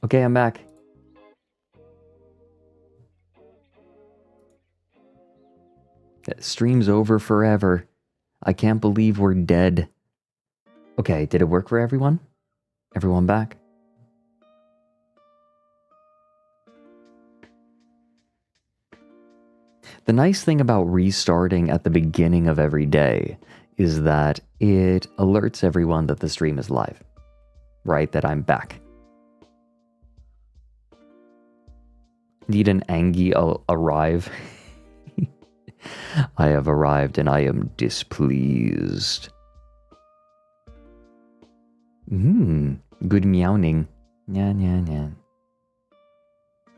Okay, I'm back. Stream's over forever. I can't believe we're dead. Okay, did it work for everyone? Everyone back? The nice thing about restarting at the beginning of every day is that it alerts everyone that the stream is live. Right? That I'm back. Need an Angie arrive? I have arrived and I am displeased. Good meowing. Nya nya nya.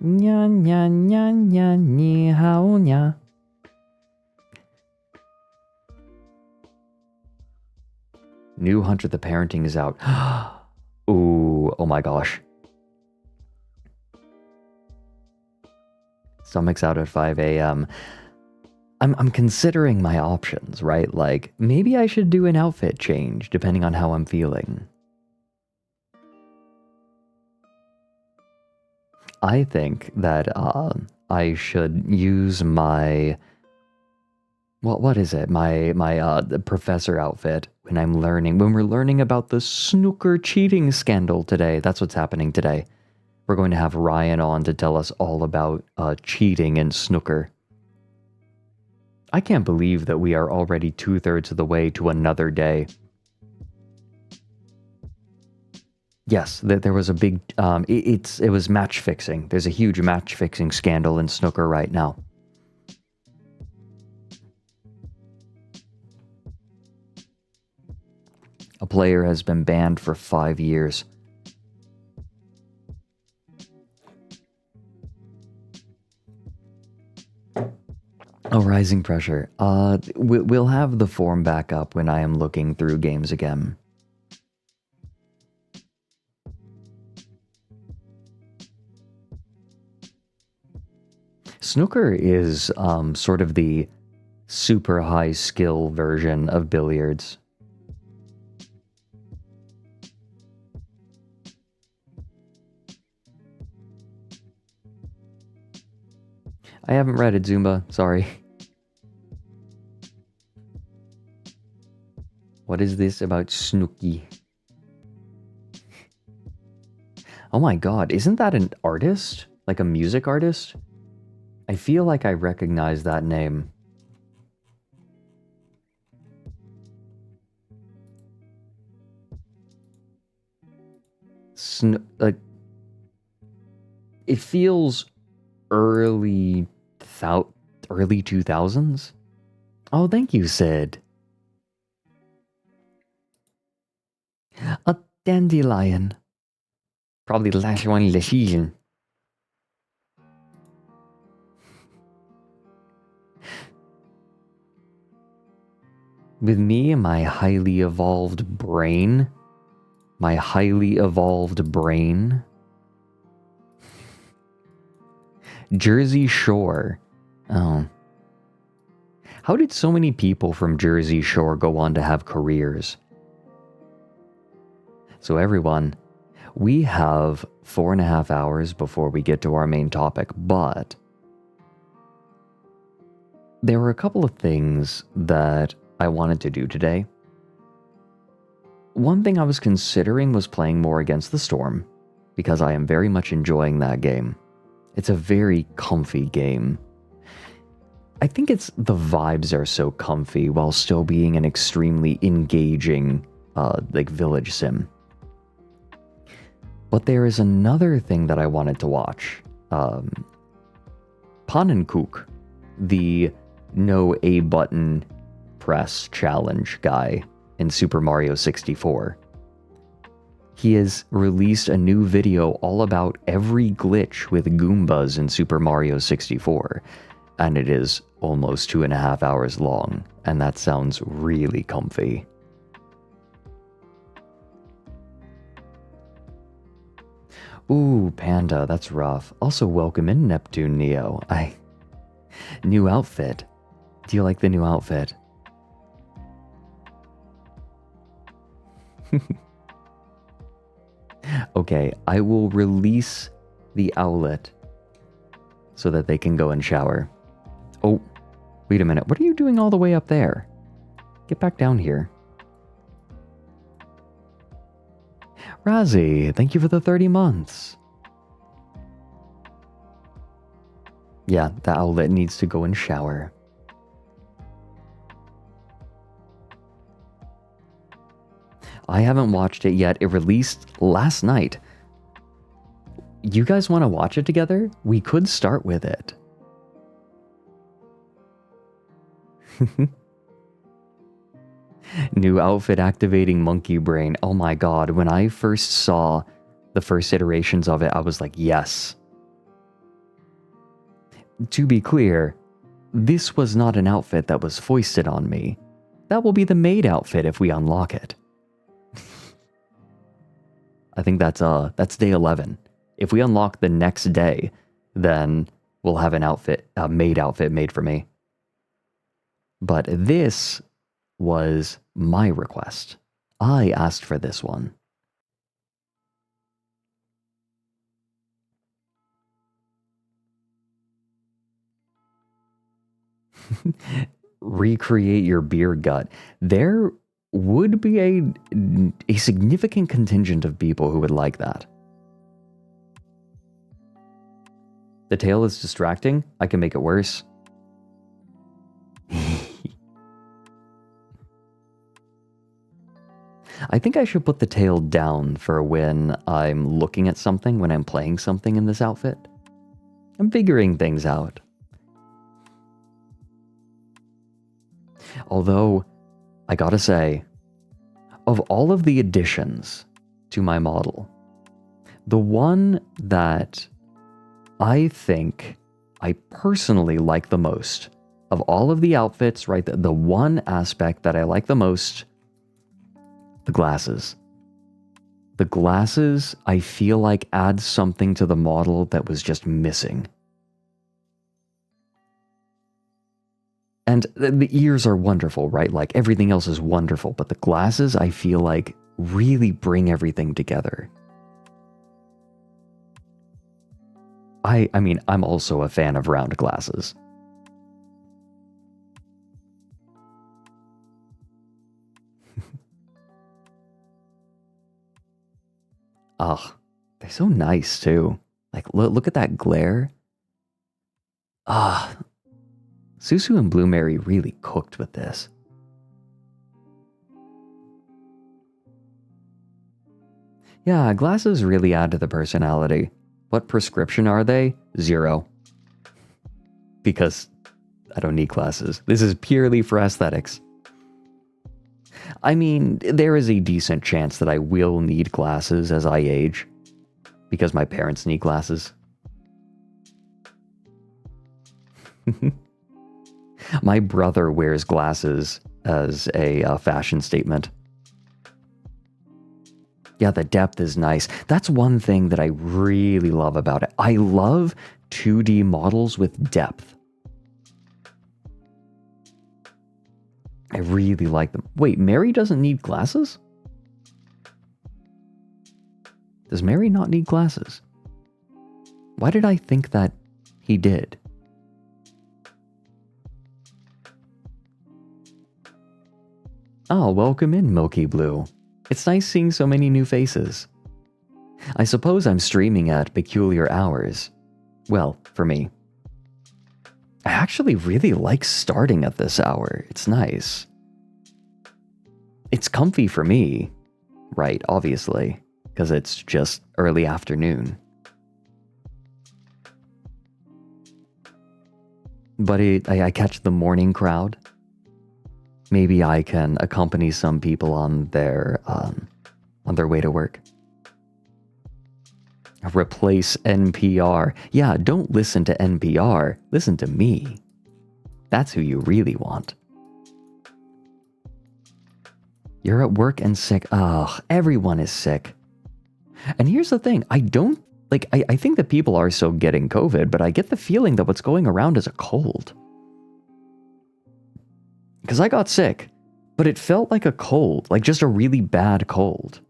Nya nya nya nya ni hao nya. New Hunter the Parenting is out. Ooh, oh my gosh. Stomach's out at 5 a.m. I'm considering my options, right? Like, maybe I should do an outfit change depending on how I'm feeling. I think that I should use my... what is it? My professor outfit when we're learning about the snooker cheating scandal today. That's what's happening today. We're going to have Ryan on to tell us all about cheating in snooker. I can't believe that we are already 2/3 of the way to another day. Yes, there was a big, it was match fixing. There's a huge match fixing scandal in snooker right now. A player has been banned for 5 years. Oh, rising pressure. We'll have the form back up when I am looking through games again. Snooker is sort of the super high skill version of billiards. I haven't read it, Zumba. Sorry. What is this about Snooki? Oh my god, isn't that an artist? Like a music artist? I feel like I recognize that name. Like, it feels early 2000s? Oh, thank you, Sid. A dandelion. Probably the last one of the season. With me and my highly evolved brain. My highly evolved brain. Jersey Shore. Oh. How did so many people from Jersey Shore go on to have careers? So everyone, we have 4.5 hours before we get to our main topic, but there were a couple of things that I wanted to do today. One thing I was considering was playing more Against the Storm, because I am very much enjoying that game. It's a very comfy game. I think it's the vibes are so comfy while still being an extremely engaging like village sim. But there is another thing that I wanted to watch. Pannenkoek, the no A button press challenge guy in Super Mario 64. He has released a new video all about every glitch with Goombas in Super Mario 64, and it is almost 2.5 hours long, and that sounds really comfy. Ooh, Panda, that's rough. Also, welcome in, Neptune Neo. New outfit. Do you like the new outfit? Okay, I will release the owlet so that they can go and shower. Oh, wait a minute. What are you doing all the way up there? Get back down here. Razzie, thank you for the 30 months. Yeah, the owlet needs to go and shower. I haven't watched it yet. It released last night. You guys want to watch it together? We could start with it. New outfit activating monkey brain. Oh my god, when I first saw the first iterations of it, I was like, yes. To be clear, this was not an outfit that was foisted on me. That will be the maid outfit if we unlock it. I think that's day 11. If we unlock the next day, then we'll have a maid outfit made for me. But this was my request. I asked for this one. Recreate your beer gut. There would be a significant contingent of people who would like that. The tail is distracting. I can make it worse. I think I should put the tail down for when I'm looking at something, when I'm playing something in this outfit. I'm figuring things out. Although, I gotta say, of all of the additions to my model, the one that I think I personally like the most, of all of the outfits, right, the one aspect that I like the most, the glasses. The glasses, I feel like, add something to the model that was just missing. And the ears are wonderful, right? Like, everything else is wonderful, but the glasses, I feel like, really bring everything together. I mean, I'm also a fan of round glasses. Ugh, they're so nice, too. Like, look at that glare. Ah, Susu and Blue Mary really cooked with this. Yeah, glasses really add to the personality. What prescription are they? 0. Because I don't need glasses. This is purely for aesthetics. I mean, there is a decent chance that I will need glasses as I age. Because my parents need glasses. My brother wears glasses as a fashion statement. Yeah, the depth is nice. That's one thing that I really love about it. I love 2D models with depth. I really like them. Wait, Mary doesn't need glasses? Does Mary not need glasses? Why did I think that he did? Oh, welcome in, Milky Blue. It's nice seeing so many new faces. I suppose I'm streaming at peculiar hours. Well, for me. I actually really like starting at this hour. It's nice. It's comfy for me. Right, obviously. Because it's just early afternoon. But I catch the morning crowd. Maybe I can accompany some people on their way to work. Replace NPR. Yeah, don't listen to NPR. Listen to me. That's who you really want. You're at work and sick. Ugh, everyone is sick. And here's the thing. I think that people are still getting COVID, but I get the feeling that what's going around is a cold. Because I got sick, but it felt like a cold, like just a really bad cold.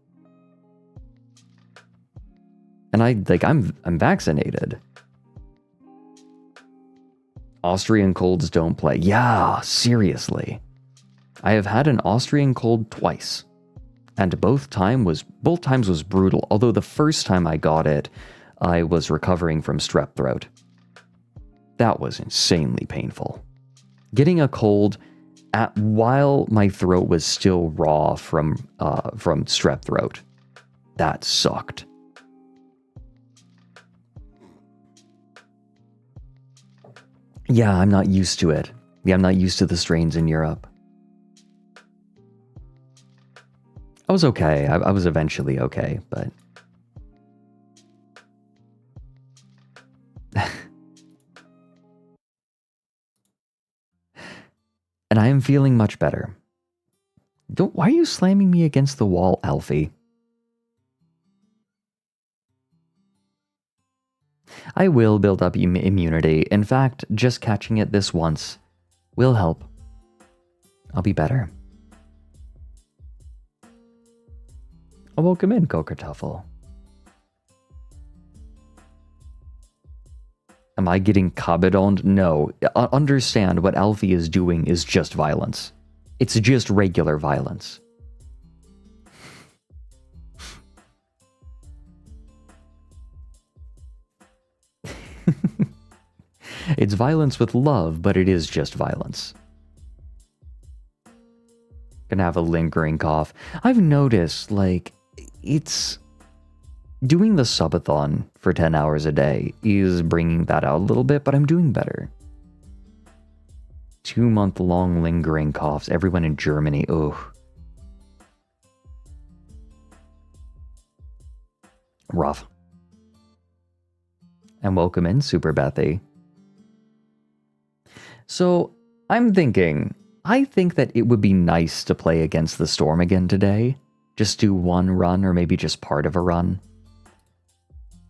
And I'm vaccinated. Austrian colds don't play. Yeah, seriously. I have had an Austrian cold twice. And both times was brutal. Although the first time I got it, I was recovering from strep throat. That was insanely painful. Getting a cold while my throat was still raw from strep throat. That sucked. Yeah, I'm not used to it. Yeah, I'm not used to the strains in Europe. I was okay. I was eventually okay, but... And I am feeling much better. Why are you slamming me against the wall, Alfie? I will build up immunity. In fact, just catching it this once will help. I'll be better. Oh, welcome in, Kokertuffel. Am I getting kabedoned? No. Understand what Alfie is doing is just violence. It's just regular violence. It's violence with love, but it is just violence. Gonna have a lingering cough. I've noticed, like, it's... Doing the subathon for 10 hours a day is bringing that out a little bit, but I'm doing better. 2-month-long lingering coughs. Everyone in Germany, ugh. Rough. And welcome in, Super Bethy. So, I'm thinking, I think that it would be nice to play against the Storm again today. Just do one run, or maybe just part of a run.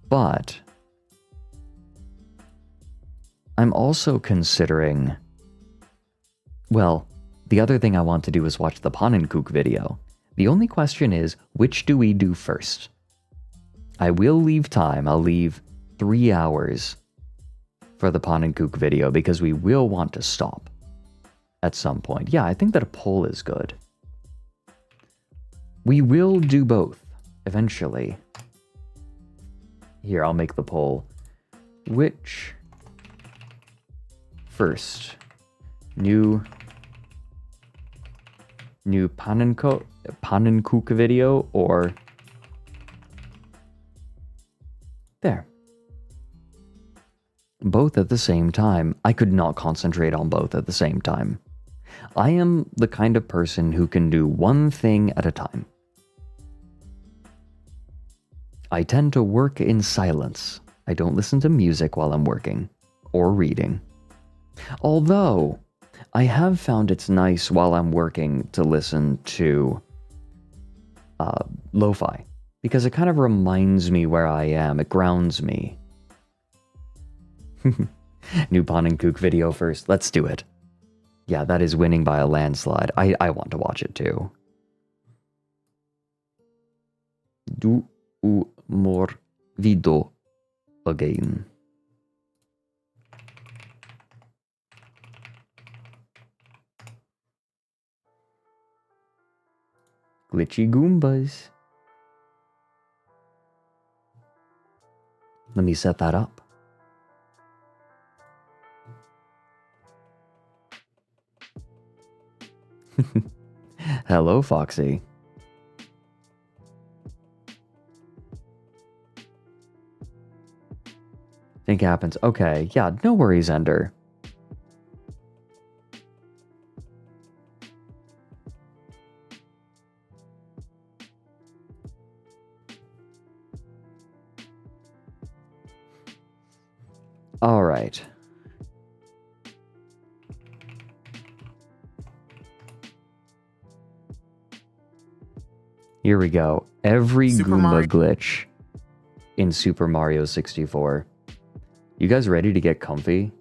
But I'm also considering, well, the other thing I want to do is watch the Pannenkoek video. The only question is, which do we do first? I will leave time. I'll leave 3 hours for the Pannenkoek video because we will want to stop at some point. Yeah, I think that a poll is good. We will do both eventually. Here, I'll make the poll. Which first? New Pannenkoek video or there? Both at the same time. I could not concentrate on both at the same time. I am the kind of person who can do one thing at a time. I tend to work in silence. I don't listen to music while I'm working or reading. Although, I have found it's nice while I'm working to listen to lo-fi because it kind of reminds me where I am. It grounds me. New Pannenkoek video first. Let's do it. Yeah, that is winning by a landslide. I want to watch it too. Do more video again. Glitchy Goombas. Let me set that up. Hello, Foxy. Think it happens. Okay, yeah, no worries, Ender. All right. Here we go. Every Goomba glitch in Super Mario 64. You guys ready to get comfy?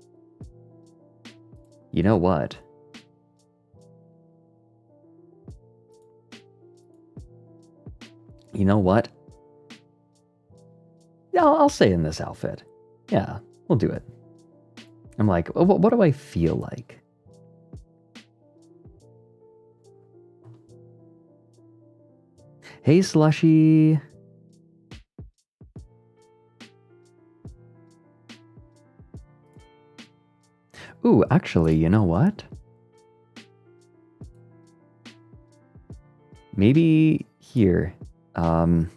You know what? You know what? Yeah, I'll stay in this outfit. Yeah, we'll do it. I'm like, what do I feel like? Hey, Slushy. Ooh, actually, you know what? Maybe here. I'm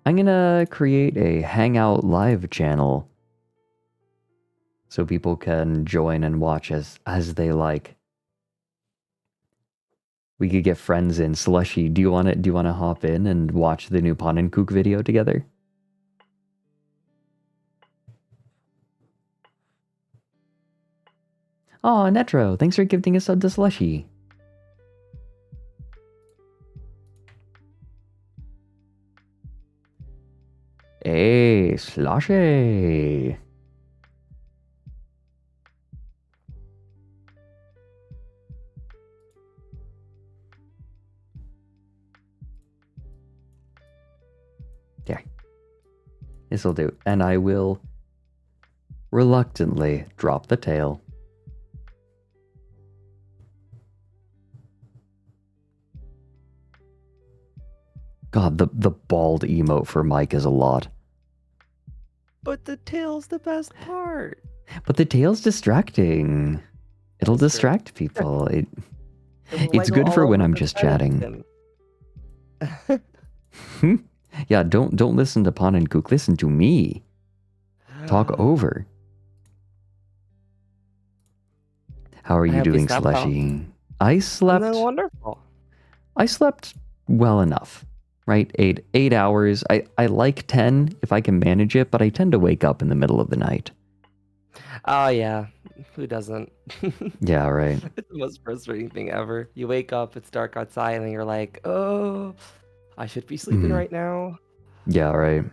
gonna create a Hangout live channel so people can join and watch as they like. We could get friends in. Slushy, do you wanna hop in and watch the new Pon and Kook video together? Oh, Netro, thanks for gifting a sub to Slushy. Hey, Slushy. There. This'll do. And I will reluctantly drop the tail. God, the bald emote for Mike is a lot. But the tail's the best part. But the tail's distracting. It'll That's distract people. It's Wiggle good for all when over I'm the just skeleton. chatting. Yeah, don't listen to Pon and Kook. Listen to me. Talk over. How are you doing, Slushy? I slept. Wonderful. I slept well enough. Right? 8 hours. I like 10 if I can manage it, but I tend to wake up in the middle of the night. Oh yeah, who doesn't? Yeah, right. It's the most frustrating thing ever. You wake up, it's dark outside, and you're like, oh, I should be sleeping right now. Yeah, right.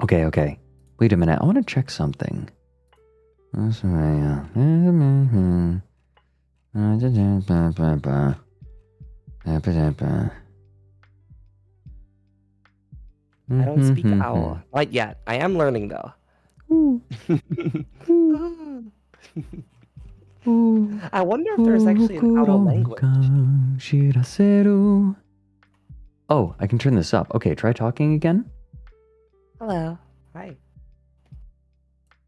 Okay. Wait a minute. I want to check something. I don't speak owl. Not yet. I am learning though. I wonder if there's actually an owl language. Oh, I can turn this up. Okay, try talking again. Hello. Hi.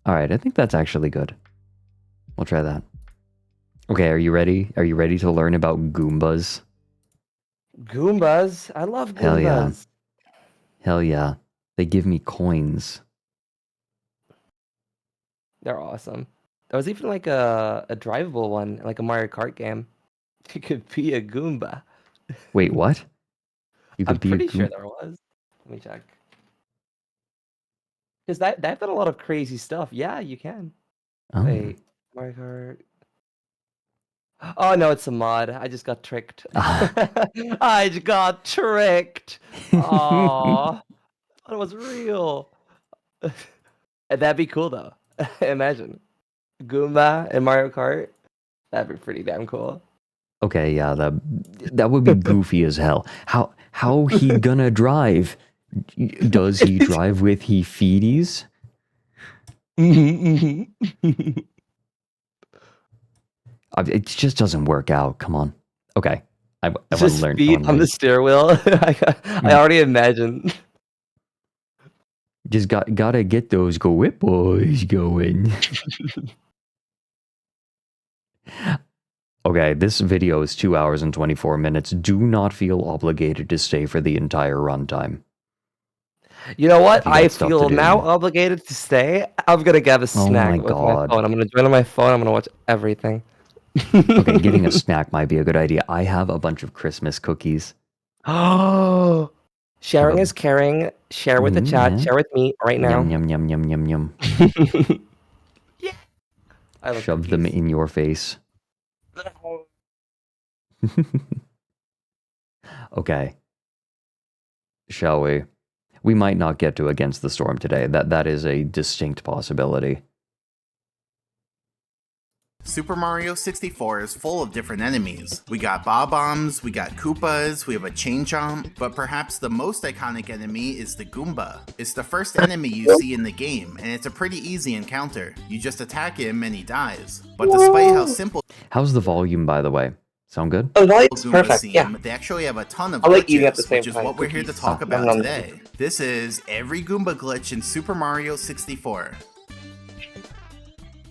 Alright, I think that's actually good. We'll try that. Okay, are you ready? Are you ready to learn about Goombas? Goombas? I love Goombas. Hell yeah. Hell yeah. They give me coins. They're awesome. There was even like a drivable one, like a Mario Kart game. You could be a Goomba. Wait, what? You could I'm be pretty sure there was. Let me check. Because they've done a lot of crazy stuff. Yeah, you can. Oh. Wait, Mario Kart. Oh no, it's a mod. I just got tricked. I just got tricked. Oh, I thought it was real. That'd be cool though. Imagine Goomba and Mario Kart. That'd be pretty damn cool. Okay, yeah, that would be goofy as hell. How he gonna drive? Does he drive with he feeties? It just doesn't work out. Come on. Okay, I want to learn. Feet on the steer wheel. I already imagine. Just gotta get those go whip boys going. Okay, this video is 2 hours and 24 minutes. Do not feel obligated to stay for the entire runtime. You know what? I feel now obligated to stay. I'm gonna get a snack with my phone. I'm gonna join on my phone. I'm gonna watch everything. Okay, getting a snack might be a good idea. I have a bunch of Christmas cookies. Oh, sharing is caring. Share with the chat. Yeah. Share with me right now. Yum, yum, yum, yum, yum, yum. Yeah. I Shove them in your face. Okay. Shall we? We might not get to Against the Storm today. That is a distinct possibility. Super Mario 64 is full of different enemies. We got Bob-Bombs, we got Koopas, we have a Chain Chomp, but perhaps the most iconic enemy is the Goomba. It's the first enemy you see in the game, and it's a pretty easy encounter. You just attack him and he dies. But despite how simple How's the volume, by the way? Sound good? Oh, no, it's Goombas perfect. seem, Yeah. they actually have a ton of I like eating at the glitches, same which is time, what we're here to cookies. talk Oh, about nom nom. today. This is every Goomba glitch in Super Mario 64.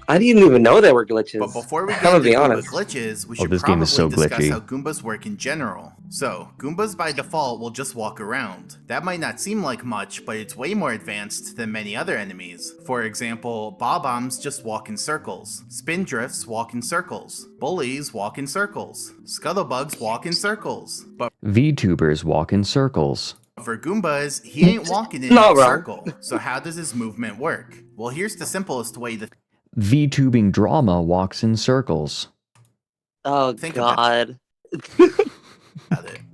I didn't even know there were glitches. But before we I'm get gonna into be Goomba honest. glitches, we Oh, should this game probably is so discuss glitchy. how Goombas work in general. So, Goombas by default will just walk around. That might not seem like much, but it's way more advanced than many other enemies. For example, Bob-Ombs just walk in circles. Spindrifts walk in circles. Bullies walk in circles. Scuttlebugs walk in circles. But VTubers walk in circles. for Goombas, he ain't walking in Not that wrong. circle. So how does his movement work? Well, here's the simplest way to VTubing drama walks in circles. Oh, think about God. it.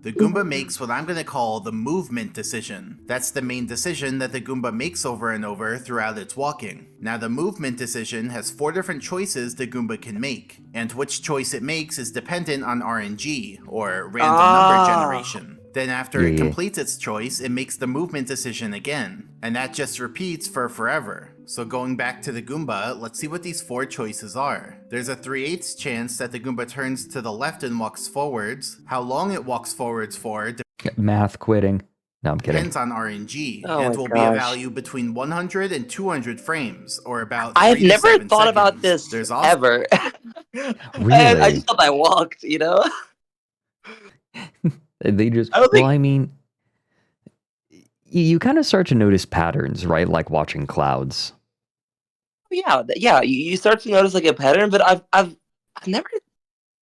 The Goomba makes what I'm going to call the movement decision. That's the main decision that the Goomba makes over and over throughout its walking. Now, the movement decision has 4 different choices the Goomba can make, and which choice it makes is dependent on RNG, or random number generation. Then after it Yeah. completes its choice, it makes the movement decision again, and that just repeats for forever. So going back to the Goomba, let's see what these 4 choices are. There's a 3/8 chance that the Goomba turns to the left and walks forwards. How long it walks forwards for Math quitting. No, I'm kidding. depends on RNG, Oh and my will be a gosh. value between 100 and 200 frames, or about I've 3 to never 7 thought about seconds. this There's also ever. Really? I just thought I walked, you know? They just, I don't think- well, I mean, you kind of start to notice patterns, right? Like watching clouds. Yeah, you start to notice like a pattern, but I've never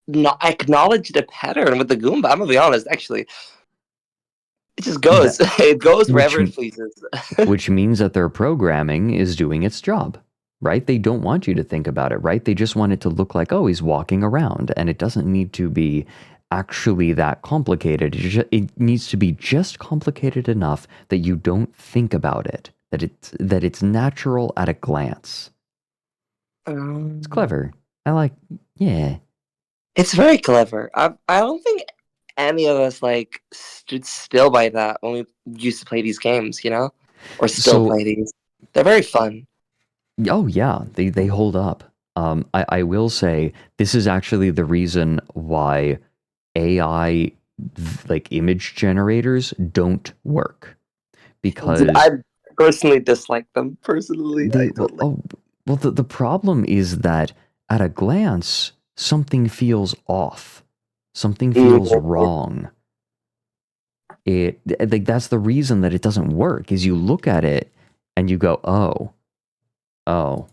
not acknowledged a pattern with the Goomba. I'm gonna be honest, actually. It just goes. It goes wherever which- it pleases. Which means that their programming is doing its job, right? They don't want you to think about it, right? They just want it to look like, oh, he's walking around, and it doesn't need to be actually that complicated. It needs to be just complicated enough that you don't think about it, that it's natural at a glance. It's clever. I like, yeah. It's very clever. I don't think any of us like stood still by that when we used to play these games, you know, or still So- play these. They're very fun. Oh yeah, they hold up. I will say this is actually the reason why AI like image generators don't work, because I personally dislike them. Personally, I don't like. the problem is that at a glance something feels off, something feels wrong. It like that's the reason that it doesn't work. Is you look at it and you go, oh,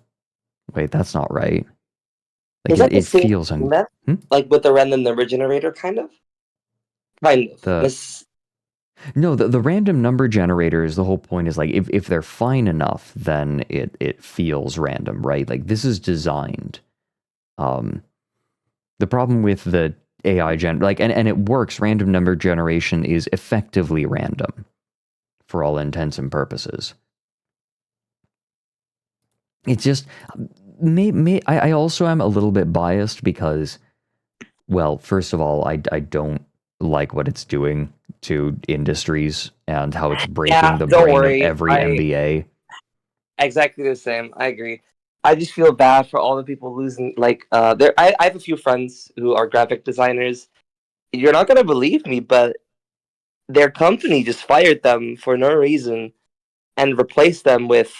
wait, that's not right. Like Is that the it same feels method? Hmm? Like with the random number generator, kind of. No, the random number generators, the whole point is like if they're fine enough, then it feels random, right? Like this is designed. The problem with the AI and it works, random number generation is effectively random for all intents and purposes. It's just I also am a little bit biased because, well, first of all, I don't like what it's doing to industries and how it's breaking the don't brain worry, of every MBA. Exactly the same. I agree. I just feel bad for all the people losing. Like, I have a few friends who are graphic designers. You're not gonna believe me, but their company just fired them for no reason and replaced them with,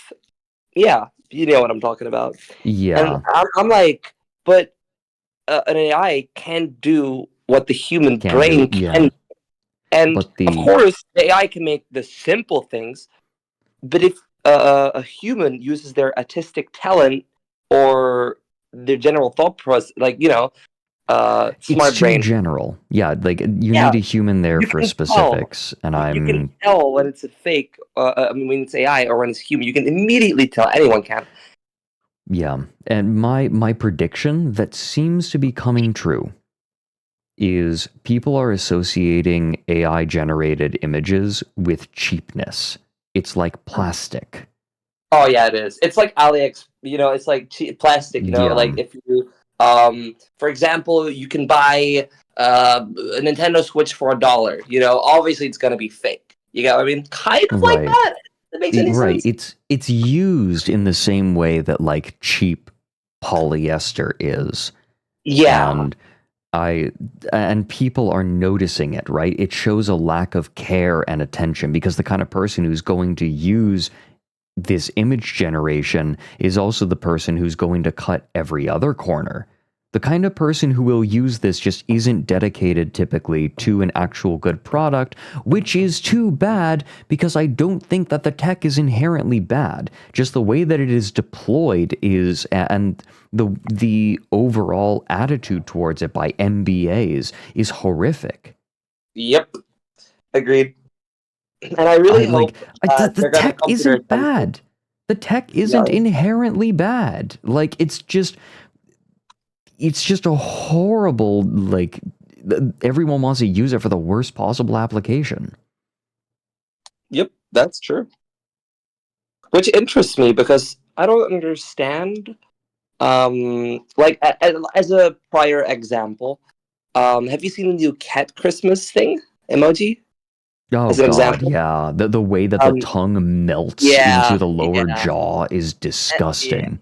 yeah, you know what I'm talking about. Yeah, And I'm like, but an AI can do what the human Can brain do, yeah. can. And But of course, the AI can make the simple things, but if a human uses their artistic talent or their general thought process, like, you know, smart it's too brain, general. Yeah, like you Yeah, need a human there you for can specifics, and you can tell when it's a fake. I mean, when it's AI or when it's human, you can immediately tell. Anyone can. Yeah, and my prediction that seems to be coming true is people are associating AI generated images with cheapness. It's like plastic. Oh yeah, it is. It's like AliEx. You know, it's like plastic. You know, Yeah. like if you For example, you can buy a Nintendo Switch for $1. You know, obviously it's gonna be fake. You get what I mean? Kind of like Right. that. That makes any Right. sense? It's used in the same way that like cheap polyester is. Yeah. And people are noticing it, right? It shows a lack of care and attention because the kind of person who's going to use this image generation is also the person who's going to cut every other corner. The kind of person who will use this just isn't dedicated typically to an actual good product, which is too bad because I don't think that the tech is inherently bad. Just the way that it is deployed is, and the overall attitude towards it by MBAs is horrific. Yep. Agreed. And I really hope The they're gonna tech come to their isn't senses. bad. The tech isn't Yeah. inherently bad. Like it's just a horrible, like, everyone wants to use it for the worst possible application. Yep, that's true. Which interests me because I don't understand. Like as a prior example, have you seen the new cat Christmas thing emoji? Oh As an god, example, yeah. The way that the tongue melts into yeah, the lower yeah, jaw is yeah, disgusting.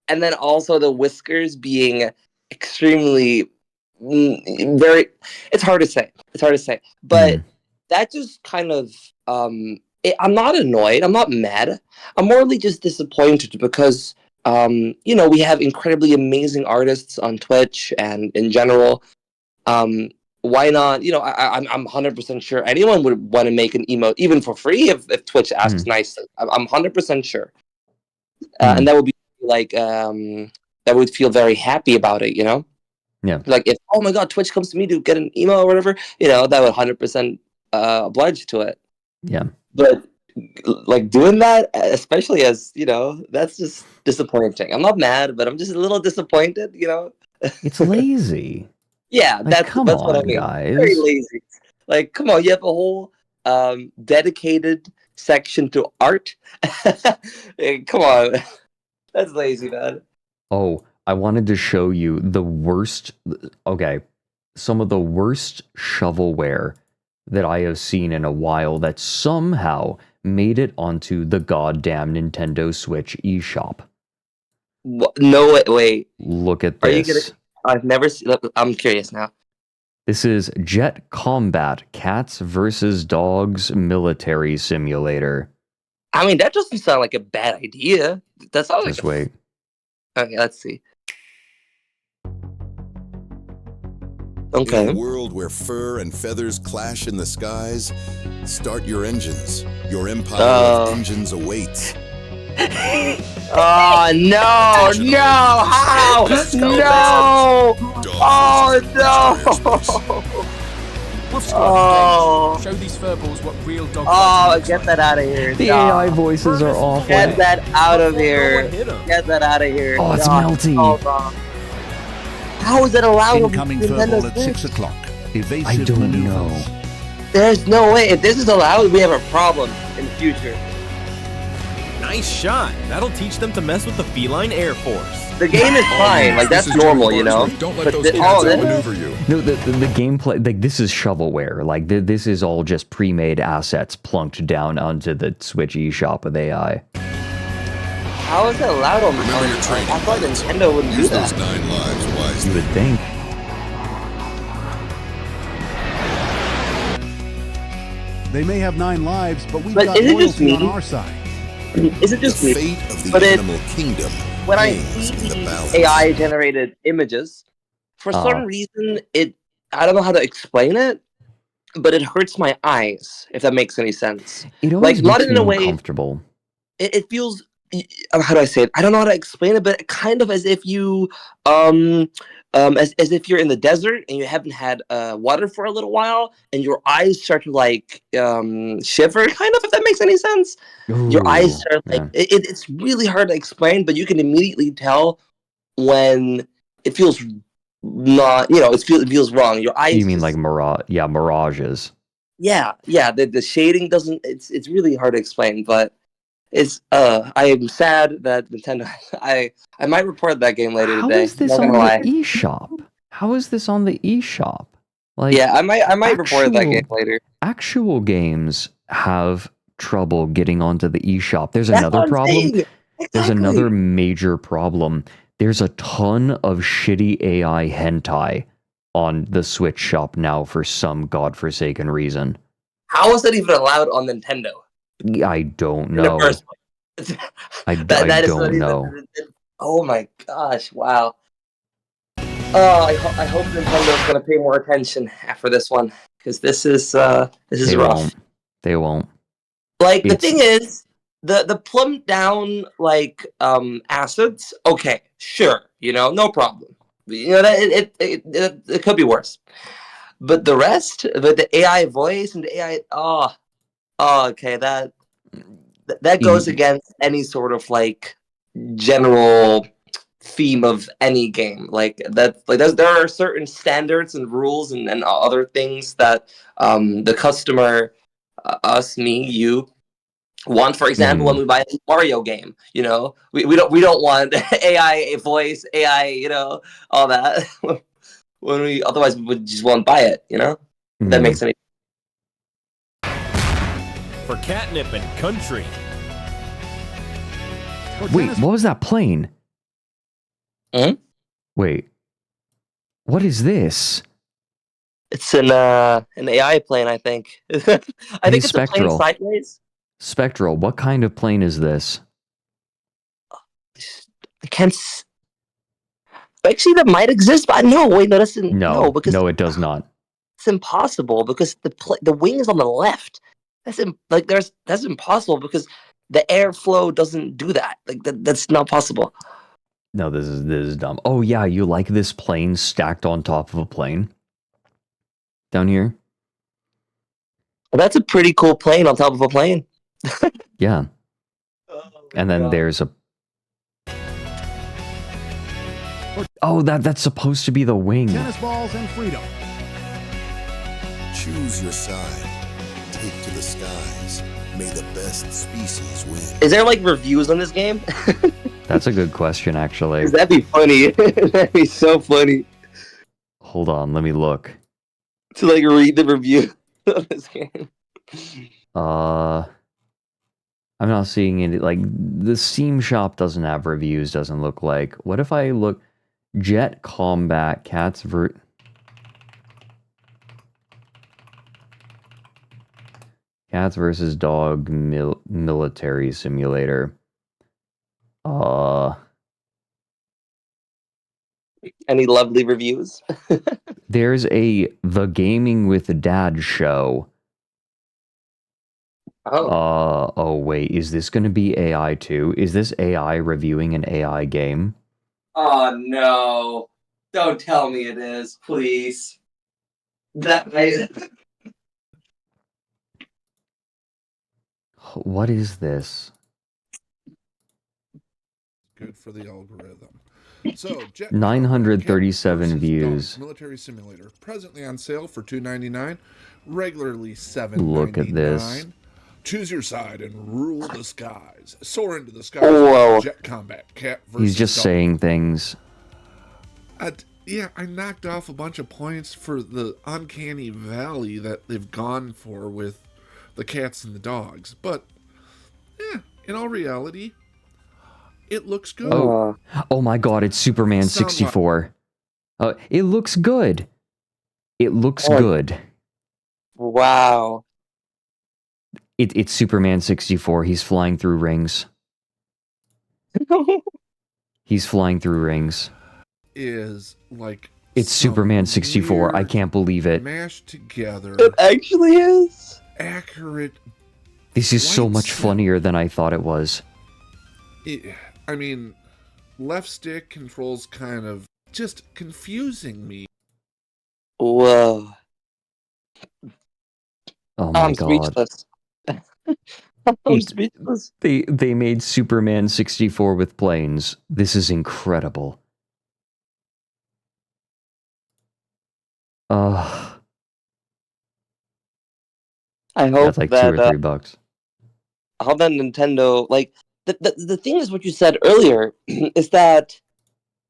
and then also the whiskers being extremely very. It's hard to say. It's hard to say, but Hmm. that just kind of I'm not annoyed. I'm not mad. I'm morally just disappointed because you know, we have incredibly amazing artists on Twitch and in general. Um, why not? You know, I'm 100% sure anyone would want to make an emote even for free if Twitch Hmm. asks nicely. I'm 100% sure, Hmm. and that would be like that would feel very happy about it. You know, Yeah. like if oh my god, Twitch comes to me to get an email or whatever, you know, that would 100% oblige to it. Yeah. But like doing that, especially as you know, that's just disappointing. I'm not mad, but I'm just a little disappointed. You know. It's lazy. Yeah, Like, come that's what I on, mean. Very guys. lazy. Like, come on, you have a whole dedicated section to art. Come on, that's lazy, man. Oh, I wanted to show you the worst. Okay, some of the worst shovelware that I have seen in a while that somehow made it onto the goddamn Nintendo Switch eShop. No, wait. Look at Are you gonna? this. I've never seen. I'm curious now. This is Jet Combat Cats vs. Dogs Military Simulator. I mean, that doesn't sound like a bad idea. That sounds like Just wait. Okay, let's see. In Okay. a world where fur and feathers clash in the skies, start your engines. Your empire of engines awaits. Oh no! Digital No! How? Let's go, No! Oh no! Wolf Squad Oh! engaged. Show these furballs what real dog Oh, fighting looks get like. that out of here! The No. AI voices are awful. Get that out of No one here! hit 'em. Get that out of here! Oh, it's No. melty. Hold on. How is it allowed? Incoming furball at 6 Switch? o'clock. Evasive I don't maneuvers. know. There's no way. If this is allowed, we have a problem in the future. Nice shot. That'll teach them to mess with the feline air force. The game is fine. Like that's normal, you know. Don't let But those the- cats oh, that- outmaneuver you. No, the gameplay, like, this is shovelware. Like, this is all just pre-made assets plunked down onto the Switch eShop with AI. How is that allowed on? Remember your training. I thought Nintendo wouldn't do Use those that. 9 lives You wisely. would think. They may have 9 lives, but we've But got is it just loyalty on me? our side. Is it The just me? fate of the But it- animal kingdom When I hangs see in the these balance. AI generated images, for some reason, I don't know how to explain it, but it hurts my eyes. If that makes any sense. It always Like, not makes in me a way- uncomfortable. It feels. How do I say it? I don't know how to explain it, but kind of as if you as if you're in the desert and you haven't had water for a little while, and your eyes start to like shiver. Kind of, if that makes any sense. Your eyes Ooh, start like yeah. it's really hard to explain, but you can immediately tell when it feels not. You know, it feels wrong. Your eyes. You mean just- like mirages? yeah. The shading doesn't. It's really hard to explain, but I am sad that Nintendo. I might report that game later How today. is this Not gonna on the lie. eShop? How is this on the eShop? Like, Yeah, I might report that game actual later. actual games have trouble getting onto the eShop. There's That's another what I'm problem. saying. There's another Exactly. major problem. There's a ton of shitty AI hentai on the Switch shop now for some godforsaken reason. How is that even allowed on Nintendo I don't in the first know. place? I That is not don't even. know. Oh my gosh! Wow. Oh, I hope Nintendo's gonna pay more attention after this one because this is They rough. won't. They won't. Like the It's thing is, the plumbed down like assets. Okay, sure, no problem. That it could be worse. But the rest, the AI voice and the AI, okay, that goes e- against any sort of like general theme of any game. Like that, like there are certain standards and rules and other things that the customer, us, me, you want. For example, when mhm. we buy a Mario game, we don't want AI voice, AI, all that. When we otherwise we would just won't buy it. If that makes any. For catnip and country. Wait, what was that plane? Hmm? Wait, what is this? It's an AI plane, I think. I Hey, think it's a plane Spectral. sideways. Spectral, what kind of plane is this? I can't. Actually, that might exist, but no. Wait, no, that's no, No, because no, it does not. it's impossible because the wing is on the left. That's impossible because the airflow doesn't do that. Like that's not possible. No, this is dumb. Oh yeah, you like this plane stacked on top of a plane? Down here? That's a pretty cool plane on top of a plane. Yeah. Oh And then god. there's a Oh, that's supposed to be the wing. Tennis balls and freedom. Choose your side. Take to the skies. May the best species win. Is there like reviews on this game? That's a good question, actually. That'd be funny. That'd be so funny Hold on, let me look. to like read the review of this game. I'm not seeing any, like, the Steam shop doesn't have reviews, doesn't look like. What if I look, Jet Combat, Cats versus Dog Military Simulator. Any lovely reviews? There's a The Gaming with Dad show. Oh wait, is this going to be AI too? Is this AI reviewing an AI game? Oh no! Don't tell me it is, please. What is this? Good for the algorithm. So, Jet 937 Combat views. Dog Military Simulator, presently on sale for $2.99, regularly $7.99. Look at this. Choose your side and rule the skies. Soar into the skies. Whoa. Jet Combat Cat versus He's just Dog. saying things. Yeah, I knocked off a bunch of points for the uncanny valley that they've gone for with the cats and the dogs. But, in all reality, it looks good. Oh my god, it's Superman 64. It looks good. It looks good. Wow. It's Superman 64. He's flying through rings. He's flying through rings. Is like It's Superman 64. I can't believe it. Mashed together. It actually is. Accurate. This is so much funnier than I thought it was. I mean, left stick controls kind of just confusing me. Whoa. Oh my I'm god. speechless. I'm speechless. They made Superman 64 with planes. This is incredible. I hope That's like $2 or that $3. Nintendo, like, the thing is what you said earlier is that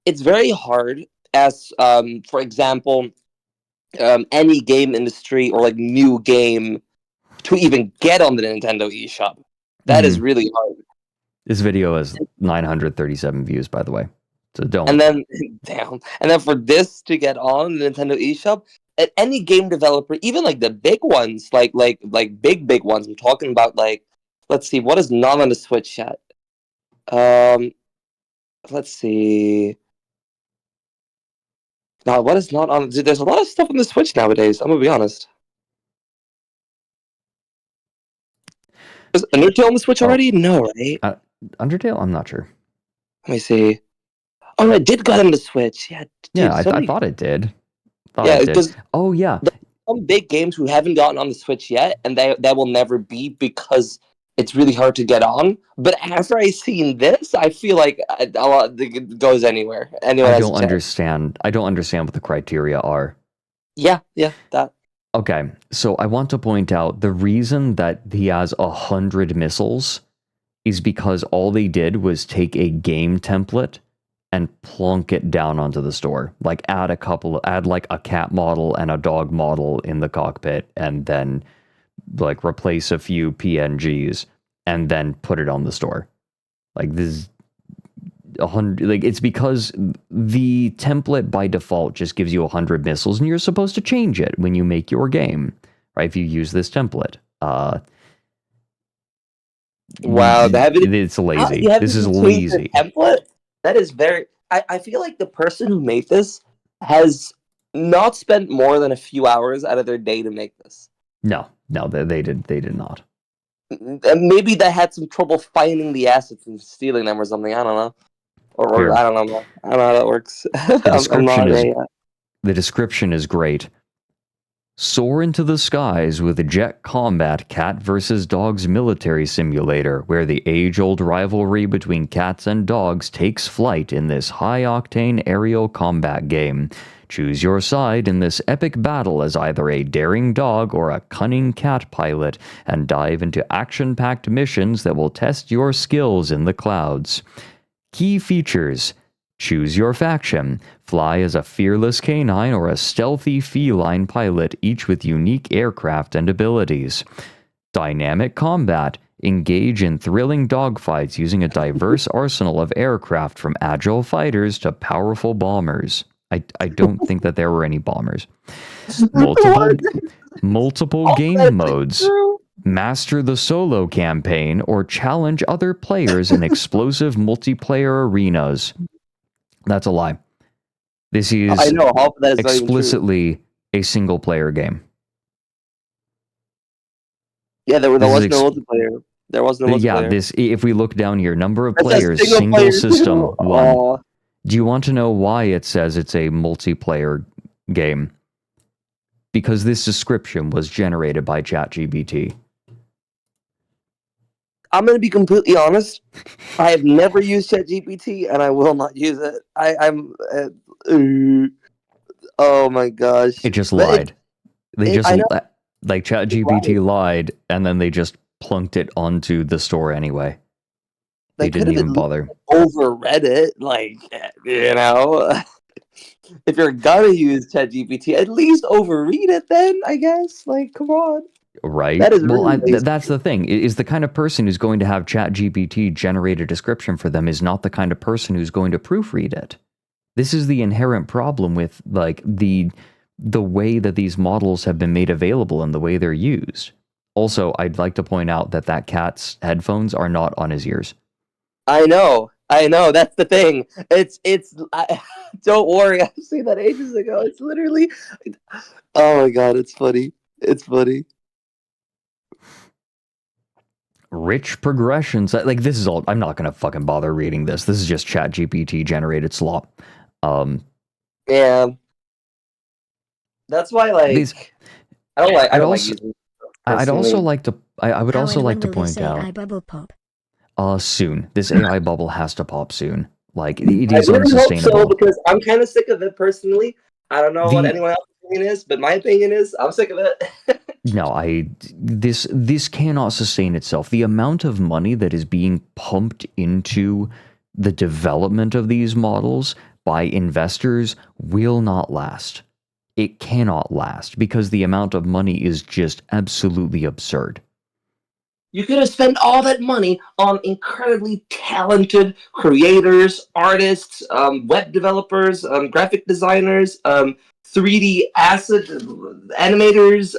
it's very hard as for example any game industry or like new game to even get on the Nintendo eShop. That is really hard. This video has 937 views, by the way. So don't. And then and then for this to get on the Nintendo eShop, any game developer, even like the big ones, like big ones. I'm talking about, like, let's see, what is not on the Switch yet? Let's see. Now, what is not on? There's a lot of stuff on the Switch nowadays. I'm gonna be honest. Is Undertale on the Switch already? No, right? Undertale? I'm not sure. Let me see. Oh, it did get on the Switch. Yeah. Dude, yeah, I thought it did. Because oh yeah, some big games who haven't gotten on the Switch yet, and that will never be because it's really hard to get on. But after I seen this, I feel like it goes anywhere. Anyone I don't understand. I don't understand what the criteria are. Yeah, that. Okay, so I want to point out the reason that he has 100 missiles is because all they did was take a game template and plunk it down onto the store. Like add like a cat model and a dog model in the cockpit, and then like replace a few PNGs and then put it on the store. Like this is 100. Like it's because the template by default just gives you 100 missiles, and you're supposed to change it when you make your game, right? If you use this template. Wow, it's lazy. This is lazy. Template? That is very. I feel like the person who made this has not spent more than a few hours out of their day to make this. No, they did not. Maybe they had some trouble finding the assets and stealing them or something. I don't know. Or I don't know. I don't know how that works. The description is great. Soar into the skies with Jet Combat Cat vs. Dogs Military Simulator, where the age-old rivalry between cats and dogs takes flight in this high-octane aerial combat game. Choose your side in this epic battle as either a daring dog or a cunning cat pilot, and dive into action-packed missions that will test your skills in the clouds. Key features: choose your faction. Fly as a fearless canine or a stealthy feline pilot, each with unique aircraft and abilities. Dynamic combat. Engage in thrilling dogfights using a diverse arsenal of aircraft, from agile fighters to powerful bombers. I don't think that there were any bombers. Multiple game modes. Master the solo campaign or challenge other players in explosive multiplayer arenas. That's a lie. This is explicitly a single player game. Yeah, there was no multiplayer. There was no multiplayer. Yeah, if we look down here, number of players, single system, 1. Do you want to know why it says it's a multiplayer game? Because this description was generated by ChatGPT. I'm going to be completely honest. I have never used ChatGPT, and I will not use it. Oh my gosh! It just lied. Like ChatGPT lied, and then they just plunked it onto the store anyway. They didn't even bother. Overread it, like, you know. If you're gonna use ChatGPT, at least overread it. Then I guess, like, come on. Right. That's the thing. Is the kind of person who's going to have ChatGPT generate a description for them is not the kind of person who's going to proofread it. This is the inherent problem with like the way that these models have been made available and the way they're used. Also, I'd like to point out that cat's headphones are not on his ears. I know. That's the thing. Don't worry. I've seen that ages ago. It's literally. Oh my god! It's funny. It's funny. Rich progressions. Like, this is all. I'm not gonna fucking bother reading this. This is just ChatGPT generated slop. Yeah. That's why, like, I would also like to point out. Soon. This AI bubble has to pop soon. Like, it is unsustainable. Hope so, because I'm kind of sick of it personally. I don't know what anyone else's opinion is, but my opinion is I'm sick of it. No, this cannot sustain itself. The amount of money that is being pumped into the development of these models by investors will not last. It cannot last because the amount of money is just absolutely absurd. You could have spent all that money on incredibly talented creators, artists, web developers, graphic designers, 3D asset animators,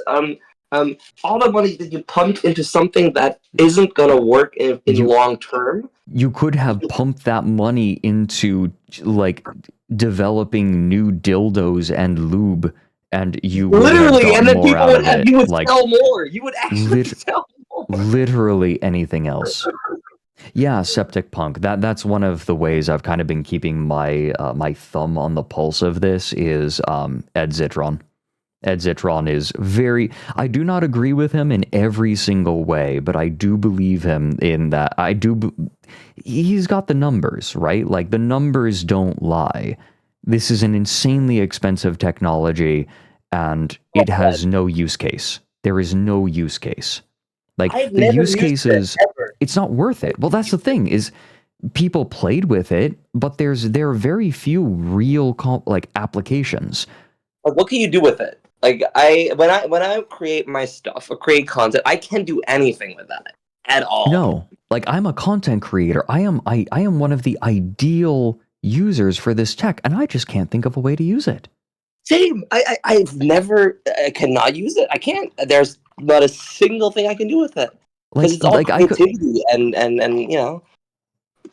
all the money that you pumped into something that isn't going to work in long term. You could have pumped that money into like developing new dildos and lube, and you would Literally, have and gotten then more people out would of have, it. you would Like sell more. You would actually sell more. literally anything else. Yeah, Septic Punk. That's one of the ways I've kind of been keeping my my thumb on the pulse of this is Ed Zitron. Ed Zitron is very... I do not agree with him in every single way, but I do believe him in that. He's got the numbers, right? Like, the numbers don't lie. This is an insanely expensive technology, and it has no use case. There is no use case. Like, I've the never use used cases, it, ever. it's not worth it. Well, that's the thing, is people played with it, but there are very few real applications. Like, what can you do with it? Like, when I create my stuff or create content, I can't do anything with that at all. No, like, I'm a content creator. I am one of the ideal users for this tech, and I just can't think of a way to use it. Same. I cannot use it. I can't. There's not a single thing I can do with it because it's all creativity and you know.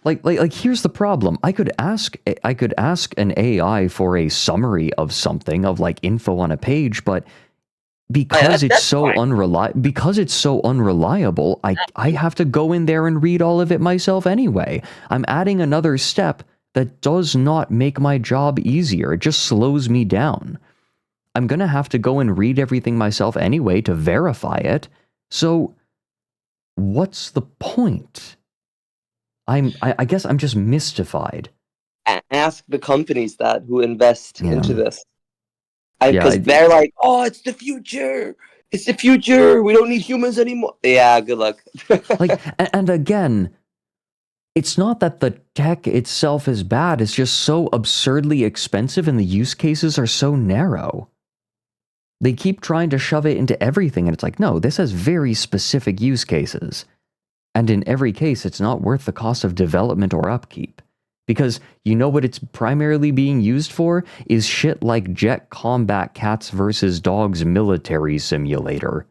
Like here's the problem. I could ask an AI for a summary of something, of like info on a page, but because it's so unreliable, I have to go in there and read all of it myself anyway. I'm adding another step that does not make my job easier. It just slows me down. I'm going to have to go and read everything myself anyway to verify it. So what's the point? I guess I'm just mystified. Ask the companies who invest into this. Yeah, Because they're like, oh, it's the future. It's the future. We don't need humans anymore. Yeah, good luck. Like, and again, it's not that the tech itself is bad. It's just so absurdly expensive and the use cases are so narrow. They keep trying to shove it into everything, and it's like, no, this has very specific use cases. And in every case, it's not worth the cost of development or upkeep. Because you know what it's primarily being used for? Is shit like Jet Combat Cats vs. Dogs Military Simulator.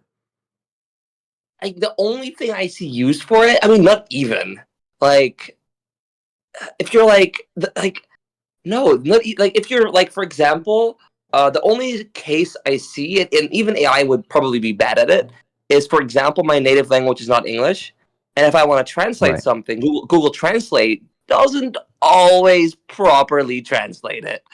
Like, the only thing I see used for it, I mean, not even. Like, if you're no, not like, if you're like, for example, the only case I see it, and even AI would probably be bad at it, is, for example, my native language is not English. And if I want to translate something, Google Translate doesn't always properly translate it.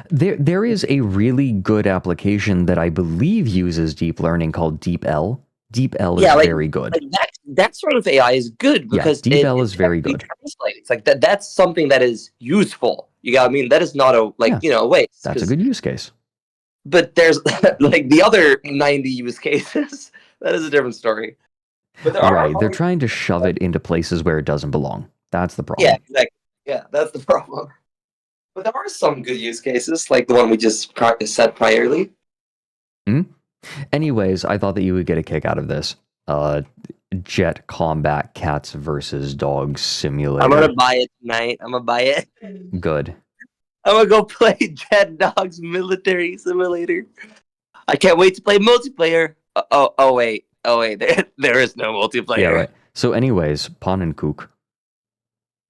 There is a really good application that I believe uses deep learning called DeepL. DeepL is very good. Like that sort of AI is good because DeepL is very good. It's like that's something that is useful. You got what I mean? That is not a waste. That's a good use case. But there's like the other 90 use cases. That is a different story. But they're trying to shove it into places where it doesn't belong. That's the problem. Yeah, exactly. Yeah, that's the problem. But there are some good use cases, like the one we just said priorly. Anyways, I thought that you would get a kick out of this. Jet Combat Cats vs. Dogs Simulator. I'm gonna buy it tonight. I'm gonna buy it. Good. I'm gonna go play Jet Dogs Military Simulator. I can't wait to play multiplayer. Oh wait, there is no multiplayer. Yeah, right. So anyways, Pon and Kook.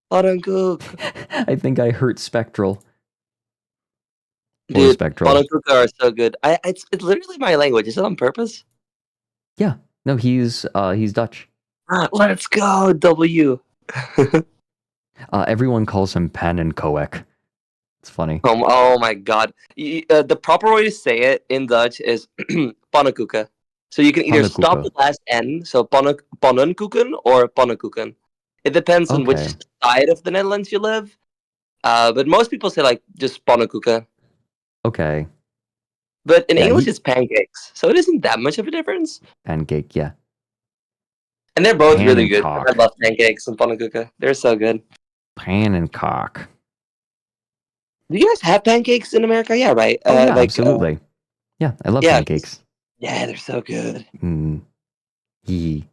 Pon and Kook. I think I hurt Spectral. Dude, Pon and Kook are so good. It's literally my language. Is it on purpose? Yeah. No, he's Dutch. Let's go, W. Everyone calls him Pan and Koek. It's funny. Oh my god. The proper way to say it in Dutch is pannenkoeken. So you can either stop the last N, so pannenkoeken or pannenkoeken. It depends on which side of the Netherlands you live. But most people say like just pannenkoeken. Okay. But in Yeah, English, you- it's pancakes, so it isn't that much of a difference. Pancake, yeah. And they're both really good. Pancake. I love pancakes and panakuka. They're so good. Pan and cock. Do you guys have pancakes in America? Yeah, right. Oh yeah, absolutely. Yeah, I love yeah. pancakes. Yeah, they're so good. Yee.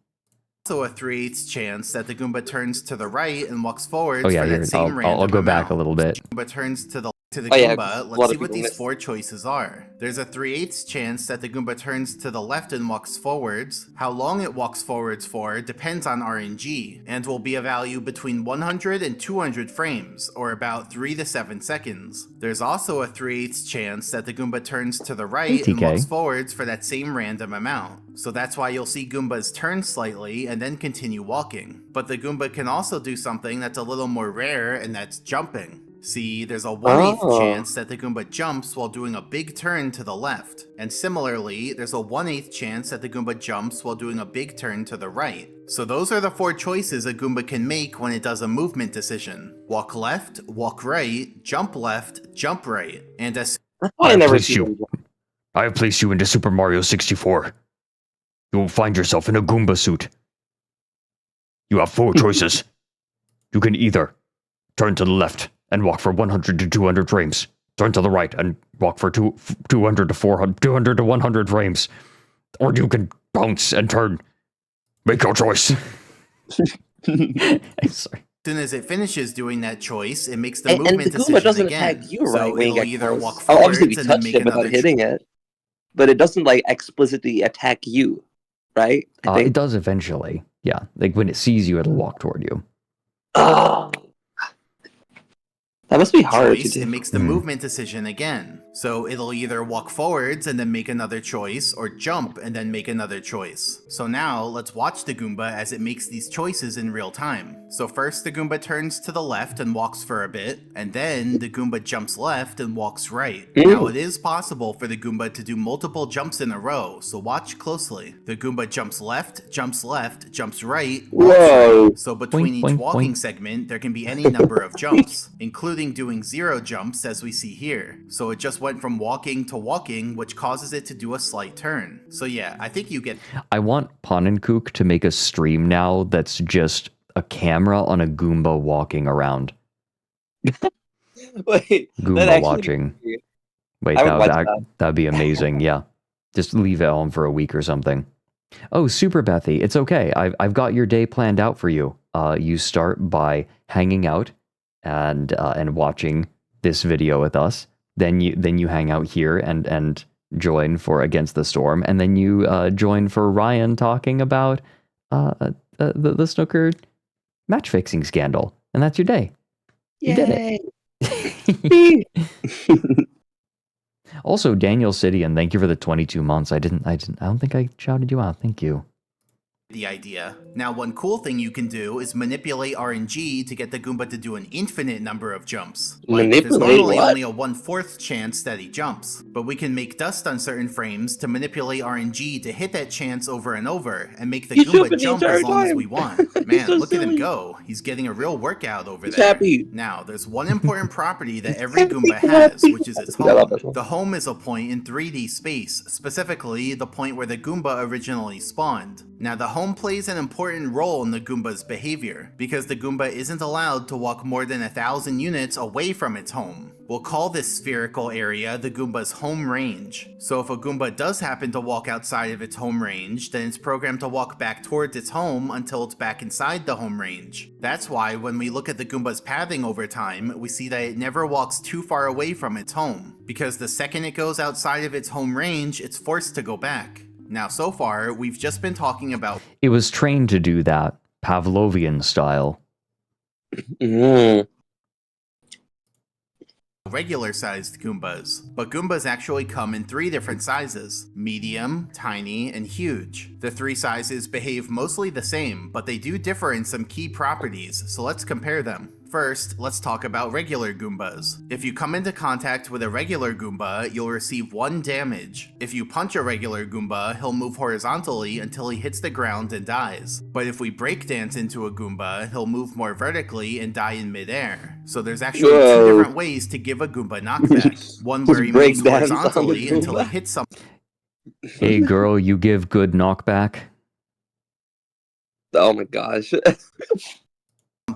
Also a 3/8 chance that the Goomba turns to the right and walks forwards Oh yeah, for that same I'll random go back a amount. little bit. Goomba turns to the Oh, yeah, Goomba. a lot Let's of see what people these miss. 4 choices are. There's a 3/8 chance that the Goomba turns to the left and walks forwards. How long it walks forwards for depends on RNG, and will be a value between 100 and 200 frames, or about 3 to 7 seconds. There's also a 3/8 chance that the Goomba turns to the right and TK. walks forwards for that same random amount. So that's why you'll see Goombas turn slightly and then continue walking. But the Goomba can also do something that's a little more rare, and that's jumping. See, there's a 1/8 Oh. chance that the Goomba jumps while doing a big turn to the left. And similarly, there's a 1/8 chance that the Goomba jumps while doing a big turn to the right. So those are the 4 choices a Goomba can make when it does a movement decision. Walk left, walk right, jump left, jump right. And as That's why I never placed see you. them jump. I have placed you into Super Mario 64. You will find yourself in a Goomba suit. You have 4 choices. You can either turn to the left and walk for 100 to 200 frames. Turn to the right and walk for 200 to 400, 200 to 100 frames. Or you can bounce and turn. Make your choice. I'm sorry. soon as it finishes doing that choice, it makes the And movement the decision Goomba doesn't again. attack you, So right? When you it'll get either close. walk Oh, forwards obviously, we and then touched make it without another hitting it, but it doesn't like explicitly attack you, right? I It think. does eventually. Yeah. Like when it sees you, it'll walk toward you. Oh, that must be hard to choice, do. it makes the movement decision again. So it'll either walk forwards and then make another choice, or jump and then make another choice. So now, let's watch the Goomba as it makes these choices in real time. So first the Goomba turns to the left and walks for a bit, and then the Goomba jumps left and walks right. Now it is possible for the Goomba to do multiple jumps in a row, so watch closely. The Goomba jumps left, jumps right, walks Whoa. right. So between Boink, each boink, walking boink. segment, there can be any number of jumps, including doing 0 jumps as we see here. So it just went from walking to walking, which causes it to do a slight turn. So yeah, I think you get I want Pannenkoek to make a stream now that's just a camera on a Goomba walking around. Wait, Goomba actually- watching. Wait, I would watch that'd be amazing. Yeah, just leave it on for a week or something. Oh, Super Bethy, it's okay. I've got your day planned out for you. You start by hanging out and watching this video with us. Then you hang out here and join for Against the Storm, and then you join for Ryan talking about the snooker match fixing scandal, and that's your day. You did it. Also, Daniel City, and thank you for the 22 months. I don't think I shouted you out. Thank you. the idea. Now, one cool thing you can do is manipulate RNG to get the Goomba to do an infinite number of jumps. Like, there's Manipulate normally what? only a 1/4 chance that he jumps, but we can make dust on certain frames to manipulate RNG to hit that chance over and over, and make the He's Goomba jumping the jump entire as long as time. we want. Man, so look at him silly. go. He's getting a real workout over He's there. happy. Now, there's one important property that every happy, Goomba he's has, happy. which is its I love home. this one. The home is a point in 3D space, specifically the point where the Goomba originally spawned. Now, the home plays an important role in the Goomba's behavior, because the Goomba isn't allowed to walk more than 1,000 units away from its home. We'll call this spherical area the Goomba's home range. So if a Goomba does happen to walk outside of its home range, then it's programmed to walk back towards its home until it's back inside the home range. That's why when we look at the Goomba's pathing over time, we see that it never walks too far away from its home, because the second it goes outside of its home range, it's forced to go back. Now, so far, we've just been talking about It was trained to do that, Pavlovian style. regular-sized Goombas, but Goombas actually come in 3 different sizes: medium, tiny, and huge. The 3 sizes behave mostly the same, but they do differ in some key properties, so let's compare them. First, let's talk about regular Goombas. If you come into contact with a regular Goomba, you'll receive 1 damage. If you punch a regular Goomba, he'll move horizontally until he hits the ground and dies. But if we breakdance into a Goomba, he'll move more vertically and die in midair. So there's actually 2 different ways to give a Goomba knockback. One where he moves horizontally until he hits something. Hey girl, you give good knockback. Oh my gosh.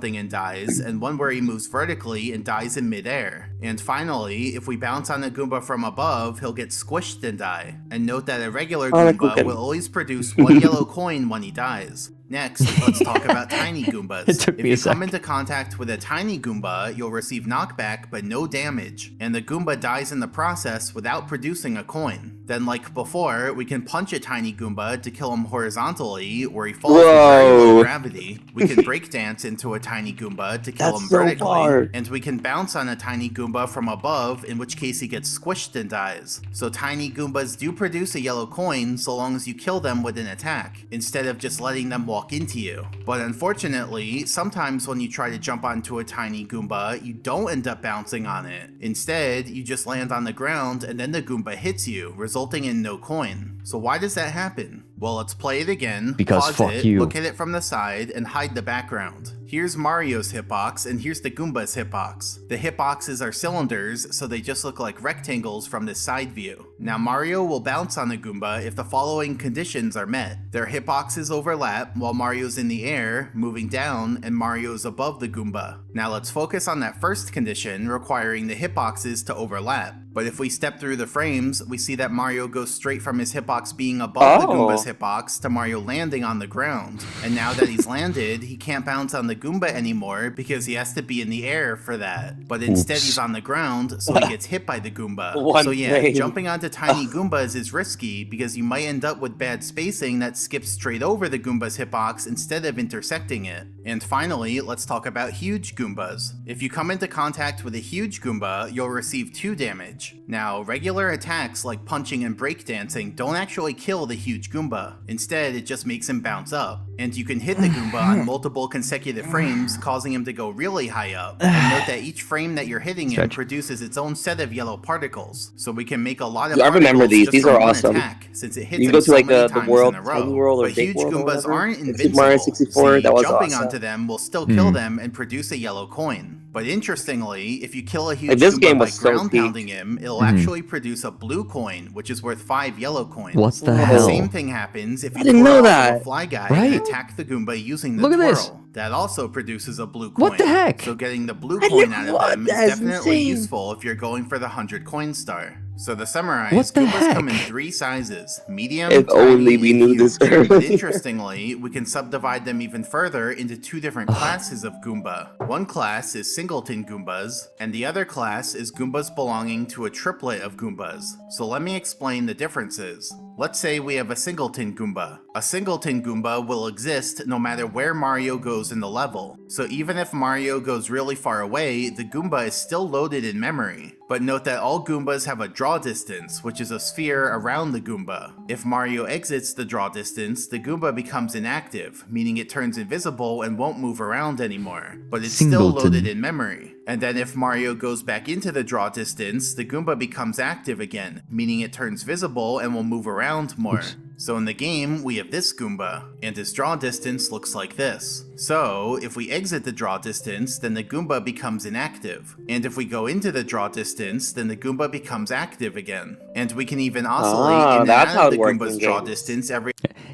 And dies, and one where he moves vertically and dies in midair. And finally, if we bounce on a Goomba from above, he'll get squished and die. And note that a regular Goomba will always produce 1 yellow coin when he dies. Next, let's talk about tiny Goombas. If you come into contact with a tiny Goomba, you'll receive knockback but no damage, and the Goomba dies in the process without producing a coin. Then like before, we can punch a tiny Goomba to kill him horizontally, where he falls with very low gravity. We can breakdance into a tiny Goomba to kill him vertically, and we can bounce on a tiny Goomba from above, in which case he gets squished and dies. So tiny Goombas do produce a yellow coin so long as you kill them with an attack, instead of just letting them walk into you. But unfortunately, sometimes when you try to jump onto a tiny Goomba, you don't end up bouncing on it. Instead, you just land on the ground and then the Goomba hits you, resulting in no coin. So why does that happen? Well, let's play it again, because pause fuck it, you. look at it from the side, and hide the background. Here's Mario's hitbox, and here's the Goomba's hitbox. The hitboxes are cylinders, so they just look like rectangles from this side view. Now Mario will bounce on the Goomba if the following conditions are met. Their hitboxes overlap while Mario's in the air, moving down, and Mario's above the Goomba. Now let's focus on that first condition, requiring the hitboxes to overlap. But if we step through the frames, we see that Mario goes straight from his hitbox being above the Goomba's hitbox to Mario landing on the ground. And now that he's landed, he can't bounce on the Goomba anymore because he has to be in the air for that. But instead he's on the ground, so he gets hit by the Goomba. So yeah, jumping onto tiny Goombas is risky because you might end up with bad spacing that skips straight over the Goomba's hitbox instead of intersecting it. And finally, let's talk about huge Goombas. If you come into contact with a huge Goomba, you'll receive 2 damage. Now, regular attacks like punching and breakdancing don't actually kill the huge Goomba. Instead, it just makes him bounce up. And you can hit the Goomba on multiple consecutive frames, causing him to go really high up. And note that each frame that you're hitting him produces its own set of yellow particles. So we can make a lot of I remember these. These are awesome. Attack, since it hits you go to like the world, in a row. tiny world, or but huge world Goombas or aren't invincible. Super Mario 64, See, that was jumping awesome. onto them will still kill them and produce a yellow coin. But interestingly, if you kill a huge Like, this Goomba game by was so ground pounding him, it'll actually produce a blue coin, which is worth 5 yellow coins. What the The hell? same thing happens if you didn't know twirl that. a fly guy Right? and attack the Goomba using the Look at twirl. this. That also produces a blue coin. What the heck? So getting the blue I coin didn't- out of what? them is That's definitely insane. useful if you're going for the 100 coin star. So to summarize, What the Goombas come in heck? 3 sizes: medium, If tiny, only we and knew huge. this But early. interestingly, we can subdivide them even further into 2 different classes of Goomba. One class is singleton Goombas, and the other class is Goombas belonging to a triplet of Goombas. So let me explain the differences. Let's say we have a singleton Goomba. A singleton Goomba will exist no matter where Mario goes in the level. So even if Mario goes really far away, the Goomba is still loaded in memory. But note that all Goombas have a draw distance, which is a sphere around the Goomba. If Mario exits the draw distance, the Goomba becomes inactive, meaning it turns invisible and won't move around anymore. But it's still Singleton. loaded in memory. And then if Mario goes back into the draw distance, the Goomba becomes active again, meaning it turns visible and will move around more. So in the game, we have this Goomba, and his draw distance looks like this. So, if we exit the draw distance, then the Goomba becomes inactive. And if we go into the draw distance, then the Goomba becomes active again. And we can even oscillate in and that's out how of it the works Goomba's in draw games. distance every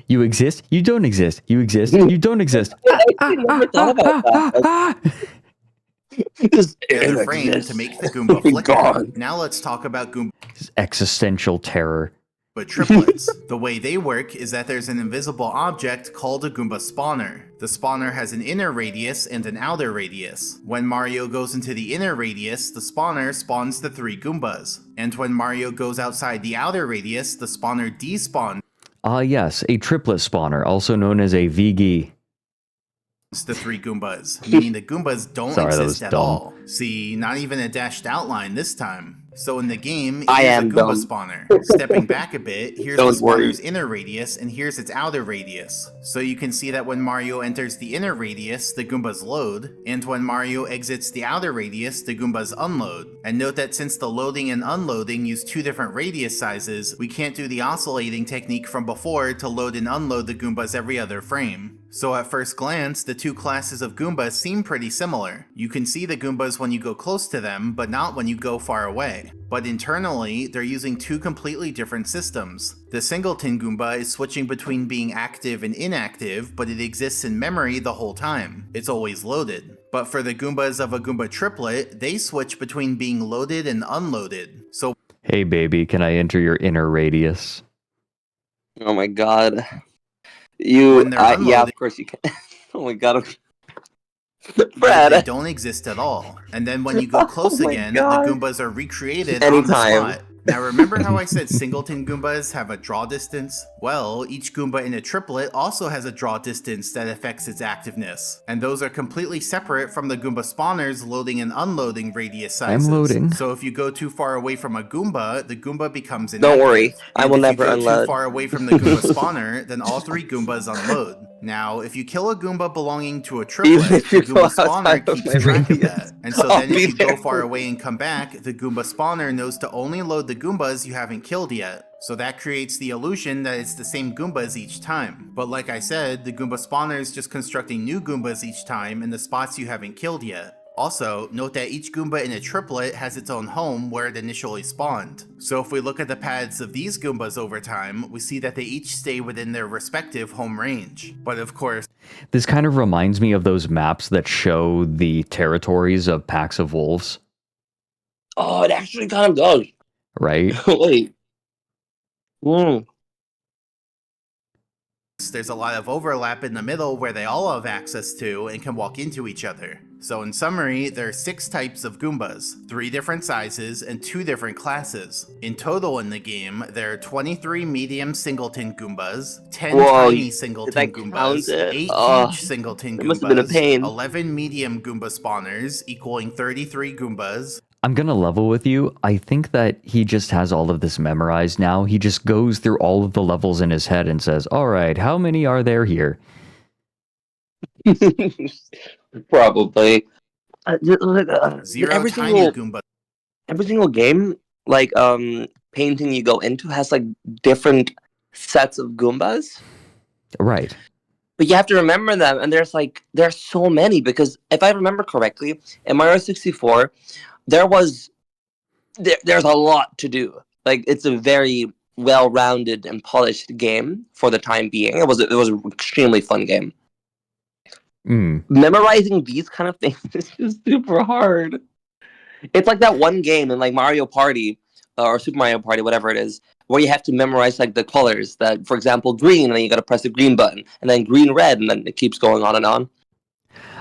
You exist, you don't exist. You exist, you don't exist. I never thought about that. Just other frame to make the Goomba flicker. Gone. Now let's talk about Goomba Existential terror. triplets. The way they work is that there's an invisible object called a Goomba spawner. The spawner has an inner radius and an outer radius. When Mario goes into the inner radius, the spawner spawns the 3 Goombas. And when Mario goes outside the outer radius, the spawner despawns Ah yes, a triplet spawner, also known as a VG. the 3 Goombas, meaning the Goombas don't Sorry, that was exist at dumb. all. See, not even a dashed outline this time. So in the game, I here's a am Goomba dumb. spawner. Stepping back a bit, here's Don't the worry. spawner's inner radius, and here's its outer radius. So you can see that when Mario enters the inner radius, the Goombas load, and when Mario exits the outer radius, the Goombas unload. And note that since the loading and unloading use two different radius sizes, we can't do the oscillating technique from before to load and unload the Goombas every other frame. So at first glance, the two classes of Goombas seem pretty similar. You can see the Goombas when you go close to them, but not when you go far away. But internally, they're using two completely different systems. The singleton Goomba is switching between being active and inactive, but it exists in memory the whole time. It's always loaded. But for the Goombas of a Goomba triplet, they switch between being loaded and unloaded. So Hey baby, can I enter your inner radius? Oh my god. when they're Yeah, unloaded, of course you can. Oh my god. but they Brad. don't exist at all. And then when you go close Oh my again, God. the Goombas are recreated Anytime. on the spot. Now remember how I said singleton Goombas have a draw distance? Well, each Goomba in a triplet also has a draw distance that affects its activeness. And those are completely separate from the Goomba spawners loading and unloading radius sizes. I'm loading. So if you go too far away from a Goomba, the Goomba becomes inactive. Don't worry, I And will if never you go unload. too far away from the Goomba spawner, then all three Goombas unload. Now, if you kill a Goomba belonging to a Even triplet, if the you go Goomba outside spawner of keeps my track of radius, that. And so I'll then be if you go there. far away and come back, the Goomba spawner knows to only load the Goombas you haven't killed yet. So that creates the illusion that it's the same Goombas each time. But like I said, the Goomba spawner is just constructing new Goombas each time in the spots you haven't killed yet. Also, note that each Goomba in a triplet has its own home where it initially spawned. So if we look at the paths of these Goombas over time, we see that they each stay within their respective home range. But of course, This kind of reminds me of those maps that show the territories of packs of wolves, Oh, it actually kind of does. right? Wait. Mm. there's a lot of overlap in the middle where they all have access to and can walk into each other. So in summary, there are 6 types of Goombas, 3 different sizes, and 2 different classes. In total in the game, there are 23 medium singleton Goombas, 10 Whoa, tiny did singleton I Goombas, count it? 8 Oh, huge singleton that must have been a Goombas, pain. 11 medium Goomba spawners, equaling 33 Goombas. I'm gonna level with you. I think that he just has all of this memorized now. He just goes through all of the levels in his head and says, all right, how many are there here? Probably. 0 every tiny single Goombas. every single game, like painting you go into has like different sets of Goombas. Right. But you have to remember them, and there's so many, because if I remember correctly, in Mario 64, there's a lot to do. Like, it's a very well-rounded and polished game for the time being. It was an extremely fun game. Memorizing these kind of things is just super hard. It's like that one game in like Mario Party or Super Mario Party, whatever it is, where you have to memorize like the colors. That, for example, green, and then you got to press the green button, and then green, red, and then it keeps going on and on.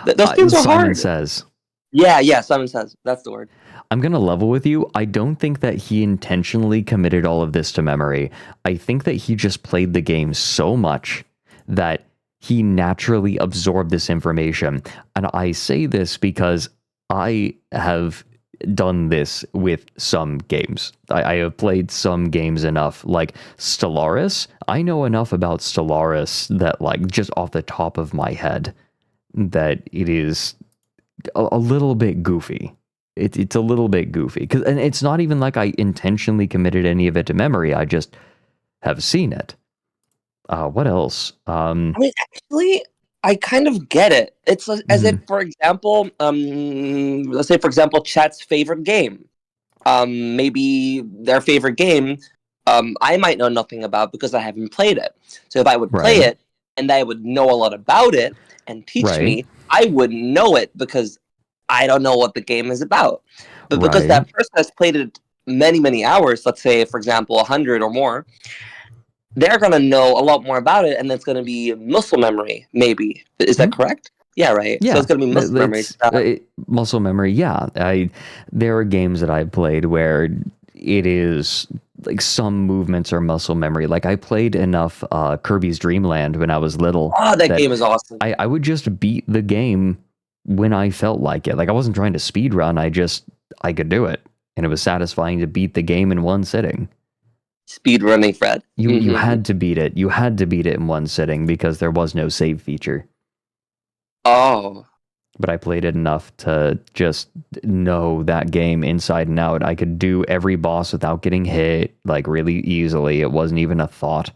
Those things are Simon hard. Says. Yeah, Simon Says. That's the word. I'm going to level with you. I don't think that he intentionally committed all of this to memory. I think that he just played the game so much that he naturally absorbed this information. And I say this because I have done this with some games. I have played some games enough, like Stellaris. I know enough about Stellaris that, like, just off the top of my head, that it is a little bit goofy. It's a little bit goofy, and it's not even like I intentionally committed any of it to memory. I just have seen it. What else? I mean, actually, I kind of get it. It's as if, for example, let's say, for example, chat's favorite game. Maybe their favorite game, I might know nothing about because I haven't played it. So if I would play it and I would know a lot about it and teach me, I wouldn't know it because I don't know what the game is about. But because that person has played it many, many hours, let's say, for example, 100 or more, they're going to know a lot more about it, and it's going to be muscle memory, maybe. Is that correct? Yeah, right. Yeah, so it's going to be muscle memory. Muscle memory, yeah. There are games that I've played where it is like some movements are muscle memory. Like I played enough Kirby's Dream Land when I was little. Oh, that game is awesome. I would just beat the game when I felt like it. Like I wasn't trying to speed run. I could do it. and it was satisfying to beat the game in one sitting. Speed running, Fred. You had to beat it. You had to beat it in one sitting because there was no save feature. Oh. But I played it enough to just know that game inside and out. I could do every boss without getting hit, like, really easily. It wasn't even a thought.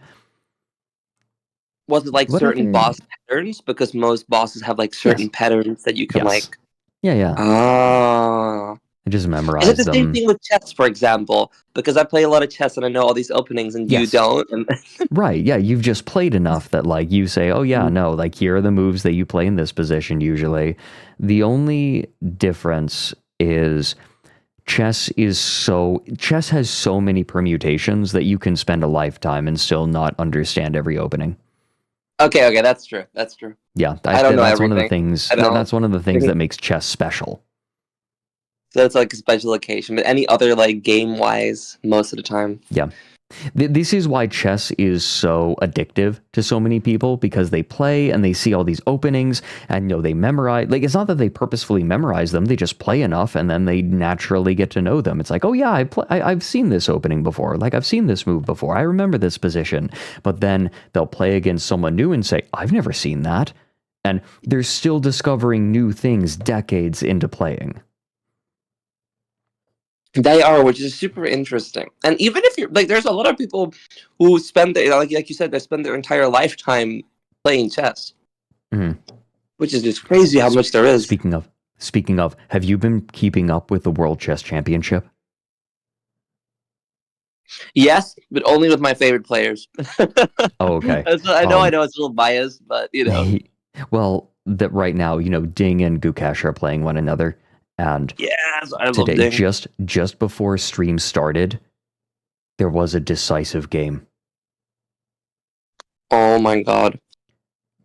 Was it like What certain other- boss patterns? Because most bosses have like certain Yes. patterns that you can Yes. like. Yeah. Ah. I just Is it memorized the same them. thing with chess, for example? Because I play a lot of chess and I know all these openings and you Yes. don't. And Right, yeah, you've just played enough that, like, you say, oh yeah, no, like, here are the moves that you play in this position usually. The only difference is chess has so many permutations that you can spend a lifetime and still not understand every opening. okay, that's true. That's true. Yeah, I don't know that's one of the everything. things. I don't- That's one of the things Mhm. that makes chess special. So that's like a special occasion. But any other like game wise, most of the time. Yeah. This is why chess is so addictive to so many people, because they play and they see all these openings and, they memorize. Like, it's not that they purposefully memorize them. They just play enough and then they naturally get to know them. It's like, oh yeah, I've seen this opening before. Like, I've seen this move before. I remember this position. But then they'll play against someone new and say, I've never seen that. And they're still discovering new things decades into playing. They are, which is super interesting. And even if you're like, there's a lot of people who spend their, like you said, they spend their entire lifetime playing chess, which is just crazy how much there is. Speaking of, have you been keeping up with the World Chess Championship? Yes, but only with my favorite players. Oh, okay. I know it's a little biased, but Well, that right now, Ding and Gukesh are playing one another, and yes, I love today, Ding. just before stream started, there was a decisive game. Oh my god.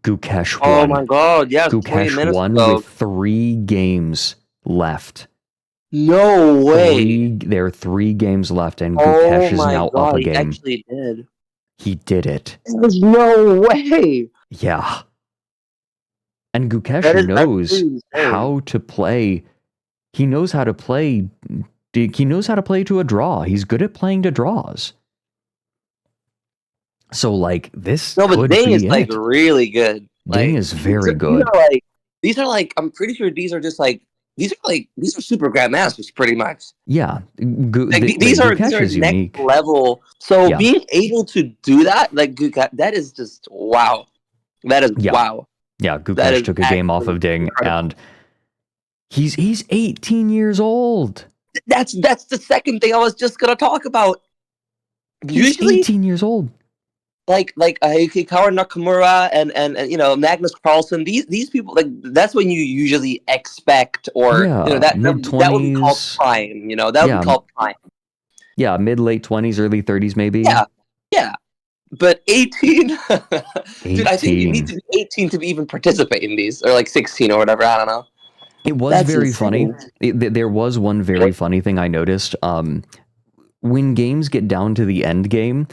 Gukesh Oh won. my god, yes, 20 Gukesh minutes won ago. with 3 games left. No way. There are 3 games left, and Oh Gukesh is my now god, up a he game. actually did. He did it. There's no way. Yeah. And Gukesh That is knows actually insane. how to play. He knows how to play. He knows how to play to a draw. He's good at playing to draws. So, like, this No, but could Ding be is like it. really good. Ding Like, is very these good. are like these are like I'm pretty sure these are just like these are super grandmasters pretty much. Yeah. These are Gukesh is next unique. level. So Yeah. being able to do that, like that is just wow. That is Yeah. wow. Yeah, That Gukesh is took a game off of Ding, incredible. and he's 18 years old. That's the second thing I was just gonna talk about. He's Usually, 18 years old. like Hikaru Nakamura and Magnus Carlsen, these people, like that's when you usually expect, or Yeah, that would be called mid-20s. prime. That would Yeah. be called prime. Yeah, mid-late 20s, early 30s maybe. Yeah. But 18, dude, I think you 18. need to be 18 to even participate in these, or like 16 or whatever. I don't know. It was That's very insane. funny. There was one very funny thing I noticed. When games get down to the end game,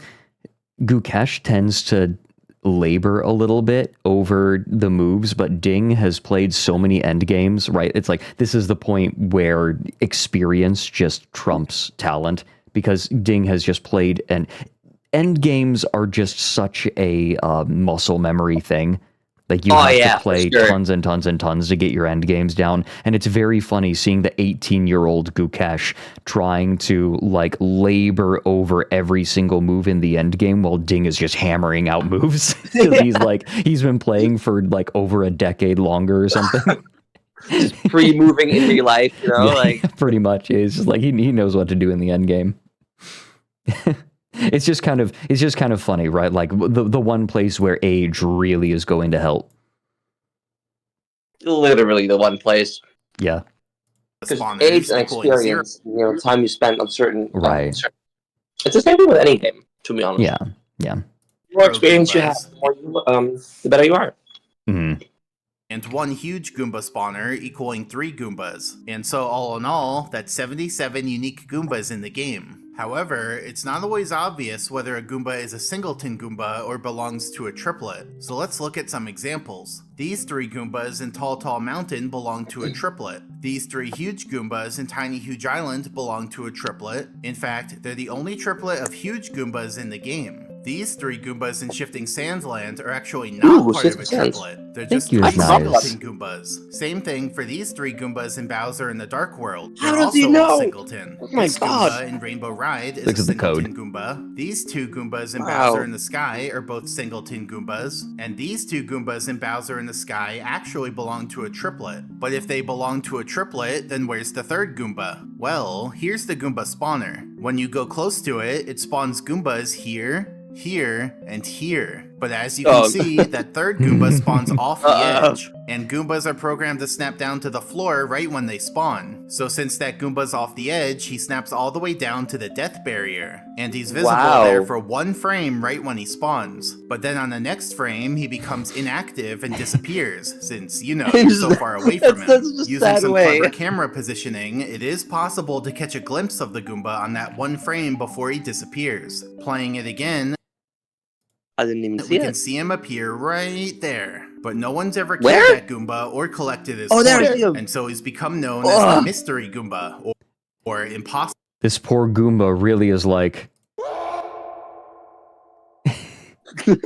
Gukesh tends to labor a little bit over the moves, but Ding has played so many end games, right? It's like, this is the point where experience just trumps talent, because Ding has just played, and end games are just such a muscle memory thing. Like, you have to for play sure. tons and tons and tons to get your end games down. And it's very funny seeing the 18-year-old Gukesh trying to, like, labor over every single move in the end game while Ding is just hammering out moves. Because he's been playing for, like, over a decade longer or something. Just pre-moving in real life, Yeah, like pretty much. It's just like he knows what to do in the end game. It's just kind of funny, right? Like, the one place where age really is going to help. literally the one place. Yeah. Because Spawners age and equaling 0. experience, time you spend on certain Right. It's the same thing with any game, to be honest. Yeah. The more experience you have, the better you are. Mhm. And 1 huge Goomba spawner equaling 3 Goombas. And so all in all, that's 77 unique Goombas in the game. However, it's not always obvious whether a Goomba is a singleton Goomba or belongs to a triplet. So let's look at some examples. These 3 Goombas in Tall Tall Mountain belong to a triplet. These 3 huge Goombas in Tiny Huge Island belong to a triplet. In fact, they're the only triplet of huge Goombas in the game. These 3 Goombas in Shifting Sands Land are actually not part of a triplet. They're just 3 you, Nice. singleton Goombas. Same thing for these 3 Goombas in Bowser in the Dark World. How They're does he also know? a singleton. Oh my This God. Goomba in Rainbow Ride is Look a at the code. singleton Goomba. These 2 Goombas in Wow. Bowser in the Sky are both singleton Goombas. And these 2 Goombas in Bowser in the Sky actually belong to a triplet. But if they belong to a triplet, then where's the 3rd Goomba? Well, here's the Goomba spawner. When you go close to it, it spawns Goombas here, here, and here. But as you can see, that 3rd Goomba spawns off the edge, and Goombas are programmed to snap down to the floor right when they spawn. So since that Goomba's off the edge, he snaps all the way down to the death barrier, and he's visible there for 1 frame right when he spawns. But then on the next frame, he becomes inactive and disappears, since, you know, you're so far away from him. Using some clever camera positioning, it is possible to catch a glimpse of the Goomba on that 1 frame before he disappears. Playing it again, I didn't even see we it. can see him appear right there. But no one's ever killed that Goomba or collected his there coin, he is. and so he's become known as the Mystery Goomba, or impossible This poor Goomba really is like, Goomba.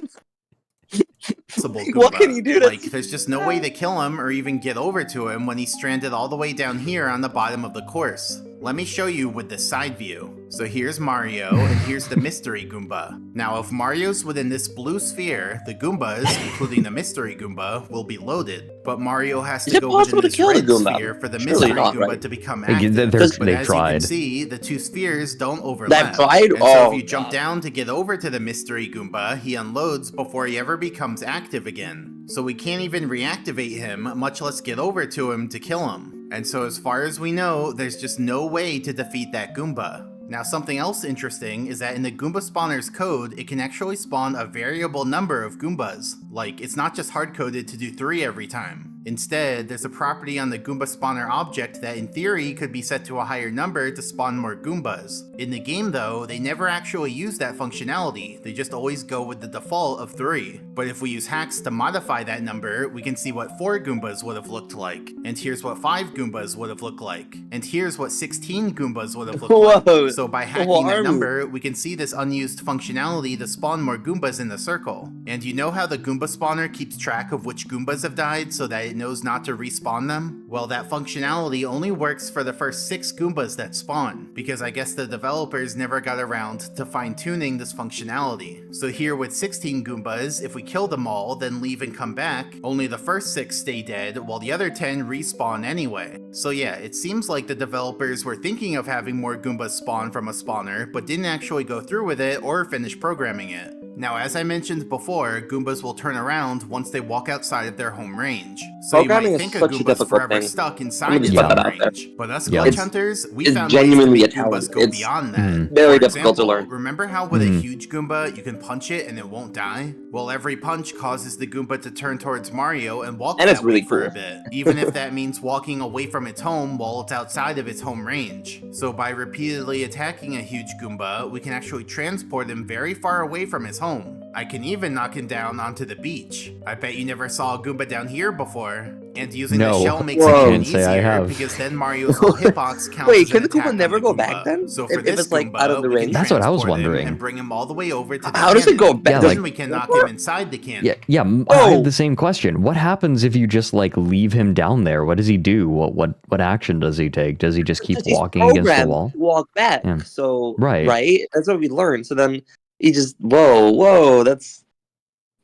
What can you do to- Like, there's just no way to kill him or even get over to him when he's stranded all the way down here on the bottom of the course. Let me show you with the side view. So here's Mario, and here's the Mystery Goomba. Now, if Mario's within this blue sphere, the Goombas, including the Mystery Goomba, will be loaded. But Mario has to go within this red sphere for the Mystery Goomba to become active. But they've as you tried. can see, the 2 spheres don't overlap. They've tried? And so Oh, if you jump down to get over to the Mystery Goomba, he unloads before he ever becomes active again. So we can't even reactivate him, much less get over to him to kill him. And so as far as we know, there's just no way to defeat that Goomba. Now, something else interesting is that in the Goomba spawner's code, it can actually spawn a variable number of Goombas. Like, it's not just hard-coded to do 3 every time. Instead, there's a property on the Goomba spawner object that in theory could be set to a higher number to spawn more Goombas. In the game though, they never actually use that functionality, they just always go with the default of 3. But if we use hacks to modify that number, we can see what 4 Goombas would have looked like. And here's what 5 Goombas would have looked like. And here's what 16 Goombas would have looked like. So by hacking that number, we can see this unused functionality to spawn more Goombas in the circle. And you know how the Goomba spawner keeps track of which Goombas have died so that it knows not to respawn them? Well, that functionality only works for the first 6 Goombas that spawn, because I guess the developers never got around to fine-tuning this functionality. So here with 16 Goombas, if we kill them all, then leave and come back, only the first 6 stay dead, while the other 10 respawn anyway. So yeah, it seems like the developers were thinking of having more Goombas spawn from a spawner, but didn't actually go through with it or finish programming it. Now, as I mentioned before, Goombas will turn around once they walk outside of their home range. So you might think a Goomba's forever stuck inside its home range. But us glitch hunters, we found genuinely ways to make Goombas go beyond that. very For difficult to example, learn. remember how with a huge Goomba, you can punch it and it won't die? Well, every punch causes the Goomba to turn towards Mario and walk And that it's really way for a cool. bit, even if that means walking away from its home while it's outside of its home range. So by repeatedly attacking a huge Goomba, we can actually transport him very far away from his home. I can even knock him down onto the beach. I bet you never saw a Goomba down here before. And using the shell makes it even Can't say I easier, have. because then Mario's whole hitbox counts Wait, as can an the Goomba attack on never the go Goomba. back then? So for If this it's, like, Goomba, out of the we can range? That's what I was transport him wondering. and bring him all the way over to the How does it go cannon. back? Yeah, Then like- we can knock him inside the cannon. yeah, I had the same question. What happens if you just like leave him down there? What does he do? What action does he take? Does he just keep Because he's walking against the programmed wall? to walk back. Yeah. So Right. that's what we learned. So then he just whoa, that's.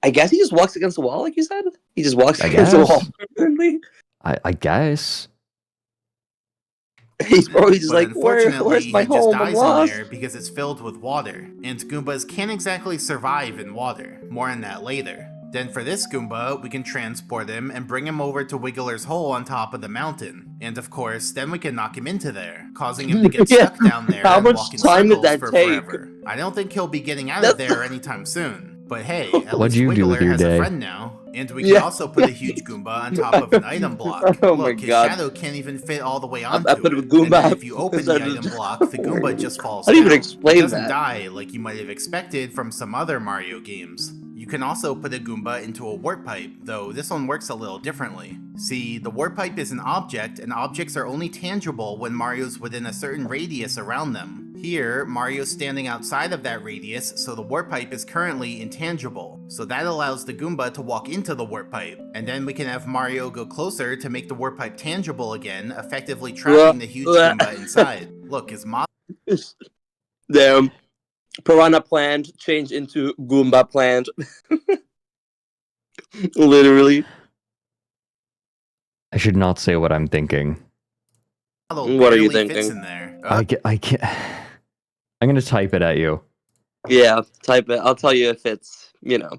I guess he just walks against the wall, like you said. He just walks I against the guess. wall. permanently. I guess. He's probably just But like, unfortunately, where's my he just home? I'm dies in lost. there because it's filled with water, and Goombas can't exactly survive in water. More on that later. Then for this Goomba, we can transport him and bring him over to Wiggler's hole on top of the mountain. And of course, then we can knock him into there, causing him to get stuck down there How and much walk in time did circles that for take? forever. I don't think he'll be getting out of there anytime soon. But hey, at What'd least you do with Wiggler your has day? a friend now. And we can also put a huge Goomba on top of an item block. Oh my Look, his God. shadow can't even fit all the way onto I put a it. Goomba And then if you open the inside the- item block, the Goomba just falls How do you even down. explain It doesn't that? die like you might have expected from some other Mario games. You can also put a Goomba into a warp pipe, though this one works a little differently. See, the warp pipe is an object, and objects are only tangible when Mario's within a certain radius around them. Here, Mario's standing outside of that radius, so the warp pipe is currently intangible. So that allows the Goomba to walk into the warp pipe, and then we can have Mario go closer to make the warp pipe tangible again, effectively trapping the huge Goomba inside. Look, his mod. Damn. Piranha plant changed into Goomba plant. Literally. I should not say what I'm thinking. What are you thinking? Fits in there. I can't. I'm gonna type it at you. Yeah, type it. I'll tell you if it's, it's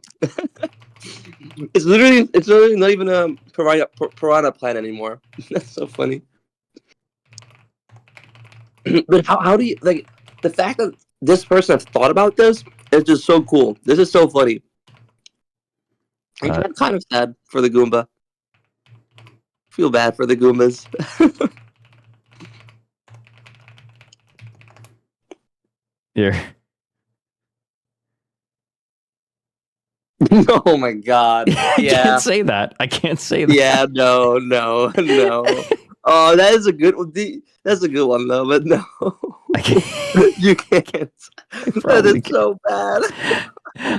literally not even a piranha plant anymore. That's so funny. But how do you, like, the fact that this person has thought about this is just so cool. This is so funny. I'm kind of sad for the Goomba. Feel bad for the Goombas. Here. Oh my god. I Yeah. can't say that. I can't say that. Yeah, no. Oh, that is a good one. That's a good one though, but no. I can't. You can't. That probably is so bad.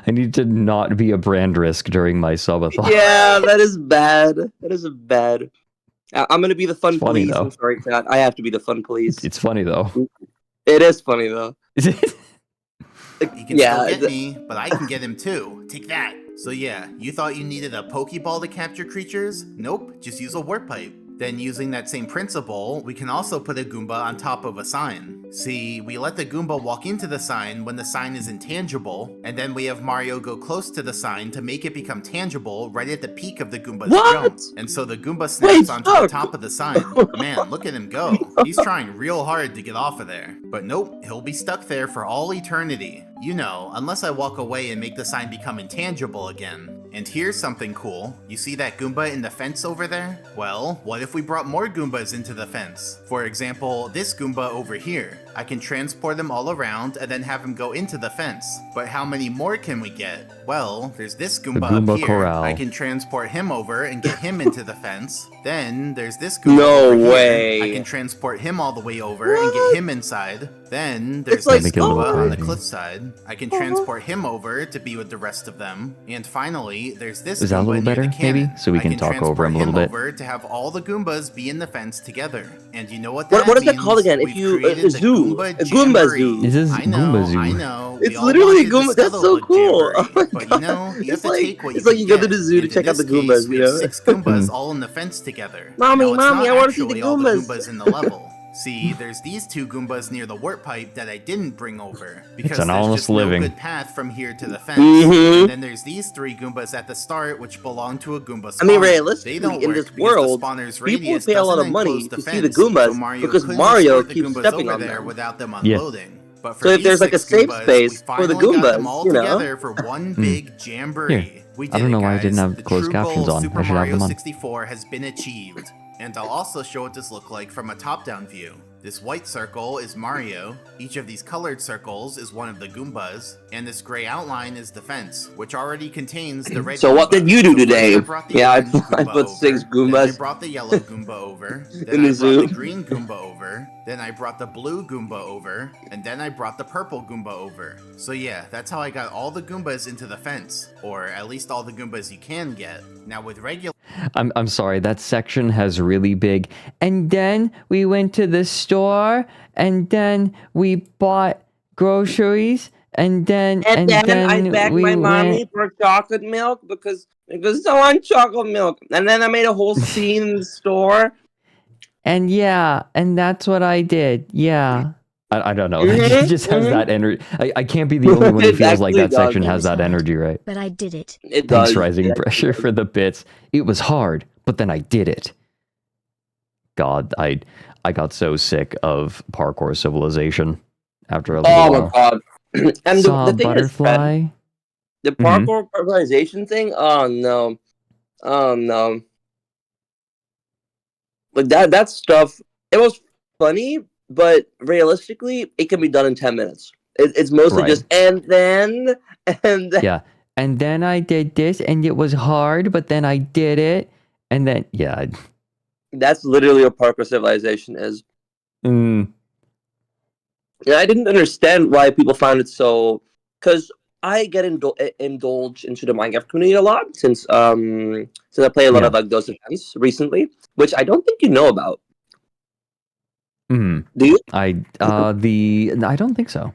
I need to not be a brand risk during my subathon. Yeah, that is bad. That is bad. I'm gonna be the fun funny, police. though. I'm sorry, Kat. I have to be the fun police. It's funny though. It is funny though. Is it? He can still get me, but I can get him too. Take that. So yeah, you thought you needed a Pokeball to capture creatures? Nope, just use a warp pipe. Then using that same principle, we can also put a Goomba on top of a sign. See, we let the Goomba walk into the sign when the sign is intangible, and then we have Mario go close to the sign to make it become tangible right at the peak of the Goomba's jump. And so the Goomba snaps onto the top of the sign. Man, look at him go. He's trying real hard to get off of there. But nope, he'll be stuck there for all eternity. You know, unless I walk away and make the sign become intangible again. And here's something cool. You see that Goomba in the fence over there? Well, what if we brought more Goombas into the fence? For example, this Goomba over here. I can transport him all around and then have him go into the fence. But how many more can we get? Well, there's this Goomba, Goomba up here. Corral. I can transport him over and get him into the fence. Then there's this Goomba No over way. here. I can transport him all the way over and get him inside. Then there's It's like this so Goomba on the crazy. cliffside. I can transport him over to be with the rest of them. And finally, there's this Is that a Goomba little near the better, maybe? cannon. So we I can talk over transport him a little bit. over to have all the Goombas be in the fence together. And you know what What is that means? called again? If We've you created a the zoo, Goomba a Goomba Jamboree. zoo. This is I know, Goomba Zoo. I know. It's We all literally wanted Goomba. the That's so Scuttlebutt cool. Jamboree, Oh my but God. you know, you It's have to like- take what it's you like can you go to get. the zoo to And check in out the this case, Goombas, we you have know? 6 Goombas all in the fence together. Mommy, Now, it's Mommy, not I wanna see the actually all the Goombas. Goombas in the level. See, there's these 2 Goombas near the warp pipe that I didn't bring over because an there's honest just living. no good path from here to the fence. Mhm. And then there's these 3 Goombas at the start which belong to a Goomba spawner. I mean, realistically, they don't in work this because world, the spawner's people radius pay a lot doesn't of money enclose the to see the fence, Goombas so Mario because couldn't Mario escort the keeps Goombas stepping over on there them. without them Yeah. unloading. But for So if these there's like a 6 safe Goombas, space we for the finally got them Goombas, all you know? together for one big jamboree. Here. We I did don't know it, why I guys. didn't have The closed true captions goal on. Super I should have Mario them on. 64 has been achieved. And I'll also show what this looks like from a top-down view. This white circle is Mario, each of these colored circles is one of the Goombas, and this gray outline is the fence, which already contains the red So what Goomba. did you do So first today? I brought the Yeah, I orange put Goomba 6 over, then I Goombas brought the yellow Goomba over, then in I the brought zoo. the green Goomba over, then I brought the blue Goomba over, and then I brought the purple Goomba over. So yeah, that's how I got all the Goombas into the fence, or at least all the Goombas you can get. Now with regular I'm sorry, that section has really big. And then we went to the store, and then we bought groceries, and then I begged we my mommy went. for chocolate milk because I want chocolate milk. And then I made a whole scene in the store. And yeah, and that's what I did. Yeah. I don't know. Mhm, It just has mhm. that energy. I can't be the only one who It feels like actually that section does. has that energy, right? But I did it. It Thanks, does. Rising Yeah. Pressure, for the bits. It was hard, but then I did it. God, I got so sick of parkour civilization after a little Oh my while. god. And Saw the a thing is, Fred, butterfly. the parkour organization thing, oh no. Oh no. Like that stuff, it was funny, but realistically, it can be done in 10 minutes. It's mostly Right. just, and then. Yeah. and then I did this, and it was hard, but then I did it, and then yeah. That's literally what Parkour Civilization is. Mm, And I didn't understand why people found it so. Because I get indulged into the Minecraft community a lot since I play a lot Yeah. of like those events recently, which I don't think you know about. mm. Do you? I don't think so.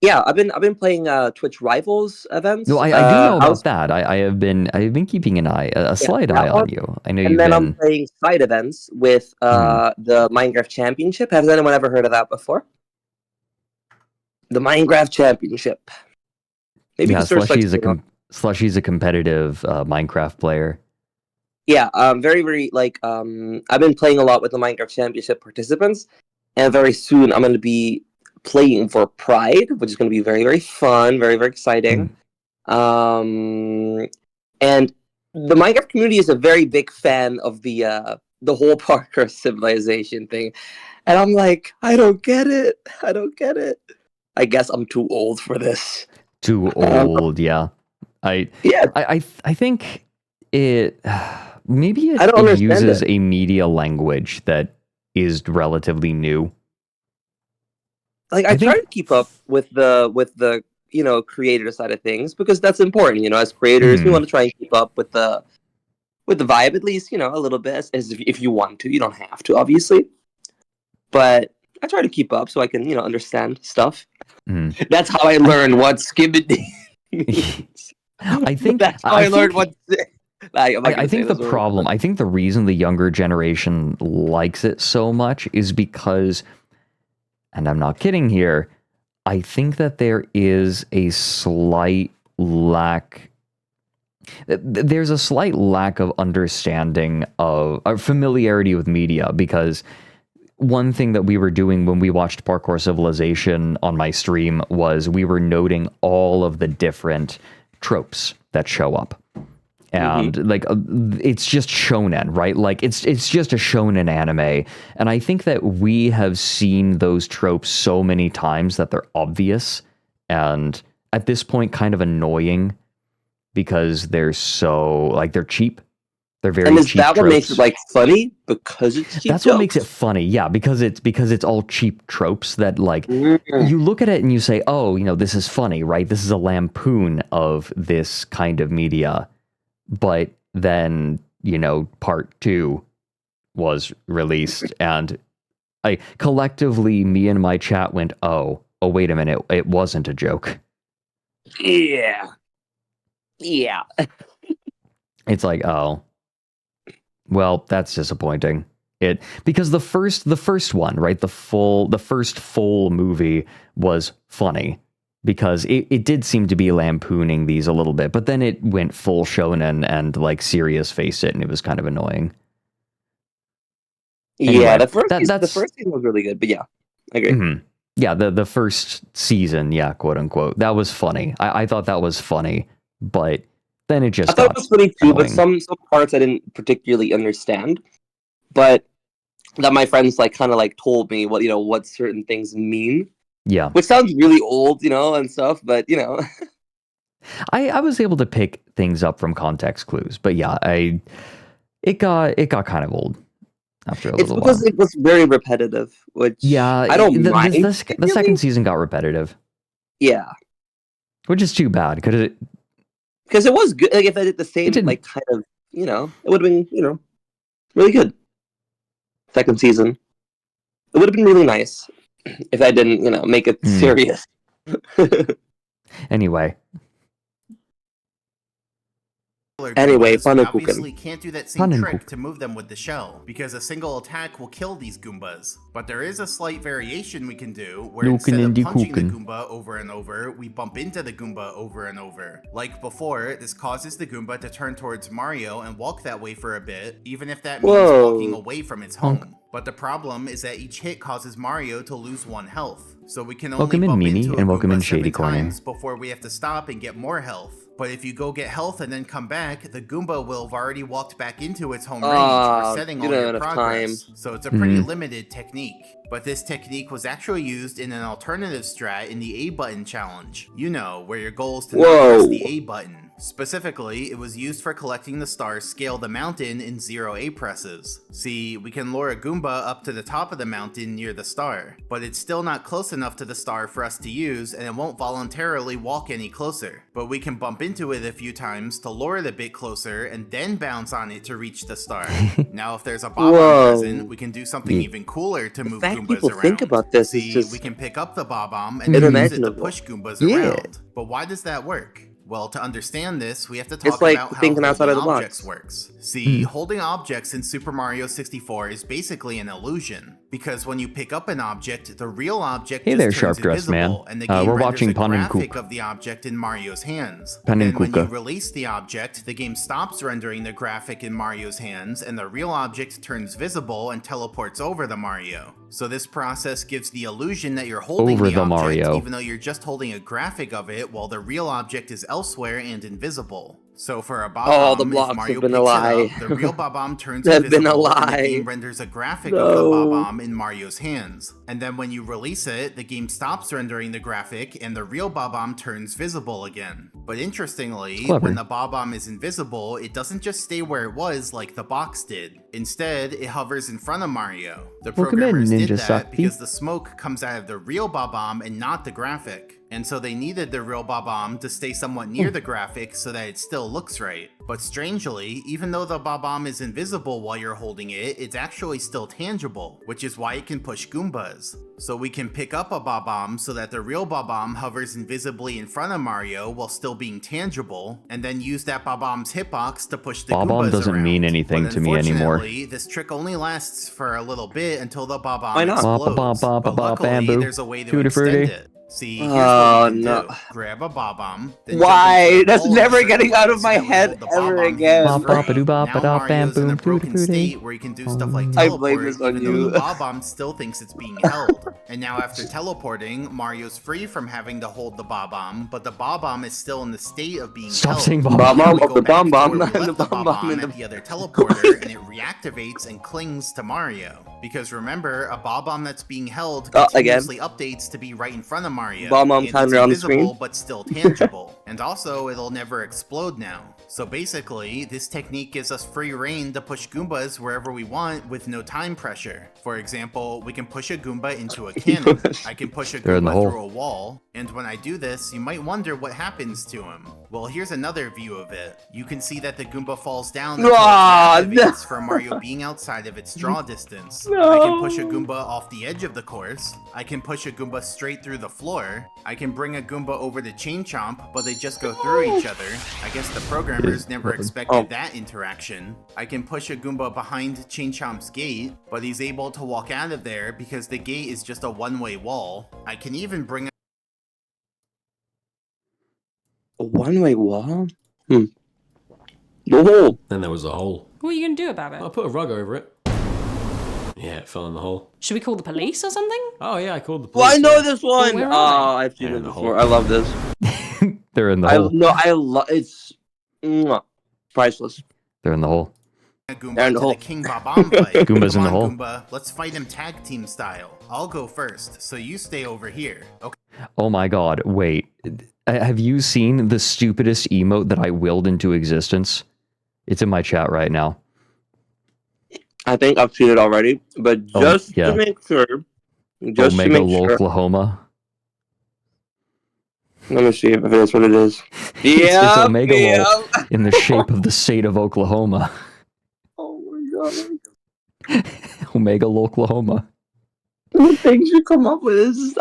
Yeah, I've been playing Twitch Rivals events. No, I do know I was about that. I have been keeping an eye, a yeah, slight eye that on one. you. I know And you've then I'm been. playing side events with the Minecraft Championship. Has anyone ever heard of that before? The Minecraft Championship. Maybe you Yeah, can search like Slushy's a competitive Minecraft player. yeah, very very like I've been playing a lot with the Minecraft Championship participants, and very soon I'm going to be playing for Pride, which is going to be very very fun, very very exciting. And the Minecraft community is a very big fan of the whole Parkour Civilization thing, and I'm like, I don't get it. I don't get it. I guess I'm too old for this. Too old, yeah. Yeah, I think it maybe I don't it understand uses it. a media language that is relatively new. Like I I try think to keep up with the creator side of things because that's important. As creators, we want to try and keep up with the vibe at least, a little bit. As if you want to, you don't have to, obviously. But I try to keep up so I can understand stuff. That's how I learned what skibbity means. I think That's how I learned what. I think the problem, I think the reason the younger generation likes it so much is because, and I'm not kidding here, I think that there is a slight lack. There's a slight lack of understanding of familiarity with media, because one thing that we were doing when we watched Parkour Civilization on my stream was we were noting all of the different tropes that show up. And like it's just shonen, right? Like it's just a shonen anime, and I think that we have seen those tropes so many times that they're obvious and at this point kind of annoying because they're so like they're cheap. They're very and is cheap that what makes it tropes. like funny because it's cheap That's what jokes? makes it funny, yeah, because it's all cheap tropes that like Mm. you look at it and you say, oh, this is funny, right? This is a lampoon of this kind of media. But then, part 2 was released, and collectively, me and my chat went, oh, wait a minute, it wasn't a joke. Yeah. It's like, oh, well, that's disappointing. Because the first one, right, the first full movie was funny. Because it did seem to be lampooning these a little bit, but then it went full shonen and like serious face it, and it was kind of annoying. Anyway, Yeah, the first season was really good, but yeah, I agree. Yeah, the first season, yeah, quote unquote, that was funny. I thought that was funny, but then it just I thought it was funny too, but some parts I didn't particularly understand. But that my friends kind of told me what certain things mean. Yeah. Which sounds really old, and stuff, but I was able to pick things up from context clues, but yeah, it got kind of old after a little while. It's because it was very repetitive, which yeah, I don't mind. The second season got repetitive. Yeah. Which is too bad, because it was good. Like if I did the same kind of, it would have been, really good. Second season. It would have been really nice if I didn't, make it serious. Anyway, Panakuken obviously can't do that same trick to move them with the shell, because a single attack will kill these Goombas. But there is a slight variation we can do, where instead of punching the Goomba over and over, we bump into the Goomba over and over. Like before, this causes the Goomba to turn towards Mario and walk that way for a bit, even if that means walking away from its home. But the problem is that each hit causes Mario to lose 1 health. So we can only bump into a Goomba 7 times before we have to stop and get more health. But if you go get health and then come back, the Goomba will have already walked back into its home range, resetting all your progress. So it's a pretty limited technique. But this technique was actually used in an alternative strat in the A button challenge. You know, where your goal is to not press the A button. Specifically, it was used for collecting the stars Scale the Mountain in 0 A presses. See, we can lure a Goomba up to the top of the mountain near the star, but it's still not close enough to the star for us to use, and it won't voluntarily walk any closer. But we can bump into it a few times to lure it a bit closer and then bounce on it to reach the star. Now if there's a Bob-omb present, we can do something even cooler to move Goombas people around. think about this See, is just we can pick up the Bob-omb and then use it to push Goombas around. But why does that work? Well, to understand this, we have to talk about how thinking outside of the objects box. works. See, holding objects in Super Mario 64 is basically an illusion, because when you pick up an object, the real object just turns sharp-dressed invisible, man. and the game We're renders watching a Pan and graphic Cook. of the object in Mario's hands. Pan and And when you Kuka. release the object, the game stops rendering the graphic in Mario's hands, and the real object turns visible and teleports over the Mario. So this process gives the illusion that you're holding Over the the object, Mario. even though you're just holding a graphic of it, while the real object is elsewhere and invisible. So for a Bob-omb, the blocks if Mario have been picks a lie. it up, the real Bob-omb turns They've been a invisible, and the lie. game renders a graphic of the Bob-omb in Mario's hands. And then when you release it, the game stops rendering the graphic, and the real Bob-omb turns visible again. But interestingly, when the Bob-omb is invisible, it doesn't just stay where it was like the box did. Instead, it hovers in front of Mario. The Welcome in, programmers did Ninja that Sakti. because the smoke comes out of the real Bob-omb and not the graphic. And so they needed the real Bob-omb to stay somewhat near the graphic so that it still looks right. But strangely, even though the Bob-omb is invisible while you're holding it, it's actually still tangible, which is why it can push Goombas. So we can pick up a Bob-omb so that the real Bob-omb hovers invisibly in front of Mario while still being tangible, and then use that Bob-omb's hitbox to push the Bob-omb Goombas doesn't around. mean anything But to me anymore. unfortunately, this trick only lasts for a little bit until the Why Bob-omb not? explodes. But luckily, Bamboo. there's a way to Tutti extend frutti. it. See, here's what you can do. Grab a Bob-omb. then jump Why? into a That's wall never in a getting circle out of so my you can head hold the ever Bob-omb again. hands free. Bop-bop-a-doo-bop, Now Mario's in a bam-boom, broken tutti-frutti. state where he can do stuff like I blame teleport, this on even though you. the Bob-omb still thinks it's being held. And now after teleporting, Mario's free from having to hold the Bob-omb, but the Bob-omb is still in the state of being Stop held. saying Now Bob-omb. we Of go the back to bomb-bomb, where we not the left the bomb-bomb Bob-omb in at the- the other teleporter, and it reactivates and clings to Mario. Because remember, a Bob-omb that's being held Again. continuously updates to be right in front of Mario. Bob-omb And timer it's on the invisible, screen. but still tangible. And also, it'll never explode now. So basically, this technique gives us free reign to push Goombas wherever we want with no time pressure. For example, we can push a Goomba into a cannon. I can push a They're in the Goomba hole. through a wall. And when I do this, you might wonder what happens to him. Well, here's another view of it. You can see that the Goomba falls down until it reactivates from Mario being outside of its draw distance. I can push a Goomba off the edge of the course. I can push a Goomba straight through the floor. I can bring a Goomba over to Chain Chomp, but they just go through each other. I guess the programmers never expected that interaction. I can push a Goomba behind Chain Chomp's gate, but he's able to walk out of there because the gate is just a one-way wall. I can even bring A one-way wall? The hole. Then there was a hole. What are you going to do about I it? put a rug over it. Yeah, it fell in the hole. Should we call the police or something? Oh yeah, I called the police. Well, I know this one. Where Oh, are I've seen Yeah, it the before. hole. I love this. They're in the hole. I love it's priceless. They're in the hole. a Goomba They're in to the hole. the King Bob-omb fight. Goomba's Come in the on, hole. Goomba, let's fight him tag team style. I'll go first, so you stay over here. Okay. Oh my god, wait. Have you seen the stupidest emote that I willed into existence? It's in my chat right now. I think I've seen it already, but just yeah. to make sure, just Omega to make sure. Oklahoma. Let me see if it is what it is. It's Yeah, Omega yeah. Lol in the shape of the state of Oklahoma. Oh my god! Omega Oklahoma. The things you come up with is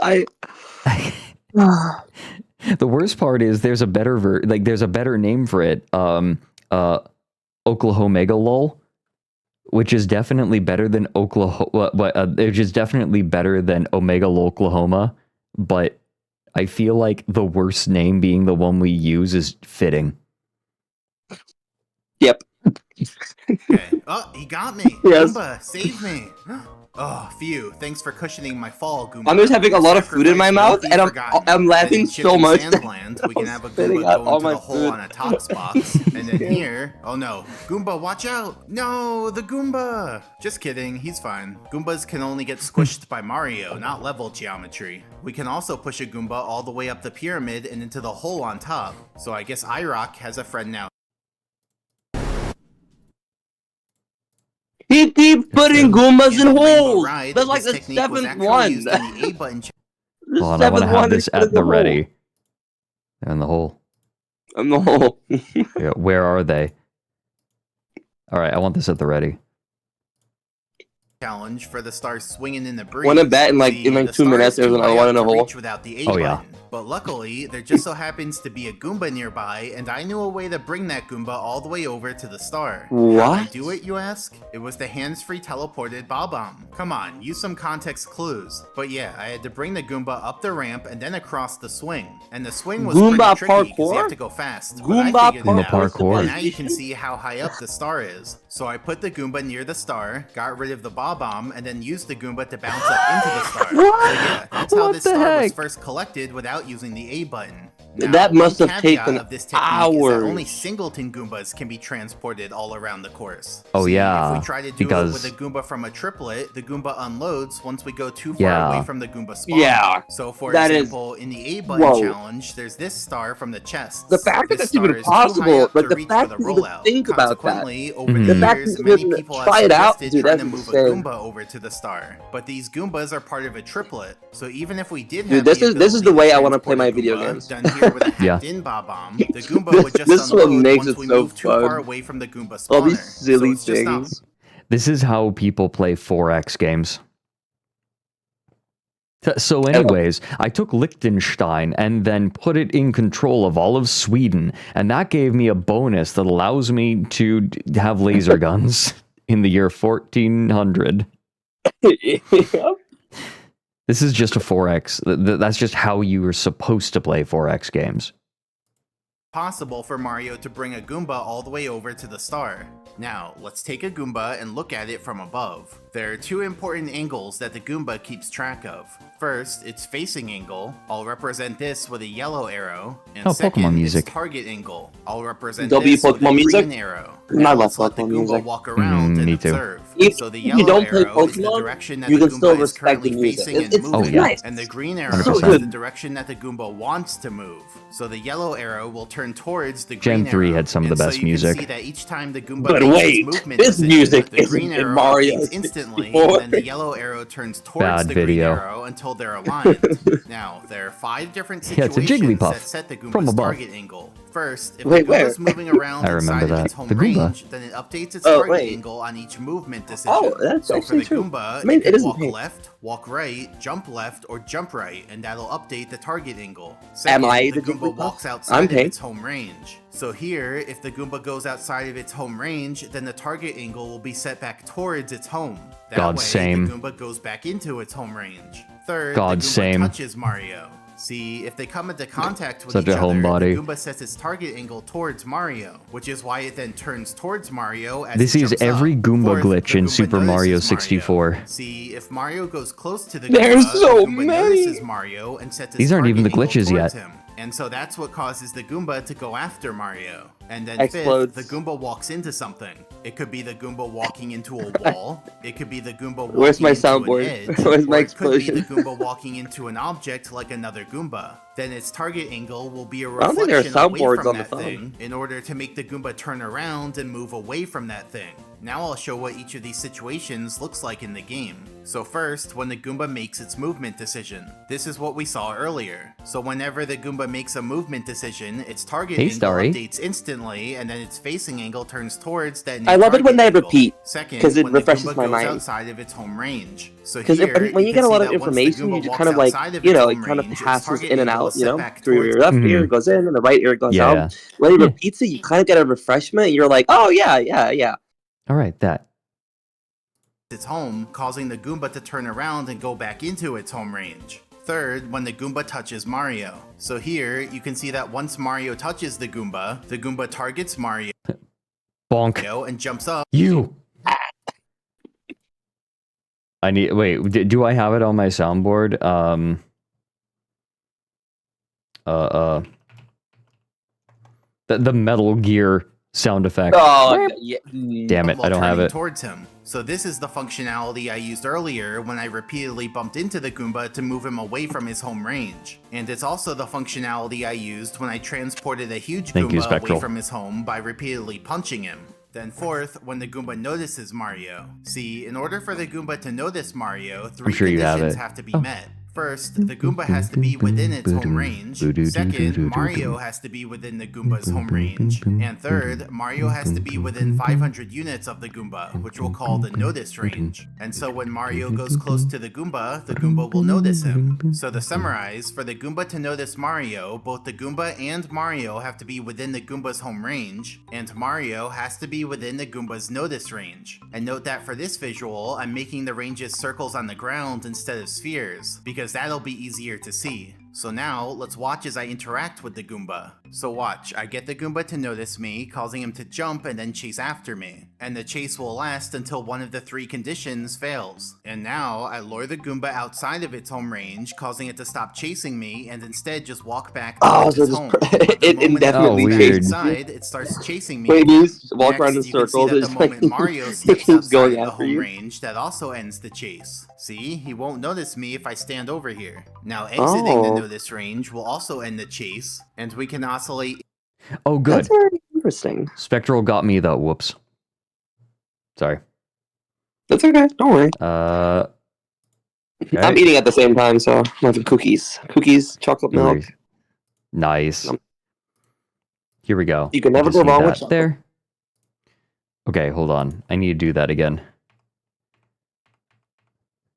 The worst part is there's a better there's a better name for it. Oklahomega lol, which is definitely better than which is definitely better than Omega Oklahoma, but I feel like the worst name being the one we use is fitting. Yep. Okay. Oh, he got me. Yes. Goomba, save me. Oh, phew. Thanks for cushioning my fall, Goomba. I'm just having a lot of food in my Sacrifice mouth, won't be and forgotten. I'm laughing Then in so Chipping much. Sandland, we can have a spitting Goomba out go all into my the hole food. on a tox box. And then here, oh no, Goomba, watch out. No, the Goomba. Just kidding, he's fine. Goombas can only get squished by Mario, not level geometry. We can also push a Goomba all the way up the pyramid and into the hole on top. So I guess IROC has a friend now. He keeps putting Goombas in the Rainbow holes. Ride, That's like this the technique was 7th actually one. used in the A button The Hold on, I want to 7th have one this is at the hole. ready. In the hole. In the hole. Yeah, where are they? All right, I want this at the ready. challenge for the stars swinging in the breeze. Wanna bet in like See, 2 the minutes star is there's too another high one up in the to hole? reach without the A Oh, yeah. button. But luckily, there just so happens to be a Goomba nearby, and I knew a way to bring that Goomba all the way over to the star. How'd I What? do it, you ask? It was the hands-free teleported Bob-omb. Come on, use some context clues. But yeah, I had to bring the Goomba up the ramp and then across the swing. And the swing was Goomba pretty tricky because you parkour? have to go fast. Goomba but I figured it parkour. out. Parkour. And now you can see how high up the star is. So I put the Goomba near the star, got rid of the Bob-omb, and then used the Goomba to bounce up into the star. So yeah, that's how What this the star was heck? first collected without using the A button. Now, That must one have caveat taken of this technique is that hours. only singleton Goombas can be transported all around the course. Oh, See, yeah, if we try to do because- it with a Goomba from a triplet, the Goomba unloads once we go too far Yeah. away from the Goomba spawn. Yeah, So for that is- example, in the A button Whoa. challenge, there's this star from the chest. The fact that this that's even star is too high possible, up like to the reach fact for that the you rollout. think about that. Consequently, over Mhm. the The fact years, that you many even people have try it out, suggested dude, trying that's to move a insane. Goomba over to the star. But these Goombas are part of a triplet, so even if we did Dude, have this the is the ability way I want wanna play my video Goomba games. done here with a Yeah. hacked-in Bob-omb, the Goomba would just This one unload makes once it we so move too far fun. away from the Goomba spawner. All these silly so it's just not things. This is how people play 4X games. So anyways, I took Liechtenstein and then put it in control of all of Sweden, and that gave me a bonus that allows me to have laser guns in the year 1400. This is just a 4X. That's just how you were supposed to play 4X games. possible for Mario to bring a Goomba all the way over to the star. Now, let's take a Goomba and look at it from above. There are two important angles that the Goomba keeps track of. First, its facing angle. I'll represent this with a yellow arrow. And Oh, second, Pokemon music. its target angle. I'll represent W this with a Pokemon music? green arrow. I Now love let's let the Pokemon Goomba music. walk around and me too. observe. If So the you yellow don't play arrow is the Pokemon, direction that you the can still Goomba is respect currently the music. facing and It's moving. Oh, yeah. nice. And the green arrow 100%. is the direction that the Goomba wants to move. So the yellow arrow will turn towards the Gen green 3 arrow. had some of the And so best you can music. see that each time the Goomba But makes wait, its movement this decision, music the isn't green in arrow Mario updates instantly, 64. and then the yellow arrow turns towards Bad the video. green arrow until they're aligned. Now, there are 5 different Yeah, it's a situations Jigglypuff that set the from Goomba's above. target angle. First, if Wait, the Goomba's where? moving around I remember inside of that. its home The Goomba. range, then it updates its Oh, target wait. angle on each movement decision. Oh, that's so for actually the true. Goomba, I mean, it it can isn't walk pink. left, walk right, jump left, or jump right, and that'll update the target angle. Am Second, I the the Goomba Jigglypuff? walks I'm outside of pink. its home range. So here, if the Goomba goes outside of its home range, then the target angle will be set back towards its home. That God, way, same. the Goomba goes back into its home range. Third, God, the Goomba same. touches Mario. See, if they come into contact with Such each a other, homebody. the Goomba sets its target angle towards Mario, which is why it then turns towards Mario as This it is jumps every up. Goomba Fourth, glitch the in Goomba Super Mario notices 64. See, if Mario goes close to the There's Goomba, so the Goomba many. notices Mario and sets its These aren't even target the angle glitches towards yet. him. And so that's what causes the Goomba to go after Mario. And then Explodes. fifth, the Goomba walks into something. It could be the Goomba walking into a wall. It could be the Goomba walking Where's my into soundboard? an edge. Where's my or it could be the explosion? Goomba walking into an object like another Goomba. Then its target angle will be a I don't think there are reflection away soundboards from on the that phone. thing in order to make the Goomba turn around and move away from that thing. Now I'll show what each of these situations looks like in the game. So first, when the Goomba makes its movement decision. This is what we saw earlier. So whenever the Goomba makes a movement decision, its target Hey, angle Starry. updates instantly, and then its facing angle turns towards that new I love it when target they angle. repeat, Second, 'cause it when the refreshes Goomba my goes mind. outside of its home range. So 'Cause here, when you can get a see lot of that once the information, Goomba you just walks kind of like, outside of you its know, it home kind of range, its passes target in and angle out, is you set know, back through towards your left Mhm. ear goes in and the right ear goes Yeah. out. When he repeats it, you kind of get a refreshment. You're like, oh yeah. All right, that. its home, causing the Goomba to turn around and go back into its home range. Third, when the Goomba touches Mario. So here, you can see that once Mario touches the Goomba targets Mario. Bonk. and jumps up. You. I need. Wait. Do I have it on my soundboard? The Metal Gear sound effect. Oh, yeah. Damn it! While I don't have turning it. towards him. So this is the functionality I used earlier when I repeatedly bumped into the Goomba to move him away from his home range. And it's also the functionality I used when I transported a huge Thank you, Goomba Spectral. away from his home by repeatedly punching him. Then fourth, when the Goomba notices Mario. See, in order for the Goomba to notice Mario, three sure you have conditions it. have to be met. First, the Goomba has to be within its home range. Second, Mario has to be within the Goomba's home range. And third, Mario has to be within 500 units of the Goomba, which we'll call the notice range. And so when Mario goes close to the Goomba will notice him. So to summarize, for the Goomba to notice Mario, both the Goomba and Mario have to be within the Goomba's home range, and Mario has to be within the Goomba's notice range. And note that for this visual, I'm making the ranges circles on the ground instead of spheres, because that'll be easier to see. So now, let's watch as I interact with the Goomba. So watch, I get the Goomba to notice me, causing him to jump and then chase after me. And the chase will last until one of the three conditions fails. And now, I lure the Goomba outside of its home range, causing it to stop chasing me and instead just walk back towards its home. But the it moment indefinitely goes back chases inside, it starts chasing me. Wait, you just walk Next, around in you can see circles. that It's the like moment Mario it steps keeps outside going of the after home you. range, that also ends the chase. See, he won't notice me if I stand over here. Now exiting the notice range will also end the chase, and we can oscillate. Oh, good. That's very interesting. Spectral got me though. Whoops. Sorry. That's okay. Don't worry. Okay. I'm eating at the same time, so I'm having cookies. Cookies, chocolate milk. Nice. Here we go. You can I never just go need wrong with that chocolate. there. Okay, hold on. I need to do that again.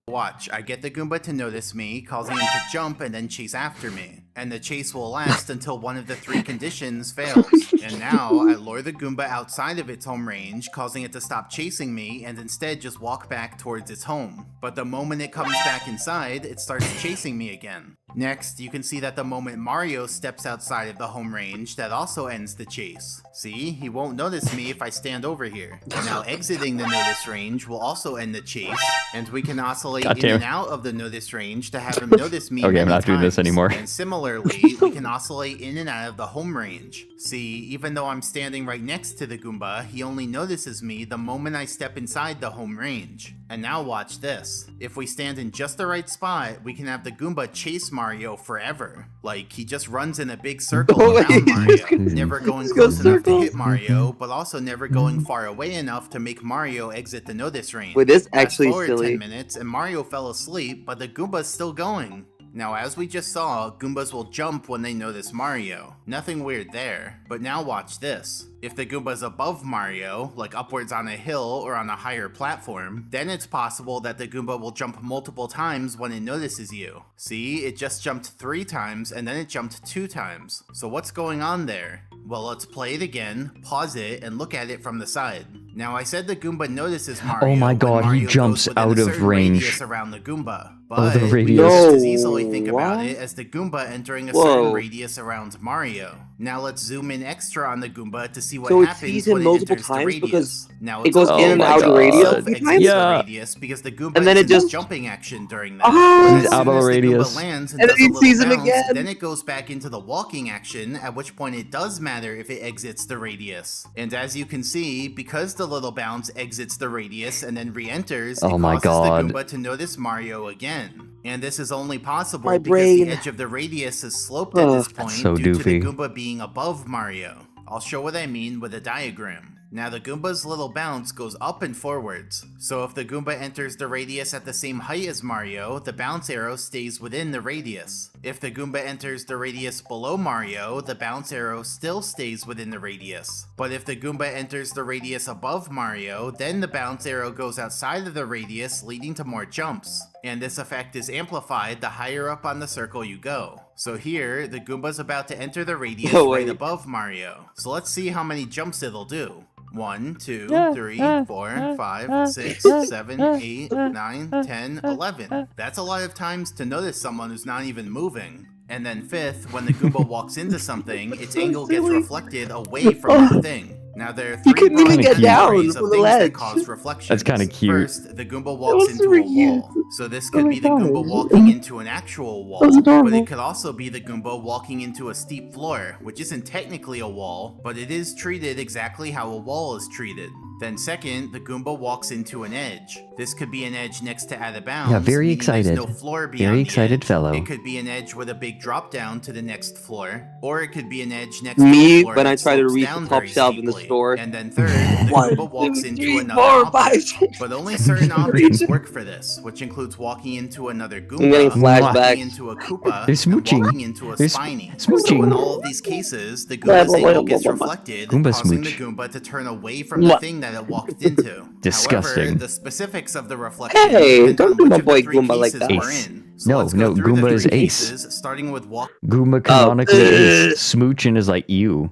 Watch, I get the Goomba to notice me, causing him to jump and then chase after me. And the chase will last until one of the three conditions fails. And now, I lure the Goomba outside of its home range, causing it to stop chasing me and instead just walk back towards its home. But the moment it comes back inside, it starts chasing me again. Next, you can see that the moment Mario steps outside of the home range, that also ends the chase. See, he won't notice me if I stand over here. Now exiting the notice range will also end the chase, and we can oscillate in and out of the notice range to have him notice me Okay, I'm many not doing this times. anymore. And similarly, we can oscillate in and out of the home range. See, even though I'm standing right next to the Goomba, he only notices me the moment I step inside the home range. And now watch this. If we stand in just the right spot, we can have the Goomba chase Mario forever. Like, he just runs in a big circle around Mario, never going close enough to hit Mario, but also never going far away enough to make Mario exit the notice range. Wait, this Fast actually forward silly. 10 minutes, and Mario fell asleep, but the Goomba's still going. Now, as we just saw, Goombas will jump when they notice Mario. Nothing weird there. But now watch this. If the Goomba's above Mario, like upwards on a hill or on a higher platform, then it's possible that the Goomba will jump multiple times when it notices you. See, it just jumped 3 times and then it jumped 2 times. So what's going on there? Well, let's play it again, pause it, and look at it from the side. Now, I said the Goomba notices Mario. Oh my when god, he Mario jumps goes within out a of certain range. radius around the Goomba. Oh, the But we radius. can just as easily think No, about what? it as the Goomba entering a Whoa. certain radius around Mario. Now let's zoom in extra on the Goomba to see what So it happens sees him when it multiple enters the times radius. because Now it it's goes okay in and that out the of Goomba radius itself every exits time? the Yeah. radius because the Goomba And then is it in its just- jumping action during that. Ah! But He's as out soon of as the the radius. Goomba lands and And does then a he little sees him bounce, again. then it goes back into the walking action, at which point it does matter if it exits the radius. And as you can see, because the little bounce exits the radius and then re-enters, Oh it my causes god. the Goomba to notice Mario again. And this is only possible My because the brain. edge of the radius is sloped at this point so due to the doofy. Goomba being above Mario. I'll show what I mean with a diagram. Now the Goomba's little bounce goes up and forwards, so if the Goomba enters the radius at the same height as Mario, the bounce arrow stays within the radius. If the Goomba enters the radius below Mario, the bounce arrow still stays within the radius. But if the Goomba enters the radius above Mario, then the bounce arrow goes outside of the radius, leading to more jumps. And this effect is amplified the higher up on the circle you go. So here, the Goomba's about to enter the radius No right way. above Mario. So let's see how many jumps it'll do. 1, 2, 3, 4, 5, 6, 7, 8, 9, 10, 11. That's a lot of times to notice someone who's not even moving. And then fifth, when the Goomba walks into something, its angle gets reflected away from the thing. Now there are He 3 couldn't broad even get categories down of from the things that ledge. cause reflections. That's kinda cute. First, the Goomba walks was into super a wall. cute. So this Oh could my be the Goomba gosh. walking into an actual wall, was but adorable. it could also be the Goomba walking into a steep floor, which isn't technically a wall, but it is treated exactly how a wall is treated. Then second, the Goomba walks into an edge. This could be an edge next to out of bounds, Yeah, very meaning there's excited. no floor beyond Very the excited edge. fellow. It could be an edge with a big drop down to the next floor, or it could be an edge next to a Me, floor when I that try to slopes reach the down top very shelf in the steeply. store. And then third, the 1, Goomba walks 2, into 3, another 4, 5, object. 6. But only certain objects work for this, which includes walking into another Goomba, getting walking flashbacks. into a Koopa, They're and smooching. walking into a They're Spiny. smooching. So in all of these cases, the Blah, Goomba's blah, blah, angle blah, gets blah, blah. reflected, Goomba causing the smooch. Goomba to turn away from the thing that it walked into. Disgusting. However, the specifics of the reflection Hey, depend don't on do which my of the boy 3 Goomba like cases that. we're Ace. in. So No, let's go no, through the Goomba 3 is Ace. cases, starting with walking Goomba canonically Ace. Smooching is like you.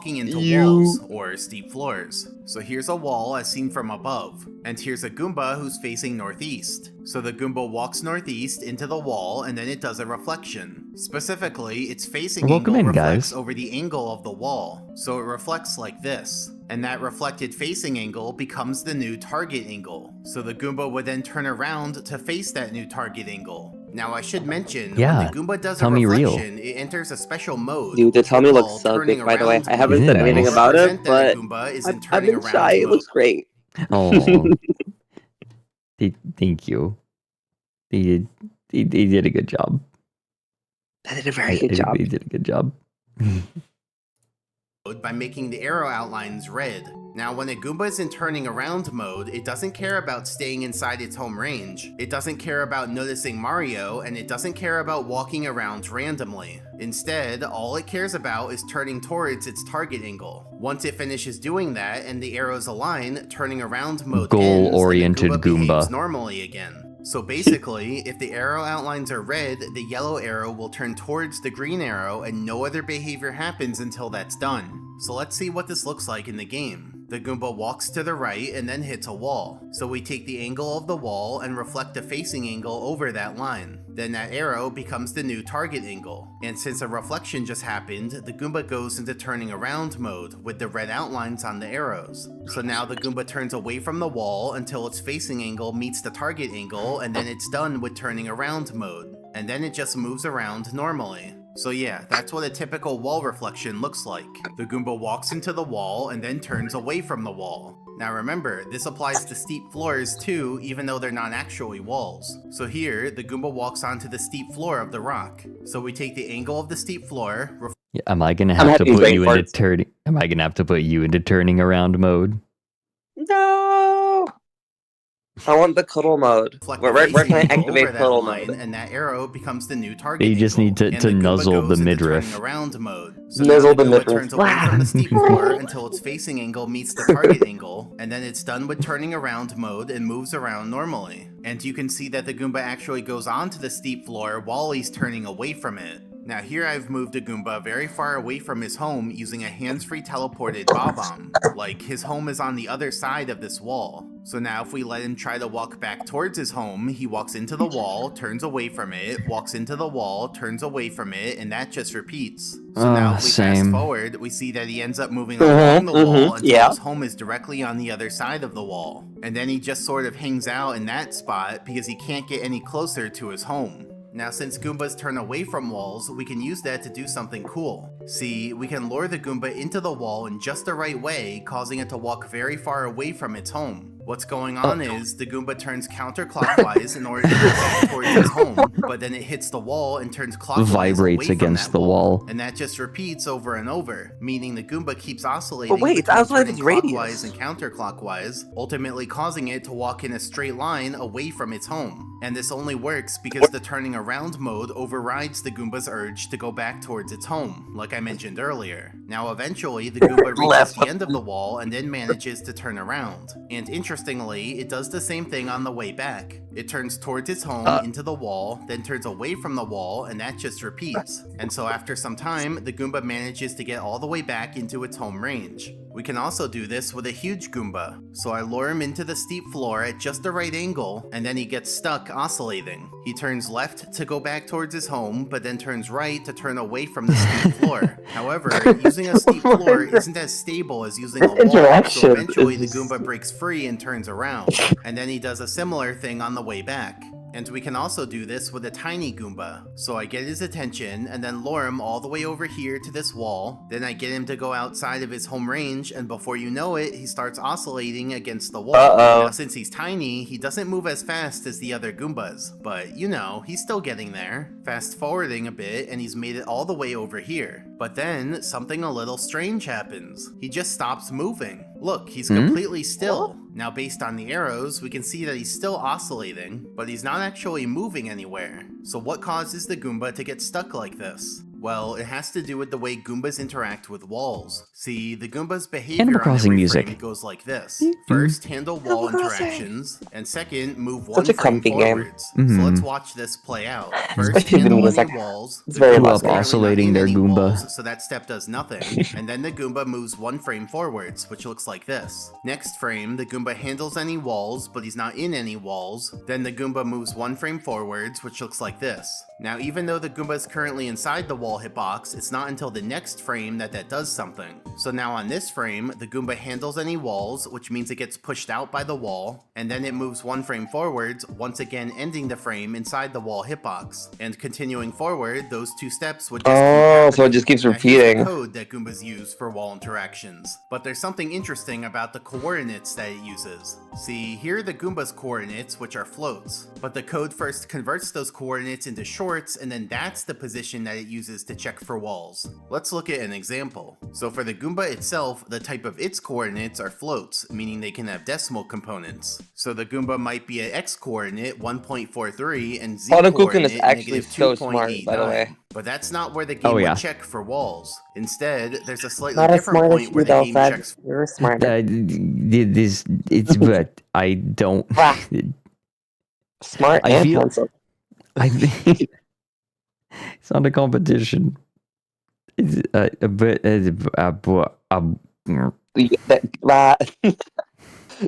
into You. walls or steep floors. So here's a wall as seen from above, and here's a Goomba who's facing northeast. So the Goomba walks northeast into the wall and then it does a reflection. Specifically, its facing Welcome angle in, reflects guys. over the angle of the wall. So it reflects like this. And that reflected facing angle becomes the new target angle. So the Goomba would then turn around to face that new target angle. Now I should mention, Yeah, when the Goomba does a tell me real. reflection, it enters a special mode. Dude, the which tummy we'll looks call so turning good, by the way. around I haven't Isn't said it anything nice? about it, Represent that but a Goomba is in I've turning been around shy. It mode. looks great. Oh, thank you. He did a good job. I did a very good job. He did a good job. By making the arrow outlines red. Now when a Goomba is in turning around mode, it doesn't care about staying inside its home range. It doesn't care about noticing Mario, and it doesn't care about walking around randomly. Instead, all it cares about is turning towards its target angle. Once it finishes doing that and the arrows align, turning around mode Goal-oriented ends, and the Goomba behaves Goomba. normally again. So basically, if the arrow outlines are red, the yellow arrow will turn towards the green arrow and no other behavior happens until that's done. So let's see what this looks like in the game. The Goomba walks to the right and then hits a wall. So we take the angle of the wall and reflect the facing angle over that line. Then that arrow becomes the new target angle. And since a reflection just happened, the Goomba goes into turning around mode with the red outlines on the arrows. So now the Goomba turns away from the wall until its facing angle meets the target angle, and then it's done with turning around mode. And then it just moves around normally. So yeah, that's what a typical wall reflection looks like. The Goomba walks into the wall and then turns away from the wall. Now remember, this applies to steep floors too, even though they're not actually walls. So here, the Goomba walks onto the steep floor of the rock. So we take the angle of the steep floor, Yeah, am I gonna have to having put brain you into farts. turning? Am I gonna have to put you into turning around mode? No! I want the cuddle mode. reflect Where the can I facing angle activate over that cuddle line, mode? and that arrow becomes the new target You just angle, need to and the Goomba nuzzle goes the into midriff. turning around mode. So Nuzzle now the the Goomba midriff. turns away from the steep floor until its facing angle meets the target angle, and then it's done with turning around mode and moves around normally. And you can see that the Goomba actually goes onto the steep floor while he's turning away from it. Now here I've moved a Goomba very far away from his home using a hands-free teleported Bob-omb. Like, his home is on the other side of this wall. So now if we let him try to walk back towards his home, he walks into the wall, turns away from it, walks into the wall, turns away from it, and that just repeats. So now if we fast Same. forward, we see that he ends up moving along the wall until yeah. his home is directly on the other side of the wall. And then he just sort of hangs out in that spot because he can't get any closer to his home. Now since Goombas turn away from walls, we can use that to do something cool. See, we can lure the Goomba into the wall in just the right way, causing it to walk very far away from its home. What's going on is, the Goomba turns counterclockwise in order to go back towards its home, but then it hits the wall and turns clockwise Vibrates away from against that the wall. And that just repeats over and over, meaning the Goomba keeps oscillating But wait, it's between outside turning its radius. clockwise and counterclockwise, ultimately causing it to walk in a straight line away from its home. And this only works because the turning around mode overrides the Goomba's urge to go back towards its home, like I mentioned earlier. Now eventually, the Goomba reaches the end of the wall and then manages to turn around. And interestingly, it does the same thing on the way back. It turns towards its home into the wall, then turns away from the wall, and that just repeats. And so after some time, the Goomba manages to get all the way back into its home range. We can also do this with a huge Goomba. So I lure him into the steep floor at just the right angle, and then he gets stuck oscillating. He turns left to go back towards his home, but then turns right to turn away from the steep floor. However, using a steep floor isn't as stable as using a wall, so eventually the Goomba breaks free and turns around. And then he does a similar thing on the way back. And we can also do this with a tiny Goomba. So I get his attention and then lure him all the way over here to this wall. Then I get him to go outside of his home range, and before you know it, he starts oscillating against the wall. Now since he's tiny, he doesn't move as fast as the other Goombas, but you know, he's still getting there. Fast forwarding a bit and he's made it all the way over here. But then something a little strange happens. He just stops moving. Look, he's completely still. Now based on the arrows, we can see that he's still oscillating, but he's not actually moving anywhere. So what causes the Goomba to get stuck like this? Well, it has to do with the way Goombas interact with walls. See, the Goomba's behavior Animal on Crossing every music. frame goes like this. First, handle wall interactions, and second, move one Such a frame comfy game. forwards. So let's watch this play out. First, Especially the handle music. any walls. It's The very Goomba's Love currently not oscillating in their any Goomba. walls, so that step does nothing. And then the Goomba moves one frame forwards, which looks like this. Next frame, the Goomba handles any walls, but he's not in any walls. Then the Goomba moves one frame forwards, which looks like this. Now, even though the Goomba is currently inside the wall hitbox, it's not until the next frame that does something. So now on this frame, the Goomba handles any walls, which means it gets pushed out by the wall, and then it moves one frame forwards, once again ending the frame inside the wall hitbox. And continuing forward, those two steps would just keep happening. So it just keeps Now, here's repeating. the code that Goombas use for wall interactions. But there's something interesting about the coordinates that it uses. See, here are the Goomba's coordinates, which are floats. But the code first converts those coordinates into shorts, and then that's the position that it uses to check for walls. Let's look at an example. So for the Goomba itself, the type of its coordinates are floats, meaning they can have decimal components. So the Goomba might be at x coordinate 1.43 and z Panakukin coordinate is actually negative so smart, by the way. 2.89. But that's not where the game yeah. would check for walls. Instead, there's a slightly Not as different smart as point you, where the though, game Fred. checks. You're smarter. It's but I don't. Smart I and feel- handsome. It's not a competition. It's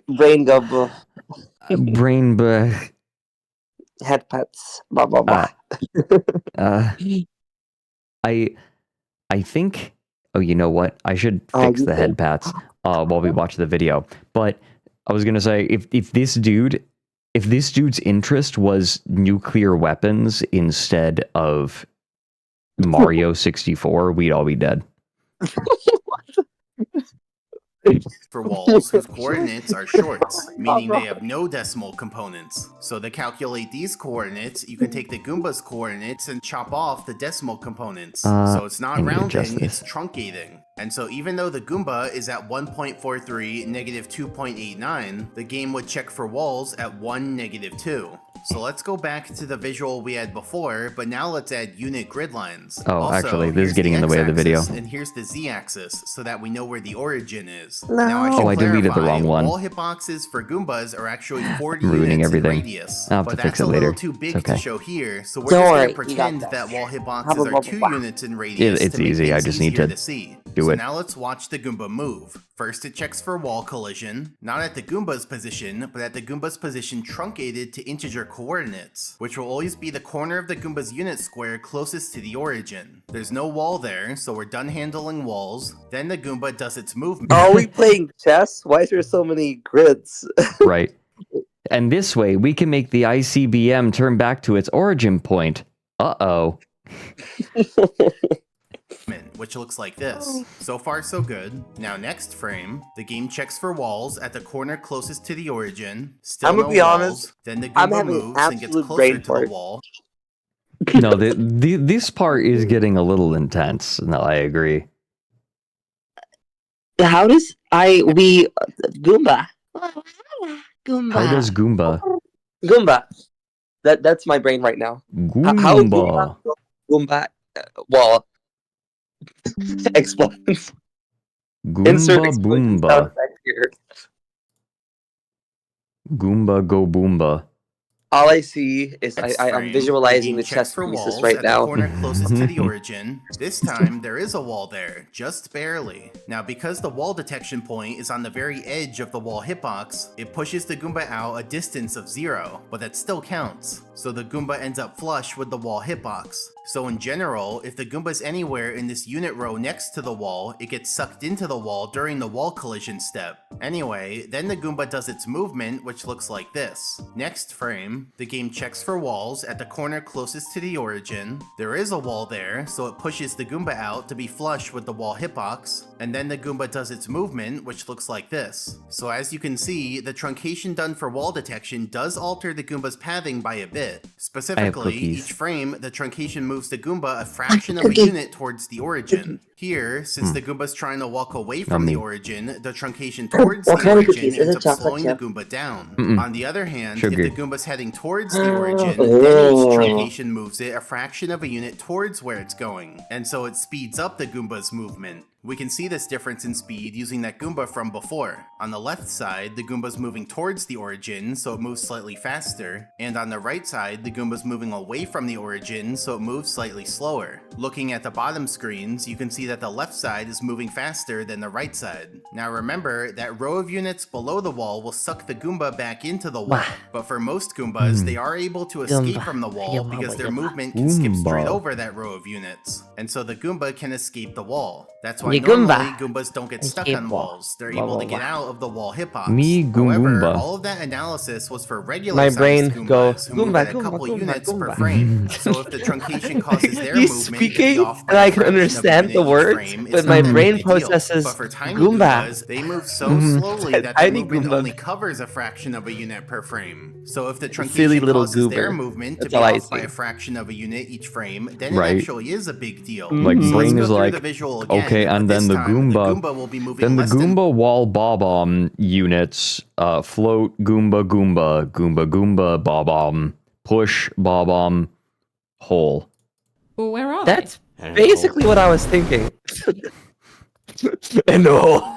Brain gobble. brain Head pets. Blah blah blah. I think. Oh, you know what? I should fix the head pats while we watch the video. But I was gonna say, if this dude's interest was nuclear weapons instead of Mario 64, we'd all be dead. For walls whose coordinates are shorts, meaning they have no decimal components. So to calculate these coordinates, you can take the Goomba's coordinates and chop off the decimal components. So it's not I need to adjust rounding, this. it's truncating. And so even though the Goomba is at 1.43, negative 2.89, the game would check for walls at 1, negative 2. So let's go back to the visual we had before, but now let's add unit grid lines. Oh, actually, this is getting in the way of the video. And here's the z-axis, so that we know where the origin is. No. Now I should Oh, I deleted the clarify, wrong one. Wall hitboxes for Goombas are actually 40 Ruining units everything. in radius, I'll have but to fix that's it a little later. too big It's okay. to show here, so we're Don't just worry, going to you got pretend this. that wall Blah, hitboxes blah, are blah, 2 blah. units in radius It's to make easy, I things just need easier to see. do So it. now let's watch the Goomba move. First it checks for wall collision, not at the Goomba's position, but at the Goomba's position truncated to integer coordinates, which will always be the corner of the Goomba's unit square closest to the origin. There's no wall there, so we're done handling walls. Then the Goomba does its movement. Are we playing chess? Why is there so many grids? Right. And this way, we can make the ICBM turn back to its origin point. Uh-oh. Which looks like this. So far so good. Now next frame, the game checks for walls at the corner closest to the origin. Still I'm no gonna be walls. honest, Then the I'm Goomba having moves and gets absolute closer brain to the fart. wall. No, this part is getting a little intense. No, I agree. How does Goomba? Goomba. How does Goomba? Goomba? That's my brain right now. How Goomba. Goomba? Well, explosions. Insert Goomba explosion sound Boomba. effect here. Goomba go Boomba. all I see is Next I'm frame, visualizing game the checks chess for pieces walls right at now. the corner closest to the origin. This time, there is a wall there, just barely. Now, because the wall detection point is on the very edge of the wall hitbox, it pushes the Goomba out a distance of 0, but that still counts. So the Goomba ends up flush with the wall hitbox. So in general, if the Goomba's anywhere in this unit row next to the wall, it gets sucked into the wall during the wall collision step. Anyway, then the Goomba does its movement, which looks like this. Next frame, the game checks for walls at the corner closest to the origin. There is a wall there, so it pushes the Goomba out to be flush with the wall hitbox, and then the Goomba does its movement, which looks like this. So as you can see, the truncation done for wall detection does alter the Goomba's pathing by a bit. Specifically, each frame, the truncation moves the Goomba a fraction of a unit towards the origin. Here, since the Goomba's trying to walk away from the origin, the truncation towards the origin ends up slowing the Goomba down. On the other hand, if the Goomba's heading towards the origin, then each truncation moves it a fraction of a unit towards where it's going, and so it speeds up the Goomba's movement. We can see this difference in speed using that Goomba from before. On the left side, the Goomba's moving towards the origin, so it moves slightly faster, and on the right side, the Goomba's moving away from the origin, so it moves slightly slower. Looking at the bottom screens, you can see that the left side is moving faster than the right side. Now remember, that row of units below the wall will suck the Goomba back into the wall, but for most Goombas, they are able to escape from the wall because their movement can skip straight over that row of units, and so the Goomba can escape the wall. That's why normally Goombas don't get stuck on walls. They're able to get out of the wall hitbox. However, all of that analysis was for regular sized Goombas who move at a couple units per frame. So if the truncation causes their movement to be off by and I a can fraction of a understand unit the each words, frame, but it's my not that brain big a deal. processes But for tiny Goomba. Goombas, they move so slowly that the movement only covers a fraction of a unit per frame. So if the truncation causes their movement to be off by a fraction of a unit each frame, then it actually is a big deal. Like So let's brain go is through like, the visual again, okay, and then the Goomba, will be moving then the less than Goomba wall bob-omb units float Goomba Goomba Goomba Goomba bob-omb push bob-omb hole. Well, where are That's basically what I was thinking. No.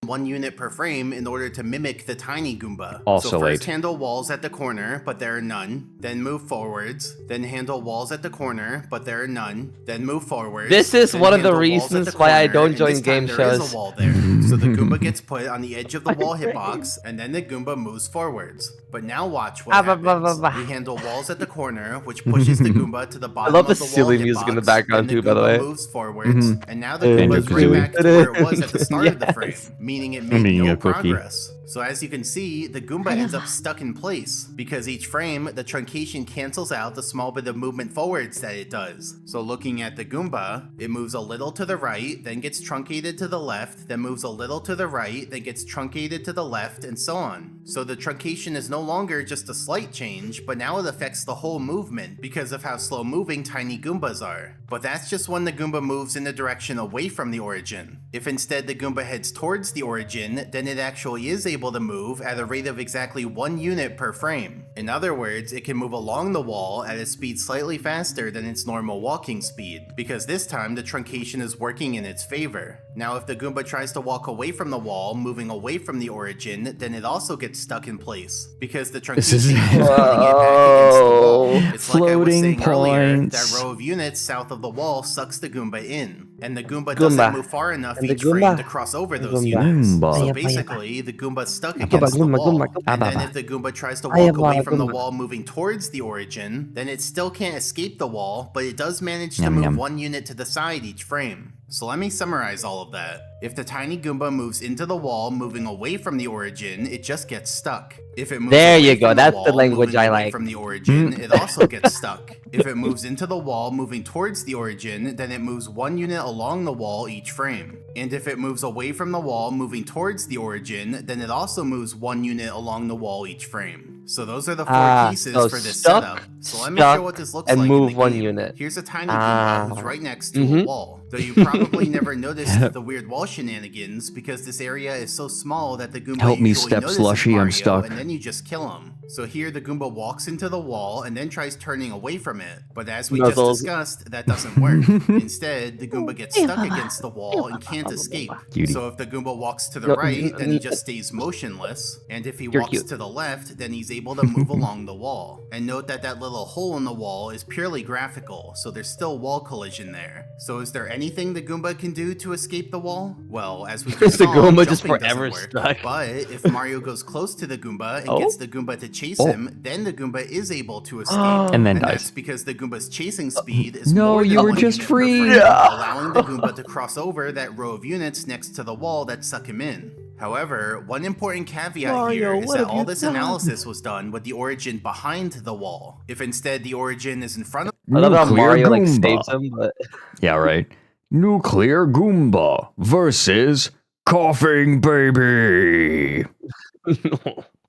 1 unit per frame in order to mimic the tiny Goomba. So Oscillate. first handle walls at the corner, but there are none. Then move forwards. Then handle walls at the corner, but there are none. Then move forwards. This is then one of the handle walls at reasons the why I corner, don't and join this time game there is shows. a wall there. So the Goomba gets put on the edge of the wall hitbox, and then the Goomba moves forwards. But now watch what happens. We handle walls at the corner, which pushes the Goomba to the bottom love the of the wall silly music in the hitbox. background Then too, by the Goomba way. moves forwards, and now the Banjo Goomba's right Kazooie. back to where it was at the start of the frame, Yes. meaning it made Being no a cookie. progress. So as you can see, the Goomba ends up stuck in place, because each frame, the truncation cancels out the small bit of movement forwards that it does. So looking at the Goomba, it moves a little to the right, then gets truncated to the left, then moves a little to the right, then gets truncated to the left, and so on. So the truncation is no longer just a slight change, but now it affects the whole movement because of how slow moving tiny Goombas are. But that's just when the Goomba moves in the direction away from the origin. If instead the Goomba heads towards the origin, then it actually is able to move at a rate of exactly 1 unit per frame. In other words, it can move along the wall at a speed slightly faster than its normal walking speed, because this time the truncation is working in its favor. Now if the Goomba tries to walk away from the wall, moving away from the origin, then it also gets stuck in place, because the truncation is pulling it back against the wall. It's like I was Floating saying earlier, points. that row of units south of the wall sucks the Goomba in, and the Goomba doesn't move far enough And the each frame Goomba. to cross over those Goomba. units. Goomba. So Goomba. basically, the Goomba's stuck Goomba, against the Goomba, wall. Goomba, Goomba. And then if the Goomba tries to I walk am away a from the Goomba. wall moving towards the origin, then it still can't escape the wall, but it does manage to Yum, move yum. 1 unit to the side each frame. So let me summarize all of that. If the tiny Goomba moves into the wall, moving away from the origin, it just gets stuck. If it moves There away you go, from that's wall, the language moving I away like. from the origin, it also gets stuck. If it moves into the wall, moving towards the origin, then it moves 1 unit along the wall each frame. And if it moves away from the wall, moving towards the origin, then it also moves 1 unit along the wall each frame. So those are the 4 pieces so for this stuck, setup. So let me stuck, show what this looks and like move in the 1 game. unit. Here's a tiny Goomba who's right next to a wall. Though you probably never noticed the weird wall shenanigans because this area is so small that the Goomba Help me, usually Step notices Slushy, I'm Mario, stuck. and then you just kill him. So here the Goomba walks into the wall and then tries turning away from it. But as we Nuzzles. just discussed, that doesn't work. Instead, the Goomba gets stuck against the wall and can't escape. Cutie. So if the Goomba walks to the No, right, then he just stays motionless. And if he You're walks cute. to the left, then he's able to move along the wall. And note that that little hole in the wall is purely graphical, so there's still wall collision there. So is there anything the Goomba can do to escape the wall? Well, as we Is just the saw, Goomba just jumping doesn't forever work. stuck? But if Mario goes close to the Goomba and gets the Goomba to chase him, then the Goomba is able to escape. And then That's dies. because the Goomba's chasing speed is No, more than you were 1 just unit per free. frame, Yeah. allowing the Goomba to cross over that row of units next to the wall that suck him in. However, one important caveat Mario, here is what that have all you this done? analysis was done with the origin behind the wall. If instead the origin is in front of I love how Nuclear Mario like Goomba. saves him, but Yeah, right. Nuclear Goomba versus Coughing Baby.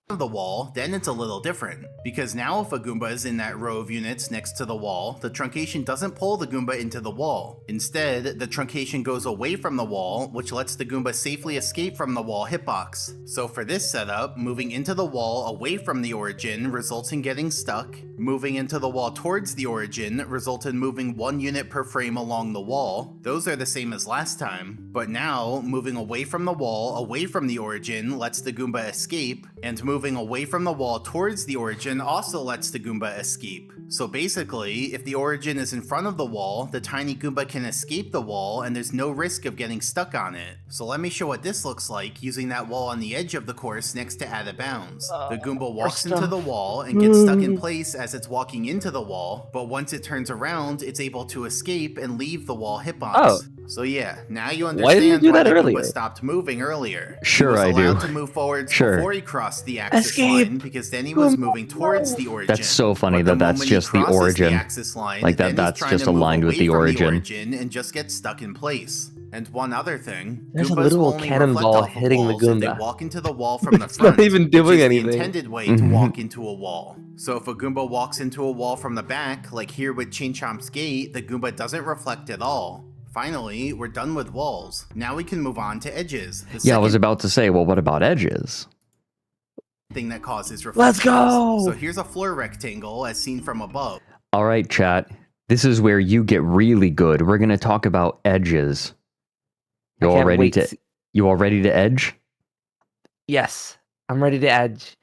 the wall, then it's a little different. Because now if a Goomba is in that row of units next to the wall, the truncation doesn't pull the Goomba into the wall. Instead, the truncation goes away from the wall, which lets the Goomba safely escape from the wall hitbox. So for this setup, moving into the wall away from the origin results in getting stuck. Moving into the wall towards the origin results in moving 1 unit per frame along the wall. Those are the same as last time. But now, moving away from the wall, away from the origin, lets the Goomba escape, and moving away from the wall towards the origin also lets the Goomba escape. So basically, if the origin is in front of the wall, the tiny Goomba can escape the wall and there's no risk of getting stuck on it. So let me show what this looks like using that wall on the edge of the course next to Out of Bounds. The Goomba walks into the wall and gets stuck in place as it's walking into the wall, but once it turns around, it's able to escape and leave the wall hitbox. Oh. So yeah, now you Why didn't understand you do why that the earlier? Goomba stopped moving earlier. Sure, he was I do. allowed to move forwards Sure. before he crossed the axis Escape. line because then he was moving towards the origin. That's so funny But the that that's moment he just the crosses origin. axis line, Like that- then he's that's trying just to move aligned with away the from origin. and just get stuck in place. And one other thing, There's a Goombas literal will only cannonball reflect off of hitting the walls if they Goomba. walk into the wall from the It's front, not even which doing is anything. the intended way to walk into a wall. So if a Goomba walks into a wall from the back, like here with Chain Chomp's gate, the Goomba doesn't reflect at all. Finally, we're done with walls. Now we can move on to edges. The Yeah, I was second about to say, well, what about edges? thing that causes Let's reflections. go! So here's a floor rectangle as seen from above. All right, chat. This is where you get really good. We're going to talk about edges. You I all can't ready wait to see- you all ready to edge? Yes, I'm ready to edge.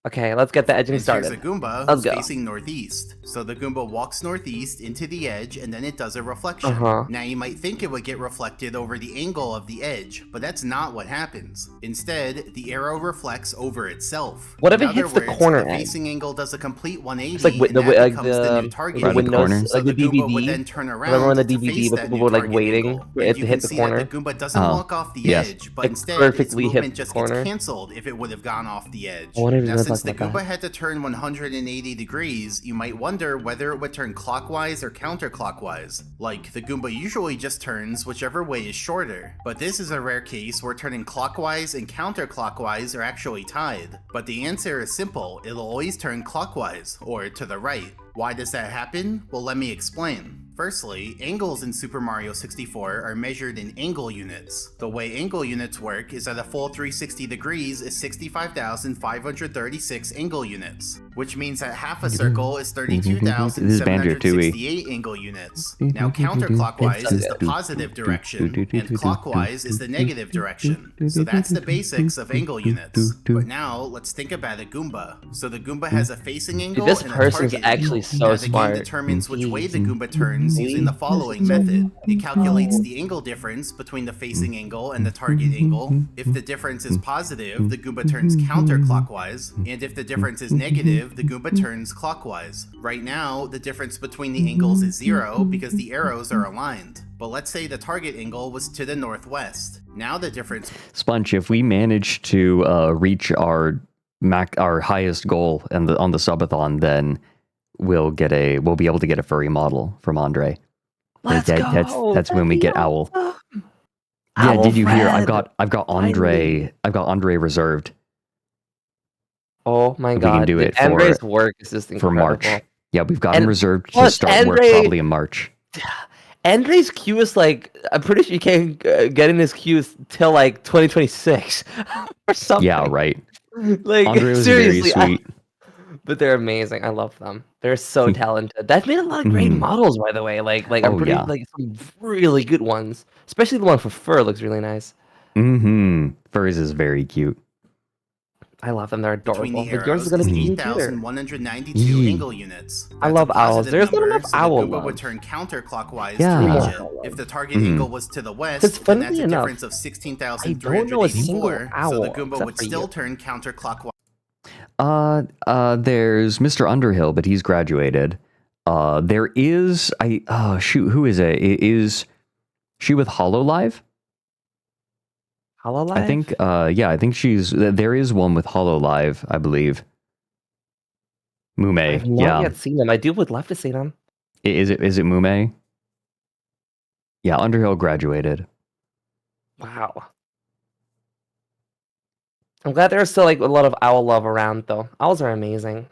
Okay, let's get the edging And started. here's a Goomba Let's who's go. facing northeast. So the Goomba walks northeast into the edge and then it does a reflection. Uh-huh. Now you might think it would get reflected over the angle of the edge, but that's not what happens. Instead, the arrow reflects over itself. What if In it other hits the words, corner the edge? facing angle does a complete 180 It's like and that like becomes the new target Around the angle. corner? So like the the Goomba DVD. would then turn around Remember when the to DVD, face but that people new were like target waiting angle. for it And to you hit can the see corner. that the Goomba doesn't Oh, walk off the yes. edge, but Like instead perfectly its hit movement the just corner. gets cancelled if it would have gone off the edge. I wonder if Now, you're gonna since talk the about Goomba that. had to turn 180 degrees, you might wonder whether it would turn clockwise or counterclockwise. Like, the Goomba usually just turns whichever way is shorter. But this is a rare case where turning clockwise and counterclockwise are actually tied. But the answer is simple, it'll always turn clockwise, or to the right. Why does that happen? Well, let me explain. Firstly, angles in Super Mario 64 are measured in angle units. The way angle units work is that a full 360 degrees is 65,536 angle units, which means that half a circle is 32,768 angle units. Now counterclockwise is the positive direction, and clockwise is the negative direction. So that's the basics of angle units. But now, let's think about a Goomba. So the Goomba has a facing angle this and a person's target actually angle. so Now the smart. game determines which way the Goomba turns using the following method. It calculates the angle difference between the facing angle and the target angle. If the difference is positive, the Goomba turns counterclockwise, and if the difference is negative, the Goomba turns clockwise. Right now, the difference between the angles is 0 because the arrows are aligned. But let's say the target angle was to the northwest. Now the difference Sponge, if we manage to reach our highest goal on the subathon, then we'll be able to get a furry model from Andre. Let's go. That's when we get Owl. Yeah, did you hear? I've got Andre. I've got Andre reserved Oh my We can god. do it Andre's for- work is just for incredible. March. Yeah, we've got him And reserved to plus, start work Andre- probably in March. Andre's queue is like, I'm pretty sure you can't get in his queue till like 2026 or something. Yeah, right. Like Andre was seriously, very sweet. But they're amazing. I love them. They're so talented. That made a lot of great Mhm. models, by the way. I'm Oh, pretty yeah. like some really good ones. Especially the one for fur looks really nice. Furs is very cute. I love them. They're between adorable. the But yours is arrows gonna is be even cuter. 8,192 Yee. angle units. I That's love a owls. positive There's not number, enough so the owl Goomba love. would turn counterclockwise Yeah. to reach More it. owl love. If the target angle was to the west, Because then that's funnily a enough, difference of I don't know a single 16,384, owl so the Goomba except would for still you. turn counterclockwise. There's Mr. Underhill, but he's graduated. There is who is it? Is she with HoloLive? HoloLive? I think I think there is one with HoloLive, I believe. Mume, I've not yet seen them. I would love to see them. Is it Mume? Yeah, Underhill graduated. Wow. I'm glad there's still like a lot of owl love around though. Owls are amazing.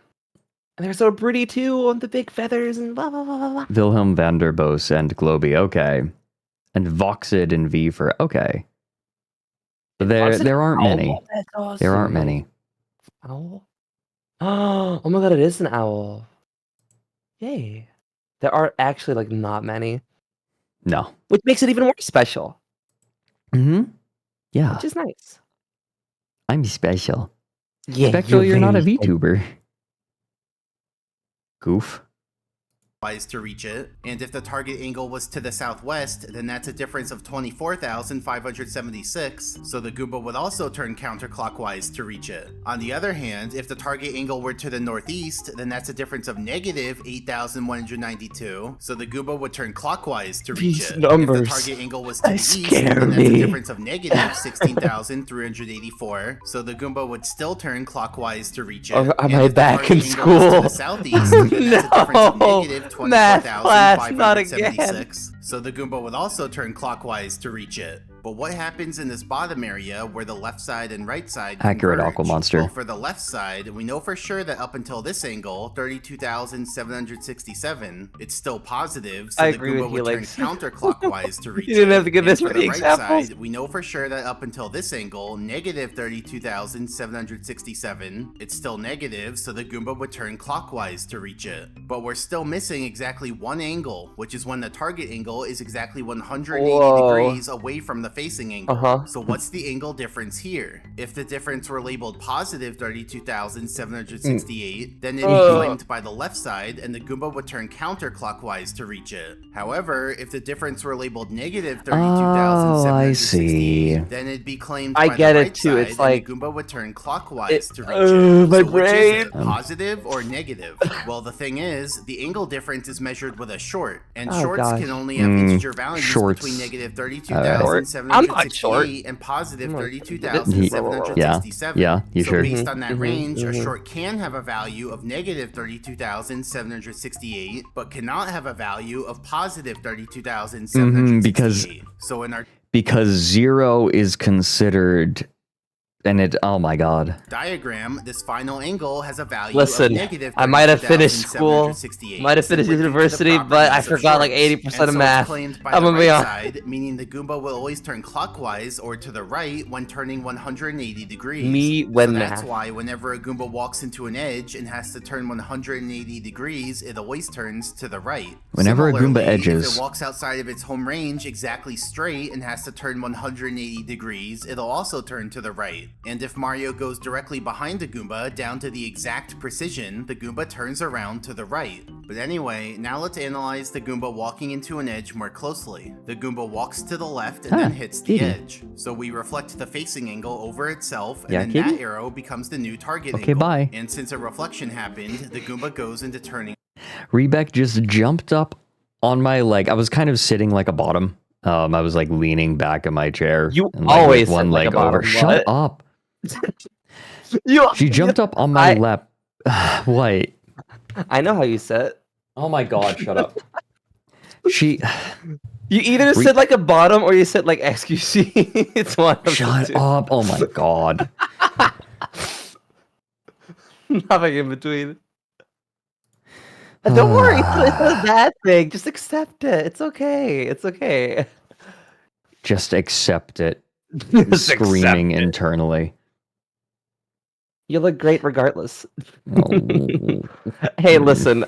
And they're so pretty too, on the big feathers and blah blah blah blah blah. Wilhelm van der Bos and Globy, okay. And Voxid and V for okay. But there aren't many. That's awesome. There aren't many. Owl? Oh my god, it is an owl. Yay. There are actually like not many. No. Which makes it even more special. Yeah. Which is nice. I'm special. Yeah, Spectral, you're not a very VTuber. Goof. To reach it, and if the target angle was to the southwest, then that's a difference of 24,576, so the Goomba would also turn counterclockwise to reach it. On the other hand, if the target angle were to the northeast, then that's a difference of negative 8,192, so the Goomba would turn clockwise to reach These it. numbers, If the target angle was to the east, scare then that's a me. difference of negative 16,384, so the Goomba would still turn clockwise to reach it. Am And I if the back target in angle was to school? the southeast, then that's a difference of No. negative Math class, not again. 24,576, so the Goomba would also turn clockwise to reach it. But what happens in this bottom area where the left side and right side Accurate converge? Aqua Monster. Well, for the left side, we know for sure that up until this angle, 32,767, it's still positive, so I the agree Goomba with would turn Helix. counterclockwise to reach You didn't it. have to give And this for many the right examples. side, we know for sure that up until this angle, negative 32,767, it's still negative, so the Goomba would turn clockwise to reach it. But we're still missing exactly one angle, which is when the target angle is exactly 180 Whoa. degrees away from the facing angle. Uh-huh. So what's the angle difference here? If the difference were labeled positive 32,768, then it'd be claimed by the left side and the Goomba would turn counterclockwise to reach it. However, if the difference were labeled negative 32,768, then it'd be claimed I by get the it right too, side it's and like- the Goomba would turn clockwise to reach my it. So which is brain. it, positive or negative? Well, the thing is, the angle difference is measured with a short, and Oh, shorts gosh. can only have integer values Shorts. between negative I'm not 32,768 and positive 32,767. Yeah, you so sure? based on that range, a short can have a value of negative 32,768, but cannot have a value of positive 32,768. So in our Because 0 is considered, and oh my god. diagram, this final angle has a value Listen, of negative I might have finished school, 32,768. might have finished simply due to the university, but I properties of forgot like shorts. 80% And of so it's math. claimed by I'm the gonna be right honest. side, meaning the Goomba will always turn clockwise or to the right when turning 180 degrees. Me so when that's math. why whenever a Goomba walks into an edge and has to turn 180 degrees, it always turns to the right. Whenever a Goomba Similarly, edges. if it walks outside of its home range exactly straight and has to turn 180 degrees, it'll also turn to the right. And if Mario goes directly behind a Goomba down to the exact precision, the Goomba turns around to the right. But anyway, now let's analyze the Goomba walking into an edge more closely. The Goomba walks to the left and then hits the kitty. edge. So we reflect the facing angle over itself, and Yeah, then kitty? that arrow becomes the new target Okay, angle. bye. And since a reflection happened, the Goomba goes into turning Rebek just jumped up on my leg. I was kind of sitting like a bottom. I was like leaning back in my chair. You and, like, always with one sit like leg a bottom, over. Shut what? up. You, She jumped up on my lap. What? I know how you sit. Oh my god, shut up. She You either sit like a bottom or you sit like XQC. It's one of the shut two. up. Oh my god. Nothing in between. Don't worry, it's not a bad thing. Just accept it. It's okay. It's okay. Just accept it. Just Screaming accept it. internally. You look great regardless. Oh. Hey, listen.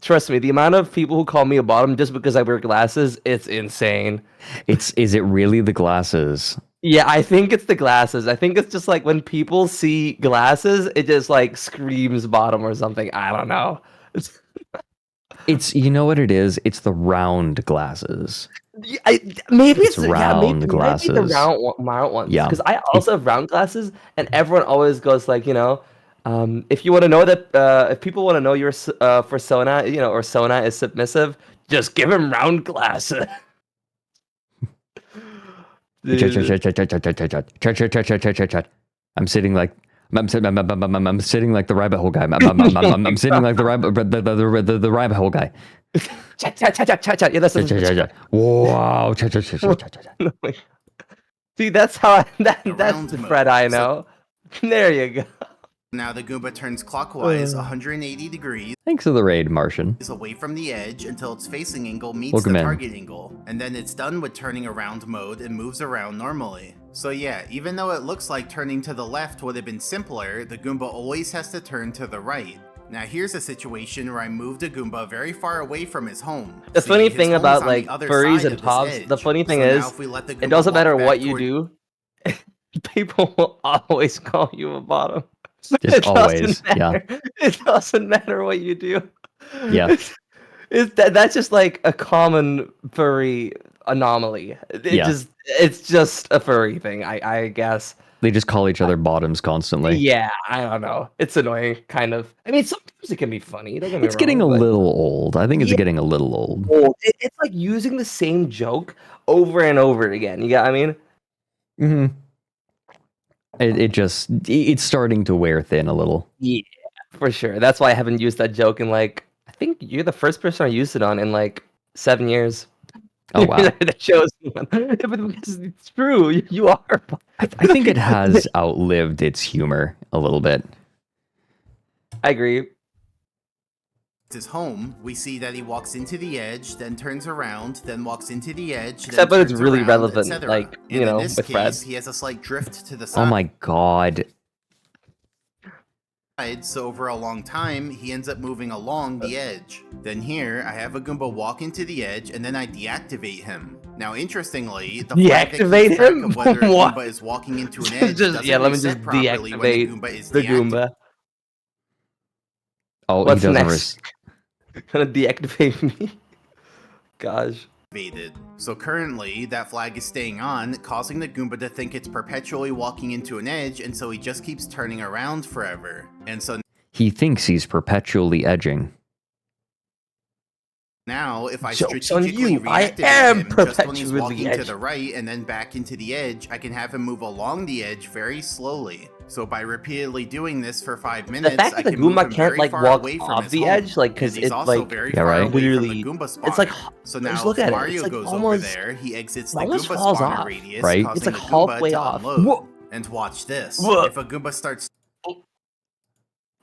Trust me, the amount of people who call me a bottom just because I wear glasses, it's insane. Is it really the glasses? Yeah, I think it's the glasses. I think it's just like when people see glasses, it just like screams bottom or something. I don't know. It's you know what it is? It's the round glasses. Yeah, maybe It's it's maybe round it might be the glasses. round ones. Yeah. Because I also have round glasses, and everyone always goes like, if you want to know that, if people want to know your persona, or Sona is submissive, just give him round glasses. Dude. I'm sitting like I'm sitting like the rabbit hole guy. I'm sitting like the rabbit hole guy. Chat. Yeah, that's Wow. See, that's how that's round the mode. Fred I know. There you go. Now the Goomba turns clockwise 180 degrees Thanks for the raid, Martian. away from the edge until its facing angle meets Welcome the in. target angle, and then it's done with turning around mode and moves around normally. So yeah, even though it looks like turning to the left would have been simpler, the Goomba always has to turn to the right. Now here's a situation where I moved a Goomba very far away from his home. The See, funny his thing home's about on like the other furries side and of this pops, the edge. funny thing So now is, if we let the it Goomba doesn't walk matter back what you toward- do, people will always call you a bottom. Just It doesn't always, yeah. matter. It doesn't matter what you do. Yeah. That's just like a common furry anomaly. Yeah. It's just a furry thing, I guess. They just call each other bottoms constantly. Yeah, I don't know. It's annoying, kind of. I mean, sometimes it can be funny. Don't get me It's getting a wrong, but little old. I think it's Yeah. getting a little old. it's like using the same joke over and over again. You get what I mean? Mm-hmm. It's starting to wear thin a little. Yeah, for sure. That's why I haven't used that joke in like, I think you're the first person I used it on in like 7 years. Oh wow. That shows me. But it's true. You are. I think it has outlived its humor a little bit. I agree. his home, we see that he walks into the edge, then turns around, then walks into the edge, Except then but it's turns really around, relevant, etc. like, And you know, in this with case, Fred. he has a slight drift to the side. Oh my god. So over a long time, he ends up moving along the edge. Then here, I have a Goomba walk into the edge, and then I deactivate him. Now, interestingly, the flag that Deactivate keeps track him? of whether a What? Goomba is walking into an edge Just- doesn't yeah, let me reset just properly when deactivate the Goomba is the Goomba. Oh, What's he doesn't next? Gonna deactivate me? Gosh. activated. So currently, that flag is staying on, causing the Goomba to think it's perpetually walking into an edge, and so he just keeps turning around forever. And so He thinks he's perpetually edging. now, if I Joke's on strategically you, I reactivate am him just when he's perpetually walking to edging. the right and then back into the edge, I can have him move along the edge very slowly. So by repeatedly doing this for 5 minutes, The fact I that the can move Goomba him can't very like far walk away from off his the home. edge, like, And because he's it's also like very Yeah, far right. away from literally, the Goomba spawner. it's like So just now look if at it. Mario It's like goes almost, over there, he exits it the almost Goomba falls spawner off, radius, right? causing It's like the Goomba halfway to off. unload. Whoa. And watch this. Whoa. If a Goomba starts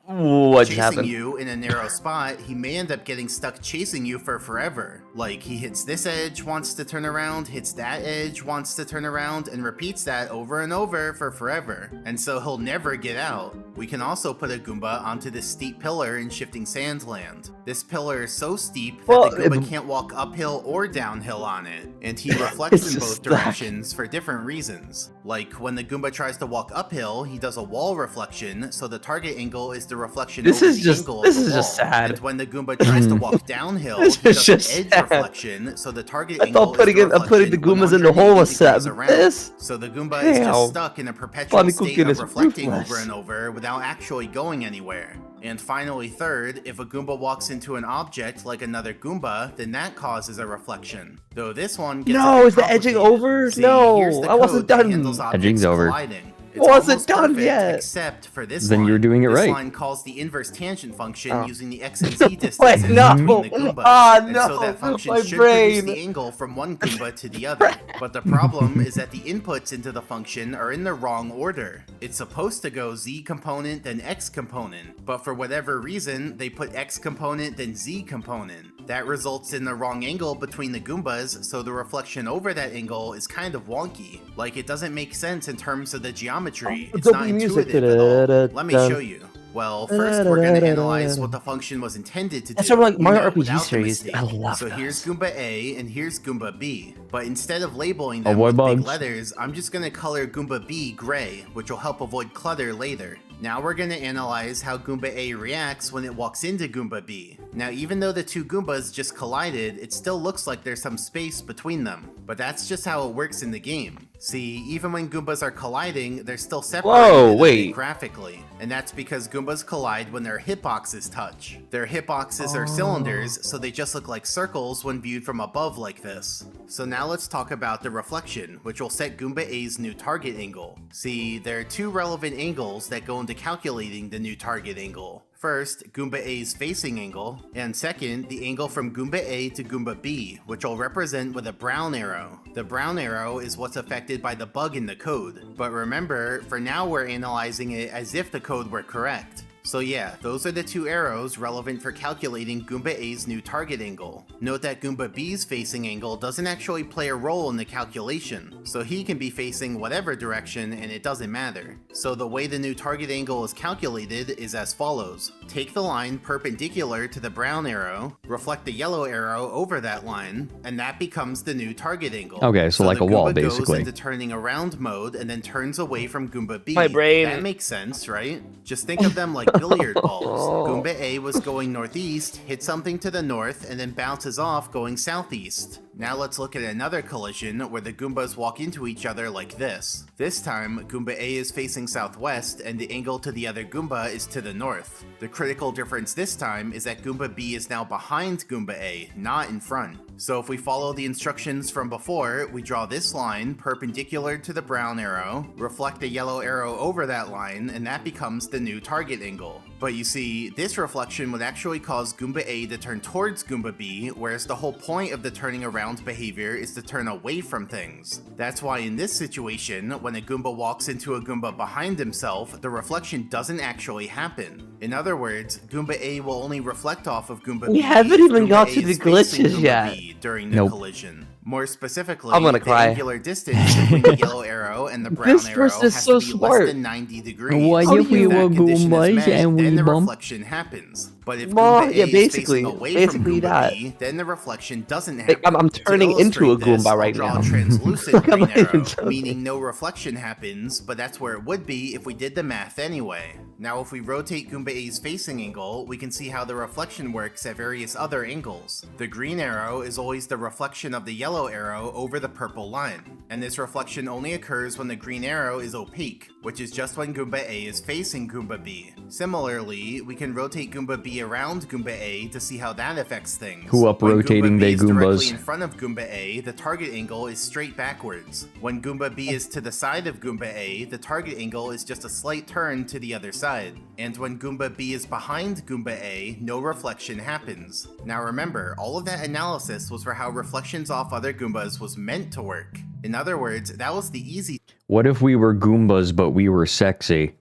What chasing happened? you in a narrow spot, he may end up getting stuck chasing you for forever. Like, he hits this edge, wants to turn around, hits that edge, wants to turn around, and repeats that over and over for forever. And so he'll never get out. We can also put a Goomba onto this steep pillar in Shifting Sands Land. This pillar is so steep that Well, the Goomba can't walk uphill or downhill on it, and he reflects It's in just both directions for different reasons. Like, when the Goomba tries to walk uphill, he does a wall reflection, so the target angle is the reflection This over is the just- angle this of the is just wall. sad. And when the Goomba tries to walk downhill, This he is does an just edge sad. reflection, so the target I angle thought putting is the I'm putting the reflection Goombas in the hole 180 was sad. degrees around. This? So the Goomba is Damn. just stuck in a perpetual Funny state cooking of is reflecting ruthless. over and over without actually going anywhere. And finally, third, if a Goomba walks into an object like another Goomba, then that causes a reflection. Though this one gets No, a bit is the edging complicated. over? See, No, here's the I wasn't code that done. handles objects Edging's over. colliding. It's Wasn't almost done perfect, yet. except for this Then line. you're doing it This right. line calls the inverse tangent function Oh. using the x and z distances Wait, no. between the Goombas. Ah, And so no, that function my should produce brain. the angle from one Goomba to the other. But the problem is that the inputs into the function are in the wrong order. It's supposed to go z component then x component, but for whatever reason, they put x component then z component. That results in the wrong angle between the Goombas, so the reflection over that angle is kind of wonky. Like, it doesn't make sense in terms of the geometry. It's not intuitive at all. Let me show you. Well, first we're going to analyze what the function was intended to do. That's from like Mario RPG without the series. mistake. I love So here's those. Goomba A and here's Goomba B. But instead of labeling Oh, them boy, with big bugs. letters, I'm just going to color Goomba B gray, which will help avoid clutter later. Now we're going to analyze how Goomba A reacts when it walks into Goomba B. Now, even though the two Goombas just collided, it still looks like there's some space between them. But that's just how it works in the game. See, even when Goombas are colliding, they're still separated Whoa, a bit wait. graphically. And that's because Goombas collide when their hitboxes touch. Their hitboxes are cylinders, so they just look like circles when viewed from above like this. So now let's talk about the reflection, which will set Goomba A's new target angle. See, there are two relevant angles that go into calculating the new target angle. First, Goomba A's facing angle, and second, the angle from Goomba A to Goomba B, which will represent with a brown arrow. The brown arrow is what's affected by the bug in the code, but remember, for now we're analyzing it as if the code were correct. So yeah, those are the two arrows relevant for calculating Goomba A's new target angle. Note that Goomba B's facing angle doesn't actually play a role in the calculation, so he can be facing whatever direction and it doesn't matter. So the way the new target angle is calculated is as follows. Take the line perpendicular to the brown arrow, reflect the yellow arrow over that line, and that becomes the new target angle. Okay, so like the a wall, Goomba goes basically. into turning around mode and then turns away from Goomba B. My brain. That makes sense, right? Just think of them like billiard balls. Goomba A was going northeast, hit something to the north, and then bounces off going southeast. Now let's look at another collision where the Goombas walk into each other like this. This time, Goomba A is facing southwest and the angle to the other Goomba is to the north. The critical difference this time is that Goomba B is now behind Goomba A, not in front. So if we follow the instructions from before, we draw this line perpendicular to the brown arrow, reflect the yellow arrow over that line, and that becomes the new target angle. But you see, this reflection would actually cause Goomba A to turn towards Goomba B, whereas the whole point of the turning around behavior is to turn away from things. That's why in this situation, when a Goomba walks into a Goomba behind himself, the reflection doesn't actually happen. In other words, Goomba A will only reflect off of Goomba B. We haven't if even Goomba got A to the is facing glitches Goomba yet. B during the Nope. collision. More specifically, I'm gonna the cry. angular distance between the yellow arrow and the brown This arrow person is has so to be smart. less than 90 degrees. What How if do we you- were That condition is Goombas met, and we then the bump? reflection happens. But if Well, Goomba A yeah, is basically- facing away basically from Goomba that. B, then the reflection doesn't Like, happen. I'm To turning into a illustrate this, Goomba I'll right draw now. a translucent Like, I'm green not even arrow, joking. meaning no reflection happens, but that's where it would be if we did the math anyway. Now if we rotate Goomba A's facing angle, we can see how the reflection works at various other angles. The green arrow is always the reflection of the yellow arrow over the purple line, and this reflection only occurs when the green arrow is opaque, which is just when Goomba A is facing Goomba B. Similarly, we can rotate Goomba B around Goomba A to see how that affects things. Who up When rotating Goomba B they is directly Goombas? in front of Goomba A, the target angle is straight backwards. When Goomba B is to the side of Goomba A, the target angle is just a slight turn to the other side. And when Goomba B is behind Goomba A, no reflection happens. Now remember, all of that analysis was for how reflections off other Goombas was meant to work. In other words, that was the easy What if we were Goombas but we were sexy?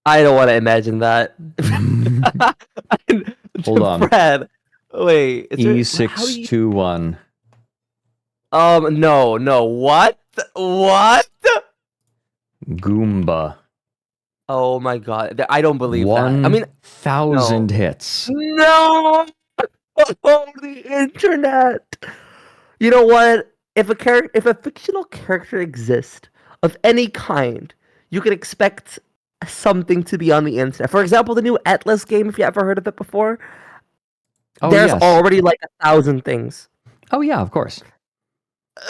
I don't want to imagine that. Hold on. Brad, wait. is there- how do you- E621. No. What? What? Goomba. Oh my god. I don't believe that. I mean, 1,000 hits. no! Oh, the internet! You know what? If a fictional character exists of any kind, you can expect something to be on the internet. For example, the new Atlas game, if you ever heard of it before, Oh, there's yes. already like 1,000 things. Oh, yeah, of course.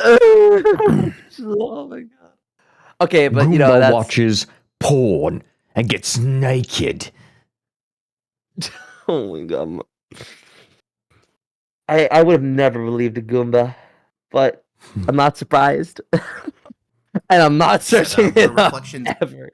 Oh my god. Okay, but you know, Goomba that's... watches porn and gets naked. Oh my god. I would have never believed a Goomba, but I'm not surprised. And I'm not searching the it up reflections ever.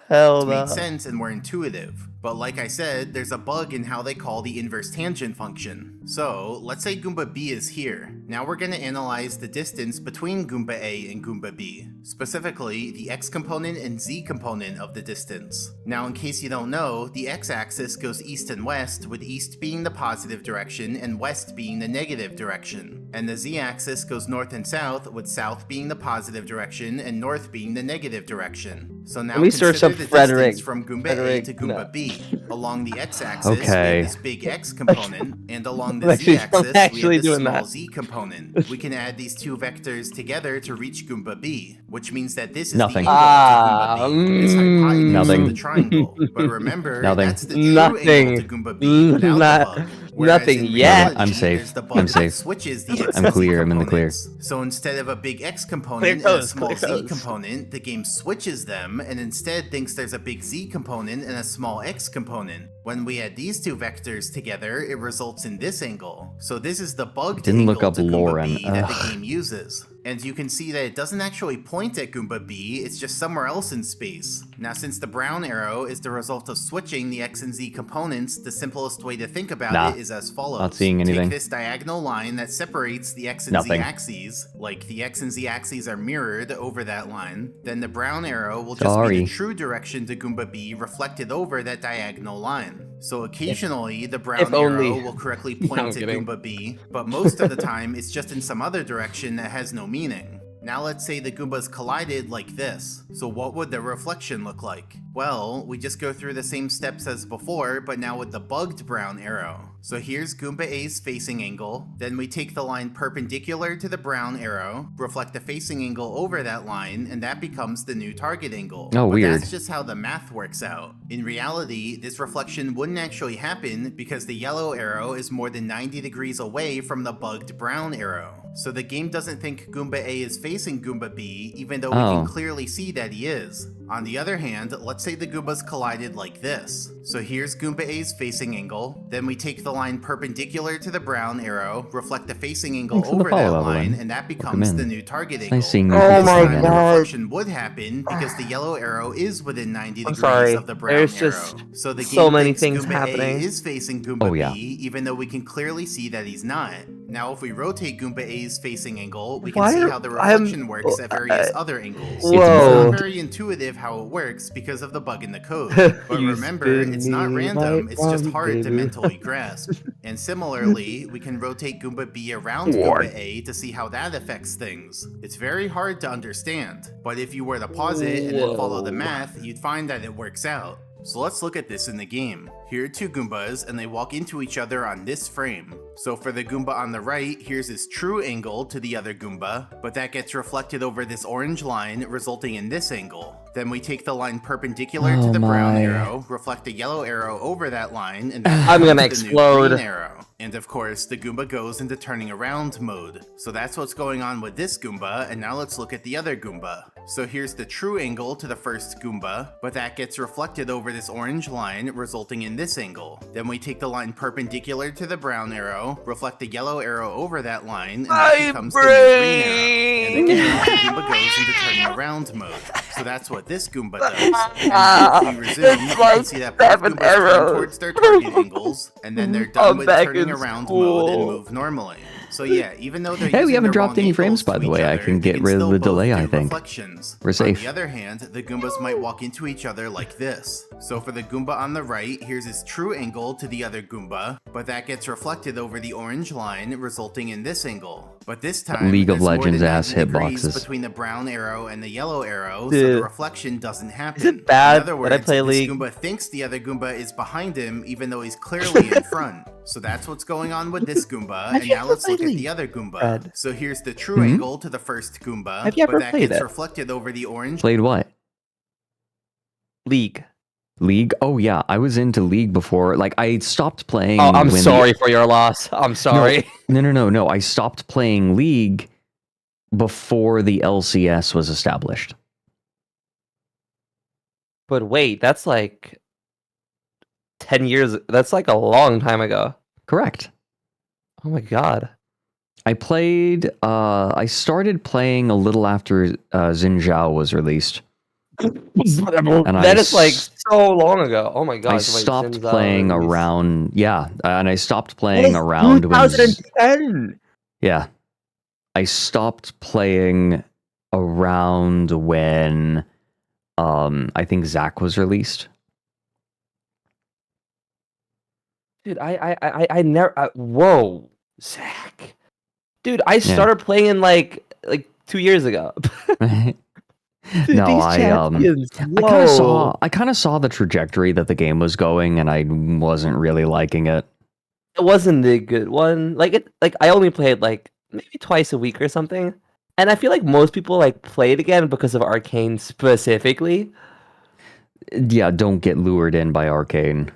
Hell made no. sense and were intuitive. But like I said, there's a bug in how they call the inverse tangent function. So let's say Goomba B is here. Now we're going to analyze the distance between Goomba A and Goomba B, specifically the x component and z component of the distance. Now in case you don't know, the x-axis goes east and west, with east being the positive direction and west being the negative direction. And the z-axis goes north and south, with south being the positive direction and north being the negative direction. So now Let me search consider up the Fredrik. distance from Goomba A to Goomba B. Along the x-axis, we Okay. have this big x component, and along the I'm actually z-axis, we have doing this small that. z component. We can add these two vectors together to reach Goomba B, which means that this is Nothing. the angle to Goomba B, this hypotenuse Nothing. of the triangle. But remember, Nothing. that's the true Nothing. angle to Goomba B without Not- the bug. Whereas nothing in yet. reality, I'm safe. there's the bug I'm that safe. switches the x I'm and z clear. I'm in the clear. components. So instead of a big x Clear component and a goes, small clear z goes. component, the game switches them and instead thinks there's a big z component and a small x component. When we add these two vectors together, it results in this angle. So this is the bugged Didn't angle look up to Goomba Lauren. B that the Ugh. game uses. And you can see that it doesn't actually point at Goomba B, it's just somewhere else in space. Now since the brown arrow is the result of switching the x and z components, the simplest way to think about Nah, it is as follows. not seeing anything. Take this diagonal line that separates the x and Nothing. z axes, like the x and z axes are mirrored over that line, then the brown arrow will just be Sorry. the true direction to Goomba B reflected over that diagonal line. So occasionally, the brown if only. arrow will correctly I'm point to kidding. Goomba B, but most of the time it's just in some other direction that has no meaning. Now let's say the Goombas collided like this. So what would the reflection look like? Well, we just go through the same steps as before, but now with the bugged brown arrow. So here's Goomba A's facing angle, then we take the line perpendicular to the brown arrow, reflect the facing angle over that line, and that becomes the new target angle. Oh, But weird. that's just how the math works out. In reality, this reflection wouldn't actually happen because the yellow arrow is more than 90 degrees away from the bugged brown arrow. So the game doesn't think Goomba A is facing Goomba B, even though we Oh. can clearly see that he is. On the other hand, let's say the Goombas collided like this. So here's Goomba A's facing angle, then we take the line perpendicular to the brown arrow, reflect the facing angle Thanks for the over that follow, line, Evelyn. and that Welcome becomes in. the new target It's angle. nice seeing you. Oh This my time, the God. reflection would happen because the yellow arrow is within 90 I'm degrees sorry. of the brown There's arrow. just So the so game many thinks things Goomba happening. A is facing Goomba Oh, yeah. B, even though we can clearly see that he's not. Now if we rotate Goomba A's facing angle, we can Why see are- how the I'm- reflection works at various other angles. Whoa. It's not very intuitive how it works because of the bug in the code. But You remember, spin it's not me random, like it's just Bobby, hard to baby. mentally grasp. And similarly, we can rotate Goomba B around What? Goomba A to see how that affects things. It's very hard to understand, but if you were to pause it and then follow the Whoa. math, you'd find that it works out. So let's look at this in the game. Here are two Goombas, and they walk into each other on this frame. So for the Goomba on the right, here's his true angle to the other Goomba, but that gets reflected over this orange line, resulting in this angle. Then we take the line perpendicular to Oh the brown my. arrow, reflect the yellow arrow over that line, and that I'm gonna becomes the new explode. green arrow. And of course, the Goomba goes into turning around mode. So that's what's going on with this Goomba, and now let's look at the other Goomba. So here's the true angle to the first Goomba, but that gets reflected over this orange line, resulting in this angle. Then we take the line perpendicular to the brown arrow, reflect the yellow arrow over that line, and that becomes the new green arrow. And again, the Goomba goes into turning around mode. So that's what this Goomba does. And if we resume, you can see that both seven Goombas turn arrows. towards their target angles, and then they're done I'm with back turning in around mode and school. move normally. So yeah, even though they're Hey, we using haven't the dropped wrong any frames, angles by to the each way. I other, can they get rid of still the both delay, do I think. reflections. We're safe. On the other hand, the Goombas might walk into each other like this. So for the Goomba on the right, here's his true angle to the other Goomba, but that gets reflected over the orange line, resulting in this angle. But this time, League of there's more Legends than ass 90 degrees hitboxes. between the brown arrow and the yellow arrow, so Dude. the reflection doesn't happen. Is it bad In other that I words, play this League? Goomba thinks the other Goomba is behind him, even though he's clearly in front. So that's what's going on with this Goomba, Have and you now ever let's look played at the League, other Goomba. Fred? So here's the true angle to the first Goomba, Have you ever but that played gets it? reflected over the orange. Played what? League. League? Oh yeah, I was into League before. Like I stopped playing. Oh, I'm when sorry for your loss. I'm sorry. No. I stopped playing League before the LCS was established. But wait, that's like 10 years. That's like a long time ago. Correct. Oh my god. I played. I started playing a little after Xin Zhao was released. And That is like so long ago. Oh my gosh. I wait, stopped since, playing let me see. around. Yeah, and I stopped That playing is around when. 2010. Yeah, I stopped playing around when I think Zach was released. Dude, I never. Whoa, Zach. Dude, I Yeah. started playing like 2 years ago. Dude, No, these champions. I kind of Whoa. saw the trajectory that the game was going, and I wasn't really liking it. It wasn't a good one. Like I only played like maybe twice a week or something. And I feel like most people like play it again because of Arcane specifically. Yeah, don't get lured in by Arcane.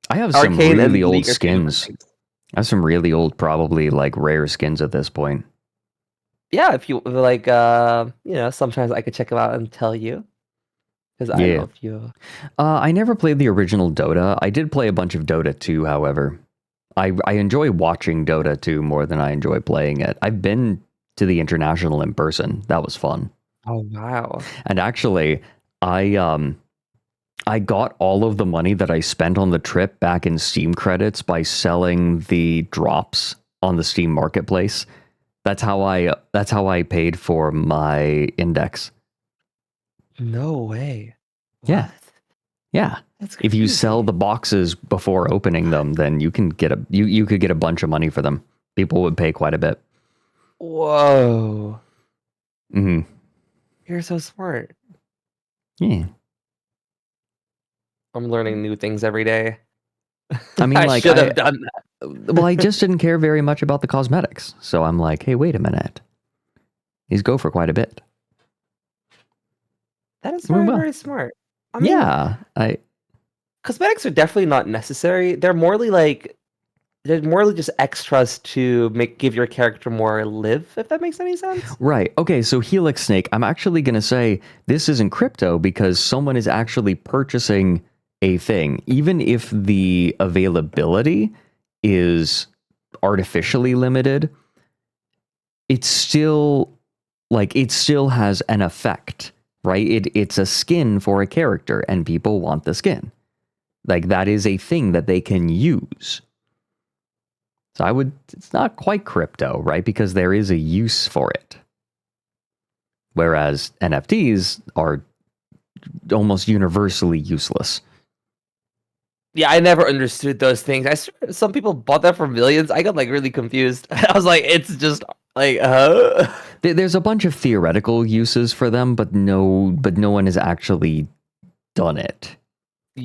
I have some Arcane and really old League are two different skins. things. I have some really old, probably like rare skins at this point. Yeah, if you like, sometimes I could check them out and tell you, because I Yeah. know if you. I never played the original Dota. I did play a bunch of Dota 2, however. I enjoy watching Dota 2 more than I enjoy playing it. I've been to the International in person. That was fun. Oh wow! And actually, I got all of the money that I spent on the trip back in Steam credits by selling the drops on the Steam marketplace. That's how I paid for my index. No way. Yeah. What? Yeah. That's If you crazy. sell the boxes before opening them, then you can get you could get a bunch of money for them. People would pay quite a bit. Whoa! Hmm. You're so smart. Yeah. I'm learning new things every day. I mean, I like, should have done that. Well, I just didn't care very much about the cosmetics. So I'm like, hey, wait a minute. These go for quite a bit. That is Well, very, well. very smart. I mean, Yeah. cosmetics are definitely not necessary. They're morely just extras to give your character more live, if that makes any sense. Right. Okay, so Helix Snake, I'm actually going to say this isn't crypto because someone is actually purchasing a thing. Even if the availability is artificially limited, it's still it still has an effect, right? It's a skin for a character and people want the skin. Like that is a thing that they can use. So it's not quite crypto, right? Because there is a use for it. Whereas NFTs are almost universally useless. Yeah, I never understood those things. I swear some people bought that for millions. I got like really confused. I was like, it's just like, There's a bunch of theoretical uses for them, but no one has actually done it.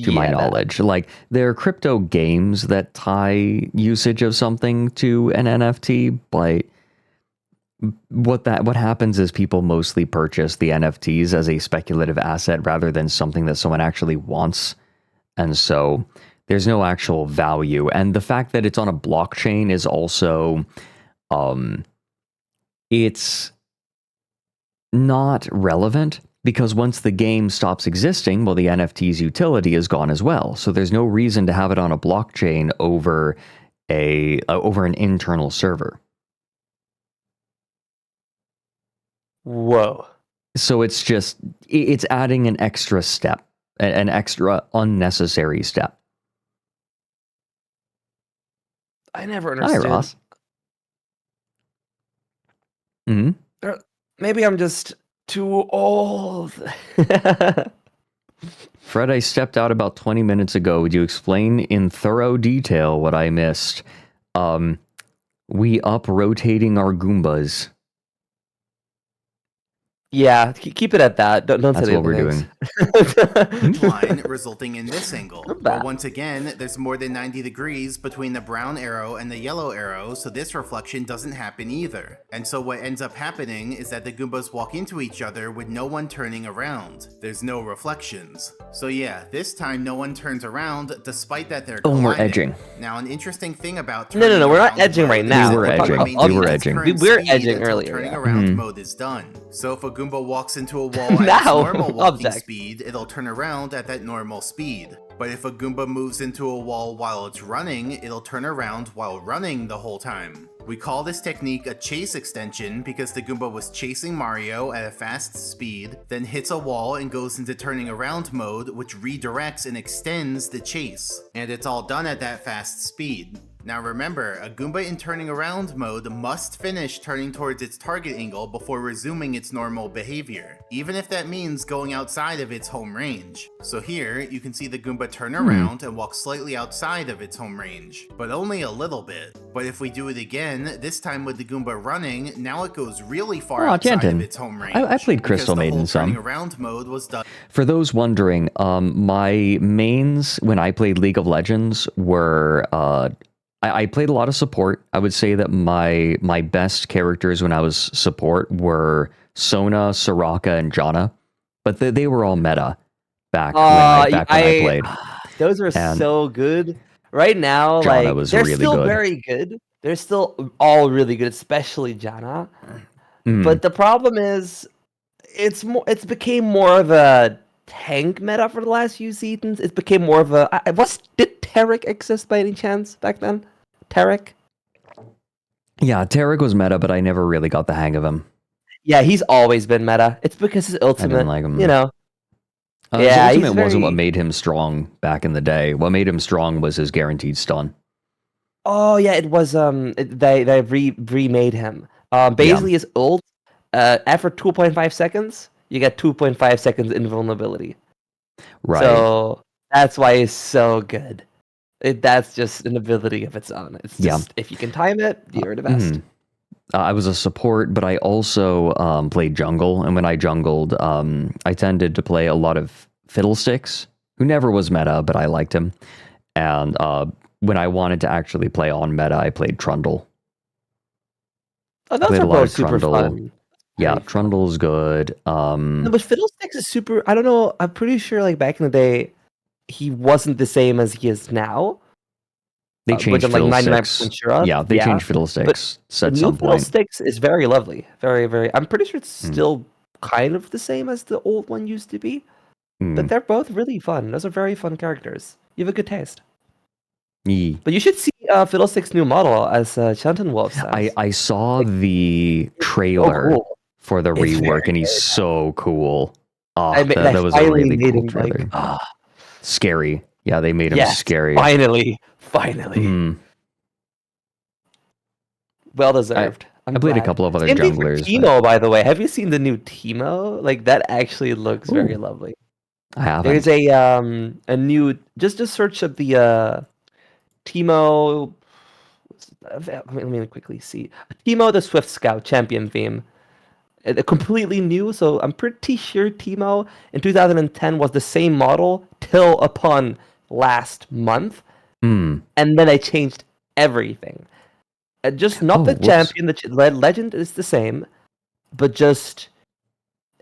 To my knowledge, like there are crypto games that tie usage of something to an NFT, but what happens is people mostly purchase the NFTs as a speculative asset rather than something that someone actually wants, and so there's no actual value. And the fact that it's on a blockchain is also, it's not relevant. Because once the game stops existing, well, the NFT's utility is gone as well. So there's no reason to have it on a blockchain over an internal server. whoa. So it's adding an extra step, an extra unnecessary step. I never Hi, understood. Ross. Hmm. Maybe I'm just too old. Fred, I stepped out about 20 minutes ago. Would you explain in thorough detail what I missed? We up rotating our Goombas. Yeah, keep it at that. Don't That's say the what we're other things. Line resulting in this angle. Not But bad. once again, there's more than 90 degrees between the brown arrow and the yellow arrow, so this reflection doesn't happen either. And so what ends up happening is that the Goombas walk into each other with no one turning around. There's no reflections. So yeah, this time no one turns around despite that they're Oh, we're colliding. edging. Now an interesting thing about No, we're not turning edging around right mode now. is We were that edging. remains We were at its edging. current We were speed edging until earlier, turning yeah. around Mhm. mode is done. So if a Goomba walks into a wall at its Now, normal walking object. speed, it'll turn around at that normal speed. But if a Goomba moves into a wall while it's running, it'll turn around while running the whole time. We call this technique a chase extension because the Goomba was chasing Mario at a fast speed, then hits a wall and goes into turning around mode, which redirects and extends the chase. And it's all done at that fast speed. Now remember, a Goomba in turning around mode must finish turning towards its target angle before resuming its normal behavior, even if that means going outside of its home range. So here, you can see the Goomba turn around and walk slightly outside of its home range, but only a little bit. But if we do it again, this time with the Goomba running, now it goes really far outside of its home range. I played Crystal Maiden some. Turning around mode was done. For those wondering, my mains when I played League of Legends were I played a lot of support. I would say that my best characters when I was support were Sona, Soraka, and Janna, but they were all meta back when I played. Those were so good. Right now, Janna was they're really still good. very good. They're still all really good, especially Janna. Mm. But the problem is, it's became more of a tank meta for the last few seasons. It became more of a. Did Taric exist by any chance back then? Taric? Yeah, Taric was meta, but I never really got the hang of him. Yeah, he's always been meta. It's because his ultimate, I didn't like him. you know. His ultimate wasn't what made him strong back in the day. What made him strong was his guaranteed stun. Oh yeah, it was they remade him. Basically his ult, after 2.5 seconds, you get 2.5 seconds invulnerability. Right. So that's why it's so good. That's just an ability of its own. It's just if you can time it, you're the best. I was a support, but I also played jungle, and when I jungled, I tended to play a lot of Fiddlesticks, who never was meta, but I liked him. And when I wanted to actually play on meta, I played Trundle. Oh, those are both super fun. Yeah, Trundle's good. No, but Fiddlesticks is super. I don't know. I'm pretty sure, like back in the day, he wasn't the same as he is now. They changed which I'm like 99% Fiddlesticks. sure of. Yeah, they changed Fiddlesticks at some point. Fiddlesticks is very lovely. Very, very. I'm pretty sure it's still kind of the same as the old one used to be. But they're both really fun. Those are very fun characters. You have a good taste. But you should see Fiddlesticks' new model, as Chanton Wolf says. I saw the trailer for the rework, and he's so cool. Oh, that was a really cool trailer. Scary. Yeah, they made him scary. Finally. Well deserved. I played a couple of other junglers. Teemo, by the way. Have you seen the new Teemo? Like, that actually looks very lovely. I haven't. There's a new. Just search up the Teemo. Let me quickly see. Teemo the Swift Scout champion theme. Completely new, so I'm pretty sure Teemo in 2010 was the same model till upon last month, and then I changed everything. Just not the champion, the legend is the same, but just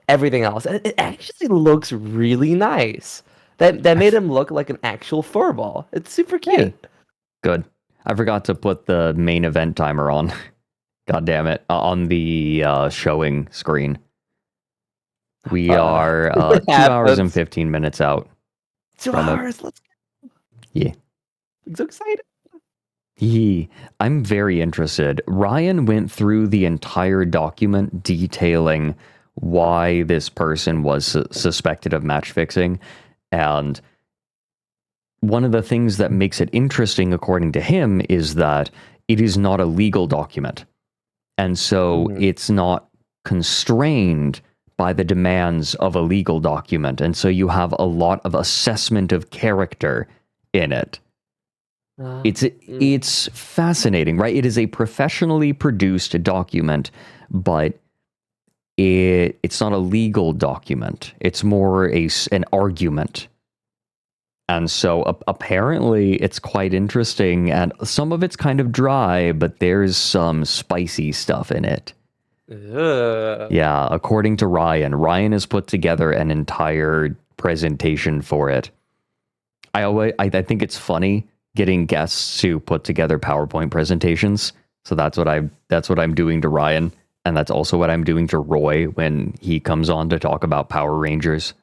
everything else, and it actually looks really nice. That made him look like an actual furball. It's super cute. Hey, good. I forgot to put the main event timer on. God damn it! On the showing screen. We are 2 hours and 15 minutes out. 2 hours. Let's go. Yeah. I'm so excited. I'm very interested. Ryan went through the entire document detailing why this person was suspected of match fixing, and one of the things that makes it interesting, according to him, is that it is not a legal document. And so it's not constrained by the demands of a legal document. And so you have a lot of assessment of character in it. It's fascinating, right? It is a professionally produced document, but it's not a legal document. It's more an argument. And so apparently it's quite interesting, and some of it's kind of dry, but there's some spicy stuff in it. Yeah, according to Ryan has put together an entire presentation for it. I think it's funny getting guests to put together PowerPoint presentations. So that's what I'm doing to Ryan, and that's also what I'm doing to Roy when he comes on to talk about Power Rangers.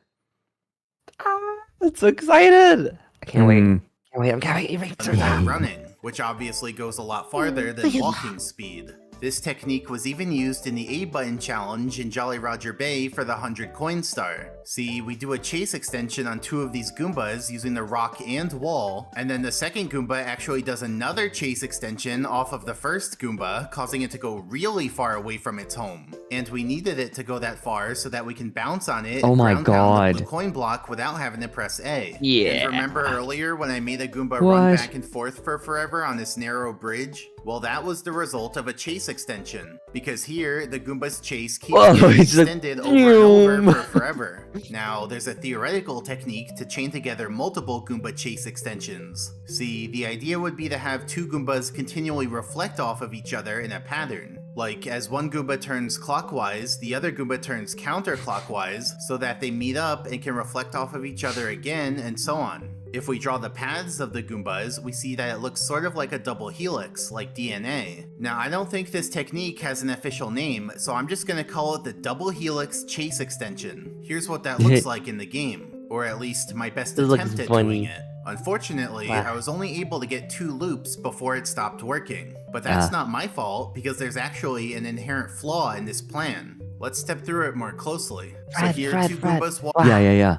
I'm so excited. I can't wait. I can't wait. Running. which obviously goes a lot farther than walking speed. This technique was even used in the A button challenge in Jolly Roger Bay for the 100 coin star. See, we do a chase extension on 2 of these Goombas using the rock and wall, and then the second Goomba actually does another chase extension off of the first Goomba, causing it to go really far away from its home. And we needed it to go that far so that we can bounce on it and ground pound the blue coin block without having to press A. Yeah. And remember earlier when I made a Goomba What? run back and forth for forever on this narrow bridge? Well, that was the result of a chase extension, because here, the Goomba's chase keeps getting extended over and over for forever. Now, there's a theoretical technique to chain together multiple Goomba chase extensions. See, the idea would be to have 2 Goombas continually reflect off of each other in a pattern. Like, as one Goomba turns clockwise, the other Goomba turns counterclockwise, so that they meet up and can reflect off of each other again, and so on. If we draw the paths of the Goombas, we see that it looks sort of like a double helix, like DNA. Now, I don't think this technique has an official name, so I'm just gonna call it the double helix chase extension. Here's what that looks like in the game, or at least my best attempt at doing it. Unfortunately, I was only able to get 2 loops before it stopped working. But that's not my fault, because there's actually an inherent flaw in this plan. Let's step through it more closely. So here, 2 Goombas walk. Yeah.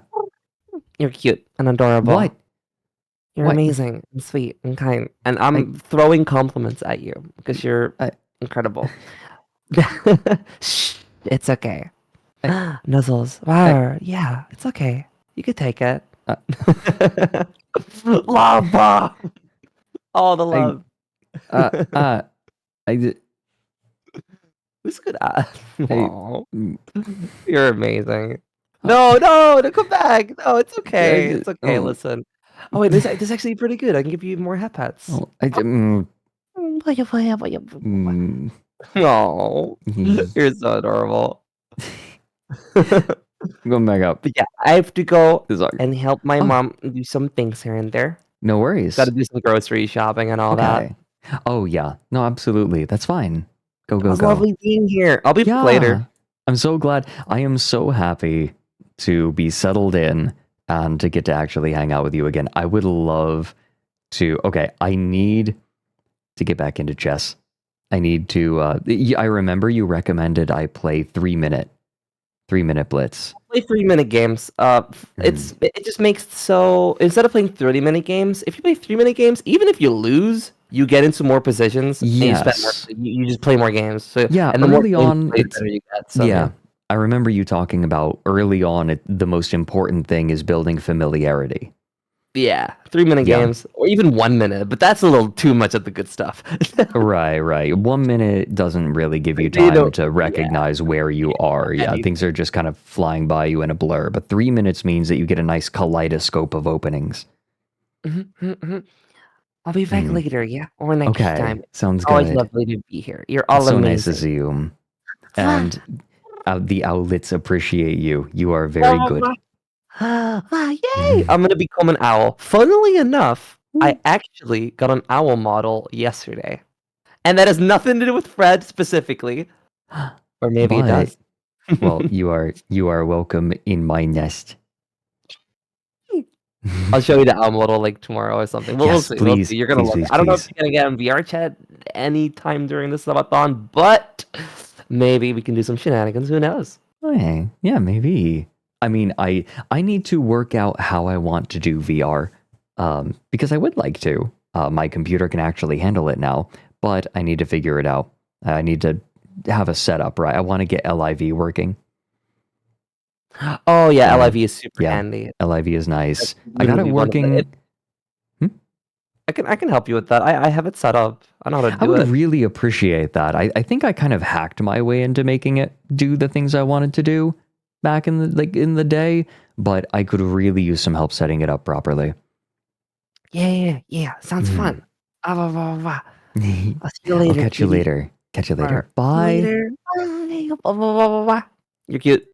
You're cute and adorable. What? You're What? amazing and sweet and kind. And I'm throwing compliments at you because you're incredible. Shh, it's okay. Nuzzles. Wow. Yeah, it's okay. You could take it. Love bomb. All the love. Who's good at? You're amazing. No, come back. No, it's okay. It's okay. Listen. Oh wait, this is actually pretty good. I can give you more hat pats. Oh, you're so adorable. I'm going back up. But yeah, I have to go and help my mom do some things here and there. No worries. Got to do some grocery shopping and all that. Oh yeah, no, absolutely. That's fine. Go. It's lovely being here. I'll be back later. I'm so glad. I am so happy to be settled in and to get to actually hang out with you again. I would love to. Okay, I need to get back into chess. I need to. I remember you recommended I play 3-minute blitz. Play 3-minute games. It just makes so instead of playing 30-minute games, if you play 3-minute games, even if you lose, you get into more positions. Yes. And you just play more games. So yeah, and the early more on, the better you get. So, yeah. I remember you talking about early on. The most important thing is building familiarity. Yeah, 3-minute games, or even 1 minute, but that's a little too much of the good stuff. Right. 1 minute doesn't really give you time to recognize where you are. Yeah, things are just kind of flying by you in a blur. But 3 minutes means that you get a nice kaleidoscope of openings. I'll be back later, or next time. Sounds good. Always lovely to be here. You're all so amazing. Nice to see you. And the owlets appreciate you. You are very good. Yay! I'm gonna become an owl. Funnily enough, I actually got an owl model yesterday, and that has nothing to do with Fred specifically, or maybe it does. Well, you are welcome in my nest. I'll show you the owl model like tomorrow or something. We'll see. Please, we'll see. You're gonna love it. I don't know if you're gonna get on VR chat anytime during this subathon, but maybe we can do some shenanigans. Who knows? Okay. Yeah, maybe. I mean, I need to work out how I want to do VR, because I would like to. My computer can actually handle it now, but I need to figure it out. I need to have a setup, right? I want to get LIV working. Oh yeah, LIV is super handy. LIV is nice. I got it working. I can help you with that. I have it set up. I know how to do it. I would really appreciate that. I think I kind of hacked my way into making it do the things I wanted to do back in the day, but I could really use some help setting it up properly. Yeah. Sounds fun. I'll see you later. I'll catch you later. Bye. Bye. You're cute.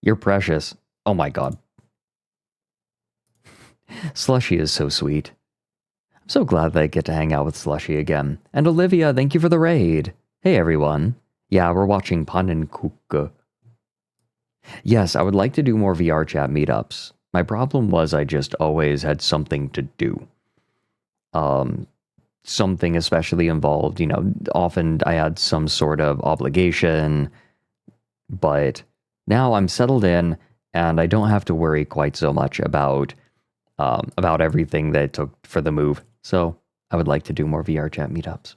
You're precious. Oh my god. Slushy is so sweet. I'm so glad that I get to hang out with Slushy again. And Olivia, thank you for the raid. Hey everyone. Yeah, we're watching Pannenkuchen. Yes, I would like to do more VR chat meetups. My problem was I just always had something to do. something especially involved. You know, often I had some sort of obligation, but now I'm settled in and I don't have to worry quite so much about everything that it took for the move. So I would like to do more VR chat meetups.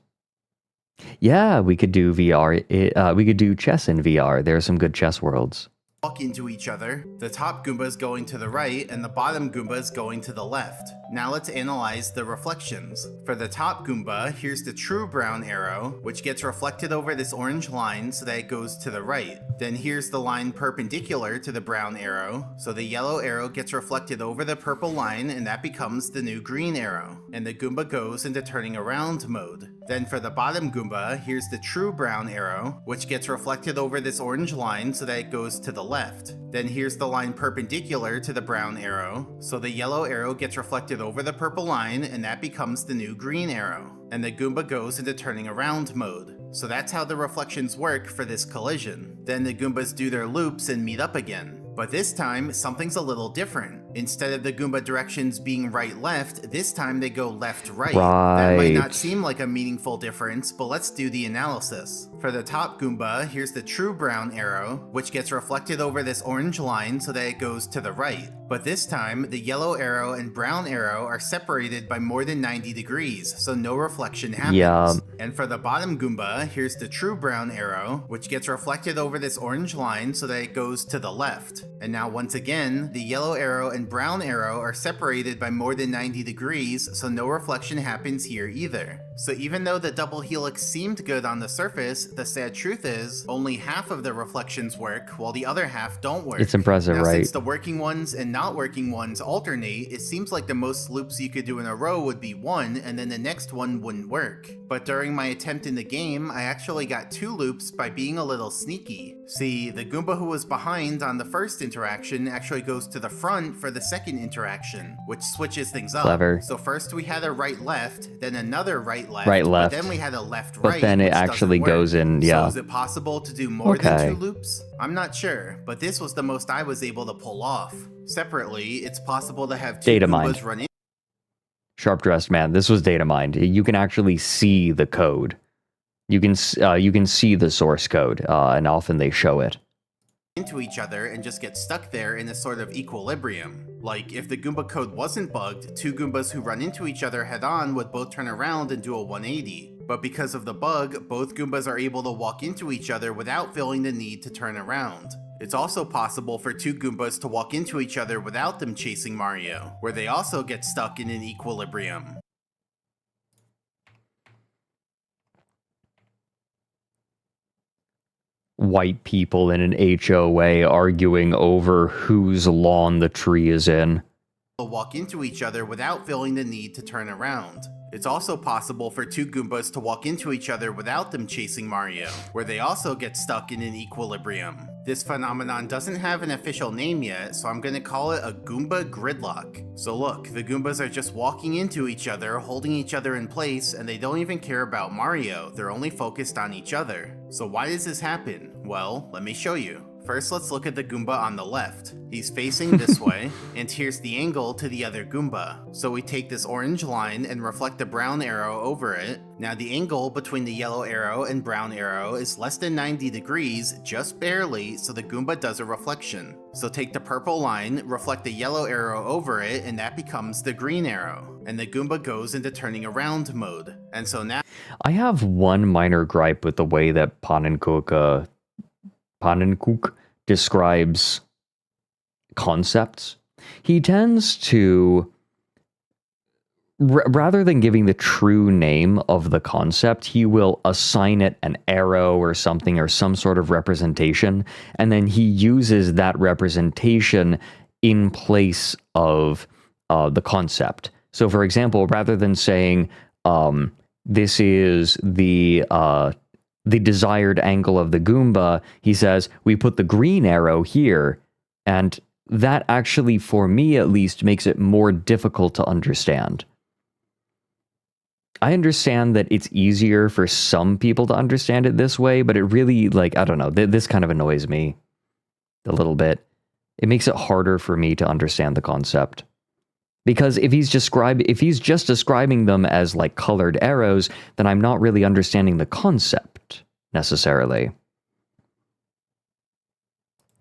Yeah, we could do VR. We could do chess in VR. There are some good chess worlds. Walk into each other. The top Goomba is going to the right and the bottom Goomba is going to the left. Now let's analyze the reflections. For the top Goomba, here's the true brown arrow, which gets reflected over this orange line so that it goes to the right. Then here's the line perpendicular to the brown arrow, so the yellow arrow gets reflected over the purple line and that becomes the new green arrow. And the Goomba goes into turning around mode. Then for the bottom Goomba, here's the true brown arrow, which gets reflected over this orange line so that it goes to the left. Then here's the line perpendicular to the brown arrow, so the yellow arrow gets reflected over the purple line and that becomes the new green arrow. And the Goomba goes into turning around mode. So that's how the reflections work for this collision. Then the Goombas do their loops and meet up again. But this time, something's a little different. Instead of the Goomba directions being right-left, this time they go left-right. That might not seem like a meaningful difference, but let's do the analysis. For the top Goomba, here's the true brown arrow, which gets reflected over this orange line so that it goes to the right. But this time, the yellow arrow and brown arrow are separated by more than 90 degrees, so no reflection happens. Yeah. And for the bottom Goomba, here's the true brown arrow, which gets reflected over this orange line so that it goes to the left. And now once again, the yellow arrow and brown arrow are separated by more than 90 degrees, so no reflection happens here either. So even though the double helix seemed good on the surface, the sad truth is, only half of the reflections work, while the other half don't work. It's impressive, now, right? Since the working ones and not working ones alternate, it seems like the most loops you could do in a row would be one, and then the next one wouldn't work. But during my attempt in the game, I actually got 2 loops by being a little sneaky. See, the Goomba who was behind on the first interaction actually goes to the front for the second interaction, which switches things up. Clever. So first we had a right-left, then another right-left, Right-left. but then we had a left-right, But then it which actually doesn't work. goes in, yeah. So is it possible to do more than Okay. 2 loops? I'm not sure, but this was the most I was able to pull off. Separately, it's possible to have 2 Data Goombas mined. run in. Sharp dressed man. This was data mined. You can actually see the code. You can see the source code, and often they show it. Into each other and just get stuck there in a sort of equilibrium. Like, if the Goomba code wasn't bugged, 2 Goombas who run into each other head-on would both turn around and do a 180. But because of the bug, both Goombas are able to walk into each other without feeling the need to turn around. It's also possible for 2 Goombas to walk into each other without them chasing Mario, where they also get stuck in an equilibrium. White people in an HOA arguing over whose lawn the tree is in. Walk into each other without feeling the need to turn around. It's also possible for 2 Goombas to walk into each other without them chasing Mario, where they also get stuck in an equilibrium. This phenomenon doesn't have an official name yet, so I'm gonna call it a Goomba gridlock. So look, the Goombas are just walking into each other, holding each other in place, and they don't even care about Mario, they're only focused on each other. So why does this happen? Well, let me show you. First, let's look at the Goomba on the left. He's facing this way, and here's the angle to the other Goomba. So we take this orange line and reflect the brown arrow over it. Now the angle between the yellow arrow and brown arrow is less than 90 degrees, just barely, so the Goomba does a reflection. So take the purple line, reflect the yellow arrow over it, and that becomes the green arrow. And the Goomba goes into turning around mode. And so now... I have one minor gripe with the way that Pannenkoek describes concepts. He tends to, rather than giving the true name of the concept, he will assign it an arrow or something or some sort of representation, and then he uses that representation in place of the concept. So, for example, rather than saying, this is the desired angle of the Goomba, he says, we put the green arrow here, and that actually, for me at least, makes it more difficult to understand. I understand that it's easier for some people to understand it this way, but it really, like, I don't know, this kind of annoys me a little bit. It makes it harder for me to understand the concept. Because if he's just describing them as like colored arrows, then I'm not really understanding the concept necessarily.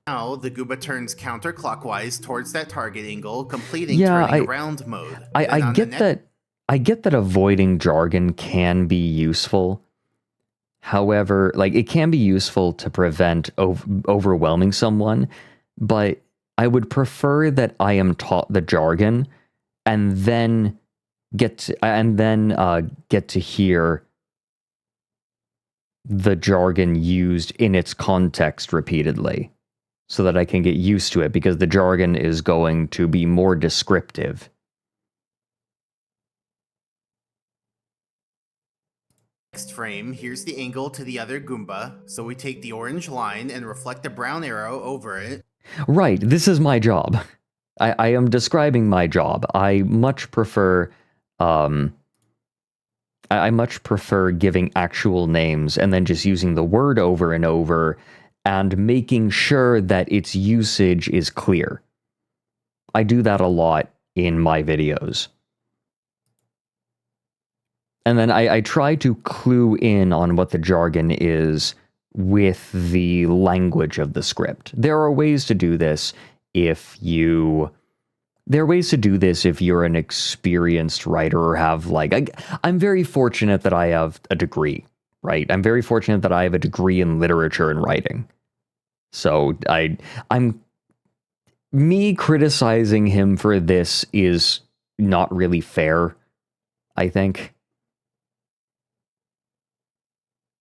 Now, the Goomba turns counterclockwise towards that target angle, completing turning around mode. I get that avoiding jargon can be useful. However, like it can be useful to prevent overwhelming someone, but I would prefer that I am taught the jargon and then get to hear the jargon used in its context repeatedly, so that I can get used to it, because the jargon is going to be more descriptive. Next frame, here's the angle to the other Goomba, so we take the orange line and reflect the brown arrow over it. Right, this is my job. I am describing my job. I much prefer giving actual names and then just using the word over and over and making sure that its usage is clear. I do that a lot in my videos. And then I try to clue in on what the jargon is with the language of the script. There are ways to do this if you're an experienced writer or have I'm very fortunate that I have a degree, right? I'm very fortunate that I have a degree in literature and writing. So me criticizing him for this is not really fair, I think.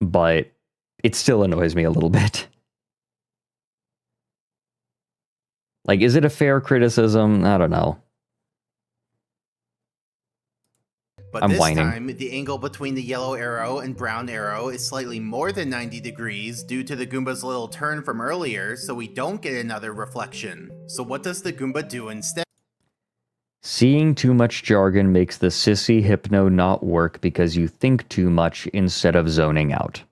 But it still annoys me a little bit. Like, is it a fair criticism? I don't know. But this time, the angle between the yellow arrow and brown arrow is slightly more than 90 degrees due to the Goomba's little turn from earlier, so we don't get another reflection. So what does the Goomba do instead? Seeing too much jargon makes the sissy hypno not work because you think too much instead of zoning out.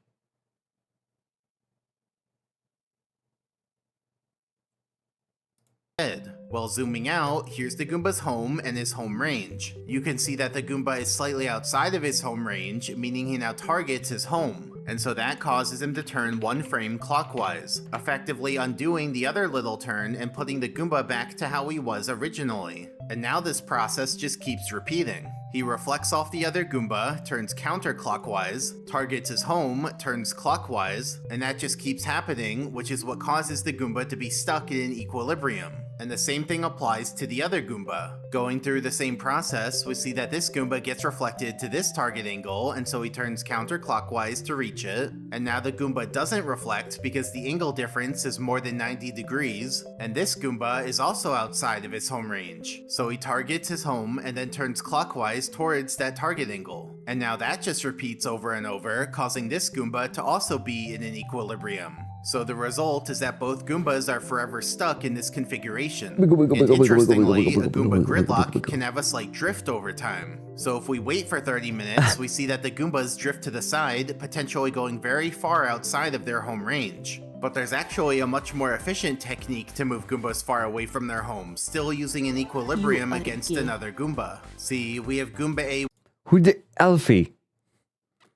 While zooming out, here's the Goomba's home and his home range. You can see that the Goomba is slightly outside of his home range, meaning he now targets his home, and so that causes him to turn one frame clockwise, effectively undoing the other little turn and putting the Goomba back to how he was originally. And now this process just keeps repeating. He reflects off the other Goomba, turns counterclockwise, targets his home, turns clockwise, and that just keeps happening, which is what causes the Goomba to be stuck in an equilibrium. And the same thing applies to the other Goomba. Going through the same process, we see that this Goomba gets reflected to this target angle, and so he turns counterclockwise to reach it. And now the Goomba doesn't reflect because the angle difference is more than 90 degrees, and this Goomba is also outside of his home range. So he targets his home and then turns clockwise towards that target angle. And now that just repeats over and over, causing this Goomba to also be in an equilibrium. So the result is that both Goombas are forever stuck in this configuration. And interestingly, a Goomba gridlock can have a slight drift over time. So if we wait for 30 minutes, we see that the Goombas drift to the side, potentially going very far outside of their home range. But there's actually a much more efficient technique to move Goombas far away from their home, still using an equilibrium against another Goomba. See, we have Goomba A. Who did Alfie?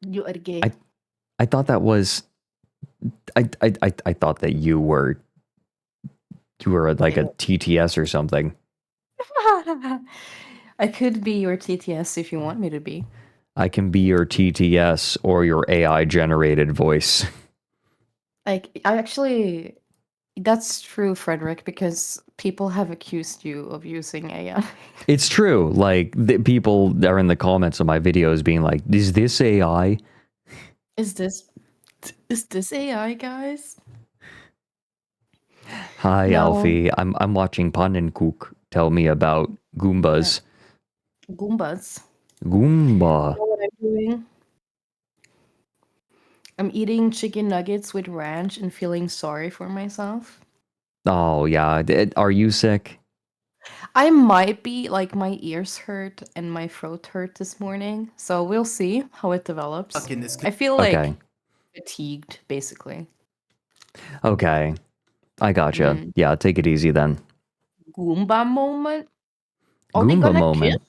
You are gay. I thought that was. I thought that you were like a TTS or something. I could be your TTS if you want me to be. I can be your TTS or your AI generated voice. Like, I actually, that's true, Fredrik, because people have accused you of using AI. It's true. Like, people are in the comments of my videos being like, "Is this AI? Is this AI, guys?" Hi, No. Alfie. I'm watching Pannenkoek tell me about Goombas. Goombas. Goomba. You know what I'm doing? I'm eating chicken nuggets with ranch and feeling sorry for myself. Oh, yeah. Are you sick? I might be, like, my ears hurt and my throat hurt this morning, so we'll see how it develops. I feel like Okay. fatigued, basically. Okay. I gotcha. Yeah, take it easy then. Goomba moment? Are they Goomba gonna moment.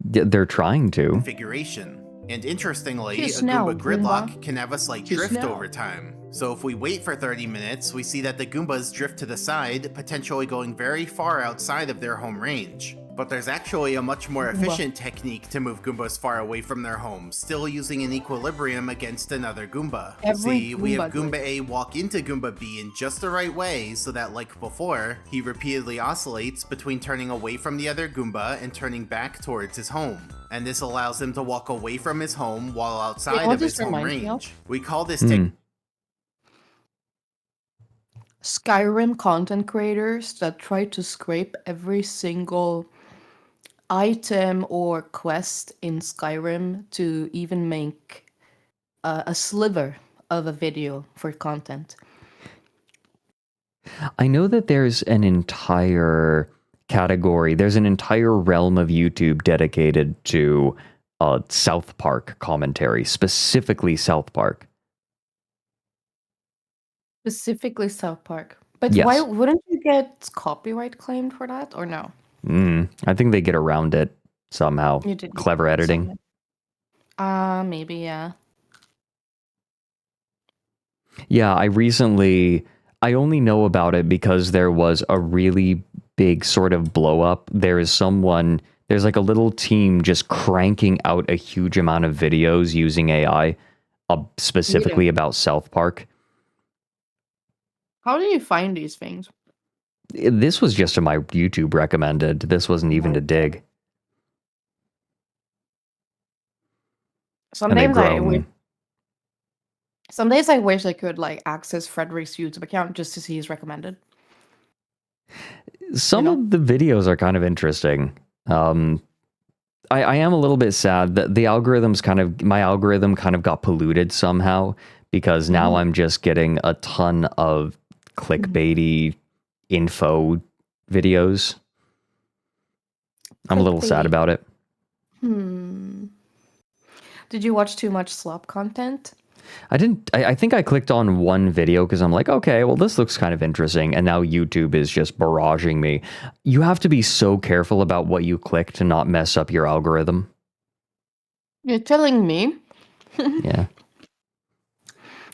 They're trying to. configuration. And interestingly, Kiss a now, Goomba gridlock Goomba. can have a slight Kiss drift now. over time. So if we wait for 30 minutes, we see that the Goombas drift to the side, potentially going very far outside of their home range. But there's actually a much more efficient technique to move Goombas far away from their home, still using an equilibrium against another Goomba. See, we have Goomba A walk into Goomba B in just the right way so that, like before, he repeatedly oscillates between turning away from the other Goomba and turning back towards his home. And this allows him to walk away from his home while outside of his home range. We call this technique Skyrim content creators that try to scrape every single item or quest in Skyrim to even make a sliver of a video for content. I know that there's an entire category, there's an entire realm of YouTube dedicated to South Park commentary, specifically South Park. Specifically South Park. But Yes. why wouldn't you get copyright claimed for that, or no? I think they get around it somehow. You did Clever editing. Maybe, yeah. Yeah, I only know about it because there was a really big sort of blow up. There's like a little team just cranking out a huge amount of videos using AI, specifically about South Park. How do you find these things? This was just my YouTube recommended. This wasn't even to dig. Some days I wish I could like access Fredrik's YouTube account just to see his recommended. Some of the videos are kind of interesting. I am a little bit sad that my algorithm kind of got polluted somehow, because now I'm just getting a ton of clickbaity info videos. I'm a little sad about it. Did you watch too much slop content? I didn't. I think I clicked on one video because I'm like, okay, well, this looks kind of interesting. And now YouTube is just barraging me. You have to be so careful about what you click to not mess up your algorithm. You're telling me? Yeah.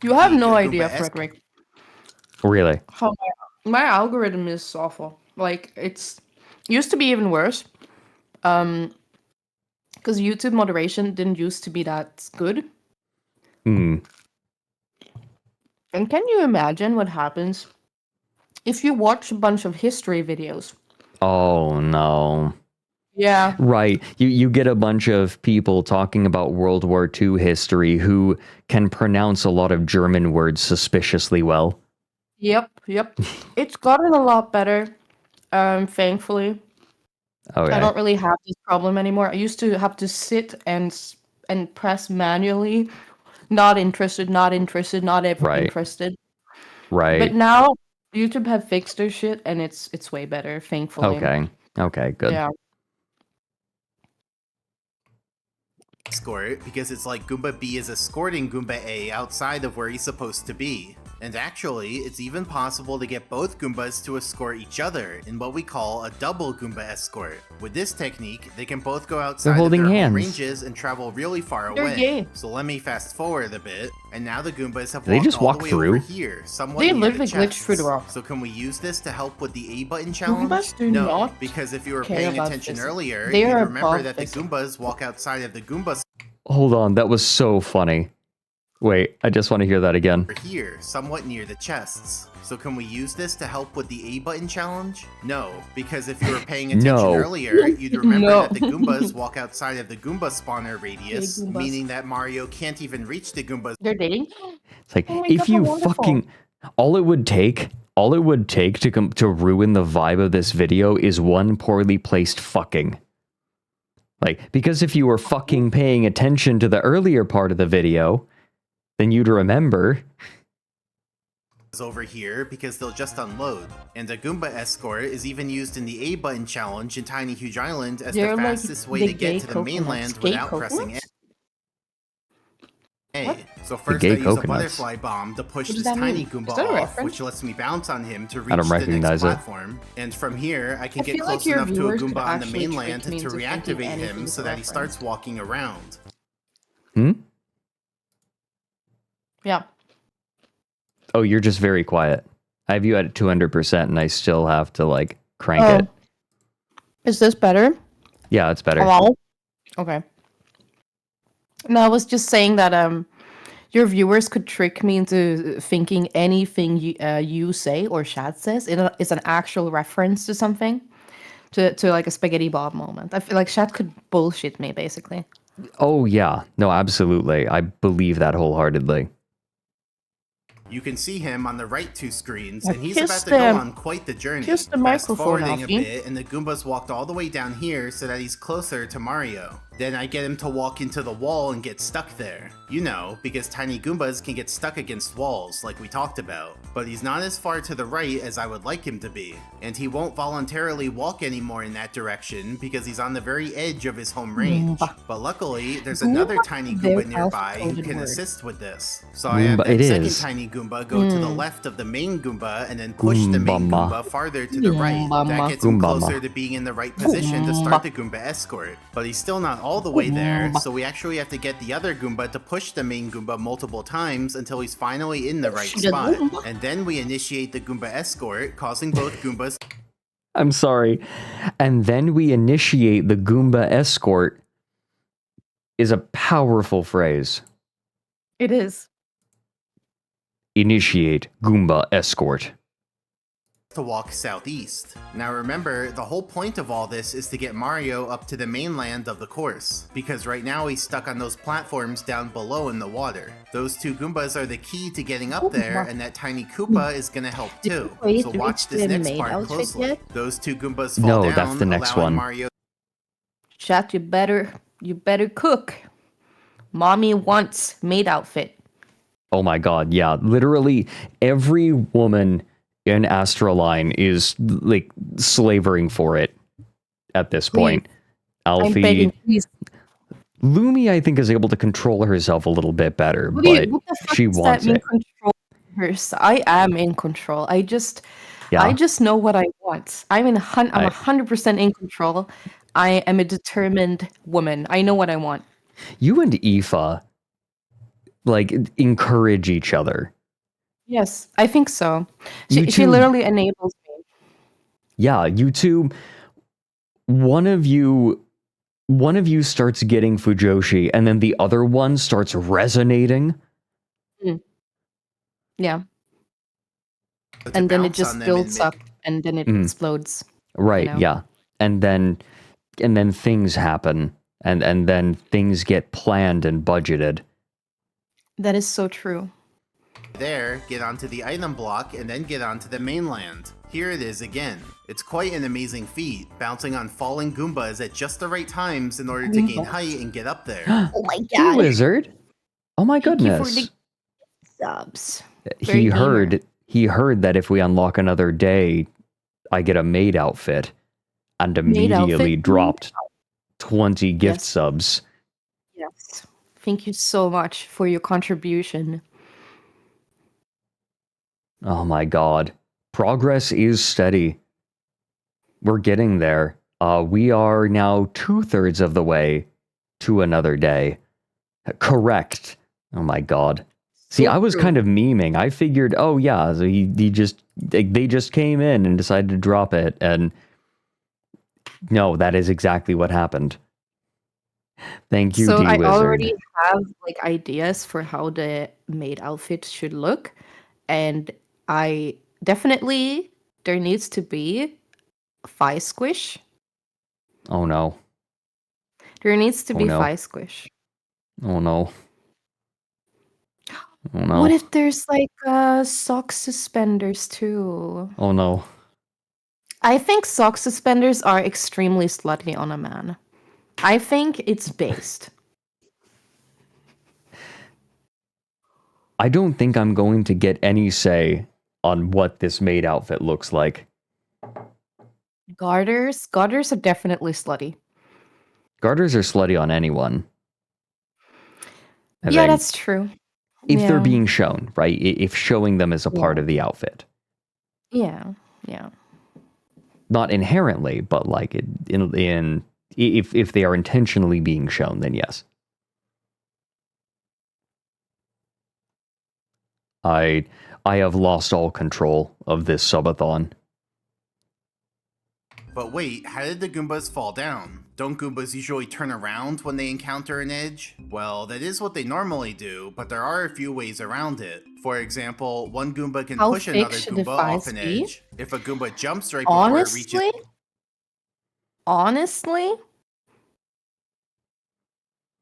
You have no idea, Fredrik. Really? How my algorithm is awful. Like, it's used to be even worse. Because YouTube moderation didn't used to be that good. And can you imagine what happens if you watch a bunch of history videos? Oh, no. Yeah. Right. You get a bunch of people talking about World War II history who can pronounce a lot of German words suspiciously well. Yep. It's gotten a lot better, thankfully. Okay. I don't really have this problem anymore. I used to have to sit and press manually. Not interested, not ever interested. Right. But now YouTube have fixed their shit and it's way better, thankfully. Okay, good. Yeah. Escort, because it's like Goomba B is escorting Goomba A outside of where he's supposed to be. And actually, it's even possible to get both Goombas to escort each other in what we call a double Goomba escort. With this technique, they can both go outside of their home ranges and travel really far away. So let me fast forward a bit, and now the Goombas have walked all the way over here, somewhat They near the literally glitched through the chests. rock. So can we use this to help with the A button challenge? Goombas do No, not because if you were care paying about attention physics. earlier, They you'd are remember above that the physics. Goombas walk outside of the Goomba Hold on, that was so funny. Wait, I just want to hear that again. here, somewhat near the chests. So can we use this to help with the A button challenge? No, because if you were paying attention earlier, you'd remember that the Goombas walk outside of the Goomba spawner radius, Goombas. meaning that Mario can't even reach the Goombas. They're dating? It's like, Oh my if God, you how wonderful. fucking... All it would take to ruin the vibe of this video is one poorly placed fucking. Like, because if you were fucking paying attention to the earlier part of the video, then you'd remember. Over here because they'll just unload. And a Goomba escort is even used in the A button challenge in Tiny Huge Island as They're the like fastest way the to get gay to the coconuts. mainland Gay without pressing coconuts? A. What? So The first gay I use a coconuts. butterfly bomb to push What does this that tiny mean? Goomba Is that a off, reference? which lets me bounce on him to reach don't the next recognize it. platform. And from here, I can I get feel close like your enough to a viewers could Goomba on the actually mainland trick me to into thinking reactivate him anything's so a that he reference. starts walking around. Yeah. Oh, you're just very quiet. I have you at 200% and I still have to like crank Oh. it. Is this better? Yeah, it's better. Hello? Okay. No, I was just saying that your viewers could trick me into thinking anything you say or Shad says is an actual reference to something, to like a spaghetti bob moment. I feel like Shad could bullshit me basically. Oh yeah, no, absolutely. I believe that wholeheartedly. You can see him on the right two screens, Yeah, and he's kiss about to go them. on quite the journey. Kiss the Fast microphone, forwarding a Alfie. bit, and the Goombas walked all the way down here so that he's closer to Mario. Then I get him to walk into the wall and get stuck there. You know, because tiny Goombas can get stuck against walls, like we talked about. But he's not as far to the right as I would like him to be. And he won't voluntarily walk anymore in that direction because he's on the very edge of his home range. But luckily, there's another tiny Goomba nearby who can assist with this. So I have Goomba, that it second is. tiny Goomba go to the left of the main Goomba and then push the main Goombama. Goomba farther to the right. That gets him closer to being in the right position to start the Goomba escort. But he's still not all the way there, so we actually have to get the other Goomba to push the main Goomba multiple times until he's finally in the right spot. And then we initiate the Goomba escort, causing both Goombas. I'm sorry. And then we initiate the Goomba escort is a powerful phrase. It is. Initiate Goomba escort. To walk southeast. Now remember, the whole point of all this is to get Mario up to the mainland of the course, because right now he's stuck on those platforms down below in the water. Those two Goombas are the key to getting up there, and that tiny Koopa is gonna help too. So watch this next part closely. Those two Goombas fall down, that's the next allowing one. Mario. Chat, you better cook. Mommy wants maid outfit. Oh my god, yeah. Literally every woman in ASTRALINE is like slavering for it at this point. I'm Alfie, begging, please. Lumi, I think, is able to control herself a little bit better, What but the fuck she does wants that mean, it. control hers? I am in control. I just Yeah. know what I want. I'm 100% in control. I am a determined woman. I know what I want. You and Aoife, like, encourage each other. Yes, I think so. You She two- literally enables me. Yeah, you two, one of you starts getting Fujoshi, and then the other one starts resonating. Yeah. to And then it bounce on just them builds in mid- up and then it explodes. Right, know? yeah. And then things happen, and then things get planned and budgeted. That is so true. There, get onto the item block, and then get onto the mainland. Here it is again. It's quite an amazing feat, bouncing on falling Goombas at just the right times in order to gain height and get up there. Oh my Hey, god. Wizard. Oh my Thank you for goodness. the subs. Very He gamer. heard that if we unlock another day, I get a maid outfit, and Maid immediately outfit? dropped 20 gift Yes. subs. Yes. Thank you so much for your contribution. Oh my god. Progress is steady. We're getting there. We are now 2/3 of the way to another day. Correct. Oh my god. See, So I was true. kind of memeing. I figured, oh yeah, so they just came in and decided to drop it, and no, that is exactly what happened. Thank you, So I D-Wizard. already have like ideas for how the maid outfit should look, and I definitely there needs to be thigh squish. Oh no. There needs to Oh, be no. thigh squish. Oh no. Oh no. What if there's like sock suspenders too? Oh no. I think sock suspenders are extremely slutty on a man. I think it's based. I don't think I'm going to get any say on what this maid outfit looks like. Garters are definitely slutty. Garters are slutty on anyone. I Yeah, think. that's true. If they're Yeah. being shown, right? If showing them is a part Yeah. of the outfit. Yeah. Yeah. Not inherently, but like if they are intentionally being shown, then yes. I have lost all control of this subathon. But wait, how did the Goombas fall down? Don't Goombas usually turn around when they encounter an edge? Well, that is what they normally do, but there are a few ways around it. For example, one Goomba can How push thick another should the Goomba off thighs an be? edge. If a Goomba jumps right before it reaches... Honestly,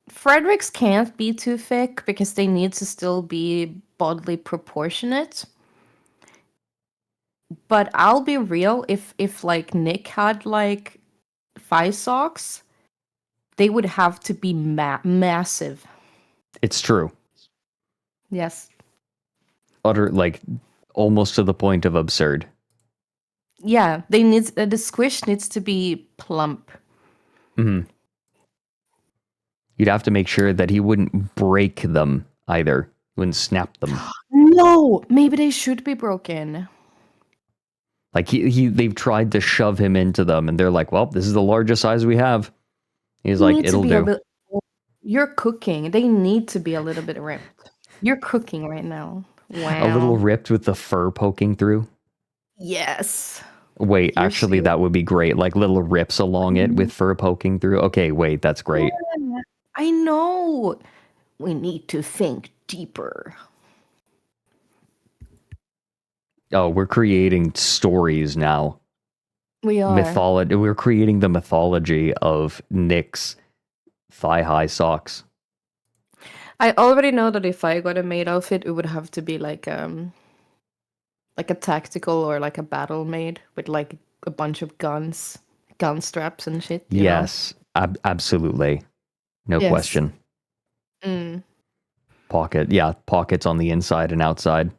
Frederick's can't be too thick because they need to still be bodily proportionate. But I'll be real, if like Nick had like 5 socks, they would have to be massive. It's true. Yes. Utter, like, almost to the point of absurd. Yeah, they need the squish needs to be plump. Mm-hmm. You'd have to make sure that he wouldn't break them either. Wouldn't snap them. No, maybe they should be broken. Like they've tried to shove him into them, and they're like, "Well, this is the largest size we have." He's They like, need to "It'll be do." You're cooking. They need to be a little bit ripped. You're cooking right now. Wow. A little ripped with the fur poking through. Yes. Wait, You're actually, serious. that would be great. Like little rips along it with fur poking through. Okay, wait, that's great. Yeah, I know. We need to think deeper. Oh, we're creating stories now. We are. Mythology. We're creating the mythology of Nick's thigh-high socks. I already know that if I got a maid outfit, it would have to be like a tactical or like a battle maid with like a bunch of guns, gun straps and shit. You know? Yes, absolutely. No Yes. question. Mm. Pockets on the inside and outside.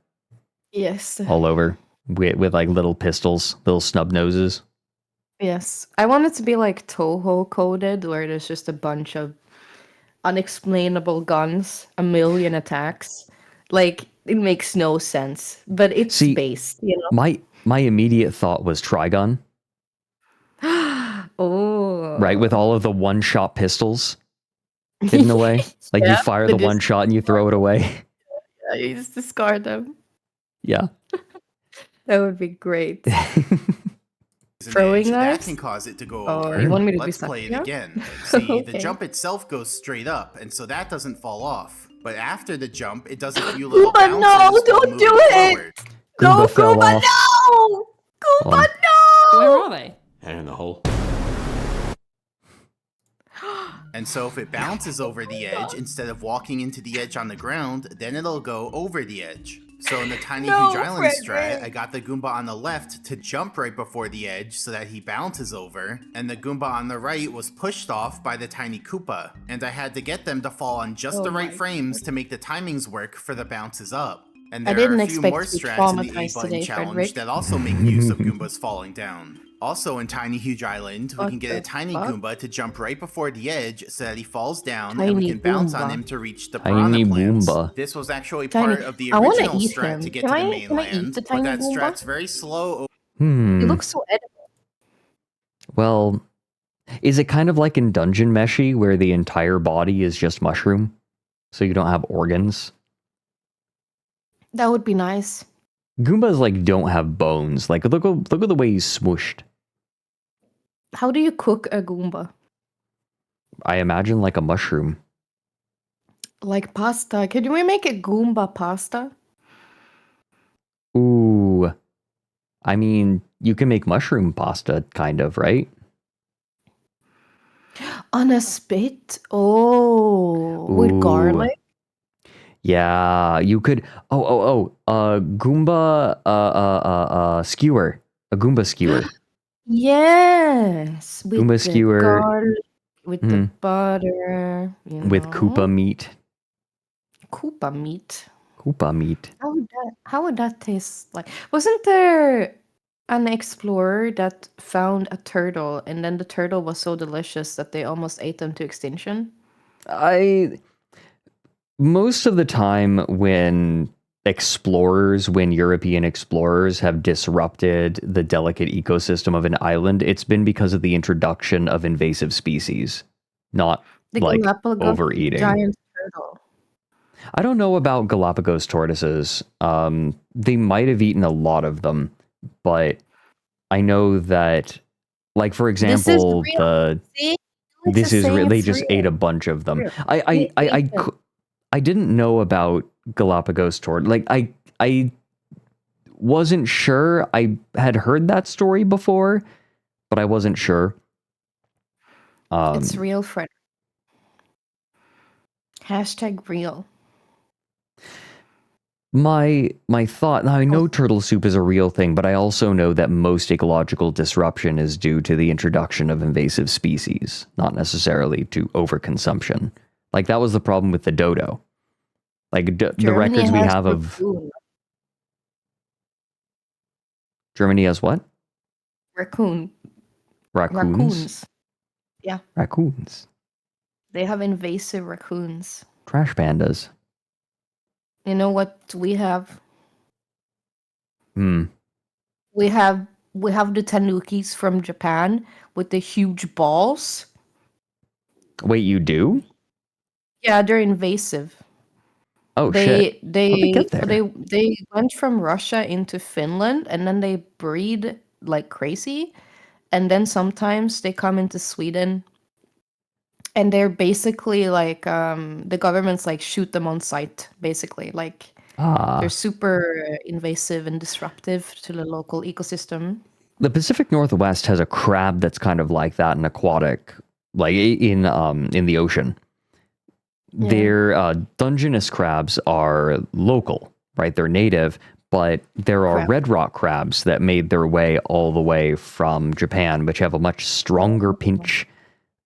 Yes. All over with like little pistols, little snub noses. Yes. I want it to be like Toho coded, where there's just a bunch of unexplainable guns, a million attacks. Like, it makes no sense, but it's See, based, you know? My immediate thought was Trigon, Oh. right? With all of the one-shot pistols hidden away. Like you fire the one shot and you throw it away. Yeah, you just discard them. Yeah. That would be great. an Throwing edge, that knives? can cause it to go Oh, over. you want me to do Let's something play it else? again. See, the Okay. jump itself goes straight up, and so that doesn't fall off. But after the jump, it does a few little Goomba, bounces no, while don't moving do it! forward. No, Goomba fell Goomba, off. no! Goomba, no! Where are they? And the hole. And so if it bounces over the edge instead of walking into the edge on the ground, then it'll go over the edge. So in the Tiny No, Huge Island Fredrik. strat, I got the Goomba on the left to jump right before the edge so that he bounces over, and the Goomba on the right was pushed off by the Tiny Koopa, and I had to get them to fall on just Oh the right my frames to make the timings work for the bounces up. And I there are didn't a few expect more to be strats in the A traumatized button today, challenge Fredrik. that also make use of Goombas falling down. Also in Tiny Huge Island, we What can get the a tiny fuck? Goomba to jump right before the edge so that he falls down and we Tiny can bounce on Goomba. him to reach the Tiny piranha plants. Boomba. This was actually Tiny- part of the I wanna original eat strat him. to get Can to the I eat mainland, the but tiny that Goomba? strat's very slow. It looks so edible. Well, is it kind of like in Dungeon Meshi where the entire body is just mushroom? So you don't have organs? That would be nice. Goombas like don't have bones. Like look at the way he's smooshed. How do you cook a Goomba? I imagine like a mushroom. Like pasta. Could we make a Goomba pasta? Ooh. I mean, you can make mushroom pasta, kind of, right? On a spit? Oh, with Ooh. garlic? Yeah, you could. Goomba skewer. A Goomba skewer. Yes, with Goomba the skewer. garlic, with the Mhm. butter, you With know? Koopa meat. Koopa meat. Koopa meat. How would that taste like? Wasn't there an explorer that found a turtle and then the turtle was so delicious that they almost ate them to extinction? most of the time when European explorers have disrupted the delicate ecosystem of an island, it's been because of the introduction of invasive species, not The like Galapagos overeating. giant turtle. I don't know about Galapagos tortoises. They might have eaten a lot of them, but I know that, like, for example, real. See? Alex is saying they it's just ate real. a bunch of them. Real. I They ate them. I didn't know about Galapagos tortoise. Like, I wasn't sure. I had heard that story before, but I wasn't sure. It's real, Fredrik. #real. My thought, now I know turtle soup is a real thing, but I also know that most ecological disruption is due to the introduction of invasive species, not necessarily to overconsumption. Like, that was the problem with the dodo. Like, the records we have of... Germany has what? Raccoons. Yeah. Raccoons. They have invasive raccoons. Trash pandas. You know what we have? Hmm. We have the tanukis from Japan with the huge balls. Wait, you do? Yeah, they're invasive. Oh, shit. How'd they get there? They went from Russia into Finland, and then they breed like crazy. And then sometimes they come into Sweden, and they're basically like the government's like shoot them on sight, basically. Like they're super invasive and disruptive to the local ecosystem. The Pacific Northwest has a crab that's kind of like that, an aquatic, like in the ocean. Yeah. Their Dungeness crabs are local, right? They're native, but there are red rock crabs that made their way all the way from Japan, which have a much stronger pinch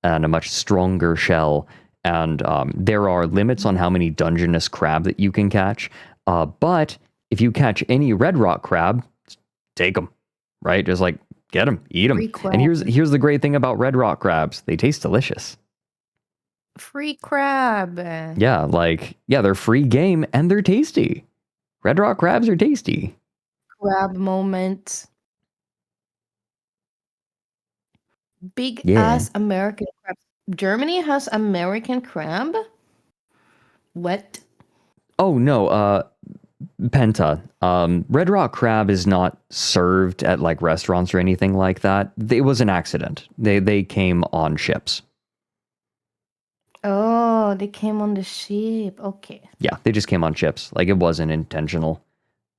and a much stronger shell. And there are limits on how many Dungeness crab that you can catch. But if you catch any red rock crab, take them, right? Just like get them, eat them. And here's the great thing about red rock crabs: they taste delicious. Free crab. Yeah, they're free game and they're tasty. Red rock crabs are tasty. Crab moment. Big ass American crab. Germany has American crab? What? Oh no, Penta. Red rock crab is not served at like restaurants or anything like that. It was an accident. They came on ships. Oh, they came on the ship. Okay. Yeah, they just came on ships. Like, it wasn't intentional,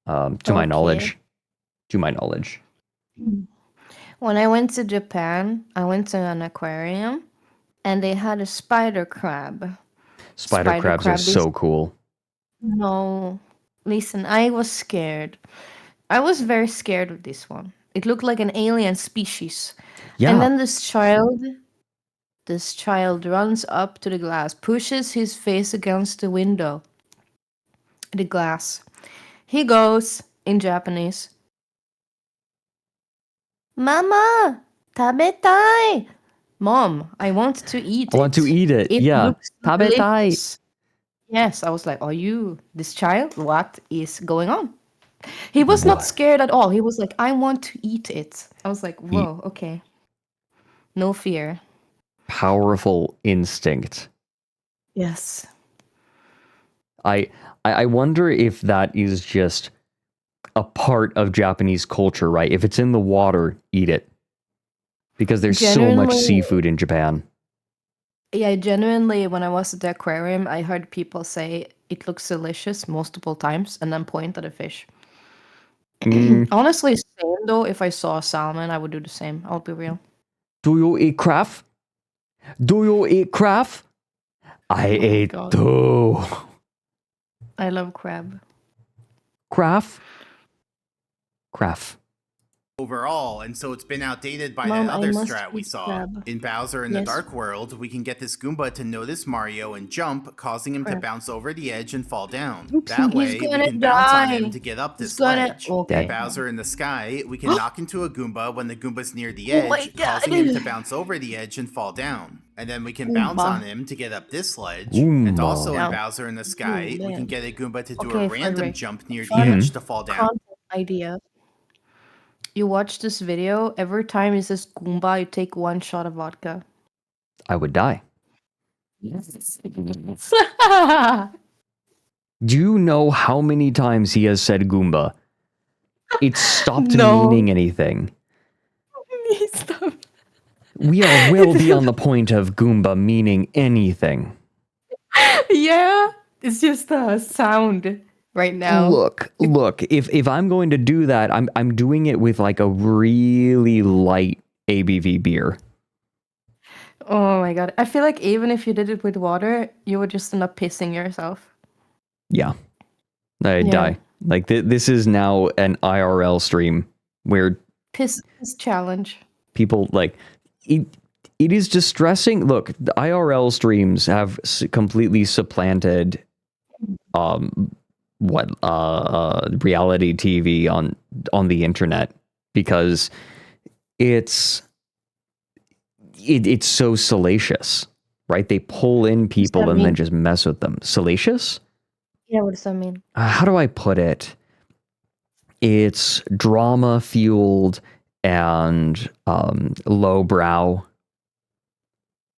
to my knowledge. To my knowledge. When I went to Japan, I went to an aquarium, and they had a spider crab. Spider crabs are so cool. No. Listen, I was scared. I was very scared of this one. It looked like an alien species. Yeah. And then this child runs up to the glass, pushes his face against the window. The glass. He goes, in Japanese, Mama, tabetai. Mom, I want to eat it. I want to eat it. Yeah. Tabetai. Yes, I was like, are you this child? What is going on? He was not scared at all. He was like, I want to eat it. I was like, whoa, okay. No fear. Powerful instinct. Yes. I wonder if that is just a part of Japanese culture, right? If it's in the water, eat it. Because there's so much seafood in Japan. Yeah, genuinely, when I was at the aquarium, I heard people say it looks delicious multiple times and then point at a fish. Honestly, same though. If I saw a salmon, I would do the same. I'll be real. Do you eat crab? Do you eat crab? I ate too. I love crab. Crab? Overall, and so it's been outdated by Mom, that other I must strat we eat saw. crab. In Bowser in the Dark World, we can get this Goomba to notice Mario and jump, causing him to bounce over the edge and fall down. That way, we can bounce on him to get up this ledge. In Bowser in the Sky, we can knock into a Goomba when the Goomba's near the edge, causing him to bounce over the edge and fall down. And then we can bounce Goomba. on him to get up this ledge. And also in Yeah. Bowser in the Sky, we can man. get a Goomba to do Okay, a random Frederick. jump near the Fun edge to fall down. content idea. You watch this video, every time he says Goomba, you take 1 shot of vodka. I would die. Yes. Do you know how many times he has said Goomba? It stopped No. meaning anything. Stop. We are well beyond the point of Goomba meaning anything. Yeah, it's just a sound right now. Look. If I'm going to do that, I'm doing it with like a really light ABV beer. Oh my god. I feel like even if you did it with water, you would just end up pissing yourself. Yeah. I'd die. Like this is now an IRL stream where Piss challenge. people like it is distressing. Look, the IRL streams have completely supplanted reality TV on the internet because it's so salacious, right? They pull in people and then just mess with them. Salacious? Yeah, what does that mean? How do I put it? It's drama fueled and lowbrow,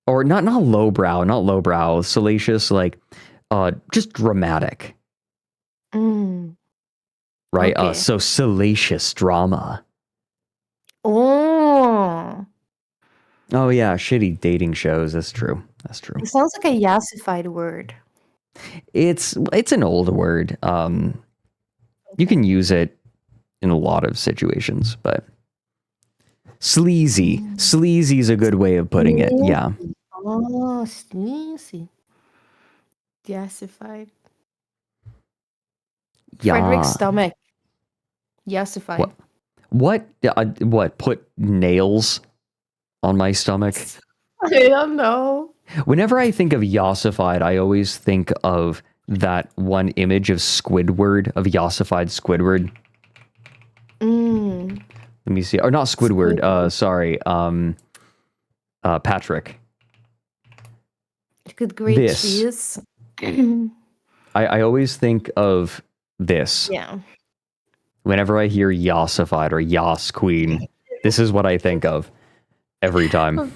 or not lowbrow, salacious, like just dramatic, right? Okay. So salacious drama. Oh, Yeah, shitty dating shows. That's true. it sounds like a yassified word. It's an old word. You can use it in a lot of situations, but sleazy is a good way of putting it. Yeah. Oh, sleazy. Yassified. Yeah. Frederick's stomach. Yassified. What? Put nails on my stomach? I don't know. Whenever I think of yassified, I always think of that one image of Squidward, of yassified Squidward. Let me see. Or not Squidward. Sorry. Patrick. Good great This. cheese. I always think of this. Yeah. Whenever I hear yassified or yas queen, this is what I think of every time.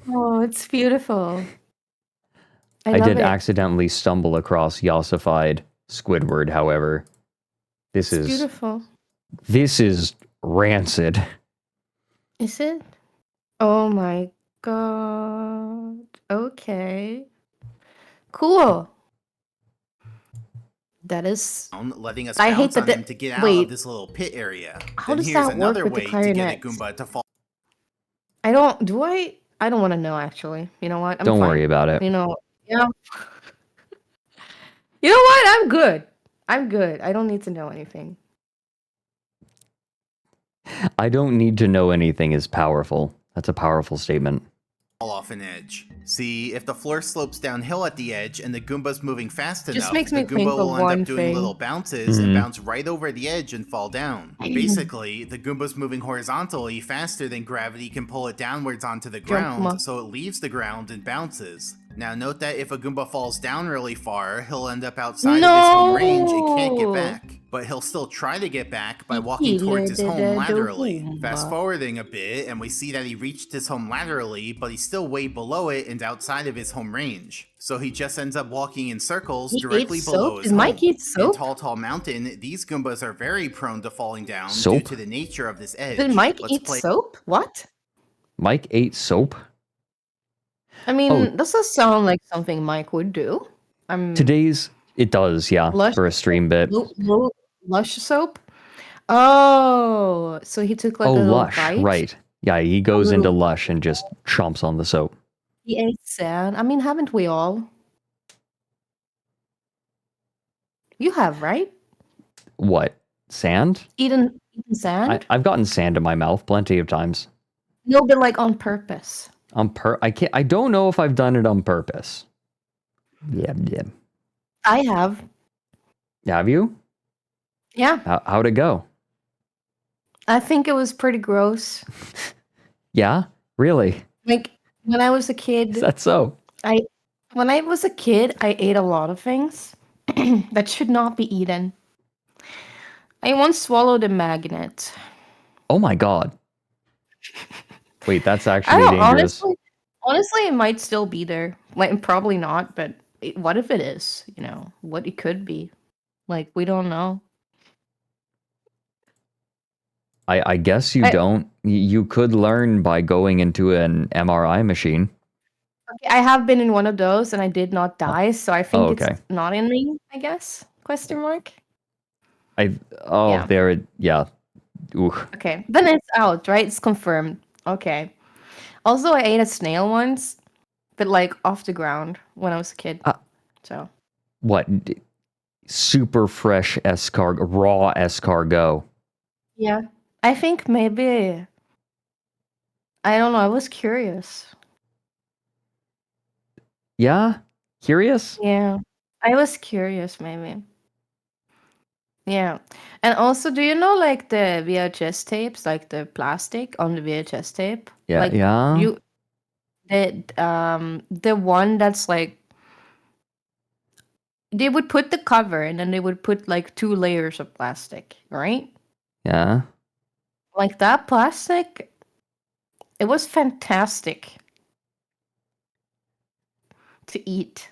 Oh, it's beautiful. I love did it. accidentally stumble across yassified Squidward, however. This It's is beautiful. This is rancid. Is it? Oh my god. Okay. Cool. That is. Letting us I hate bounce that on him to get out wait. of this little pit area. How Then does here's that work another with the way to get a clarinets? Goomba to fall. I don't. Do I? I don't want to know. Actually, you know what? I'm Don't fine. worry about it. You know. Yeah. You know what? I'm good. I'm good. I don't need to know anything. I don't need to know anything is powerful. That's a powerful statement. Fall off an edge. See, if the floor slopes downhill at the edge and the Goomba's moving fast Just enough, makes the me Goomba think of will end one up doing thing. little bounces and bounce right over the edge and fall down. Basically, the Goomba's moving horizontally faster than gravity can pull it downwards onto the ground, so it leaves the ground and bounces. Now note that if a Goomba falls down really far, he'll end up outside of his home range and can't get back. But he'll still try to get back by walking towards his home laterally. Fast forwarding a bit, and we see that he reached his home laterally, but he's still way below it and outside of his home range. So he just ends up walking in circles He directly eats below soap? his Does Mike home. eat soap? In Tall Mountain, these Goombas are very prone to falling down due Soap? to the nature of this edge. Did Mike Let's eat play- soap? What? Mike ate soap? I mean, Oh. this does sound like something Mike would do. It does, yeah, Lush- for a stream bit. Lush soap? Oh, so he took like a little Lush, bite? right. Yeah, he goes into little- Lush and just chomps on the soap. He ate sand. I mean, haven't we all? You have, right? What? Sand? Eaten sand? I've gotten sand in my mouth plenty of times. No, but like on purpose. I don't know if I've done it on purpose. Yeah. I have. Have you? Yeah. How'd it go? I think it was pretty gross. Yeah? Really? Like when I was a Is kid, that so? I ate a lot of things that should not be eaten. I once swallowed a magnet. Oh my god. Wait, that's I actually don't dangerous. honestly, it might still be there. Like, probably not, but what if it is? You know, what it could be. Like, we don't know. I guess you I, don't. You could learn by going into an MRI machine. okay, I have been in one of those and I did not Oh, die, so I oh think it's okay. not in me, I guess. Question mark? Oh, Yeah. there. Yeah. Ooh. Okay. Then it's out, right? It's confirmed. Okay. Also, I ate a snail once, but like off the ground when I was a kid. Uh, So, what? Super fresh escargot, raw escargot. yeah. I think maybe, I don't know, I was curious. Yeah? Curious? Yeah. I was curious, maybe. Yeah. And also, do you know like the VHS tapes, like the plastic on the VHS tape? Yeah, Like yeah. you the one that's like they would put the cover and then they would put like two layers of plastic, right? Yeah. Like that plastic, it was fantastic to eat.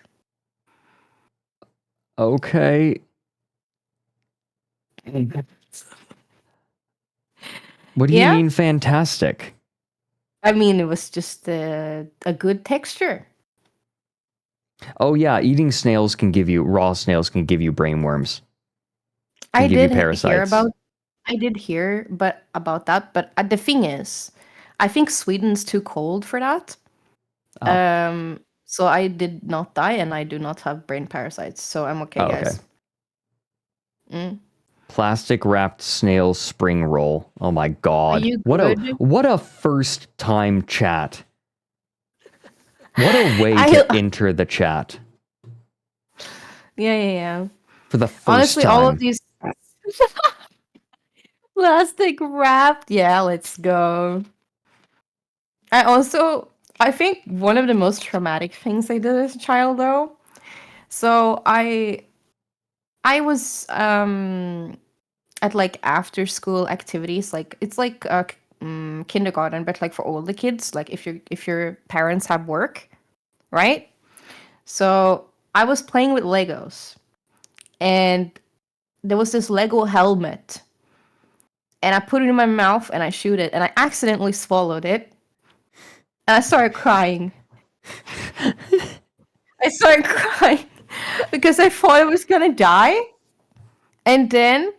Okay. What do you Yeah? mean fantastic? I mean, it was just a good texture. Oh yeah, eating snails can give you raw snails can give you brainworms. Can I give you did hear parasites. about I did hear but about that, but the thing is, I think Sweden's too cold for that. Oh. So I did not die and I do not have brain parasites, so I'm okay, Oh, okay. guys. Mm. Plastic wrapped snail spring roll. Oh my Are god. you good? What a first time chat. What a way I to enter the chat yeah. for the first Honestly, all of time. these plastic wrapped. Yeah, let's go. I think one of the most traumatic things I did as a child though. So I was at like after school activities, like it's like kindergarten, but like for all the kids, like if your parents have work, right? So I was playing with Legos, and there was this Lego helmet, and I put it in my mouth and I shoot it, and I accidentally swallowed it, and I started crying. I started crying because I thought I was gonna die, and then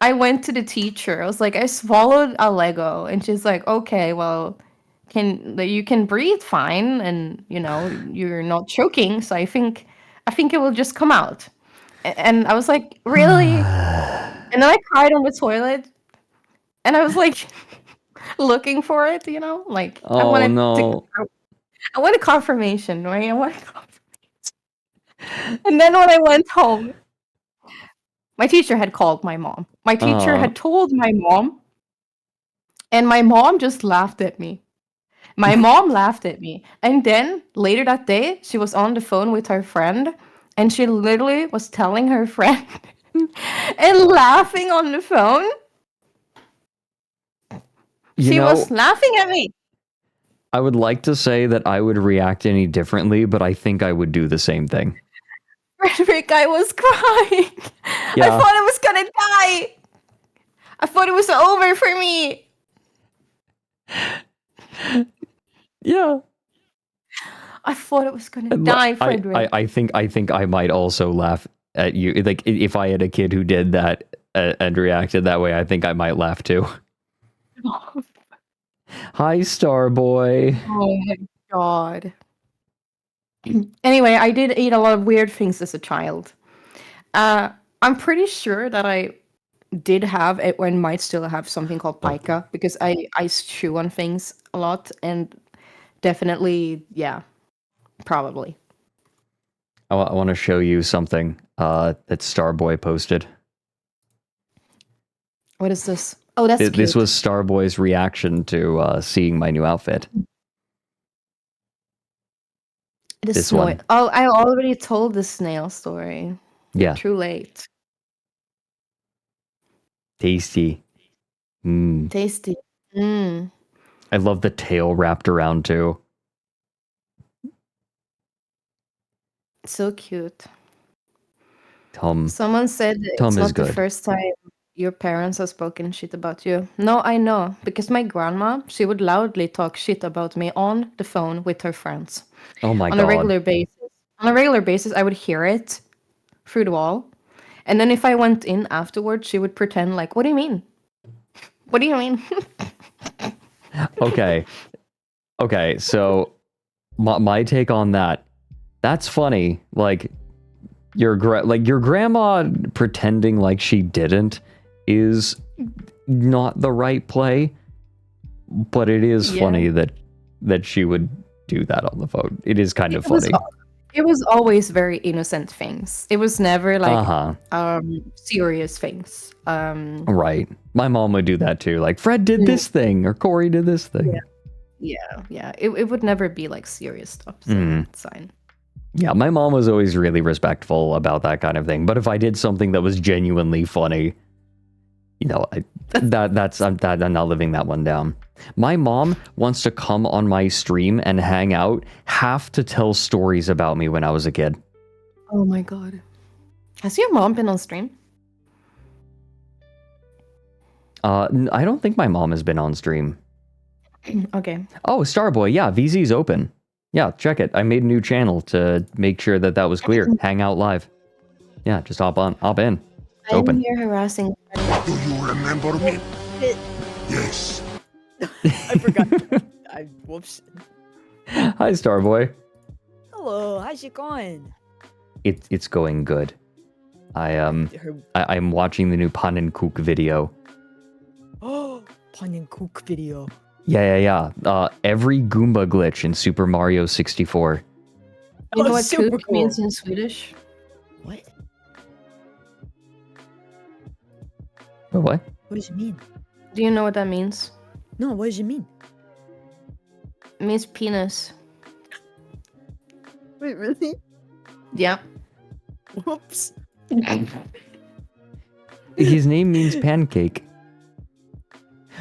I went to the teacher. I was like, I swallowed a Lego, and she's like, okay, well, you can breathe fine, and you know you're not choking, so I think it will just come out. And I was like, really? And then I cried on the toilet, and I was like looking for it, like Oh no. I wanted confirmation, right? I wanted And then when I went home, my teacher had called my mom. My teacher Uh had told my mom, and my mom just laughed at me. My mom laughed at me. And then later that day, she was on the phone with her friend, and she literally was telling her friend and laughing on the phone. She was laughing at me. I would like to say that I would react any differently, but I think I would do the same thing. Fredrik, I was crying. Yeah. I thought I was gonna die. I thought it was over for me. Yeah. I thought it was gonna die, Fredrik. I think I might also laugh at you. Like if I had a kid who did that and reacted that way, I think I might laugh too. Hi, Starboy. Oh my god. Anyway, I did eat a lot of weird things as a child. I'm pretty sure that I did have it and might still have something called pica because I chew on things a lot, and definitely, yeah, probably. I want to show you something that Starboy posted. What is this? Oh, that's cute. This was Starboy's reaction to seeing my new outfit. This one. Oh, I already told the snail story. Yeah. Too late. Tasty. Mm. Tasty. Mm. I love the tail wrapped around too. So cute. Tom. Someone said Tom it's is not the good. first time your parents have spoken shit about you. No, I know. Because my grandma, she would loudly talk shit about me on the phone with her friends. Oh my On god. a regular basis. On a regular basis, I would hear it through the wall. And then if I went in afterwards, she would pretend like, what do you mean? What do you mean? Okay. Okay, so my take on that. That's funny. Like your grandma pretending like she didn't is not the right play, but it is funny that she would do that on the phone. It is kind of funny. It was always very innocent things. It was never like Uh-huh. Serious things. Right. My mom would do that too. Like Fred did this thing or Corey did this thing. Yeah. It would never be like serious stuff. So it's fine. Yeah, my mom was always really respectful about that kind of thing. But if I did something that was genuinely funny, you know, I'm not living that one down. My mom wants to come on my stream and hang out, have to tell stories about me when I was a kid. Oh my god. Has your mom been on stream? I don't think my mom has been on stream. Okay. Oh, Starboy, yeah, VZ's open. Yeah, check it. I made a new channel to make sure that was clear. Hang out live. Yeah, just hop in. It's open. I'm here harassing. Do you remember me? Yes. I forgot. Whoops. Hi, Starboy. Hello, how's it going? It's going good. I'm watching the new Pannenkoek video. Oh, Pannenkoek video. Yeah. Every Goomba glitch in Super Mario 64. You know what super kook cool. means in Swedish? What? What? What does it mean? Do you know what that means? No, what does it mean? It means penis. Wait, really? Yeah. Whoops. His name means pancake.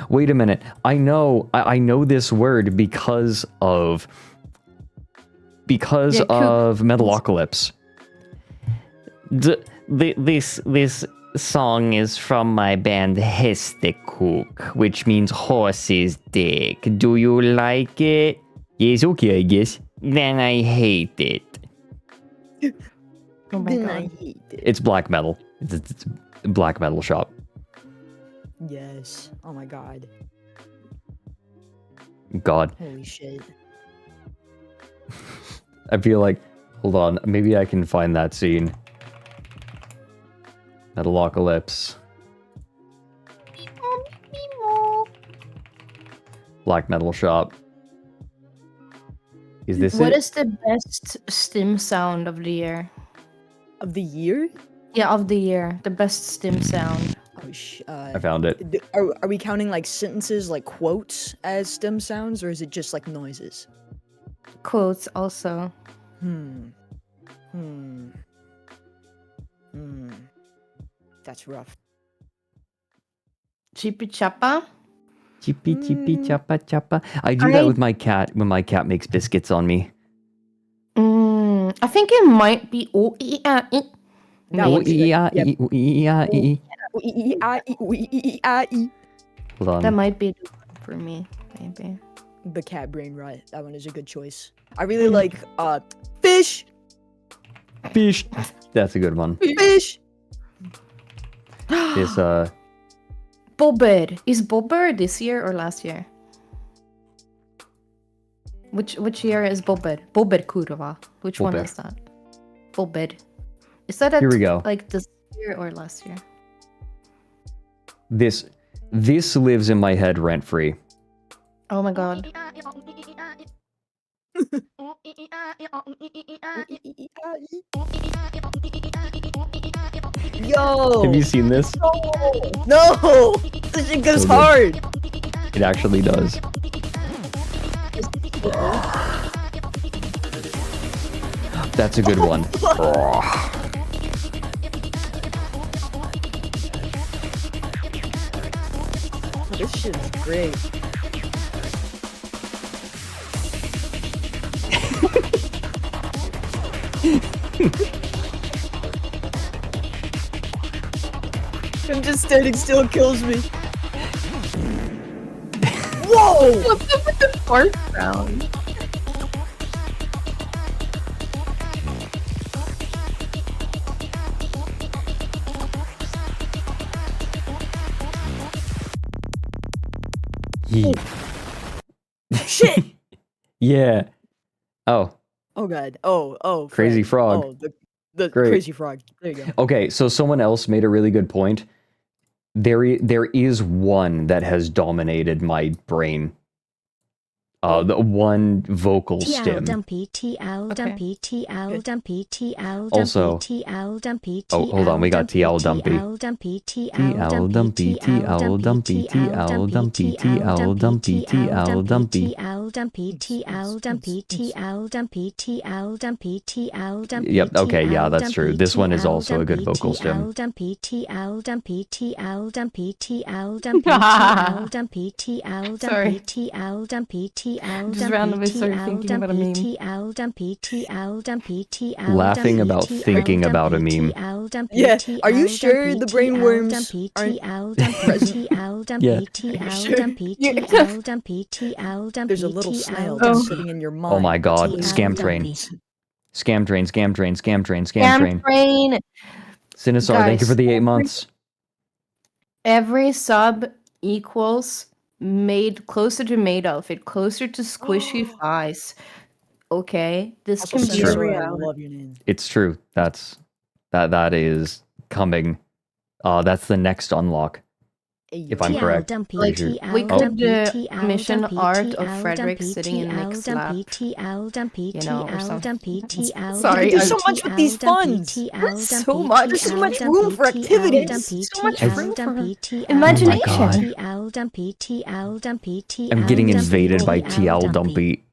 Wait a minute. I know this word because of Metalocalypse. This song is from my band Hestekook, which means horse's dick. Do you like it? Yes, okay, I guess. Then I hate it. Oh my Then god. I hate it. It's black metal. It's a black metal shop. Yes. Oh my god. God. Holy shit. I feel like, hold on, maybe I can find that scene. Metalocalypse. Black metal shop. Is this What it? is the best stim sound of the year? Of the year? Yeah, of the year. The best stim sound. Oh, I found it. Are we counting like sentences, like quotes, as stem sounds, or is it just like noises? Quotes also. That's rough. Chippy chappa? Chippy chippy chappa chappa. I do that with my cat when my cat makes biscuits on me. I think it might be O-E-A-E. Hold on. That might be the one for me, maybe. The cat brain rot. That one is a good choice. I really like fish. Fish. That's a good one. Fish. This Bobber. Is Bobber this year or last year? Which year is Bobber? Bobber kurva. Which one Bobber. is that? Bobber. Is that Here we go. like this year or last year? This lives in my head rent free. Oh my god. Yo. Have you seen this? No. This shit goes So good. hard. It actually does. That's a good one. Oh. This shit is great. Him just standing still kills me. Whoa! What's up with the fart sound? Shit! Yeah. Oh, Oh god. Oh. Crazy Fred. frog. Oh, the Great. crazy frog. There you go. okay. So someone else made a really good point. There is one that has dominated my brain. The one vocal stem. Also, oh, hold on, we got TL Dumpy. TL Dumpy, TL Dumpy, TL Dumpy, TL Dumpy, TL Dumpy. Yep, okay, yeah, that's true. This one is also a good vocal stem. Sorry. Just randomly started thinking about a meme. Laughing about thinking about a meme. Yeah, are you sure the brain worms aren't present? Yeah. There's a little snail Oh. just sitting in your mind. Oh my god, scam train. Scam train, scam train, scam train, scam train. Train. Sinisar, thank you for the 8 months. Every sub equals closer to maid outfit, closer to squishy thighs. Okay, this Also, can be true. a Sensor, I reality. love your name. It's true. That is coming. That's the next unlock, if I'm correct. Like, Pretty we sure. could commission art of Fredrik sitting in Nick's lap, you know, or something. Sorry, There's so much with these funds. so much. There's so much room for activities. So much room for imagination. imagination. I'm getting invaded by TL Dumpy.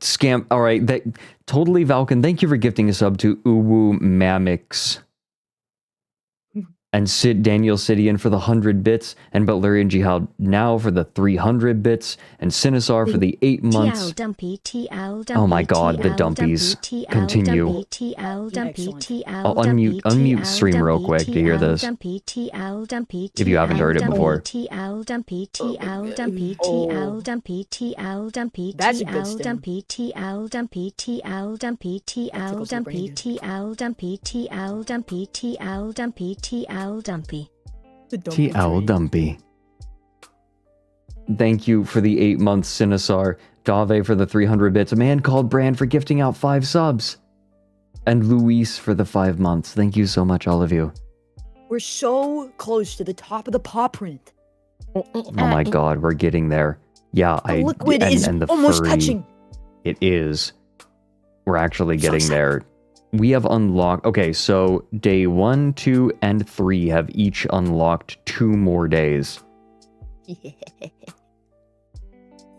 Scam. All right, that totally Valken. Thank you for gifting a sub to Uwu Mamix. And Daniel Sidian for the 100 bits, and Butlerian Jihad now for the 300 bits, and Sinisar for the 8 months. Oh my god, the dumpies. Continue. I'll unmute stream real quick to hear this. If you haven't heard it before. That's a good stem. TL Dumpy. Thank you for the 8 months, Sinisar. Dave for the 300 bits. A man called Brand for gifting out 5 subs. And Luis for the 5 months. Thank you so much, all of you. We're so close to the top of the paw print. Oh my god, we're getting there. Yeah, The liquid is and the almost furry, touching. It is. We're actually So getting excited. there. We have unlocked... Okay, so day 1, 2, and 3 have each unlocked 2 more days.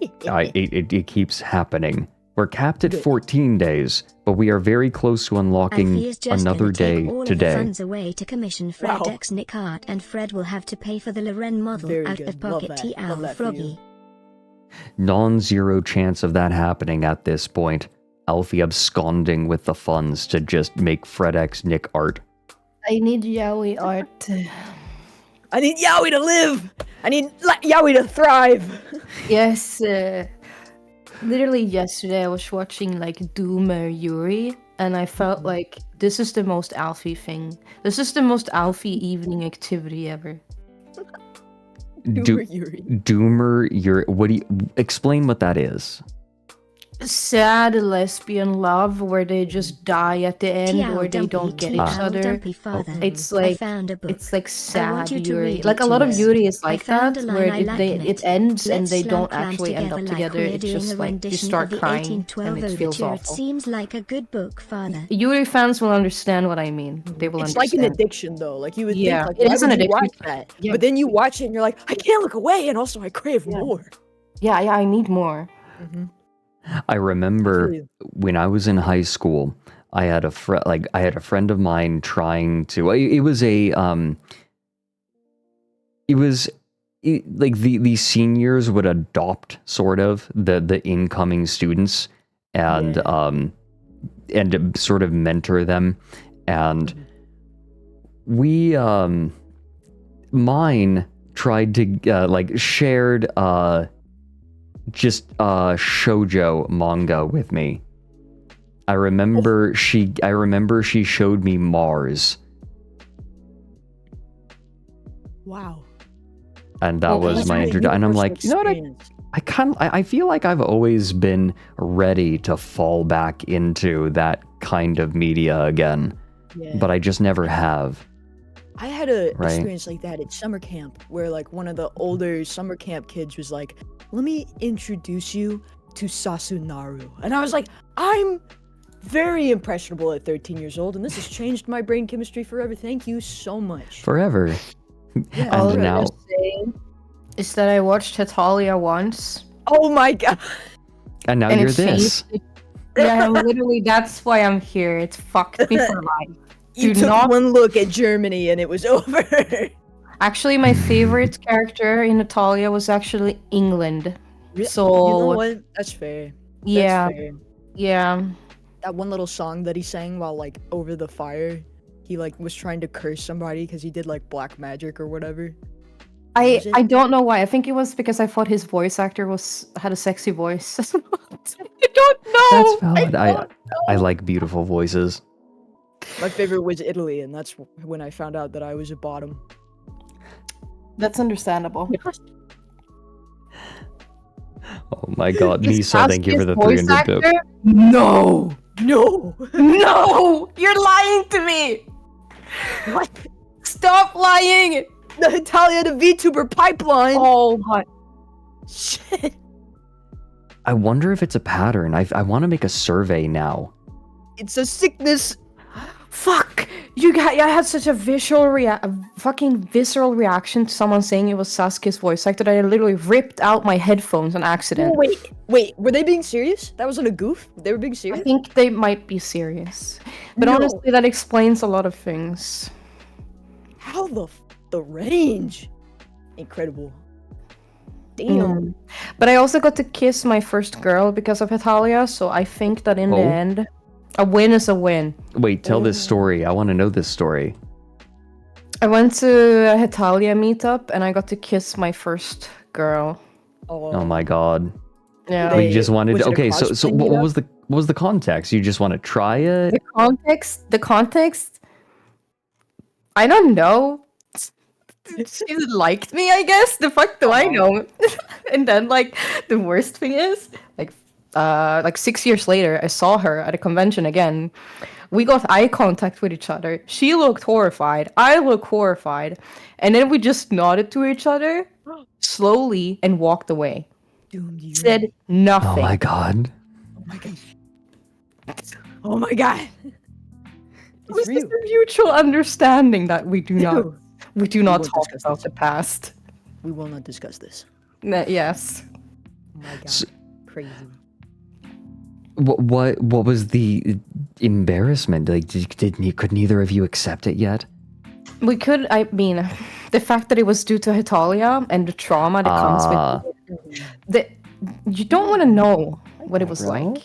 It keeps happening. We're capped at 14 days, but we are very close to unlocking another day today. Funds away to commission Fred's Nick Art, and Fred will have to pay for the Loren model Very out good. of Love pocket. that. TL Love that for you. Froggy. Non-zero chance of that happening at this point. Alfie absconding with the funds to just make Fred's Nick Art. I need yaoi art. I need Yowie to live. I need Yowie to thrive. Yes, literally yesterday I was watching like Doomer Yuri, and I felt like this is the most Alfie thing. This is the most Alfie evening activity ever. Doomer Yuri. What do you explain what that is? Sad lesbian love where they just die at the end or they don't get each other. It's like sad Yuri. Like a lot of Yuri is like that where it ends and they don't actually end up together. It's just like you start crying and it feels awful. Seems like a good book, Father. Yuri fans will understand what I mean. They will It's understand. like an addiction, though. Like you would Yeah, think, it like, is why an would you addiction. watch that? Yeah. But then you watch it and you're like, I can't look away, and also I crave more. Yeah, I need more. I remember when I was in high school, I had a friend of mine trying to. It was like the seniors would adopt sort of the incoming students and sort of mentor them, and we mine tried to shared just shoujo manga with me. I remember she showed me Mars. Wow. And that was my introduction. And I'm like, you know what? I feel like I've always been ready to fall back into that kind of media again, but I just never have. I had a experience like that at summer camp, where like one of the older summer camp kids was like, "Let me introduce you to Sasunaru," and I was like, "I'm very impressionable at 13 years old, and this has changed my brain chemistry forever. Thank you so much." Forever. All And now. I'm saying is that I watched Hetalia once. Oh my god! And now and you're it this. changed- Yeah, literally, that's why I'm here. It's fucked me for life. You Do took not- one look at Germany and it was over. Actually, my favorite character in Natalia was actually England. So you know what? That's fair. Yeah, That's fair. yeah. That one little song that he sang while like over the fire, he like was trying to curse somebody because he did like black magic or whatever. I don't know why. I think it was because I thought his voice actor had a sexy voice. I don't know. That's valid. I like beautiful voices. My favorite was Italy, and that's when I found out that I was a bottom. That's understandable. Oh my god, Is Misa, thank you for the Sasuke's 300 voice bit. actor? No! No! No! You're lying to me! What? Stop lying! The Italia the VTuber pipeline! Oh my... Shit! I wonder if it's a pattern. I want to make a survey now. It's a sickness! Fuck! I had such a fucking visceral reaction to someone saying it was Sasuke's voice actor that I literally ripped out my headphones on accident. Oh, wait, were they being serious? That wasn't a goof? They were being serious? I think they might be serious. But honestly, that explains a lot of things. How the range? Incredible. Damn. Mm. But I also got to kiss my first girl because of Hetalia, so I think that in the end, a win is a win. Wait, tell this story. I want to know this story. I went to a Hetalia meetup and I got to kiss my first girl. Oh my god. Yeah. We just wanted was to, it a okay, so cosplay what meetup? was the context? You just want to try it? The context? I don't know. She liked me, I guess. The fuck do I know? And then like the worst thing is like 6 years later I saw her at a convention again. We got eye contact with each other. She looked horrified. I looked horrified. And then we just nodded to each other slowly and walked away. Said nothing. Oh my god. Oh my god. Oh my god. It was just a mutual understanding that we do not won't talk discuss about this. the past. We will not discuss this. Yes. Oh my god. So- Crazy. What was the embarrassment? Like, could neither of you accept it yet? We could, I mean, the fact that it was due to Hetalia and the trauma that comes with it. You don't want to know what it was like.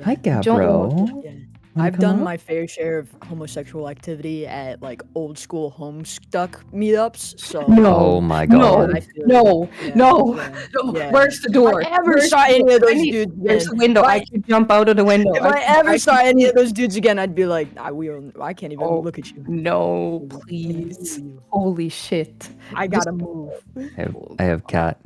Hi, Gabro. Yeah. Wanna I've come done up? my fair share of homosexual activity at like old school Homestuck meetups. So Oh my god. I feel No, yeah, no, yeah, no. yeah. Where's the door? If I ever Where's saw the any door? of those I need- dudes There's again, the window. if I could jump out of the window. If I ever saw any of those dudes again, I'd be like, I can't even look at you. No, please. Holy shit. I gotta move. I have cat.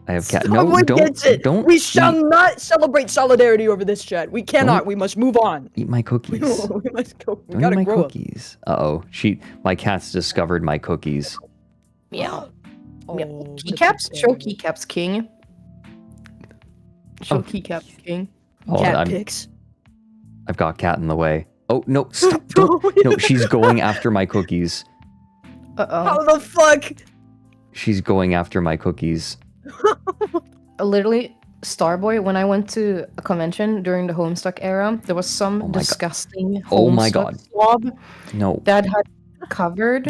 I have cat. Someone gets it. Don't We shall not celebrate solidarity over this chat. We cannot. Don't We must move on. eat my cookies. We must go. We Don't gotta eat my grow up. cookies. Uh-oh. My cat's discovered my cookies. Meow. Oh, Keycaps? Show keycaps, king. Show Oh. keycaps, king. Hold Cat on. pics. I've got cat in the way. Oh, no, stop. Don't. No, she's going after my cookies. Uh-oh. How the fuck? She's going after my cookies. Literally, Starboy, when I went to a convention during the Homestuck era, there was some disgusting Oh my Homestuck God. swab No. that had covered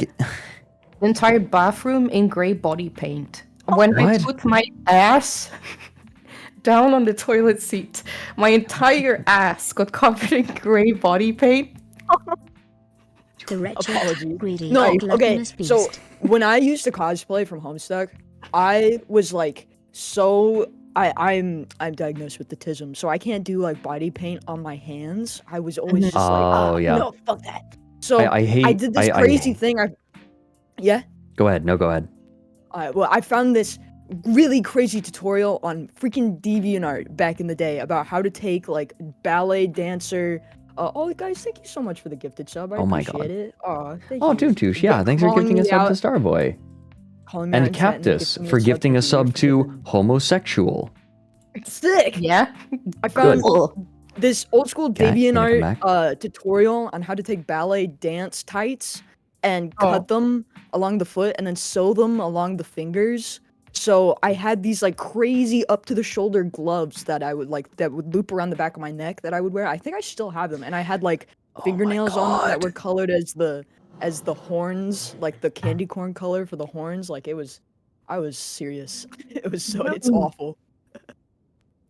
the entire bathroom in gray body paint. When I What? put my ass down on the toilet seat, my entire ass got covered in gray body paint. The wretched, Apologies. greedy, No, okay. gluttonous So beast. when I used to cosplay from Homestuck, I was like I'm diagnosed with autism, so I can't do like body paint on my hands. I was always just like, Oh, yeah. no, fuck that. So I hate. I did this crazy thing. Yeah. Go ahead. No, go ahead. Well, I found this really crazy tutorial on freaking DeviantArt back in the day about how to take like ballet dancer. Oh, guys, thank you so much for the gifted sub. I Oh my appreciate God. it. Thank Oh, you. Tootoosh, yeah, thanks for Calling gifting a me sub out- to Starboy. calling me out And in chat and Cactus gifting me for gifting a to sub Weird to Forbidden. homosexual. Sick. Yeah. I found Good. this old school Okay, gonna come DeviantArt tutorial on how to take ballet dance tights and cut them along the foot and then sew them along the fingers. So I had these like crazy up to the shoulder gloves that I would like that would loop around the back of my neck that I would wear. I think I still have them, and I had like fingernails on them that were colored as the horns, like the candy corn color for the horns. Like I was serious. It's awful.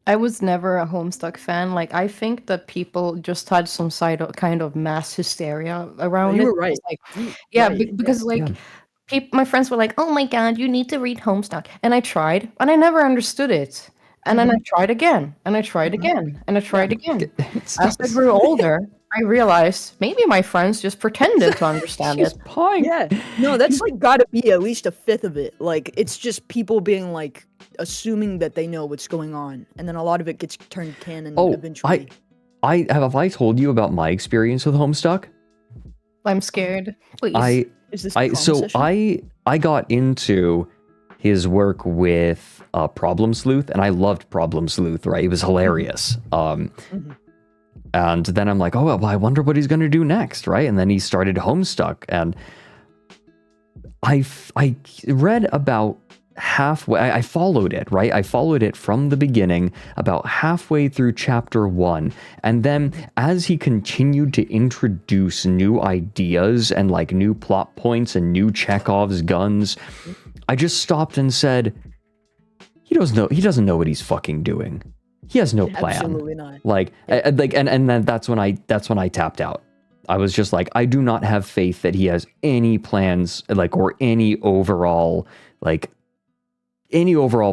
I was never a Homestuck fan. Like, I think that people just had some kind of mass hysteria around you it. were right. It's like, You- yeah, right, because like, my friends were like, "Oh my god, you need to read Homestuck," and I tried, and I never understood it. And then I tried again, and I tried again, and I tried again. As I grew older, I realized maybe my friends just pretended to understand it. Yeah. No, that's like gotta be at least a fifth of it. Like it's just people being like assuming that they know what's going on, and then a lot of it gets turned canon eventually. Have I told you about my experience with Homestuck? I'm scared. Please. Is this I got into his work with Problem Sleuth, and I loved Problem Sleuth, right? It was hilarious. And then I'm like, oh, well, I wonder what he's going to do next, right? And then he started Homestuck, and I read about halfway, I followed it, right? I followed it from the beginning, about halfway through chapter 1. And then as he continued to introduce new ideas and like new plot points and new Chekhov's guns, I just stopped and said, he doesn't know what he's fucking doing. He has no plan. Absolutely not. And then that's when I tapped out. I was just like, I do not have faith that he has any plans, like, or any overall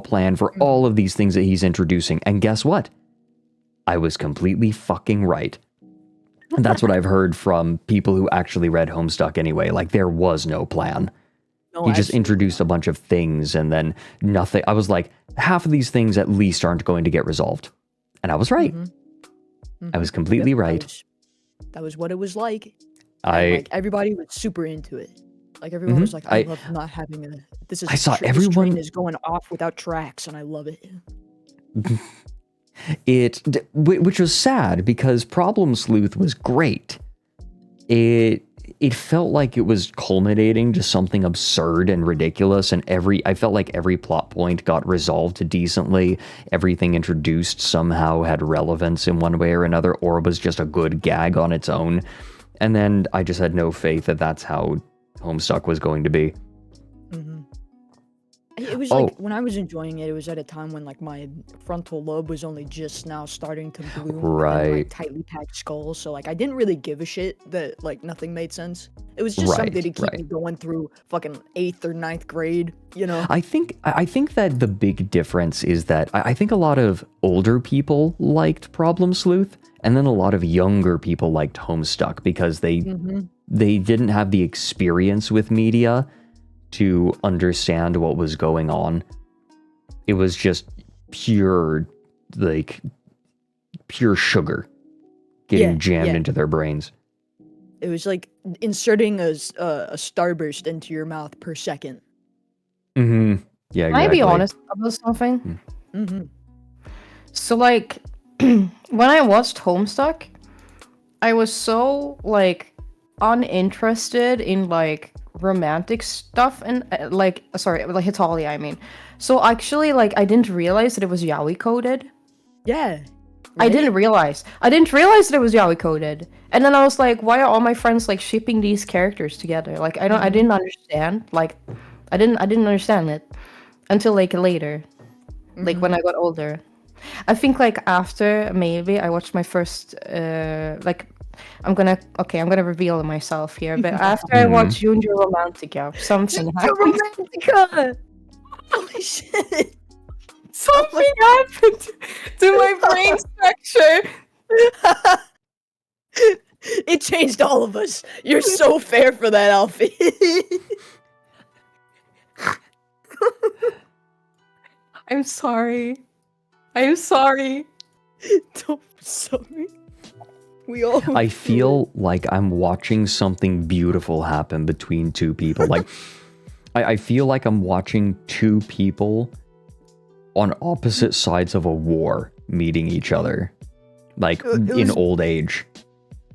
plan for all of these things that he's introducing. And guess what? I was completely fucking right. And that's what I've heard from people who actually read Homestuck anyway. Like, there was no plan. No, He just introduced a bunch of things and then nothing. I was like, half of these things at least aren't going to get resolved. And I was right. I was completely right. That was what it was like. And, like everybody was super into it. Like everyone was like, I love not having this is I saw this everyone train is going off without tracks, and I love it. Which was sad because Problem Sleuth was great. It felt like it was culminating to something absurd and ridiculous, and I felt like every plot point got resolved decently. Everything introduced somehow had relevance in one way or another, or was just a good gag on its own. And then I just had no faith that that's how Homestuck was going to be. It was like when I was enjoying it, it was at a time when like my frontal lobe was only just now starting to bloom. Right. My tightly packed skull. So like I didn't really give a shit that like nothing made sense. It was just something to keep me going through fucking 8th or 9th grade, you know? I think that the big difference is that I think a lot of older people liked Problem Sleuth, and then a lot of younger people liked Homestuck because they didn't have the experience with media to understand what was going on. It was just pure sugar getting jammed into their brains. It was like inserting a starburst into your mouth per second. Yeah, exactly. Can I be honest about something? So like, when I watched Homestuck, I was so like uninterested in like romantic stuff and like sorry, like Hitalia, I mean. So actually, like I didn't realize that it was yaoi coded. Yeah. I didn't realize. I didn't realize that it was yaoi coded. And then I was like, why are all my friends like shipping these characters together? Like I didn't understand. Like I didn't understand it until like later. Like when I got older. I think like after maybe I watched my first like I'm gonna reveal myself here, but after I watched Junior Romantica, something happened. Romantica! Holy shit! Something happened to my brain structure. It changed all of us. You're so fair for that, Alfie. I'm sorry. I'm sorry. Don't be sorry. We all. I feel like I'm watching something beautiful happen between two people. Like, I feel like I'm watching two people on opposite sides of a war meeting each other, like in old age.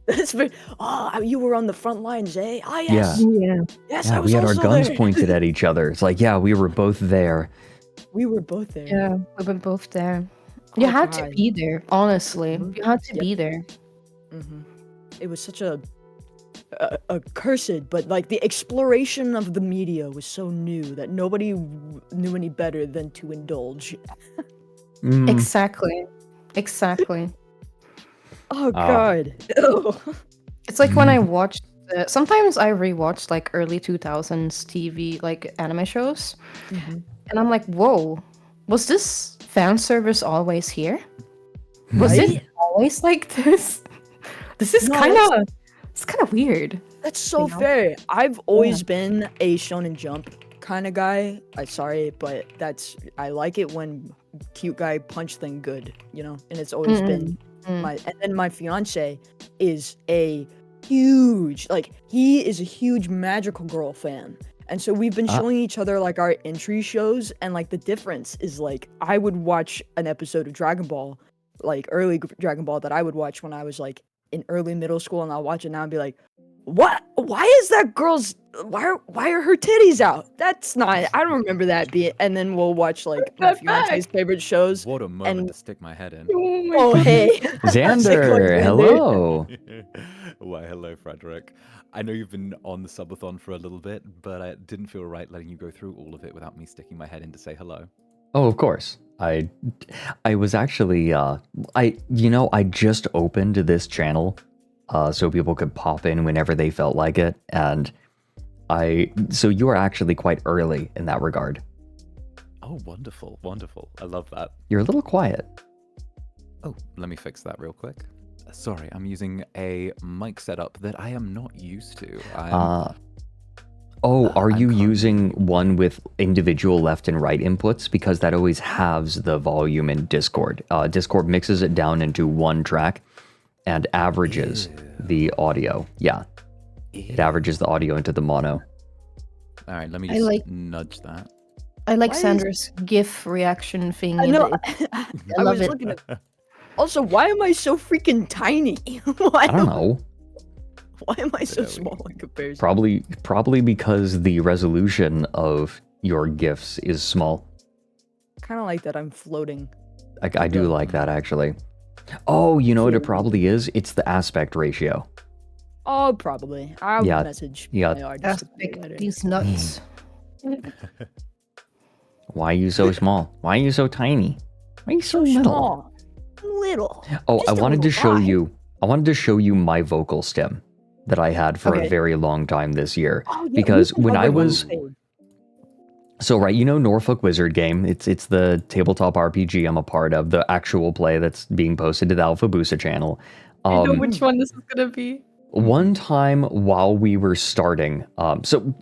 That's very. Oh, you were on the front lines, eh? Ah, yes. Yeah. Yes, Yeah, I was we had our also guns there. pointed at each other. It's like, yeah, we were both there. We were both there. Yeah, we were both there. You had to be there, honestly. You had to be there. It was such a cursed, but like the exploration of the media was so new that nobody knew any better than to indulge. Exactly. Oh god. Ew. It's like when I watched sometimes I rewatch like early 2000s TV like anime shows, and I'm like, whoa, was this fan service always here? Was it always like this? This is kind of weird. That's so fair. I've always been a Shonen Jump kind of guy. I'm sorry, but I like it when cute guy punch thing good, you know? And it's always been and then my fiance is a huge, like, he is a huge Magical Girl fan. And so we've been showing each other like our entry shows, and like the difference is like I would watch an episode of Dragon Ball, like early Dragon Ball that I would watch when I was like in early middle school, and I'll watch it now and be like, what? Why is that girl's? Why are her titties out? That's not. I don't remember that being. And then we'll watch like my fiance's favorite shows. What a moment to stick my head in. Oh hey, Xander, hello. Why, hello, Fredrik. I know you've been on the Subathon for a little bit, but I didn't feel right letting you go through all of it without me sticking my head in to say hello. Oh, of course. I was actually I just opened this channel so people could pop in whenever they felt like it, and so you are actually quite early in that regard. Oh, wonderful, wonderful. I love that. You're a little quiet. Oh, let me fix that real quick. Sorry, I'm using a mic setup that I am not used to. Are you using one with individual left and right inputs? Because that always halves the volume in Discord. Discord mixes it down into one track and averages the audio. Yeah. It averages the audio into the mono. All right, let me just nudge that. I like Sandra's GIF reaction thing. I know. I I love was it. looking at. Also, why am I so freaking tiny? I don't know. Why am I so small in comparison? Probably because the resolution of your GIFs is small. Kind of like that I'm floating. I do like that, actually. Oh, you know what it probably is? It's the aspect ratio. Oh, probably. I'll message my artist. Aspect these nuts. Why are you so small? Why are you so tiny? Why are you so little? Small. Little. Oh, Just I a wanted to little show guy. you. I wanted to show you my vocal stem that I had for a Okay. very long time this year. Oh, yeah, Because we when I covered one was thing. so right, you know Norfolk Wizard game. It's the tabletop RPG I'm a part of, the actual play that's being posted to the Alpha Busa channel. I know which one this is gonna be. One time while we were starting, so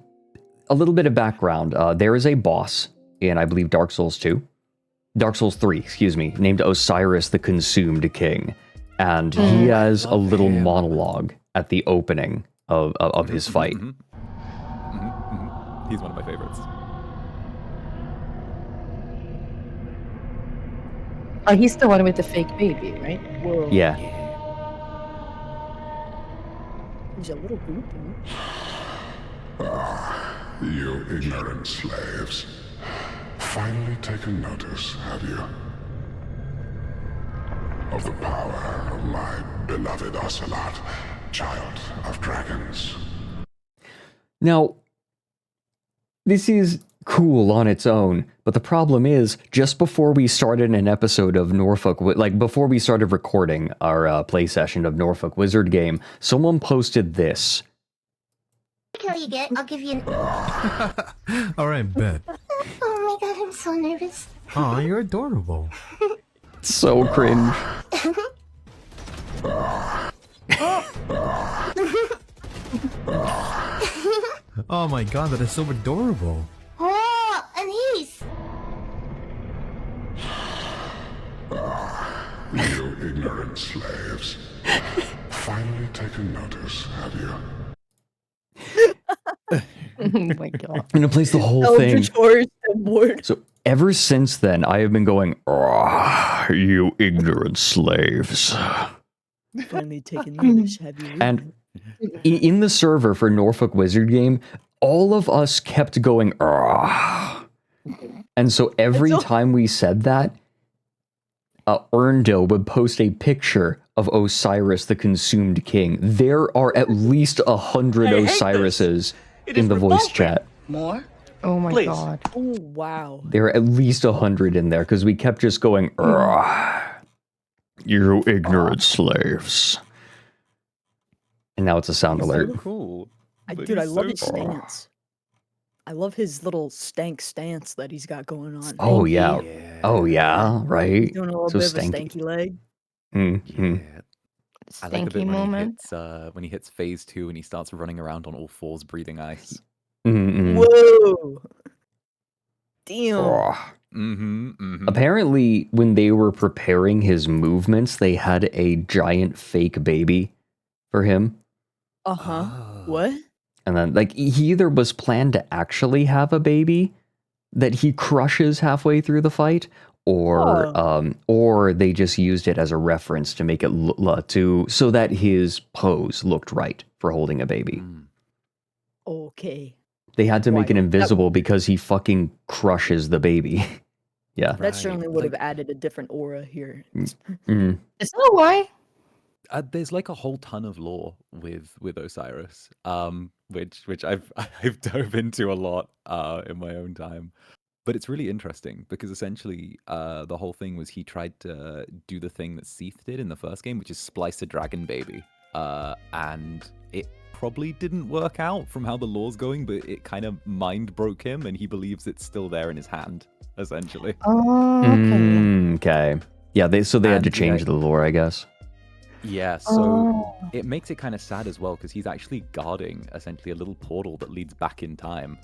a little bit of background. There is a boss in, I believe, Dark Souls 3, excuse me, named Osiris the Consumed King. And he has a little monologue at the opening of his fight. He's one of my favorites. Oh, he's the one with the fake baby, right? Whoa. Yeah. He's a little boop. You ignorant slaves. Finally taken notice, have you? Of the power of my beloved Ocelot, child of dragons. Now, this is cool on its own, but the problem is, just before we started an episode of Norfolk, like before we started recording our play session of Norfolk Wizard game, someone posted this. How you get? I'll give you an... All right, bet. Oh my god, I'm so nervous. Aw, you're adorable. So cringe. Oh my god, that is so adorable. Oh, and he's... You ignorant slaves. Finally taken notice, have you? Oh my god. And it plays the whole Eldritch thing. Horror board. So ever since then, I have been going, you ignorant slaves. Finally taken notice, have you? And in the server for Norfolk Wizard game, all of us kept going, and so every time we said that, Erndil would post a picture of Osiris, the Consumed King. There are at least 100 Osirises in the voice chat. More? Oh my god. Oh, wow. There are at least 100 in there because we kept just going, you ignorant slaves. And now it's a sound alert. So cool. Dude, I love his stance. I love his little stank stance that he's got going on. Oh yeah. Oh yeah, right? He's doing a little bit of a stanky leg. Mm-hmm. I like the Stanky bit moment. when he hits phase 2 and he starts running around on all fours breathing ice. Mm-hmm. Whoa! Damn. Apparently, when they were preparing his movements, they had a giant fake baby for him. Uh-huh. What? And then, like, he either was planned to actually have a baby that he crushes halfway through the fight, or they just used it as a reference to make it so that his pose looked right for holding a baby. Okay. They had to make it invisible because he fucking crushes the baby. Yeah. That certainly would have added a different aura here. Is that why? There's like a whole ton of lore with Osiris, which I've dove into a lot in my own time. But it's really interesting because essentially the whole thing was he tried to do the thing that Seath did in the first game, which is splice a dragon baby. And it probably didn't work out from how the lore's going, but it kind of mind broke him and he believes it's still there in his hand, essentially. Oh, okay. Yeah, they had to change the lore, I guess. Yeah, so it makes it kind of sad as well because he's actually guarding essentially a little portal that leads back in time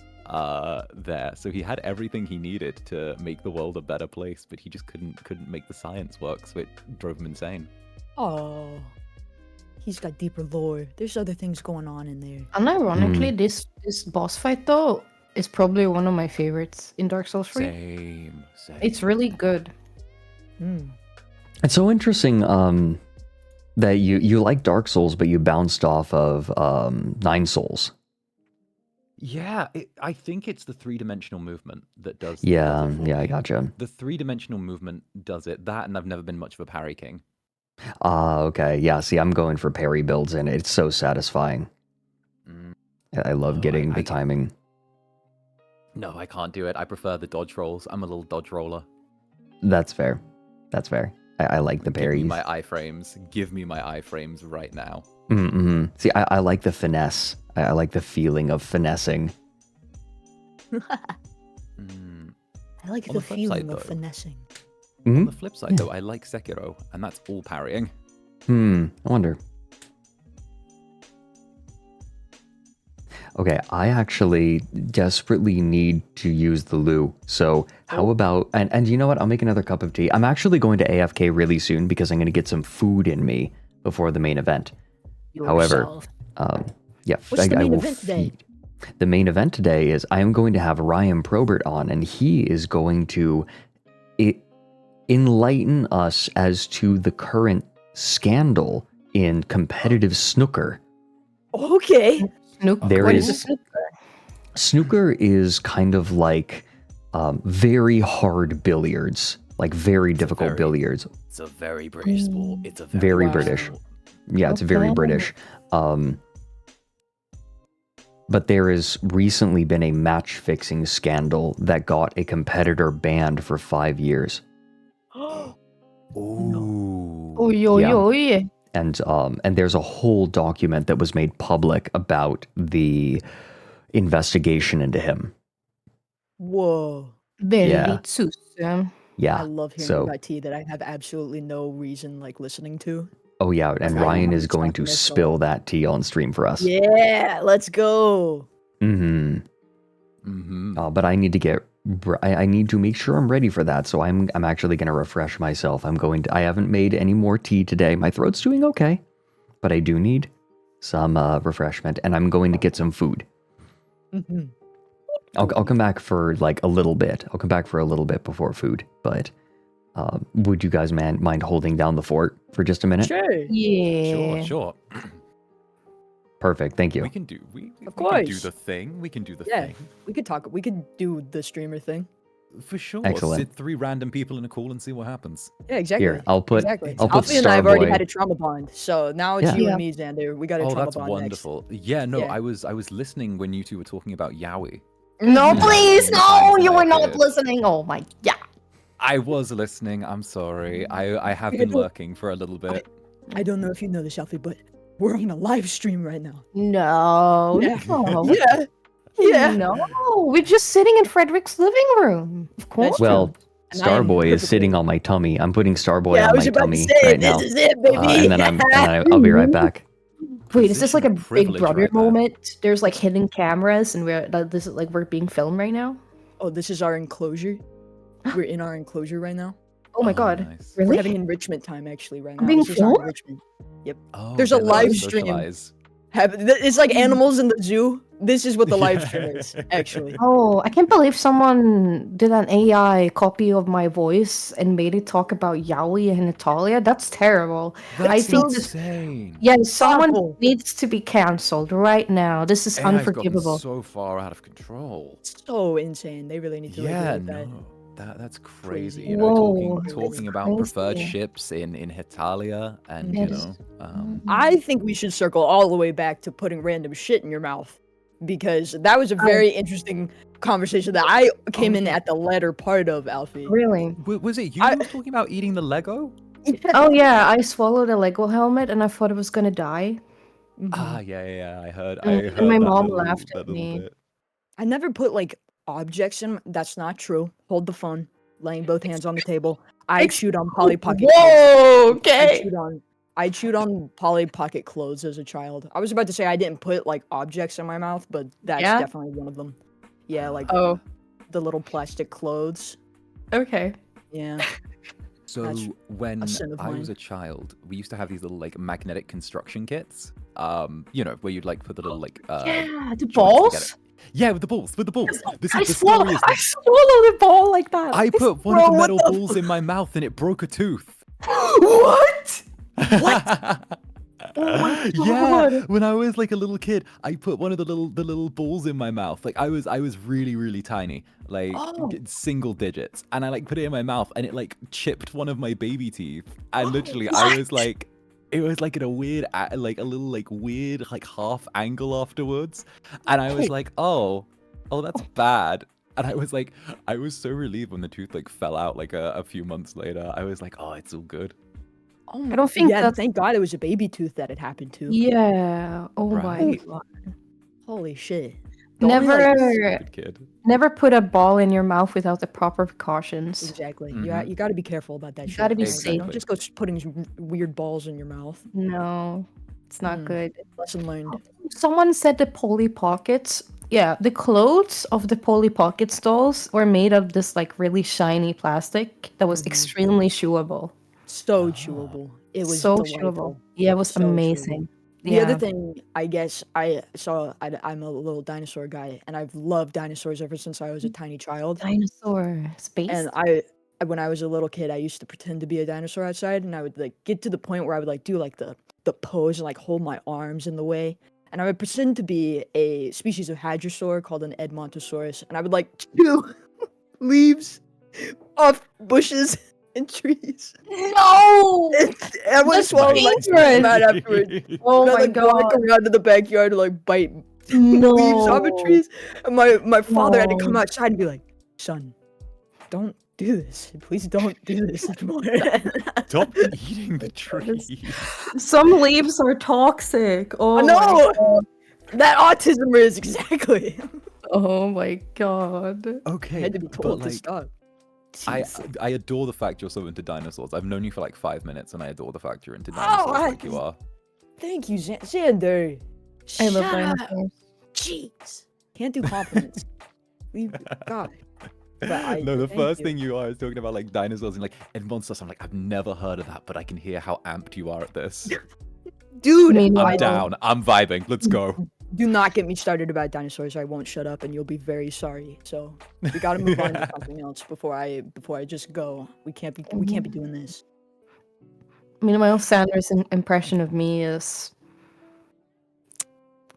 there. So he had everything he needed to make the world a better place, but he just couldn't make the science work, so it drove him insane. Oh. He's got deeper lore. There's other things going on in there. And ironically, this boss fight though is probably one of my favorites in Dark Souls 3. Same. It's really good. It's so interesting that you like Dark Souls, but you bounced off of Nine Souls. Yeah, I think it's the three-dimensional movement that does. Yeah, I gotcha. The three-dimensional movement does it. That, and I've never been much of a parry king. Okay. Yeah, see, I'm going for parry builds, and it's so satisfying. I love getting the timing. No, I can't do it. I prefer the dodge rolls. I'm a little dodge roller. That's fair. That's fair. I like the parries. Give me my iframes. Give me my iframes right now. See, I like the finesse. I like the feeling of finessing. I like the feeling of finessing. On the flip side, though, I like Sekiro, and that's all parrying. I wonder. Okay, I actually desperately need to use the loo. So how about, and you know what? I'll make another cup of tea. I'm actually going to AFK really soon because I'm going to get some food in me before the main event. However, yeah, What's the I main will event today? The main event today is I am going to have Ryan Probert on, and he is going to enlighten us as to the current scandal in competitive snooker. Okay. Snooker. There What is is a snooker? Snooker is kind of like very hard billiards, like very difficult billiards. It's a very British sport. It's a Very British British. sport. Yeah, it's very Okay. British. But there has recently been a match fixing scandal that got a competitor banned for 5 years. Ooh. Oy, oy, Yeah. oy. And there's a whole document that was made public about the investigation into him. Whoa. Yeah. Väldigt sussen. Yeah. I love hearing So, about tea that I have absolutely no reason like listening to. oh yeah, and Right. Ryan is It's going not to gonna spill solve. that tea on stream for us. Yeah, let's go. Mm-hmm. Mm-hmm. But I need to get. I need to make sure I'm ready for that. So I'm actually going to refresh myself. I haven't made any more tea today. My throat's doing okay, but I do need some refreshment, and I'm going to get some food. Mm-hmm. I'll come back for like a little bit. I'll come back for a little bit before food. But would you guys mind holding down the fort for just a minute? Sure. Yeah. Sure. Perfect. Thank you. We can do. We Of can do course. the thing. We can do the Yeah, thing. we could talk. We could do the streamer thing. For sure. Excellent. Sit 3 random people in a call and see what happens. Yeah, exactly. Here, I'll put exactly. I'll put Alfie and I have already Starboy. had a trauma bond, so now it's Yeah. you Yeah. and me, Xander. We got a Oh, trauma that's bond wonderful. Yeah, no, Yeah. I was listening when you two were talking about Yowie. No, Mhm. please, The no! times that You I were not did. listening. Oh my god. I was listening. I'm sorry. I have Yeah, been no. lurking for a little bit. I don't know if you know this, Alfie, but we're on a live stream right now. No. Yeah. No. Yeah. Yeah. No. We're just sitting in Fredrik's living room. Of course. That's true. Well, And I am Starboy is perfectly- sitting on my tummy. I'm putting Starboy Yeah, I on was my about to tummy say, right this now. is it, baby. And then I'll be right back. Wait, is this like a Position of Big privilege Brother right there. moment? There's like hidden cameras, and this is like we're being filmed right now. Oh, this is our enclosure. We're in our enclosure right now. Oh my god, Nice. We're really? having enrichment time actually right I'm now. being This is our filmed? enrichment. Yep. Oh, There's a okay, let's live stream. socialize. It's like animals in the zoo. This is what the live stream is, Yeah. actually. Oh, I can't believe someone did an AI copy of my voice and made it talk about Yowie and Natalia. That's terrible. I That's think this, insane. yeah, someone awful. needs to be cancelled right now. This is AI's gotten unforgivable. so far out of control. So insane. They really need to Yeah, regulate that. no. That's crazy. Crazy. You know, Whoa. talking about preferred Crazy. ships in Hitalia and Yes. you know, I think we should circle all the way back to putting random shit in your mouth, because that was a very interesting conversation that I came in at the latter part of, Alfie. Really? was it you who was talking about eating the Lego? Oh yeah, I swallowed a Lego helmet and I thought it was gonna die. Ah, yeah. I heard. And my that mom little- laughed that at little me. bit. I never put like objects in. That's not true. Hold the phone. Laying both hands on the table. I chewed on Polly Pocket. Whoa, clothes. okay. I chewed on Polly Pocket clothes as a child. I was about to say I didn't put like objects in my mouth, but that's Yeah? definitely one of them. Yeah, like Oh, the little plastic clothes. okay. Yeah. So That's when sin of I was mine. a child, we used to have these little like magnetic construction kits. You know, where you'd like put the little like Yeah, the joints balls? together. Yeah, with the balls. This I is the swallowed scariest. a ball like that. I put one of Bro, the what metal the balls in my mouth and it broke a tooth. What? Oh my Yeah, God. when I was like a little kid, I put one of the little balls in my mouth. Like I was really tiny, like Oh. single digits, and I like put it in my mouth, and it like chipped one of my baby teeth. And literally, I was like, it was like in a weird, like a little like weird like half angle afterwards, and I was like, oh, that's bad. And I was like, I was so relieved when the tooth like fell out like a few months later. I was like, oh, it's all good. Oh, I don't think yeah, that's- thank God it was a baby tooth that it happened to. Yeah. Oh my Right. god. Holy shit. The only, Never, like, Good kid. never put a ball in your mouth without the proper precautions. Exactly. Mhm. You got to be careful about that You shit. gotta be alright? safe. Don't just go putting weird balls in your mouth. No, it's not Mm. good. Lesson learned. Someone said the Polly Pockets. Yeah, the clothes of the Polly Pockets dolls were made of this like really shiny plastic that was extremely chewable. So chewable. It was so delightful. chewable. Yeah, it was So chewable. amazing. The other Yeah. thing, I guess, I'm a little dinosaur guy, and I've loved dinosaurs ever since I was a tiny child. Dinosaur space. And when I was a little kid, I used to pretend to be a dinosaur outside, and I would like get to the point where I would like do like the pose and like hold my arms in the way, and I would pretend to be a species of hadrosaur called an Edmontosaurus, and I would like chew leaves off bushes and trees. No! And I would That's swallow like dangerous. mad afterwards. Oh And I'd my like walk god. around to the backyard to like bite No. leaves off of trees. And my father had to come No. outside and be like, "Son, don't do this. Please don't do this anymore." Stop eating the trees. Some leaves are toxic. Oh I my know! god. That autism is exactly. Oh my god. Okay, I had to be but told to like, stop. I adore the fact you're so into dinosaurs. I've known you for like 5 minutes, and I adore the fact you're into Oh, dinosaurs like you are. Thank you, Xander. I love Shut up. dinosaurs. Jeez. Can't do compliments. God. But No, the thank first you. thing you are is talking about like dinosaurs and like Edmonsters. I'm like, I've never heard of that, but I can hear how amped you are at this. Dude, I'm down. I'm vibing. Let's go. Do not get me started about dinosaurs. I won't shut up, and you'll be very sorry. So we gotta move on to something else before I just go. We can't be doing this. Meanwhile, Sanders' impression of me is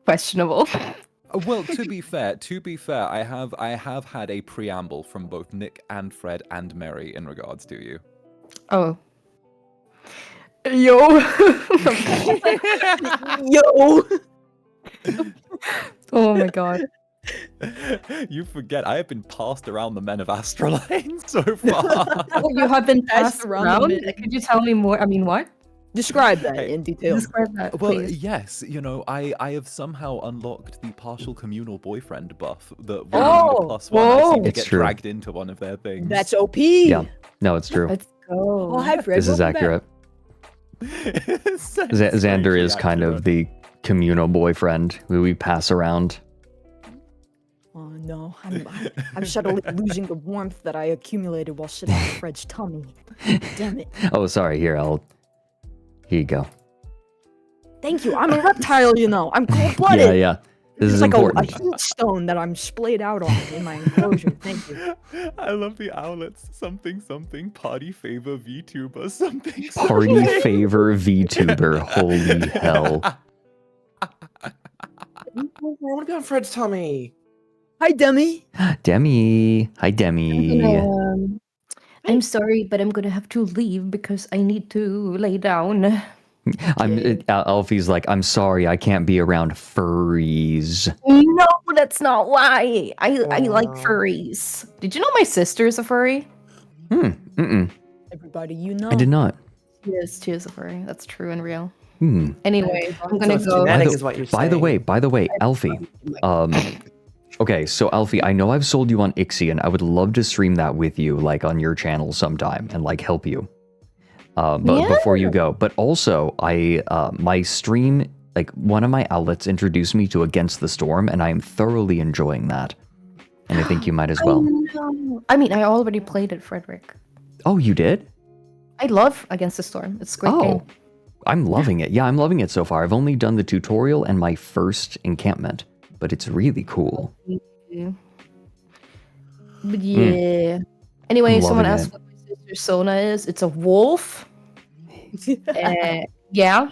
questionable. Well, to be fair, I have had a preamble from both Nick and Fred and Mary in regards to you. Oh. Yo. Yo. Oh my god. You forget, I have been passed around the men of ASTRALINE so far. Oh, you have been passed around? the Could you tell me more? I mean, what? Describe that in detail. Describe that, Well, please. yes, you know, I have somehow unlocked the partial communal boyfriend buff that when Oh, you need a +1, I seem to It's get true. dragged into one of their things. That's OP. Yeah. No, it's true. Let's go. Oh, hi, Fred. This is welcome back. accurate. Xander is kind of the communal boyfriend who we pass around. Oh no, I'm suddenly losing the warmth that I accumulated while sitting on Fred's tummy. Damn it. Oh, sorry. Here you go. Thank you. I'm a reptile, you know. I'm cold-blooded. Yeah, yeah. This It's is like important. a heat stone that I'm splayed out on in my enclosure. Thank you. I love the owlets. Something, something, party favor VTuber, something, Party favor VTuber. Holy hell. I want to be on Fred's tummy. Hi, Demi. Demi. Hi, Demi. I'm sorry, but I'm gonna have to leave because I need to lay down. Alfie's like, I'm sorry, I can't be around furries. No, that's not why. I like furries. Did you know my sister's a furry? Everybody, you know. I did not. She is a furry. That's true and real. Hmm. Anyway, I'm gonna it's go. genetic is what you're By the way, Alfie. Okay, so Alfie, I know I've sold you on Ixion. I would love to stream that with you, like on your channel sometime, and like help you. But before you go, but also my stream, like one of my outlets introduced me to Against the Storm, and I am thoroughly enjoying that. And I think you might as well. I mean, I already played it, Fredrik. Oh, you did? I love Against the Storm. It's a great game. I'm loving it. Yeah, I'm loving it so far. I've only done the tutorial and my first encampment, but it's really cool. But yeah. Anyway, I'm someone loving asked what my sister Sona is. It's a wolf. Yeah.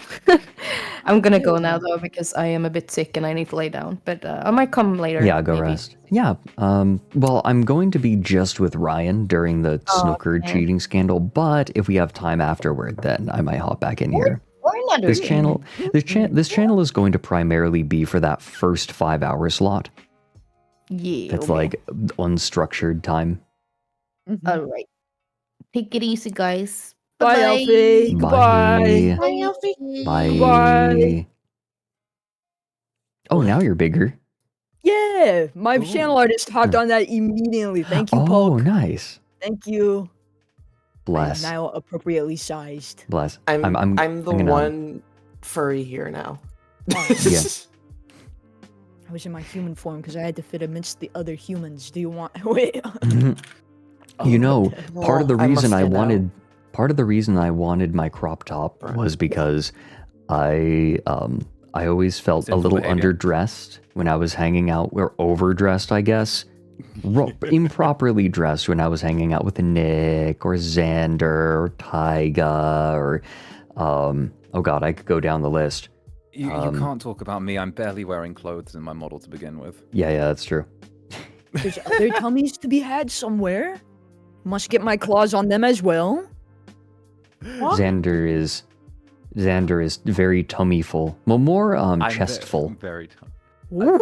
I'm gonna go now though because I am a bit sick and I need to lay down. But I might come later. Yeah, go maybe. rest. Yeah. Well, I'm going to be just with Ryan during the snooker okay. cheating scandal, but if we have time afterward, then I might hop back in here. Or another This day. channel, this channel is going to primarily be for that first 5-hour slot. Yeah. It's okay. like unstructured time. All right. Take it easy, guys. Bye, Bye-bye. Alfie. Goodbye. Bye, Alfie. Bye. Bye. Oh, now you're bigger. Yeah, my channel artist hopped on that immediately. Thank you, Oh, Poke. nice. Thank you. Bless. I am now appropriately sized. Bless. I'm the gonna- one furry here now. Yeah. I was in my human form because I had to fit amidst the other humans. Do you want? Wait. You know, part of the Well, I reason must I get wanted my crop top was because I always felt a Sinful little behavior. underdressed when I was hanging out, or overdressed, I guess. Improperly dressed when I was hanging out with Nick or Xander or Tyga or oh god, I could go down the list. You can't talk about me. I'm barely wearing clothes in my model to begin with. Yeah, that's true. There's other tummies to be had somewhere. Must get my claws on them as well. Xander is very tummyful. Well, more chestful. Very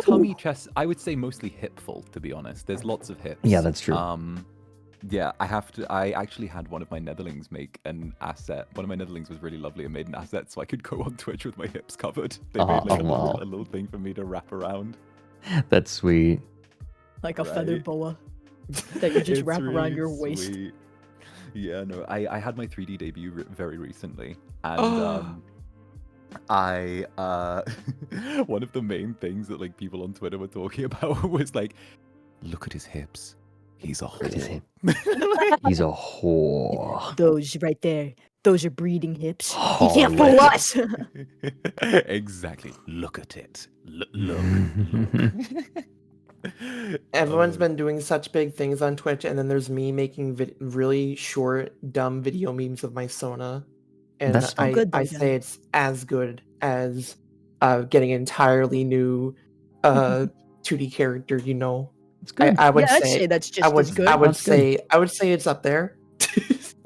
tummy, chest. I would say mostly hipful, to be honest. There's lots of hips. Yeah, that's true. Yeah, I actually had one of my Netherlings make an asset. One of my Netherlings was really lovely and made an asset so I could go on Twitch with my hips covered. They made like a little thing for me to wrap around. That's sweet. Like a feather boa that you just wrap around your waist. Sweet. Yeah, no, I had my 3D debut very recently, and I one of the main things that like people on Twitter were talking about was like, look at his hips. He's a whore. He's a whore. Those right there. Those are breeding hips. He can't fool us. Exactly. Look at it. Look. Everyone's been doing such big things on Twitch, and then there's me making really short, dumb video memes of my Sona, and That's I say it's as good as getting an entirely new 2D character. You know, I would say that's just as good. I would say it's up there.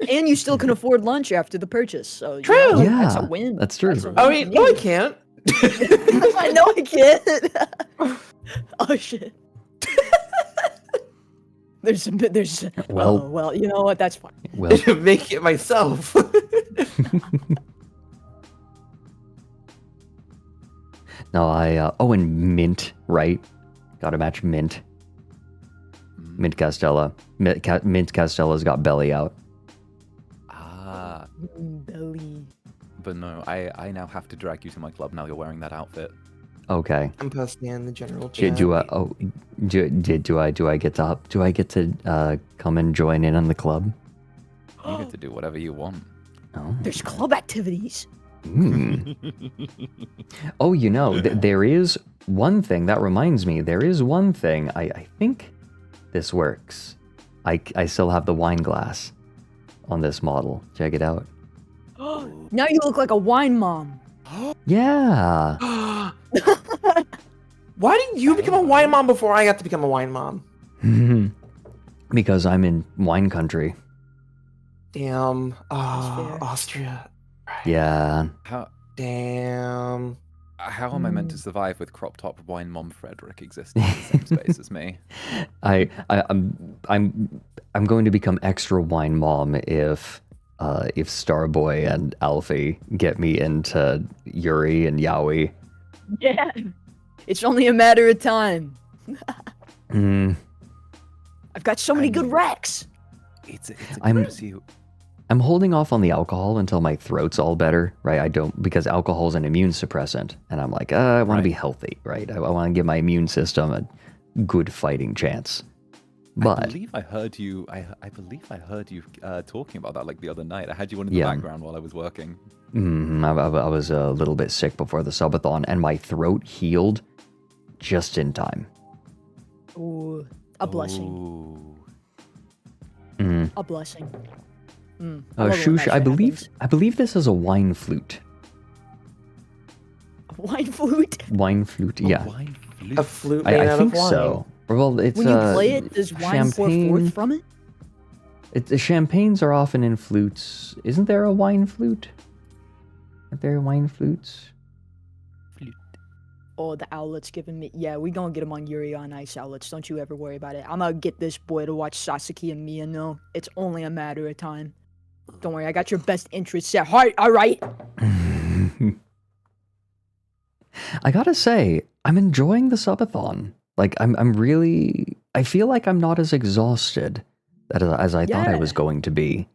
And you still can afford lunch after the purchase. So True. You know, Yeah, that's a win. that's true. I mean, no, I can't. I know I can't. Oh shit. There's well, you know what? That's fine. Well, make it myself. No, and Mint, right? Gotta match Mint. Mint Castella. Mint Castella's got belly out. Belly. But no, I now have to drag you to my club now you're wearing that outfit. Okay. I'm posting in the general chat. Do I get to come and join in on the club? You get to do whatever you want. Oh. There's club activities. Oh, you know, there is one thing that reminds me. There is one thing. I think this works. I still have the wine glass on this model. Check it out. Now you look like a wine mom. Yeah. Why didn't you become a wine mom before I got to become a wine mom? Because I'm in wine country. Damn. Austria. Right. Yeah. Damn. How am I meant to survive with crop top wine mom Fredrik existing in the same space as me? I'm going to become extra wine mom if Starboy and Alfie get me into Yuri and Yaoi. Yeah. It's only a matter of time. I've got so many good racks. It's a good to see you. I'm holding off on the alcohol until my throat's all better, right? Because alcohol's an immune suppressant, and I'm like, I want to be healthy, right? I want to give my immune system a good fighting chance. But I believe I heard you. I believe I heard you talking about that like the other night. I had you on in the background while I was working. I was a little bit sick before the subathon, and my throat healed just in time. Ooh, a blessing. A blessing. Shush, I believe this is a wine flute. A wine flute? Wine flute, yeah. Wine flute? A flute made I out think of wine. so. Well, it's when you play it, does wine pour forth from it? The champagnes are often in flutes. Isn't there a wine flute? Aren't there wine flutes? Oh, the owlet's giving me... Yeah, we gonna get him on Yuri on Ice outlets. Don't you ever worry about it. I'm gonna get this boy to watch Sasuke and Mia know. It's only a matter of time. Don't worry, I got your best interests at heart, alright? I gotta say, I'm enjoying the subathon. Like, I'm really... I feel like I'm not as exhausted as I thought I was going to be.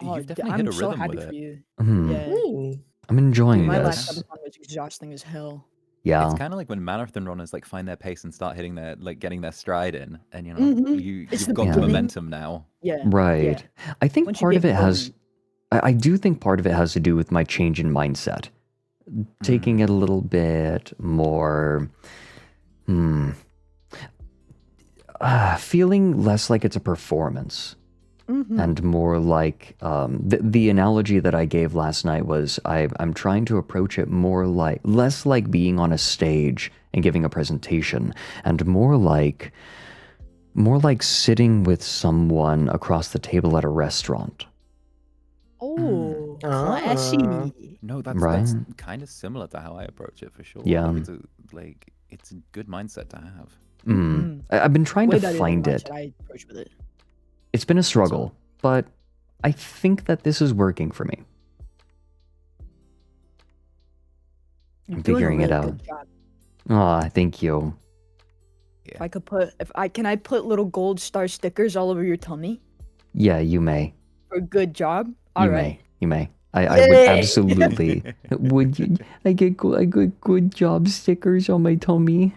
You've definitely I'm hit a so rhythm happy with for it. you. Yeah. I'm enjoying My this. last subathon was exhausting as hell. Yeah. It's kind of like when marathon runners like find their pace and start hitting their getting their stride in, and you've got the momentum now. Yeah. Right. Yeah. I think Once you part of get it has... I do think part of it has to do with my change in mindset. Taking it a little bit more... feeling less like it's a performance. and more like the analogy that I gave last night was I'm trying to approach it less like being on a stage and giving a presentation, and more like sitting with someone across the table at a restaurant. Oh, classy. No, that's Right? kind of similar to how I approach it for sure. Yeah. It's a good mindset to have. I've been trying Way to better than find the it. mindset I approach with it. It's been a struggle, but I think that this is working for me. I'm Doing a figuring it really out. good job. Aw, thank you. If I could can I put little gold star stickers all over your tummy Yeah, you may. for a good job? All You right. may. You may. I would Yay! absolutely. Would you? I get good job stickers on my tummy.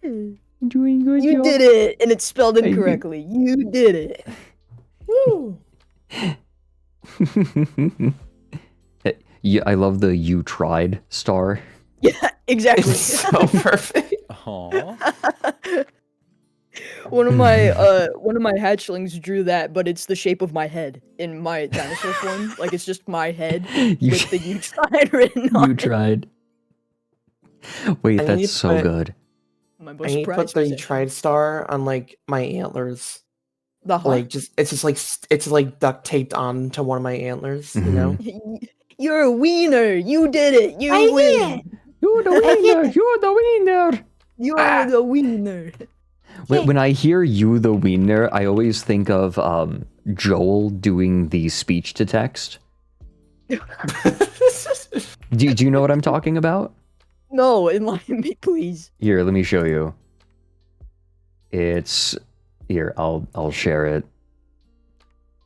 Doing good You job. did it, and it's spelled I did. incorrectly. You did it. Woo! Yeah, I love the "you tried" star. Yeah, exactly. It's so perfect. Aww. one of my hatchlings drew that, but it's the shape of my head in my dinosaur form. Like it's just my head with the "you tried" written on You it. tried. Wait, I need that's to so put- good. My I most need to put prized the possession. tried star on like my antlers. The Like it's like duct taped on to one of my antlers, you know? You're a wiener. You did it. You I win. You're the winner. You're the winner. You're the wiener. When I hear "you the wiener," I always think of Joel doing the speech to text. Do you know what I'm talking about? No, enlighten me, please. Here, let me show you. It's here. I'll share it.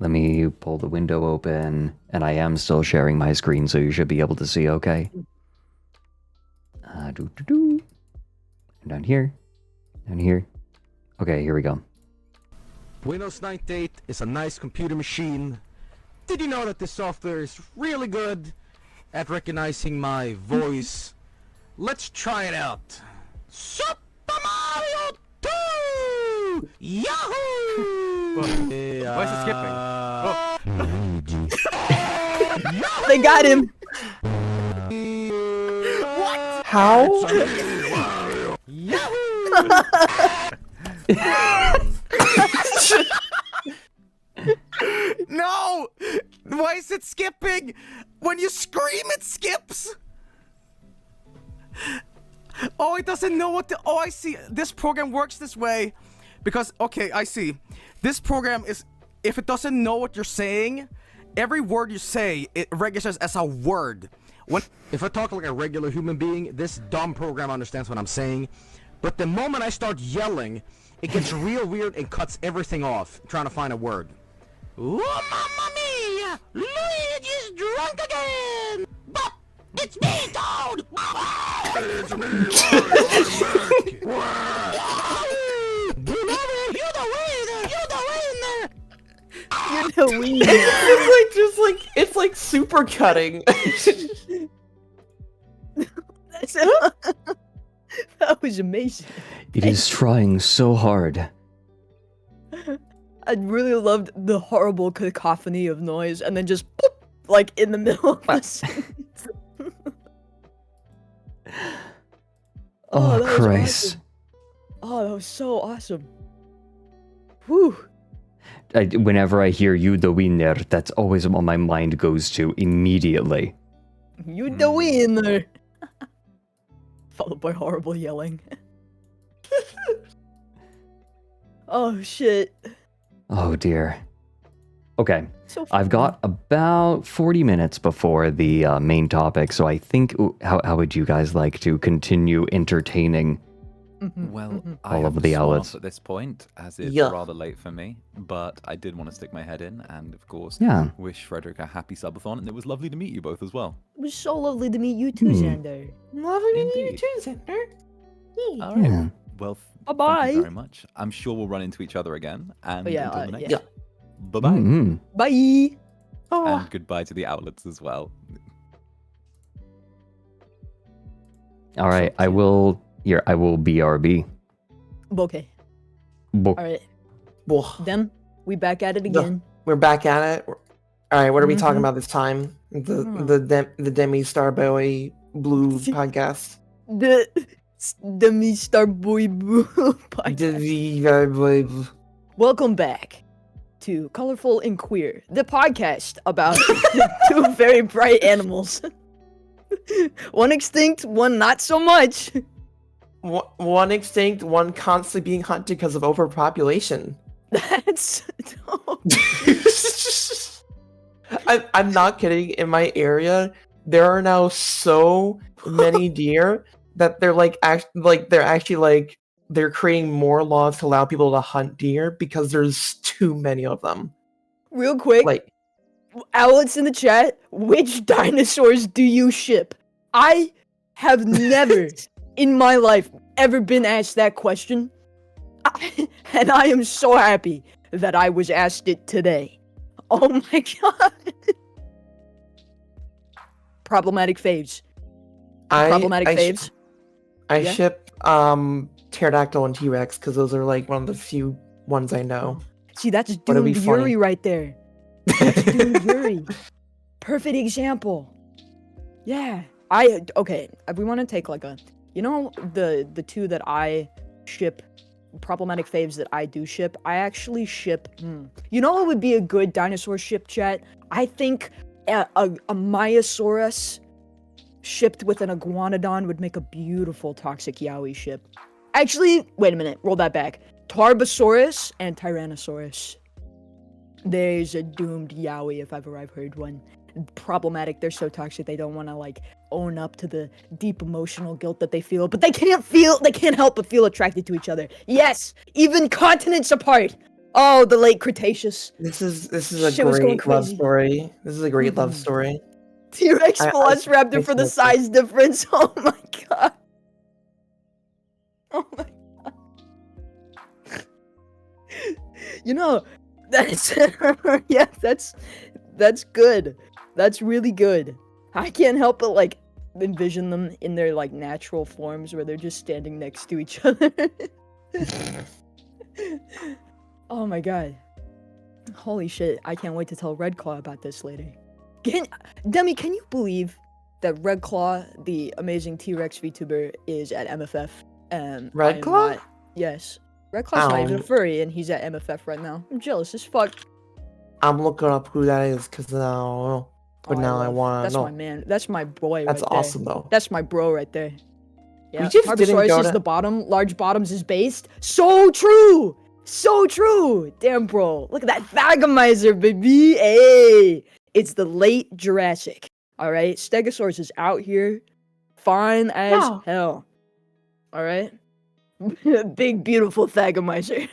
Let me pull the window open, and I am still sharing my screen, so you should be able to see. Okay. And down here, down here. Okay, here we go. Windows 98 is a nice computer machine. Did you know that this software is really good at recognizing my voice? Let's try it out. Super Mario 2! Yahoo! Why is it skipping? They got him. What? How? No! Why is it skipping? When you scream, it skips! Oh, it doesn't know what the... Oh, I see. This program works this way. Because, okay, I see. This program is... If it doesn't know what you're saying, every word you say, it registers as a word. If I talk like a regular human being, this dumb program understands what I'm saying. But the moment I start yelling, it gets real weird and cuts everything off, trying to find a word. Oh, mamma mia! Luigi's drunk again! But it's me, Toad! It's me, You're the winner! You're the wiener. It's like super cutting. That was amazing. It is trying so hard. I really loved the horrible cacophony of noise, and then just boop, like in the middle of the sentence. Oh, that was Christ. awesome. Oh, that was so awesome. Whew. Whenever I hear "you the winner," that's always what my mind goes to immediately. You the winner. Followed by horrible yelling. Oh shit. Oh dear. Okay, So I've got about 40 minutes before the main topic, so I think, how would you guys like to continue entertaining Well, I all have of to the swan outlets? off at this point, as it's Yeah. rather late for me. But I did want to stick my head in, and of course, Yeah. wish Fredrik a happy subathon, and it was lovely to meet you both as well. It was so lovely to meet you too, Xander. Lovely to meet you Indeed. too, Xander. All right. Yeah. Well, Bye-bye. thank you very much. I'm sure we'll run into each other again. And yeah, until the next, yeah. bye-bye. Mhm. Bye. And goodbye to the outlets as well. All right, I will BRB. Okay. Bo- All right. Then we back at it again. We're back at it. All right, what are we talking Mhm. about this time? The Demi Starboy Blue podcast. The Demi Star Boy Blue podcast. Welcome back to Colorful and Queer, the podcast about two very bright animals. One extinct, one not so much. One extinct, one constantly being hunted because of overpopulation. That's. I'm not kidding. In my area, there are now so many deer that they're they're creating more laws to allow people to hunt deer because there's too many of them. Real quick, Alex in the chat, which dinosaurs do you ship? I have never in my life ever been asked that question, and I am so happy that I was asked it today. Oh my god. Problematic faves. Problematic faves. I ship pterodactyl and T-Rex because those are like one of the few ones I know. See, that's Doomed Yuri right there. That's Doomed Yuri. Perfect example. Yeah. Okay, if we want to take like a, you know, the two that I ship, problematic faves that I do ship, I actually ship, you know what would be a good dinosaur ship, chat? I think a Myosaurus shipped with an Iguanodon would make a beautiful toxic Yowie ship. Actually, wait a minute, roll that back. Tarbosaurus and Tyrannosaurus. There's a doomed Yowie if ever I've heard one. Problematic, they're so toxic they don't want to like own up to the deep emotional guilt that they feel, but they can't help but feel attracted to each other. Yes, even continents apart. Oh, the late Cretaceous. This is a great love story. This is a great love story. T-Rex Velociraptor for the size difference. Oh my god. Oh my god. You know, that's yeah, that's good. That's really good. I can't help but like envision them in their like natural forms where they're just standing next to each other. Oh my god. Holy shit, I can't wait to tell Red Claw about this later. Demi, can you believe that Red Claw, the amazing T-Rex VTuber, is at MFF? And Red Claw? Yes. Red Claw's not even a furry, and he's at MFF right now. I'm jealous as fuck. I'm looking up who that is because now, I want to know. That's my man. That's my boy. That's right there. awesome, though. That's my bro right there. Yeah. We just didn't Tarbosaurus go is to- the bottom. Large bottoms is based. So true. So true. Damn, bro. Look at that Thagomizer, baby. Hey. It's the late Jurassic. All right. Stegosaurus is out here. Fine as hell. All right. Big, beautiful Thagomizer.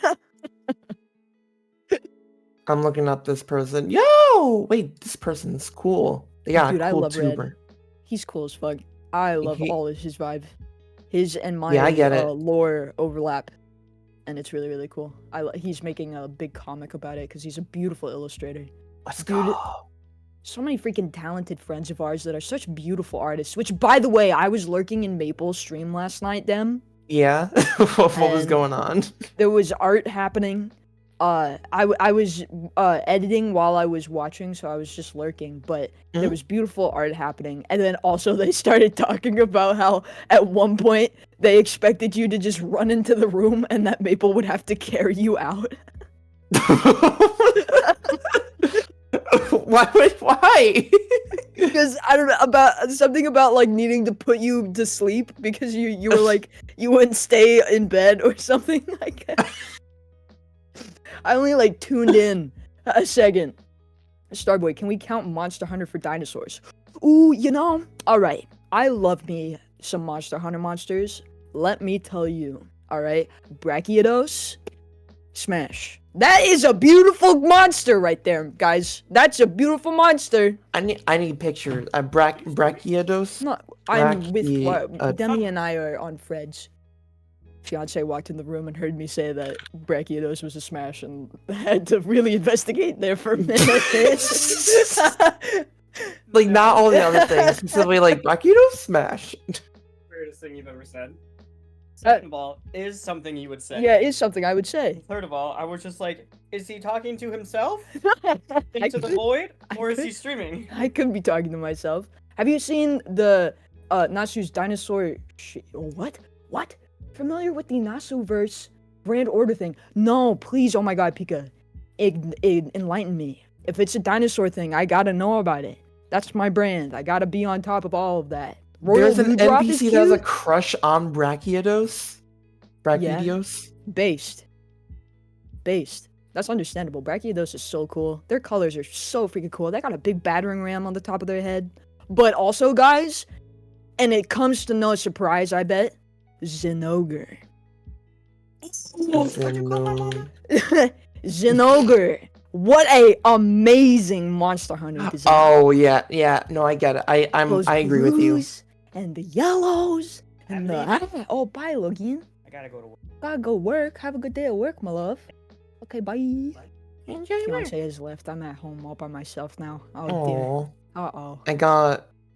I'm looking up this person. Yo! Wait, this person's cool. They got Dude, a I cool love tuber. Red. He's cool as fuck. I love all of his vibe. His and my Yeah, I get it. lore overlap. And it's really, really cool. He's making a big comic about it because he's a beautiful illustrator. Let's go. So many freaking talented friends of ours that are such beautiful artists. Which, by the way, I was lurking in Maple's stream last night, Dem. Yeah? What was And going on? There was art happening. I was editing while I was watching, so I was just lurking, but there was beautiful art happening. And then also they started talking about how at one point they expected you to just run into the room and that Maple would have to carry you out. Why? Because I don't know about something about like needing to put you to sleep because you were like you wouldn't stay in bed or something like that. I only like tuned in a second. Starboy, can we count Monster Hunter for dinosaurs? Ooh, you know, all right. I love me some Monster Hunter monsters. Let me tell you, all right. Brachiodos, smash. That is a beautiful monster right there, guys. That's a beautiful monster. I need pictures. Brachiodos. No, I'm with Demi and I are on Fred's. Fiance walked in the room and heard me say that Brachiodos was a smash and had to really investigate there for a minute. Like not all the other things, simply like Brachiodos smash. Weirdest thing you've ever said. Second of all, is something he would say. Yeah, it is something I would say. Third of all, I was just like, is he talking to himself? Into the void? Or is he streaming? I could be talking to myself. Have you seen the Nasu's dinosaur what? What? Familiar with the Nasuverse brand order thing? No, please, oh my god, Pika. Enlighten me. If it's a dinosaur thing, I gotta know about it. That's my brand. I gotta be on top of all of that. There's an Dewdrop is NPC that has a cute. crush on Brachiodos. Brachiodos. Based. That's understandable. Brachiodos is so cool. Their colors are so freaking cool. They got a big battering ram on the top of their head. But also, guys, and it comes to no surprise, I bet, Zinogre. Zinogre. What a amazing Monster Hunter design. Oh yeah, no, I get it. I agree with you. Blues and the yellows and the oh, bye, Logan. I gotta go to work. Gotta go work. Have a good day at work, my love. Okay, bye. Enjoy your work. Fiance has left. I'm at home all by myself now. Oh Aw. dear. Uh-oh.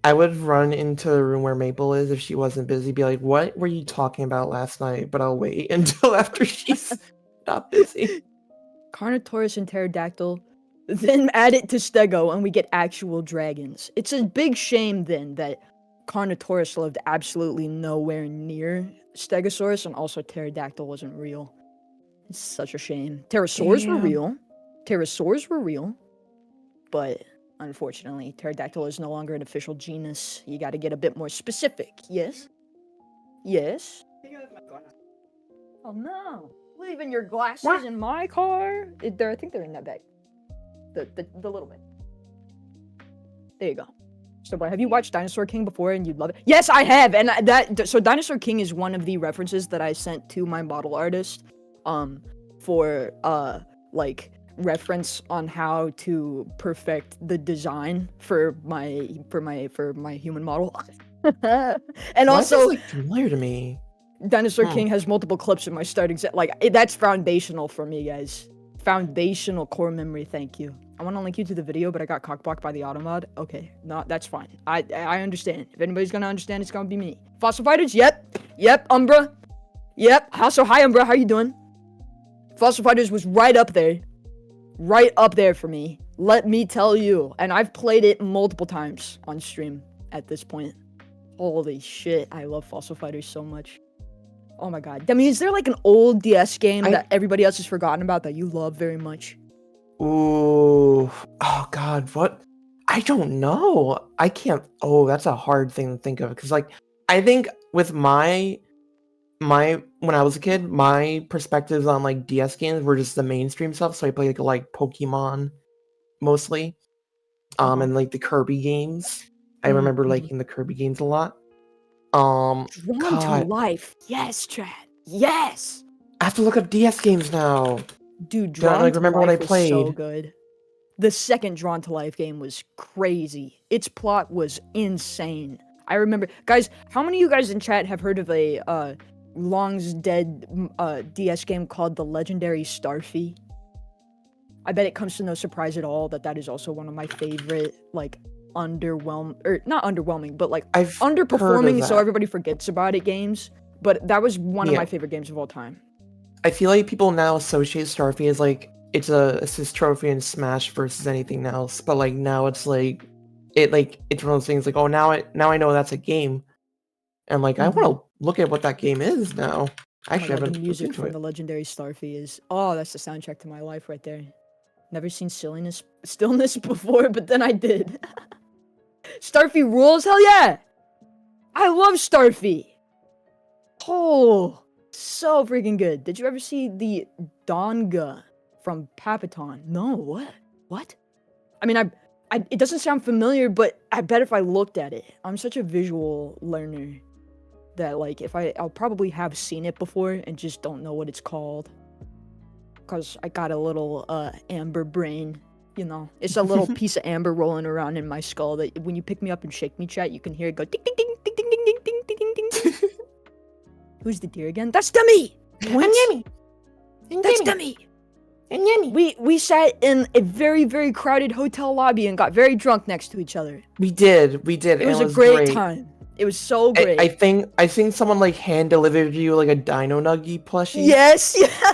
I would run into the room where Maple is if she wasn't busy, be like, what were you talking about last night? But I'll wait until after she's not busy. Carnotaurus and Pterodactyl, then add it to Stego and we get actual dragons. It's a big shame then that Carnotaurus lived absolutely nowhere near Stegosaurus and also Pterodactyl wasn't real. It's such a shame. Pterosaurs were real. But unfortunately, Pterodactyl is no longer an official genus. You gotta get a bit more specific, yes? Yes? Oh no. Leaving your glasses in my car? I think they're in that bag. The little bit. There you go. So, have you watched Dinosaur King before and you'd love it? Yes, I have! And so Dinosaur King is one of the references that I sent to my model artist, for, like, reference on how to perfect the design for my human model. And also, That's like familiar to me. Dinosaur King has multiple clips in my starting set. Like, that's foundational for me, guys. Foundational core memory, thank you. I want to link you to the video, but I got cockblocked by the automod. Okay, no, that's fine. I understand. If anybody's gonna understand, it's gonna be me. Fossil Fighters, yep, Umbra. Yep, also, hi, Umbra, how you doing? Fossil Fighters was right up there for me. Let me tell you. And I've played it multiple times on stream at this point. Holy shit, I love Fossil Fighters so much. Oh my god. I mean, is there like an old DS game that everybody else has forgotten about that you love very much? Ooh. Oh god, what? I don't know. I can't. Oh, that's a hard thing to think of. Because, like, I think with my when I was a kid, my perspectives on, like, DS games were just the mainstream stuff. So I played, like Pokemon mostly. And, like, the Kirby games. I remember liking the Kirby games a lot. Drawn to Life. Yes, Chad. Yes. I have to look up DS games now. Dude, Drawn like, to remember Life when I was played. so good. The second Drawn to Life game was crazy. Its plot was insane. I remember, guys, how many of you guys in chat have heard of a Long's Dead DS game called The Legendary Starfy? I bet it comes to no surprise at all that is also one of my favorite, like, not underwhelming, but like underperforming so everybody forgets about it games. But that was one of my favorite games of all time. I feel like people now associate Starfy as like it's a assist trophy in Smash versus anything else. But like now it's like it's one of those things like, oh, now I know that's a game. And like I want to look at what that game is now. Actually, I haven't the music looked from into the Legendary Starfy is that's the soundtrack to my life right there. Never seen stillness before, but then I did. Starfy rules? Hell yeah! I love Starfy! Oh, so freaking good. Did you ever see the Donga from Papaton? No, what? What? I mean, it doesn't sound familiar, but I bet if I looked at it, I'm such a visual learner that, like, I'll probably have seen it before and just don't know what it's called. Because I got a little, amber brain. You know, it's a little piece of amber rolling around in my skull that when you pick me up and shake me, chat, you can hear it go ding ding ding ding ding ding ding ding ding ding ding. Who's the deer again? That's Demi! That's Demi! We sat in a very, very crowded hotel lobby and got very drunk next to each other. We did. It was a great time. It was so great. I think someone like hand delivered you like a Dino Nugget plushie. Yes, yeah.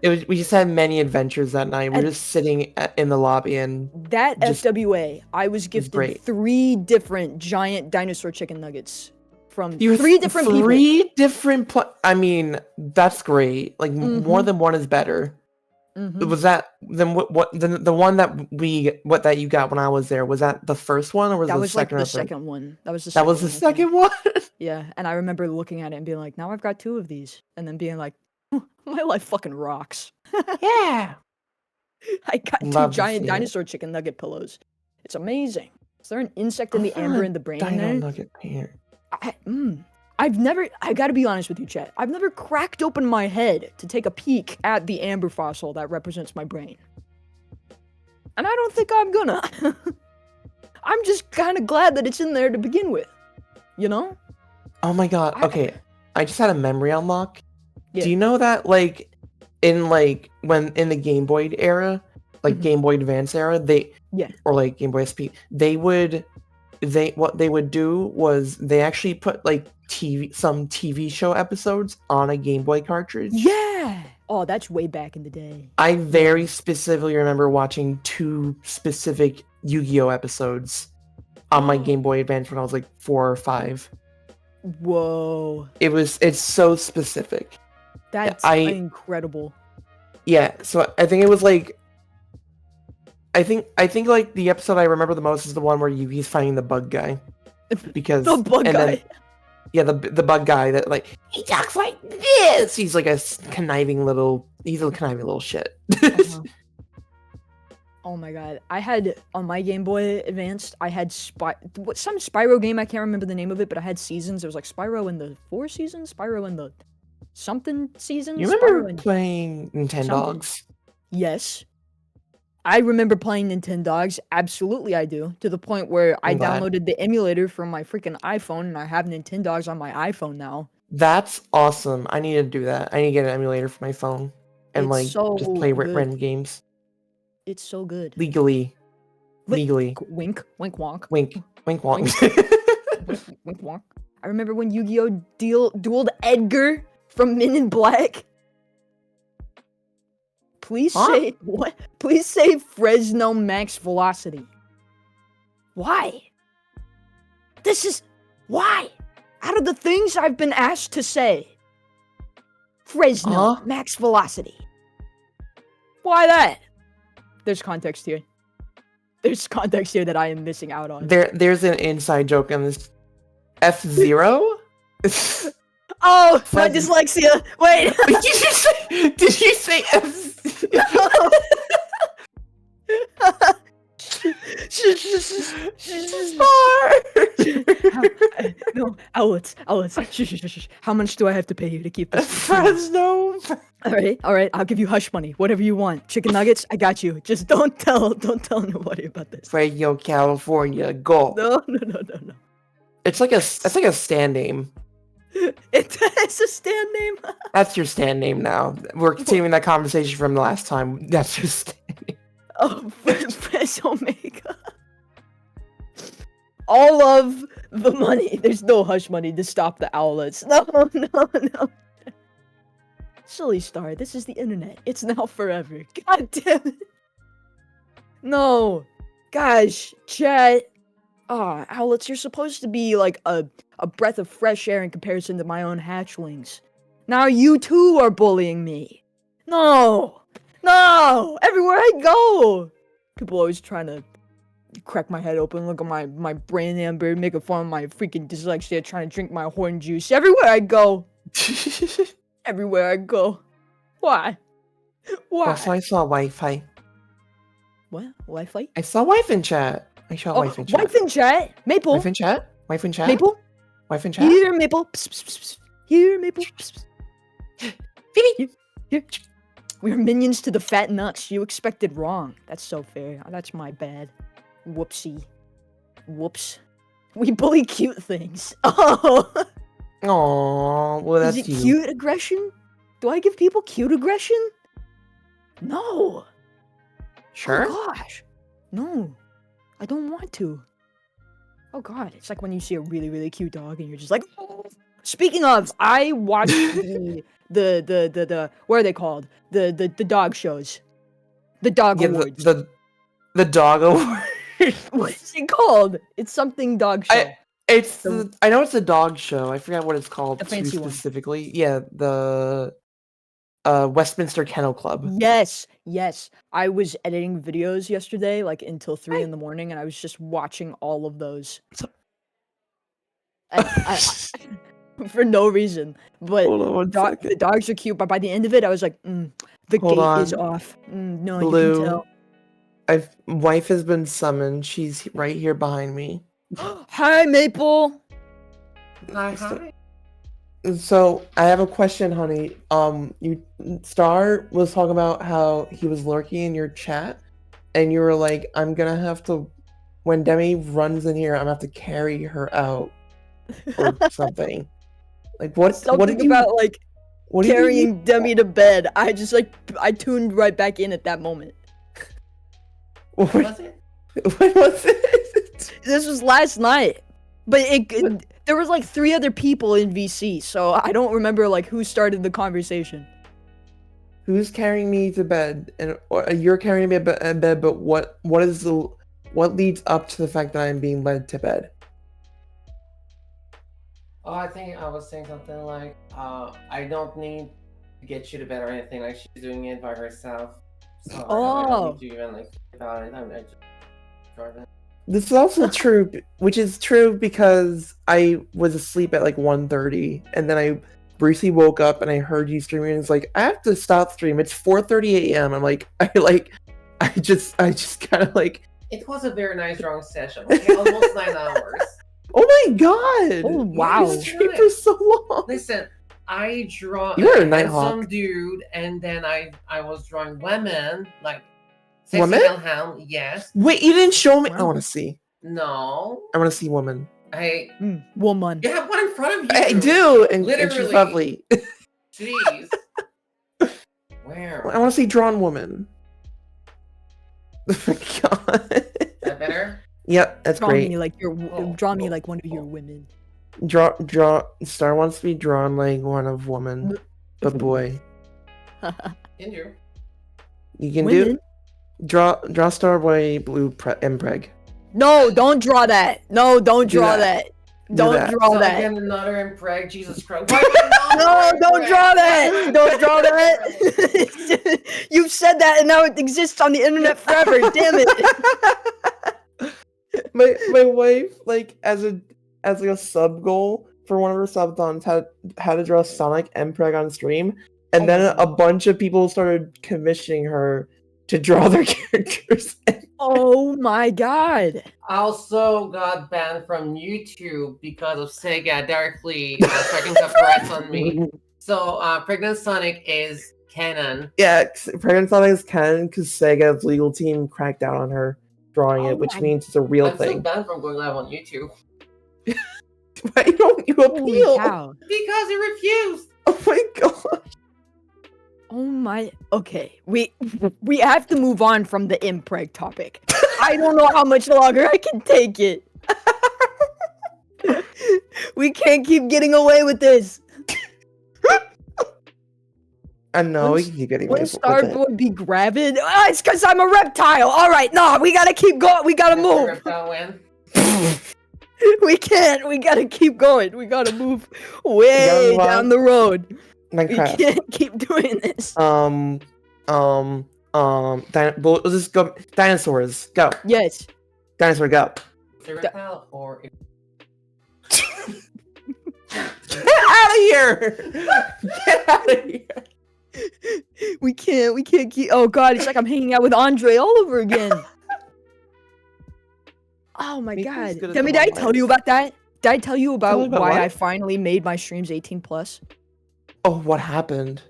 We just had many adventures that night. We were just sitting in the lobby and That just FWA, I was gifted great. 3 different giant dinosaur chicken nuggets from You 3 different people. 3 different. I mean, that's great. Like more than one is better. Was that then? What the one that you got when I was there? Was that the first one or was That the was like second? the second one. That was the That second was the one, I think. second one. Yeah, and I remember looking at it and being like, now I've got 2 of these, and then being like, my life fucking rocks. Yeah. I got 2 Love to giant see it. dinosaur chicken nugget pillows. It's amazing. Is there an insect in the amber in the brain in Dino there? Nugget parent. I gotta be honest with you, Chet. I've never cracked open my head to take a peek at the amber fossil that represents my brain. And I don't think I'm gonna. I'm just kind of glad that it's in there to begin with. You know? Oh my god. Okay. I just had a memory unlock. Yeah. Do you know that like in when in the Game Boy era, like Game Boy Advance era, or like Game Boy SP, what they would do was they actually put like some TV show episodes on a Game Boy cartridge. Yeah. Oh, that's way back in the day. I very specifically remember watching 2 specific Yu-Gi-Oh episodes on my Game Boy Advance when I was like 4 or 5. Whoa. It's so specific. That's incredible. Yeah, so I think it was like I think like the episode I remember the most is the one where Yugi's fighting the bug guy. Because the bug guy. Then, the bug guy that like he talks like this. He's like a conniving little shit. Oh my god. I had on my Game Boy Advanced, I had some Spyro game, I can't remember the name of it, but I had seasons. It was like Spyro in the 4 seasons, Spyro in the something seasons. You remember playing Nintendogs? Yes. I remember playing Nintendogs. Absolutely I do. To the point where I downloaded the emulator from my freaking iPhone and I have Nintendogs on my iPhone now. That's awesome. I need to do that. I need to get an emulator for my phone and It's so just play good. random games. It's so good. Legally. Wink, wink, wonk. Wink, wink, wonk. Wink, wonk. I remember when Yu-Gi-Oh! Dueled Edgar from Men in Black. Please say what? Please say Fresno Max Velocity. Why? Why? Out of the things I've been asked to say, Fresno Max Velocity. Why that? There's context here. There's context here that I am missing out on. There's an inside joke on this. F-Zero? Oh, my dyslexia. Wait. Did you say F-Zero? No, Owlets. How much do I have to pay you to keep this? Fresno. All right. I'll give you hush money. Whatever you want. Chicken nuggets. I got you. Just don't tell nobody about this. Fresno, California. Go. No. It's like a stand name. It's a stand name. That's your stand name now. We're continuing that conversation from the last time. That's your stand name. Oh, Fresh Omega. All of the money. There's no hush money to stop the owlets. No. Silly Star, this is the internet. It's now forever. God damn it. No. Gosh, chat. Owlets, you're supposed to be like a breath of fresh air in comparison to my own hatchlings. Now you too are bullying me. No! Everywhere I go! People always trying to crack my head open, look at my brain amber, making fun of my freaking dyslexia, trying to drink my horn juice. Everywhere I go! Everywhere I go. Why? Also, I saw Wi-Fi. What? Wi-Fi? I saw Wi-Fi in chat. I saw Wi-Fi in chat. Wi-Fi in chat? Maple? Wi-Fi in chat? Wi-Fi in chat? Maple? Wi-Fi in chat? Here, Maple. Psst, psst, psst. Here, Maple. Psst, psst. Here. We're minions to the fat nuts. You expected wrong. That's so fair. That's my bad. Whoopsie. Whoops. We bully cute things. Oh. Aww, well that's Is it cute aggression? Do I give people cute aggression? No. Sure. Oh gosh. No. I don't want to. Oh god, it's like when you see a really, really cute dog and you're just like, "Oh." Speaking of, I watched the what are they called? The dog shows. The dog awards. The dog award. What is it called? It's something dog show. I know it's a dog show. I forgot what it's called The fancy one. specifically. Yeah, the Westminster Kennel Club. Yes. I was editing videos yesterday, like until 3 in the morning, and I was just watching all of those. I for no reason. But Hold on one the dogs are cute, but by the end of it, I was like, the Hold gate is on. off. No, Blue. you can tell. Wife has been summoned. She's right here behind me. Hi, Maple. Hi. So I have a question, honey. Star was talking about how he was lurking in your chat, and you were like, "I'm gonna have to, when Demi runs in here, I'm gonna have to carry her out, or something." Like what? Something what did you, about like what did you carrying Demi to bed. I just I tuned right back in at that moment. What was it? What was it? This was last night, but there was like 3 other people in VC, so I don't remember like who started the conversation. Who's carrying me to bed? And or you're carrying me in bed, but what leads up to the fact that I'm being led to bed? Oh, I think I was saying something like, I don't need to get you to bed or anything. Like she's doing it by herself. So I don't need to even like think about it. I just Jordan. This is also true, which is true because I was asleep at like 1:30, and then I briefly woke up and I heard you streaming, and it's like, I have to stop stream. It's 4:30 a.m. I'm like, I just kind of like. It was a very nice drawing session. Okay, almost 9 hours. Oh my god! Oh wow! You streamed for so long. Listen, I draw You were a some Nighthawk. dude, and then I was drawing women, like Women? sexy Hellhound, yes. Wait, you didn't show me. I want to see. No. I want to see woman. Hey, woman. You have one in front of you. I do, and Literally. she's lovely. Jeez. Where? I want to see drawn woman. Oh my god. Is that better? Yep, that's Draw great. me like draw me like one of your women. Star wants to be drawn like one of woman, but boy, Can you? you can Women? do draw Starboy blue impreg. No, don't draw that. No, don't Do draw that. that. Don't that. draw So that. again, another impreg. Jesus Christ. No, don't draw that. Don't draw that. You've said that, and now it exists on the internet forever. Damn it. My wife, like as like a sub goal for one of her subathons, had to draw Sonic impreg on stream, and then a bunch of people started commissioning her to draw their characters. Oh my god. I also got banned from YouTube because of Sega directly striking copyrights on me. So Pregnant Sonic is canon. Yeah, Pregnant Sonic is canon because Sega's legal team cracked down on her drawing it, which means it's a real I'm still thing. banned from going live on YouTube. Why don't you appeal? Cow. Because he refused. Oh my god. Oh my. Okay, we have to move on from the impreg topic. I don't know how much longer I can take it. We can't keep getting away with this. I know we can keep getting away When with it. Starboy be gravid? It's because I'm a reptile. All right, nah, we gotta keep going. We gotta move. Reptile win. We can't. We gotta keep going. We gotta move way down the road. Minecraft. We can't keep doing this. We'll just go. Dinosaurs, go. Yes. Dinosaur, go. Is it reptile or? Get out of here! Get out of here! We can't keep. Oh god, it's like I'm hanging out with Andre all over again. Oh my god. Demi, did I tell you about that? Did I tell you about about why what? I finally made my streams 18+? Oh, what happened?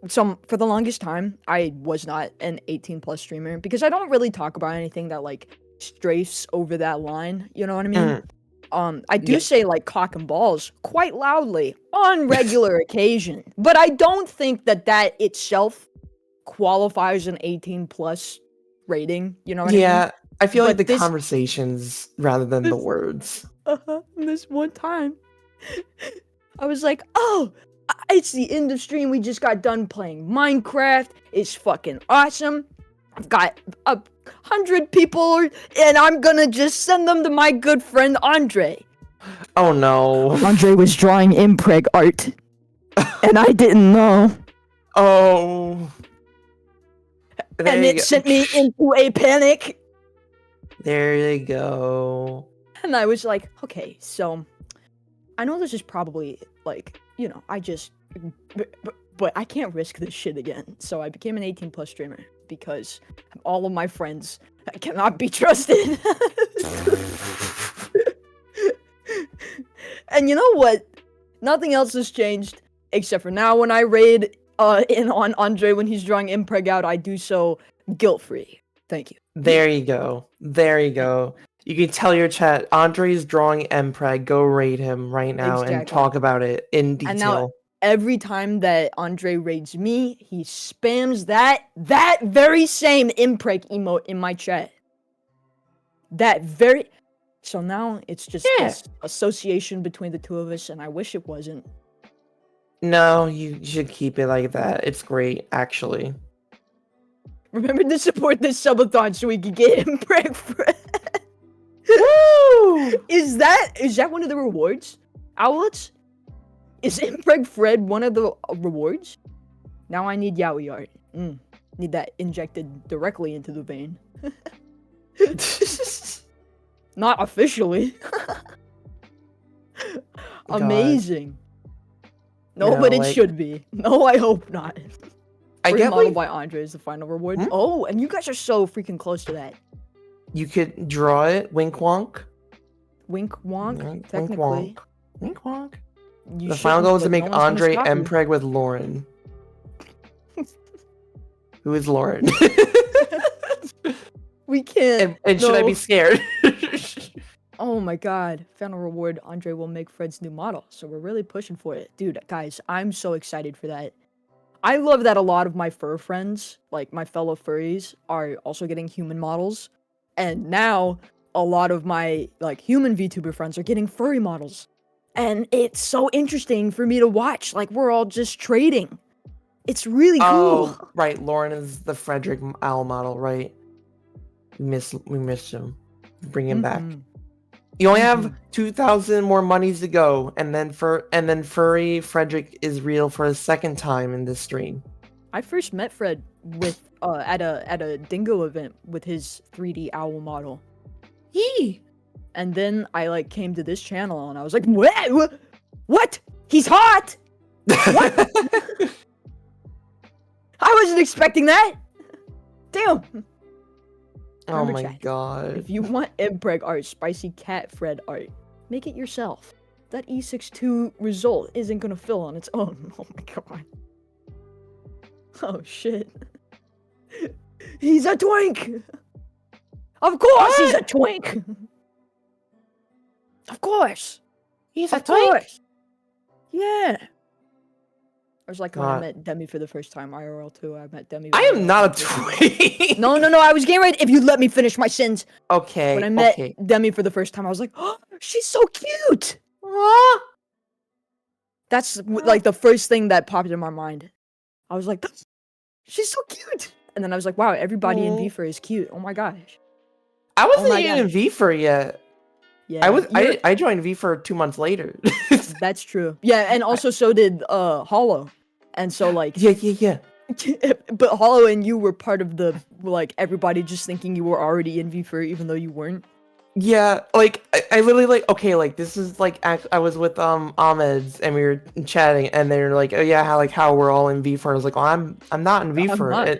So for the longest time, I was not an 18+ streamer because I don't really talk about anything that like strafes over that line. You know what I mean? I do say like cock and balls quite loudly on regular occasion, but I don't think that itself qualifies an 18+ rating. You know what I mean? I feel like But the conversations rather than the words. This one time, I was like, oh, it's the end of stream. We just got done playing Minecraft. It's fucking awesome. I've got 100 people, and I'm gonna just send them to my good friend Andre. Oh no. Andre was drawing impreg art, and I didn't know. Oh. And it sent me into a panic. There you go. And I was like, okay, so I know this is probably like, you know, but I can't risk this shit again. So I became an 18+ streamer because all of my friends cannot be trusted. And you know what? Nothing else has changed except for now when I raid in on Andre when he's drawing impreg out, I do so guilt-free. Thank you. There you go. There you go. You can tell your chat, Andre's drawing Mpreg, go raid him right now and Exactly. talk about it in And now detail. every time that Andre raids me, he spams that very same impreg emote in my chat. So now it's just this association between the two of us, and I wish it wasn't. No, you should keep it like that. It's great, actually. Remember to support this subathon so we can get impreg Fred. Woo! Is that one of the rewards? Owlets? Is impreg Fred one of the rewards? Now I need yaoi art. Need that injected directly into the vein. Not officially. Amazing. No, You know, but it like- should be. No, I hope not. I Free get, model like- by Andre is the final reward. Oh, and you guys are so freaking close to that. You could draw it, wink wonk. Wink wonk, Wink technically. wonk. Wink wonk. You The final shouldn't, goal is to but make no one's gonna Andre stop you. Mpreg with Lauren. Who is Lauren? We can't. And should I no. be scared? Oh my god. Final reward, Andre will make Fred's new model. So we're really pushing for it. Dude, guys, I'm so excited for that. I love that a lot of my fur friends, like my fellow furries, are also getting human models. And now a lot of my like human VTuber friends are getting furry models. And it's so interesting for me to watch. Like we're all just trading. It's really cool. Oh, right. Lauren is the Fredrik owl model, right? We missed him. Bring him back. You only have 2,000 more monies to go, and then furry Fredrik is real for a second time in this stream. I first met Fred with at a dingo event with his 3D owl model. Yee. And then I like came to this channel and I was like, what? He's hot. What? I wasn't expecting that. Damn. Oh Remember, my chat, god. If you want impreg art, spicy cat Fred art, make it yourself. That E62 result isn't gonna fill on its own. Oh my god. Oh shit. He's a twink! Of course he's a twink! Of course! He's a Of twink? course. Yeah. I was like when I God. met Demi for the first time, IRL too. I met Demi. I am not a twink. No, I was getting ready. If you let me finish my sins. Okay. When I met okay. Demi for the first time, I was like, oh, she's so cute. That's like the first thing that popped in my mind. I was like, she's so cute. And then I was like, wow, everybody in VFur is cute. Oh my gosh. I wasn't my even in gosh. VFur yet. Yeah. I joined VFur 2 months later. That's true. Yeah, and also so did Hollow. And so like Yeah. But Hollow and you were part of the like everybody just thinking you were already in VFur even though you weren't. Yeah, like I literally like okay, like this is like I was with Ahmed's and we were chatting and they're like, oh yeah, how we're all in VFur. I was like, well, I'm not in VFur. not.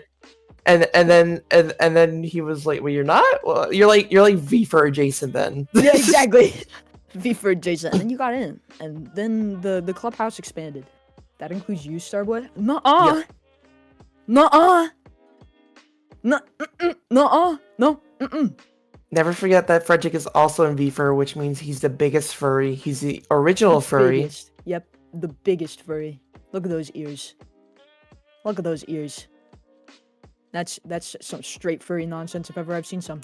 And then he was like, well, you're not. Well, you're like VFur adjacent then. Yeah, exactly. VFur adjacent, and then you got in, and then the clubhouse expanded. That includes you, Starboy. Nuh-uh. Yeah. Nuh-uh. Nuh-uh. No. Never forget that Fredrik is also in VFur, which means he's the biggest furry. He's the original furry. Biggest. Yep, the biggest furry. Look at those ears. Look at those ears. That's some straight furry nonsense if ever I've seen some.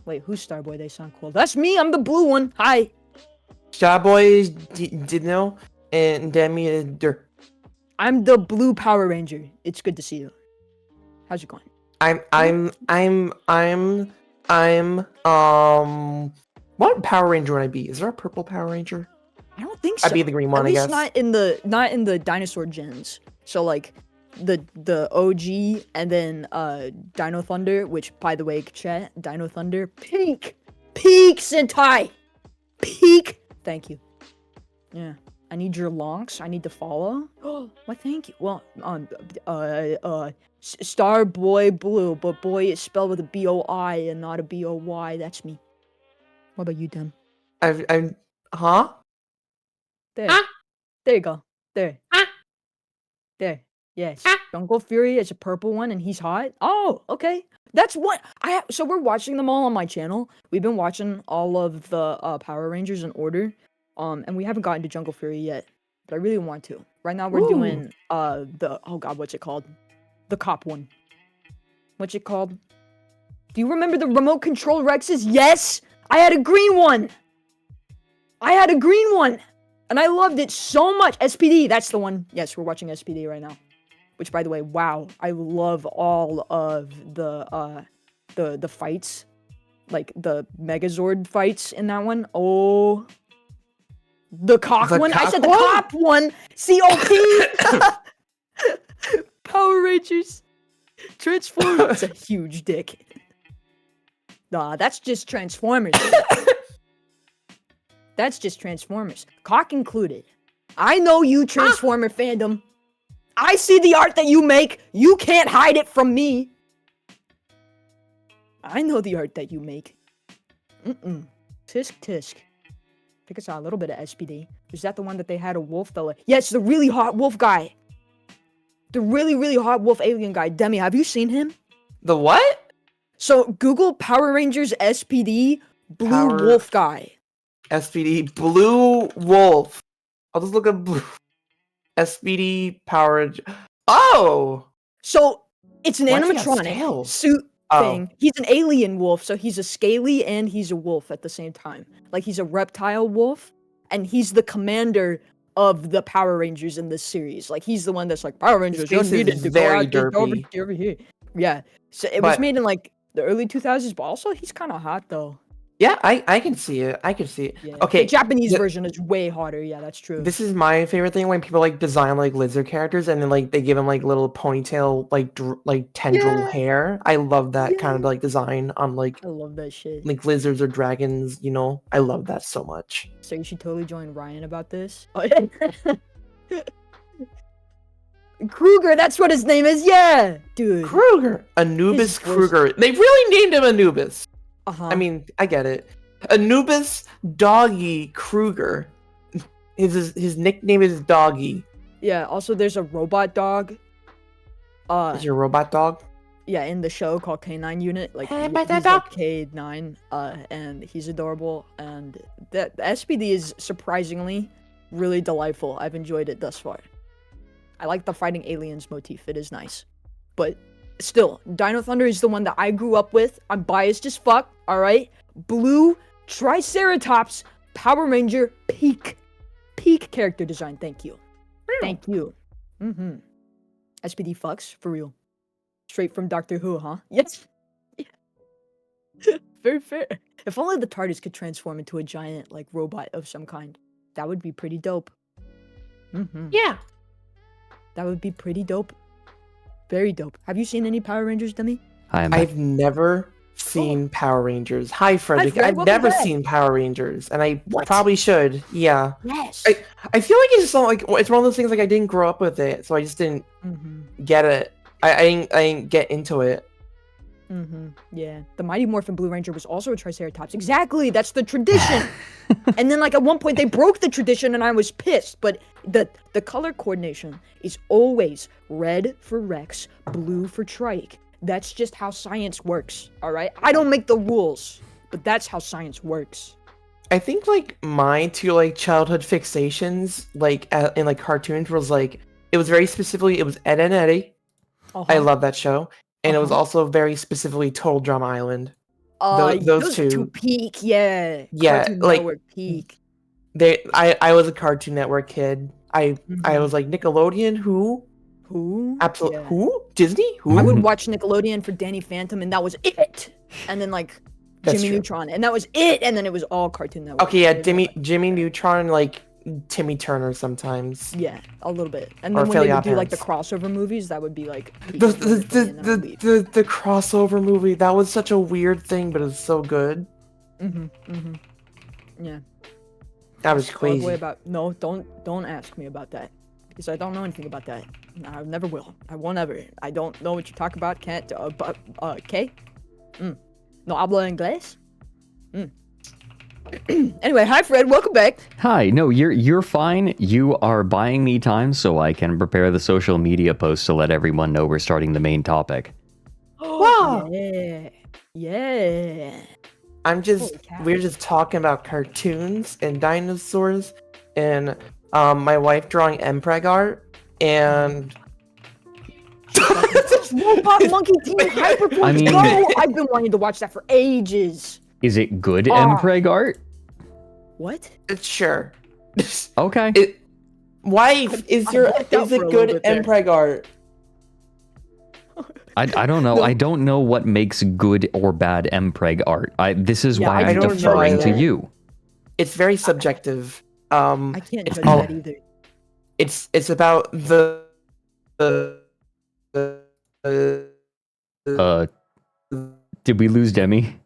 Wait, who's Starboy? They sound cool. That's me. I'm the blue one. Hi. Starboy is Dino and Demi is Dirt. I'm the blue Power Ranger. It's good to see you. How's it going? What Power Ranger would I be? Is there a purple Power Ranger? I don't think so. I'd be the green one, At least I guess. not in the dinosaur gens. So like the OG and then Dino Thunder, which by the way, chat, Dino Thunder, peak Sentai, peak. Thank you. Yeah, I need your lonks. I need to follow. Oh, why? Thank you. Well, Starboy Blue, but boy is spelled with a B-O-I and not a B-O-Y. That's me. What about you, Dem? Huh? There. There you go. There. There. Yes. Jungle Fury is a purple one and he's hot. Oh, okay. That's what so we're watching them all on my channel. We've been watching all of the Power Rangers in order. And we haven't gotten to Jungle Fury yet. But I really want to. Right now we're doing the oh god, what's it called? The cop one. What's it called? Do you remember the remote control Rexes? Yes! I had a green one! And I loved it so much. SPD, that's the one. Yes, we're watching SPD right now. Which, by the way, wow, I love all of the fights, like the Megazord fights in that one. Oh, the cock one. I said the cop one. COP. Power Rangers. Transformers. It's a huge dick. Nah, that's just Transformers. That's just Transformers. Cock included. I know you, Transformer fandom. I see the art that you make. You can't hide it from me. I know the art that you make. Tisk tisk. I think I saw a little bit of SPD. Is that the one that they had a wolf fella? Yes, the really hot wolf guy. The really, really hot wolf alien guy. Demi, have you seen him? The what? So, Google Power Rangers SPD Blue Wolf guy. SPD Blue Wolf. I'll just look up Blue SPD Power. Oh! So, it's an Why does he have animatronic scales? suit thing. He's an alien wolf, so he's a scaly and he's a wolf at the same time. Like, he's a reptile wolf, and he's the commander of the Power Rangers in this series. Like, he's the one that's like, Power Rangers, you're needed to go out over here. Yeah. So, it was made in, like, the early 2000s, but also he's kind of hot, though. Yeah, I can see it. Yeah. Okay. The Japanese version is way hotter. Yeah, that's true. This is my favorite thing when people like design like lizard characters and then like they give them like little ponytail like tendril hair. I love that kind of like design on like I love that shit. like lizards or dragons, you know. I love that so much. So you should totally join Ryan about this. Oh, yeah. Kruger, that's what his name is. Yeah, dude. Kruger, Anubis Kruger. They really named him Anubis. I mean, I get it. Anubis Doggy Kruger. His nickname is Doggy. Yeah. Also, there's a robot dog. Is your robot dog? Yeah, in the show called K9 Unit. Like he's like K9. And he's adorable. And the SPD is surprisingly really delightful. I've enjoyed it thus far. I like the fighting aliens motif. It is nice, but still, Dino Thunder is the one that I grew up with. I'm biased as fuck. All right, blue Triceratops Power Ranger peak character design. Thank you. Thank you. SPD fucks for real. Straight from Doctor Who, huh? Yes. Very fair. If only the TARDIS could transform into a giant like robot of some kind, that would be pretty dope. Yeah. That would be pretty dope. Very dope. Have you seen any Power Rangers, Demi? I've never seen Power Rangers. Hi, Fredrik. Fred, I've welcome never back. seen Power Rangers, and I probably should. Yeah. Yes. I feel like it's just like it's one of those things like I didn't grow up with it, so I just didn't get it. I didn't get into it. Yeah. The Mighty Morphin Blue Ranger was also a Triceratops. Exactly. That's the tradition. And then like at one point they broke the tradition and I was pissed. But the color coordination is always red for Rex, blue for Trike. That's just how science works. All right. I don't make the rules, but that's how science works. I think like my two like childhood fixations like in like cartoons was like it was very specifically it was Ed and Eddie I love that show, and it was also very specifically Total Drama Island. Those two peak, yeah. Yeah, Cartoon like Network peak. I was a Cartoon Network kid. I was like Nickelodeon. Who? Absolutely. Yeah. Who? Disney? Who? I would watch Nickelodeon for Danny Phantom, and that was it. And then like That's Jimmy true. Neutron, and that was it. And then it was all Cartoon Network. Okay, yeah, Jimmy Neutron, like Timmy Turner sometimes. Yeah, a little bit. And Or then when they Fairly would do like the Oddparents. crossover movies, that would be like The crossover movie, that was such a weird thing, but it was so good. Yeah. That was By the crazy. way, don't ask me about that because I don't know anything about that. I never will. I won't ever. I don't know what you talk about. Can't. Okay. No hablo inglés. Anyway, hi Fred. Welcome back. Hi. No, you're fine. You are buying me time so I can prepare the social media post to let everyone know we're starting the main topic. Wow. Yeah. Yeah. We're just talking about cartoons and dinosaurs, and my wife drawing MPreg art, and Robot Monkey Team Hyperforce I mean- Go! I've been wanting to watch that for ages. Is it good Ah. MPreg art? What? Sure. Okay. Wife, is blacked out it for a little good bit there. MPreg art? I don't know. No. I don't know what makes good or bad MPreg art. This is why I I'm don't know deferring to either. you. It's very subjective. I can't it's judge all- that either. It's about the Did we lose Demi?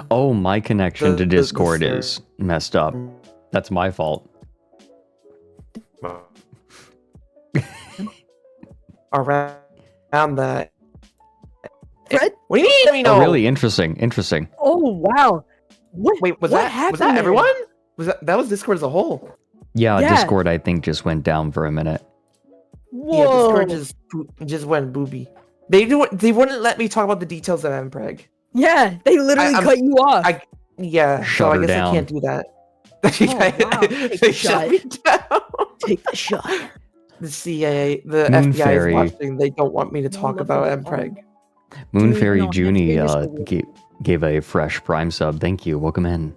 Oh, my connection to Discord is messed up. That's my fault. around that. Fred? What do you mean? Let me know. Oh, really interesting. Interesting. Oh wow. Wait, was what that happened that there? everyone? That was Discord as a whole? Yeah, Yeah. Discord I think just went down for a minute. Yeah, Whoa. Discord just went booby. They wouldn't let me talk about the details of MPreg. Yeah, they literally I'm- cut you off. Yeah, Shut so I her guess down. I can't do that. Oh, wow. Take They the shut shot. me down. Take the shot. The CIA, the Moon FBI Fairy. is watching. They don't want me to talk love about that. MPreg. Moon Dude, Fairy no, Junie Anthony gave a fresh Prime sub. Thank you. Welcome in.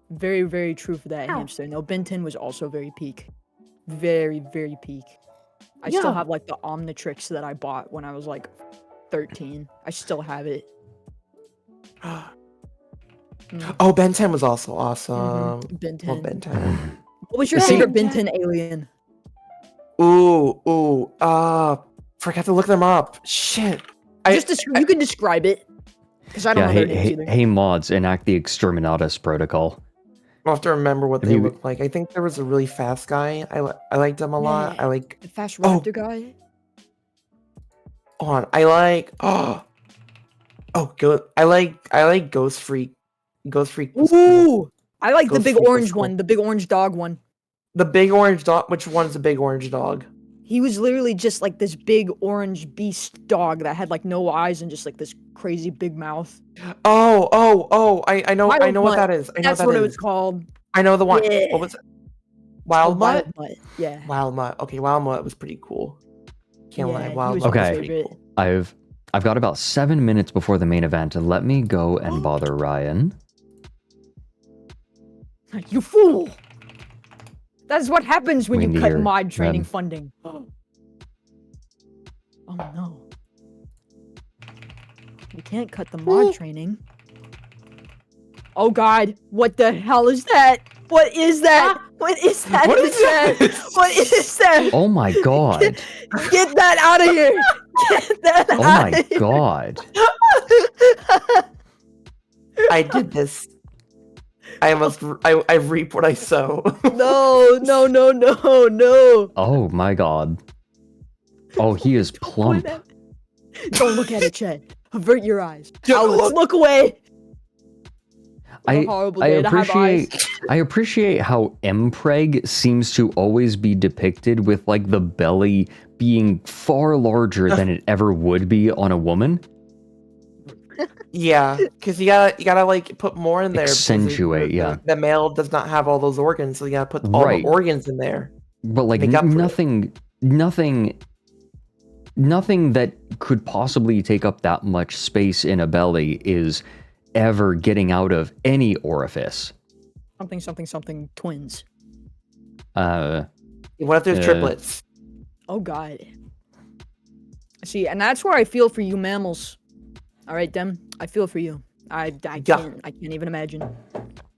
Very, very true for that hamster. No, Ben 10 was also very peak. Very, very peak. I still Yeah. have like the Omnitrix that I bought when I was like 13. I still have it. Oh, Ben 10 was also awesome. Ben 10. Well, Ben 10. What was your See- favorite Ben 10 alien? Forgot to look them up. Shit. You can describe it. Because I don't know their names either. hey mods, enact the Exterminatus protocol. I'll have to remember what Have they you- look like. I think there was a really fast guy. I liked him a lot. I like. The Fast Raptor guy? Hold on. I like. I like Ghost Freak. Ghost Freak. was cool. Ooh! I like the Ghost big Freak was orange cool. one. The big orange dog one. The big orange dog. Which one's the big orange dog? He was literally just like this big orange beast dog that had like no eyes and just like this crazy big mouth. Oh! I know. I Wild know what Mutt. that is. I know That's what what that it is. was called. I know the one. Yeah. What was it? Wild Mutt? Wild Mutt. Yeah. Wild Mutt. Okay, Wild Mutt was pretty cool. Can't Yeah, lie. he Wild was Mutt my was Okay. pretty favorite. cool. I've got about 7 minutes before the main event. Let me go and bother Ryan. You fool! That's what happens when We you need cut your mod training rem. funding. Oh no. You can't cut the mod training. Oh god, what the hell is that? What is that? What is that? What in is the chat? that? What is that? Oh my god. Get that out of here! Get that Oh out my of here! god. I did this. I reap what I sow. No, no, no, no, no! Oh my god. Oh, he is plump. Don't look at it, Chet. Avert your eyes. Don't Alex, look. look away! a horrible day to have eyes. I appreciate how Mpreg seems to always be depicted with like the belly being far larger than it ever would be on a woman. Yeah, because you gotta like put more in there. because Accentuate, yeah. The male does not have all those organs, so you gotta put all Right. the organs in there. But like Make up for nothing that could possibly take up that much space in a belly is ever getting out of any orifice. Something twins. What if there's triplets? Oh god. See, and that's where I feel for you mammals. All right, Dem, I feel for you. I can't even imagine.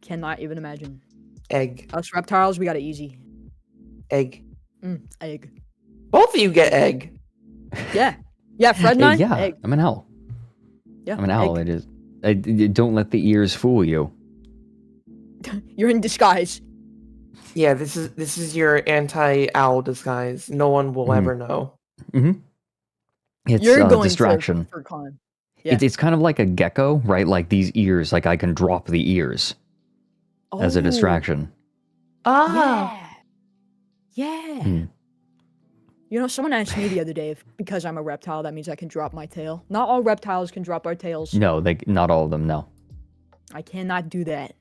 Cannot even imagine. Egg. Us reptiles, we got it easy. Egg. Egg. Both of you get egg. Yeah. Yeah, Fred and I? Yeah, Egg. I'm an owl. Yeah, I'm an owl. It is. Don't let the ears fool you. You're in disguise. Yeah, this is your anti-owl disguise. No one will ever know. Mm-hmm. It's You're going distraction. for con. Yeah. It's kind of like a gecko, right? Like these ears, like I can drop the ears as a distraction. Yeah. Yeah. You know, someone asked me the other day if because I'm a reptile, that means I can drop my tail. Not all reptiles can drop our tails. No, not all of them. No. I cannot do that.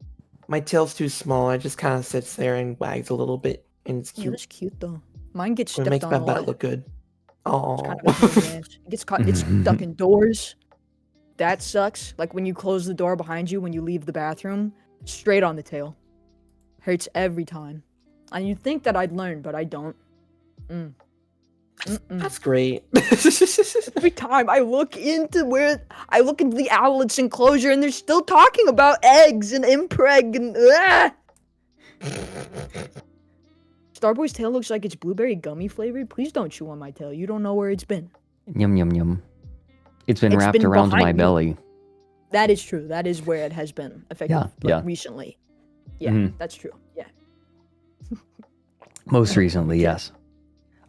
My tail's too small. It just kind of sits there and wags a little bit, and it's Yeah, cute. that's cute though. Mine gets It stepped makes on my a butt lot. look good. Oh, It's kind of a pain in the ass. It gets caught. It's stuck indoors. That sucks. Like when you close the door behind you when you leave the bathroom, straight on the tail. Hurts every time. And you'd think that I'd learn, but I don't. That's great. Every time I look into the owlet's enclosure and they're still talking about eggs and impreg and Starboy's tail looks like it's blueberry gummy flavored. Please don't chew on my tail. You don't know where it's been. Yum yum yum. It's been wrapped around my behind me. belly. That is true. That is where it has been effective Yeah. recently. Yeah, Mhm. that's true. Yeah. Most recently, yes.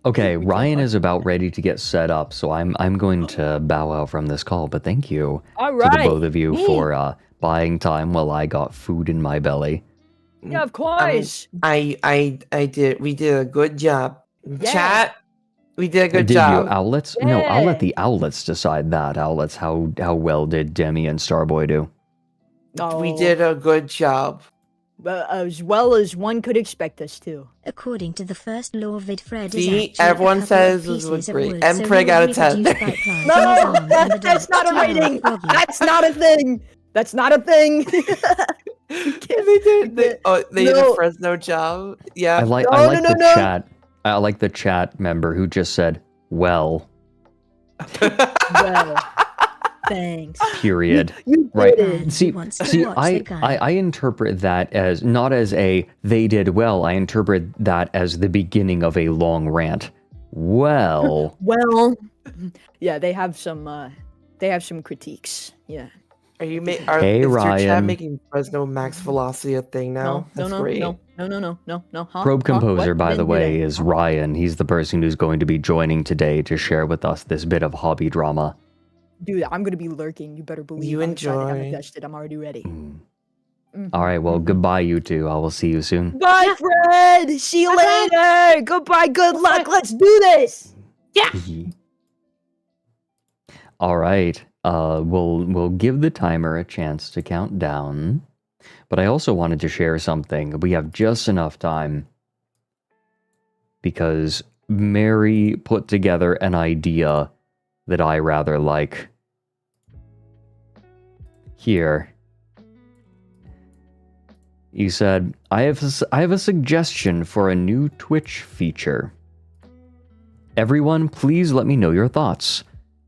Okay, Ryan is about ready to get set up, so I'm going to bow out from this call. But thank you All to the right. both of you for buying time while I got food in my belly. Yeah, of course. I did. We did a good job. Chat. We did a good Did job. you owlets? No, I'll let the owlets decide that. Owlets, how well did Demi and Starboy do? We did a good job. As well as one could expect us to. According to the first law of Fred See, is actually everyone a couple says of this pieces was of great. wood, M so Preg we out of only 10. produce pipe lines No, on his arm, and the that's not a dog rating. froggy. That's not a thing. That's not a thing. They did a Fresno job. Yeah. I like the chat. I like the chat member who just said, "Well." Well, thanks. Period. You Right. did it. See, wants to watch the guy. I interpret that as not as a they did well. I interpret that as the beginning of a long rant. Well. Well, yeah, they have some critiques. Yeah. Are you Hey, is your chat Ryan. making Fresno max velocity a thing now? That's great. No. Huh? Probe Composer, What? by the Didn't do way, that. is Ryan. He's the person who's going to be joining today to share with us this bit of hobby drama. Dude, I'm gonna be lurking. You better believe. You I'm excited, I'm enjoy. invested. I'm already ready. All right, well, goodbye, you two. I will see you soon. Bye, Fred. See you later. Goodbye. Good luck. Let's do this. Yeah. All right. We'll give the timer a chance to count down. But I also wanted to share something. We have just enough time because Mary put together an idea that I rather like. Here. You said, I have a suggestion for a new Twitch feature. Everyone, please let me know your thoughts.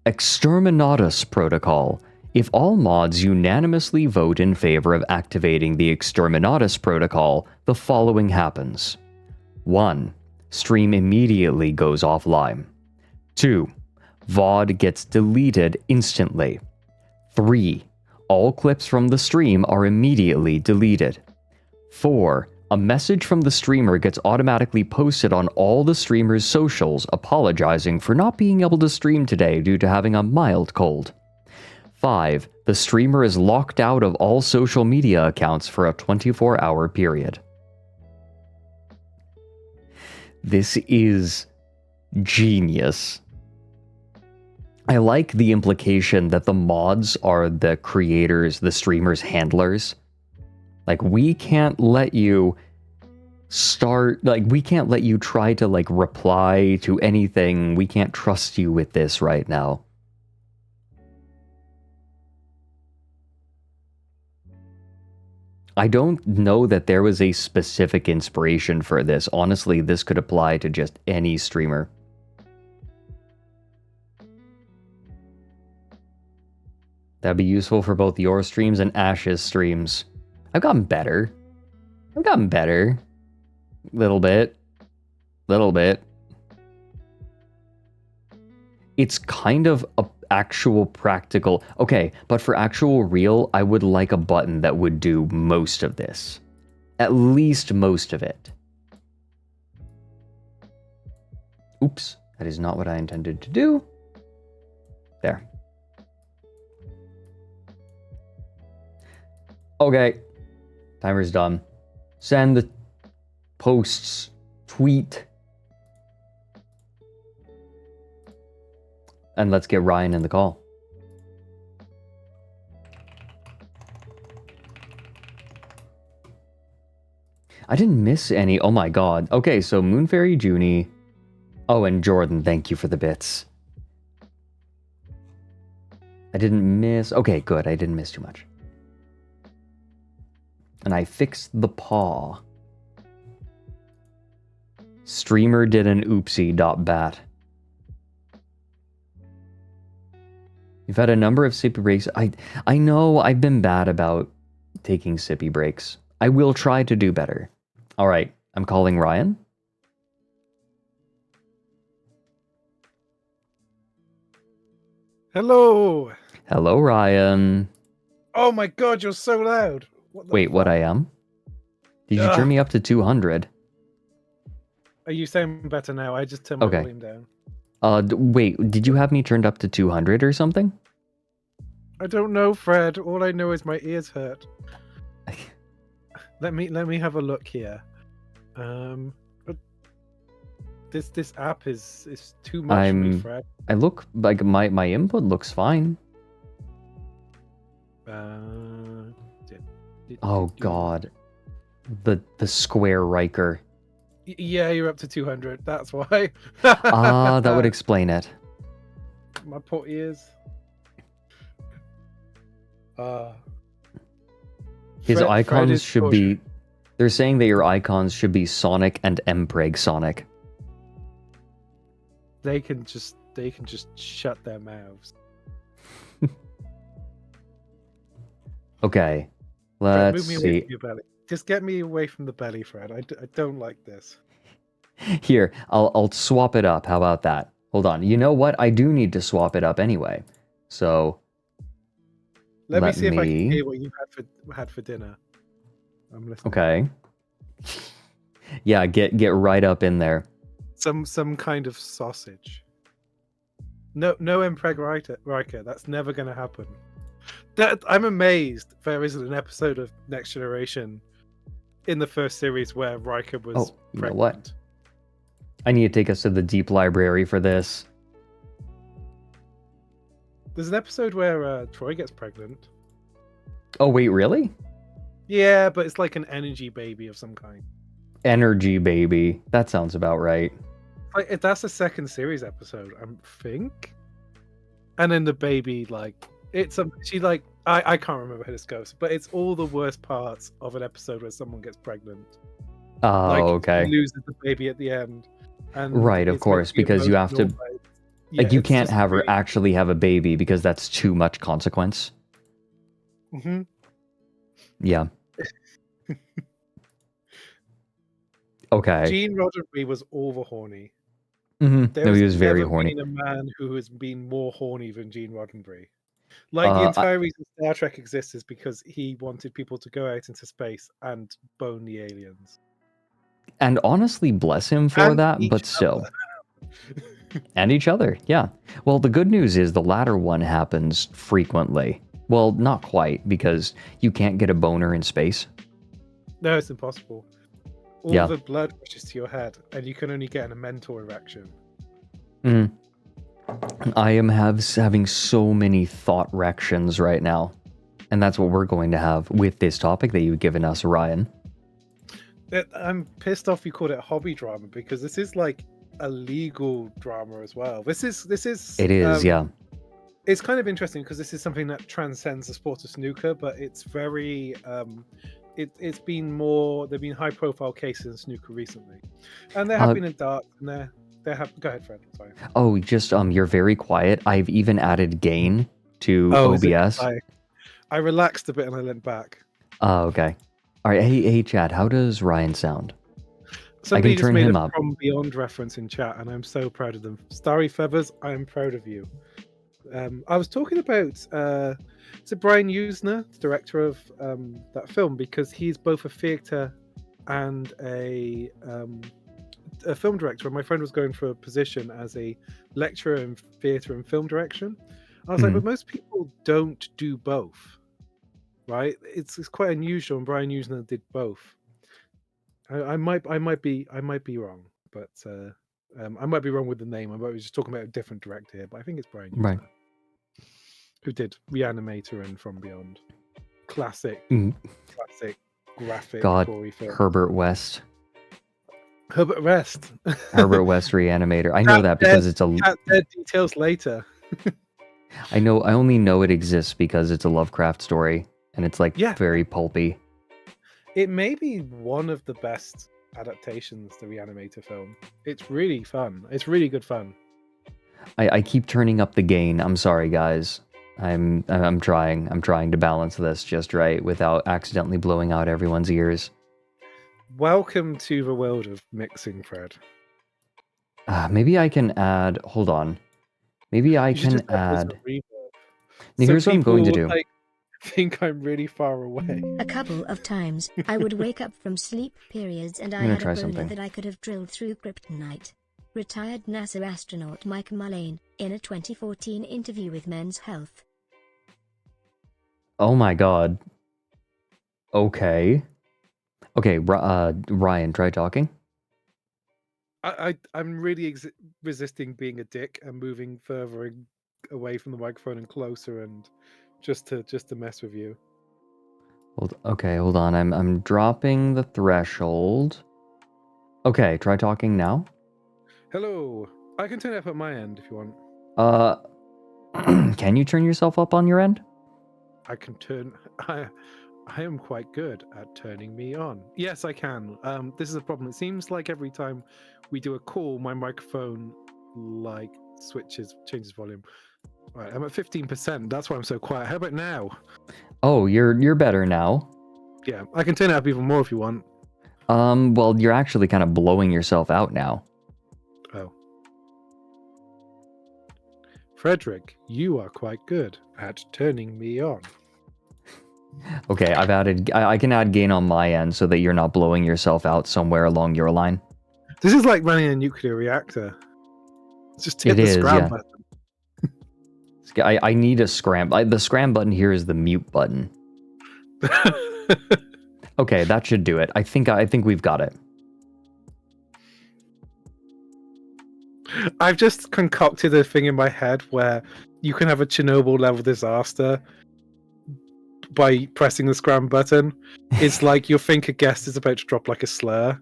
Exterminatus protocol. If all mods unanimously vote in favor of activating the Exterminatus protocol, the following happens. 1. Stream immediately goes offline. 2. VOD gets deleted instantly. 3. All clips from the stream are immediately deleted. 4. A message from the streamer gets automatically posted on all the streamer's socials apologizing for not being able to stream today due to having a mild cold. 5. The streamer is locked out of all social media accounts for a 24-hour period. This is genius. I like the implication that the mods are the creators, the streamers' handlers. Like, we can't let you we can't let you try to, like, reply to anything. We can't trust you with this right now. I don't know that there was a specific inspiration for this. Honestly, this could apply to just any streamer. That'd be useful for both your streams and Ash's streams. I've gotten better. Little bit. It's kind of a actual practical. Okay, but for actual real, I would like a button that would do most of this. At least most of it. Oops, that is not what I intended to do. There. Okay, timer's done. Send the posts, tweet. And let's get Ryan in the call. I didn't miss any. Oh my god. Okay, so Moonfairy Junie. Oh, and Jordan, thank you for the bits. I didn't miss. Okay, good. I didn't miss too much. And I fixed the paw. Streamer did an oopsie.bat. You've had a number of sippy breaks. I know I've been bad about taking sippy breaks. I will try to do better. All right, I'm calling Ryan. Hello. Hello, Ryan. Oh my god, you're so loud. Wait, what I am? Did you turn me up to 200? Are you sounding better now? I just turned my volume down. Wait, did you have me turned up to 200 or something? I don't know, Fred. All I know is my ears hurt. Let me have a look here. This app is too much for me, Fred. I look like my input looks fine. Oh god. The square Riker. Yeah, you're up to 200. That's why. That would explain it. My poor ears. His icons should be... They're saying that your icons should be Sonic and Mpreg Sonic. They can just shut their mouths. Okay. Fred, Let's move me away see. from your belly. Just get me away from the belly, Fred. I don't like this. Here, I'll swap it up. How about that? Hold on. You know what? I do need to swap it up anyway. So Let me see if I can hear what you had for dinner. I'm listening. Okay. Yeah, get right up in there. Some kind of sausage. No Mpreg Riker. That's never going to happen. I'm amazed there isn't an episode of Next Generation in the first series where Riker was you pregnant. know what? I need to take us to the deep library for this. There's an episode where Troy gets pregnant. Oh, wait, really? Yeah, but it's like an energy baby of some kind. Energy baby. That sounds about right. Like that's a second series episode, I think. And then the baby, like, I can't remember how this goes, but it's all the worst parts of an episode where someone gets pregnant. Oh, like, okay. Loses the baby at the end. And Right, of course, because you have to... Like, you can't have her actually have a baby because that's too much consequence. Mm-hmm. Yeah. Okay. Gene Roddenberry was over horny. Mm-hmm. No, he was very horny. Been a man who has been more horny than Gene Roddenberry. Like, the entire reason Star Trek exists is because he wanted people to go out into space and bone the aliens. And honestly, bless him for that, but still. And each other, yeah. Well, the good news is the latter one happens frequently. Well, not quite, because you can't get a boner in space. No, it's impossible. All Yeah. the blood rushes to your head, and you can only get a mental erection. Mm. I am having so many thought rections right now. And that's what we're going to have with this topic that you've given us, Ryan. I'm pissed off you called it hobby drama, because this is like a legal drama as well. This is It is, yeah. It's kind of interesting because this is something that transcends the sport of snooker, but it's very it's been more, there've been high profile cases in snooker recently, and there have been in darts, and there have, go ahead, Fred, sorry. Oh, just you're very quiet. I've even added gain to OBS. I relaxed a bit and I leant back. Oh, okay. All right, hey Chad, how does Ryan sound? Somebody I can turn just made him a up. From Beyond reference in chat, and I'm so proud of them. Starry Feathers, I am proud of you. I was talking about is it Brian Usner, the director of that film, because he's both a theatre and a film director. And my friend was going for a position as a lecturer in theatre and film direction. I was like, but most people don't do both, right? It's quite unusual, and Brian Usner did both. I might be wrong, but I might be wrong with the name. I was just talking about a different director here, but I think it's Brian Usner. Right. Who did Reanimator and From Beyond. Classic graphic God, gory film. Herbert West. Herbert West. Herbert West Reanimator. I know that because it's a... Dead details later. I only know it exists because it's a Lovecraft story, and it's like very pulpy. It may be one of the best adaptations, the Reanimator film. It's really fun. It's really good fun. I keep turning up the gain. I'm sorry, guys. I'm trying to balance this just right without accidentally blowing out everyone's ears. Welcome to the world of mixing, Fred. Maybe I can add... Hold on. Maybe I can add... Now, here's what I'm going to do. I think I'm really far away. A couple of times, I would wake up from sleep periods and I I'm gonna had a try boner something. that I could have drilled through kryptonite. Retired NASA astronaut Mike Mullane, in a 2014 interview with Men's Health. Oh my god. Okay. Okay, Ryan, try talking. I'm really resisting being a dick and moving further away from the microphone and closer, and just to mess with you. Okay, hold on. I'm dropping the threshold. Okay, try talking now. Hello. I can turn it up at my end if you want. Can you turn yourself up on your end? I can turn. I am quite good at turning me on. Yes, I can. This is a problem. It seems like every time we do a call, my microphone changes volume. Right, I'm at 15%. That's why I'm so quiet. How about now? Oh, you're better now. Yeah, I can turn it up even more if you want. Well, you're actually kind of blowing yourself out now. Oh. Fredrik, you are quite good at turning me on. Okay, I've added... I can add gain on my end so that you're not blowing yourself out somewhere along your line. This is like running a nuclear reactor. Just hit the scram button. I need a scram. The scram button here is the mute button. Okay, that should do it. I think we've got it. I've just concocted a thing in my head where you can have a Chernobyl level disaster by pressing the scram button. It's like you think a guest is about to drop like a slur,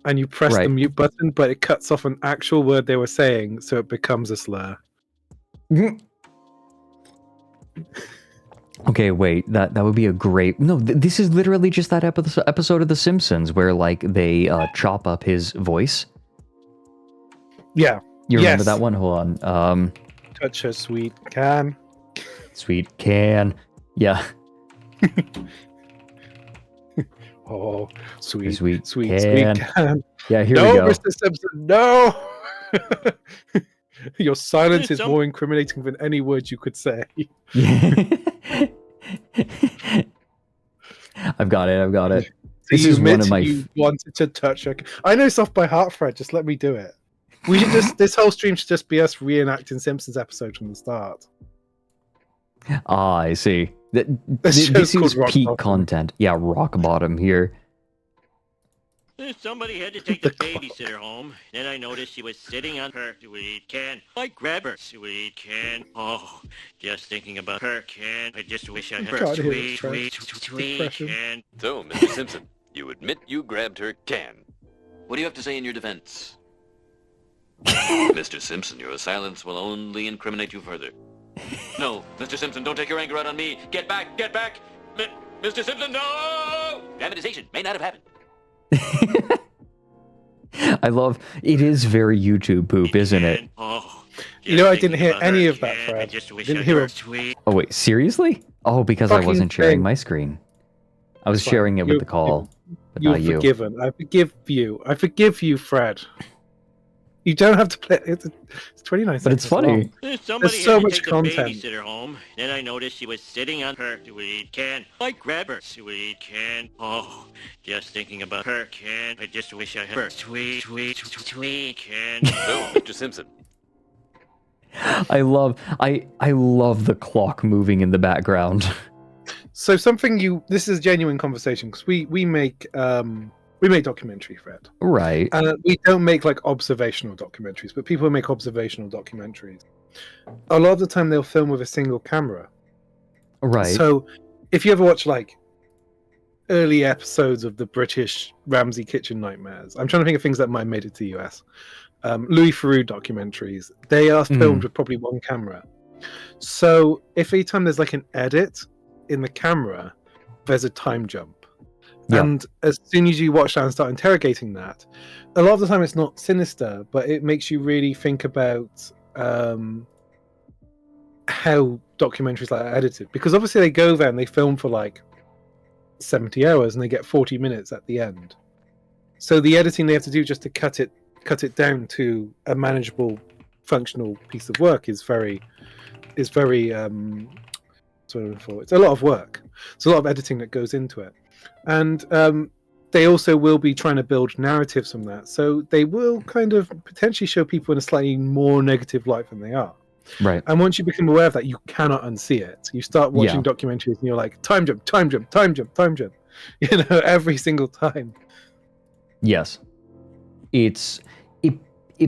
and you press the mute button, but it cuts off an actual word they were saying, so it becomes a slur. Okay, wait. That would be a great... No, this is literally just that episode of The Simpsons where like they chop up his voice. Yeah. You remember that one? Hold on. Touch a sweet can. Sweet can. Yeah. Oh, sweet can. can. Yeah, here no, we go. Mr. Simpson, no! Your silence is more incriminating than any word you could say. I've got it. So This you is one of my... You wanted to touch a... I know stuff by heart, Fred. Just let me do it. We should just this whole stream should just be us reenacting Simpsons episodes from the start. Ah, I see. This This show's is called Rock peak Bottom. content. Yeah, rock bottom here. Somebody had to take the babysitter home. Then I noticed she was sitting on her sweet can. I grabbed her sweet can. Oh, just thinking about her can. I just wish I had her God, sweet, here's sweet depression. can. So, Mr. Simpson, you admit you grabbed her can. What do you have to say in your defense? Mr. Simpson, your silence will only incriminate you further. No, Mr. Simpson, don't take your anger out on me. Get back, get back. Mr. Simpson, no! Dramatization may not have happened. I love it. Is very YouTube poop, isn't it? Oh, You know, I didn't hear any of that, I Fred. just wish Didn't I hear had her it. sweet. Oh wait, seriously? Oh, because I Fucking wasn't sharing thing. my screen. I was It's fine. sharing it with You're the call, but You're not you. forgiven. I forgive you. I forgive you, Fred. You don't have to play. It's 29 seconds. But it's funny. Somebody There's so had to much take content. the babysitter home. Then I noticed she was sitting on her sweet can. I grabbed her sweet can. Oh, just thinking about her can. I just wish I had her sweet can. So, Mr. Simpson, I love the clock moving in the background. So something this is a genuine conversation because we make documentary, Fred. Right. We don't make like observational documentaries, but people make observational documentaries. A lot of the time they'll film with a single camera. Right. So if you ever watch like early episodes of the British Ramsay Kitchen Nightmares, I'm trying to think of things that might have made it to the US. Louis Theroux documentaries, they are filmed with probably one camera. So if any time there's like an edit in the camera, there's a time jump. Yeah. And as soon as you watch that and start interrogating that, a lot of the time it's not sinister, but it makes you really think about how documentaries like that are edited. Because obviously they go there and they film for like 70 hours and they get 40 minutes at the end. So the editing they have to do just to cut it down to a manageable, functional piece of work is very it's a lot of work. There's a lot of editing that goes into it. And they also will be trying to build narratives from that. So they will kind of potentially show people in a slightly more negative light than they are. Right. And once you become aware of that, you cannot unsee it. You start watching documentaries and you're like, time jump, time jump, time jump, time jump. You know, every single time. Yes. It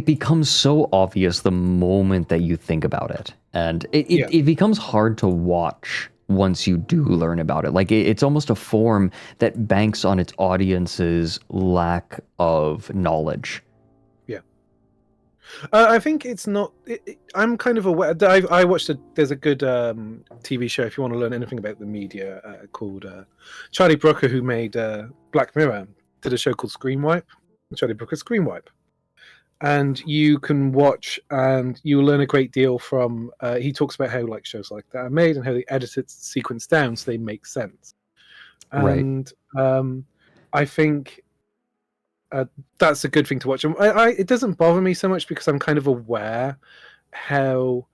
becomes so obvious the moment that you think about it. And it becomes hard to watch once you do learn about it. Like it's almost a form that banks on its audience's lack of knowledge. Yeah. I think it's not. I'm kind of aware. I watched there's a good TV show if you want to learn anything about the media called Charlie Brooker, who made Black Mirror, did a show called Screen Wipe. Charlie Brooker's Screen Wipe. And you can watch and you learn a great deal from he talks about how like shows like that are made and how they edit it sequence down so they make sense. And I think that's a good thing to watch. And it doesn't bother me so much because I'm kind of aware how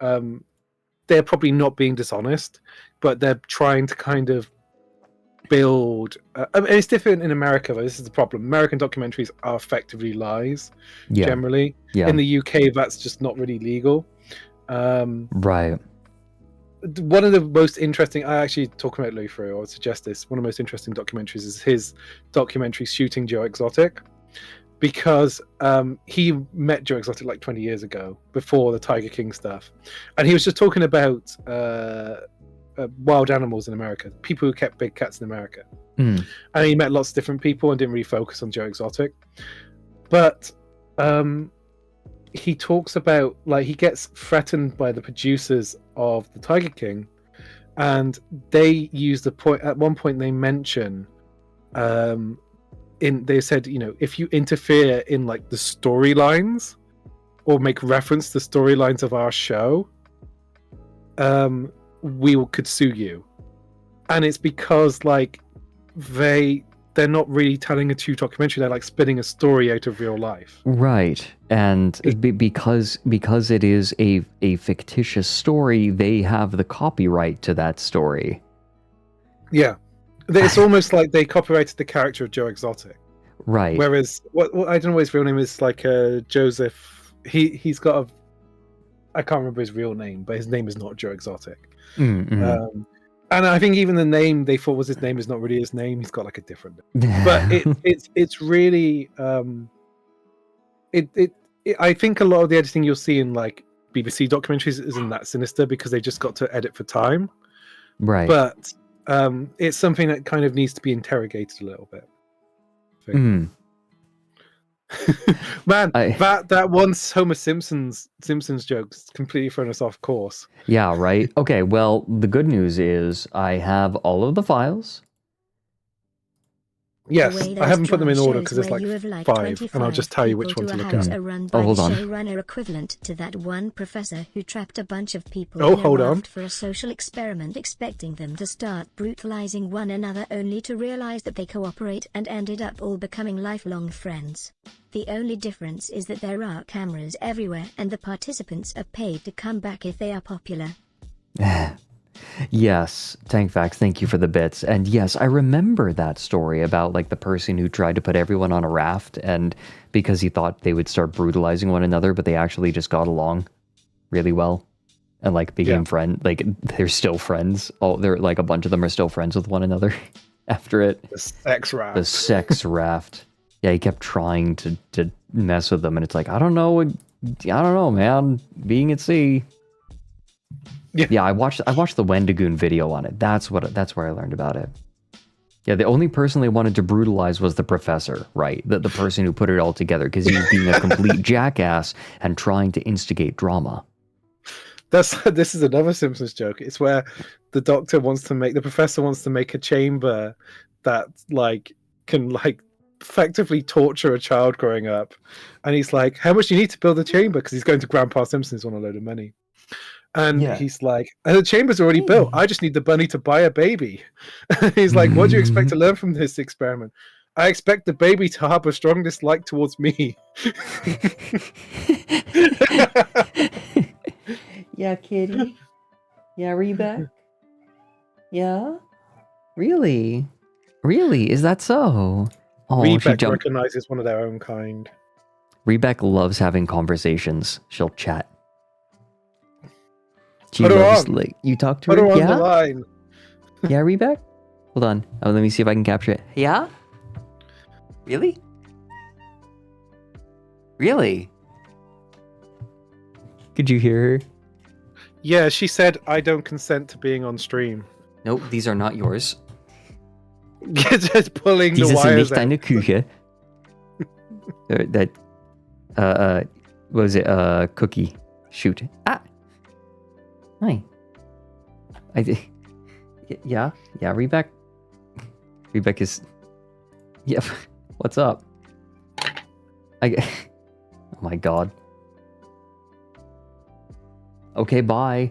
they're probably not being dishonest, but they're trying to kind of build I mean, it's different in America though. This is the problem. American documentaries are effectively lies generally. In the UK that's just not really legal. Right. One of the most interesting, I actually talking about Louis Theroux, I would suggest this, one of the most interesting documentaries is his documentary Shooting Joe Exotic, because he met Joe Exotic like 20 years ago before the Tiger King stuff, and he was just talking about wild animals in America, people who kept big cats in America. And he met lots of different people and didn't really focus on Joe Exotic. But he talks about, like, he gets threatened by the producers of the Tiger King, and they use the point, at one point they mention, they said, you know, if you interfere in like the storylines or make reference to storylines of our show, we could sue you. And it's because like they're not really telling a true documentary, they're like spinning a story out of real life. Right. And because it is a fictitious story, they have the copyright to that story. Yeah. It's almost like they copyrighted the character of Joe Exotic. Right. Whereas what I don't know what his real name is, like Joseph. He's got a. I can't remember his real name, but his name is not Joe Exotic. Mm-hmm. And I think even the name they thought was his name is not really his name. He's got like a different name. But it's really I think a lot of the editing you'll see in like BBC documentaries isn't that sinister because they just got to edit for time. Right. But it's something that kind of needs to be interrogated a little bit. Man, that once Homer Simpson's jokes completely thrown us off course. Yeah, right. Okay, well, the good news is I have all of the files. Yes, I haven't put them in order because there's like 5, and I'll just tell you which one to look at. Oh, hold on. Showrunner equivalent to that one professor who trapped a bunch of people Oh, in a hold on. raft for a social experiment, expecting them to start brutalizing one another only to realize that they cooperate and ended up all becoming lifelong friends. The only difference is that there are cameras everywhere and the participants are paid to come back if they are popular. Yes, Tankfax, thank you for the bits. And yes, I remember that story about like the person who tried to put everyone on a raft and because he thought they would start brutalizing one another, but they actually just got along really well and like became friends. Like they're still friends. Oh, they're like a bunch of them are still friends with one another after it. The sex raft. The sex raft. Yeah, he kept trying to mess with them and it's like, I don't know, man. Being at sea. Yeah, I watched the Wendigoon video on it. That's where I learned about it. Yeah, the only person they wanted to brutalize was the professor, right? The person who put it all together because he was being a complete jackass and trying to instigate drama. This is another Simpsons joke. It's where the professor wants to make a chamber that like can like effectively torture a child growing up, and he's like, "How much do you need to build a chamber?" Because he's going to Grandpa Simpson's on a load of money. And he's like, the chamber's already built. I just need the bunny to buy a baby. He's like, what do you expect to learn from this experiment? I expect the baby to harbor strong dislike towards me. Yeah, kitty. Yeah, Rebecca. Yeah? Really? Really? Is that so? Oh, Rebecca recognizes one of their own kind. Rebecca loves having conversations. She'll chat. She Put her loves, on. like, you talk to Put her? her on Yeah? the line. Yeah, Rebecca? Hold on. Oh, let me see if I can capture it. Yeah? Really? Really? Could you hear her? Yeah, she said, I don't consent to being on stream. Nope, these are not yours. Just pulling the Diese sind wires nicht out. deine Küche. What was it? Cookie. Shoot. Ah! Hi. Yeah, Rebecca. Rebecca's. Yep. What's up? Oh my god. Okay, bye.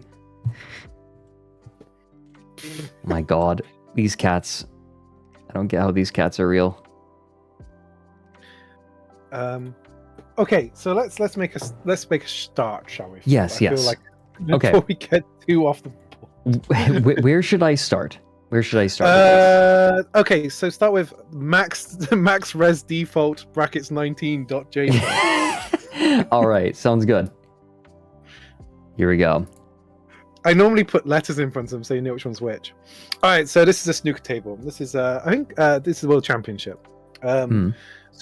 Oh my god, these cats. I don't get how these cats are real. Okay, so let's make a start, shall we? Yes, I yes. feel like Okay. before we get too off the Where should I start? Where should I start? Okay, so start with max res default brackets 19.jpg. All right, sounds good. Here we go. I normally put letters in front of them so you know which one's which. All right, so this is a snooker table. This is I think this is the World Championship. So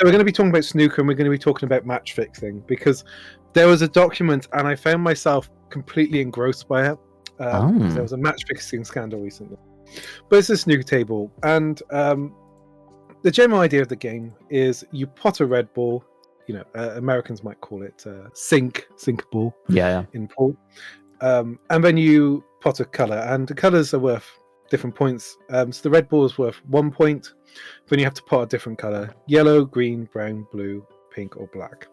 we're going to be talking about snooker and we're going to be talking about match fixing because there was a document and I found myself completely engrossed by it. Because there was a match fixing scandal recently. But it's a snooker table, and the general idea of the game is you pot a red ball. You know, Americans might call it sink ball. Yeah. In pool, and then you pot a color, and the colors are worth different points. So the red ball is worth 1 point. Then you have to pot a different color: yellow, green, brown, blue, pink, or black.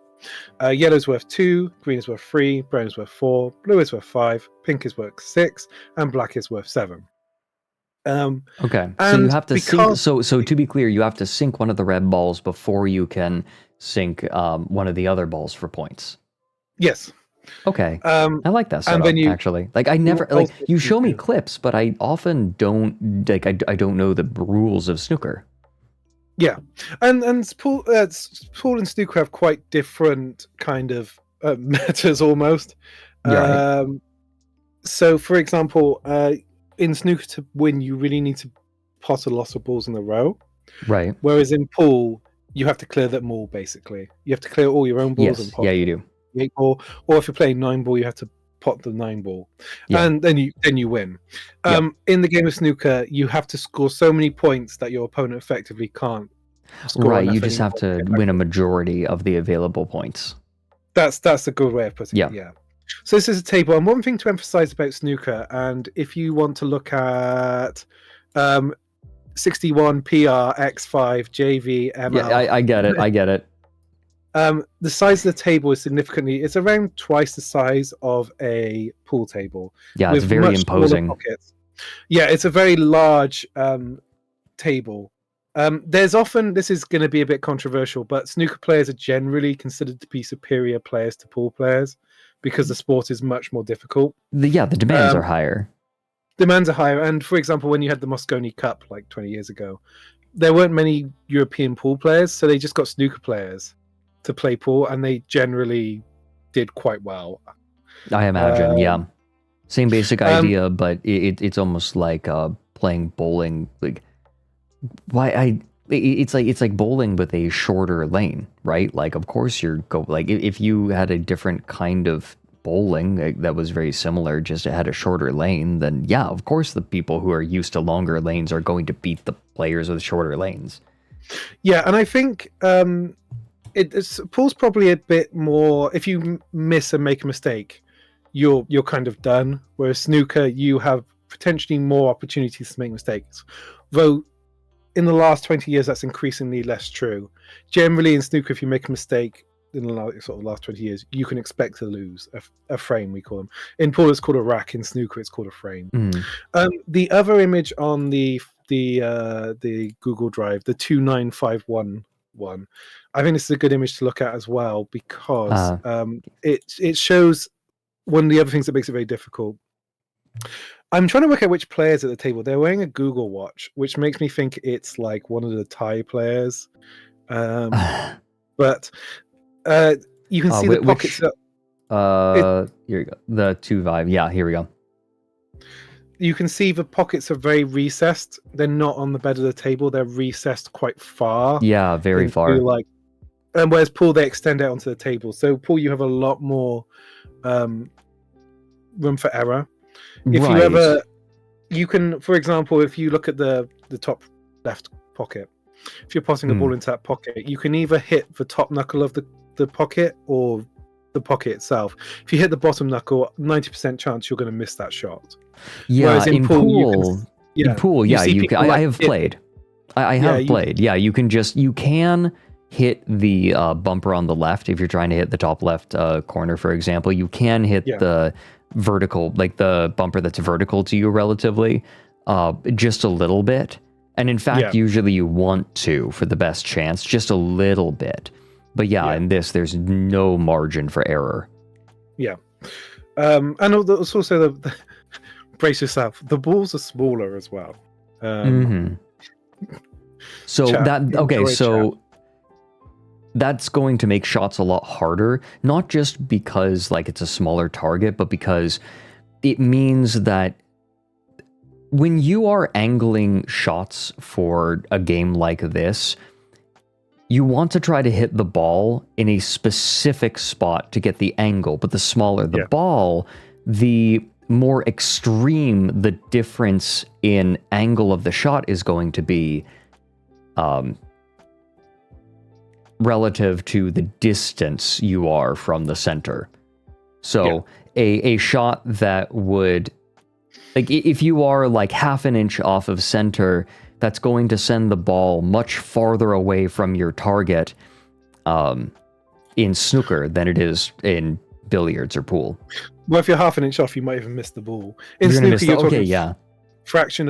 Yellow is worth 2, green is worth 3, brown is worth 4, blue is worth 5, pink is worth 6, and black is worth 7. Okay, so you have to sink. So to be clear, you have to sink one of the red balls before you can sink one of the other balls for points. Yes. Okay. I like that setup, actually. Like I never like you show me clips, but I often don't like I don't know the rules of snooker. Yeah, and pool and snooker have quite different kind of metas almost. Right. So, for example, in snooker to win, you really need to pot a lot of balls in a row. Right. Whereas in pool, you have to clear them all. Basically, you have to clear all your own balls and Yes. pot Yeah, you do. the 8 ball. Or if you're playing 9 ball, you have to pot the 9 ball, Yeah. and then you win. Yep. In the game of snooker, you have to score so many points that your opponent effectively can't score Right. enough You just anymore. have to win a majority of the available points. That's a good way of putting Yeah. it. Yeah. So this is a table, and one thing to emphasize about snooker, and if you want to look at 61 PR X5 JV ML, Yeah, I get it. I get it. the size of the table is significantly. It's around twice the size of a pool table. Yeah, it's with very much smaller imposing. pockets. Yeah, it's a very large table. There's often, this is going to be a bit controversial, but snooker players are generally considered to be superior players to pool players because the sport is much more difficult. The demands are higher. Demands are higher, and for example, when you had the Mosconi Cup like 20 years ago, there weren't many European pool players, so they just got snooker players to play pool, and they generally did quite well. I imagine, yeah. Same basic idea, but it's almost like playing bowling. Like, it's like bowling with a shorter lane, right? Like, of course if you had a different kind of bowling that was very similar, just it had a shorter lane, then yeah, of course the people who are used to longer lanes are going to beat the players with shorter lanes. Yeah, and I think pool's probably a bit more. If you miss and make a mistake, you're kind of done. Whereas snooker, you have potentially more opportunities to make mistakes. Though in the last 20 years, that's increasingly less true. Generally, in snooker, if you make a mistake in the last 20 years, you can expect to lose a frame. We call them in pool. It's called a rack. In snooker, it's called a frame. The other image on the Google Drive, the 2951 one, I think this is a good image to look at as well because it shows one of the other things that makes it very difficult. I'm trying to work out which players at the table. They're wearing a Google Watch, which makes me think it's like one of the Thai players. But you can see the pockets. Here you go. The 2-5. Yeah, here we go. You can see the pockets are very recessed. They're not on the bed of the table. They're recessed quite far. Yeah, very far. And whereas pool, they extend out onto the table. So pool, you have a lot more room for error. If you can, for example, if you look at the top left pocket, if you're potting the ball into that pocket, you can either hit the top knuckle of the pocket or the pocket itself. If you hit the bottom knuckle, 90% chance you're going to miss that shot. Yeah, whereas in pool, I have played. I have played. Yeah, you can hit the bumper on the left if you're trying to hit the top left corner, for example. You can hit the vertical, like the bumper that's vertical to you relatively, just a little bit. And in fact, usually you want to, for the best chance, just a little bit. But in this, there's no margin for error. Yeah. And also the brace yourself. The balls are smaller as well. So that's going to make shots a lot harder, not just because like it's a smaller target, but because it means that when you are angling shots for a game like this, you want to try to hit the ball in a specific spot to get the angle, but the smaller the ball, the more extreme the difference in angle of the shot is going to be relative to the distance you are from the center. So a shot that would, like if you are like half an inch off of center, that's going to send the ball much farther away from your target in snooker than it is in billiards or pool. Well, if you're half an inch off, you might even miss the ball. In snooker, you're talking fractions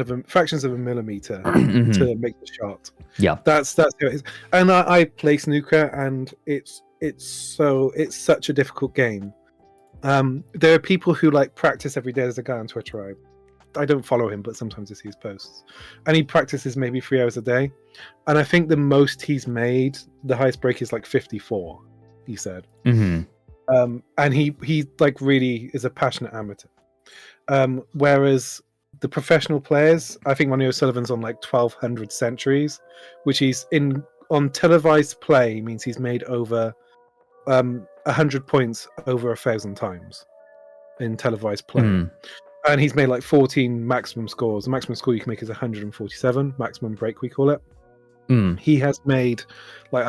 of a millimeter to make the shot. Yeah, that's how it is. And I play snooker, and it's such a difficult game. There are people who like practice every day as a guy on Twitter. I don't follow him, but sometimes I see his posts, and he practices maybe 3 hours a day, and I think the most he's made, the highest break is like 54. He said, and he like really is a passionate amateur. Whereas the professional players, I think Ronnie O'Sullivan's on like 1,200 centuries, which he's in on televised play means he's made over 100 points over 1,000 times in televised play. And he's made like 14 maximum scores. The maximum score you can make is 147, maximum break we call it. He has made like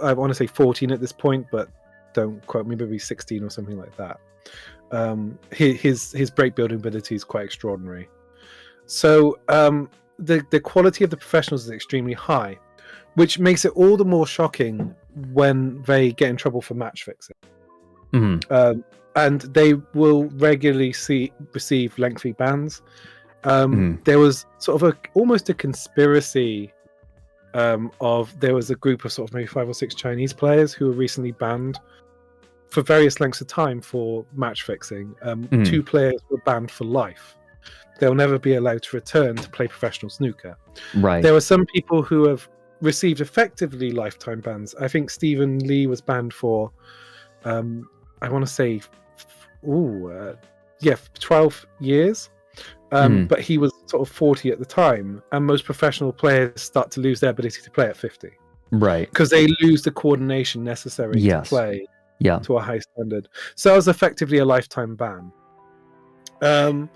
I want to say 14 at this point, but don't quote me, maybe 16 or something like that. His break building ability is quite extraordinary. So the quality of the professionals is extremely high, which makes it all the more shocking when they get in trouble for match fixing. And they will regularly receive lengthy bans. There was sort of almost a conspiracy there was a group of sort of maybe 5 or 6 Chinese players who were recently banned for various lengths of time for match fixing. 2 players were banned for life. They'll never be allowed to return to play professional snooker. Right. There were some people who have received effectively lifetime bans. I think Stephen Lee was banned for, I want to say, 12 years. But he was sort of 40 at the time, and most professional players start to lose their ability to play at 50. Right. Because they lose the coordination necessary to play to a high standard. So that was effectively a lifetime ban. I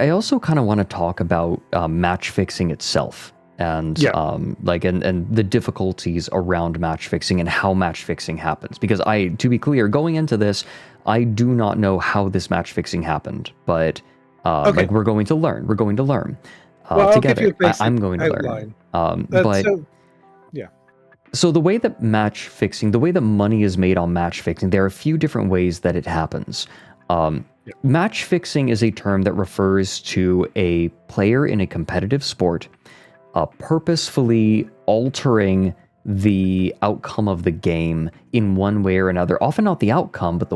also kind of want to talk about match fixing itself and and the difficulties around match fixing and how match fixing happens, because to be clear, going into this, I do not know how this match fixing happened, but like we're going to learn together. I'm going to learn. So the way that match fixing, the way that money is made on match fixing, there are a few different ways that it happens. Match fixing is a term that refers to a player in a competitive sport purposefully altering the outcome of the game in one way or another. Often not the outcome, but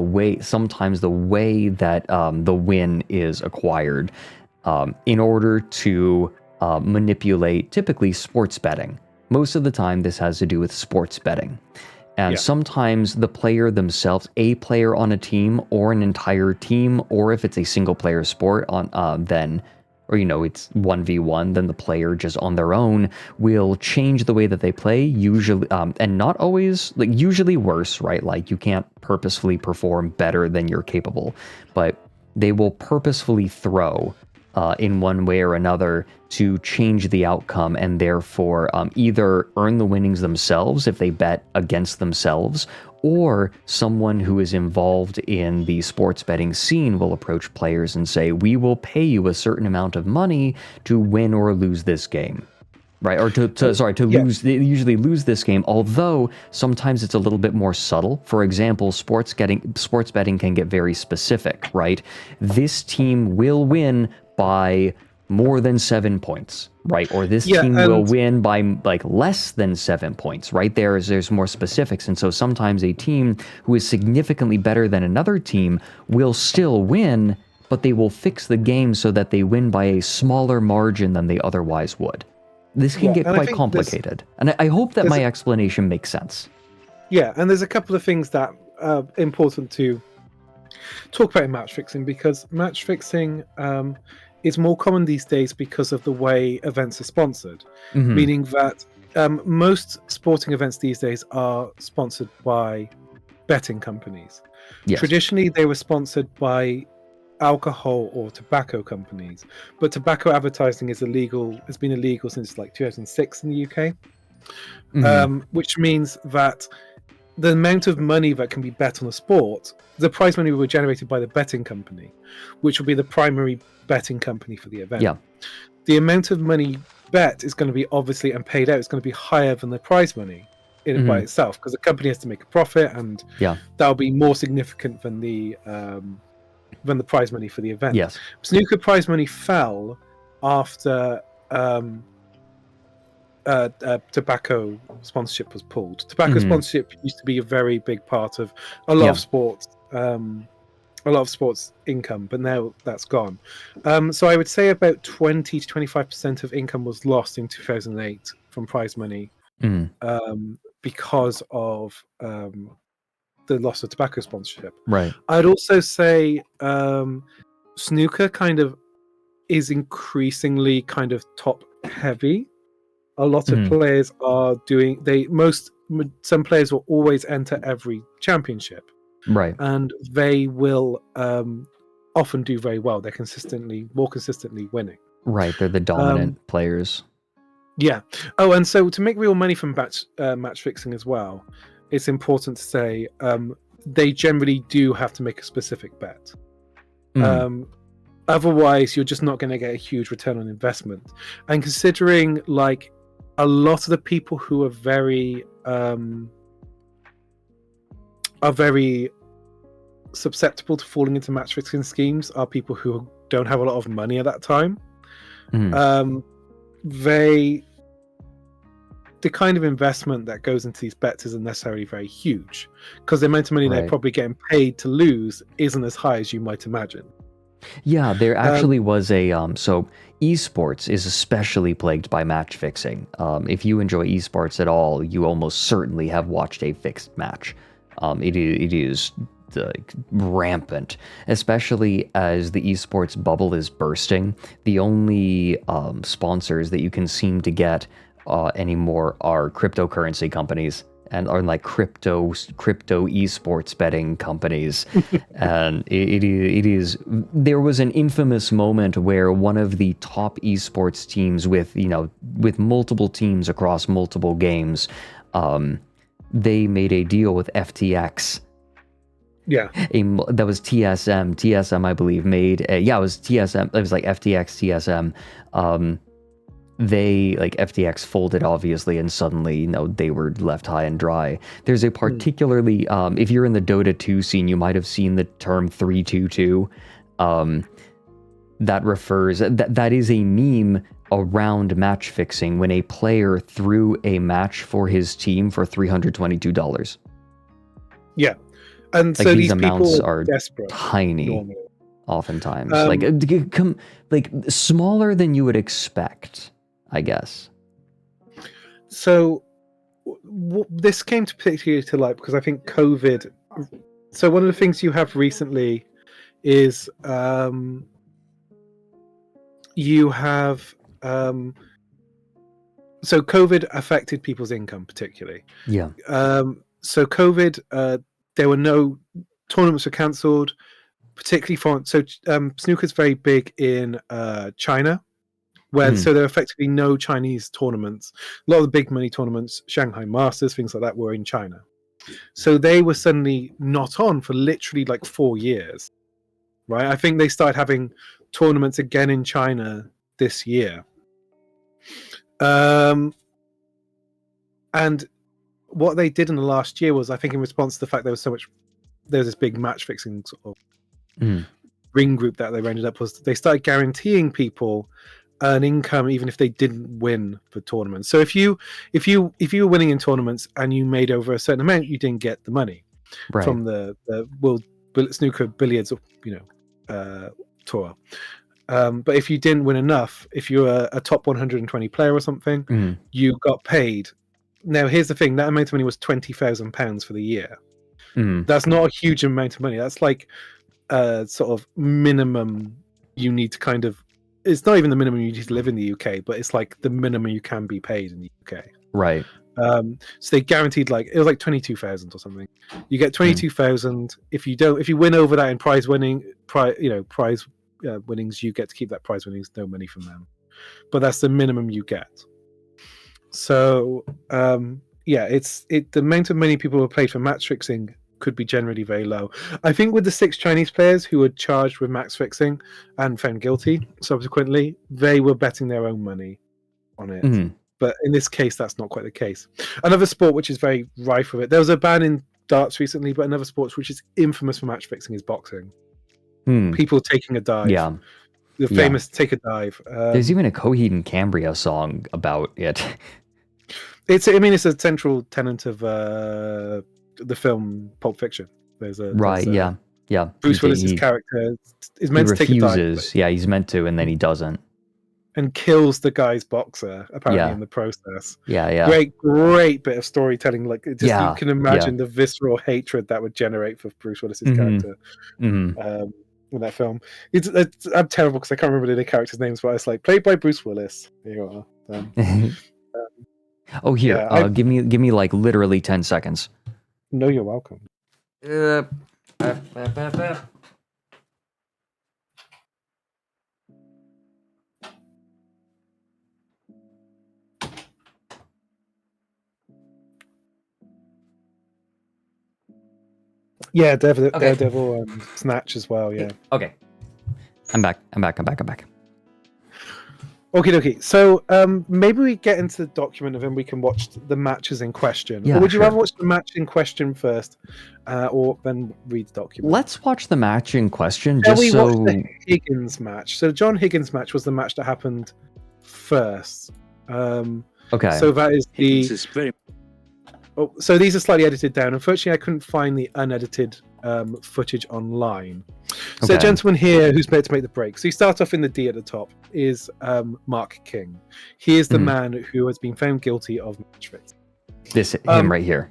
sometimes the way that the win is acquired in order to manipulate typically sports betting. Most of the time this has to do with sports betting. And sometimes the player themselves, a player on a team or an entire team, or if it's a single player sport it's 1v1, then the player just on their own will change the way that they play, usually, and not always, like usually worse, right? Like you can't purposefully perform better than you're capable, but they will purposefully throw in one way or another to change the outcome, and therefore either earn the winnings themselves if they bet against themselves, or someone who is involved in the sports betting scene will approach players and say, we will pay you a certain amount of money to win or lose this game. Right, or they usually lose this game, although sometimes it's a little bit more subtle. For example, sports betting can get very specific, right? This team will win by more than 7 points, right? Or this team will win by like less than 7 points, right? There's more specifics, and so sometimes a team who is significantly better than another team will still win, but they will fix the game so that they win by a smaller margin than they otherwise would. This can get quite complicated, and I hope that my explanation makes sense. Yeah, and there's a couple of things that are important to talk about in match fixing, because match fixing is more common these days because of the way events are sponsored, meaning that most sporting events these days are sponsored by betting companies. Traditionally, they were sponsored by alcohol or tobacco companies, but tobacco advertising has been illegal since like 2006 in the UK, which means that the amount of money that can be bet on a sport, the prize money will be generated by the betting company, which will be the primary betting company for the event. The amount of money bet is going to be obviously and paid out is going to be higher than the prize money in it by itself, because the company has to make a profit, and that'll be more significant than the prize money for the event. Snooker prize money fell after tobacco sponsorship was pulled. Tobacco sponsorship used to be a very big part of a lot of sports a lot of sports income, but now that's gone. So I would say about 20 to 25% of income was lost in 2008 from prize money because of the loss of tobacco sponsorship. Right. I'd also say snooker kind of is increasingly kind of top heavy. A lot of players are doing some players will always enter every championship. Right. And they will often do very well. They're more consistently winning. Right. They're the dominant players. Yeah. Oh, and so to make real money from match fixing as well, it's important to say they generally do have to make a specific bet. Otherwise, you're just not going to get a huge return on investment. And considering like a lot of the people who are very susceptible to falling into match fixing schemes are people who don't have a lot of money at that time. The kind of investment that goes into these bets isn't necessarily very huge because the amount of money they're probably getting paid to lose isn't as high as you might imagine. Yeah, there actually was a so esports is especially plagued by match fixing. If you enjoy esports at all, you almost certainly have watched a fixed match. It is rampant, especially as the esports bubble is bursting. The only sponsors that you can seem to get anymore are cryptocurrency companies and are like crypto esports betting companies. And it is there was an infamous moment where one of the top esports teams with multiple teams across multiple games, they made a deal with FTX. Yeah. That was TSM. TSM, I believe, made it was TSM. It was like FTX, TSM. They like FTX folded obviously, and suddenly they were left high and dry. There's a particularly if you're in the Dota 2 scene, you might have seen the term 322. That refers that is a meme around match fixing when a player threw a match for his team for $322. Yeah. And like so these these amounts people are desperate, tiny, normally. oftentimes, like smaller than you would expect, I guess. So this came to particularly to light because I think COVID. So one of the things you have recently is you have so COVID affected people's income particularly. Yeah. So COVID, there were no tournaments were cancelled, particularly for snooker's very big in China, where so there are effectively no Chinese tournaments. A lot of the big money tournaments, Shanghai Masters, things like that, were in China. So they were suddenly not on for literally like 4 years, right? I think they started having tournaments again in China this year. And what they did in the last year was, I think in response to the fact there was this big match fixing sort of ring group that they ended up, was they started guaranteeing people an income even if they didn't win the tournament. So if you were winning in tournaments and you made over a certain amount, you didn't get the money from the World Snooker Billiards tour. But if you didn't win enough, if you were a top 120 player or something, you got paid. Now here's the thing: that amount of money was £20,000 for the year. That's not a huge amount of money. That's like sort of minimum you need to kind of. It's not even the minimum you need to live in the UK, but it's like the minimum you can be paid in the UK. Right. So they guaranteed it was like 22,000 or something. You get 22,000. If you win over that in prize winnings, you get to keep that prize winnings. No money from them, but that's the minimum you get. So the amount of money people who played for match fixing could be generally very low. I think with the 6 Chinese players who were charged with match fixing and found guilty subsequently, they were betting their own money on it. But in this case, that's not quite the case. Another sport which is very rife with it. There was a ban in darts recently, but another sport which is infamous for match fixing is boxing. People taking a dive. Yeah. The famous take a dive. There's even a Coheed and Cambria song about it. It's a central tenet of the film Pulp Fiction. There's a Yeah. Bruce Willis's character is meant to take a dive refuses. Yeah, he's meant to, and then he doesn't. and kills the guy's boxer apparently Yeah. in the process. Yeah. Great bit of storytelling. Like it just Yeah, you can imagine the visceral hatred that would generate for Bruce Willis's character in that film. I'm terrible because I can't remember the characters' names, but it's like played by Bruce Willis. There you are. Oh, here. Yeah, give me like literally 10 seconds. No, you're welcome. Yeah, Daredevil and Snatch as well. Yeah. Okay. I'm back. Okay. So maybe we get into the document and then we can watch the matches in question. Yeah, or would you sure. rather watch the match in question first, or then read the document? Let's watch the match in question, Shall just we so. watch the Higgins match? So John Higgins match was the match that happened first. Okay. So that is the. Oh, so these are slightly edited down. Unfortunately, I couldn't find the unedited footage online. So the Okay. gentleman here who's meant to make the break. So you start off in the D at the top is Mark King. He is the man who has been found guilty of match fixing. Him right here.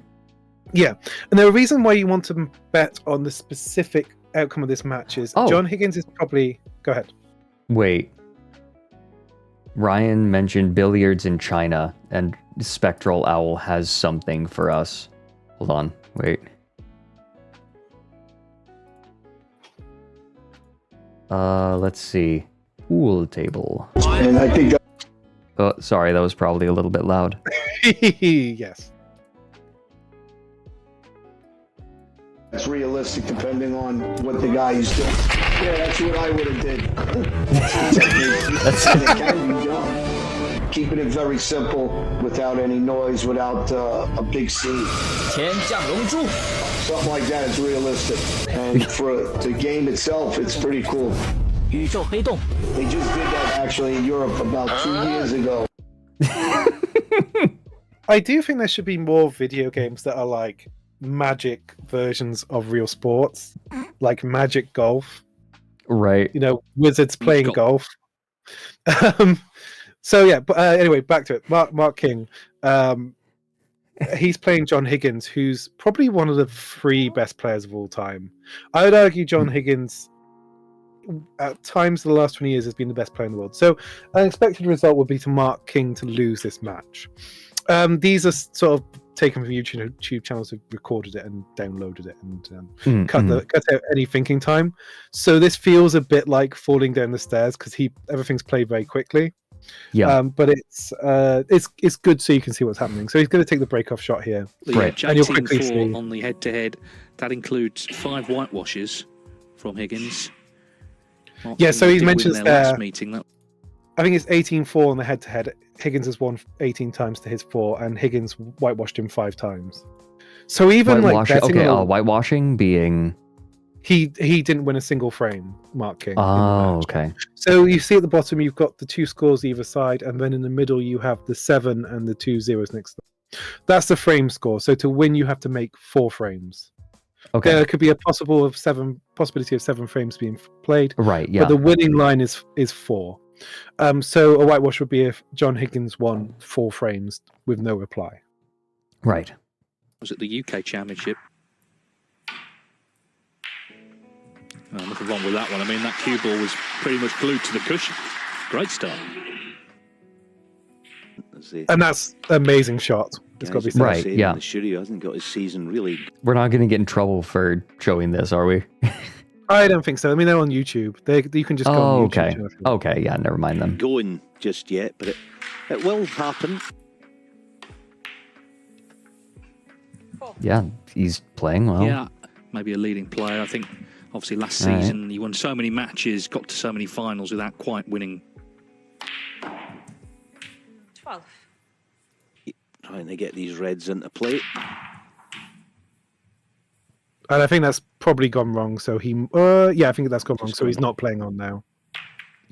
Yeah, and the reason why you want to bet on the specific outcome of this match is John Higgins is probably. Go ahead. Wait. Ryan mentioned billiards in China, and Spectral Owl has something for us. Hold on. Wait. Let's see. Pool table. And I think Oh, sorry, that was probably a little bit loud. Yes. that's realistic depending on what the guy is doing. Yeah, that's what I would have did. It can be done. Keeping it very simple, without any noise, without a big scene. Something like that is realistic. And for the game itself, it's pretty cool. They just did that actually in Europe about 2 years ago. I do think there should be more video games that are like Magic versions of real sports, like Magic Golf. Right. You know, wizards playing golf. So yeah, but anyway, back to it. Mark King. He's playing John Higgins, who's probably one of the 3 best players of all time. I would argue John Higgins, at times in the last 20 years, has been the best player in the world. So an expected result would be to Mark King to lose this match. These are sort of taken from YouTube channels who've recorded it and downloaded it and cut out any thinking time. So this feels a bit like falling down the stairs because everything's played very quickly. Yeah. But it's good so you can see what's happening. So he's going to take the break-off shot here. Right. And you'll quickly see. On the head-to-head, that includes 5 whitewashes from Higgins. Yeah, so he did win mentions their there. last meeting. I think it's 18-4 on the head-to-head. Higgins has won 18 times to his 4, and Higgins whitewashed him 5 times. So even like betting whitewashing being he didn't win a single frame, Mark King. Oh, okay. So you see at the bottom you've got the 2 scores either side, and then in the middle you have the 7 and the 2 zeros next to them. That's the frame score. So to win you have to make 4 frames. Okay. There could be a possibility of 7 frames being played. Right, yeah. But the winning line is 4. So a whitewash would be if John Higgins won 4 frames with no reply. Right. Was at the UK Championship. Nothing wrong with that one. I mean, that cue ball was pretty much glued to the cushion. Great start. And that's an amazing shot. It's got to be said. Right, yeah. Shuri hasn't got his season really. We're not going to get in trouble for showing this, are we? I don't think so. I mean, they're on YouTube. You can just go on YouTube. Okay, yeah, never mind them. Going just yet, but it will happen. Yeah, he's playing well. Yeah, maybe a leading player. I think, obviously, last All right. season he won so many matches, got to so many finals without quite winning. 12. Trying to get these reds into play. And I think that's probably gone wrong. So I think that's gone wrong. So he's not playing on now.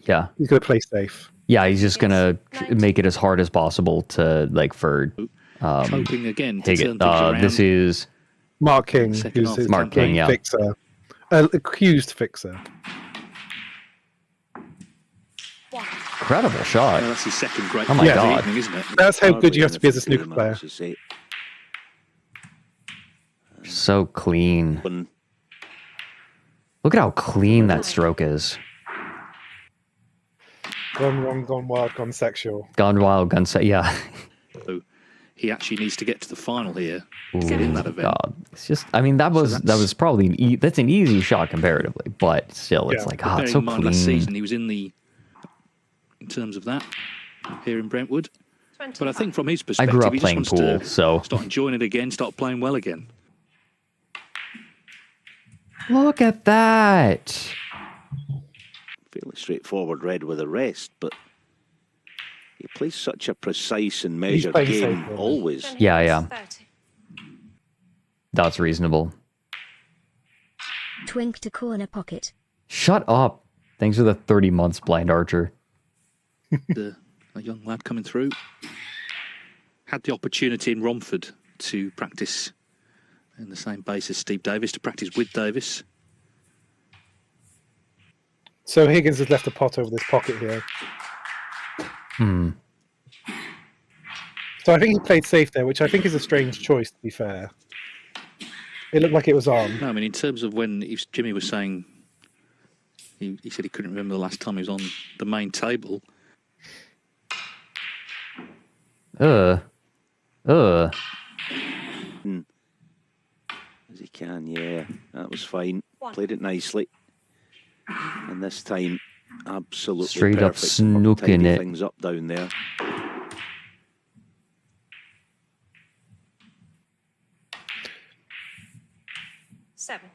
Yeah. He's going to play safe. Yeah, he's just gonna make it as hard as possible to for Hoping again to Higgins. turn things around. This is Mark King, Second who's half his Mark King, yeah. fixer. accused fixer. Incredible shot. That's his second great Oh my of the God. evening, isn't it? That's how good you have to be as a snooker player. So clean. Look at how clean that stroke is. Gone wrong, gone wild, gone sexual. Gone wild, gone yeah. So he actually needs to get to the final here. Ooh, Get in that event. God. It's just, I mean, that was probably that's an easy shot comparatively, but still, it's like, it's so Bearing in mind last clean. season he was in terms of that here in Brentwood. But I think from his I perspective, grew up he just playing wants pool, to so start enjoying it again, start playing well again. look at that. Fairly straightforward red with a rest, but he plays such a precise and measured playing game safe, always. Yeah. That's reasonable. Twink to corner pocket. Shut up. Thanks for the 30 months, Blind Archer. A young lad coming through. Had the opportunity in Romford to practice in the same base as Steve Davis, to practice with Davis. So Higgins has left a pot over this pocket here. So I think he played safe there, which I think is a strange choice, to be fair. It looked like it was on. No, I mean, in terms of when Jimmy was saying, he said he couldn't remember the last time he was on the main table. As he can, yeah. That was fine. Played it nicely. And this time, absolutely Straight up perfect. snooking Tidy it. things up down there. Seven.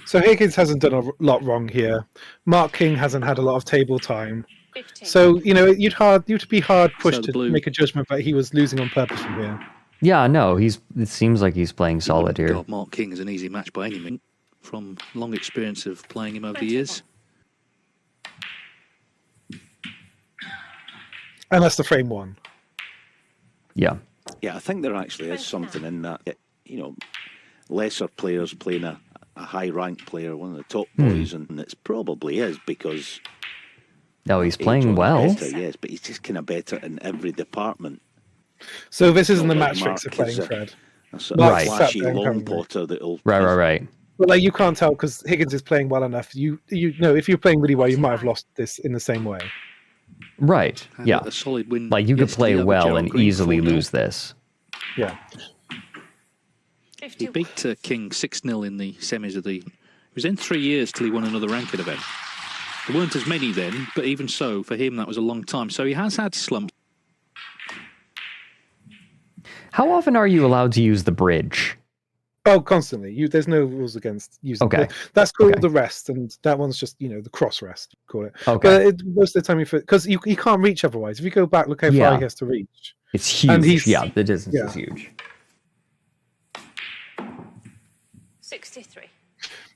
So Higgins hasn't done a lot wrong here. Mark King hasn't had a lot of table time. 15. So, you'd be hard pushed the to blue. make a judgment that he was losing on purpose from here. Yeah, no, it seems like he's playing solid here. God, Mark King is an easy match by any means, from long experience of playing him over the years. And that's the frame one. Yeah. Yeah, I think there actually is something in that. Lesser players playing a high-ranked player, one of the top boys, and it probably is because... No, he's playing well. Better, yes, but he's just kind of better in every department. So this isn't the Like match fixer Mark playing, is a- Fred. A sort Mark's of sat flashy there long currently. potter that'll... Right. But you can't tell because Higgins is playing well enough. You know, if you're playing really well, you might have lost this in the same way. Right. Had Yeah. a solid win. Like you could play yesterday over well Gerald and Green easily 4-0. lose this. Yeah. He beat King 6-0 in the semis of the... It was in 3 years till he won another ranking event. There weren't as many then, but even so, for him, that was a long time. So he has had slumps. How often are you allowed to use the bridge? Oh, constantly. There's no rules against using. Okay. That's called the rest, and that one's just the cross rest. Call it. Okay. But most of the time, because you can't reach otherwise. If you go back, look how far he has to reach. It's huge. And he's- Yeah, the distance yeah. is huge. 63.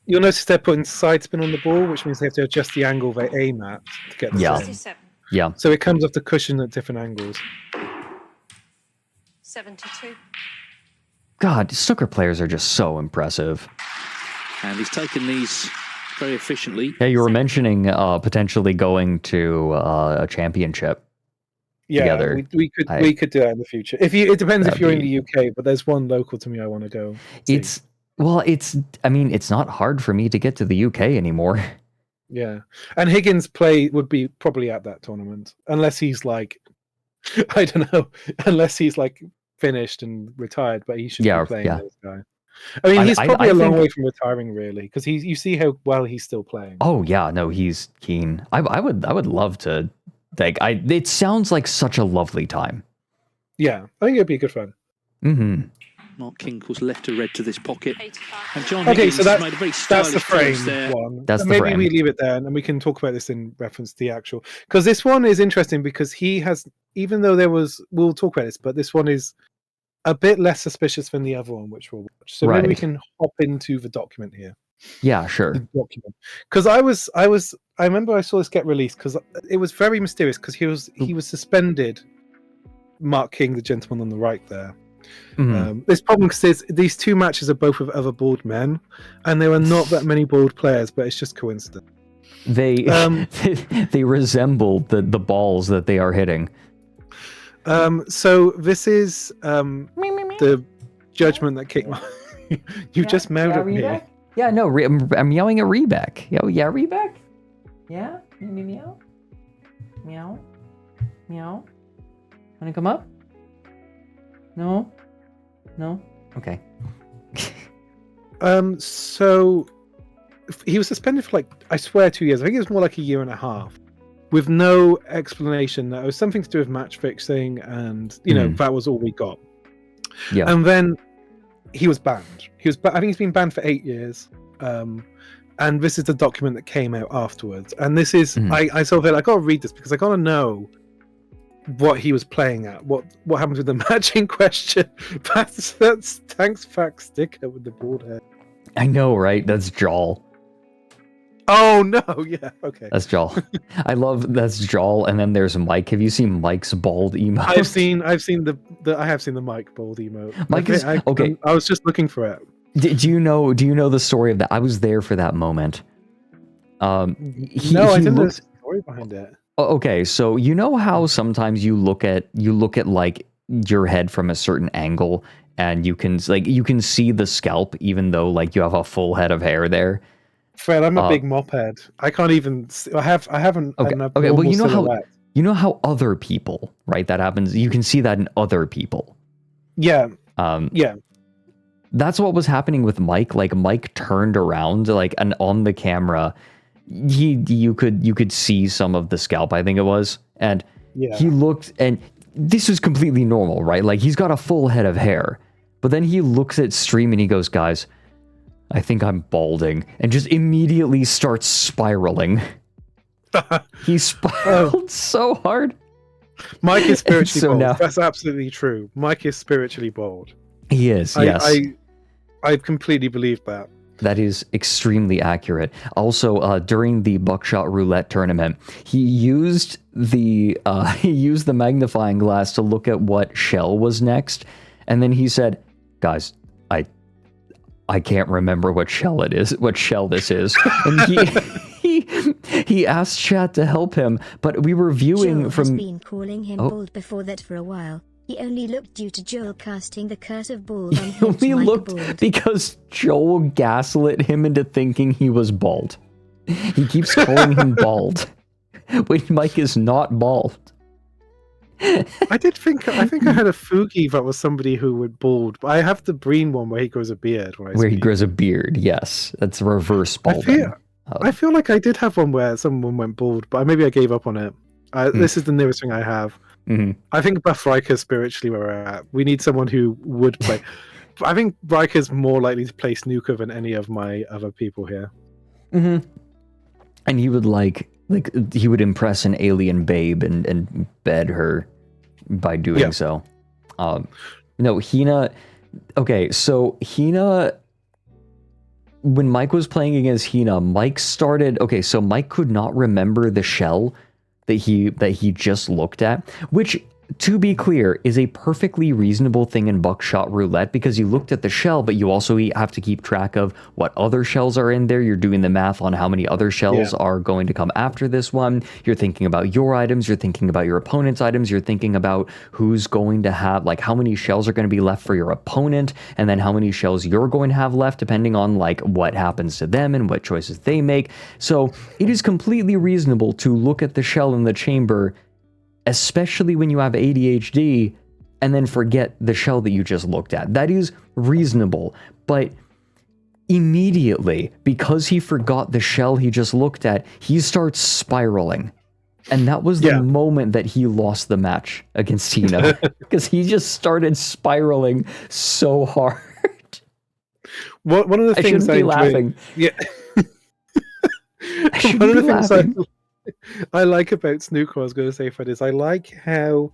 You'll notice they're putting side spin on the ball, which means they have to adjust the angle they aim at to get the Yeah. spin. 67. Yeah. So it comes off the cushion at different angles. 72. God, snooker players are just so impressive. And he's taken these very efficiently. Yeah, you were mentioning potentially going to a championship Yeah, together. we could do that in the future. It depends if That'd you're in be- the UK, but there's one local to me I want to go. see. It's not hard for me to get to the UK anymore. Yeah, and Higgins would be probably at that tournament unless he's like, I don't know, unless he's like finished and retired, but he should Yeah, be playing yeah. this guy. I mean, he's probably I a long think- way from retiring, really, because you see how well he's still playing. Oh yeah, no, he's keen. I would love to. It sounds like such a lovely time. Yeah, I think it'd be good fun. Mm-hmm. Mark King was left to red to this pocket. And John Okay, Higgins so that's made a very that's the stylish frame first there. one. That's And the maybe frame. we leave it there, and then we can talk about this in reference to the actual. Because this one is interesting because he has, even though we'll talk about this, but this one is a bit less suspicious than the other one, which we'll watch. So maybe we Right. can hop into the document here. Yeah, sure. Document, because I remember I saw this get released because it was very mysterious because he was suspended. Mark King, the gentleman on the right there, This problem because these two matches are both with other bald men, and there are not that many bald players, but it's just coincidence. They they resemble the balls that they are hitting. So this is the judgment that came. You just meowed at me. Yeah, no, I'm yelling at Rebek. Yeah, Rebek? Yeah? Meow? Meow? Meow? Wanna come up? No? No? Okay. So he was suspended for I swear 2 years. I think it was more like a year and a half. With no explanation. That it was something to do with match fixing, and that was all we got. Yeah. And then he was banned. I think he's been banned for 8 years. And this is the document that came out afterwards. And this is I sort of I gotta read this because I gotta know what he was playing at. What happens with the match in question? That's Tanks Fact Sticker with the bald head. I know, right? That's Jol. Oh no, yeah, okay. That's Jol. I love that's Jol, and then there's Mike. Have you seen Mike's bald emote? I have seen the Mike bald emote. Mike is okay. I was just looking for it. Do you know the story of that? I was there for that moment. I didn't know the story behind it. Okay, so you know how sometimes you look at like your head from a certain angle, and you can see the scalp even though like you have a full head of hair there. Fred, I'm a big mop head. I can't even. I haven't. Okay. Well, you know how other people, right? That happens. You can see that in other people. Yeah. Yeah. That's what was happening with Mike. Like Mike turned around, and on the camera, you could see some of the scalp. I think it was, and he looked, and this is completely normal, right? Like he's got a full head of hair, but then he looks at stream and he goes, "Guys, I think I'm balding," and just immediately starts spiraling. He spiraled so hard. Mike is spiritually so bald. now, That's absolutely true. Mike is spiritually bald. He is, yes. I completely believe that. That is extremely accurate. Also, during the buckshot roulette tournament, he used the magnifying glass to look at what shell was next, and then he said, "Guys, I can't remember what shell this is." And he asked chat to help him, but we were viewing Joel from. has been calling him bald before that for a while. He only looked due to Joel casting the curse of bald on him. He looked because Joel gaslit him into thinking he was bald. He keeps calling him bald when Mike is not bald. I think I had a Fugi that was somebody who would bald, but I have the Breen one where he grows a beard. Where he grows a beard, yes. That's reverse balding. I feel like I did have one where someone went bald, but maybe I gave up on it. This is the nearest thing I have. I think Buff Riker spiritually where we're at. We need someone who would play. I think Riker's more likely to play snooker than any of my other people here. And he would he would impress an alien babe and bed her by doing so. No, Hina. Okay, so Hina. When Mike was playing against Hina, Mike started. Okay, so Mike could not remember the shell that he just looked at, which, to be clear, is a perfectly reasonable thing in buckshot roulette because you looked at the shell, but you also have to keep track of what other shells are in there. You're doing the math on how many other shells are going to come after this one. You're thinking about your items. You're thinking about your opponent's items. You're thinking about who's going to have, how many shells are going to be left for your opponent, and then how many shells you're going to have left, depending on, what happens to them and what choices they make. So it is completely reasonable to look at the shell in the chamber, especially when you have ADHD, and then forget the shell that you just looked at. That is reasonable, but immediately, because he forgot the shell he just looked at, he starts spiraling. And that was the moment that he lost the match against Tina, because he just started spiraling so hard. One of the things I shouldn't be laughing. Yeah. I shouldn't be laughing. I like about snooker, I was going to say, Fred, is I like how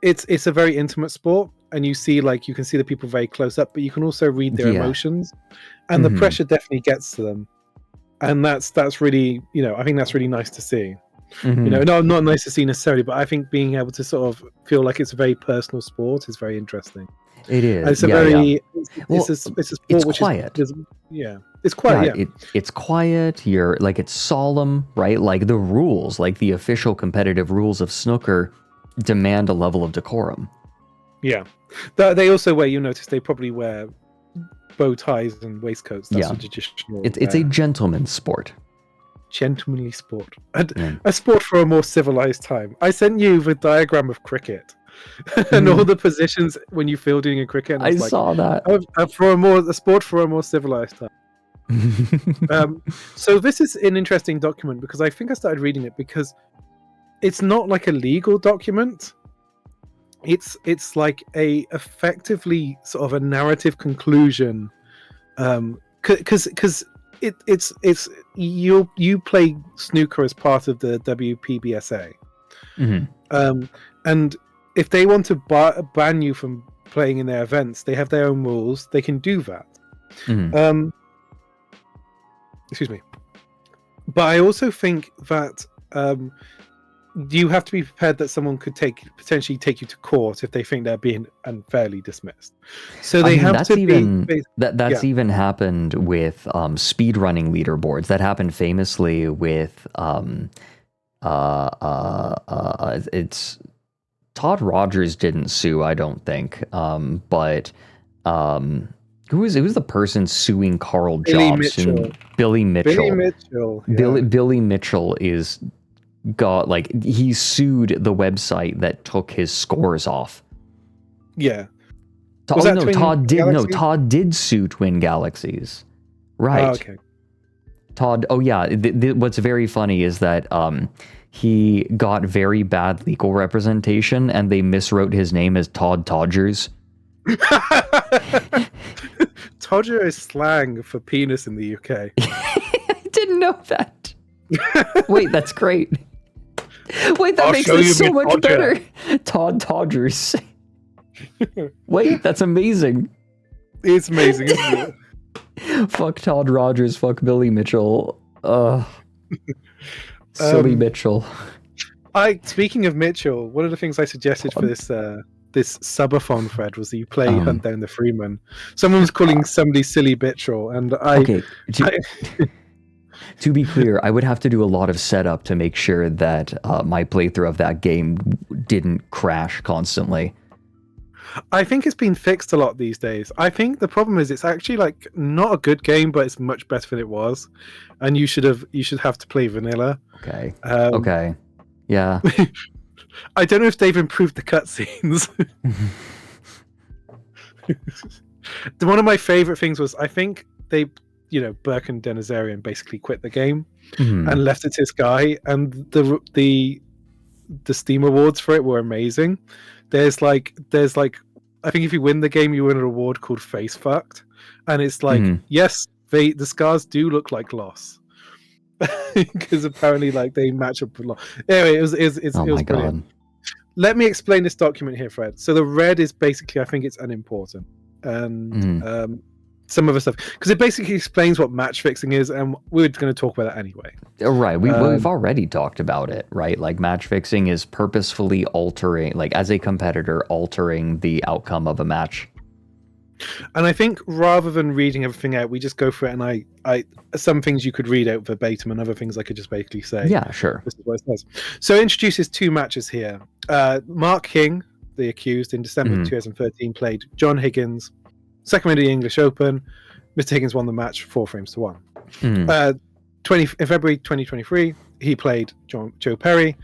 it's a very intimate sport, and you see you can see the people very close up, but you can also read their emotions, and the pressure definitely gets to them, and that's really I think that's really nice to see. You know, not nice to see necessarily, but I think being able to sort of feel like it's a very personal sport is very interesting. It is. And it's a yeah, very, yeah. it's a sport it's which quiet. It's quiet. Yeah, It's quiet. You're like, it's solemn, right? Like the rules, like the official competitive rules of snooker, demand a level of decorum. Yeah, they also wear. You notice they probably wear bow ties and waistcoats. That's a traditional. It's a gentleman's sport. Gentlemanly sport, and a sport for a more civilized time. I sent you the diagram of cricket and all the positions when you're fielding in cricket. And I saw that. A sport for a more civilized time. So this is an interesting document because I think I started reading it because it's not like a legal document. It's like a effectively sort of a narrative conclusion, because it's you play snooker as part of the WPBSA, and if they want to ban you from playing in their events, they have their own rules. They can do that. Excuse me, but I also think that you have to be prepared that someone could potentially take you to court if they think they're being unfairly dismissed. So they have to be. That's even happened with speedrunning leaderboards. That happened famously with it's Todd Rogers didn't sue, I don't think, but who's the person suing Carl Jobs? Billy Mitchell. Billy Mitchell he sued the website that took his scores off. Yeah. Todd did sue Twin Galaxies. Right. Oh, okay. Todd, what's very funny is that he got very bad legal representation and they miswrote his name as Todd Todgers. Todger is slang for penis in the UK. I didn't know that. Wait, that's great. Wait, that makes this so much better. Todd Todgers. Wait, that's amazing. It's amazing, isn't it? Fuck Todd Rogers, fuck Billy Mitchell. Silly Mitchell. Speaking of Mitchell, one of the things I suggested for this subathon, Fred, was that you play Hunt Down the Freeman. Someone was calling somebody Silly Mitchell, and to be clear, I would have to do a lot of setup to make sure that my playthrough of that game didn't crash constantly. I think it's been fixed a lot these days. I think the problem is it's actually like not a good game, but it's much better than it was, and you should have to play vanilla. Okay. Okay. Yeah. I don't know if they've improved the cutscenes. One of my favorite things was I think they, Burke and Denizarian basically quit the game and left it to this guy, and the Steam awards for it were amazing. There's like I think if you win the game, you win an award called Face Fucked, and it's like yes, the scars do look like loss because apparently like they match up with loss. Anyway, it was brilliant. God. Let me explain this document here, Fred. So the red is basically I think it's unimportant, and some of the stuff because it basically explains what match fixing is, and we're going to talk about that anyway. Right, we've already talked about it, right? Like match fixing is purposefully altering, like as a competitor, altering the outcome of a match. And I think rather than reading everything out, we just go for it. And I some things you could read out verbatim, and other things I could just basically say. Yeah, sure. This is what it says. So it introduces two matches here. Mark King, the accused, in December 2013, played John Higgins. Second round of the English Open, Mr. Higgins won the match 4-1. In February 2023, he played Joe Perry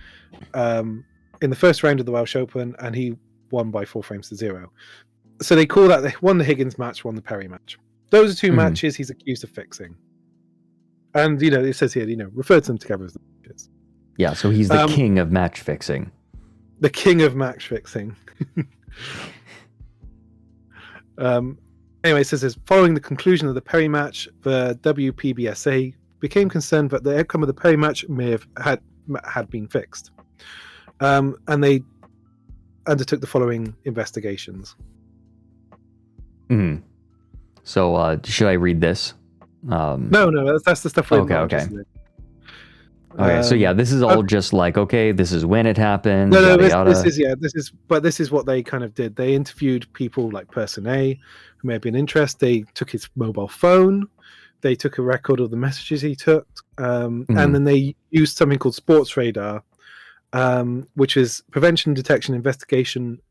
in the first round of the Welsh Open, and he won by 4-0. So they call that they won the Higgins match, won the Perry match. Those are two matches he's accused of fixing. And it says here, refer to them together as the matches. Yeah, so he's the king of match fixing. The king of match fixing. Anyway, it says, following the conclusion of the Perry match, the WPBSA became concerned that the outcome of the Perry match may have had been fixed. And they undertook the following investigations. So, should I read this? No, that's the stuff. Okay. Okay, so yeah, this is all just like, okay, this is when it happened. No, yada, this yada. this is what they kind of did. They interviewed people like Person A, who may have been interested. They took his mobile phone. They took a record of the messages he took, and then they used something called Sports Radar, which is prevention, detection, investigation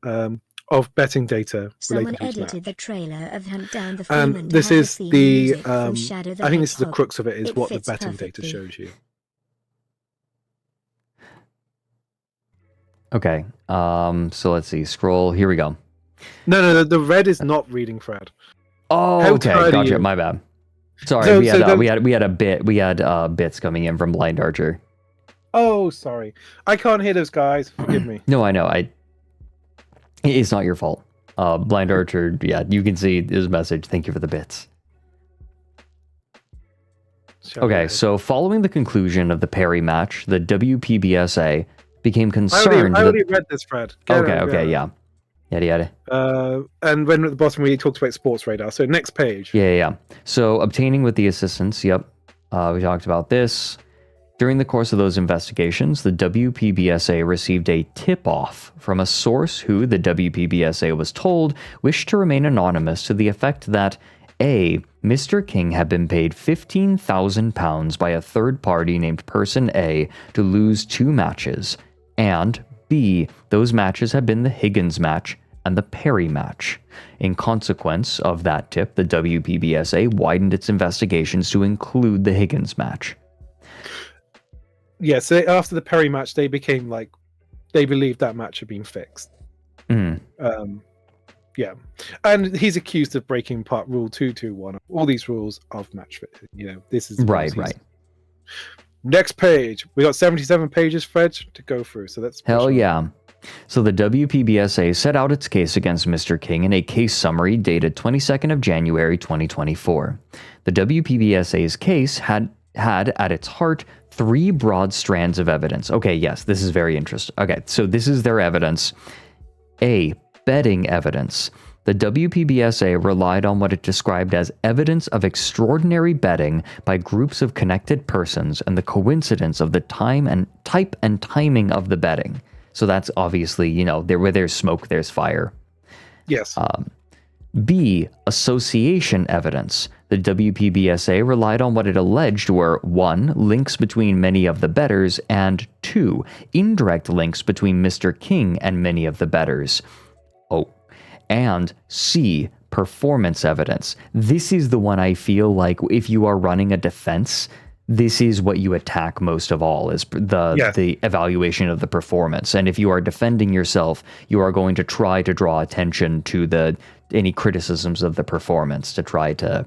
of betting data Someone related to his match. edited the trailer of Hunt Down the And Freeman to this have is theme the, music from Shadow the I think this is the Hedgehog. crux of it, is what the fits betting data perfectly. shows you. Okay, so let's see. Scroll. Here we go. No, the red is not reading Fred. Oh, How okay, tired are gotcha. you? My bad. Sorry, So- we so had the- we had bits coming in from Blind Archer. Oh, sorry. I can't hear those guys. Forgive me. No, I know. It's not your fault. Blind Archer. Yeah, you can see his message. Thank you for the bits. Okay, so following the conclusion of the Perry match, the WPBSA became concerned. I already read this, Fred. Okay, yeah. Yada yada. And when at the bottom we talked about Sports Radar. So next page. Yeah. So obtaining with the assistance, yep. We talked about this. During the course of those investigations, the WPBSA received a tip-off from a source who, the WPBSA was told, wished to remain anonymous to the effect that A. Mr. King had been paid £15,000 by a third party named Person A to lose 2 matches, and B. Those matches had been the Higgins match and the Perry match. In consequence of that tip, the WPBSA widened its investigations to include the Higgins match. Yeah, so after the Perry match, they became like, they believed that match had been fixed. Yeah. And he's accused of breaking part rule 221, all these rules of match fixing. You know, this is the rules Right. Next page. We got 77 pages, Fred, to go through. So that's Hell yeah. So the WPBSA set out its case against Mr. King in a case summary dated 22nd of January 2024. The WPBSA's case had at its heart 3 broad strands of evidence. Okay, yes, this is very interesting. Okay, so this is their evidence. A. Betting evidence. The WPBSA relied on what it described as evidence of extraordinary betting by groups of connected persons and the coincidence of the type and timing of the betting. So that's obviously, you know, where there's smoke, there's fire. Yes. B. Association evidence. The WPBSA relied on what it alleged were 1. Links between many of the bettors, and 2. Indirect links between Mr. King and many of the bettors. And C. Performance evidence. This is the one I feel like if you are running a defense, this is what you attack most of all, is the evaluation of the performance. And if you are defending yourself, you are going to try to draw attention to any criticisms of the performance to try to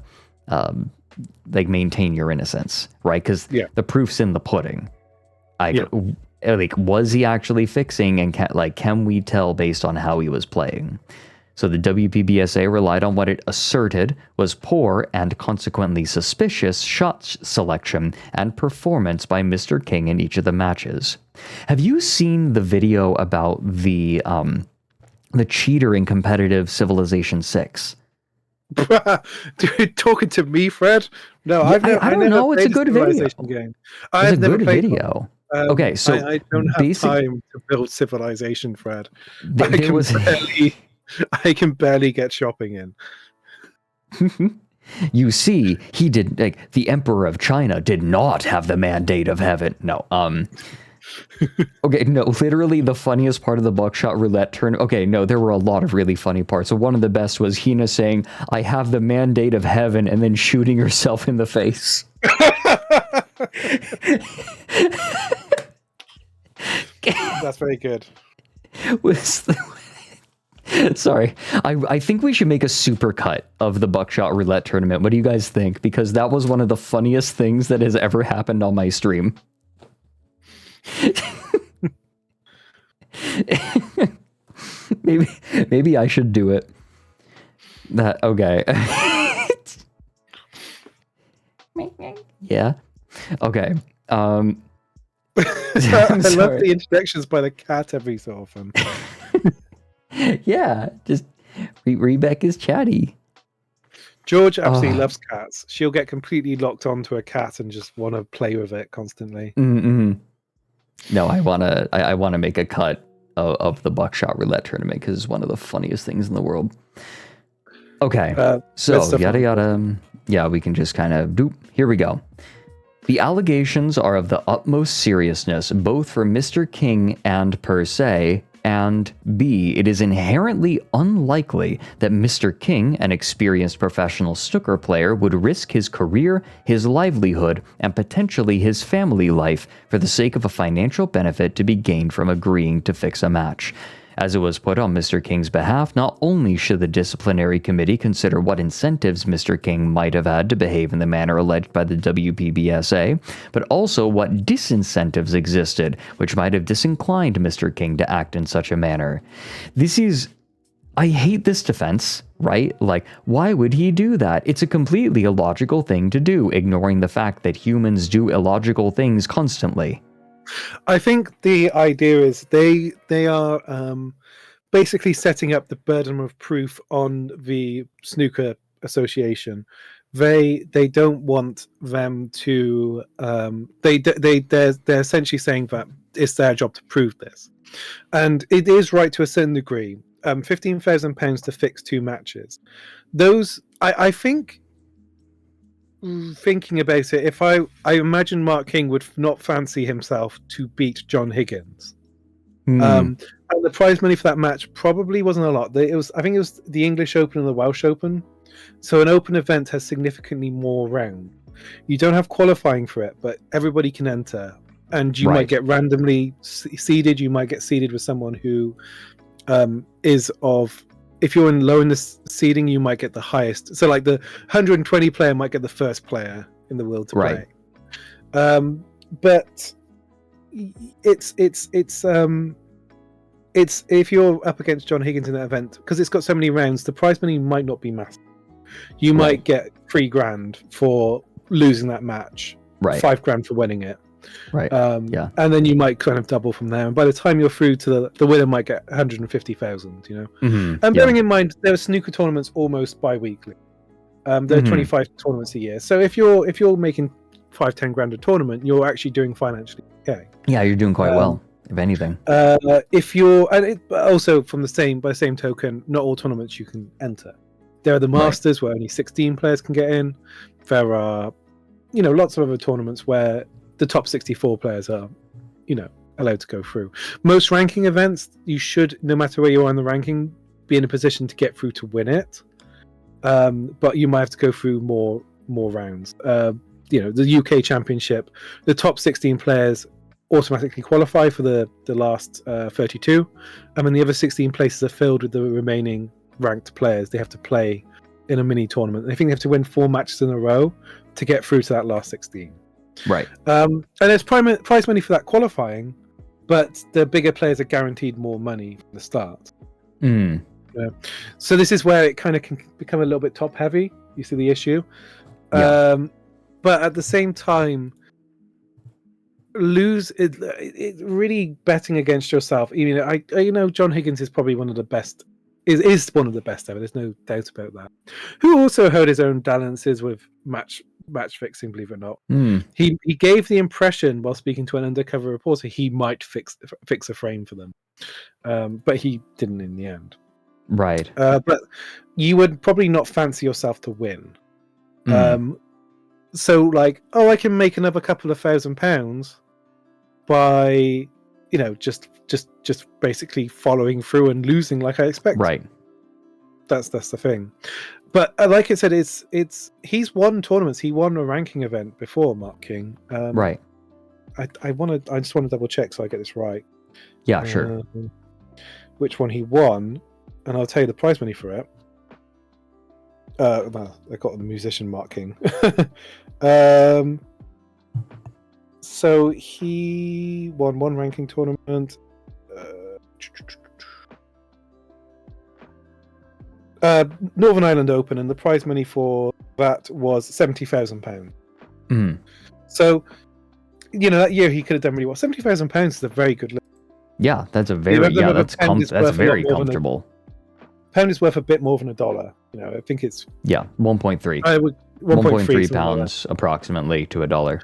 maintain your innocence, right? Because the proof's in the pudding. Was he actually fixing, and can we tell based on how he was playing? So the WPBSA relied on what it asserted was poor and consequently suspicious shot selection and performance by Mr. King in each of the matches. Have you seen the video about the cheater in competitive Civilization 6? Dude, talking to me, Fred? No, Yeah, I don't know. It's a good video. Game. It's a never good played video. one. Okay, so I don't have time to build Civilization, Fred. I can barely get shopping in. You see, he did, the Emperor of China did not have the mandate of heaven. No, okay, no, literally the funniest part of the buckshot roulette turn. Okay, no, there were a lot of really funny parts. So one of the best was Hina saying, "I have the mandate of heaven," and then shooting herself in the face. That's very good. Sorry, I think we should make a super cut of the buckshot roulette tournament. What do you guys think? Because that was one of the funniest things that has ever happened on my stream. Maybe I should do it. Okay. Yeah. Okay. I love the introductions by the cat every so often. Yeah, just Rebecca's chatty. George absolutely loves cats. She'll get completely locked onto a cat and just want to play with it constantly. Mm-hmm. No, I wanna make a cut of the buckshot roulette tournament because it's one of the funniest things in the world. Okay, so yada yada. Yeah, we can just kind of doop. Here we go. The allegations are of the utmost seriousness, both for Mr. King and per se, and B, it is inherently unlikely that Mr. King, an experienced professional snooker player, would risk his career, his livelihood, and potentially his family life for the sake of a financial benefit to be gained from agreeing to fix a match. As it was put on Mr. King's behalf, not only should the disciplinary committee consider what incentives Mr. King might have had to behave in the manner alleged by the WPBSA, but also what disincentives existed, which might have disinclined Mr. King to act in such a manner. I hate this defense, right? Like, why would he do that? It's a completely illogical thing to do, ignoring the fact that humans do illogical things constantly. I think the idea is they are basically setting up the burden of proof on the snooker association. They don't want them to. They're essentially saying that it's their job to prove this, and it is right to a certain degree. £15,000 to fix 2 matches. Those I think. Thinking about it, if I imagine Mark King would not fancy himself to beat John Higgins. And the prize money for that match probably wasn't a lot. I think it was the English Open and the Welsh Open. So an open event has significantly more rounds. You don't have qualifying for it, but everybody can enter. And you might get randomly seeded. You might get seeded with someone who is of... If you're low in the seeding, you might get the highest. So, like the 120 player might get the first player in the world to play. But it's if you're up against John Higgins in that event, because it's got so many rounds, the prize money might not be massive. You might get $3,000 for losing that match, $5,000 for winning it. And then you might kind of double from there, and by the time you're through to the winner might get 150,000, you know. And bearing in mind there are snooker tournaments almost bi-weekly. There are 25 tournaments a year, so if you're making 5-10 grand a tournament, you're actually doing financially okay. Yeah, you're doing quite well, if anything. If you're but also by the same token, not all tournaments you can enter. There are the Masters where only 16 players can get in. There are lots of other tournaments where the top 64 players are, allowed to go through. Most ranking events, you should, no matter where you are in the ranking, be in a position to get through to win it. But you might have to go through more rounds. The UK Championship, the top 16 players automatically qualify for the last 32, and then the other 16 places are filled with the remaining ranked players. They have to play in a mini tournament. I think they have to win 4 matches in a row to get through to that last 16. And there's prize money for that qualifying, but the bigger players are guaranteed more money from the start. So this is where it kind of can become a little bit top heavy. You see the issue. But at the same time, it really betting against yourself. John Higgins is probably one of the best. Is one of the best ever. There's no doubt about that. Who also heard his own dalliances with match fixing, believe it or not. He gave the impression while speaking to an undercover reporter he might fix a frame for them, but he didn't in the end. But you would probably not fancy yourself to win. So like, I can make another couple of £1,000 by just basically following through and losing like I expect. That's the thing. But like I said, he's won tournaments. He won a ranking event before, Mark King. I just want to double check so I get this right. Yeah, sure. Which one he won, and I'll tell you the prize money for it. I got the musician Mark King. So he won 1 ranking tournament. Northern Ireland Open, and the prize money for that was £70,000. So, that year he could have done really well. £70,000 is a very good. Yeah, that's very comfortable. pound is worth a bit more than $1. You know, I think it's 1.3. I would 1.3 something like that. pounds approximately to $1.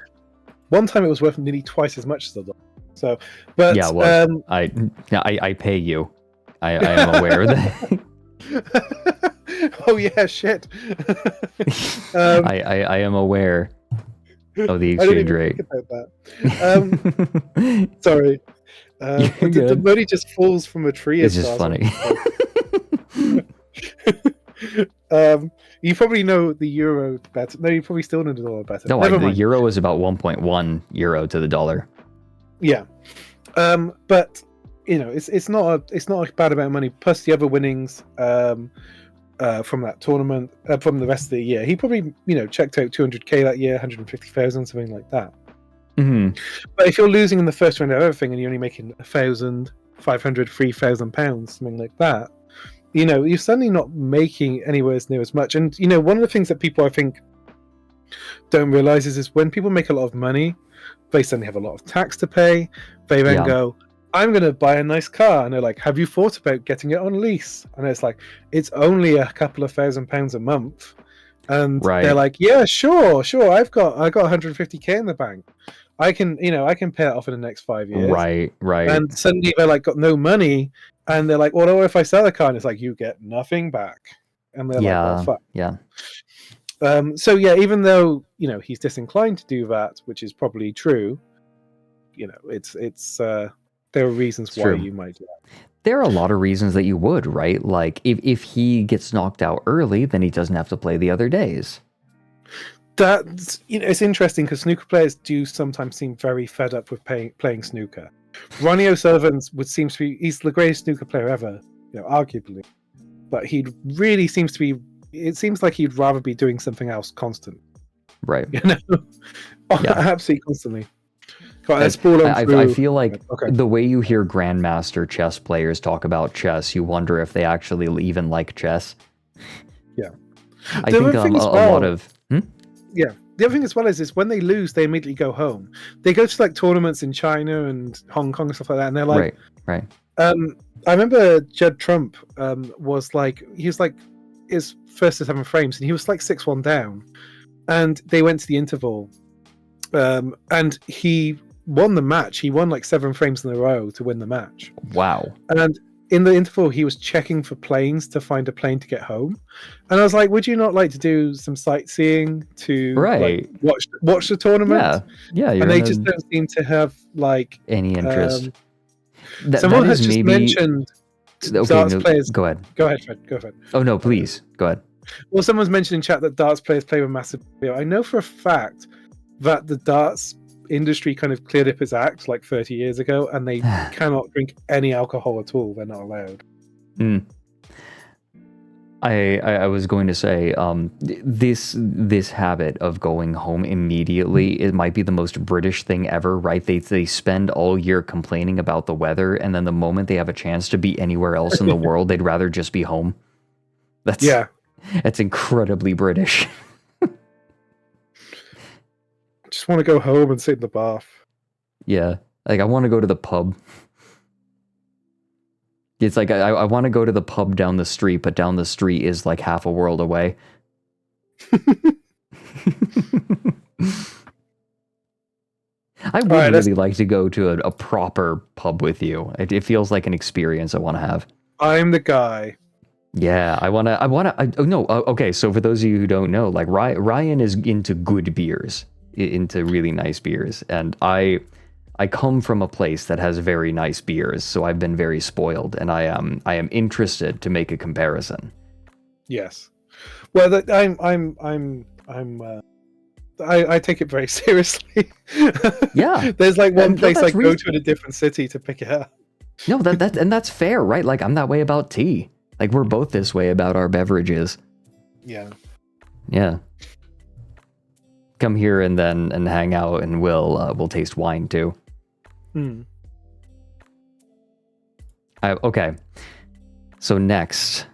One time it was worth nearly twice as much as $1. So, but Yeah, it was. I pay you. I am aware of that. Oh yeah, shit. I am aware of the I didn't exchange even rate. think about that. Sorry. You're The good. money just falls from a tree. It's and just starts funny. You probably know the euro better. No, you probably still know the dollar better. No, Never the mind. euro is about 1.1 euro to the dollar. Yeah, but you know, it's not a bad amount of money. Plus the other winnings from that tournament, from the rest of the year. He probably checked out 200k that year, 150,000, something like that. Mm-hmm. But if you're losing in the first round of everything and you're only making 1,000, 500, 3,000 pounds, something like that, you're suddenly not making anywhere near as much. And one of the things that people I think don't realize is when people make a lot of money, they suddenly have a lot of tax to pay. They then go, I'm going to buy a nice car. And they're like, have you thought about getting it on lease? And it's like, it's only a couple of £1,000 a month. And they're like, yeah, sure. I've got 150k in the bank. I can pay it off in the next 5 years. Right. And suddenly they're like, got no money. And they're like, well, what if I sell a car? And it's like, you get nothing back. And they're like, well, fuck. Yeah. So yeah, even though he's disinclined to do that, which is probably true, it's there are reasons why you might do that. There are a lot of reasons that you would, right? Like if he gets knocked out early, then he doesn't have to play the other days. That's it's interesting because snooker players do sometimes seem very fed up with playing snooker. Ronnie O'Sullivan he's the greatest snooker player ever, arguably, but he really seems to be. It seems like he'd rather be doing something else constant. Right. Absolutely constantly. I feel like the way you hear grandmaster chess players talk about chess, you wonder if they actually even like chess. Yeah. I think a lot of... Yeah. The other thing as well is when they lose, they immediately go home. They go to like tournaments in China and Hong Kong and stuff like that, and they're like... Right. I remember Judd Trump was like his first to 7 frames, and he was like 6-1 down, and they went to the interval, and he won the match. He won like 7 frames in a row to win the match. Wow. And in the interval, he was checking for planes to find a plane to get home. And I was like, would you not like to do some sightseeing to like, watch the tournament? Yeah. And they just don't seem to have like any interest. Someone has just mentioned darts players. Go ahead. Go ahead, Fred. Go ahead. Oh no, please go ahead. Well, someone's mentioned in chat that darts players play with massive beer. I know for a fact that the darts industry kind of cleared up its act like 30 years ago, and they cannot drink any alcohol at all. They're not allowed. I was going to say this habit of going home immediately, it might be the most British thing ever, right? They spend all year complaining about the weather, and then the moment they have a chance to be anywhere else in the world, they'd rather just be home. That's incredibly British. Just want to go home and sit in the bath. Yeah, like I want to go to the pub. It's like I want to go to the pub down the street, but down the street is like half a world away. I would really like to go to a proper pub with you. It feels like an experience I want to have. I'm the guy. Yeah, okay, so for those of you who don't know, like Ryan is into good beers, into really nice beers, and I come from a place that has very nice beers, so I've been very spoiled, and I am interested to make a comparison. Yes, well, I take it very seriously. Yeah, there's like one place I go to in a different city to pick it up. No, that's fair, right? Like I'm that way about tea. Like we're both this way about our beverages. Yeah. Come here and hang out, and we'll taste wine too. Okay. So next,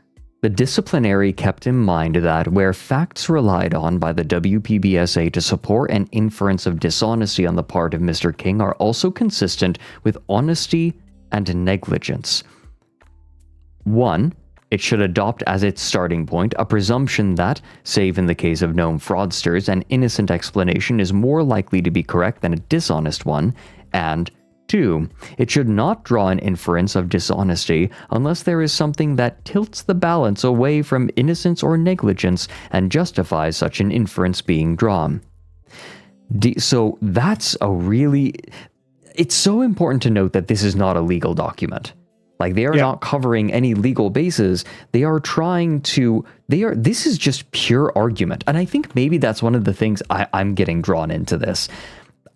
the disciplinary kept in mind that where facts relied on by the WPBSA to support an inference of dishonesty on the part of Mr. King are also consistent with honesty and negligence. 1. It should adopt as its starting point a presumption that, save in the case of known fraudsters, an innocent explanation is more likely to be correct than a dishonest one, and 2. It should not draw an inference of dishonesty unless there is something that tilts the balance away from innocence or negligence and justifies such an inference being drawn. So that's a really... It's so important to note that this is not a legal document. Like, they are not covering any legal bases. They are trying to... This is just pure argument. And I think maybe that's one of the things I'm getting drawn into this.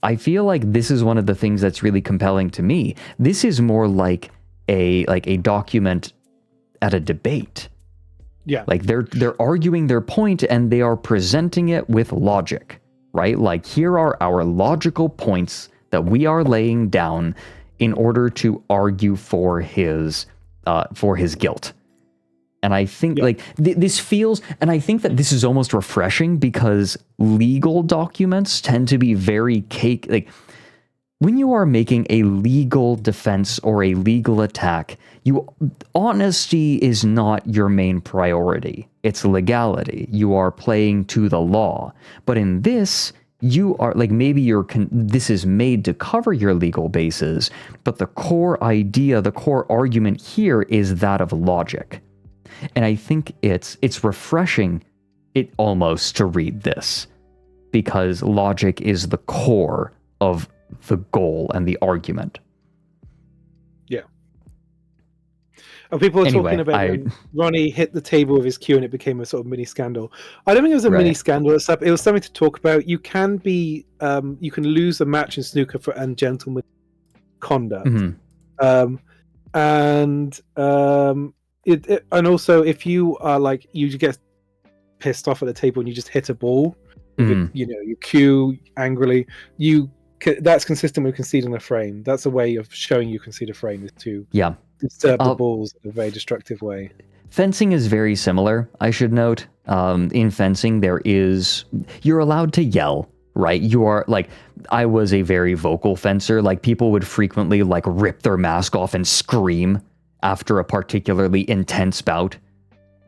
I feel like this is one of the things that's really compelling to me. This is more like a document at a debate. Yeah. Like, they're arguing their point and they are presenting it with logic, right? Like, here are our logical points that we are laying down in order to argue for his guilt. And I think this feels, and I think that this is almost refreshing because legal documents tend to be very like when you are making a legal defense or a legal attack, honesty is not your main priority. It's legality. You are playing to the law. But in this, you are like, maybe this is made to cover your legal bases, but the core idea, the core argument here is that of logic. And I think it's refreshing almost to read this, because logic is the core of the goal and the argument. Yeah. And people are talking about when Ronnie hit the table with his cue and it became a sort of mini scandal. I don't think it was a mini scandal. It was something to talk about. You can be, you can lose a match in snooker for ungentlemanly conduct. Mm-hmm. And also, if you are like, you get pissed off at the table and you just hit a ball, you cue angrily, that's consistent with conceding a frame. That's a way of showing you concede a frame, is to disturb the balls in a very destructive way. Fencing is very similar, I should note. In fencing, you're allowed to yell, right? You are like, I was a very vocal fencer. Like, people would frequently like rip their mask off and scream after a particularly intense bout,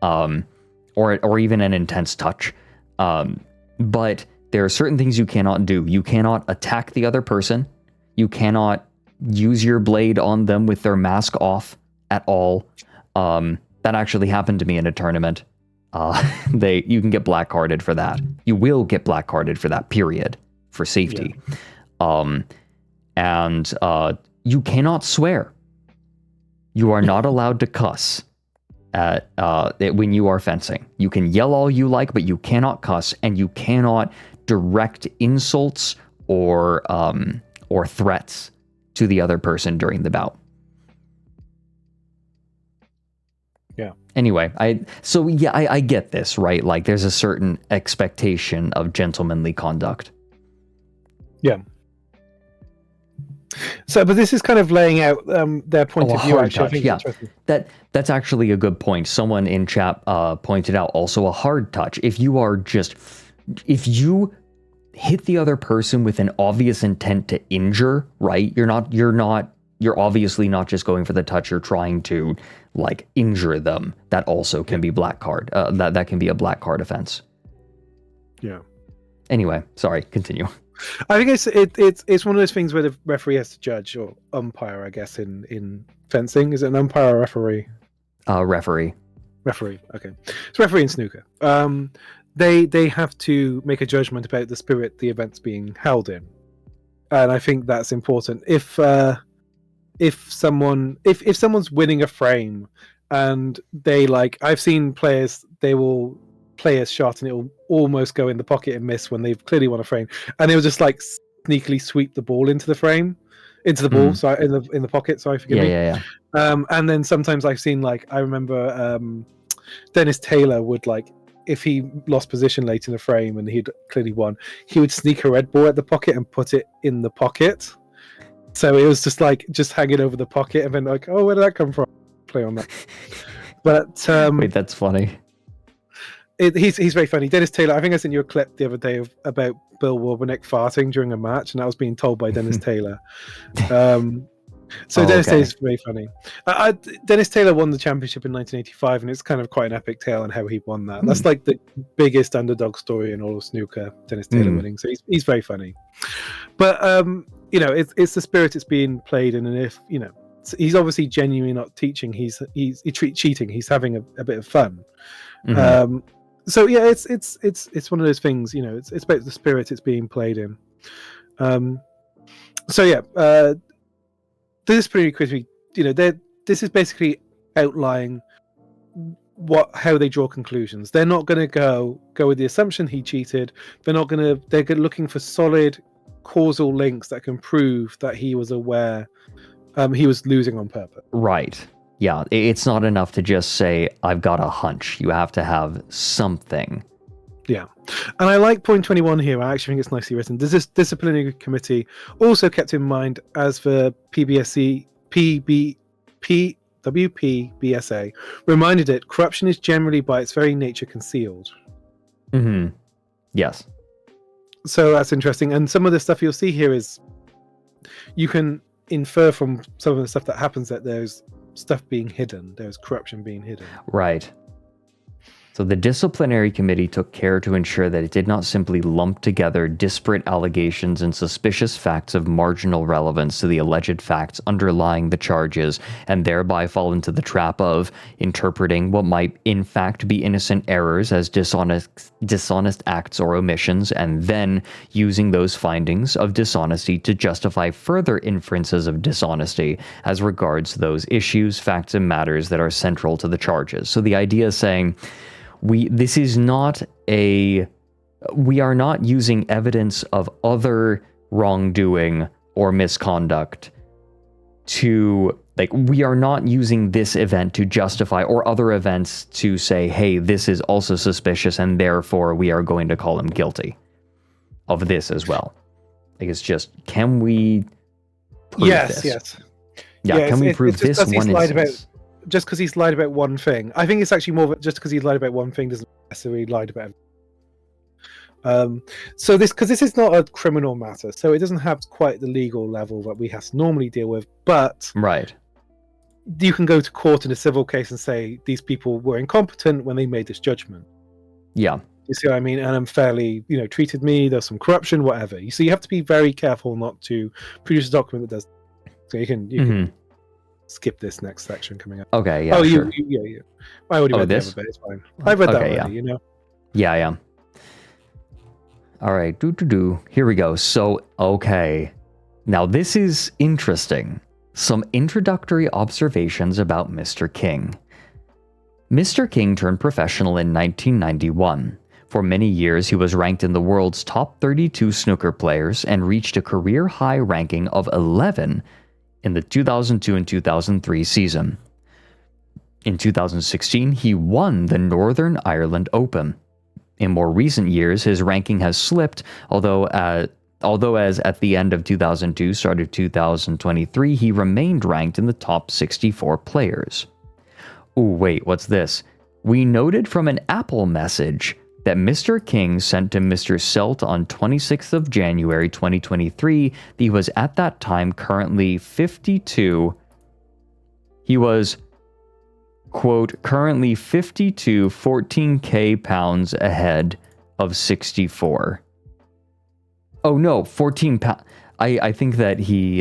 or even an intense touch. But there are certain things you cannot do. You cannot attack the other person. You cannot use your blade on them with their mask off at all. That actually happened to me in a tournament. You can get black carded for that. You will get black carded for that, period, for safety. And you cannot swear. You are not allowed to cuss when you are fencing. You can yell all you like, but you cannot cuss, and you cannot direct insults or threats to the other person during the bout. Yeah. Anyway, I get this, right? Like, there's a certain expectation of gentlemanly conduct. Yeah. So, but this is kind of laying out their point of view. Actually, I think it's interesting. That's actually a good point. Someone in chat pointed out also a hard touch. If you hit the other person with an obvious intent to injure, right? You're obviously not just going for the touch. You're trying to like injure them. That also can be black card. That can be a black card offense. Yeah. Anyway, sorry. Continue. I think it's one of those things where the referee has to judge, or umpire, I guess, in fencing. Is it an umpire or referee? Referee. Referee. Okay. It's referee in snooker. They have to make a judgment about the spirit the event's being held in, and I think that's important. If someone's winning a frame, and they I've seen players, they will play a shot and it will almost go in the pocket and miss when they've clearly won a frame, and they'll just sneakily sweep the ball into the frame, into the ball. Sorry, in the pocket. Sorry, forgive me. Yeah. And then sometimes I've seen I remember Dennis Taylor would if he lost position late in the frame and he'd clearly won, he would sneak a red ball at the pocket and put it in the pocket. So it was just hanging over the pocket, and then oh, where did that come from? Play on that. But wait, that's funny. He's very funny. Dennis Taylor, I think I sent you a clip the other day about Bill Warbenek farting during a match, and that was being told by Dennis Taylor. So Dennis okay. Taylor's very funny. Dennis Taylor won the championship in 1985, and it's kind of quite an epic tale on how he won that. That's like the biggest underdog story in all of snooker. Dennis Taylor winning, so he's very funny. But it's the spirit it's being played in, and if he's obviously genuinely not teaching. He's cheating. He's having a bit of fun. So yeah, it's one of those things. It's about the spirit it's being played in. So yeah. This is pretty quickly, this is basically outlining how they draw conclusions. They're not going to go with the assumption he cheated. They're looking for solid causal links that can prove that he was aware he was losing on purpose. Right. Yeah, it's not enough to just say, I've got a hunch. You have to have something. Yeah. And I like point 21 here. I actually think it's nicely written. This disciplinary committee also kept in mind, as for WPBSA, reminded it, corruption is generally by its very nature concealed. Yes. So that's interesting. And some of the stuff you'll see here is, you can infer from some of the stuff that happens that there's stuff being hidden. There's corruption being hidden. Right. So the disciplinary committee took care to ensure that it did not simply lump together disparate allegations and suspicious facts of marginal relevance to the alleged facts underlying the charges, and thereby fall into the trap of interpreting what might in fact be innocent errors as dishonest acts or omissions, and then using those findings of dishonesty to justify further inferences of dishonesty as regards those issues, facts, and matters that are central to the charges. So the idea is saying, we are not using evidence of other wrongdoing or misconduct to, we are not using this event to justify, or other events to say, hey, this is also suspicious, and therefore we are going to call him guilty of this as well. It's just, can we prove this? Yes. Yeah, can we prove this one instance? Just because he's lied about one thing. I think it's actually more just because he's lied about one thing doesn't necessarily lied about everything. So this is not a criminal matter, so it doesn't have quite the legal level that we have to normally deal with, but right, you can go to court in a civil case and say these people were incompetent when they made this judgment. Yeah. You see what I mean? And unfairly, treated me, there's some corruption, whatever. So you have to be very careful not to produce a document that does. So you can skip this next section coming up. Okay, yeah. Oh, sure. yeah. I already read this? The other bit, it's fine. I've read that already, Yeah. All right, Here we go. So, okay. Now, this is interesting. Some introductory observations about Mr. King. Mr. King turned professional in 1991. For many years, he was ranked in the world's top 32 snooker players and reached a career high ranking of 11 in the 2002 and 2003 season. In 2016, he won the Northern Ireland Open. In more recent years, his ranking has slipped, although as at the end of 2002, start of 2023, he remained ranked in the top 64 players. Ooh, wait, what's this? We noted from an Apple message that Mr. King sent to Mr. Selt on 26th of January 2023 that he was at that time currently 52. He was, quote, currently 52 14k pounds ahead of 64. Oh no, 14 pounds. I think that he,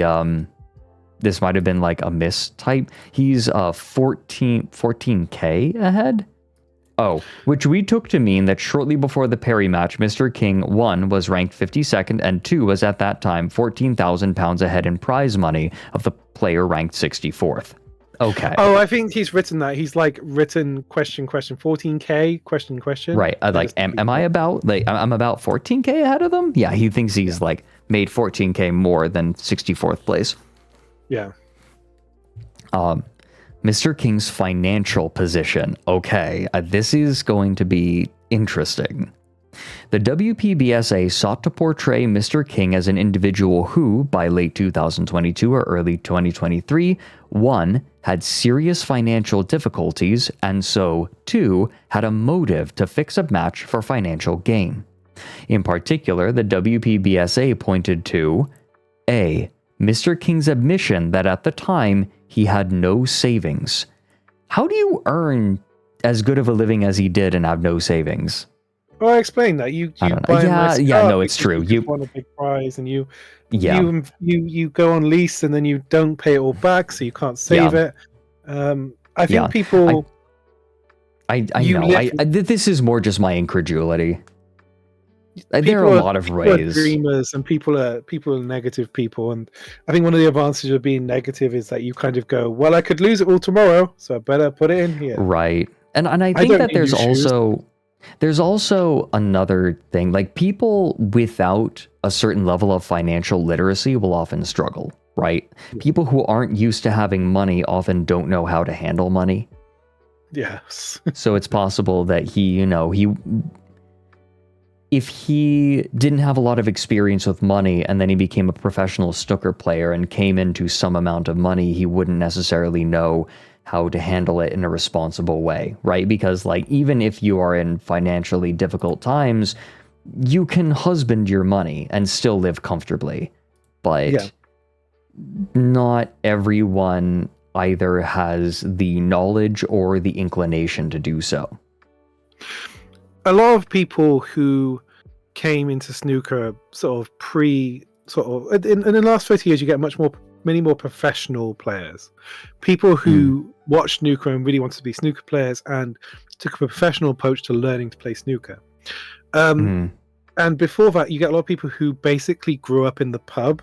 this might have been like a mistype. He's 14k ahead? Oh, which we took to mean that shortly before the Perry match, Mr. King, 1, was ranked 52nd, and 2 was at that time 14,000 pounds ahead in prize money of the player ranked 64th. Okay. Oh, I think he's written that. He's written question, 14k, question. Right. Am I about, I'm about 14k ahead of them? Yeah, he thinks he's made 14k more than 64th place. Yeah. Mr. King's financial position. Okay, this is going to be interesting. The WPBSA sought to portray Mr. King as an individual who, by late 2022 or early 2023, 1, had serious financial difficulties, and so, 2, had a motive to fix a match for financial gain. In particular, the WPBSA pointed to A. Mr. King's admission that at the time he had no savings. How do you earn as good of a living as he did and have no savings? Well, I explained that you I don't know. buy a nice car No, it's because true. You just won a big prize, and you Yeah. you go on lease, and then you don't pay it all back, so you can't save it. I think people. I know. This is more just my incredulity. There are a lot of people are ways. dreamers, and people are negative people, and I think one of the advantages of being negative is that you kind of go, well, I could lose it all tomorrow, so I better put it in here. Right. And I think don't that need there's new shoes. also another thing. Like, people without a certain level of financial literacy will often struggle, right? People who aren't used to having money often don't know how to handle money. Yes. So it's possible that if he didn't have a lot of experience with money and then he became a professional snooker player and came into some amount of money, he wouldn't necessarily know how to handle it in a responsible way, right? Because, like, even if you are in financially difficult times, you can husband your money and still live comfortably. But not everyone either has the knowledge or the inclination to do so. A lot of people who came into snooker in the last 30 years, you get many more professional players. People who watched snooker and really wanted to be snooker players and took a professional approach to learning to play snooker. And before that, you get a lot of people who basically grew up in the pub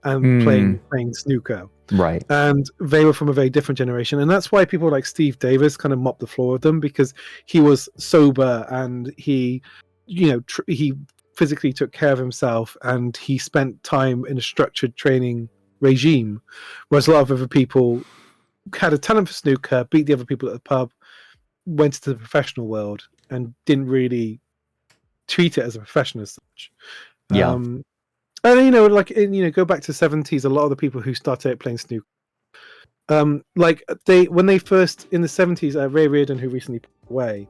and playing snooker. Right. And they were from a very different generation. And that's why people like Steve Davis kind of mopped the floor with them, because he was sober and he, he physically took care of himself and he spent time in a structured training regime. Whereas a lot of other people had a talent for snooker, beat the other people at the pub, went into the professional world and didn't really treat it as a profession as such. Yeah. And go back to the 70s, a lot of the people who started playing snooker, when they first in the 70s, Ray Reardon, who recently passed away,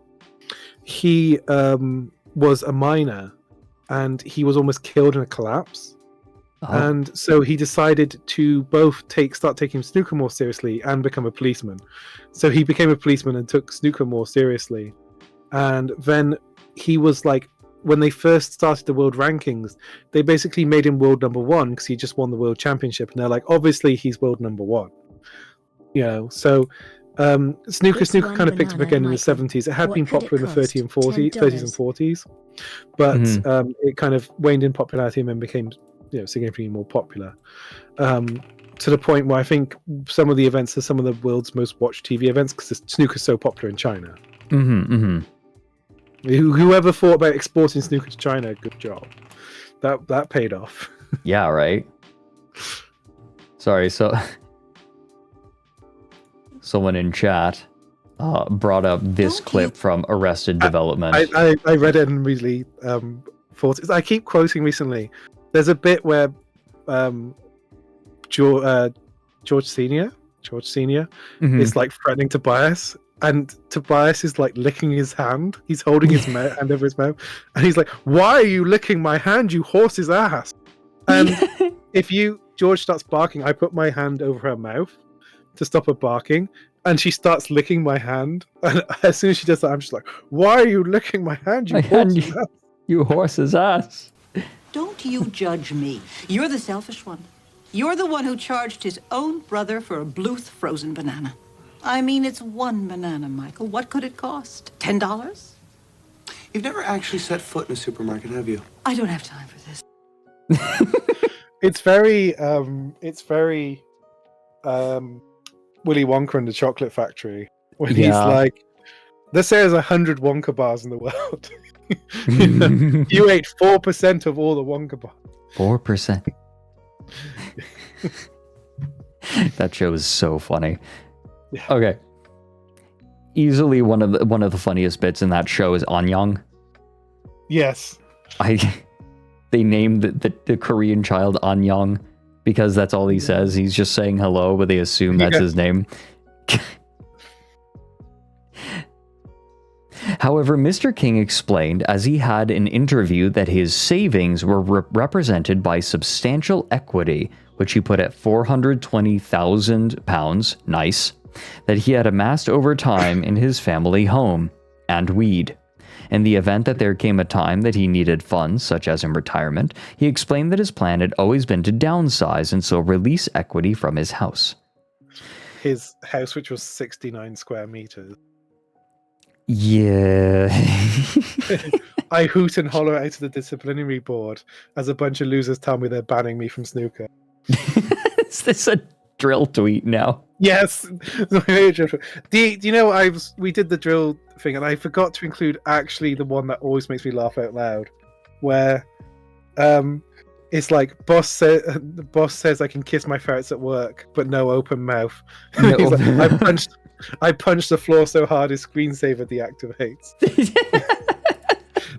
he was a miner and he was almost killed in a collapse. And so he decided to both start taking snooker more seriously and become a policeman. So he became a policeman and took snooker more seriously. And then he was like, when they first started the world rankings, they basically made him world number one because he just won the world championship. And they're like, obviously he's world number one. So snooker kind of picked up again in the 70s. It had been popular in the 30s and 40s, but it kind of waned in popularity and then became significantly more popular. To the point where I think some of the events are some of the world's most watched TV events because snooker's so popular in China. Whoever thought about exporting snooker to China, good job. That paid off. Yeah, right. Sorry, so someone in chat brought up this clip from Arrested Development. I read it and really thought. I keep quoting recently. There's a bit where George Senior is like threatening Tobias, and Tobias is like licking his hand. He's holding his hand over his mouth, and he's like, "Why are you licking my hand, you horse's ass?" And George starts barking, I put my hand over her mouth to stop her barking, and she starts licking my hand. And as soon as she does that, I'm just like, "Why are you licking my hand, you horse's ass?" Don't you judge me. You're the selfish one. You're the one who charged his own brother for a Bluth frozen banana. I mean, it's one banana, Michael. What could it cost? $10? You've never actually set foot in a supermarket, have you? I don't have time for this. It's very Willy Wonka and the Chocolate Factory, when he's like, let's say there's 100 Wonka bars in the world. You ate 4% of all the Wonka bars. 4%. That show is so funny. Yeah. Okay. Easily one of the funniest bits in that show is Anyang. Yes. They named the Korean child Anyang because that's all he says. He's just saying hello, but they assume that's his name. However, Mr. King explained as he had an interview that his savings were represented by substantial equity, which he put at £420,000, nice, that he had amassed over time in his family home, and weed. In the event that there came a time that he needed funds, such as in retirement, he explained that his plan had always been to downsize and so release equity from his house. His house, which was 69 square meters. Yeah. I hoot and holler out to the disciplinary board as a bunch of losers tell me they're banning me from snooker. Is this a drill tweet now? Yes. Do you know we did the drill thing and I forgot to include actually the one that always makes me laugh out loud, where it's like the boss says I can kiss my ferrets at work, but no open mouth. No. He's like, I punched the floor so hard his screensaver deactivates.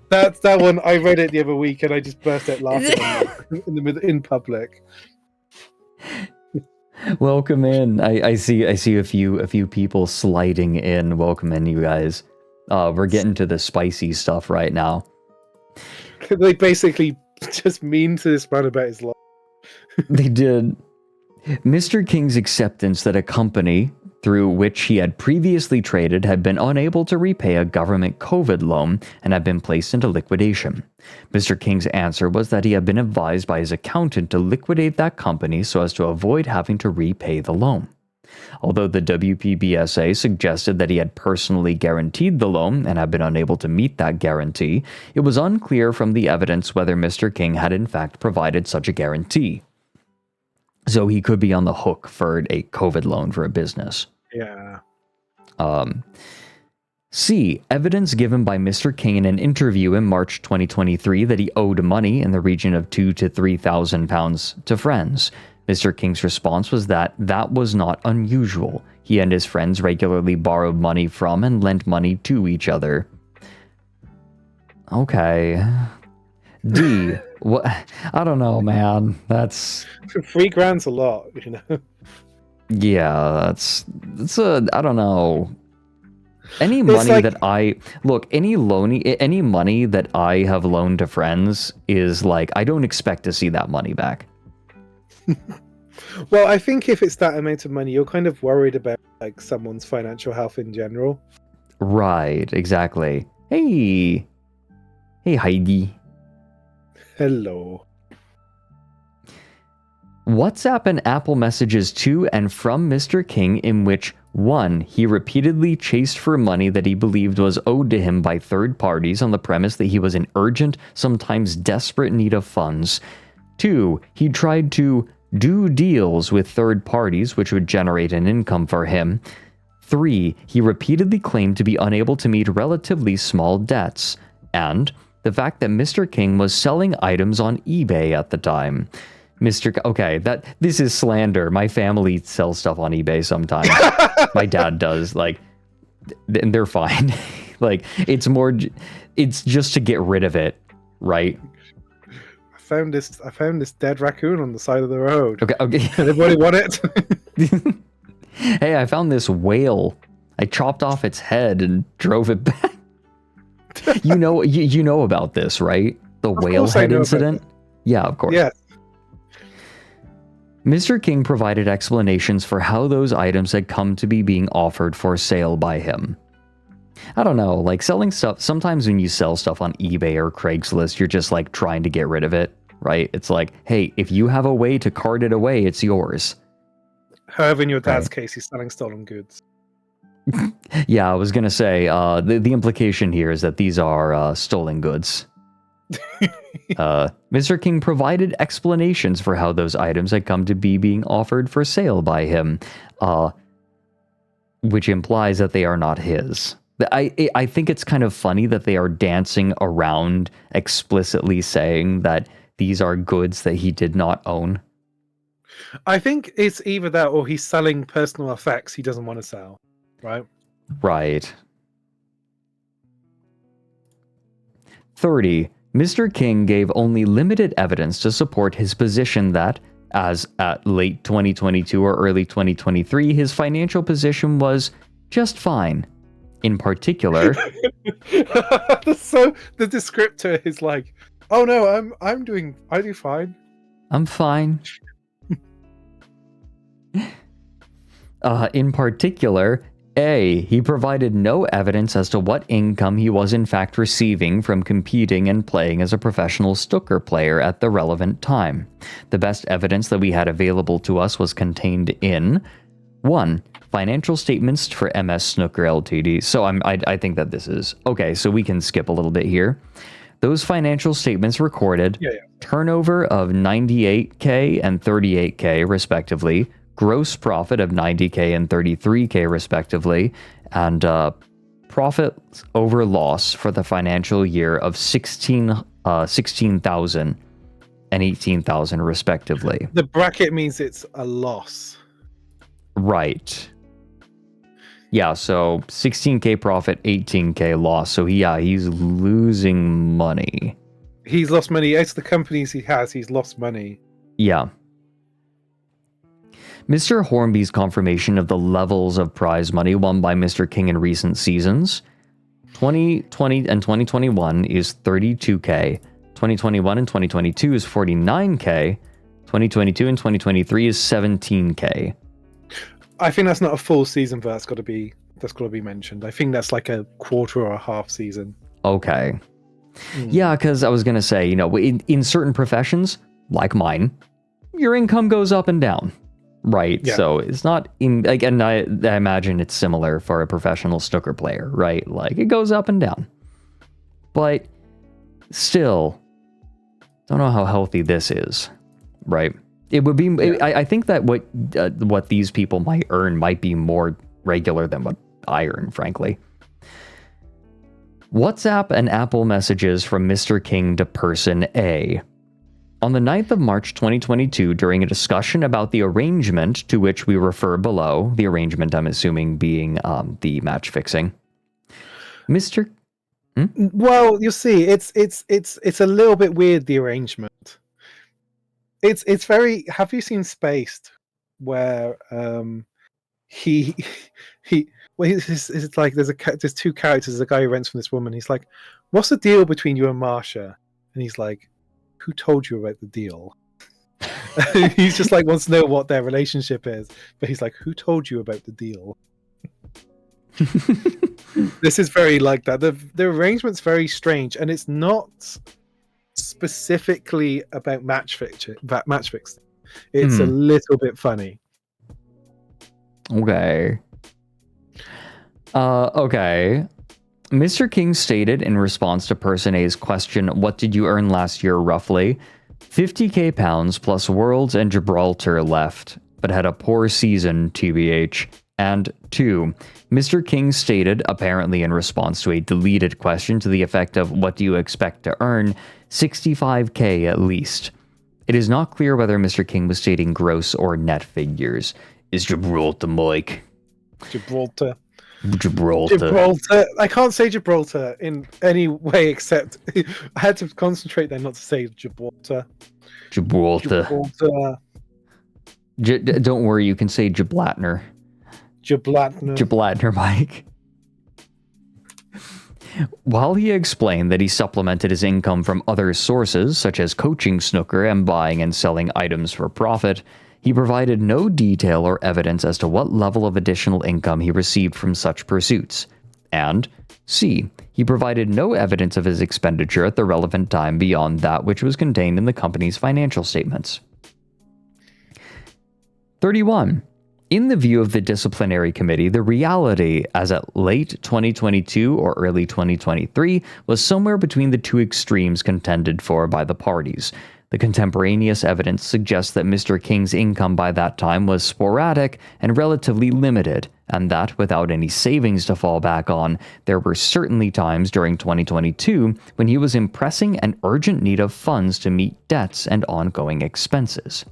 That's that one. I read it the other week and I just burst out laughing in public. Welcome in. I see a few people sliding in. Welcome in, you guys. We're getting to the spicy stuff right now. They basically just mean to this man about his life. They did. Mr. King's acceptance that a company through which he had previously traded had been unable to repay a government COVID loan and had been placed into liquidation. Mr. King's answer was that he had been advised by his accountant to liquidate that company so as to avoid having to repay the loan. Although the WPBSA suggested that he had personally guaranteed the loan and had been unable to meet that guarantee, it was unclear from the evidence whether Mr. King had in fact provided such a guarantee. So he could be on the hook for a COVID loan for a business. Yeah. C. Evidence given by Mr. King in an interview in March 2023 that he owed money in the region of £2,000 to £3,000 to friends. Mr. King's response was that that was not unusual. He and his friends regularly borrowed money from and lent money to each other. Okay. D. What? I don't know, man. That's $3,000's a lot, you know. Yeah, that's I don't know. Any money that I look, any money that I have loaned to friends is like I don't expect to see that money back. Well, I think if it's that amount of money, you're kind of worried about like someone's financial health in general. Right, exactly. Hey, Heidi. Hello. WhatsApp and Apple messages to and from Mr. King in which 1. He repeatedly chased for money that he believed was owed to him by third parties on the premise that he was in urgent, sometimes desperate need of funds. 2. He tried to do deals with third parties which would generate an income for him. 3. He repeatedly claimed to be unable to meet relatively small debts. And the fact that Mr. King was selling items on eBay at the time. Okay, this is slander. My family sells stuff on eBay sometimes. My dad does, and they're fine. It's just to get rid of it, right? I found this dead raccoon on the side of the road. Okay. Anybody want it? Hey, I found this whale. I chopped off its head and drove it back. You know about this, right? The whale head incident? Yeah, of course. Yeah. Mr. King provided explanations for how those items had come to be being offered for sale by him. I don't know, selling stuff, sometimes when you sell stuff on eBay or Craigslist, you're just trying to get rid of it, right? It's like, hey, if you have a way to cart it away, it's yours. However, in your dad's case, he's selling stolen goods. Yeah, I was going to say, the implication here is that these are stolen goods. Mr. King provided explanations for how those items had come to be being offered for sale by him, which implies that they are not his. I think it's kind of funny that they are dancing around explicitly saying that these are goods that he did not own. I think it's either that or he's selling personal effects he doesn't want to sell, right? Right. 30. Mr. King gave only limited evidence to support his position that, as at late 2022 or early 2023, his financial position was just fine. In particular... So the descriptor is like, oh no, I do fine. I'm fine. In particular, A, he provided no evidence as to what income he was in fact receiving from competing and playing as a professional snooker player at the relevant time. The best evidence that we had available to us was contained in 1. Financial statements for MS Snooker Ltd. So I think that this is... Okay, so we can skip a little bit here. Those financial statements recorded turnover of 98K and 38K respectively, gross profit of 90K and 33K respectively, and profit over loss for the financial year of 16,000 and 18,000 respectively. The bracket means it's a loss. Right. Yeah, so 16K profit, 18K loss. So he's losing money. He's lost money. Out of the companies he has, he's lost money. Yeah. Mr. Hornby's confirmation of the levels of prize money won by Mr. King in recent seasons. 2020 and 2021 is 32K. 2021 and 2022 is 49K. 2022 and 2023 is 17K. I think that's not a full season, but that's got to be mentioned. I think that's like a quarter or a half season. Okay. Yeah, because I was going to say, in certain professions, like mine, your income goes up and down, right? Yeah. So it's not and I imagine it's similar for a professional snooker player, right? Like it goes up and down. But still, don't know how healthy this is, right? It would be. I think that what these people might earn might be more regular than what I earn, frankly. WhatsApp and Apple messages from Mr. King to person A. On the 9th of March 2022, during a discussion about the arrangement to which we refer below, the arrangement I'm assuming being the match fixing, Mr. Well, you see, it's a little bit weird, the arrangement. It's very. Have you seen Spaced, where it's like there's two characters. There's a guy who rents from this woman. He's like, "What's the deal between you and Marsha?" And he's like, "Who told you about the deal?" He's just like wants to know what their relationship is, but he's like, "Who told you about the deal?" This is very like that. The arrangement's very strange, and it's not specifically about match fixing. It's a little bit funny. Okay. Okay. Mr. King stated in response to person A's question, "What did you earn last year roughly?" 50k pounds plus Worlds and Gibraltar left, but had a poor season, TBH. And 2. Mr. King stated, apparently in response to a deleted question to the effect of, "What do you expect to earn?" 65k at least. It is not clear whether Mr. King was stating gross or net figures. Is Gibraltar, Mike? Gibraltar. Gibraltar. I can't say Gibraltar in any way except I had to concentrate there not to say Gibraltar. Gibraltar. Don't worry, you can say Giblatner. Giblatner, Mike. While he explained that he supplemented his income from other sources, such as coaching snooker and buying and selling items for profit, he provided no detail or evidence as to what level of additional income he received from such pursuits. And C. He provided no evidence of his expenditure at the relevant time beyond that which was contained in the company's financial statements. 31. In the view of the disciplinary committee, the reality as at late 2022 or early 2023 was somewhere between the two extremes contended for by the parties. The contemporaneous evidence suggests that Mr. King's income by that time was sporadic and relatively limited, and that without any savings to fall back on, there were certainly times during 2022 when he was in pressing and urgent need of funds to meet debts and ongoing expenses.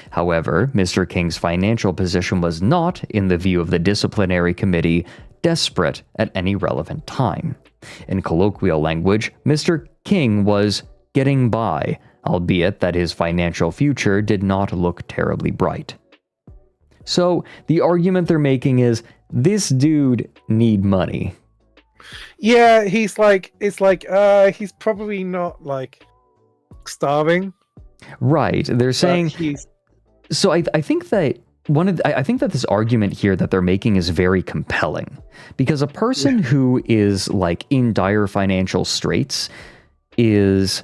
However, Mr. King's financial position was not, in the view of the disciplinary committee, desperate at any relevant time. In colloquial language, Mr. King was getting by, albeit that his financial future did not look terribly bright. So, the argument they're making is, this dude need money. Yeah, he's probably not like starving. Right, they're saying... So I think that I think that this argument here that they're making is very compelling, because a person who is like in dire financial straits is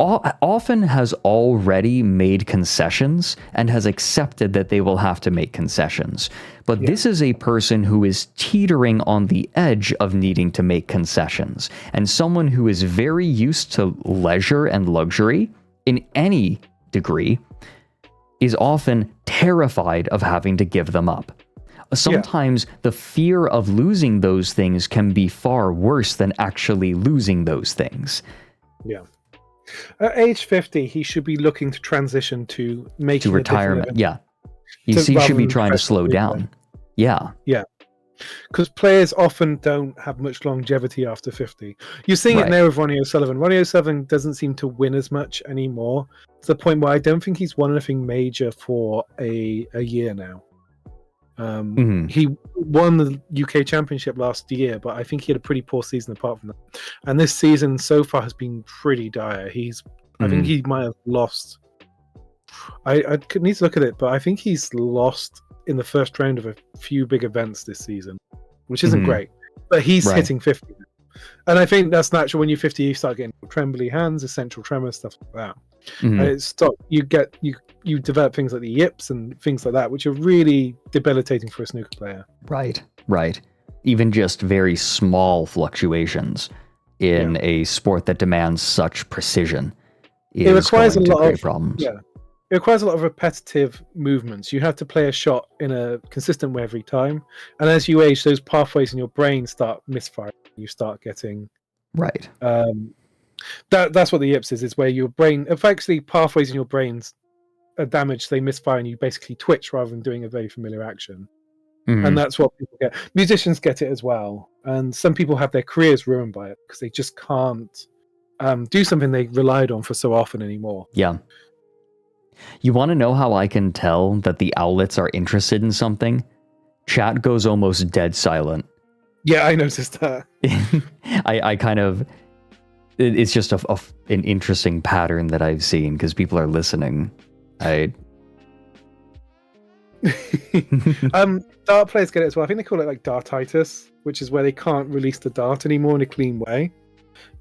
often has already made concessions and has accepted that they will have to make concessions. But this is a person who is teetering on the edge of needing to make concessions, and someone who is very used to leisure and luxury in any degree is often terrified of having to give them up. Sometimes the fear of losing those things can be far worse than actually losing those things. Yeah. At age 50, he should be looking to transition to making to retirement. Yeah. He should be trying to slow down. Yeah. Yeah. Because players often don't have much longevity after 50. You're seeing it now with Ronnie O'Sullivan. Ronnie O'Sullivan doesn't seem to win as much anymore, to the point where I don't think he's won anything major for a year now. He won the UK Championship last year, but I think he had a pretty poor season apart from that. And this season so far has been pretty dire. I think he might have lost. I could need to look at it, but I think he's lost in the first round of a few big events this season, which isn't great. But he's hitting 50 now. And I think that's natural. When you're 50, you start getting trembly hands, essential tremors, stuff like that. And it's you develop things like the yips and things like that, which are really debilitating for a snooker player. Right. Even just very small fluctuations in a sport that demands such precision is it requires going a lot to create of problems. Yeah, it requires a lot of repetitive movements. You have to play a shot in a consistent way every time, and as you age, those pathways in your brain start misfiring. You start getting that's what the yips is where your brain, if actually pathways in your brains are damaged, they misfire and you basically twitch rather than doing a very familiar action. And that's what people get. Musicians get it as well, and some people have their careers ruined by it because they just can't do something they relied on for so often anymore. Yeah. You want to know how I can tell that the owlets are interested in something? Chat goes almost dead silent. Yeah, I noticed that. I kind of... It's just an interesting pattern that I've seen because people are listening. Dart players get it as well. I think they call it like dartitis, which is where they can't release the dart anymore in a clean way.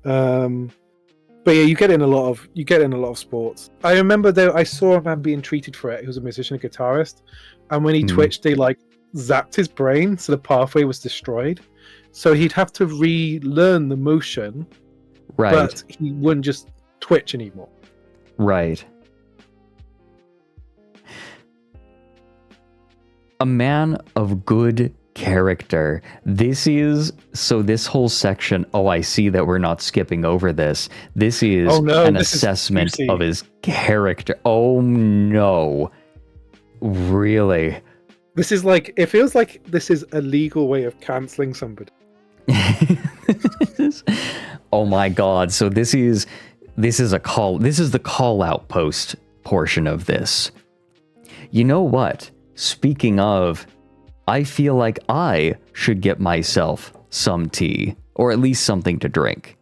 But yeah, you get it in a lot of sports. I remember though, I saw a man being treated for it. He was a musician, a guitarist, and when he twitched, they like zapped his brain, so the pathway was destroyed. So he'd have to relearn the motion, but he wouldn't just twitch anymore. Right. A man of good character. This whole section, I see that we're not skipping over this. This is an assessment of his character. Oh no. Really? This is like, it feels like this is a legal way of cancelling somebody. Oh my god. So this is the call out post portion of this. You know what? Speaking of, I feel like I should get myself some tea, or at least something to drink,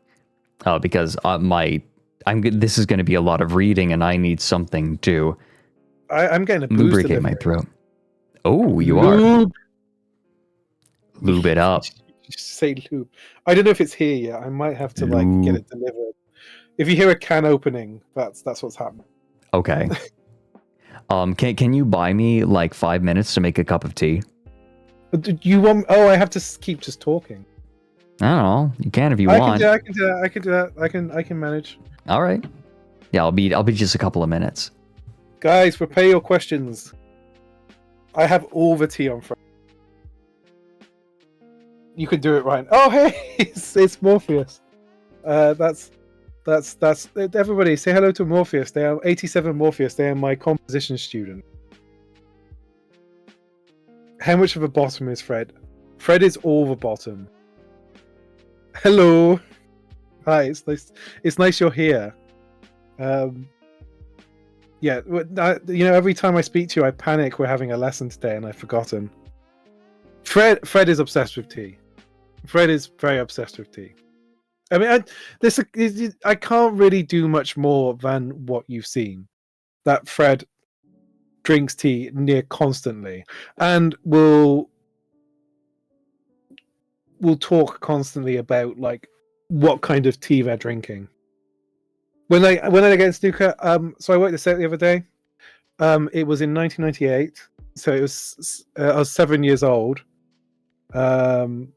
because this is going to be a lot of reading, and I need something to I'm getting a lubricate my throat. Oh, you are. Lube it up. Just say lube. I don't know if it's here yet. I might have to get it delivered. If you hear a can opening, that's what's happening. Okay. Can you buy me like 5 minutes to make a cup of tea? Do you want? Oh, I have to keep just talking. I don't know. You can if you want. I can do that. I can manage. All right. Yeah, I'll be just a couple of minutes. Guys, prepare your questions. I have all the tea on Friday. You can do it, Ryan. Oh, hey, it's Morpheus. That's everybody. Say hello to Morpheus. They are 87 Morpheus. They are my composition student. How much of a bottom is Fred? Fred is all the bottom. Hello. Hi. It's nice. It's nice you're here. Yeah. Every time I speak to you, I panic. We're having a lesson today, and I've forgotten. Fred is obsessed with tea. Fred is very obsessed with tea. I mean, I can't really do much more than what you've seen. That Fred drinks tea near constantly, and will talk constantly about like what kind of tea they're drinking. When I get snooker, so I worked this out the other day. It was in 1998, so it was I was 7 years old, and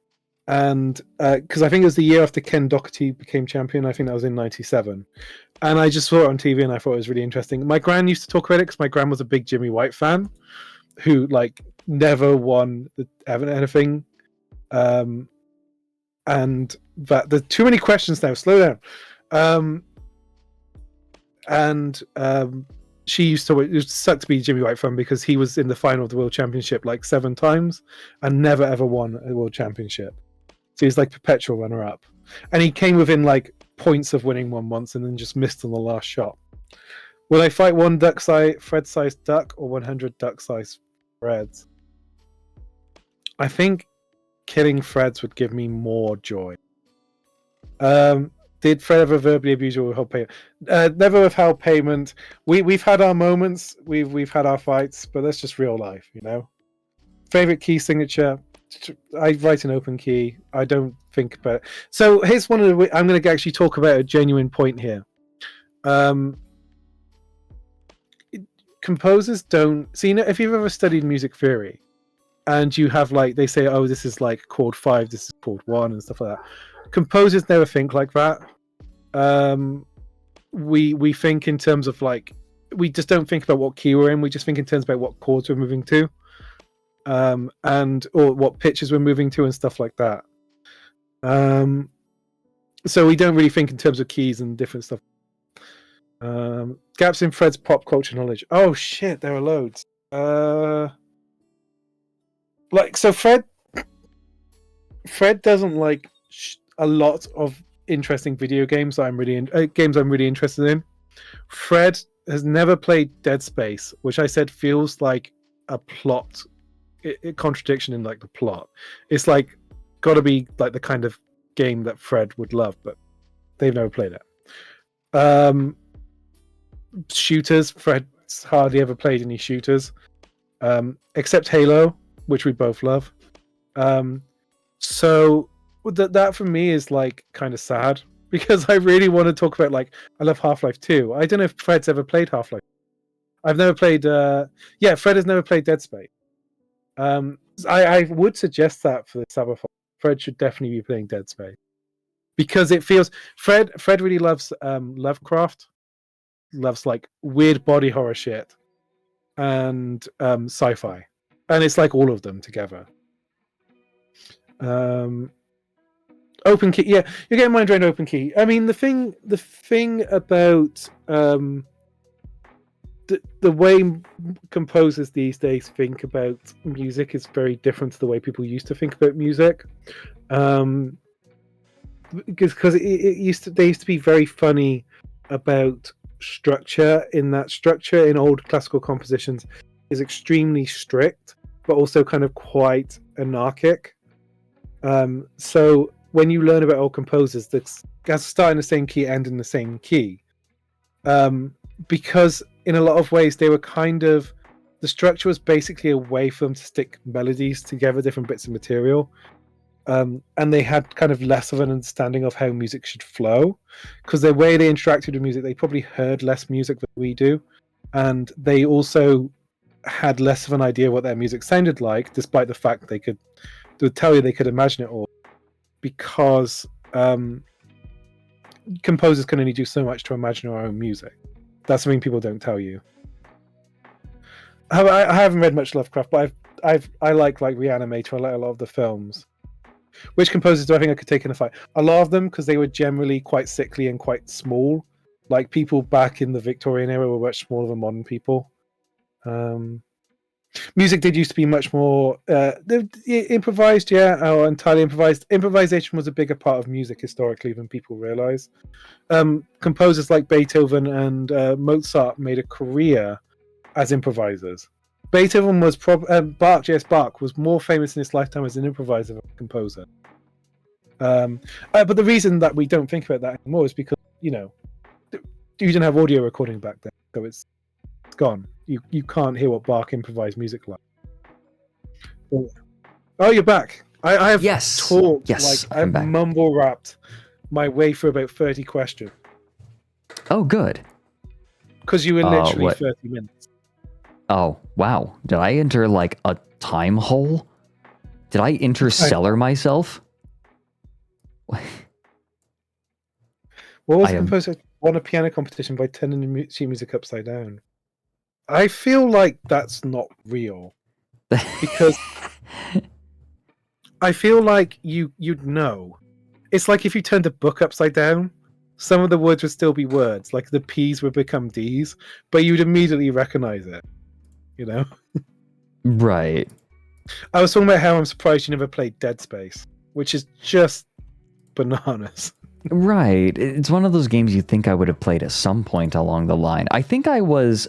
because I think it was the year after Ken Doherty became champion. I think that was in '97, and I just saw it on TV and I thought it was really interesting. My gran used to talk about it because my gran was a big Jimmy White fan, who like never won anything. And that there's too many questions now. Slow down. She used to. It sucked to be Jimmy White fan because he was in the final of the World Championship like 7 times and never ever won a World Championship. So he's like perpetual runner-up, and he came within like points of winning one once and then just missed on the last shot. Will I fight one Fred-sized duck or 100 duck-sized Freds? I think killing Freds would give me more joy. Did Fred ever verbally abuse you or withhold payment? Never withheld payment. We've had our moments. We've had our fights, but that's just real life, you know. Favorite key signature? I write an open key. I don't think about it. So here's one of the. I'm going to actually talk about a genuine point here. Composers don't. So, you know, if you've ever studied music theory, and you have like they say, oh, this is like chord 5, this is chord 1, and stuff like that. Composers never think like that. We think in terms of like we just don't think about what key we're in. We just think in terms about what chords we're moving to, and or what pitches we're moving to and stuff like that. So we don't really think in terms of keys and different stuff. Gaps in Fred's pop culture knowledge. Oh shit, there are loads. Like so, Fred doesn't like a lot of interesting video games that I'm really interested in. Fred has never played Dead Space, which I said feels like a plot contradiction in like the plot. It's like got to be like the kind of game that Fred would love, but they've never played it. Shooters, Fred's hardly ever played any shooters, except Halo, which we both love. So that for me is like kind of sad because I really want to talk about like I love Half-Life 2. I don't know if Fred's ever played Half-Life. I've never played. Fred has never played Dead Space. I would suggest that for the Subathon. Fred should definitely be playing Dead Space because it feels Fred really loves Lovecraft, loves like weird body horror shit, and sci-fi, and it's like all of them together. Open key, yeah, you're getting mind drained. Open key. I mean, the thing about the way composers these days think about music is very different to the way people used to think about music. Because they used to be very funny about structure. In that structure in old classical compositions is extremely strict, but also kind of quite anarchic. So when you learn about old composers, that start in the same key, end in the same key, because in a lot of ways they were kind of the structure was basically a way for them to stick melodies together, different bits of material, and they had kind of less of an understanding of how music should flow, because the way they interacted with music, they probably heard less music than we do, and they also had less of an idea what their music sounded like, despite the fact they would tell you they could imagine it all, because composers can only do so much to imagine our own music. That's something people don't tell you. I haven't read much Lovecraft, but I like Reanimator. I like a lot of the films. Which composers do I think I could take in a fight? A lot of them, because they were generally quite sickly and quite small. Like people back in the Victorian era were much smaller than modern people. Music did used to be much more improvised, or entirely improvised. Improvisation was a bigger part of music historically than people realize. Composers like Beethoven and Mozart made a career as improvisers. Beethoven was Bach was more famous in his lifetime as an improviser than a composer. But the reason that we don't think about that anymore is because you didn't have audio recording back then, so it's gone. You can't hear what Bach improvised music like. Oh, you're back. I have talked like I'm I've back. mumble rapped my way through about 30 questions. Oh, good. Because you were literally what? 30 minutes. Oh, wow. Did I enter like a time hole? Did I interstellar myself? What was the composer won a piano competition by turning the sheet music upside down? I feel like that's not real. Because I feel like you'd know. It's like if you turned a book upside down, some of the words would still be words, like the P's would become D's, but you'd immediately recognize it. You know? Right. I was talking about how I'm surprised you never played Dead Space, which is just bananas. Right. It's one of those games you think I would have played at some point along the line. I think I was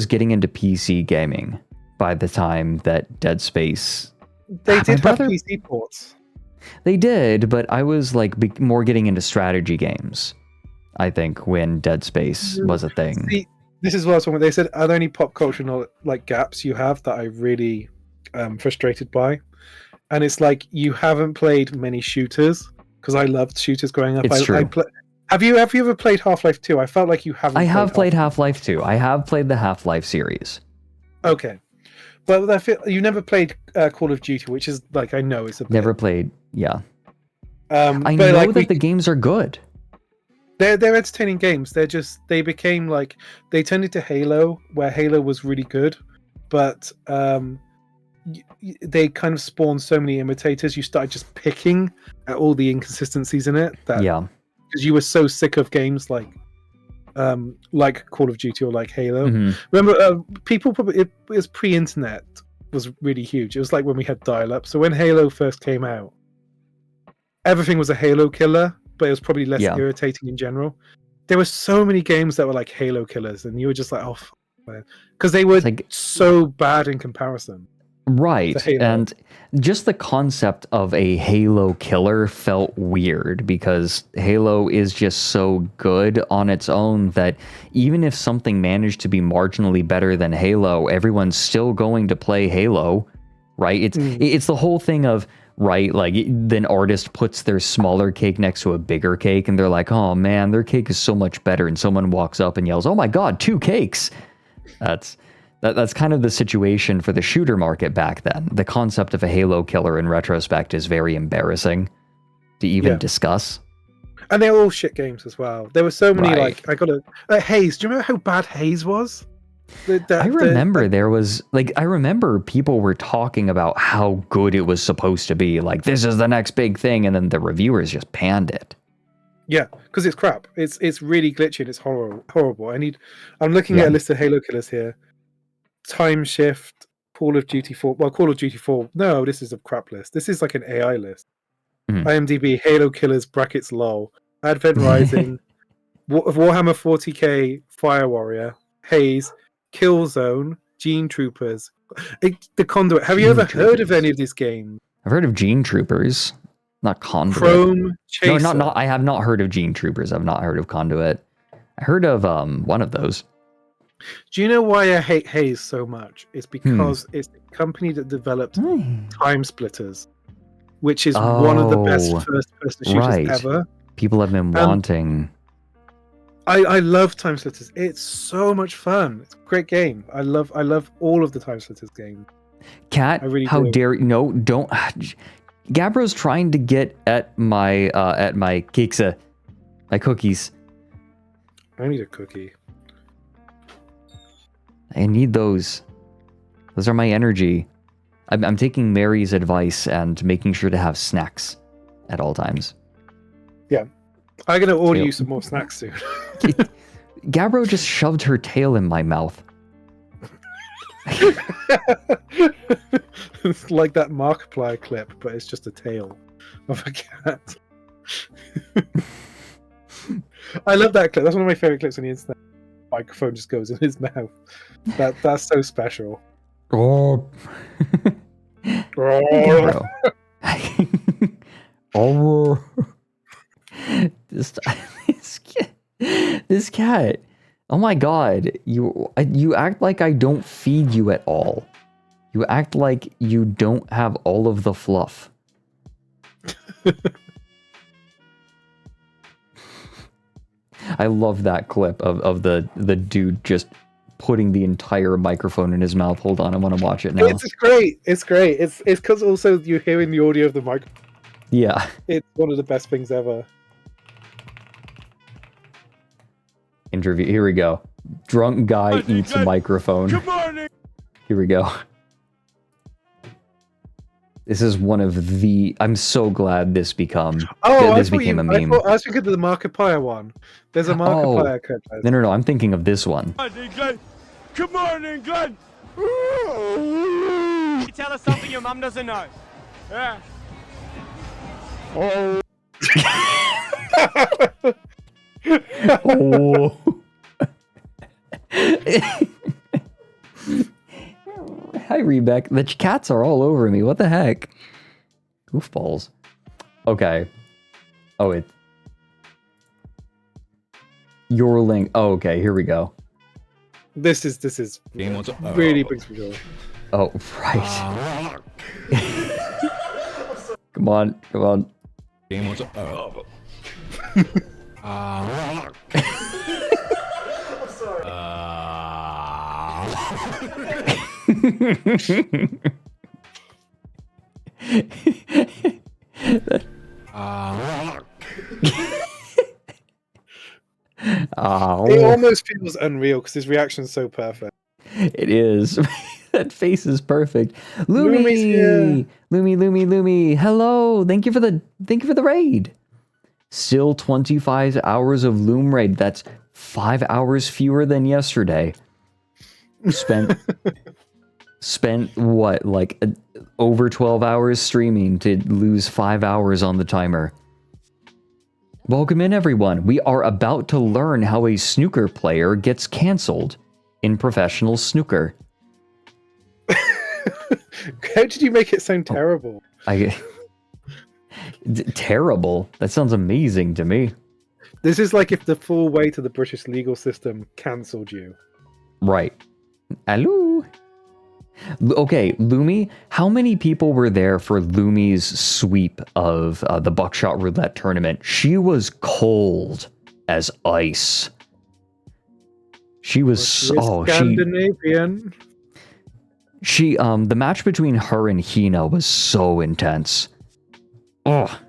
getting into PC gaming by the time that Dead Space. They did have PC ports. They did, but I was like more getting into strategy games. I think when Dead Space was a thing. See, this is what I was talking about. They said, "Are there any pop cultural like gaps you have that I really frustrated by?" And it's like you haven't played many shooters because I loved shooters growing up. It's true. Have you ever played Half-Life 2? I felt like you haven't. I have played Half-Life 2. I have played the Half-Life series. Okay, but I feel you never played Call of Duty, which is like I know it's a bit... Never played. Yeah. I know like that the games are good. They're entertaining games. They became like they turned into Halo, where Halo was really good, but they kind of spawned so many imitators. You started just picking at all the inconsistencies in it. Because you were so sick of games like Call of Duty or like Halo. Remember, people probably it was pre-internet was really huge. It was like when we had dial-up. So when Halo first came out, everything was a Halo killer, but it was probably less irritating in general. There were so many games that were like Halo killers, and you were just like, oh, because they were so bad in comparison. Right, and just the concept of a Halo killer felt weird because Halo is just so good on its own that even if something managed to be marginally better than Halo, everyone's still going to play Halo, right? It's the whole thing of, right, like then artist puts their smaller cake next to a bigger cake and they're like, oh man, their cake is so much better, and someone walks up and yells, oh my god, 2 cakes! That's kind of the situation for the shooter market back then. The concept of a Halo killer in retrospect is very embarrassing to even discuss. And they're all shit games as well. There were so many like I got Haze. Do you remember how bad Haze was? I remember there was like I remember people were talking about how good it was supposed to be. Like this is the next big thing, and then the reviewers just panned it. Yeah, because it's crap. It's really glitchy and it's horrible. I'm looking at a list of Halo killers here. Time Shift, Call of Duty 4. Well, Call of Duty 4. No, this is a crap list. This is like an AI list. IMDb, Halo Killers, brackets lol. Advent Rising, Warhammer 40k, Fire Warrior, Haze, Killzone, Gene Troopers, The Conduit. Have you ever heard of any of these games? I've heard of Gene Troopers, not Conduit. Chrome Chaser. No, not. I have not heard of Gene Troopers. I've not heard of Conduit. I heard of one of those. Do you know why I hate Haze so much? It's because it's the company that developed Time Splitters, which is one of the best first-person shooters ever. People have been wanting. I love Time Splitters. It's so much fun. It's a great game. I love all of the Time Splitters games. Cat, how dare you? No, don't. Gabbro's trying to get at my cakes, my cookies. I need a cookie. I need those. Those are my energy. I'm taking Mary's advice and making sure to have snacks at all times. Yeah. I'm going to order you some more snacks soon. Gabbro just shoved her tail in my mouth. It's like that Markiplier clip, but it's just a tail of a cat. I love that clip. That's one of my favorite clips on the internet. Microphone just goes in his mouth. That's so special. Oh. Gabbro. Oh. This cat. Oh my god, you act like I don't feed you at all. You act like you don't have all of the fluff. I love that clip of the dude just putting the entire microphone in his mouth. Hold on, I want to watch it now. It's great. It's great. It's because also you're hearing the audio of the mic. Yeah. It's one of the best things ever. Interview. Here we go. Drunk guy eats a microphone. Good morning. Here we go. This is one of the. I'm so glad this became a meme. I was thinking of the Markiplier one. There's a Markiplier clip. No. I'm thinking of this one. Good morning, Glenn. You tell us something your mum doesn't know. Yeah. Oh. Oh. Hi, Rebecca. The cats are all over me. What the heck? Goofballs. Okay. Oh, it. Your link. Oh, okay. Here we go. This is really brings me joy. Oh, right. Come on. Game was oh. I'm sorry. It almost feels unreal because his reaction's so perfect. It is. That face is perfect. Lumi's here. Lumi. Hello. Thank you for the raid. Still 25 hours of Loom raid. That's 5 hours fewer than yesterday. Spent what, like over 12 hours streaming to lose 5 hours on the timer. Welcome in, everyone. We are about to learn how a snooker player gets cancelled in professional snooker. How did you make it sound terrible? Terrible? That sounds amazing to me. This is like if the full weight of the British legal system cancelled you. Right. Hello. Okay, Lumi, how many people were there for Lumi's sweep of the Buckshot Roulette tournament? She was cold as ice. She was Scandinavian. She the match between her and Hina was so intense. Oh.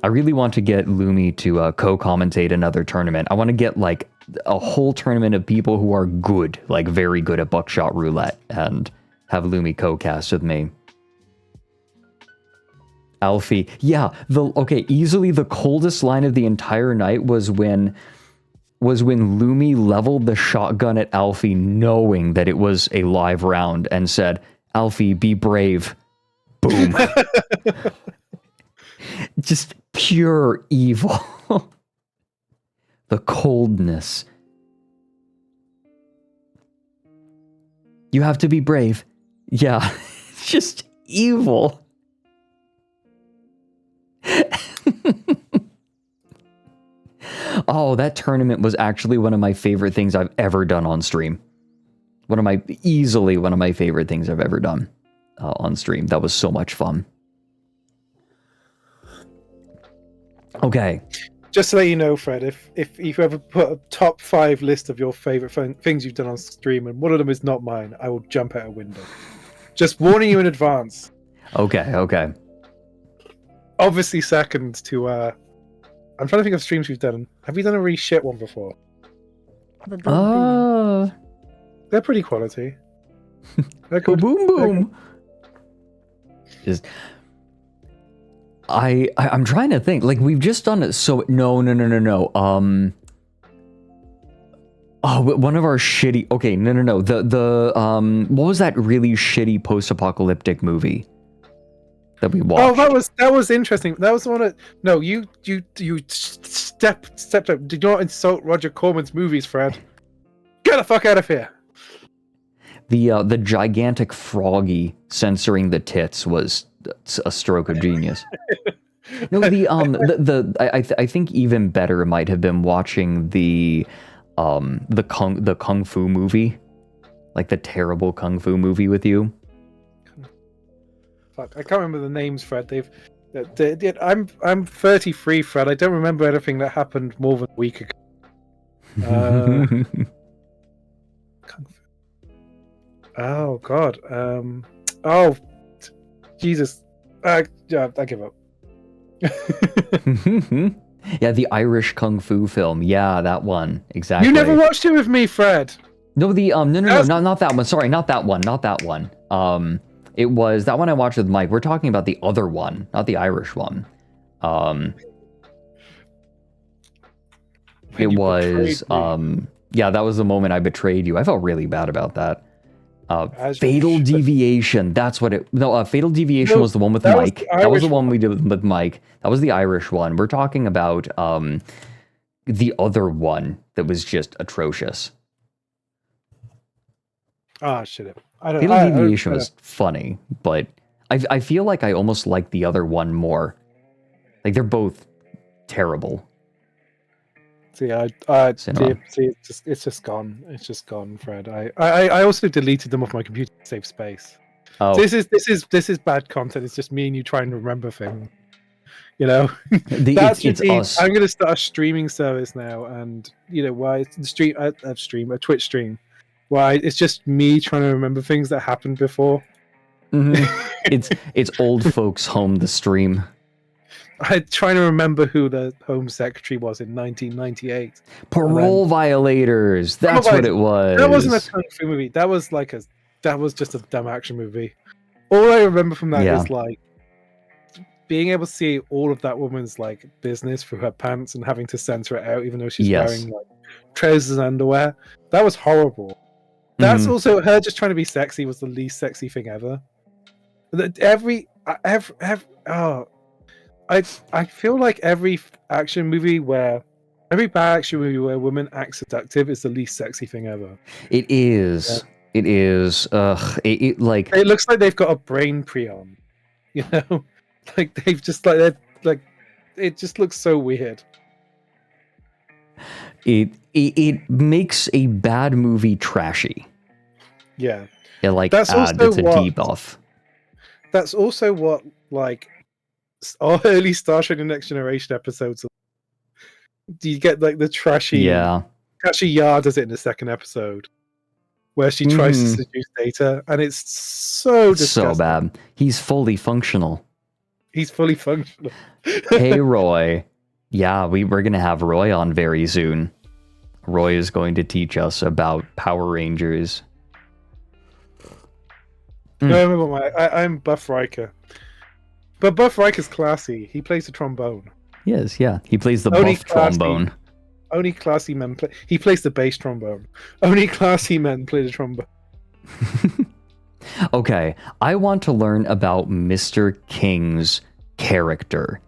I really want to get Lumi to co-commentate another tournament. I want to get like a whole tournament of people who are good, like very good at Buckshot Roulette, and have Lumi co-cast with me. Alfie, yeah, easily the coldest line of the entire night was when Lumi leveled the shotgun at Alfie, knowing that it was a live round, and said, "Alfie, be brave." Boom. Just pure evil. The coldness. You have to be brave. Yeah, just evil. Oh, that tournament was actually one of my favorite things I've ever done on stream. Easily one of my favorite things I've ever done on stream. That was so much fun. Okay. Just to let you know, Fred, if you ever put a top 5 list of your favorite things you've done on stream, and one of them is not mine, I will jump out a window. Just warning you in advance. Okay. Obviously, second to I'm trying to think of streams we've done. Have we done a really shit one before? They're pretty quality. They're good. Boom. Just. I'm trying to think. Like, we've just done it. So no. Oh, one of our shitty. Okay, no. The what was that really shitty post-apocalyptic movie that we watched? Oh, that was interesting. That was the one. No, you stepped up. Did not insult Roger Corman's movies, Fred. Get the fuck out of here. The gigantic froggy censoring the tits was a stroke of genius. No, I think even better might have been watching the the kung fu movie, like the terrible kung fu movie with you. Fuck, I can't remember the names, Fred. I'm 33, Fred. I don't remember anything that happened more than a week ago. Kung Fu. Oh God. Oh, Jesus. Yeah, I give up. Yeah, the Irish kung fu film. Yeah, that one. Exactly. You never watched it with me, Fred. No, no, not that one. Sorry, not that one. Not that one. It was that one I watched with Mike. We're talking about the other one, not the Irish one. It was yeah, that was the moment I betrayed you. I felt really bad about that. Fatal Deviation. That's what it. No, Fatal Deviation was the one with Mike. That was the one we did with Mike. That was the Irish one. We're talking about the other one that was just atrocious. Ah, shit. Fatal Deviation was funny, but I feel like I almost like the other one more. Like they're both terrible. See, it's just gone. It's just gone, Fred. I also deleted them off my computer to save space. Oh. So this is bad content. It's just me and you trying to remember things. You know, it's us. I'm going to start a streaming service now, and you know why? It's a Twitch stream. Why? It's just me trying to remember things that happened before. It's old folks home the stream. I'm trying to remember who the Home Secretary was in 1998. Parole violators. That's what it was. That wasn't a kung fu movie. That was just a dumb action movie. All I remember from that is like being able to see all of that woman's like business through her pants and having to censor it out, even though she's wearing like trousers and underwear. That was horrible. That's also her just trying to be sexy was the least sexy thing ever. I feel like every bad action movie where women act seductive is the least sexy thing ever. It is. Yeah. It is. It looks like they've got a brain prion. You know, like they've just like it just looks so weird. It makes a bad movie trashy. Yeah. It adds a debuff. That's also what like our early Star Trek: The Next Generation episodes. Do you get like the trashy? Yeah. Actually, Yar does it in the second episode, where she tries to seduce Data, and it's so disgusting. So bad. He's fully functional. He's fully functional. Hey, Roy. Yeah, we're gonna have Roy on very soon. Roy is going to teach us about Power Rangers. No, I'm Buff Riker. But Buff Riker's classy. He plays the trombone. Yes, yeah. He plays the buff trombone. Only classy men play. He plays the bass trombone. Only classy men play the trombone. Okay, I want to learn about Mr. King's character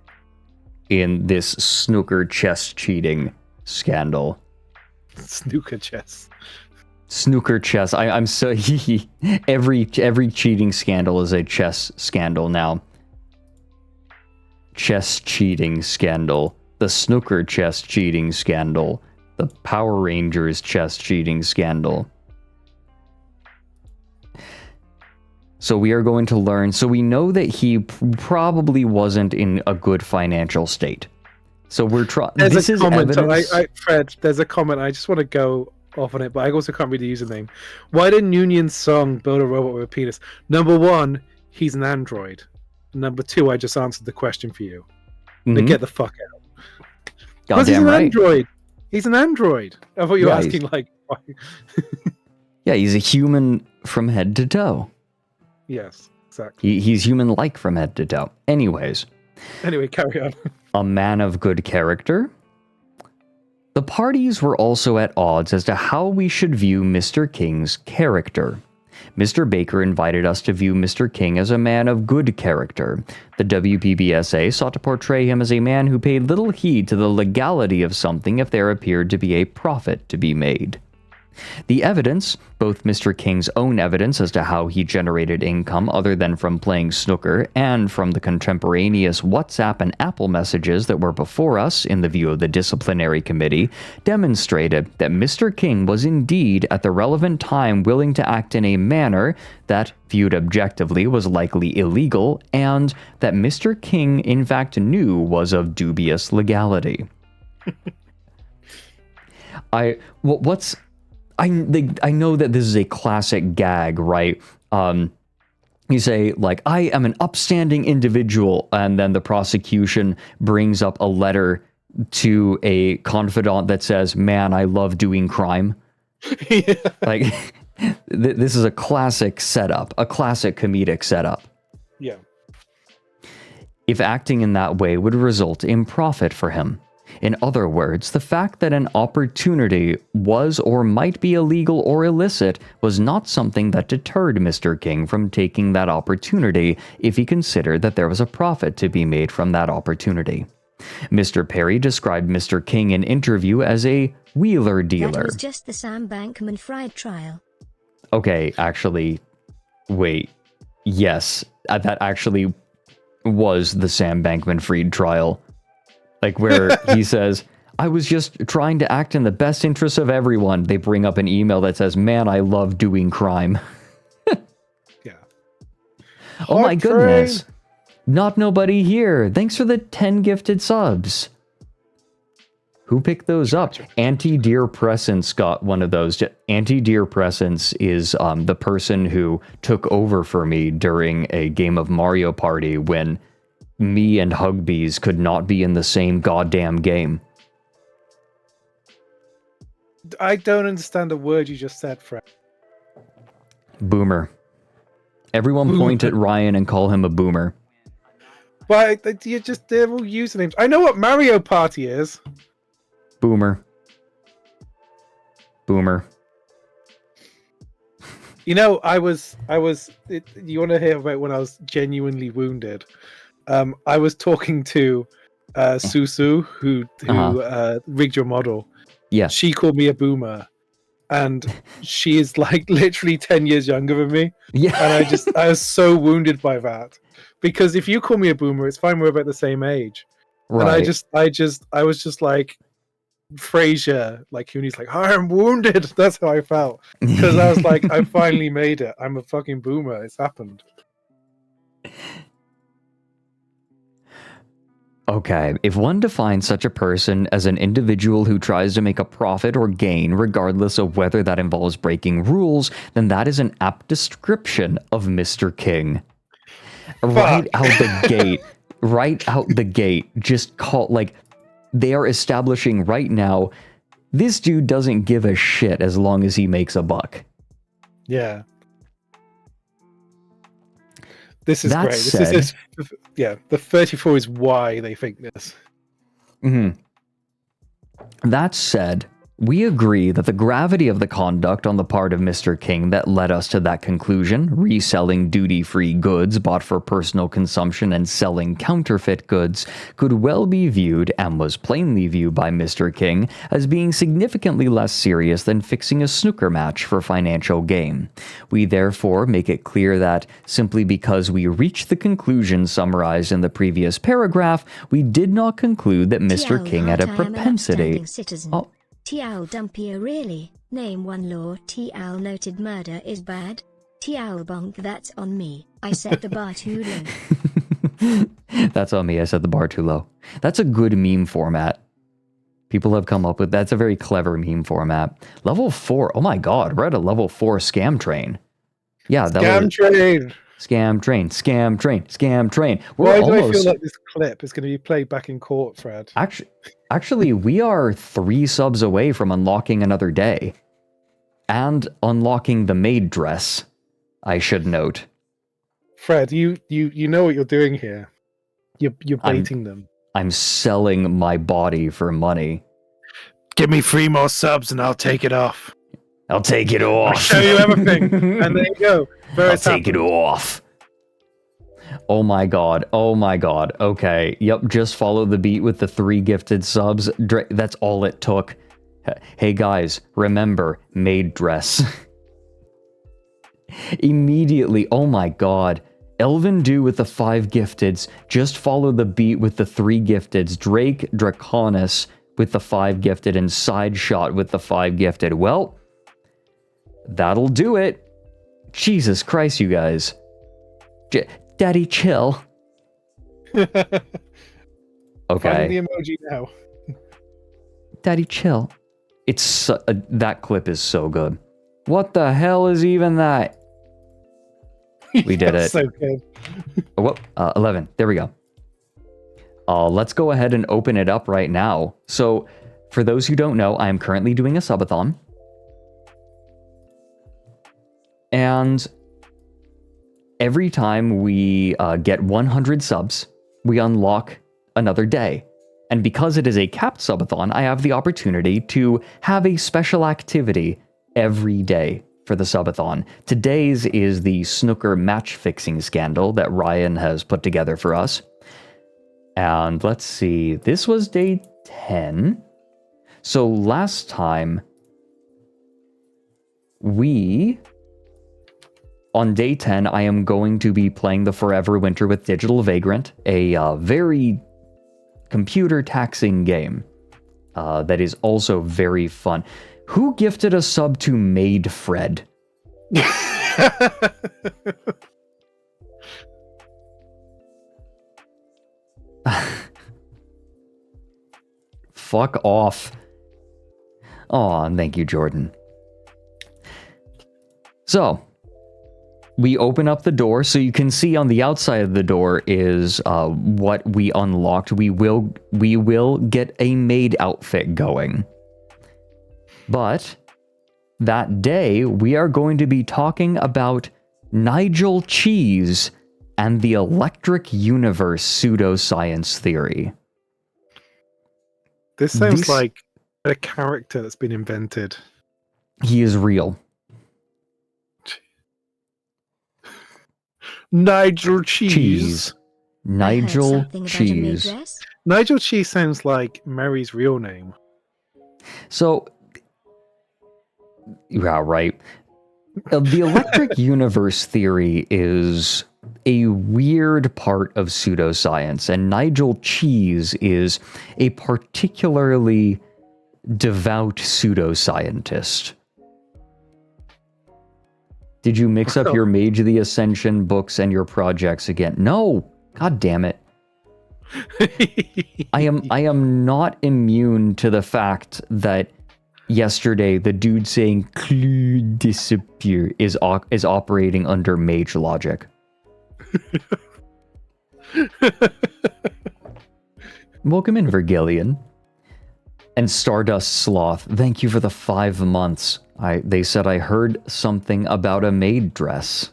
in this snooker chess cheating scandal. Snooker chess. Snooker chess. I'm so every cheating scandal is a chess scandal now. Chess cheating scandal, the snooker chess cheating scandal, the Power Rangers chess cheating scandal. So we are going to learn. So we know that he probably wasn't in a good financial state. So we're trying. This is evidence. Fred, there's a comment. I just want to go off on it, but I also can't read the username. Why did Noonan's song build a robot with a penis? Number one, he's an android. Number two, I just answered the question for you. Then get the fuck out. Because he's an android. He's an android. I thought you were asking like why. Yeah, he's a human from head to toe. Yes, exactly. He's human-like from head to toe. Anyways. Anyway, carry on. A man of good character. The parties were also at odds as to how we should view Mr. King's character. Mr. Baker invited us to view Mr. King as a man of good character. The WPBSA sought to portray him as a man who paid little heed to the legality of something if there appeared to be a profit to be made. The evidence, both Mr. King's own evidence as to how he generated income other than from playing snooker, and from the contemporaneous WhatsApp and Apple messages that were before us in the view of the disciplinary committee, demonstrated that Mr. King was indeed at the relevant time willing to act in a manner that, viewed objectively, was likely illegal, and that Mr. King in fact knew was of dubious legality. I know that this is a classic gag, right? You say, like, I am an upstanding individual, and then the prosecution brings up a letter to a confidant that says, man, I love doing crime. Yeah. Like, this is a classic setup, a classic comedic setup. Yeah. If acting in that way would result in profit for him. In other words, the fact that an opportunity was or might be illegal or illicit was not something that deterred Mr. King from taking that opportunity if he considered that there was a profit to be made from that opportunity. Mr. Perry described Mr. King in interview as a wheeler dealer. That was just the Sam Bankman-Fried trial. Okay, actually, wait. Yes, that actually was the Sam Bankman-Fried trial. Like, where he says, I was just trying to act in the best interest of everyone. They bring up an email that says, man, I love doing crime. Yeah. Oh my goodness. Not nobody here. Thanks for the 10 gifted subs. Who picked those up? Anti-Dear Presence got one of those. Anti-Dear Presence is the person who took over for me during a game of Mario Party when me and Hugbees could not be in the same goddamn game. I don't understand a word you just said, Fred. Boomer. Everyone point at Ryan and call him a boomer. Why? They're all usernames. I know what Mario Party is. Boomer. Boomer. You know, you want to hear about when I was genuinely wounded? I was talking to Susu, who rigged your model. Yeah. She called me a boomer, and she is like literally 10 years younger than me. Yeah. And I was so wounded by that, because if you call me a boomer, it's fine. We're about the same age. Right. And I was just like Frasier, like when he's like, I'm wounded. That's how I felt, because I was like, I finally made it. I'm a fucking boomer. It's happened. Okay, if one defines such a person as an individual who tries to make a profit or gain, regardless of whether that involves breaking rules, then that is an apt description of Mr. King. Right out the gate. Right out the gate. Just call, like, they are establishing right now, this dude doesn't give a shit as long as he makes a buck. Yeah. This is That great. said, Yeah, the 34 is why they think this. That said, we agree that the gravity of the conduct on the part of Mr. King that led us to that conclusion, reselling duty-free goods bought for personal consumption and selling counterfeit goods, could well be viewed, and was plainly viewed by Mr. King, as being significantly less serious than fixing a snooker match for financial gain. We therefore make it clear that, simply because we reached the conclusion summarized in the previous paragraph, we did not conclude that Mr. King had a propensity... Tiao Dumpier really? Name one law. Tiao noted murder is bad. Tiao bonk, that's on me. I set the bar too low. That's on me, I set the bar too low. That's a good meme format. People have come up with, that's a very clever meme format. Level 4, oh my god, we're at a level 4 scam train. Yeah, that Scam train! Scam train, scam train, scam train. Why do I feel like this clip is going to be played back in court, Fred? Actually, we are 3 subs away from unlocking another day. And unlocking the maid dress, I should note. Fred, you know what you're doing here. You're baiting them. I'm selling my body for money. Give me 3 more subs and I'll take it off. I'll take it off. I'll show you everything. And there you go. I'll take it off. Oh my god. Oh my god. Okay. Yep. Just follow the beat with the 3 gifted subs. That's all it took. Hey guys, remember, maid dress. Immediately, oh my god. Elven do with the 5 gifteds, just follow the beat with the 3 gifteds, Drake, Draconis with the 5 gifted, and Side Shot with the 5 gifted. Well, that'll do it. Jesus Christ, you guys. Daddy, chill. Okay. Finding the emoji now. Daddy, chill. It's that clip is so good. What the hell is even that? We did it. So good. Whoop, 11. There we go. Let's go ahead and open it up right now. So, for those who don't know, I am currently doing a subathon. And every time we get 100 subs, we unlock another day. And because it is a capped subathon, I have the opportunity to have a special activity every day for the subathon. Today's is the snooker match fixing scandal that Ryan has put together for us. And let's see, this was day 10. So last time, on day 10, I am going to be playing the Forever Winter with Digital Vagrant, a very computer taxing game that is also very fun. Who gifted a sub to Maid Fred? Fuck off. Aw, thank you, Jordan. So, we open up the door, so you can see on the outside of the door is what we unlocked. We will get a maid outfit going. But that day, we are going to be talking about Nigel Cheese and the electric universe pseudoscience theory. This sounds like a character that's been invented. He is real. Nigel Cheese. Nigel Cheese. Nigel Cheese sounds like Mary's real name. So, yeah, right. The electric universe theory is a weird part of pseudoscience, and Nigel Cheese is a particularly devout pseudoscientist. Did you mix up your Mage of the Ascension books and your projects again? No! God damn it. I am not immune to the fact that yesterday the dude saying "Clue disappear" is operating under mage logic. Welcome in, Vergilian. And Stardust Sloth, thank you for the 5 months. They said I heard something about a maid dress.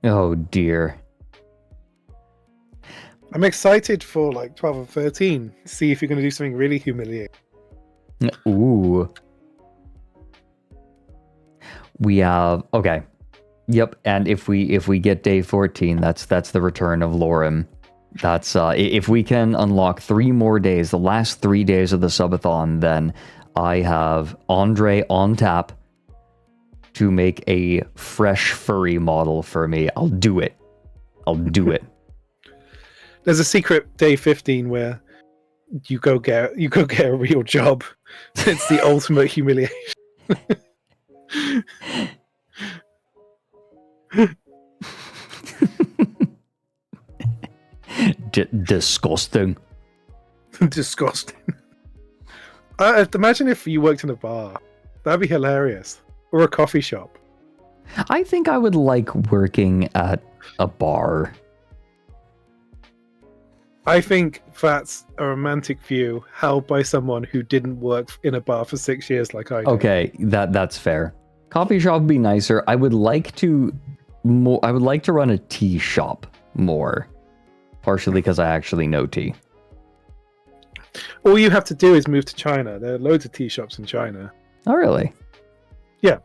Oh dear. I'm excited for like 12 and 13. See if you're going to do something really humiliating. Ooh. We have okay. Yep, and if we get day 14, that's the return of Lorem. That's if we can unlock 3 more days, the last 3 days of the subathon, then I have Andre on tap to make a fresh furry model for me. I'll do it. I'll do it. There's a secret day 15 where you go get a real job. It's the ultimate humiliation. Disgusting. Disgusting. Imagine if you worked in a bar. That'd be hilarious. Or a coffee shop. I think I would like working at a bar. I think that's a romantic view held by someone who didn't work in a bar for 6 years like I did. Okay, that's fair. Coffee shop would be nicer. I would like to run a tea shop more. Partially because I actually know tea. All you have to do is move to China. There are loads of tea shops in China. Oh, really? Yeah.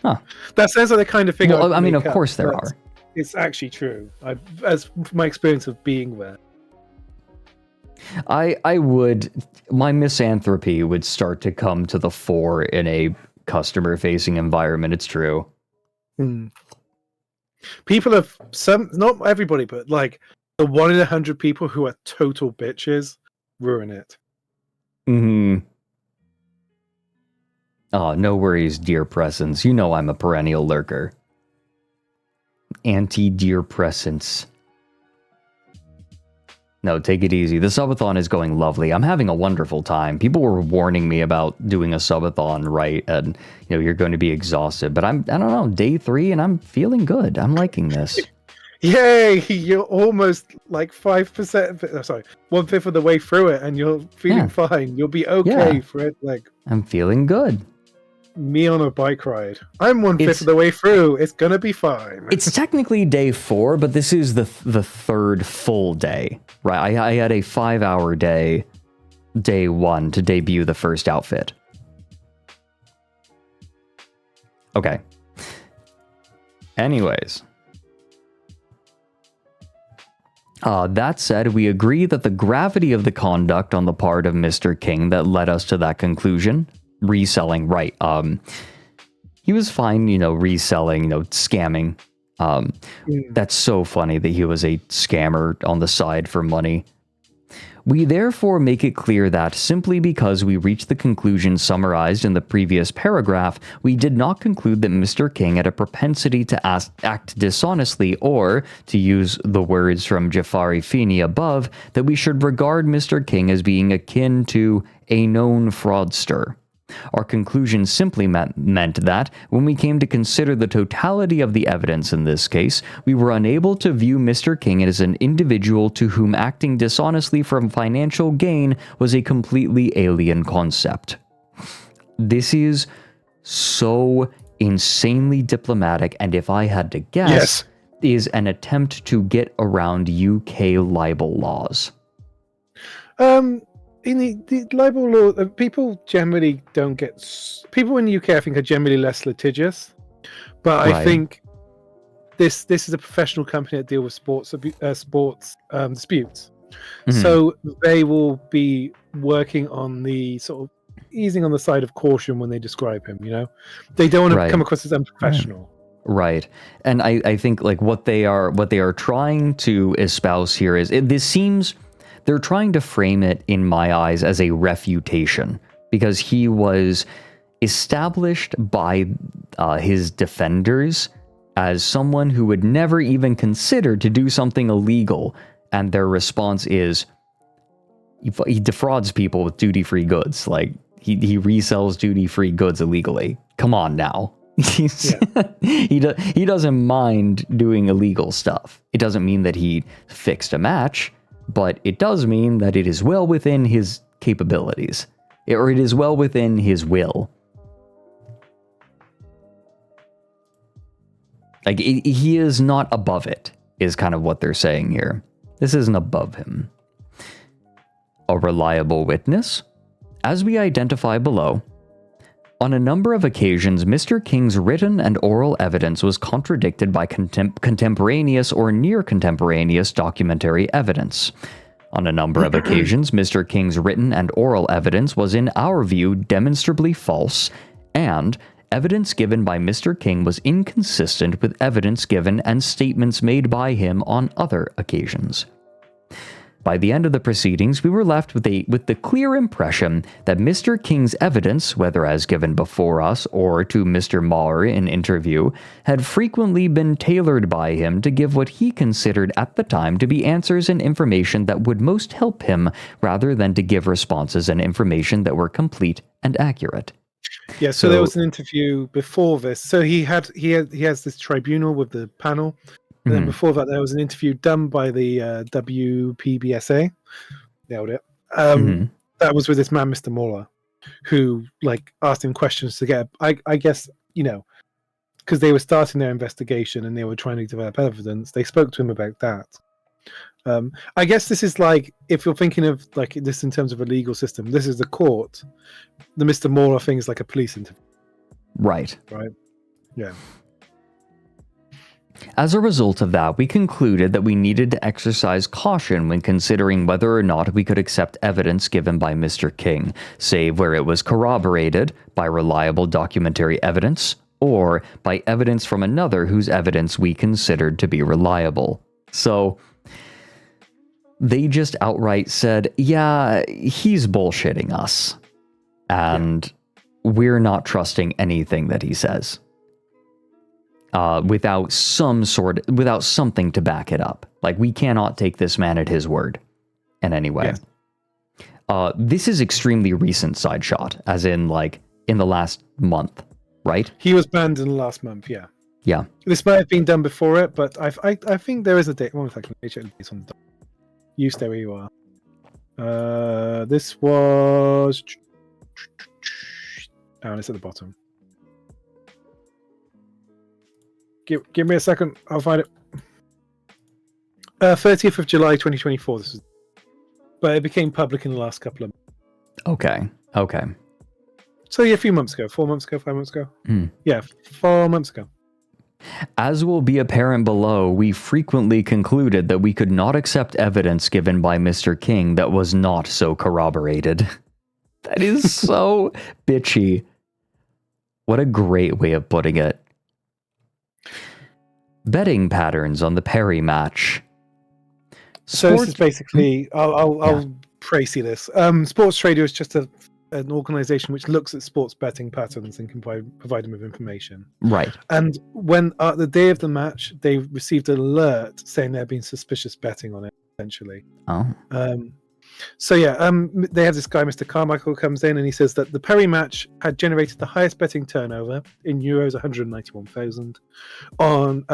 Huh. That sounds like the kind of thing. Well, I mean, of course there are. It's actually true. As my experience of being there. I would, my misanthropy would start to come to the fore in a customer-facing environment. It's true. People have not everybody, but like the 1 in 100 people who are total bitches ruin it. Oh, no worries, dear Presence. You know I'm a perennial lurker. Anti-dear Presence. No, take it easy. The subathon is going lovely. I'm having a wonderful time. People were warning me about doing a subathon, right? And, you're going to be exhausted. But I don't know, day 3, and I'm feeling good. I'm liking this. Yay! You're almost like 5%, sorry, 1/5 of the way through it, and you're feeling fine. You'll be okay, Fred. Like, I'm feeling good. Me on a bike ride. I'm 1/5 of the way through. It's gonna be fine. It's technically day 4, but this is the third full day, right? I had a 5-hour day 1, to debut the first outfit. Okay. Anyways. That said, we agree that the gravity of the conduct on the part of Mr. King that led us to that conclusion, reselling, right, he was fine, reselling, scamming. That's so funny that he was a scammer on the side for money. We therefore make it clear that simply because we reached the conclusion summarized in the previous paragraph, we did not conclude that Mr. King had a propensity to act dishonestly, or, to use the words from Jafari Fini above, that we should regard Mr. King as being akin to a known fraudster. Our conclusion simply meant that, when we came to consider the totality of the evidence in this case, we were unable to view Mr. King as an individual to whom acting dishonestly for financial gain was a completely alien concept. This is so insanely diplomatic, and if I had to guess, is an attempt to get around UK libel laws. In the libel law, people generally don't get... People in the UK, I think, are generally less litigious. But I think this is a professional company that deal with sports disputes. So they will be working on the sort of easing on the side of caution when they describe him, They don't want to come across as unprofessional. Right. And I think like what they are trying to espouse here is this seems... They're trying to frame it, in my eyes, as a refutation, because he was established by his defenders as someone who would never even consider to do something illegal, and their response is, he defrauds people with duty-free goods. Like, he resells duty-free goods illegally. Come on now. He doesn't mind doing illegal stuff. It doesn't mean that he fixed a match, but it does mean that it is well within his capabilities, or it is well within his will. Like, he is not above it, is kind of what they're saying here. This isn't above him. A reliable witness? As we identify below, on a number of occasions, Mr. King's written and oral evidence was contradicted by contemporaneous or near-contemporaneous documentary evidence. On a number of occasions, Mr. King's written and oral evidence was, in our view, demonstrably false, and evidence given by Mr. King was inconsistent with evidence given and statements made by him on other occasions. By the end of the proceedings, we were left with the clear impression that Mr. King's evidence, whether as given before us or to Mr. Maher in interview, had frequently been tailored by him to give what he considered at the time to be answers and information that would most help him, rather than to give responses and information that were complete and accurate. Yeah, so there was an interview before this. So he has this tribunal with the panel. And then before that, there was an interview done by the WPBSA. Nailed it. That was with this man, Mr. Muller, who asked him questions to get. I guess because they were starting their investigation and they were trying to develop evidence. They spoke to him about that. I guess this is if you're thinking of this in terms of a legal system, this is the court. The Mr. Muller thing is like a police interview. Right. Right. Yeah. As a result of that, we concluded that we needed to exercise caution when considering whether or not we could accept evidence given by Mr. King, save where it was corroborated by reliable documentary evidence or by evidence from another whose evidence we considered to be reliable. So, they just outright said, yeah, he's bullshitting us. And we're not trusting anything that he says. Without something to back it up. Like, we cannot take this man at his word in any way. This is extremely recent side shot, as in, like, in the last month, right? He was banned in the last month, yeah. Yeah. This might have been done before it, but I think there is a date. One second, let me check the dates on the You stay where you are. This was... Oh, it's at the bottom. Give me a second. I'll find it. 30th of July 2024. This is, but it became public in the last couple of months. Okay. So yeah, a few months ago. 4 months ago, 5 months ago. Yeah, 4 months ago. As will be apparent below, we frequently concluded that we could not accept evidence given by Mr. King that was not so corroborated. That is so bitchy. What a great way of putting it. Betting patterns on the Perry match. So this is basically, I'll précis this. Sports Trader is just an organization which looks at sports betting patterns and can provide them with information. Right. And when the day of the match, they received an alert saying there had been suspicious betting on it, essentially. Oh. So yeah, they have this guy, Mr. Carmichael, comes in and he says that the Perry match had generated the highest betting turnover in euros, 191,000 on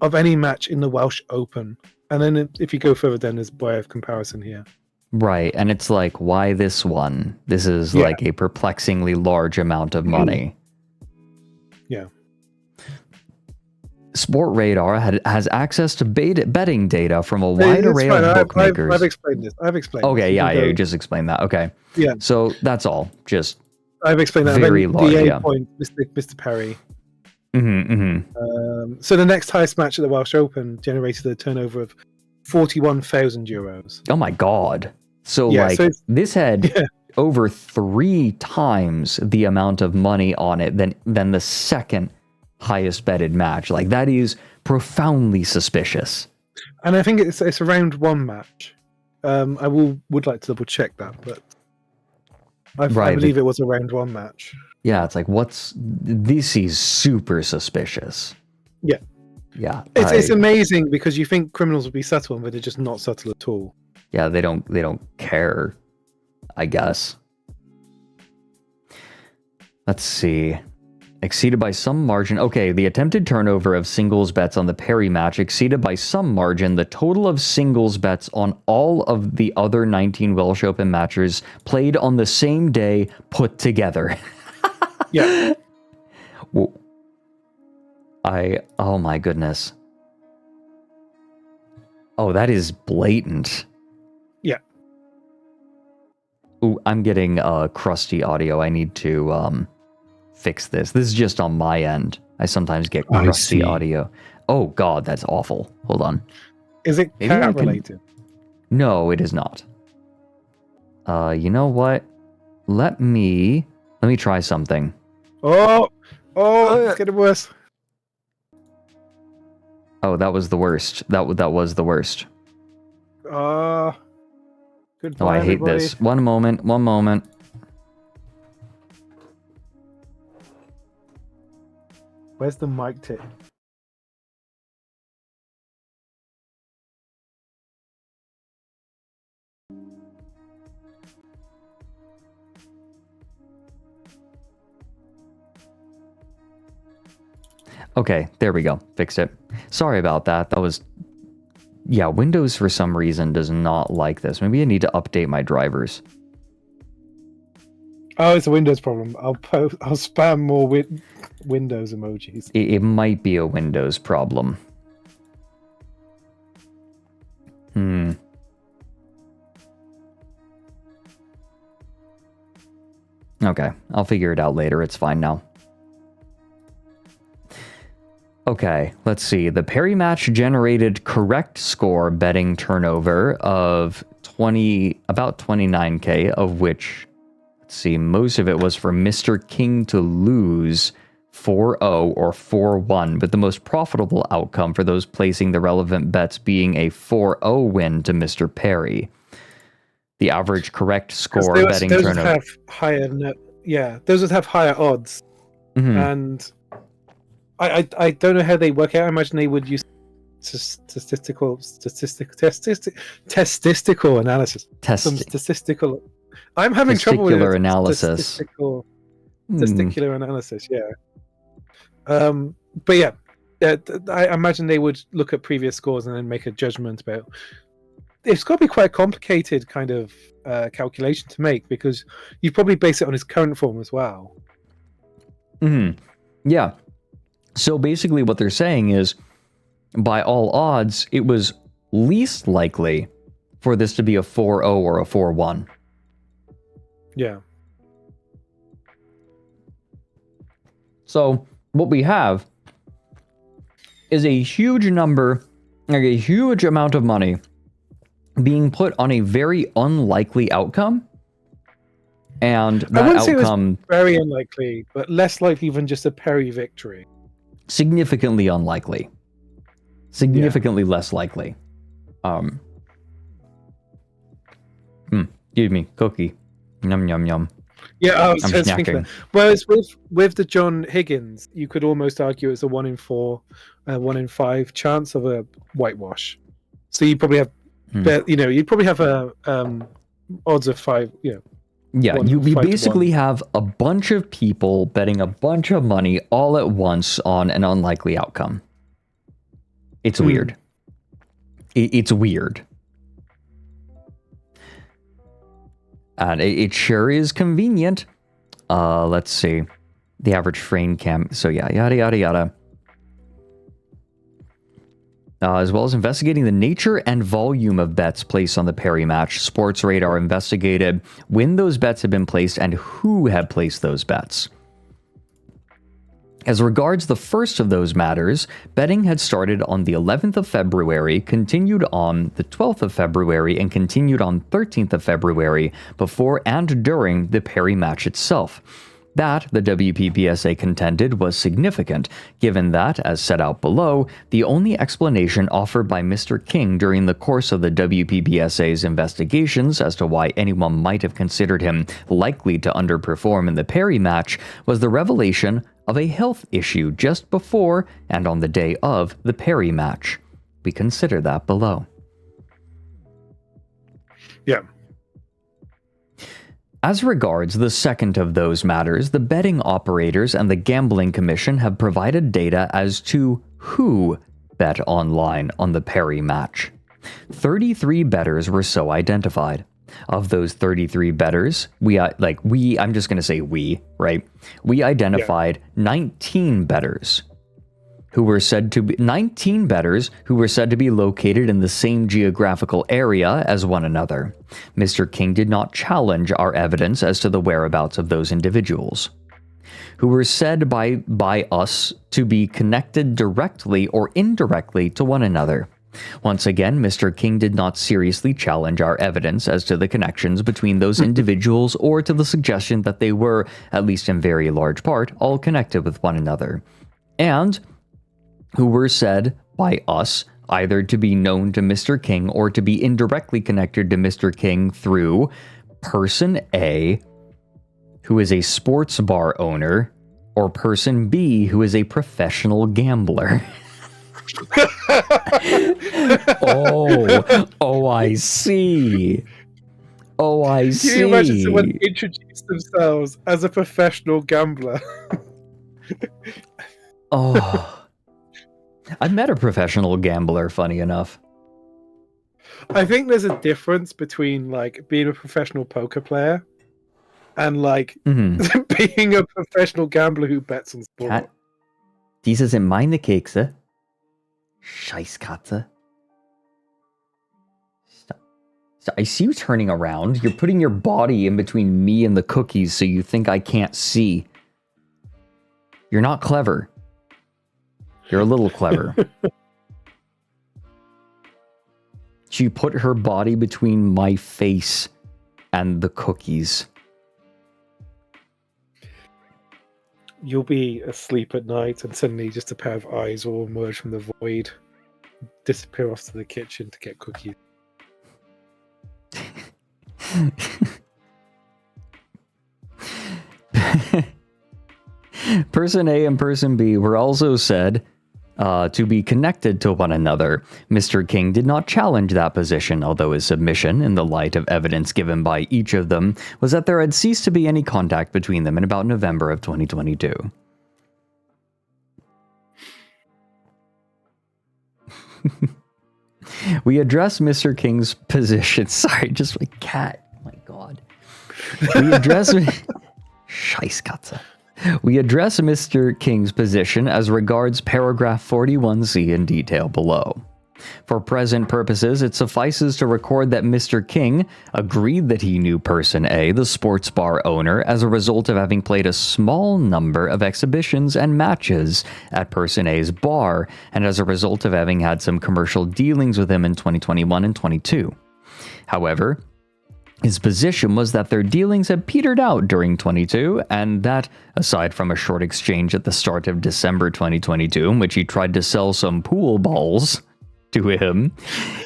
of any match in the Welsh Open. And then if you go further down, there's by way of comparison here. Right, and it's like, why this one? This is like a perplexingly large amount of money. Yeah. Sport Radar has access to betting data from a wide array of bookmakers. I've explained this. Okay, you just explained that. Okay. Yeah. So that's all. Just I've explained that. Very large, DA yeah. point, Mr. Perry. Mm-hmm. So the next highest match at the Welsh Open generated a turnover of 41,000 euros. Oh my god. So this had over 3 times the amount of money on it than the second highest betted match. Like, that is profoundly suspicious. And I think it's a round 1 match. I would like to double check that, but I believe it was a round 1 match. Yeah, it's like, this is super suspicious. Yeah. Yeah. It's amazing because you think criminals would be subtle, but they're just not subtle at all. Yeah, they don't care, I guess. Let's see. Exceeded by some margin. Okay, the attempted turnover of singles bets on the Perry match exceeded by some margin the total of singles bets on all of the other 19 Welsh Open matches played on the same day put together. Yeah. Well, oh my goodness. Oh, that is blatant. Yeah. Ooh, I'm getting crusty audio. I need to fix this. This is just on my end. I sometimes get crusty audio. Oh god, that's awful. Hold on. Is it cat related? No, it is not. You know what? Let me try something. Oh, it's getting worse. Oh, that was the worst. That was the worst. Goodbye, Oh, I hate everybody. this. One moment. Where's the mic tip? Okay, there we go. Fixed it. Sorry about that. That was... Yeah, Windows for some reason does not like this. Maybe I need to update my drivers. Oh, it's a Windows problem. I'll spam more Windows emojis. It might be a Windows problem. Okay, I'll figure it out later. It's fine now. Okay, let's see. The Perry match generated correct score betting turnover of about 29k, of which, let's see, most of it was for Mr. King to lose 4-0 or 4-1, but the most profitable outcome for those placing the relevant bets being a 4-0 win to Mr. Perry. The average correct score betting those turnover. would have higher those would have higher odds. Mhm. And I don't know how they work out. I imagine they would use statistical analysis. Some statistical. I'm having trouble with Testicular analysis. Testicular analysis. Yeah. But yeah, I imagine they would look at previous scores and then make a judgment about. It's got to be quite a complicated kind of calculation to make, because you probably base it on his current form as well. Yeah. So basically what they're saying is, by all odds, it was least likely for this to be a 4-0 or a 4-1. Yeah. So what we have is a huge number, like a huge amount of money being put on a very unlikely outcome. And I that wouldn't say it outcome was very unlikely, but less likely than just a Perry victory. significantly unlikely. Significantly less likely. Excuse me, cookie. Yum yum yum. Yeah, I was I'm just thinking snacking. that. Whereas with the John Higgins, you could almost argue it's a 1 in 4, 1 in 5 chance of a whitewash. So you probably have, you probably have a odds of 5. Yeah, 1 you 5 to 1. basically have a bunch of people betting a bunch of money all at once on an unlikely outcome. It's weird. It's weird. And it sure is convenient. Let's see. The average frame cam. So yeah, yada, yada, yada. As well as investigating the nature and volume of bets placed on the Perry match, Sports Radar investigated when those bets had been placed and who had placed those bets. As regards the first of those matters, betting had started on the 11th of February, continued on the 12th of February, and continued on 13th of February, before and during the Perry match itself. That, the WPPSA contended, was significant, given that, as set out below, the only explanation offered by Mr. King during the course of the WPPSA's investigations as to why anyone might have considered him likely to underperform in the Perry match was the revelation of a health issue just before and on the day of the Perry match. We consider that below. Yeah. As regards the second of those matters, the betting operators and the Gambling Commission have provided data as to who bet online on the Perry match. 33 bettors were so identified. Of those 33 bettors, I'm just going to say we, right? We identified 19 bettors who were said to be 19 bettors who were said to be located in the same geographical area as one another. Mr. King did not challenge our evidence as to the whereabouts of those individuals, who were said by us to be connected directly or indirectly to one another. Once again, Mr. King did not seriously challenge our evidence as to the connections between those individuals or to the suggestion that they were, at least in very large part, all connected with one another. And who were said by us either to be known to Mr. King or to be indirectly connected to Mr. King through Person A, who is a sports bar owner, or Person B, who is a professional gambler. Oh, I see. Oh, I see. Can you imagine someone introduce themselves as a professional gambler? Oh. I've met a professional gambler, funny enough. I think there's a difference between like being a professional poker player and like being a professional gambler who bets on sport. Kat, diese sind meine Kekse. Scheißkatze. So I see you turning around. You're putting your body in between me and the cookies so you think I can't see. You're not clever. You're a little clever. She put her body between my face and the cookies. You'll be asleep at night, and suddenly just a pair of eyes will emerge from the void, disappear off to the kitchen to get cookies. Person A and Person B were also said to be connected to one another. Mr. King did not challenge that position, although his submission, in the light of evidence given by each of them, was that there had ceased to be any contact between them in about November of 2022. We address Mr. King's position. Sorry, just my cat. Oh my God. We address... Scheisskatze. We address Mr. King's position as regards paragraph 41C in detail below. For present purposes, it suffices to record that Mr. King agreed that he knew Person A, the sports bar owner, as a result of having played a small number of exhibitions and matches at Person A's bar, and as a result of having had some commercial dealings with him in 2021 and 22. However, his position was that their dealings had petered out during 22, and that, aside from a short exchange at the start of December 2022, in which he tried to sell some pool balls to him,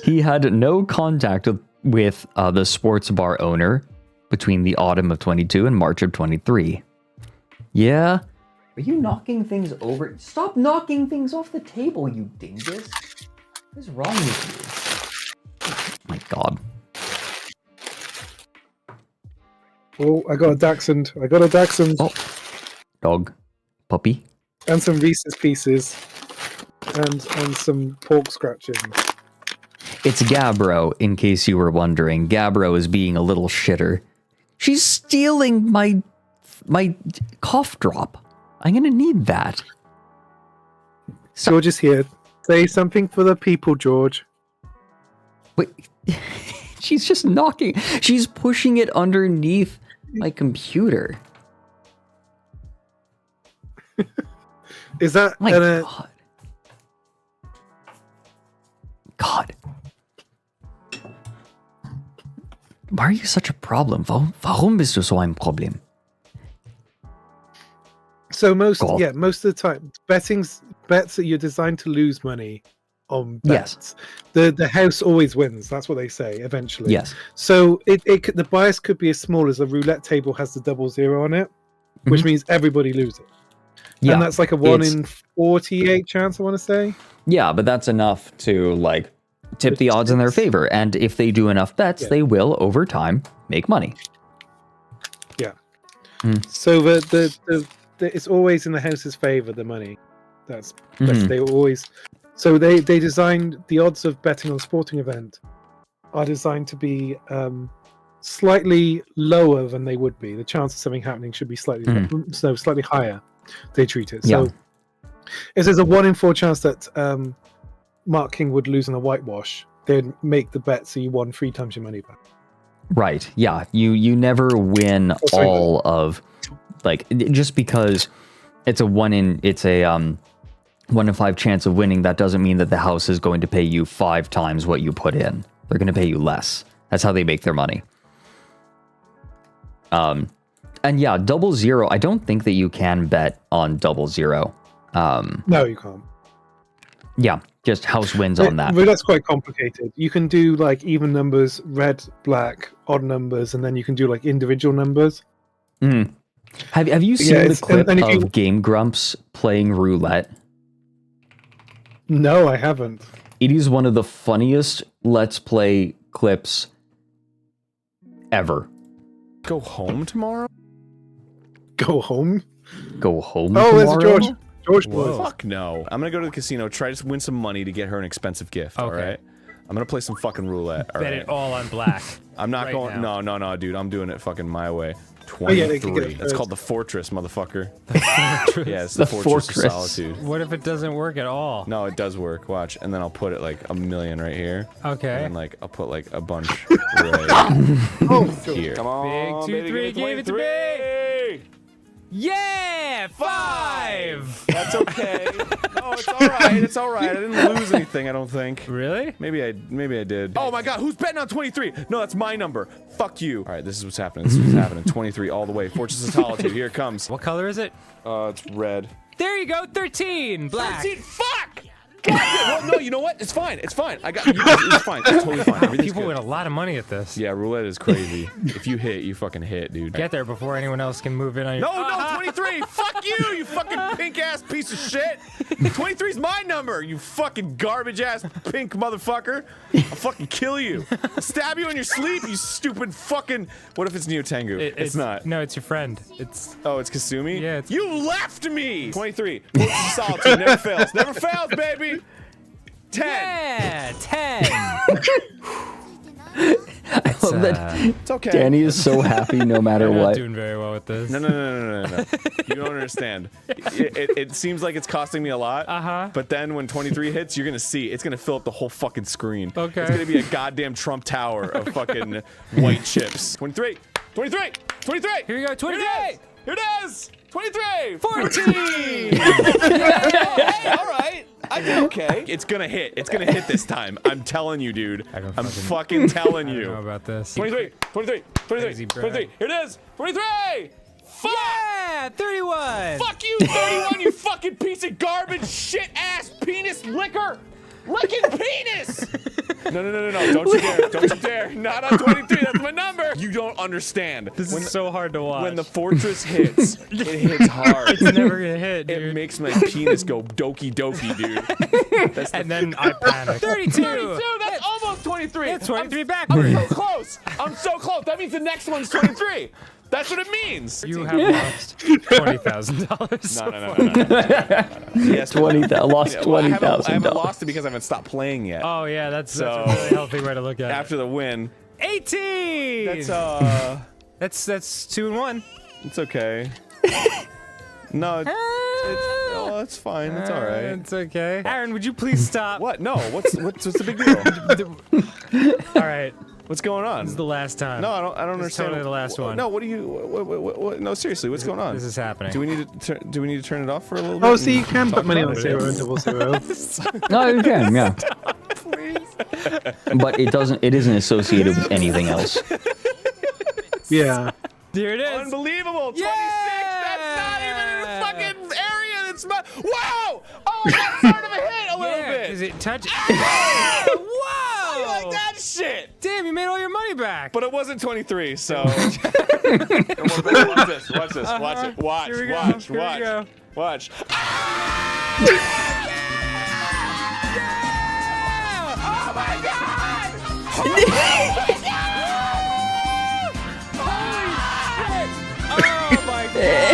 he had no contact with the sports bar owner between the autumn of 22 and March of 23. Yeah? Are you knocking things over? Stop knocking things off the table, you dingus. What is wrong with you? Oh my God. Oh, I got a Dachshund. Oh. Dog. Puppy. And some Reese's Pieces. And some pork scratchings. It's Gabbro, in case you were wondering. Gabbro is being a little shitter. She's stealing my cough drop. I'm gonna need that. George is here. Say something for the people, George. Wait. She's just knocking. She's pushing it underneath my computer. Is that my God? God. Why are you such a problem? Warum bist du so ein Problem? So most of the time, bets that you're designed to lose money on bets. Yes. The house always wins. That's what they say eventually. Yes. So the bias could be as small as a roulette table has the 00 on it, which means everybody loses. Yeah. And that's like a 1 in 48 chance, I want to say. Yeah, but that's enough to like tip the odds in their favor. And if they do enough bets, they will over time make money. Yeah. So the it's always in the house's favor, the money. That's they always. So they designed the odds of betting on a sporting event are designed to be slightly lower than they would be. The chance of something happening should be slightly higher. They treat it. So if there's a 1 in 4 chance that Mark King would lose on a whitewash, they'd make the bet so you won 3 times your money back. Right. Yeah. You never win all of, like, just because it's a 1 in 5 chance of winning, that doesn't mean that the house is going to pay you 5 times what you put in. They're going to pay you less. That's how they make their money. And yeah, 00, I don't think that you can bet on 00. No, you can't. Yeah, just house wins on that. But that's quite complicated. You can do like even numbers, red, black, odd numbers, and then you can do like individual numbers. Have you seen the clip of Game Grumps playing roulette? No, I haven't. It is one of the funniest Let's Play clips ever. Go home tomorrow? Go home? Go home tomorrow? There's George. George Blow. Fuck no. I'm gonna go to the casino, try to win some money to get her an expensive gift, alright? I'm gonna play some fucking roulette, alright? Bet it all on black. I'm not right going... now. No, dude. I'm doing it fucking my way. 23. It's called the Fortress, motherfucker. The Fortress? Yeah, it's the Fortress of Solitude. What if it doesn't work at all? No, it does work. Watch. And then I'll put it like $1 million right here. Okay. And like I'll put like a bunch right here. Come on, big 2-3, give it to me! Yeah! 5! That's okay. No, it's all right. It's all right. I didn't lose anything, I don't think. Really? Maybe I did. Oh my god, who's betting on 23? No, that's my number. Fuck you. All right, this is what's happening. This is what's happening. 23 all the way. Fortress of Solitude. Here it comes. What color is it? It's red. There you go, 13! Black! 13, fuck! Well, no, you know what? It's fine. It's fine. I got you. It's fine. It's totally fine. Everything's People good. win a lot of money at this. Yeah, roulette is crazy. If you hit, you fucking hit, dude. Get there before anyone else can move in on your... No, 23! Fuck you, you fucking pink-ass piece of shit! 23's my number, you fucking garbage-ass pink motherfucker! I'll fucking kill you! I'll stab you in your sleep, you stupid fucking... What if it's Neotengu? It's not. No, it's your friend. It's... Oh, it's Kasumi? Yeah, it's... You left me! 23. Fortress of Solitude never fails. Never fails, baby! 10! Yeah, 10! I love that it's okay. Danny is so happy no matter I'm what. not doing very well with this. No. You don't understand. It seems like it's costing me a lot, but then when 23 hits, you're gonna see it's gonna fill up the whole fucking screen. Okay. It's gonna be a goddamn Trump Tower of fucking white chips. 23! 23! 23! Here we go, 23! Here it is! 23! 14! Hey, all right. I did okay. It's gonna hit. It's gonna hit this time. I'm telling you, dude. I'm fucking telling you. I don't know about this. 23! 23! 23! 23! Here it is! 23! Fuck! Yeah! 31! Fuck you, 31, you fucking piece of garbage, shit-ass penis licker! Licking penis! No. Don't you dare. Don't you dare. Not on 23. That's my number. You don't understand. This is so hard to watch. When the fortress hits, it hits hard. It's never gonna hit, dude. It makes my penis go doki doki, dude. And then I panic. 32! 32! That's almost 23! That's 23 I'm backwards. so close! I'm so close! That means the next one's 23! That's what it means! You have lost $20,000. No. Yes, lost $20,000. I haven't lost it because I haven't stopped playing yet. Oh, yeah, that's a really healthy way to look at it. After the win. 18! That's 2 and 1. It's okay. No, it's fine. It's all right. It's okay. Aaron, would you please stop? What? No. What's the big deal? All right. What's going on? This is the last time. No, I don't understand. This is totally the last one. No, what do you? What, no, seriously, what's going on? This is happening. Do we need to turn it off for a little bit? Oh, so you can put money on 0 and 00. No, you can, yeah. But it doesn't. It isn't associated with anything else. Yeah. Here it is. Unbelievable. 26. That's not even in a fucking area. That's wow. Oh, that started a hit a little bit. Does it touch? Whoa! You like that shit? Damn, you made all your money back. But it wasn't 23, so. Watch this. Watch this. Watch it. Watch. Here we go. Watch. Here Watch. we go. Watch. Oh my god! Oh my god!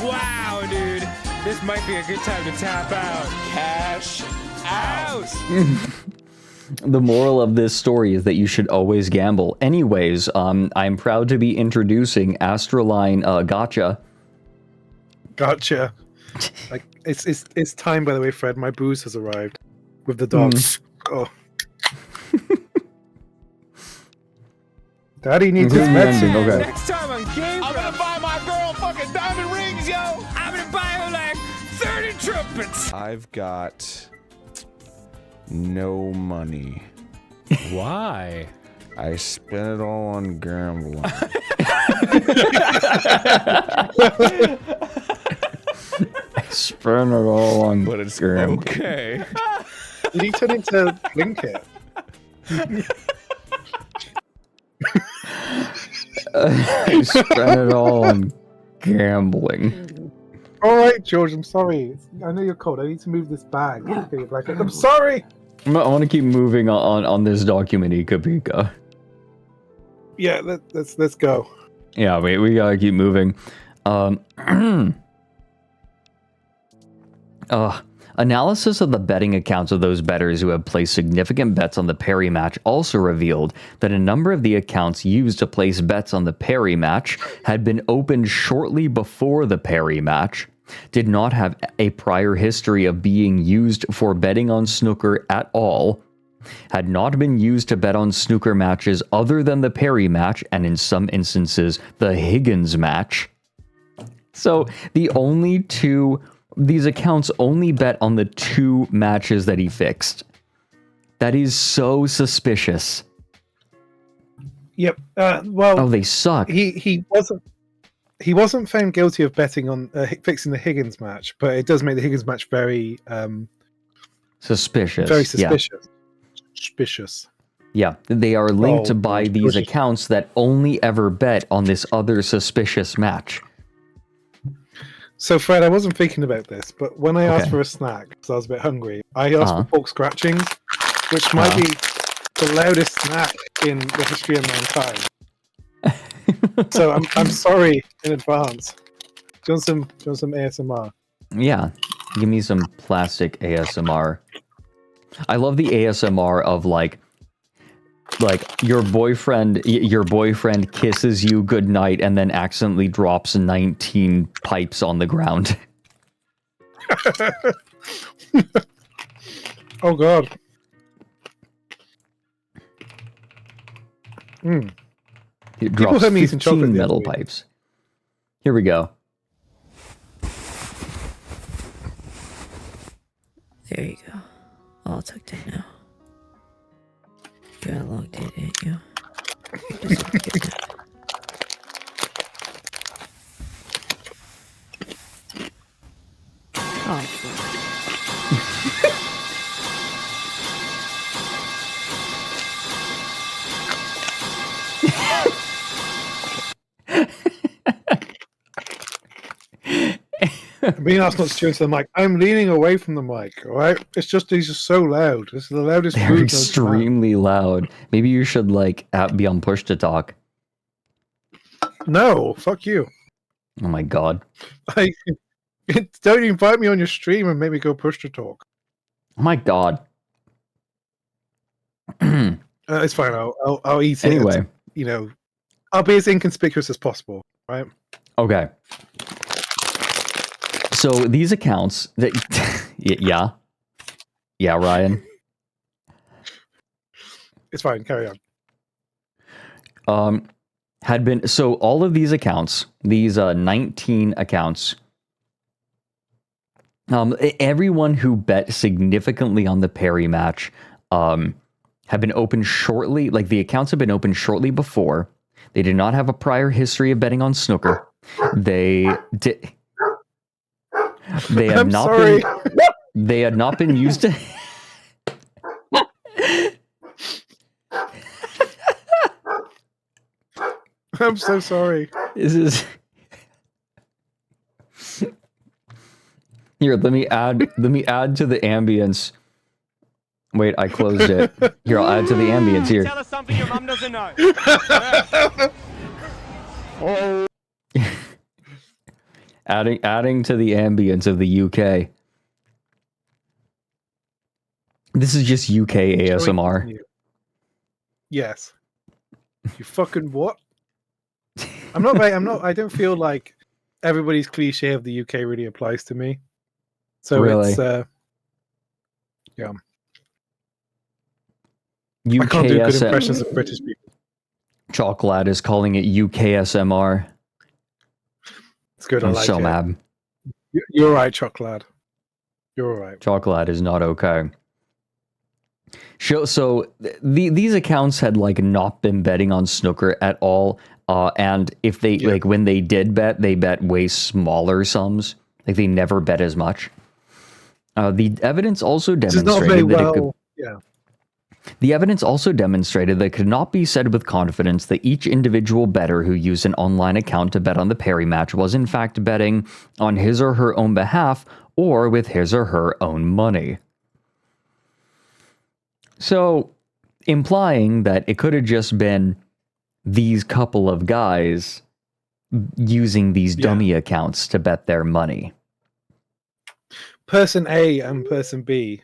Wow, dude. This might be a good time to tap out. Cash out. The moral of this story is that you should always gamble. Anyways, I'm proud to be introducing ASTRALINE Gotcha. Gotcha. Like it's time, by the way, Fred. My booze has arrived with the dog. Oh. Daddy needs his medicine. Okay. Next time on Game I'm gonna buy my girl fucking diamond rings, yo. I'm gonna buy her like 30 trumpets. I've got no money. Why? I spent it all on gambling. Spend it all on. But it's gambling. okay. Did he turn into Blinket? I spent it all on gambling. All right, George. I'm sorry. I know you're cold. I need to move this bag. Okay, blanket. I'm sorry. I want to keep moving on this document, Ikapika. Yeah, let's go. Yeah, we gotta keep moving. Analysis of the betting accounts of those bettors who have placed significant bets on the Perry match also revealed that a number of the accounts used to place bets on the Perry match had been opened shortly before the Perry match, did not have a prior history of being used for betting on snooker at all, had not been used to bet on snooker matches other than the Perry match and in some instances the Higgins match, So these accounts only bet on the 2 matches that he fixed. That is so suspicious. Yep. Well, oh, they suck. He wasn't found guilty of betting on fixing the Higgins match, but it does make the Higgins match very suspicious. Very suspicious. Suspicious. Yeah, they are linked by these accounts that only ever bet on this other suspicious match. So, Fred, I wasn't thinking about this, but when I asked for a snack, because I was a bit hungry, I asked for pork scratchings, which might be the loudest snack in the history of mankind. So I'm sorry in advance. Do you want some ASMR? Yeah, give me some plastic ASMR. I love the ASMR of like your boyfriend kisses you goodnight and then accidentally drops 19 pipes on the ground. Oh god. It drops 15 metal pipes. Here we go. There you go. All tucked in now. You got logged in, didn't you? Oh, Being asked not to tune to the mic. I'm leaning away from the mic, alright? It's just these are so loud. This is the loudest. They're extremely loud. Maybe you should be on push to talk. No, fuck you. Oh my god. Don't invite me on your stream and make me go push to talk. Oh my god. It's fine. I'll eat it. Anyway, I'll be as inconspicuous as possible, right? Okay. So these accounts that yeah, Ryan. It's fine. Carry on. Had been so all of these accounts, these 19 accounts. Everyone who bet significantly on the Perry match, have been opened shortly. Like the accounts have been opened shortly before. They did not have a prior history of betting on snooker. They did. They had not been. They had not been used to. I'm so sorry. This is. Here, let me add to the ambience. Wait, I closed it. Here, I'll add to the ambience here. Tell us something your mom doesn't know. Oh. Adding to the ambience of the UK. This is just UK ASMR. Yes. You fucking what? I don't feel like everybody's cliche of the UK really applies to me. So really? It's yeah. UK I can't do good impressions of British people. Chocolate is calling it UKSMR. It's good. I'm I like so it. mad. You're all right, Chocolate. You're all right. Chocolate is not okay. So these accounts had not been betting on snooker at all, and if they when they did bet, they bet way smaller sums. Like they never bet as much. The evidence also demonstrated The evidence also demonstrated that it could not be said with confidence that each individual bettor who used an online account to bet on the Perry match was in fact betting on his or her own behalf or with his or her own money. So, implying that it could have just been these couple of guys using these dummy accounts to bet their money. Person A and person B.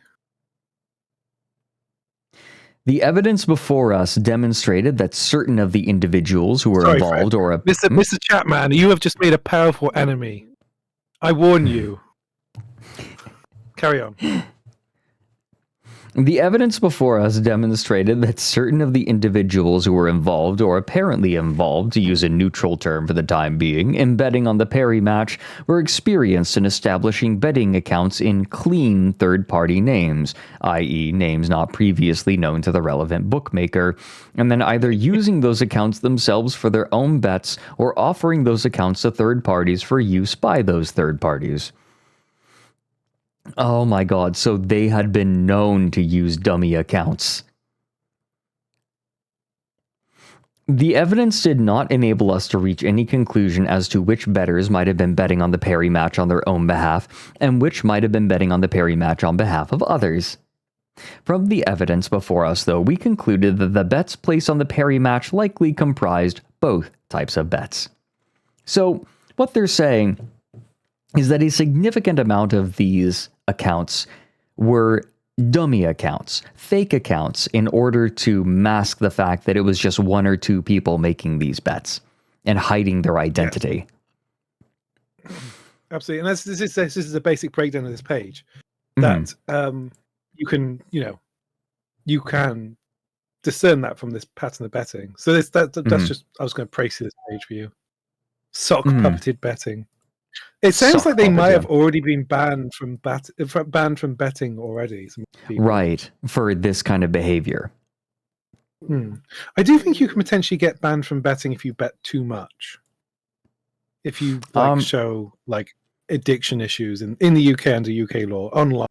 The evidence before us demonstrated that certain of the individuals who were involved Fred. Mr. Chapman, you have just made a powerful enemy. I warn you. Carry on. The evidence before us demonstrated that certain of the individuals who were involved, or apparently involved, to use a neutral term for the time being, in betting on the Perry match were experienced in establishing betting accounts in clean third-party names, i.e. names not previously known to the relevant bookmaker, and then either using those accounts themselves for their own bets or offering those accounts to third parties for use by those third parties. Oh my god, so they had been known to use dummy accounts. The evidence did not enable us to reach any conclusion as to which bettors might have been betting on the Perry match on their own behalf, and which might have been betting on the Perry match on behalf of others. From the evidence before us, though, we concluded that the bets placed on the Perry match likely comprised both types of bets. So, what they're saying is that a significant amount of these accounts were dummy accounts, fake accounts, in order to mask the fact that it was just one or two people making these bets and hiding their identity. Yeah. Absolutely, and this is a basic breakdown of this page. That you can discern that from this pattern of betting. So that's just, I was going to praise this page for you. Sock puppeted betting. It sounds like they might have already been banned from betting already. Right, for this kind of behavior. I do think you can potentially get banned from betting if you bet too much. If you show like addiction issues in the UK under UK law online,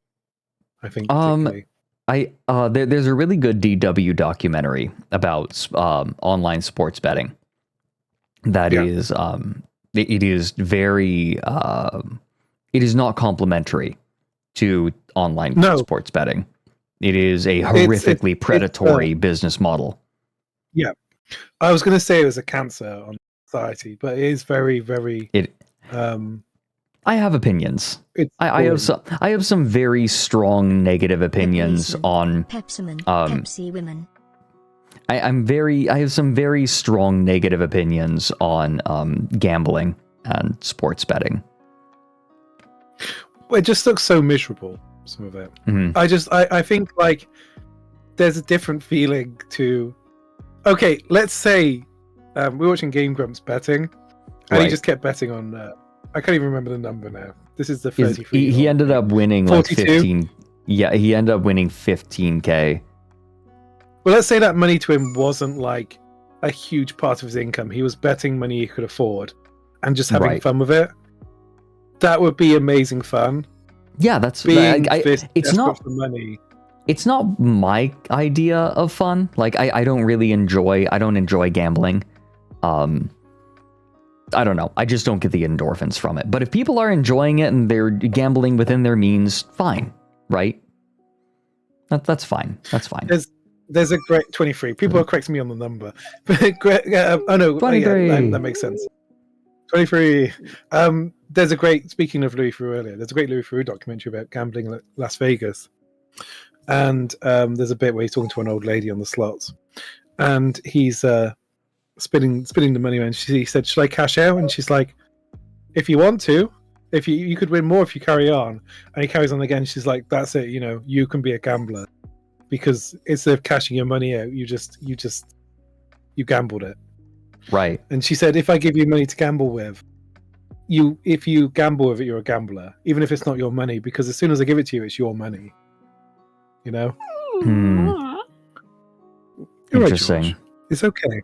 I think particularly. There's a really good DW documentary about online sports betting. That is it is very it is not complimentary to online sports betting. It is a horrifically predatory business model. Yeah, I was going to say it was a cancer on society, but it is very, very. I have opinions. I have some very strong negative opinions on Pepsi women. I have some very strong negative opinions on gambling and sports betting. It just looks so miserable, some of it. I think like there's a different feeling to. Okay, let's say we're watching Game Grumps betting, and he just kept betting on. I can't even remember the number now. This is the 33. He ended up winning 42? like 15. Yeah, he ended up winning 15K. Well, let's say that money to him wasn't like a huge part of his income. He was betting money he could afford and just having fun with it. That would be amazing fun. Yeah, that's it's not for money. It's not my idea of fun. Like I don't enjoy gambling. I don't know. I just don't get the endorphins from it. But if people are enjoying it and they're gambling within their means, fine, right? That's fine. That's fine. There's a great 23. People are correcting me on the number. Oh no, 23. That makes sense. 23. There's a great, speaking of Louis Theroux earlier, there's a great Louis Theroux documentary about gambling in Las Vegas. And there's a bit where he's talking to an old lady on the slots. And he's spinning the money around. He said, "Should I cash out?" And she's like, "If you want to. If you could win more if you carry on." And he carries on again. She's like, "That's it, you can be a gambler." Because instead of cashing your money out, you gambled it. Right. And she said, if I give you money to gamble with, if you gamble with it, you're a gambler, even if it's not your money, because as soon as I give it to you, it's your money. You're Interesting. Right, George. It's okay.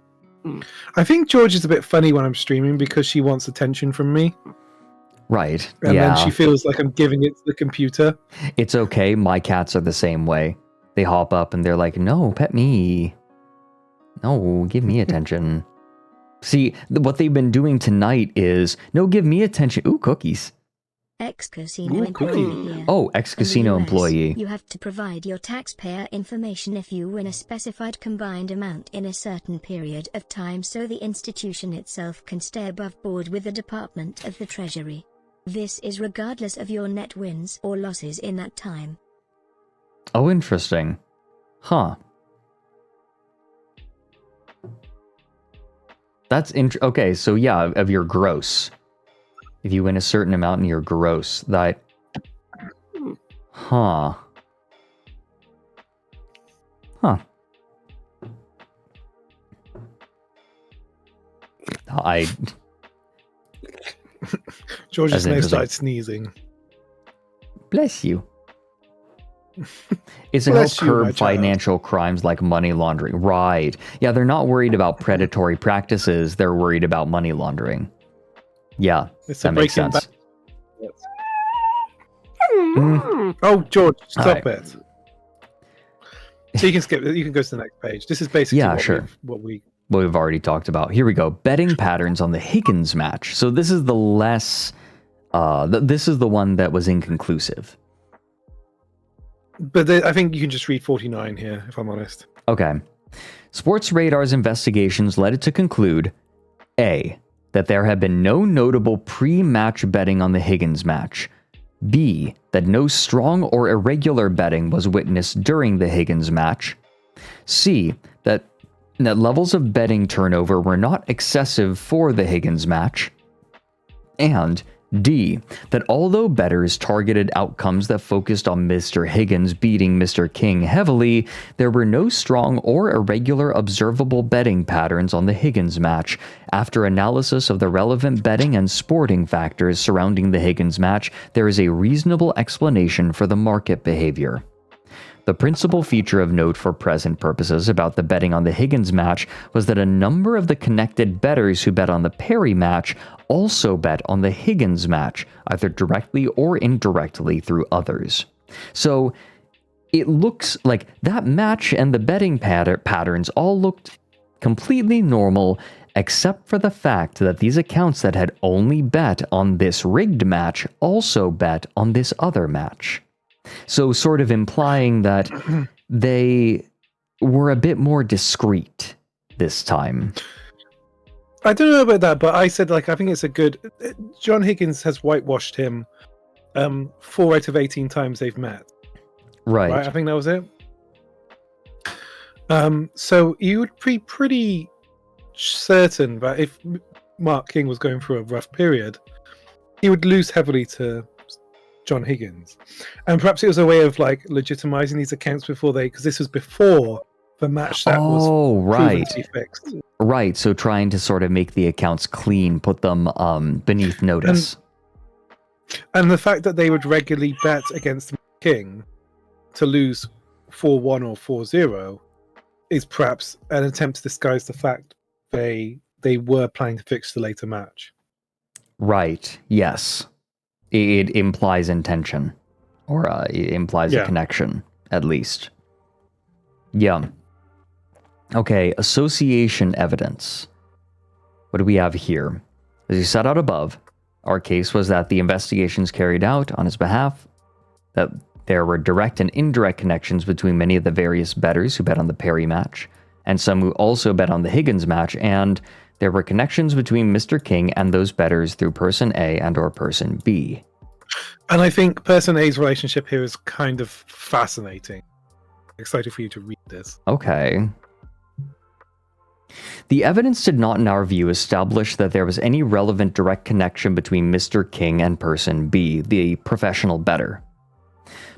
I think George is a bit funny when I'm streaming because she wants attention from me. Right. And then she feels like I'm giving it to the computer. It's okay. My cats are the same way. They hop up and they're like, "No, pet me. No, give me attention." See, what they've been doing tonight is, "No, give me attention." Ooh, cookies. Ex-casino employee here. Oh, ex-casino In the US, employee. You have to provide your taxpayer information if you win a specified combined amount in a certain period of time so the institution itself can stay above board with the Department of the Treasury. This is regardless of your net wins or losses in that time. Oh, interesting. Huh. That's okay, so yeah, of your gross. If you win a certain amount in your gross, that... Huh. George That's just now interesting. started sneezing. Bless you. It's to help Bless you, my curb child. financial crimes like money laundering. Right. Yeah, they're not worried about predatory practices. They're worried about money laundering. Yeah, It's that a makes Breaking sense. Bad. Mm. Oh, George, All stop right. it. So you can skip. You can go to the next page. This is basically Yeah, what sure. we. What we've already talked about. Here we go. Betting patterns on the Higgins match. So this is the less... this is the one that was inconclusive. But I think you can just read 49 here, if I'm honest. Okay. Sports Radar's investigations led it to conclude A. That there had been no notable pre-match betting on the Higgins match. B. That no strong or irregular betting was witnessed during the Higgins match. C. That levels of betting turnover were not excessive for the Higgins match. And D. That although bettors targeted outcomes that focused on Mr. Higgins beating Mr. King heavily, there were no strong or irregular observable betting patterns on the Higgins match. After analysis of the relevant betting and sporting factors surrounding the Higgins match, there is a reasonable explanation for the market behavior. The principal feature of note for present purposes about the betting on the Higgins match was that a number of the connected bettors who bet on the Perry match also bet on the Higgins match, either directly or indirectly through others. So it looks like that match and the betting patterns all looked completely normal, except for the fact that these accounts that had only bet on this rigged match also bet on this other match. So sort of implying that they were a bit more discreet this time. I don't know about that, but I said, like, I think it's a good... John Higgins has whitewashed him 4 out of 18 times they've met. Right. I think that was it. So you would be pretty certain that if Mark King was going through a rough period, he would lose heavily to John Higgins. And perhaps it was a way of, like, legitimizing these accounts before because this was before the match that was proven to be fixed. Right, so trying to sort of make the accounts clean, put them beneath notice. And the fact that they would regularly bet against King to lose 4-1 or 4-0 is perhaps an attempt to disguise the fact they were planning to fix the later match. Right, yes. It implies intention. Or it implies a connection, at least. Yeah. Okay, association evidence. What do we have here? As you set out above, our case was that the investigations carried out on his behalf, that there were direct and indirect connections between many of the various bettors who bet on the Perry match, and some who also bet on the Higgins match, and there were connections between Mr. King and those bettors through person A and or person B. And I think person A's relationship here is kind of fascinating. Excited for you to read this. Okay. The evidence did not, in our view, establish that there was any relevant direct connection between Mr. King and person B, the professional bettor.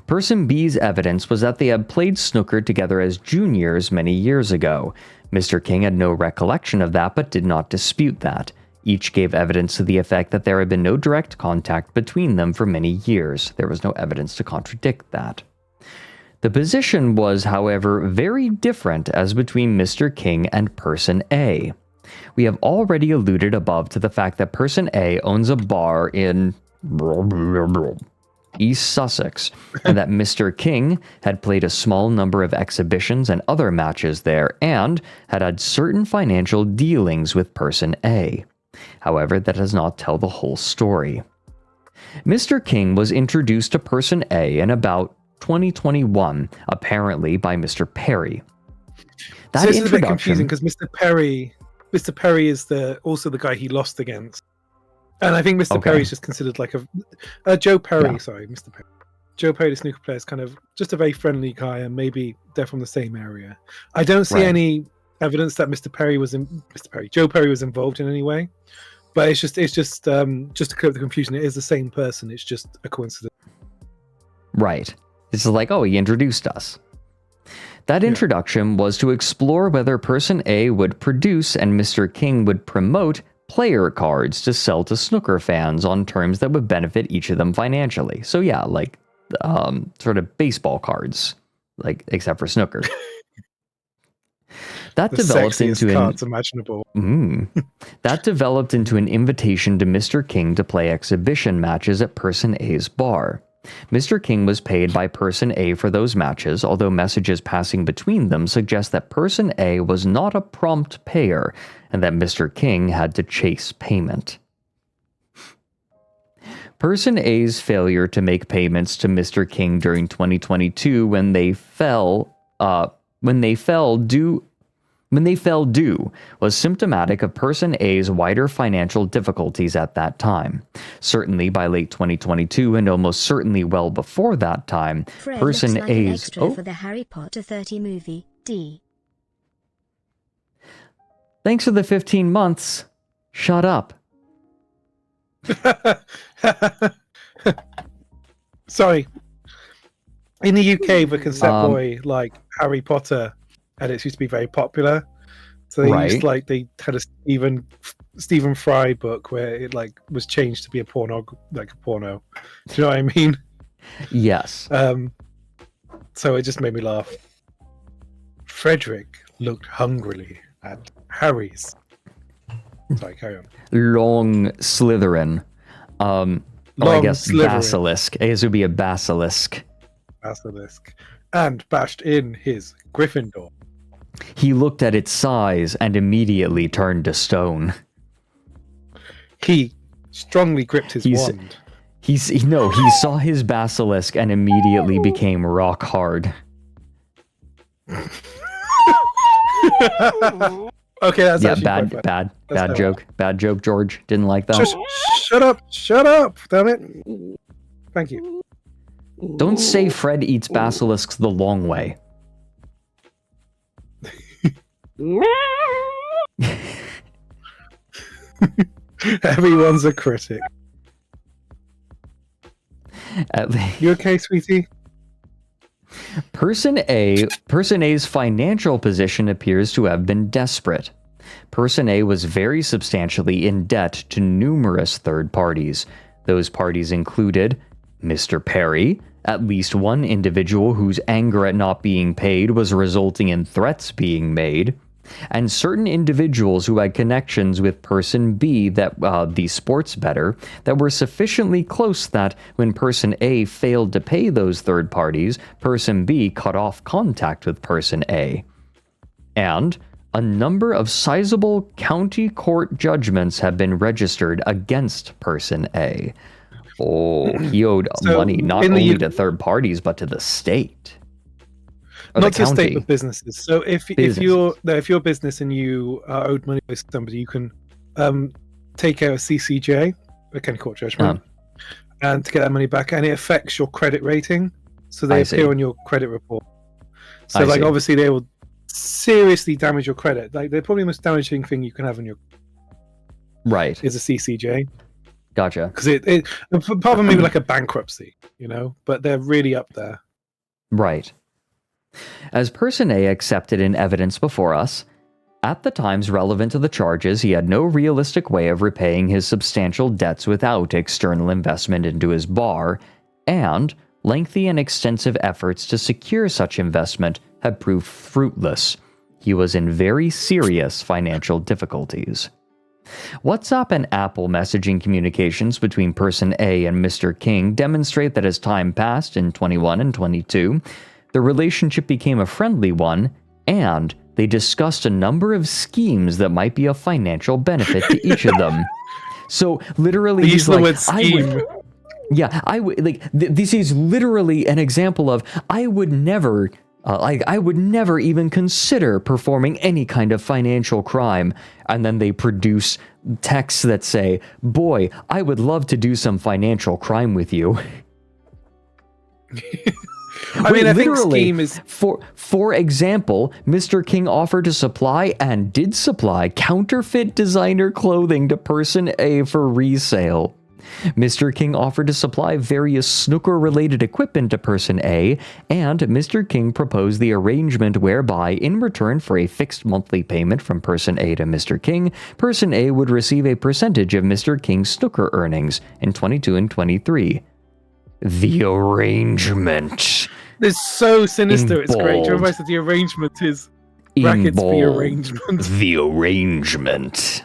Person B's evidence was that they had played snooker together as juniors many years ago. Mr. King had no recollection of that, but did not dispute that. Each gave evidence to the effect that there had been no direct contact between them for many years. There was no evidence to contradict that. The position was, however, very different as between Mr. King and person A. We have already alluded above to the fact that person A owns a bar in East Sussex, and that Mr. King had played a small number of exhibitions and other matches there, and had had certain financial dealings with person A. However, that does not tell the whole story. Mr. King was introduced to person A in about 2021, apparently by Mr. Perry. That so this is a bit introduction... confusing because Mr. Perry is also the guy he lost against. And I think Mr. Perry is just considered like Joe Perry, sorry, Mr. Perry. Joe Perry, the snooker player, is kind of just a very friendly guy, and maybe they're from the same area. I don't see any evidence that Joe Perry was involved in any way. But it's just to clear up the confusion. It is the same person. It's just a coincidence. Right. It's like, oh, he introduced us. That introduction was to explore whether person A would produce and Mr. King would promote player cards to sell to snooker fans on terms that would benefit each of them financially. So yeah, like sort of baseball cards, like except for snooker. That developed into cards imaginable. That developed into an invitation to Mr. King to play exhibition matches at Person A's bar. Mr. King was paid by Person A for those matches, although messages passing between them suggest that Person A was not a prompt payer and that Mr. King had to chase payment. Person A's failure to make payments to Mr. King during 2022 when they fell due was symptomatic of Person A's wider financial difficulties at that time. Certainly by late 2022 and almost certainly well before that time, Fred Person looks like an A's extra for the Harry Potter 30 movie, D. Thanks for the 15 months. Shut up. Sorry. In the UK, the cassette boy, like Harry Potter edits used to be very popular. So they used they had a Stephen Fry book where it like was changed to be a porno. Do you know what I mean? Yes. So it just made me laugh. Fredrik looked hungrily at Harry's. Sorry, carry on. Long Slytherin. I guess Slytherin. basilisk. I guess it would be a basilisk. Basilisk. And bashed in his Gryffindor. He looked at its size and immediately turned to stone. He strongly gripped his wand. He saw his basilisk and immediately became rock hard. Okay, that's bad joke. Bad joke, George. Didn't like that. Shut up, damn it. Thank you. Don't say Fred eats basilisks the long way. Everyone's a critic. You okay, sweetie? Person A's financial position appears to have been desperate. Person A was very substantially in debt to numerous third parties. Those parties included Mr. Perry, at least one individual whose anger at not being paid was resulting in threats being made, and certain individuals who had connections with Person B, the sports bettor, that were sufficiently close that when Person A failed to pay those third parties, Person B cut off contact with Person A. And a number of sizable county court judgments have been registered against Person A. Oh, he owed money not only to third parties, but to the state. Not to state, but businesses. So if your business and you are owed money to somebody, you can take out a CCJ, a county court judgment, and to get that money back, and it affects your credit rating, so they appear on your credit report. So obviously they will seriously damage your credit. Like they're probably the most damaging thing you can have on your is a CCJ. Gotcha. Because it apart from maybe like a bankruptcy, but they're really up there. Right. As Person A accepted in evidence before us, at the times relevant to the charges, he had no realistic way of repaying his substantial debts without external investment into his bar, and lengthy and extensive efforts to secure such investment had proved fruitless. He was in very serious financial difficulties. WhatsApp and Apple messaging communications between Person A and Mr. King demonstrate that as time passed in 21 and 22, the relationship became a friendly one, and they discussed a number of schemes that might be of financial benefit to each of them. So literally, he's like, this is literally an example of I would never even consider performing any kind of financial crime. And then they produce texts that say, boy, I would love to do some financial crime with you. I think scheme is... For example, Mr. King offered to supply and did supply counterfeit designer clothing to Person A for resale. Mr. King offered to supply various snooker-related equipment to Person A, and Mr. King proposed the arrangement whereby, in return for a fixed monthly payment from Person A to Mr. King, Person A would receive a percentage of Mr. King's snooker earnings in 22 and 23. The arrangement. It's so sinister, it's great. You bold. realize that the arrangement is brackets the bold, arrangement. The arrangement.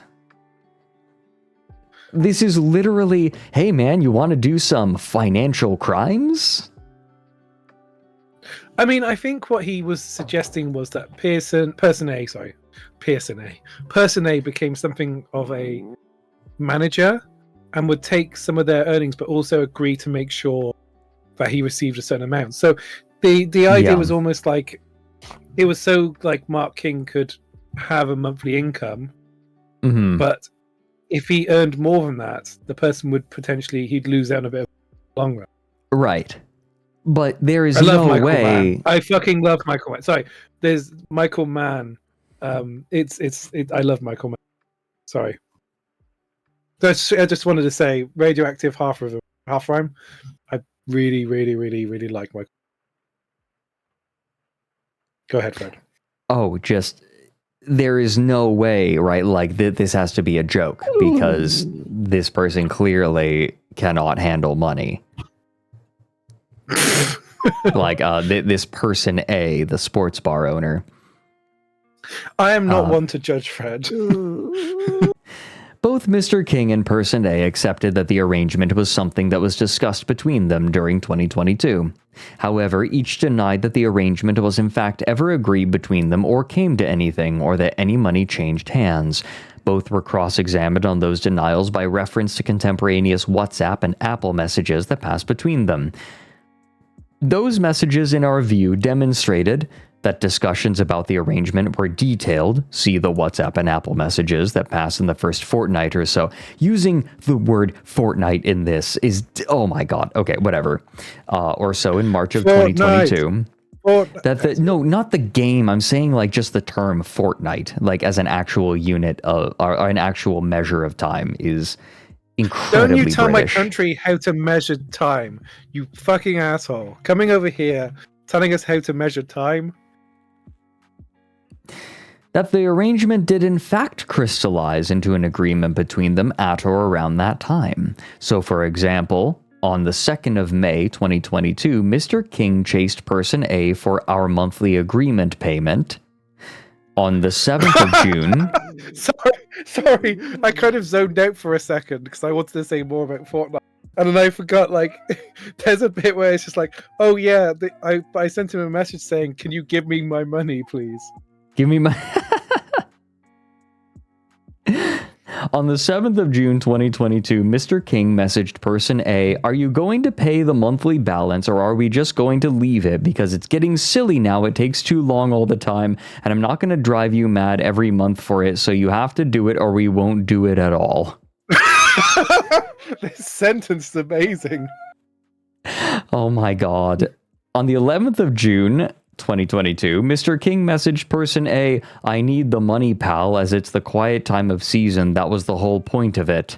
This is literally, hey man, you want to do some financial crimes? I mean, I think what he was suggesting was that Person A became something of a manager and would take some of their earnings, but also agree to make sure that he received a certain amount. So the idea was almost like, it was so like Mark King could have a monthly income, but if he earned more than that, the person would potentially, he'd lose out a bit of the long run. Right. But there is I love no Michael way. Mann. I fucking love Michael Mann. Sorry, there's Michael Mann. I love Michael Mann. Sorry. I just wanted to say, Radioactive Half Rhyme. I really, really, really, really like Michael. Go ahead, Fred. Oh, just there is no way, right? Like this has to be a joke because this person clearly cannot handle money. Like this Person A, the sports bar owner. I am not one to judge Fred. Both Mr. King and Person A accepted that the arrangement was something that was discussed between them during 2022. However, each denied that the arrangement was in fact ever agreed between them or came to anything, or that any money changed hands. Both were cross-examined on those denials by reference to contemporaneous WhatsApp and Apple messages that passed between them. Those messages, in our view, demonstrated that discussions about the arrangement were detailed. See the WhatsApp and Apple messages that passed in the first fortnight or so. Using the word fortnight in this is, oh my god, okay, whatever. Or so in March of 2022. That no, not the game. I'm saying like just the term fortnight, like as an actual unit of, or an actual measure of time is incredibly Don't you tell British. my country how to measure time, you fucking asshole. Coming over here, telling us how to measure time. That the arrangement did in fact crystallize into an agreement between them at or around that time. So for example, on the 2nd of May 2022, Mr. King chased Person A for our monthly agreement payment. On the 7th of June... Sorry, I kind of zoned out for a second because I wanted to say more about Fortnite. And then I forgot, like, there's a bit where it's just like, oh yeah, I sent him a message saying, can you give me my money, please? Give me my... On the 7th of June 2022, Mr. King messaged Person A, are you going to pay the monthly balance or are we just going to leave it because it's getting silly now, it takes too long all the time, and I'm not going to drive you mad every month for it, so you have to do it or we won't do it at all. This sentence is amazing. Oh my god. On the 11th of June 2022, Mr. King messaged Person A, I need the money, pal, as it's the quiet time of season. That was the whole point of it.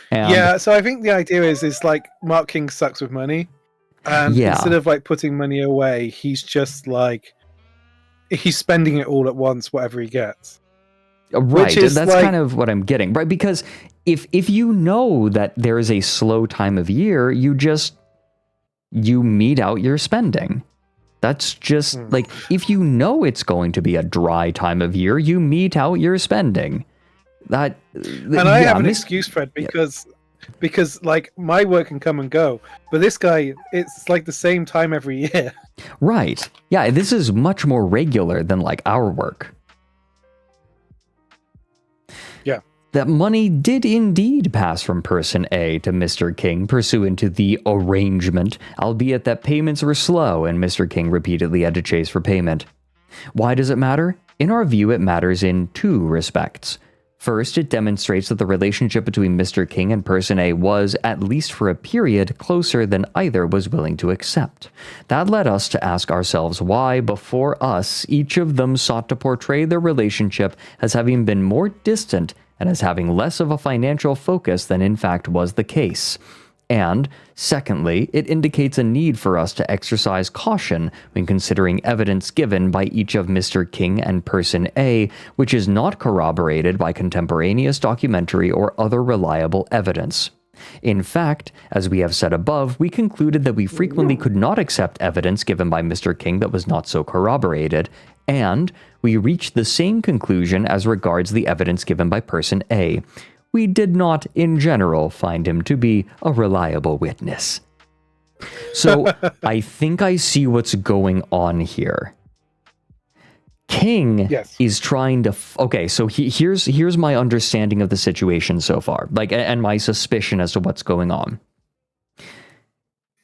And yeah, so I think the idea is like Mark King sucks with money. And instead of like putting money away, he's just like, he's spending it all at once, whatever he gets. Right, that's like, kind of what I'm getting, right? Because if you know that there is a slow time of year, you mete out your spending. That's just like, if you know it's going to be a dry time of year, you mete out your spending. And I have an excuse, Fred, because like my work can come and go, but this guy, it's like the same time every year. Right. Yeah, this is much more regular than like our work. Yeah. That money did indeed pass from Person A to Mr. King pursuant to the arrangement, albeit that payments were slow and Mr. King repeatedly had to chase for payment. Why does it matter? In our view, it matters in two respects. First, it demonstrates that the relationship between Mr. King and Person A was, at least for a period, closer than either was willing to accept. That led us to ask ourselves why, before us, each of them sought to portray their relationship as having been more distant and as having less of a financial focus than in fact was the case. And, secondly, it indicates a need for us to exercise caution when considering evidence given by each of Mr. King and Person A, which is not corroborated by contemporaneous documentary or other reliable evidence. In fact, as we have said above, we concluded that we frequently could not accept evidence given by Mr. King that was not so corroborated, and we reached the same conclusion as regards the evidence given by Person A. We did not, in general, find him to be a reliable witness. So, I think I see what's going on here. King is trying to... okay, so here's my understanding of the situation so far, like, and my suspicion as to what's going on.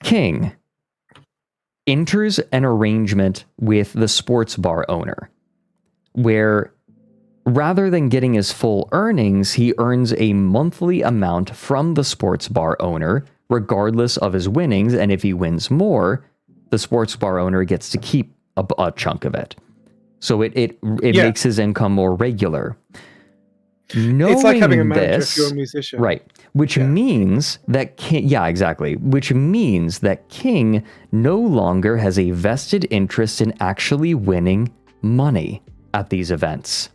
King enters an arrangement with the sports bar owner, where rather than getting his full earnings, he earns a monthly amount from the sports bar owner, regardless of his winnings, and if he wins more, the sports bar owner gets to keep a chunk of it. So it makes his income more regular. It's like having a manager if you're a musician. Right. Which means that King... yeah, exactly. Which means that King no longer has a vested interest in actually winning money at these events.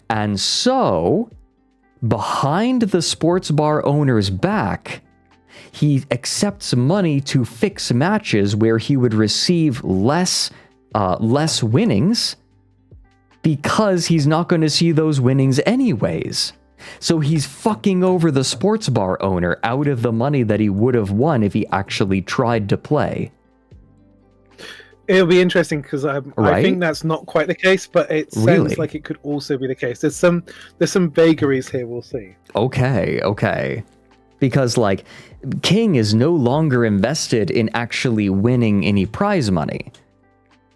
And so, behind the sports bar owner's back, he accepts money to fix matches where he would receive less winnings, because he's not going to see those winnings anyways. So he's fucking over the sports bar owner out of the money that he would have won if he actually tried to play. It'll be interesting because I think that's not quite the case, but it sounds like it could also be the case. There's some vagaries here. We'll see. Okay. Because like King is no longer invested in actually winning any prize money,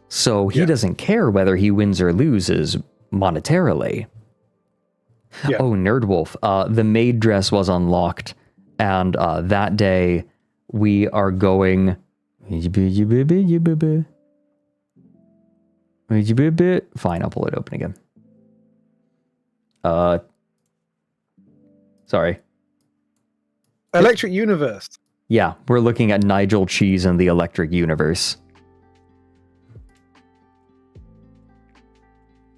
so he doesn't care whether he wins or loses monetarily. Yeah. Oh, Nerdwolf, the maid dress was unlocked, and that day we are going. Fine, I'll pull it open again. Sorry. Electric Universe. Yeah, we're looking at Nigel Cheese and the Electric Universe.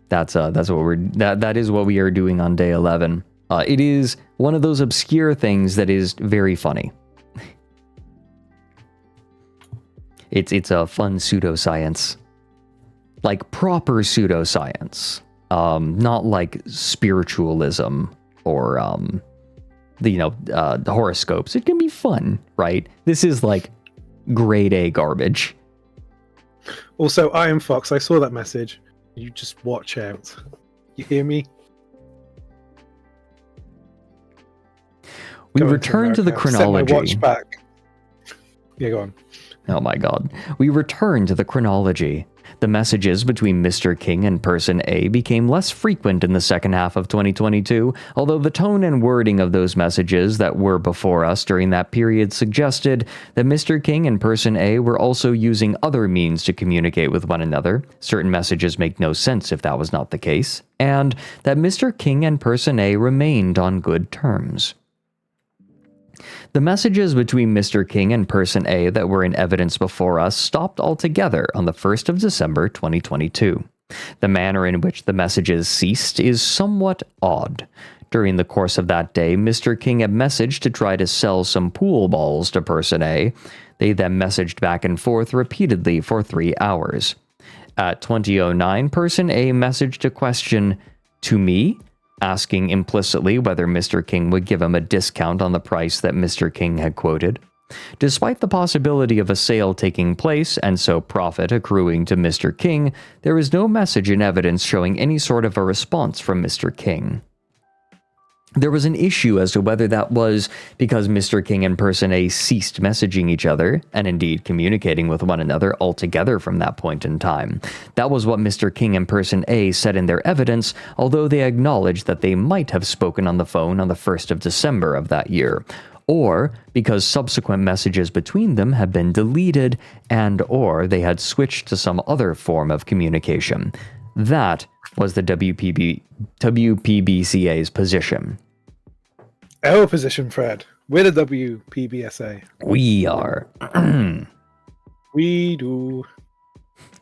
That is what we are doing on day 11. It is one of those obscure things that is very funny. It's a fun pseudoscience. Like proper pseudoscience. Not like spiritualism or the horoscopes. It can be fun, right? This is like grade A garbage. Also, Iron Fox, I saw that message. You just watch out. You hear me? We return to the chronology. Set my watch back. Yeah, go on. Oh my god. We return to the chronology. The messages between Mr. King and Person A became less frequent in the second half of 2022, although the tone and wording of those messages that were before us during that period suggested that Mr. King and Person A were also using other means to communicate with one another. Certain messages make no sense if that was not the case, and that Mr. King and Person A remained on good terms. The messages between Mr. King and Person A that were in evidence before us stopped altogether on the 1st of December 2022. The manner in which the messages ceased is somewhat odd. During the course of that day, Mr. King had messaged to try to sell some pool balls to Person A. They then messaged back and forth repeatedly for 3 hours. At 20:09, Person A messaged a question to me, asking implicitly whether Mr. King would give him a discount on the price that Mr. King had quoted. Despite the possibility of a sale taking place and so profit accruing to Mr. King, there is no message in evidence showing any sort of a response from Mr. King. There was an issue as to whether that was because Mr. King and Person A ceased messaging each other, and indeed communicating with one another altogether from that point in time. That was what Mr. King and Person A said in their evidence, although they acknowledged that they might have spoken on the phone on the 1st of December of that year, or because subsequent messages between them had been deleted and or they had switched to some other form of communication. That was the WPBCA's position. Our position, Fred. We're the WPBSA. We are. We do.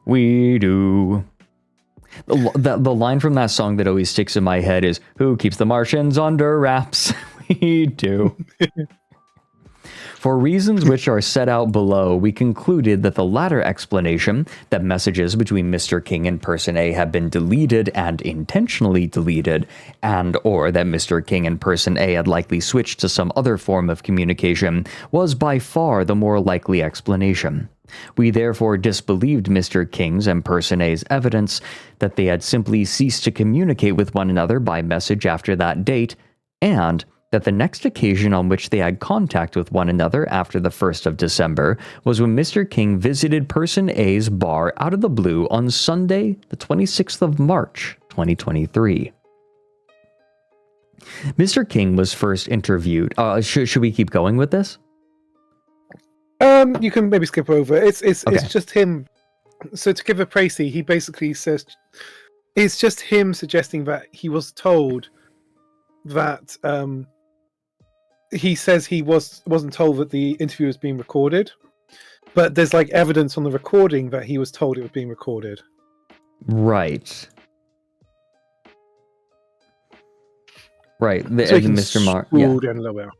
We do. The line from that song that always sticks in my head is, "Who keeps the Martians under wraps?" We do. For reasons which are set out below, we concluded that the latter explanation, that messages between Mr. King and Person A have been deleted and intentionally deleted, and or that Mr. King and Person A had likely switched to some other form of communication, was by far the more likely explanation. We therefore disbelieved Mr. King's and Person A's evidence that they had simply ceased to communicate with one another by message after that date, and that the next occasion on which they had contact with one another after the 1st of December was when Mr. King visited Person A's bar out of the blue on Sunday, the 26th of March, 2023. Mr. King was first interviewed. Should we keep going with this? You can maybe skip over. It's just him. So to give a précis, he basically says it's just him suggesting that he was told that he says he wasn't told that the interview was being recorded, but there's like evidence on the recording that he was told it was being recorded. Right. Right. So Mr. Marr. Yeah.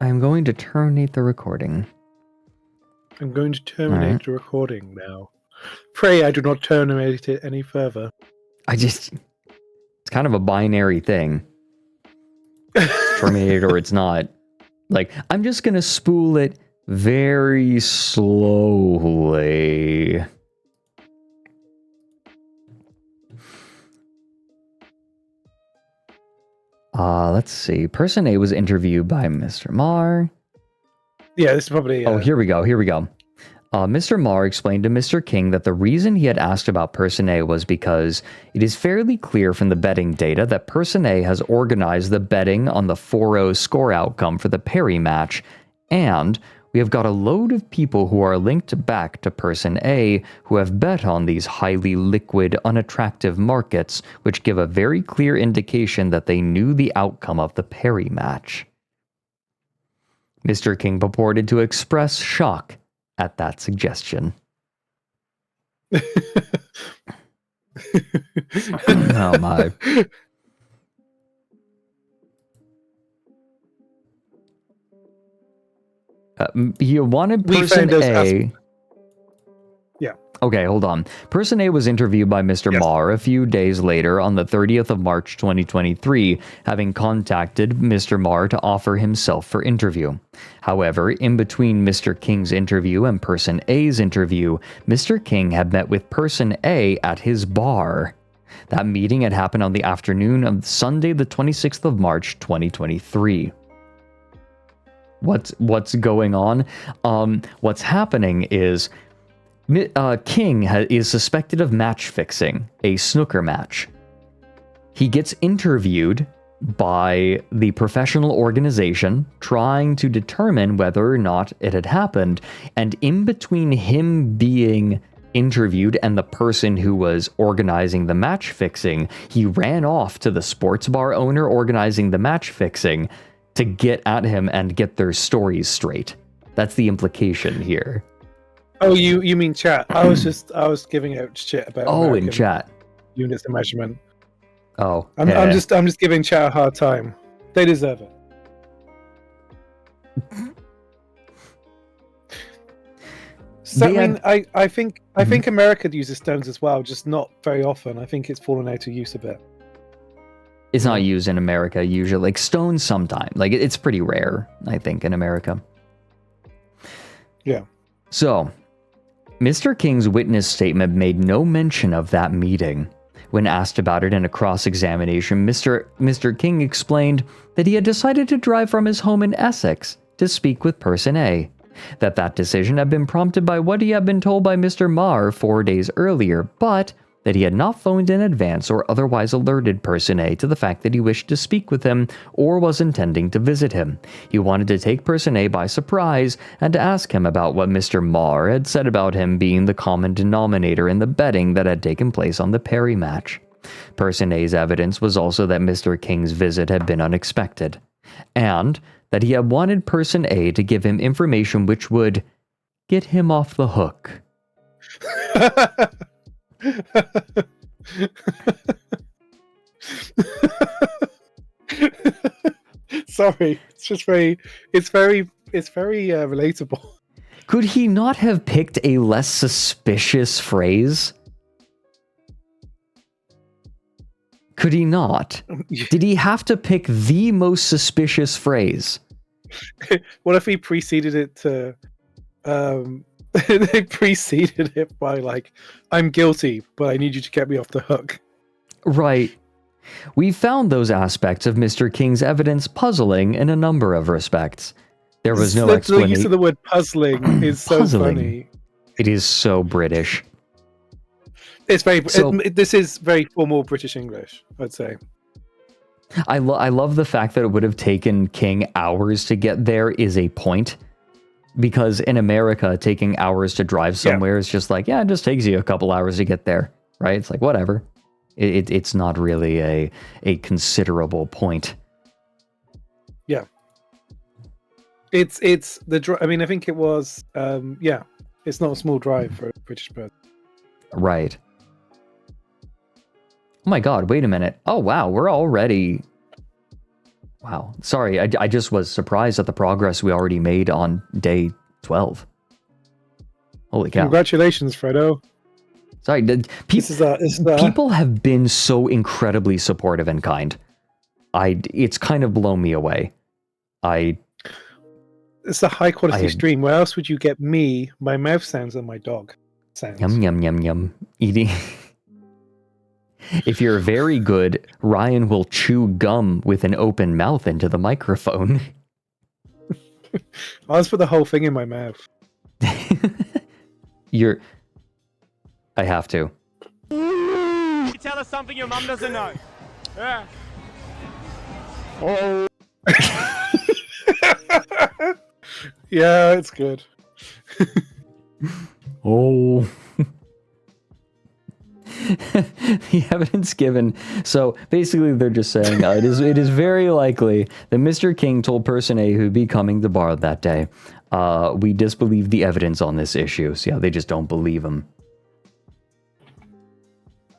I'm going to terminate the recording. I'm going to terminate the recording now. Pray I do not terminate it any further. It's kind of a binary thing. It's terminated or it's not. Like, I'm just going to spool it very slowly. Let's see. Person A was interviewed by Mr. Marr. Yeah, this is probably... Oh, here we go. Mr. Marr explained to Mr. King that the reason he had asked about Person A was because it is fairly clear from the betting data that Person A has organized the betting on the 4-0 score outcome for the Perry match, and we have got a load of people who are linked back to Person A who have bet on these highly liquid, unattractive markets, which give a very clear indication that they knew the outcome of the Perry match. Mr. King purported to express shock at that suggestion. Oh my. He wanted Person A... Yeah. Okay, hold on. Person A was interviewed by Mr. Marr a few days later on the 30th of March 2023, having contacted Mr. Marr to offer himself for interview. However, in between Mr. King's interview and Person A's interview, Mr. King had met with Person A at his bar. That meeting had happened on the afternoon of Sunday, the 26th of March 2023. What's going on? What's happening is... King is suspected of match fixing a snooker match. He gets interviewed by the professional organization trying to determine whether or not it had happened, and in between him being interviewed and the person who was organizing the match fixing, he ran off to the sports bar owner organizing the match fixing to get at him and get their stories straight. That's the implication here. Oh, you mean chat? I was giving out shit about. In chat. Units of measurement. Oh, I'm just giving chat a hard time. They deserve it. So I think America uses stones as well, just not very often. I think it's fallen out of use a bit. It's not used in America usually. Like stones sometimes. Like it's pretty rare, I think, in America. Yeah. So, Mr. King's witness statement made no mention of that meeting. When asked about it in a cross-examination, Mr. King explained that he had decided to drive from his home in Essex to speak with Person A. That decision had been prompted by what he had been told by Mr. Marr 4 days earlier, but that he had not phoned in advance or otherwise alerted Person A to the fact that he wished to speak with him or was intending to visit him. He wanted to take Person A by surprise and to ask him about what Mr. Marr had said about him being the common denominator in the betting that had taken place on the Perry match. Person A's evidence was also that Mr. King's visit had been unexpected, and that he had wanted Person A to give him information which would get him off the hook. Sorry, it's very relatable. Could he not have picked a less suspicious phrase? Could he not? Did he have to pick the most suspicious phrase? What if he preceded it to they preceded it by like, I'm guilty, but I need you to get me off the hook. Right. We found those aspects of Mr. King's evidence puzzling in a number of respects. There was no The explanation. use of the word puzzling is so funny. It is so British. It's very. This is very formal British English, I'd say. I love the fact that it would have taken King hours to get there is a point. Because in America, taking hours to drive somewhere is just like, it just takes you a couple hours to get there, right? It's like, whatever. It's not really a considerable point. Yeah. It's the I mean, I think it was, it's not a small drive for a British person. Right. Oh my god, wait a minute. Oh wow, we're already... Wow. Sorry, I just was surprised at the progress we already made on day 12. Holy cow. Congratulations, Fredo. Sorry, people have been so incredibly supportive and kind. It's kind of blown me away. It's a high quality stream. Where else would you get me, my mouth sounds, and my dog sounds? Yum, yum, yum, yum. Eating... If you're very good, Ryan will chew gum with an open mouth into the microphone. I'll just put the whole thing in my mouth. I have to. You tell us something your mum doesn't know. Yeah. Oh. Yeah, it's good. Oh. The evidence given. So basically, they're just saying it is very likely that Mr. King told Person A who'd be coming to bar that day. We disbelieve the evidence on this issue. So yeah, they just don't believe him.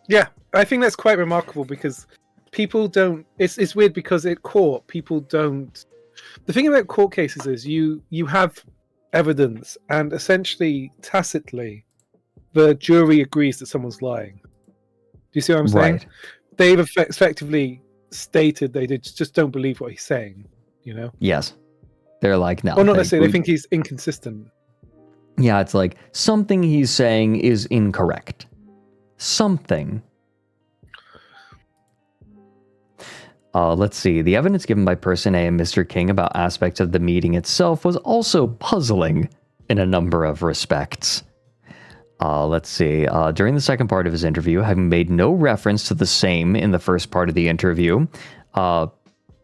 Yeah, I think that's quite remarkable because people don't. It's weird because at court people don't. The thing about court cases is you have evidence and essentially tacitly the jury agrees that someone's lying. Do you see what I'm saying? Right. They've effectively stated they just don't believe what he's saying, you know? Yes. They're like, no. Well, not necessarily. They think he's inconsistent. Yeah, it's like something he's saying is incorrect. Something. Let's see. The evidence given by Person A and Mr. King about aspects of the meeting itself was also puzzling in a number of respects. Let's see. During the second part of his interview, having made no reference to the same in the first part of the interview,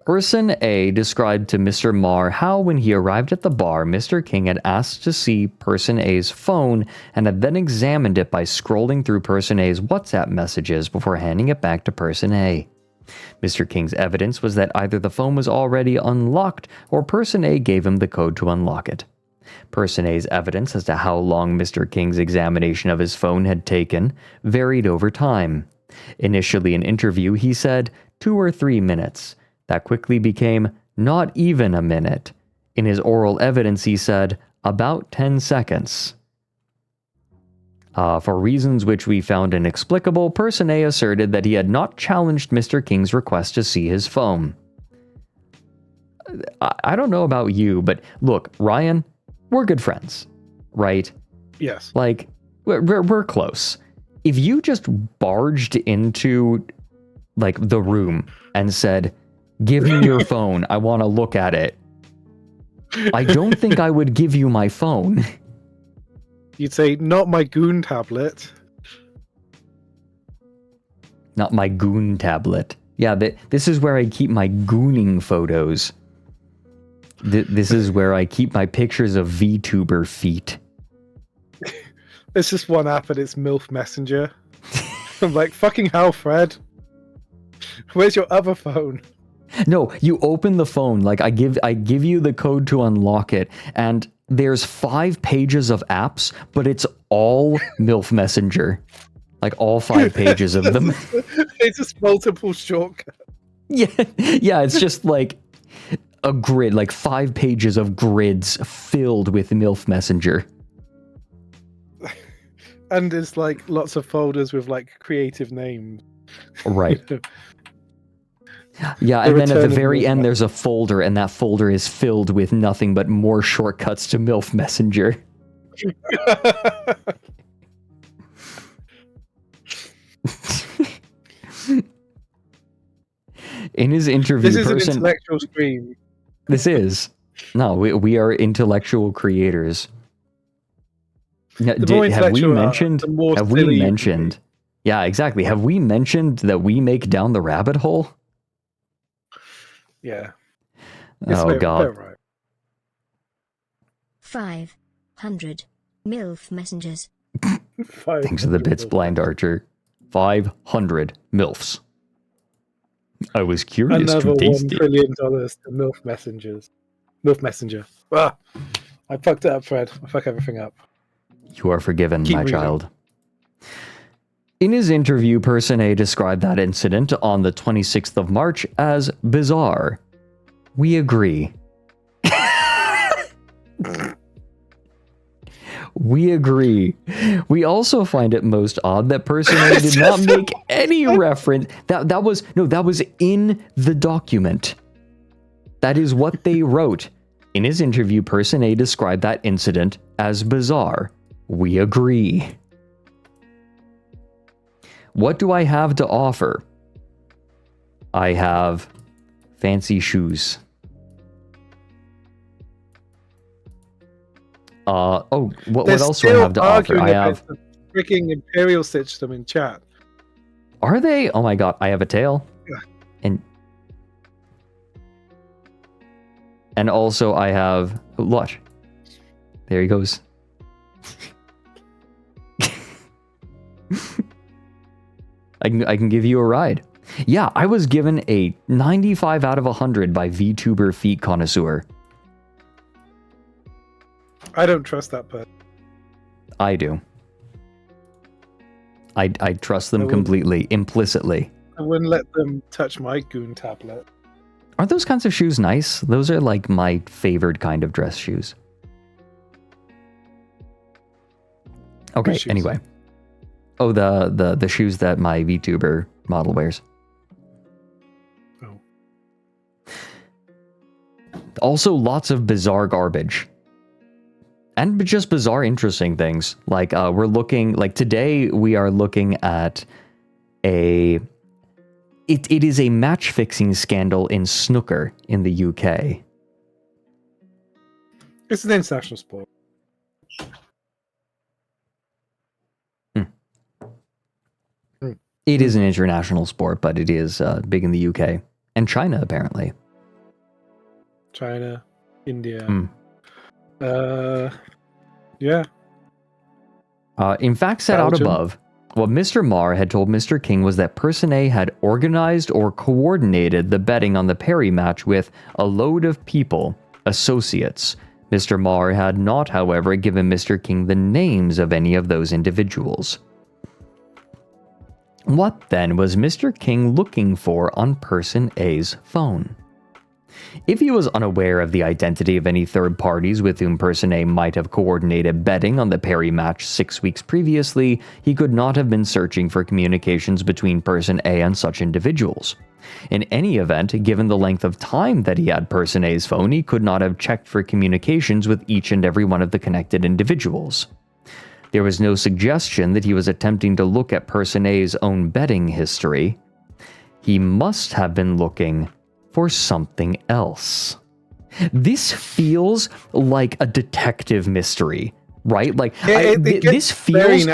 Person A described to Mr. Marr how when he arrived at the bar, Mr. King had asked to see Person A's phone and had then examined it by scrolling through Person A's WhatsApp messages before handing it back to Person A. Mr. King's evidence was that either the phone was already unlocked or Person A gave him the code to unlock it. Person A's evidence as to how long Mr. King's examination of his phone had taken varied over time. Initially in interview, he said 2 or 3 minutes. That quickly became not even a minute. In his oral evidence, he said about 10 seconds. For reasons which we found inexplicable, Person A asserted that he had not challenged Mr. King's request to see his phone. I don't know about you, but look, Ryan, we're good friends, right? Yes. Like, we're close. If you just barged into, like, the room and said, give me your phone, I want to look at it, I don't think I would give you my phone. You'd say, not my goon tablet. Not my goon tablet. Yeah, this is where I keep my gooning photos. This is where I keep my pictures of VTuber feet. It's just one app and it's MILF Messenger. I'm like, fucking hell, Fred. Where's your other phone? No, you open the phone, like I give you the code to unlock it, and there's 5 pages of apps, but it's all MILF Messenger. Like all 5 pages of them. It's just multiple shortcuts. Yeah, it's just like a grid, like 5 pages of grids filled with MILF Messenger. And there's like lots of folders with like creative names. Right. Yeah, and then at the very end there's a folder, and that folder is filled with nothing but more shortcuts to MILF Messenger. In his interview, this is an intellectual stream. This is. No, we are intellectual creators. Now, have we mentioned? Yeah, exactly. Have we mentioned that we make Down the Rabbit Hole? Yeah. Oh God. Right. 500 MILF messengers. Thanks to the bits, Blind Archer. 500 MILFs. I was curious Another to taste $1 trillion to MILF messengers. MILF messenger. Ah, I fucked it up, Fred. I fuck everything up. You are forgiven, Keep my reading. child. In his interview, Person A described that incident on the 26th of March as bizarre. We agree. We agree. We also find it most odd that Person A did not make any reference. That was in the document. That is what they wrote. In his interview, Person A described that incident as bizarre. We agree. What do I have to offer? I have fancy shoes. What else do I have to offer? I have the freaking Imperial system in chat. Are they? Oh my god, I have a tail. Yeah. And also I have watch. There he goes. I can give you a ride. Yeah, I was given a 95 out of 100 by VTuber Feet Connoisseur. I don't trust that person. I do. I trust them completely, implicitly. I wouldn't let them touch my goon tablet. Are those kinds of shoes nice? Those are like my favorite kind of dress shoes. Okay, anyway. Oh, the shoes that my VTuber model wears. Oh. Also, lots of bizarre garbage. And just bizarre, interesting things. Like, we're looking... Like, today, we are looking at a... It is a match-fixing scandal in snooker in the UK. It's an international sport. It is an international sport, but it is big in the UK. And China, apparently. China, India. Yeah. In fact, set out above, what Mr. Marr had told Mr. King was that Person A had organized or coordinated the betting on the Perry match with a load of people, associates. Mr. Marr had not, however, given Mr. King the names of any of those individuals. What then was Mr. King looking for on Person A's phone? If he was unaware of the identity of any third parties with whom Person A might have coordinated betting on the Perry match 6 weeks previously, he could not have been searching for communications between Person A and such individuals. In any event, given the length of time that he had Person A's phone, he could not have checked for communications with each and every one of the connected individuals. There was no suggestion that he was attempting to look at Person A's own betting history. He must have been looking for something else. This feels like a detective mystery, right? Like this feels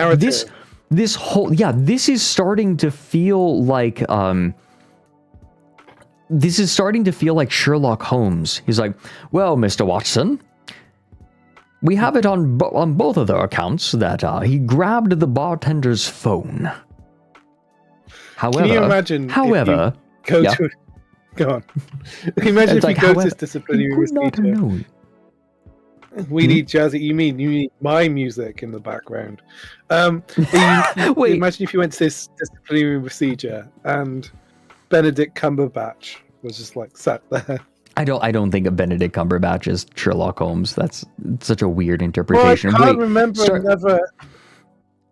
this whole this is starting to feel like Sherlock Holmes. He's like, well, Mr. Watson, we have it on both of their accounts that he grabbed the bartender's phone. However, Can you imagine Go Yeah. to. Go on. Imagine It's if like, you go to however, this disciplinary he could not have procedure. known. We need jazzy. You need my music in the background. Wait. Imagine if you went to this disciplinary procedure and Benedict Cumberbatch was just like sat there. I don't think of Benedict Cumberbatch as Sherlock Holmes. That's such a weird Well, I interpretation. can't remember another.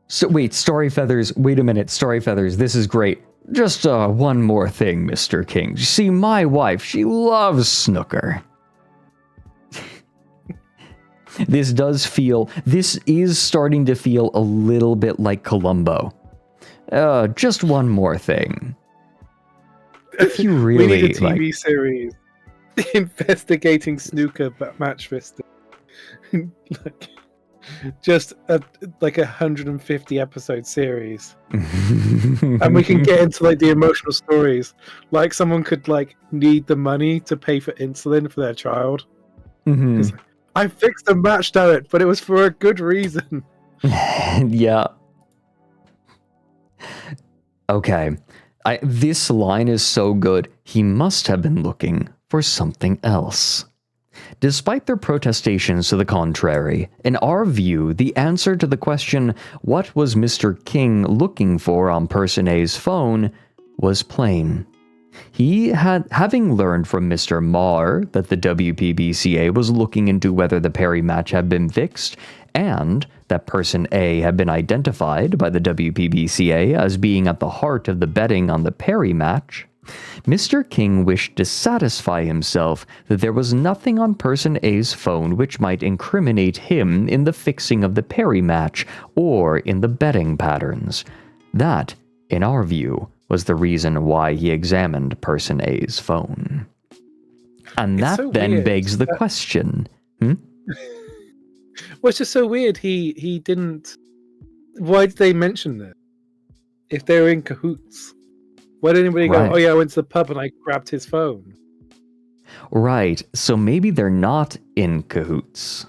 So wait, Starry Feathers. Wait a minute, Starry Feathers. This is great. Just one more thing, Mr. King. You see, my wife, she loves snooker. This is starting to feel a little bit like Columbo. Just one more thing. If you really We need a TV series investigating snooker match fisting. Like, just like 150 episode series, and we can get into like the emotional stories. Like someone could like need the money to pay for insulin for their child. It's like, I fixed a match, damn it, but it was for a good reason. Yeah. Okay. This line is so good. He must have been looking for something else. Despite their protestations to the contrary, in our view, the answer to the question, what was Mr. King looking for on Person A's phone, was plain. He had, having learned from Mr. Marr that the WPBCA was looking into whether the Perry match had been fixed, and that Person A had been identified by the WPBCA as being at the heart of the betting on the Perry match, Mr. King wished to satisfy himself that there was nothing on Person A's phone which might incriminate him in the fixing of the Perry match or in the betting patterns. That, in our view, was the reason why he examined Person A's phone. And that so then weird begs the that- question. Well, it's just so weird. He didn't. Why did they mention this? If they were in cahoots, why did anybody Right. go? Oh yeah, I went to the pub and I grabbed his phone. Right, so maybe they're not in cahoots.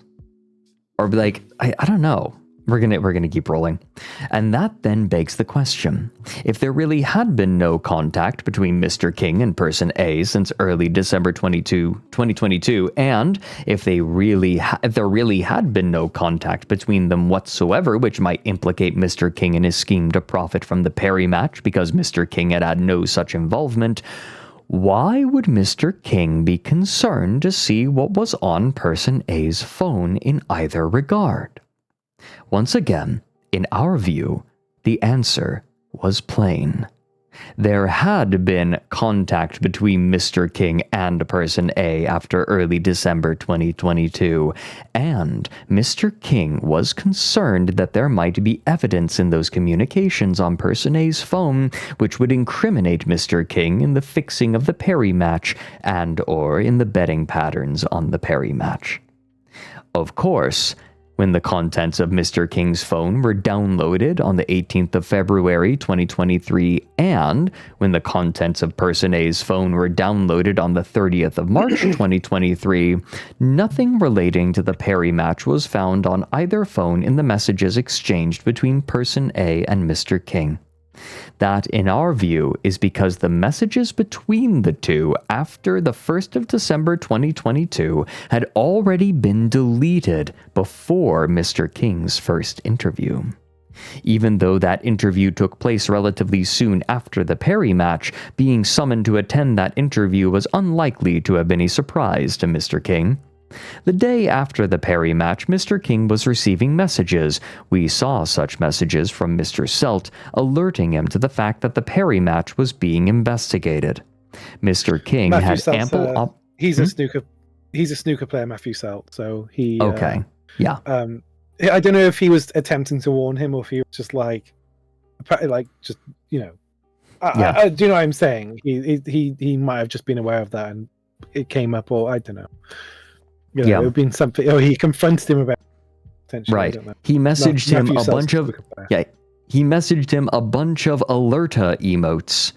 Or like, I don't know. We're gonna keep rolling. And that then begs the question. If there really had been no contact between Mr. King and Person A since early December 2022, and if there really had been no contact between them whatsoever, which might implicate Mr. King in his scheme to profit from the Perry match because Mr. King had no such involvement, why would Mr. King be concerned to see what was on Person A's phone in either regard? Once again, in our view, the answer was plain. There had been contact between Mr. King and Person A after early December 2022, and Mr. King was concerned that there might be evidence in those communications on Person A's phone which would incriminate Mr. King in the fixing of the Perry match and or in the betting patterns on the Perry match. Of course, when the contents of Mr. King's phone were downloaded on the 18th of February 2023, and when the contents of Person A's phone were downloaded on the 30th of March 2023, nothing relating to the Perry match was found on either phone in the messages exchanged between Person A and Mr. King. That, in our view, is because the messages between the two after the 1st of December 2022 had already been deleted before Mr. King's first interview. Even though that interview took place relatively soon after the Perry match, being summoned to attend that interview was unlikely to have been a surprise to Mr. King. The day after the Perry match, Mr. King was receiving messages. We saw such messages from Mr. Selt, alerting him to the fact that the Perry match was being investigated. Mr. King Matthew had Selt's, ample he's a snooker player, Matthew Selt. So he Okay. Yeah. I don't know if he was attempting to warn him or if he was just like just you know. I do you know what I'm saying? He might have just been aware of that and it came up, or I don't know. You know, it would have been something. Oh, he confronted him about. Right. He messaged him a bunch of he messaged him a bunch of alerta emotes.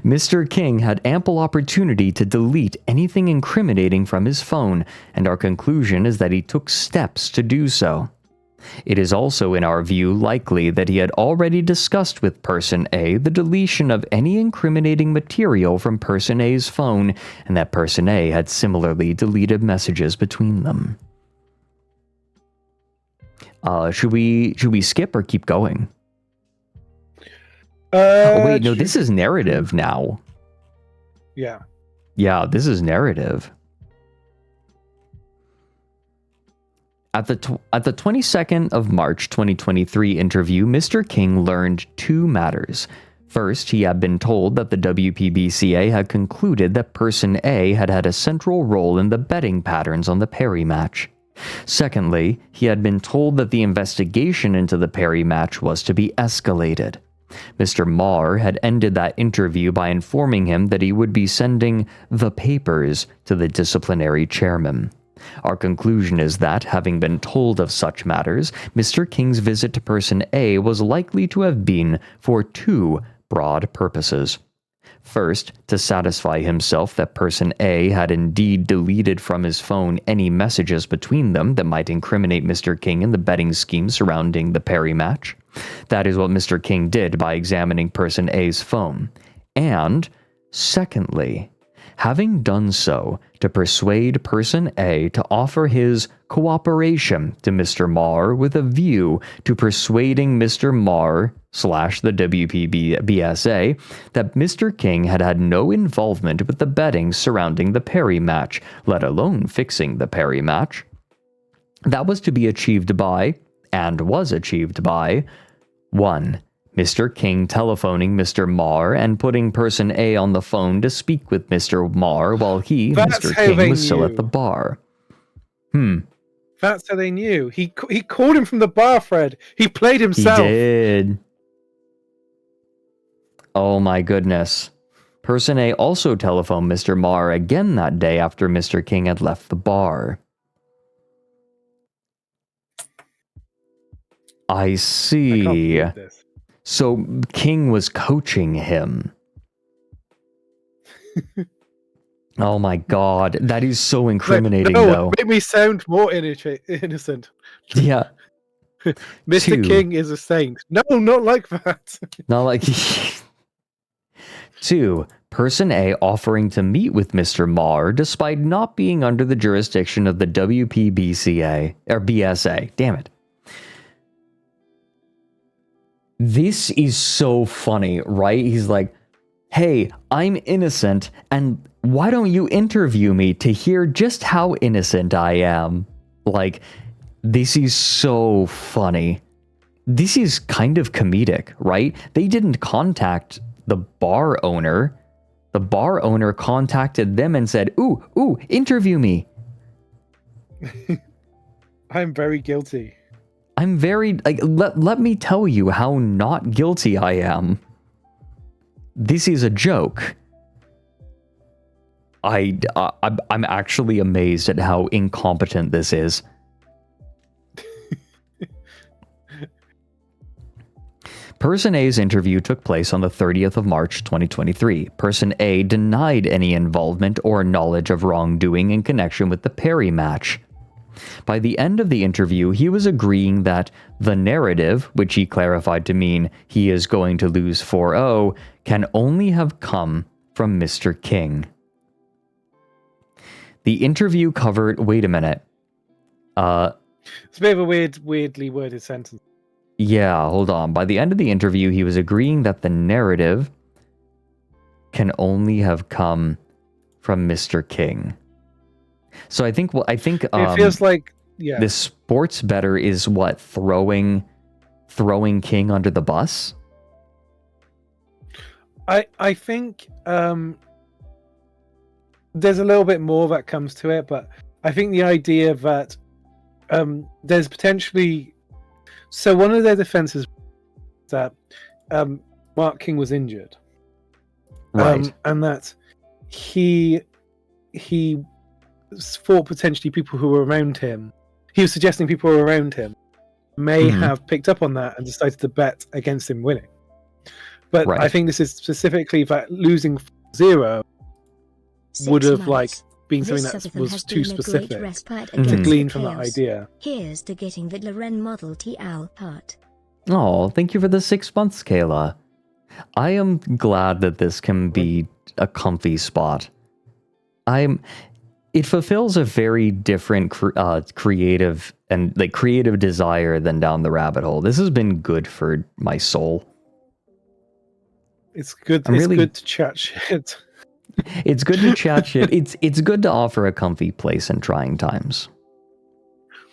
Mr. King had ample opportunity to delete anything incriminating from his phone, and our conclusion is that he took steps to do so. It is also, in our view, likely that he had already discussed with Person A the deletion of any incriminating material from Person A's phone, and that Person A had similarly deleted messages between them. Should we skip or keep going? Oh, wait, no, this is narrative now. Yeah. Yeah, this is narrative. At the 22nd of March 2023 interview, Mr. King learned two matters. First, he had been told that the WPBCA had concluded that Person A had had a central role in the betting patterns on the Perry match. Secondly, he had been told that the investigation into the Perry match was to be escalated. Mr. Marr had ended that interview by informing him that he would be sending the papers to the disciplinary chairman. Our conclusion is that, having been told of such matters, Mr. King's visit to Person A was likely to have been for two broad purposes. First, to satisfy himself that Person A had indeed deleted from his phone any messages between them that might incriminate Mr. King in the betting scheme surrounding the Perry match. That is what Mr. King did by examining Person A's phone. And, secondly, having done so, to persuade Person A to offer his cooperation to Mr. Marr with a view to persuading Mr. Marr / the WPBSA that Mr. King had had no involvement with the betting surrounding the Perry match, let alone fixing the Perry match. That was to be achieved by, and was achieved by, 1. Mr. King telephoning Mr. Marr and putting Person A on the phone to speak with Mr. Marr while he, Mr. King, was still at the bar. That's how they knew. He called him from the bar, Fred. He played himself. He did. Oh my goodness. Person A also telephoned Mr. Marr again that day after Mr. King had left the bar. I see. I can't believe this. So King was coaching him. Oh my god, that is so incriminating, though. Make me sound more innocent. Yeah. Mr. King is a saint. No, not like that. Not like... 2. Person A offering to meet with Mr. Marr despite not being under the jurisdiction of the WPBCA, or BSA. Damn it. This is so funny, right? He's like, hey, I'm innocent, and why don't you interview me to hear just how innocent I am? Like, this is so funny. This is kind of comedic, right? They didn't contact the bar owner. The bar owner contacted them and said, ooh, interview me. I'm very guilty. I'm very, like, let me tell you how not guilty I am. This is a joke. I'm actually amazed at how incompetent this is. Person A's interview took place on the 30th of March 2023. Person A denied any involvement or knowledge of wrongdoing in connection with the Perry match. By the end of the interview, he was agreeing that the narrative, which he clarified to mean he is going to lose 4-0, can only have come from Mr. King. The interview covered... Wait a minute. It's a bit of a weirdly worded sentence. Yeah, hold on. By the end of the interview, he was agreeing that the narrative can only have come from Mr. King. So I think it feels like, yeah, the sports bettor is what, throwing King under the bus? I think there's a little bit more that comes to it, but I think the idea that there's potentially, so one of their defenses that Mark King was injured, right, and that he thought potentially people who were around him, he was suggesting people who were around him may have picked up on that and decided to bet against him winning. But right. I think this is specifically that losing 0 would have like being This something that Subathon was has too been a great specific respite to against glean the from that chaos. idea. Here's to getting the Loren Model T Owl part. Oh, thank you for the 6 months, Kayla. I am glad that this can be a comfy spot. It fulfills a very different creative desire than down the rabbit hole. This has been good for my soul. It's good. Good to chat shit. It's good to chat shit. It's good to offer a comfy place in trying times.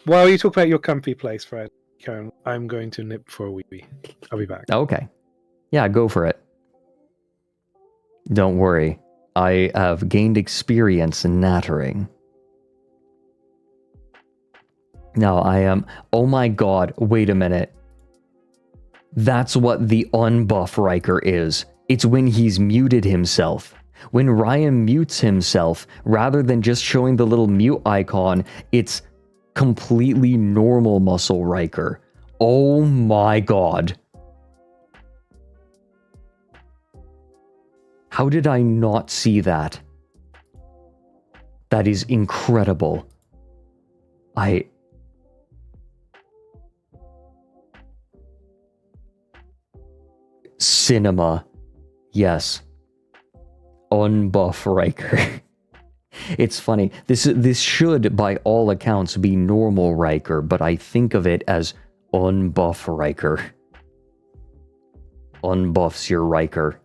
While you talk about your comfy place, Fred, Karen, I'm going to nip for a wee. I'll be back. Okay. Yeah, go for it. Don't worry. I have gained experience in nattering. Now I am... Oh my god, wait a minute. That's what the unbuff Riker is. It's when he's muted himself. When Ryan mutes himself, rather than just showing the little mute icon, it's completely normal muscle Riker. Oh my god. How did I not see that? That is incredible. Cinema. Yes. Unbuff Riker. It's funny. This should, by all accounts, be normal Riker, but I think of it as unbuff Riker. Unbuffs your Riker.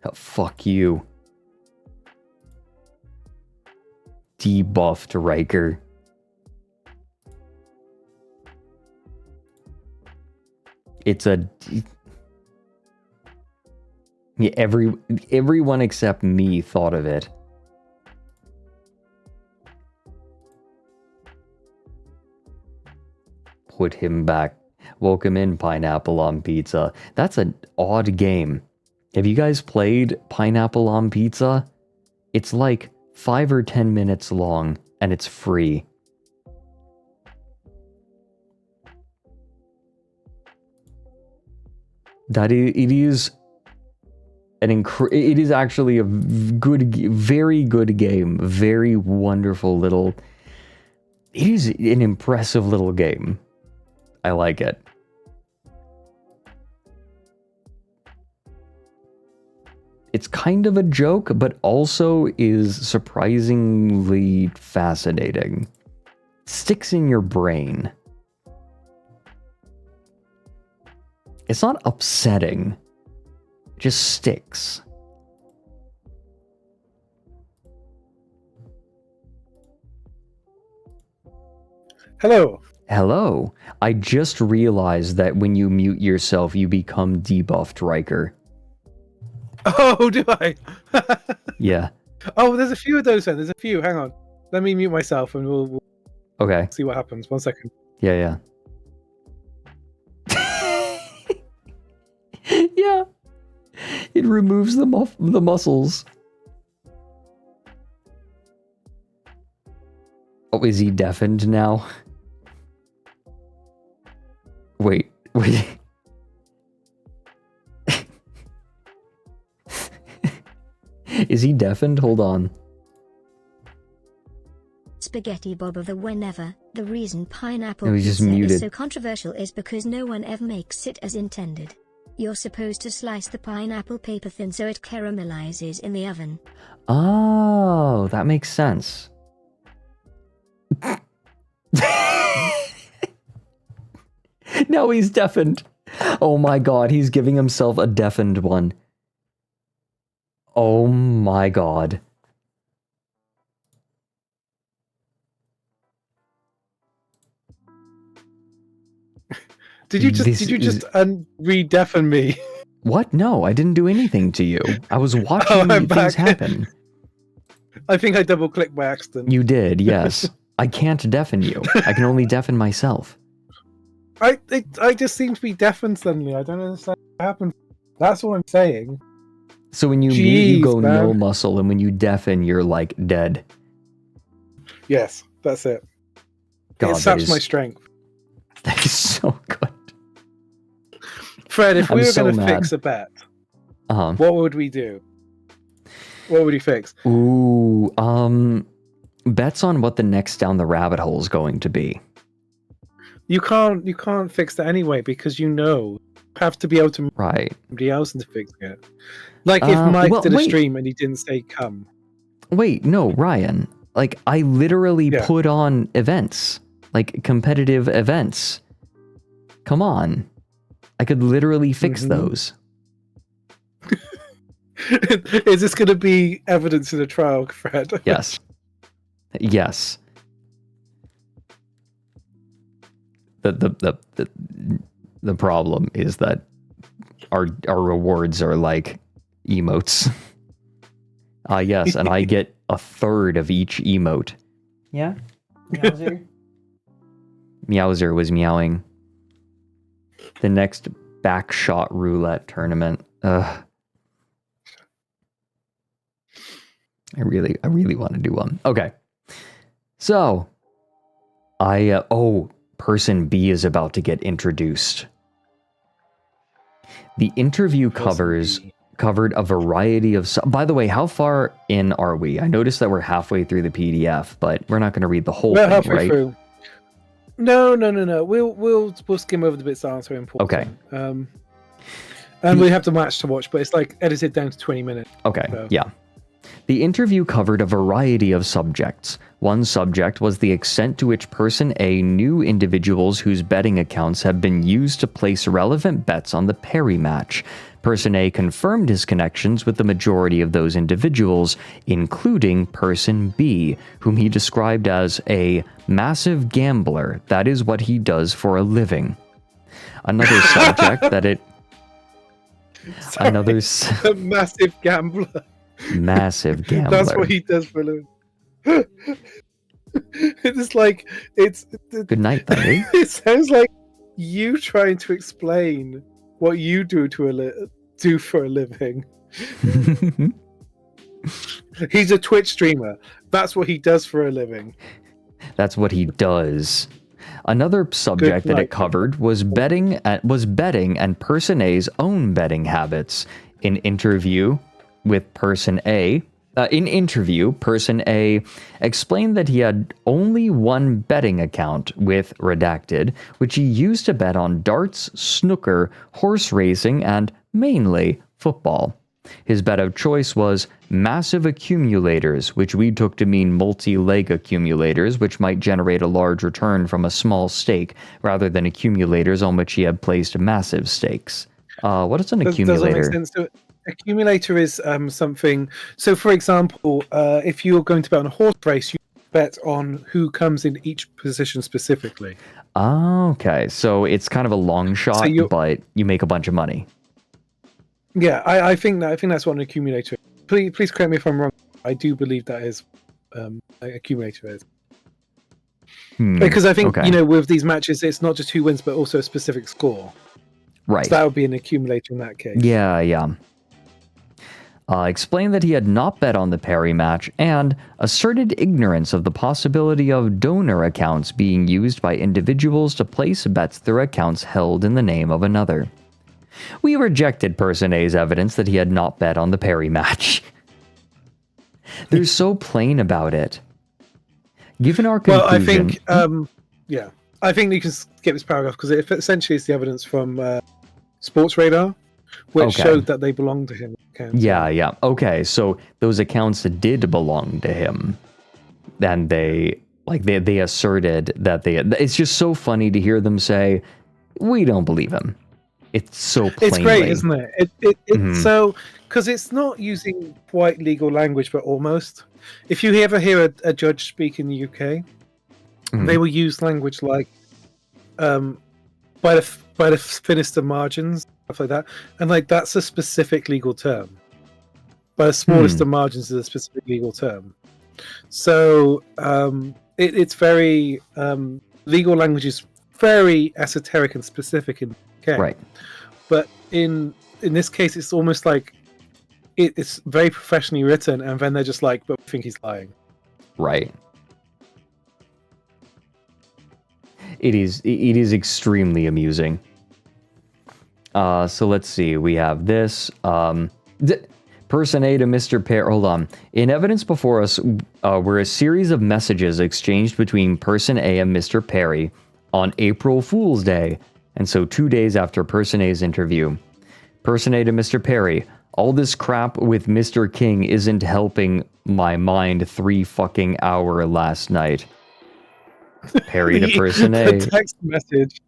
Oh, fuck you. Debuffed Riker. It's a... Yeah, everyone except me thought of it. Put him back. Welcome in, Pineapple on Pizza. That's an odd game. Have you guys played Pineapple on Pizza? It's like 5 or 10 minutes long, and it's free. It is it is actually a very good game. Very wonderful little... It is an impressive little game. I like it. It's kind of a joke, but also is surprisingly fascinating. Sticks in your brain. It's not upsetting. It just sticks. Hello. Hello. I just realized that when you mute yourself, you become debuffed Riker. Oh, do I? Yeah. Oh, there's a few of those then. There's a few. Hang on. Let me mute myself and we'll Okay. see what happens. 1 second. Yeah. Yeah. It removes the muscles. Oh, is he deafened now? Wait. Is he deafened? Hold on. Spaghetti Bob of the whenever. The reason pineapple No, he's just pizza muted. is so controversial is because no one ever makes it as intended. You're supposed to slice the pineapple paper thin so it caramelizes in the oven. Oh, that makes sense. Now he's deafened. Oh my god, he's giving himself a deafened one. Oh my god. Did you just re-deafen me? What? No, I didn't do anything to you. I was watching things happen. I think I double-clicked by accident. You did, yes. I can't deafen you. I can only deafen myself. I just seem to be deafened suddenly. I don't understand what happened. That's what I'm saying. So when you mute, you go no muscle, and when you deafen, you're like dead. Yes, that's it. God, it saps my strength. That is so good. Fred, if we were going to fix a bet, what would we do? What would you fix? Ooh, bets on what the next down the rabbit hole is going to be. You can't fix that anyway because you have to be able to somebody else into fixing it. Like if Mike did a stream and he didn't say come. Wait, no, Ryan. Like I literally put on events, like competitive events. Come on. I could literally fix those. Is this going to be evidence in a trial, Fred? Yes. Yes. The problem is that our rewards are like emotes. Yes, and I get a third of each emote. Yeah? Meowser? Meowser was meowing. The next backshot roulette tournament. Ugh. I really want to do one. Okay. So, person B is about to get introduced. The interview covered a variety of... By the way, how far in are we? I noticed that we're halfway through the PDF, but we're not going to read the whole thing, halfway right? through. No. We'll skim over the bits that aren't so important. Okay. And we have to match to watch, but it's like edited down to 20 minutes. Okay, so. yeah. The interview covered a variety of subjects. One subject was the extent to which Person A knew individuals whose betting accounts had been used to place relevant bets on the Perry match. Person A confirmed his connections with the majority of those individuals, including Person B, whom he described as a massive gambler. That is what he does for a living. Another subject that it... Sorry, a massive gambler. Massive gambler. That's what he does for a living. It's like Good night, Thunder. It sounds like you trying to explain what you do for a living. He's a Twitch streamer. That's what he does for a living. That's what he does. Another subject that it covered was betting and Person A's own betting habits. In interview, Person A explained that he had only one betting account with Redacted, which he used to bet on darts, snooker, horse racing, and mainly football. His bet of choice was massive accumulators, which we took to mean multi-leg accumulators, which might generate a large return from a small stake, rather than accumulators on which he had placed massive stakes. What is an accumulator? Doesn't make sense to it. Accumulator is something. So, for example, if you're going to bet on a horse race, you bet on who comes in each position specifically. Okay, so it's kind of a long shot, but you make a bunch of money. Yeah, I think that's what an accumulator is. Please correct me if I'm wrong. I do believe that is an accumulator is. Because I think with these matches, it's not just who wins, but also a specific score. Right. So that would be an accumulator in that case. Yeah. Explained that he had not bet on the Perry match and asserted ignorance of the possibility of donor accounts being used by individuals to place bets through accounts held in the name of another. We rejected Person A's evidence that he had not bet on the Perry match. They're so plain about it. Given our conclusion... Well, I think you can skip this paragraph because it essentially is the evidence from Sports Radar, which showed that they belonged to him. Yeah. Okay, so those accounts did belong to him. And they asserted that it's just so funny to hear them say, we don't believe him. It's so plainly. It's great, isn't it? It's so, because it's not using quite legal language, but almost. If you ever hear a judge speak in the UK, they will use language like by the thinnest of margins, stuff like that, and like that's a specific legal term. By the smallest of margins is a specific legal term. So it's very legal language is very esoteric and specific in the UK. Right. But in this case, it's almost like it's very professionally written, and then they're just like, "But we think he's lying." Right. It is extremely amusing. So let's see. We have this. Person A to Mr. Perry. Hold on. In evidence before us were a series of messages exchanged between Person A and Mr. Perry on April Fool's Day, and so 2 days after Person A's interview. Person A to Mr. Perry. All this crap with Mr. King isn't helping my mind 3 fucking hour last night. Perry to Person A. The text message.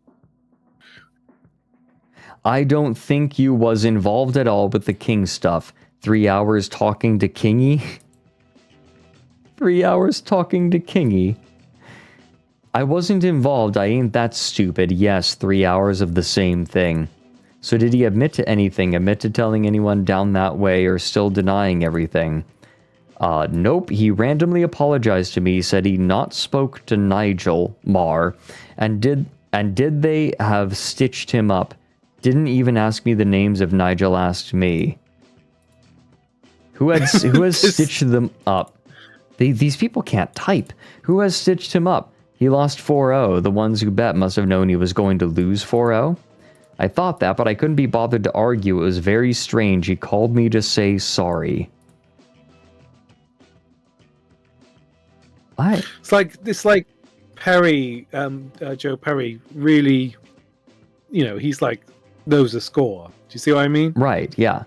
I don't think you was involved at all with the King stuff. 3 hours talking to Kingy? 3 hours talking to Kingy? I wasn't involved, I ain't that stupid. Yes, 3 hours of the same thing. So did he admit to anything, admit to telling anyone down that way, or still denying everything? Nope, he randomly apologized to me, said he not spoke to Nigel Marr, and did they have stitched him up. Didn't even ask me the names if Nigel asked me. Who has stitched them up? These people can't type. Who has stitched him up? He lost 4-0. The ones who bet must have known he was going to lose 4-0. I thought that, but I couldn't be bothered to argue. It was very strange. He called me to say sorry. What? It's like Perry, Joe Perry, really, he's like knows the score. Do you see what I mean? Right, yeah.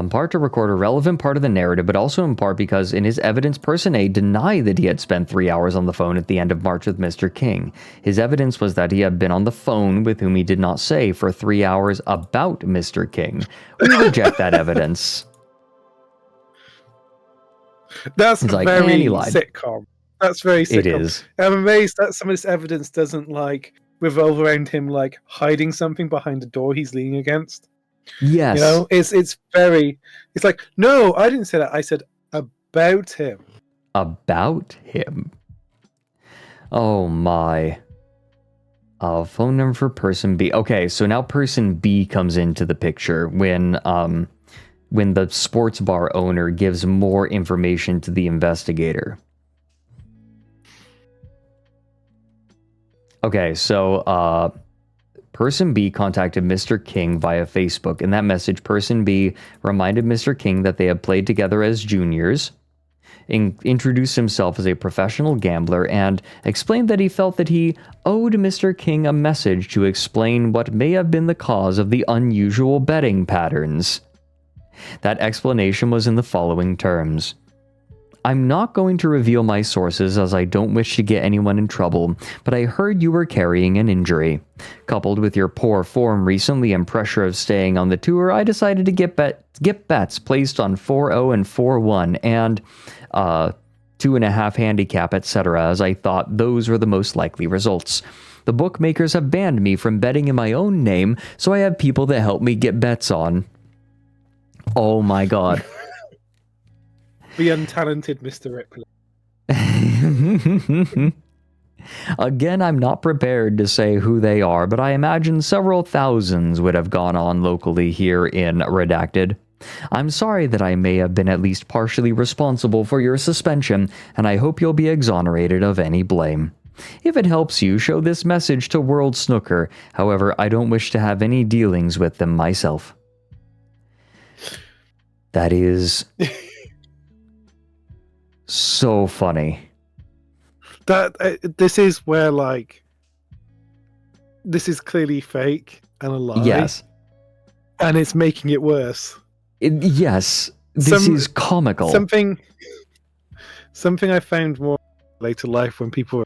Part to record a relevant part of the narrative, but also in part because in his evidence, Person A denied that he had spent 3 hours on the phone at the end of March with Mr. King. His evidence was that he had been on the phone with whom he did not say for 3 hours about Mr. King. We reject that evidence. That's like, very he lied. sitcom. That's very sitcom. It is. I'm amazed that some of this evidence doesn't revolve around him hiding something behind the door he's leaning against. Yes. It's like, no, I didn't say that. I said about him. About him? Oh my. Phone number for Person B. Okay, so now Person B comes into the picture when the sports bar owner gives more information to the investigator. Okay, so Person B contacted Mr. King via Facebook. In that message, Person B reminded Mr. King that they had played together as juniors, introduced himself as a professional gambler, and explained that he felt that he owed Mr. King a message to explain what may have been the cause of the unusual betting patterns. That explanation was in the following terms. I'm not going to reveal my sources as I don't wish to get anyone in trouble, but I heard you were carrying an injury. Coupled with your poor form recently and pressure of staying on the tour, I decided to get bets placed on 4-0 and 4-1 and 2.5 handicap, etc., as I thought those were the most likely results. The bookmakers have banned me from betting in my own name, so I have people that help me get bets on. Oh my god. The untalented Mr. Ripley. Again, I'm not prepared to say who they are, but I imagine several thousands would have gone on locally here in Redacted. I'm sorry that I may have been at least partially responsible for your suspension, and I hope you'll be exonerated of any blame. If it helps you, show this message to World Snooker. However, I don't wish to have any dealings with them myself. That is so funny. This is where this is clearly fake and a lie. Yes. And it's making it worse. Yes. This is comical. Something I found more later life when people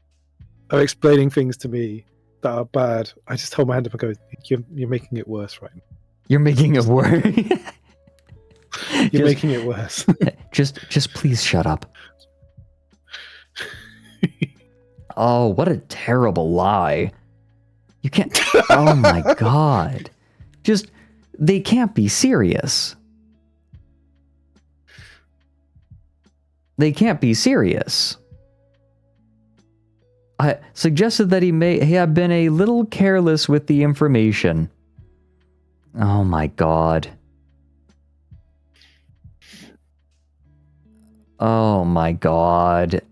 are explaining things to me that are bad. I just hold my hand up and go, you're making it worse right now. You're making it worse. You're making it worse. just please shut up. Oh, what a terrible lie. You can't... Oh my god. They can't be serious. They can't be serious. I suggested that he may have been a little careless with the information. Oh my god. Oh my god.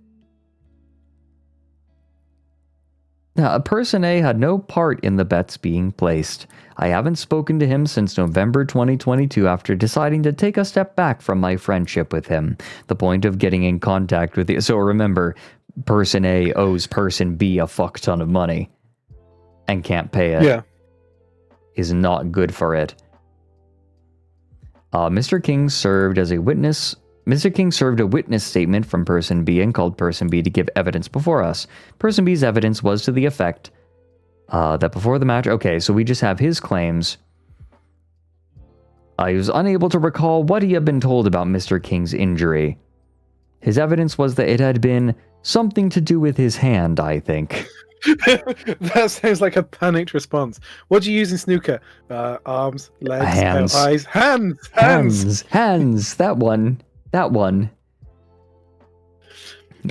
Now, Person A had no part in the bets being placed. I haven't spoken to him since November 2022 after deciding to take a step back from my friendship with him. The point of getting in contact with you. So remember, Person A owes Person B a fuck ton of money and can't pay it. Yeah. Is not good for it. Mr. King served as a witness. Mr. King served a witness statement from Person B and called Person B to give evidence before us. Person B's evidence was to the effect that before the match... Okay, so we just have his claims. He was unable to recall what he had been told about Mr. King's injury. His evidence was that it had been something to do with his hand, I think. That sounds like a panicked response. What do you use in snooker? Arms, legs, Hands. eyes, hands. Hands. That one.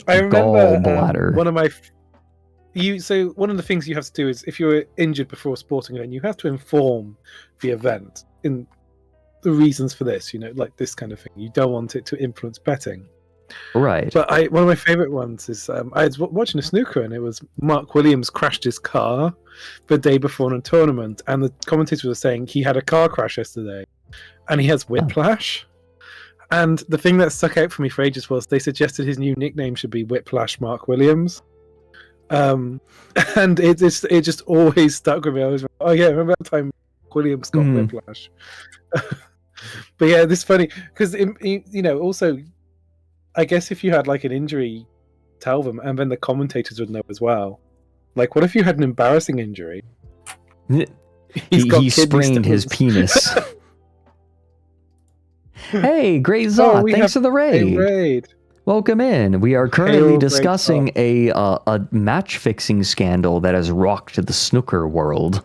I remember Gallbladder. one of my. So one of the things you have to do is, if you're injured before a sporting event, you have to inform the event in the reasons for this. Like this kind of thing. You don't want it to influence betting. Right. But one of my favorite ones is I was watching a snooker, and it was Mark Williams crashed his car the day before a tournament, and the commentators were saying he had a car crash yesterday and he has whiplash. And the thing that stuck out for me for ages was they suggested his new nickname should be Whiplash Mark Williams. And it just always stuck with me. I was like, oh yeah, remember that time Mark Williams got whiplash? But yeah, this is funny because also, I guess if you had like an injury, tell them, and then the commentators would know as well. Like, what if you had an embarrassing injury? He sprained his penis. Hey, Great Zot, thanks for the raid. Welcome in. We are currently discussing a match fixing scandal that has rocked the snooker world.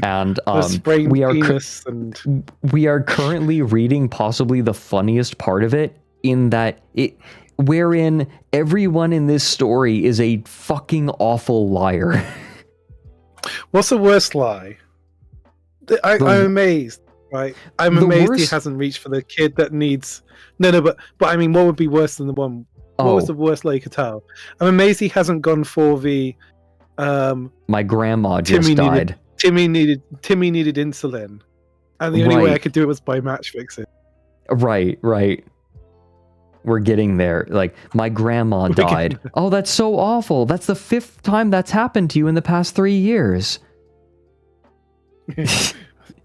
And we are currently reading possibly the funniest part of it, in that wherein everyone in this story is a fucking awful liar. What's the worst lie? I'm amazed, right? I'm amazed he hasn't reached for the kid that needs... No, but I mean, what would be worse than the one... What was the worst lie you could tell? I'm amazed he hasn't gone for the... My grandma just died. Timmy needed insulin. And the only way I could do it was by match fixing. Right. We're getting there. Like, my grandma died. Oh, that's so awful. That's the 5th time that's happened to you in the past 3 years.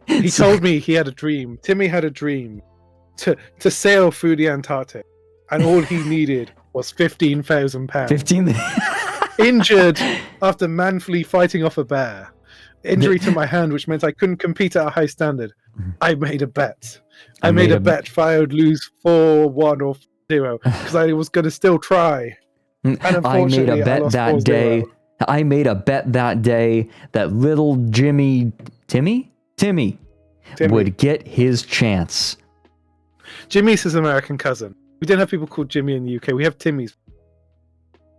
He told me he had a dream. Timmy had a dream to sail through the Antarctic, and all he needed was £15,000. 15. Injured after manfully fighting off a bear. Injury to my hand, which meant I couldn't compete at a high standard. I made a bet. I made a bet if I would lose 4-1 or 0 because I was going to still try. And I made a bet that day. I made a bet that day that little Timmy would get his chance. Jimmy's his American cousin. We don't have people called Jimmy in the UK. We have Timmy's.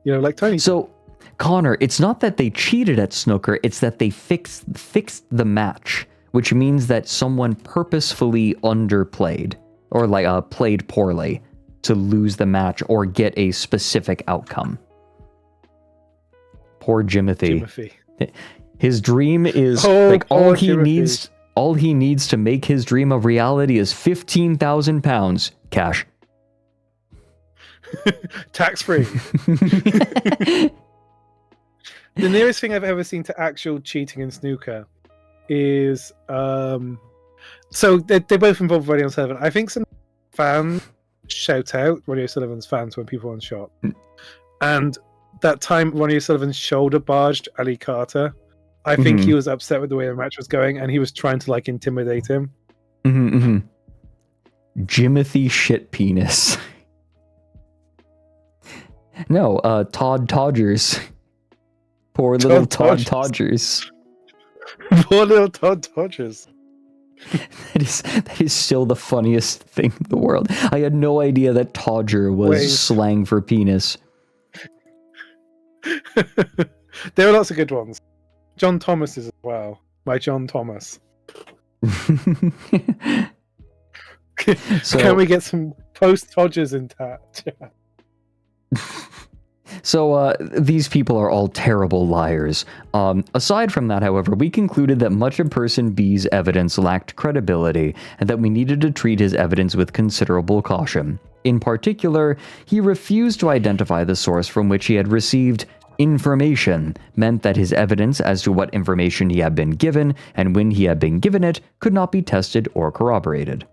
Like Tiny. So, Connor, it's not that they cheated at snooker, it's that they fixed the match, which means that someone purposefully underplayed, or played poorly to lose the match or get a specific outcome. Poor Jimothy. His dream is all he needs to make his dream a reality is £15,000 cash. Tax free. The nearest thing I've ever seen to actual cheating in snooker is so they both involve Ronnie O'Sullivan. I think some fans shout out Ronnie O'Sullivan's fans when people on shot. And that time Ronnie O'Sullivan shoulder barged Ali Carter, I think he was upset with the way the match was going and he was trying to intimidate him. Jimothy shit penis. No, Todd Todgers. Poor little Todd Todgers. Poor little Todd Todgers. That is still the funniest thing in the world. I had no idea that Todger was slang for penis. There are lots of good ones. John Thomas is as well. My John Thomas. So, can we get some post Todgers in chat? So these people are all terrible liars. Aside from that, however, we concluded that much of Person B's evidence lacked credibility and that we needed to treat his evidence with considerable caution. In particular, he refused to identify the source from which he had received information, meant that his evidence as to what information he had been given and when he had been given it could not be tested or corroborated.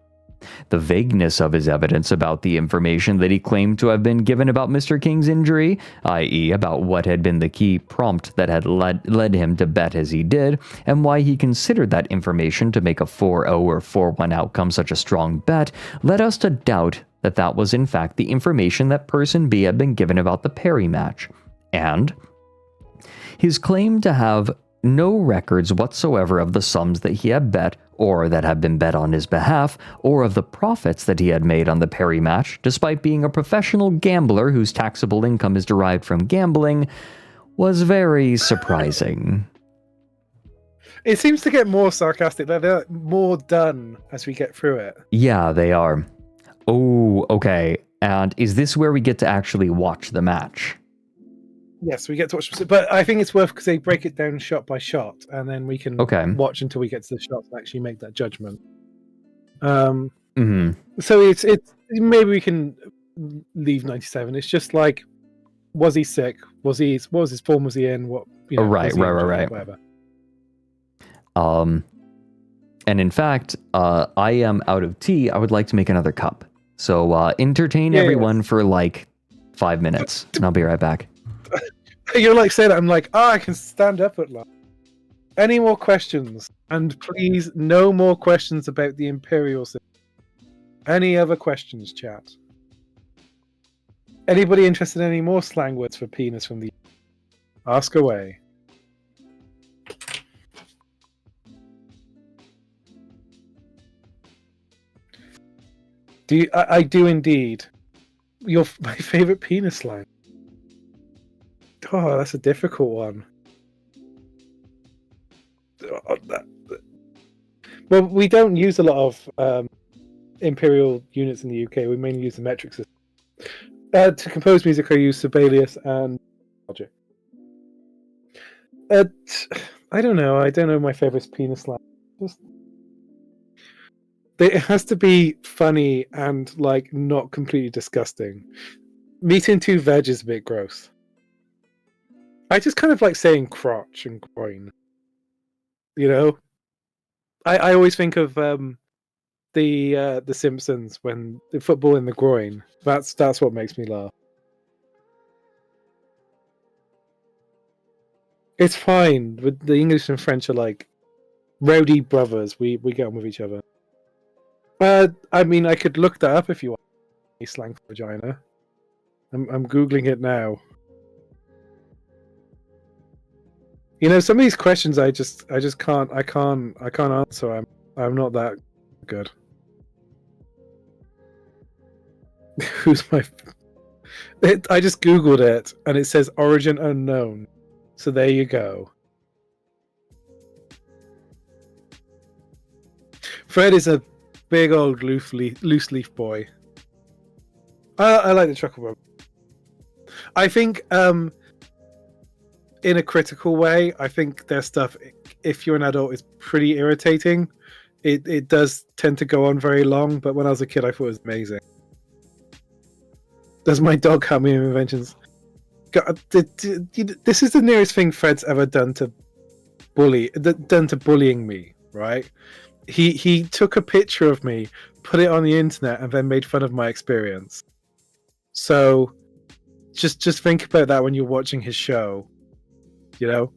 The vagueness of his evidence about the information that he claimed to have been given about Mr. King's injury, i.e. about what had been the key prompt that had led him to bet as he did, and why he considered that information to make a 4-0 or 4-1 outcome such a strong bet, led us to doubt that that was in fact the information that Person B had been given about the Perry match. And his claim to have no records whatsoever of the sums that he had bet or that had been bet on his behalf, or of the profits that he had made on the Perry match, despite being a professional gambler whose taxable income is derived from gambling, was very surprising. It seems to get more sarcastic. They're more done as we get through it. Yeah, they are. Oh, okay. And is this where we get to actually watch the match? Yes, we get to watch, but I think it's worth because they break it down shot by shot, and then we can watch until we get to the shots and actually make that judgment. So it's maybe we can leave 97. It's just like, was he sick? What was his form? Was he in? What? You know, right. Whatever. And in fact, I am out of tea. I would like to make another cup. So entertain everyone for like 5 minutes, and I'll be right back. You're like saying that. I'm like, I can stand up at last. Any more questions? And please, no more questions about the Imperial system. Any other questions, chat? Anybody interested in any more slang words for penis from the... Ask away. I do indeed. My favorite penis slang. Oh, that's a difficult one. Well, we don't use a lot of Imperial units in the UK. We mainly use the metric system. To compose music, I use Sibelius and Logic. I don't know. I don't know my favorite penis slang. It has to be funny and like not completely disgusting. Meeting two veg is a bit gross. I just kind of like saying crotch and groin. You know? I always think of the Simpsons when the football in the groin. That's what makes me laugh. It's fine. The English and French are like rowdy brothers. We get on with each other. I mean, I could look that up if you want. Slang for vagina. I'm googling it now. You know, some of these questions I just can't answer. I'm not that good. Who's my? I just googled it and it says origin unknown. So there you go. Fred is a big old loose leaf boy. I like the chuckle bug. I think in a critical way, I think their stuff, if you're an adult, is pretty irritating. It does tend to go on very long, but when I was a kid, I thought it was amazing. Does my dog have me inventions? God, this is the nearest thing Fred's ever done to bullying me, right? He took a picture of me, put it on the internet, and then made fun of my experience. So just think about that when you're watching his show. You know?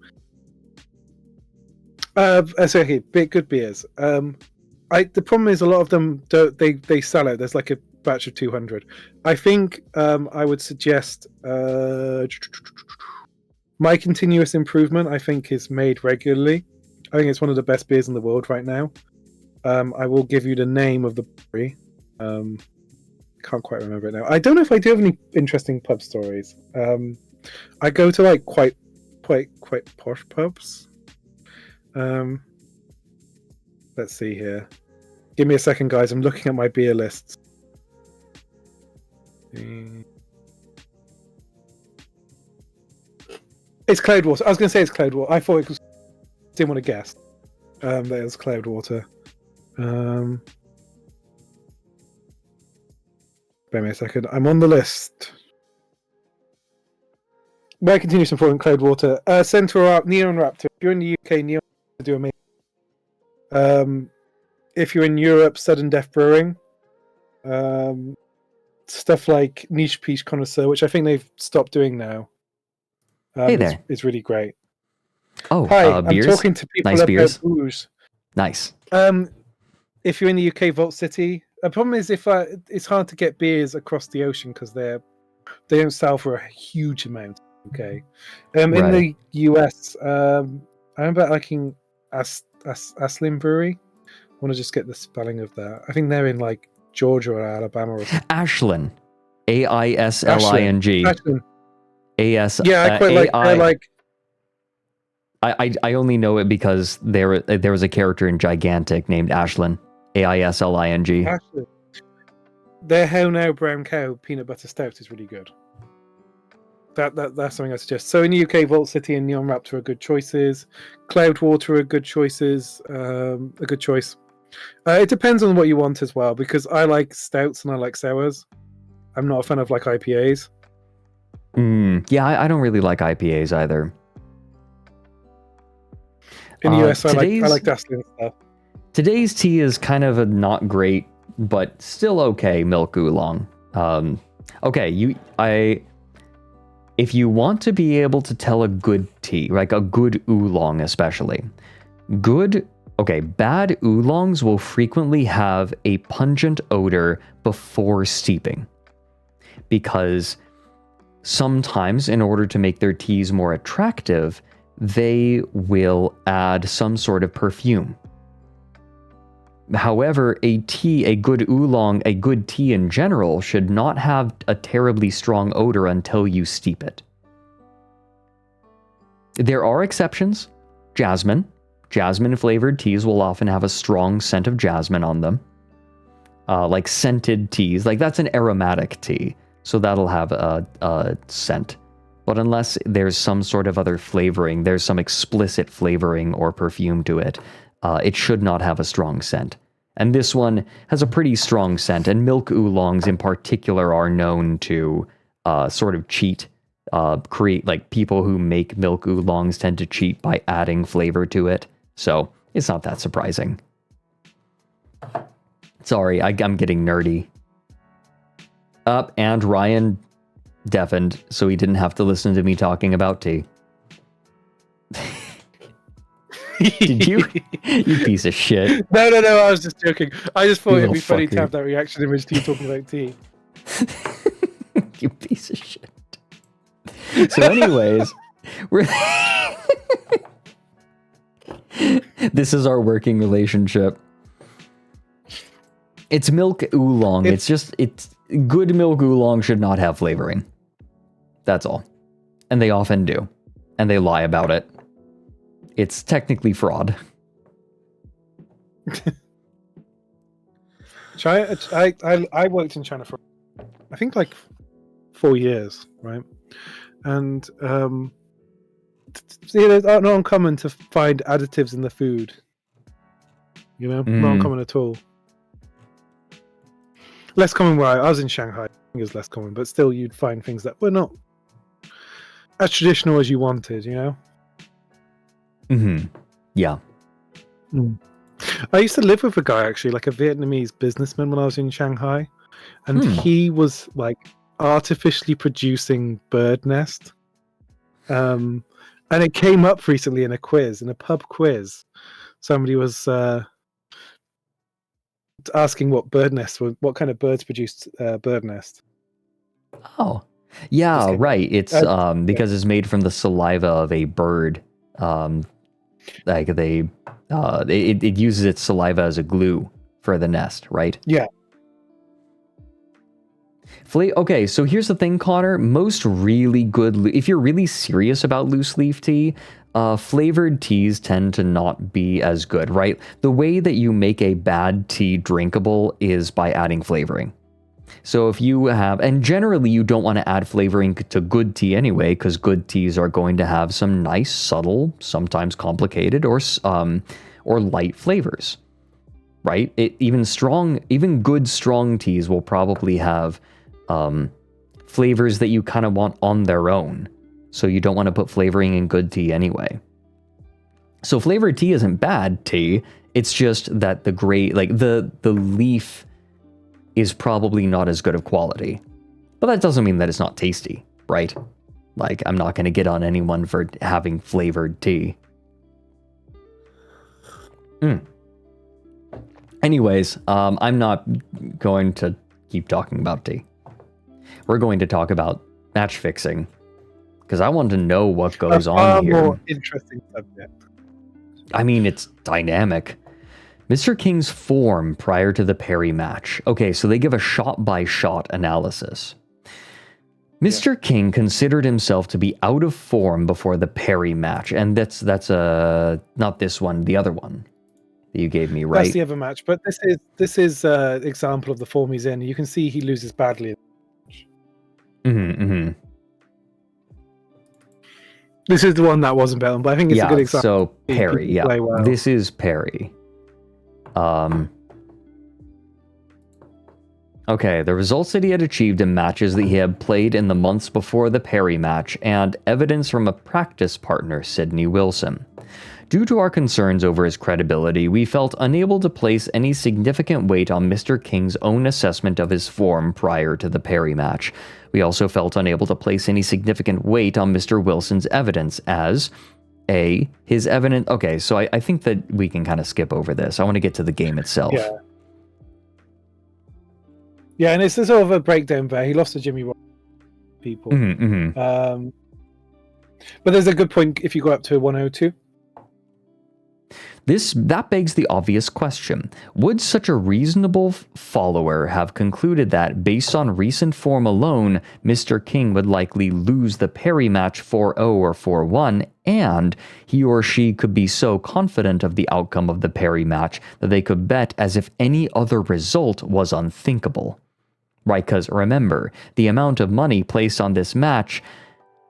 So okay, good beers. The problem is a lot of them they sell out. There's like a batch of 200. I think I would suggest My Continuous Improvement. I think is made regularly. I think it's one of the best beers in the world right now. I will give you the name of the brewery. Can't quite remember it now. I don't know if I do have any interesting pub stories. I go to like quite posh pubs. Let's see here. Give me a second, guys. I'm looking at my beer lists. It's Cloudwater. I was going to say it's Cloudwater. I thought it was. Didn't want to guess. That it was Cloudwater. Wait me a second. I'm on the list. Where continuous important Cloudwater. Centaur Neon Raptor. If you're in the UK, Neon Raptor do amazing. If you're in Europe, Sudden Death Brewing. Stuff like Niche Peach Connoisseur, which I think they've stopped doing now. Hey there. It's really great. Oh, hi, beers? I'm talking to people Nice about beers? booze. Nice. If you're in the UK, Vault City. The problem is it's hard to get beers across the ocean because they don't sell for a huge amount. Okay. In the US, I remember liking ASTRALINE Brewery. I want to just get the spelling of that. I think they're in like Georgia or Alabama or something. ASTRALINE. AISLING. ASTRALINE. AS. Yeah, I quite like. I only know it because there was a character in Gigantic named Ashlyn. AISLING. Ashlyn. Their How Now Brown Cow Peanut Butter Stout is really good. That's something I suggest. So in the UK, Vault City and Neon Raptor are good choices. Cloudwater are good choices. A good choice. It depends on what you want as well, because I like stouts and I like sours. I'm not a fan of like IPAs. Yeah, I don't really like IPAs either. In the US, I like Dazzling stuff. Today's tea is kind of a not great, but still okay milk oolong. Okay, if you want to be able to tell a good tea, like a good oolong especially, bad oolongs will frequently have a pungent odor before steeping. Because sometimes, in order to make their teas more attractive, they will add some sort of perfume. However, a good oolong, a good tea in general, should not have a terribly strong odor until you steep it. There are exceptions. Jasmine. Jasmine-flavored teas will often have a strong scent of jasmine on them. Like scented teas, like that's an aromatic tea, so that'll have a scent. But unless there's some sort of other flavoring, there's some explicit flavoring or perfume to it, it should not have a strong scent. And this one has a pretty strong scent, and milk oolongs in particular are known to sort of cheat, create, like people who make milk oolongs tend to cheat by adding flavor to it. So it's not that surprising. Sorry, I'm getting nerdy. And Ryan deafened, so he didn't have to listen to me talking about tea. Did you? You piece of shit. No, I was just joking. I just thought it'd be funny fucker. to have that reaction image to you talking about tea. You piece of shit. So anyways, this is our working relationship. It's milk oolong. It's good milk oolong should not have flavoring. That's all. And they often do. And they lie about it. It's technically fraud. China, I worked in China for, I think, like 4 years, right? And it's not uncommon to find additives in the food. You know, not uncommon at all. Less common where I was in Shanghai. I think it's less common, but still, you'd find things that were not as traditional as you wanted. You know. Yeah. I used to live with a guy, actually, like a Vietnamese businessman when I was in Shanghai, and he was like artificially producing bird nest. And it came up recently in a pub quiz. Somebody was asking what kind of birds produced bird nest. Oh, yeah, right. It's because it's made from the saliva of a bird. It uses its saliva as a glue for the nest, right? Yeah. Okay, so here's the thing, Connor. Most really good, if you're really serious about loose leaf tea, flavored teas tend to not be as good, right? The way that you make a bad tea drinkable is by adding flavoring. So if you have, and generally you don't want to add flavoring to good tea anyway, because good teas are going to have some nice, subtle, sometimes complicated or light flavors, right? Even good strong teas will probably have flavors that you kind of want on their own. So you don't want to put flavoring in good tea anyway. So flavored tea isn't bad tea. It's just that the leaf is probably not as good of quality. But that doesn't mean that it's not tasty, right? Like, I'm not going to get on anyone for having flavored tea. Anyways, I'm not going to keep talking about tea. We're going to talk about match fixing, because I want to know what goes on here. More interesting subject. I mean, it's dynamic. Mr. King's form prior to the Perry match. Okay, so they give a shot-by-shot analysis. Mr. King considered himself to be out of form before the Perry match, and that's not this one, the other one that you gave me, right? That's the other match, but this is example of the form he's in. You can see he loses badly. This is the one that wasn't better, but I think it's a good example. So Perry, well. This is Perry. Okay, the results that he had achieved in matches that he had played in the months before the Perry match, and evidence from a practice partner, Sydney Wilson. Due to our concerns over his credibility, we felt unable to place any significant weight on Mr. King's own assessment of his form prior to the Perry match. We also felt unable to place any significant weight on Mr. Wilson's evidence as his evidence. Okay, so I think that we can kind of skip over this. I want to get to the game itself. Yeah, and it's sort of a breakdown there. He lost to Jimmy people. But there's a good point if you go up to 102. That begs the obvious question. Would such a reasonable follower have concluded that, based on recent form alone, Mr. King would likely lose the Perry match 4-0 or 4-1, and he or she could be so confident of the outcome of the Perry match that they could bet as if any other result was unthinkable? Right, because remember, the amount of money placed on this match,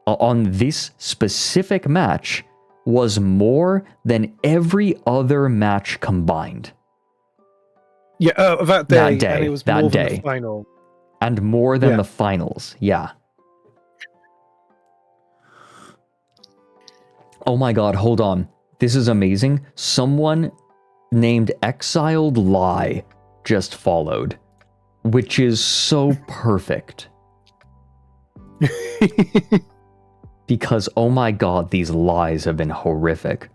on this specific match, was more than every other match combined. Yeah, that day. And it was more than the final. And more than the finals, yeah. Oh my god, hold on. This is amazing. Someone named Exiled Lie just followed, which is so perfect. Because, oh my god, these lies have been horrific.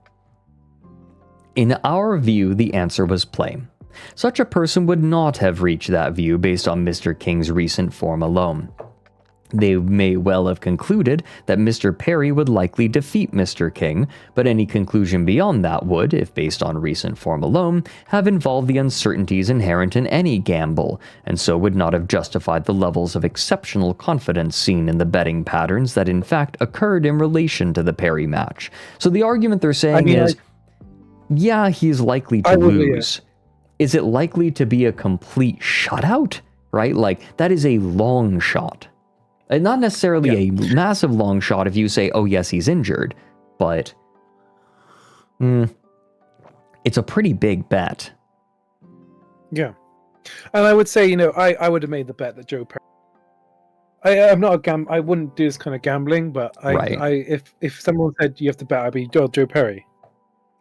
In our view, the answer was plain. Such a person would not have reached that view based on Mr. King's recent form alone. They may well have concluded that Mr. Perry would likely defeat Mr. King, but any conclusion beyond that would, if based on recent form alone, have involved the uncertainties inherent in any gamble, and so would not have justified the levels of exceptional confidence seen in the betting patterns that in fact occurred in relation to the Perry match. So the argument they're saying is, yeah, he's likely to lose. Is it likely to be a complete shutout? Right? Like, that is a long shot. Not necessarily a massive long shot if you say, oh yes, he's injured, but it's a pretty big bet. Yeah. And I would say, I would have made the bet that Joe Perry... I'm not I wouldn't do this kind of gambling, but if someone said you have to bet, I'd be Joe Perry.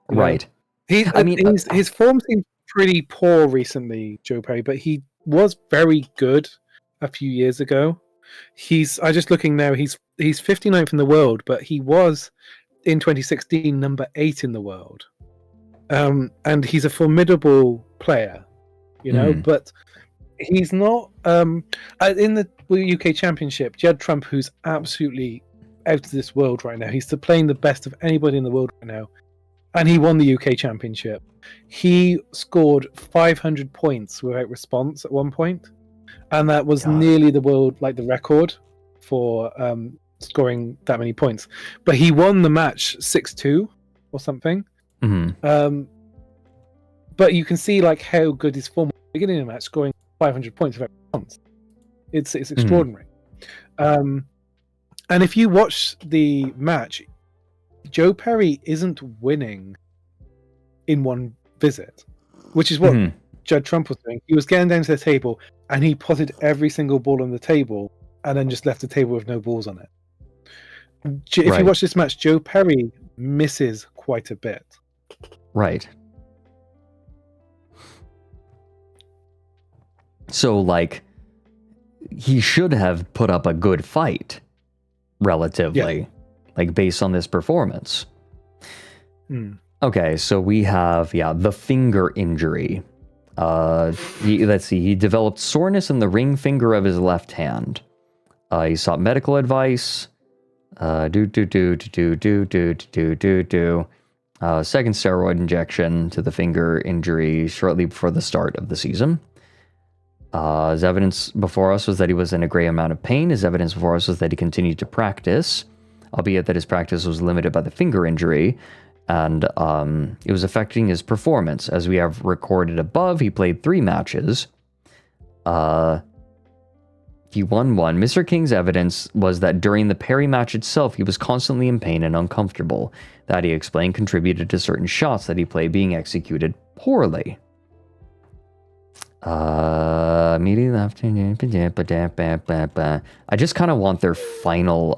Right. His form seems pretty poor recently, Joe Perry, but he was very good a few years ago. I'm just looking now, he's 59th in the world, but he was in 2016 number 8 in the world. And he's a formidable player, but he's not in the UK Championship, Judd Trump, who's absolutely out of this world right now. He's playing the best of anybody in the world right now. And he won the UK Championship. He scored 500 points without response at one point. And that was nearly the world, the record for scoring that many points. But he won the match 6-2 or something. But you can see how good his form was at the beginning of the match, scoring 500 points without response. It's extraordinary. And if you watch the match, Joe Perry isn't winning in one visit, which is what Judd Trump was doing. He was getting down to the table and he potted every single ball on the table and then just left the table with no balls on it. If you watch this match, Joe Perry misses quite a bit. Right. So, like, he should have put up a good fight, relatively, like, based on this performance. Okay, so we have, the finger injury. Let's see, he developed soreness in the ring finger of his left hand. He sought medical advice. Second steroid injection to the finger injury shortly before the start of the season. His evidence before us was that he was in a great amount of pain. His evidence before us was that he continued to practice, albeit that his practice was limited by the finger injury, and it was affecting his performance. As we have recorded above, he played 3 matches. He won 1. Mr. King's evidence was that during the Perry match itself, he was constantly in pain and uncomfortable. That, he explained, contributed to certain shots that he played being executed poorly. Immediately after, I just kind of want their final,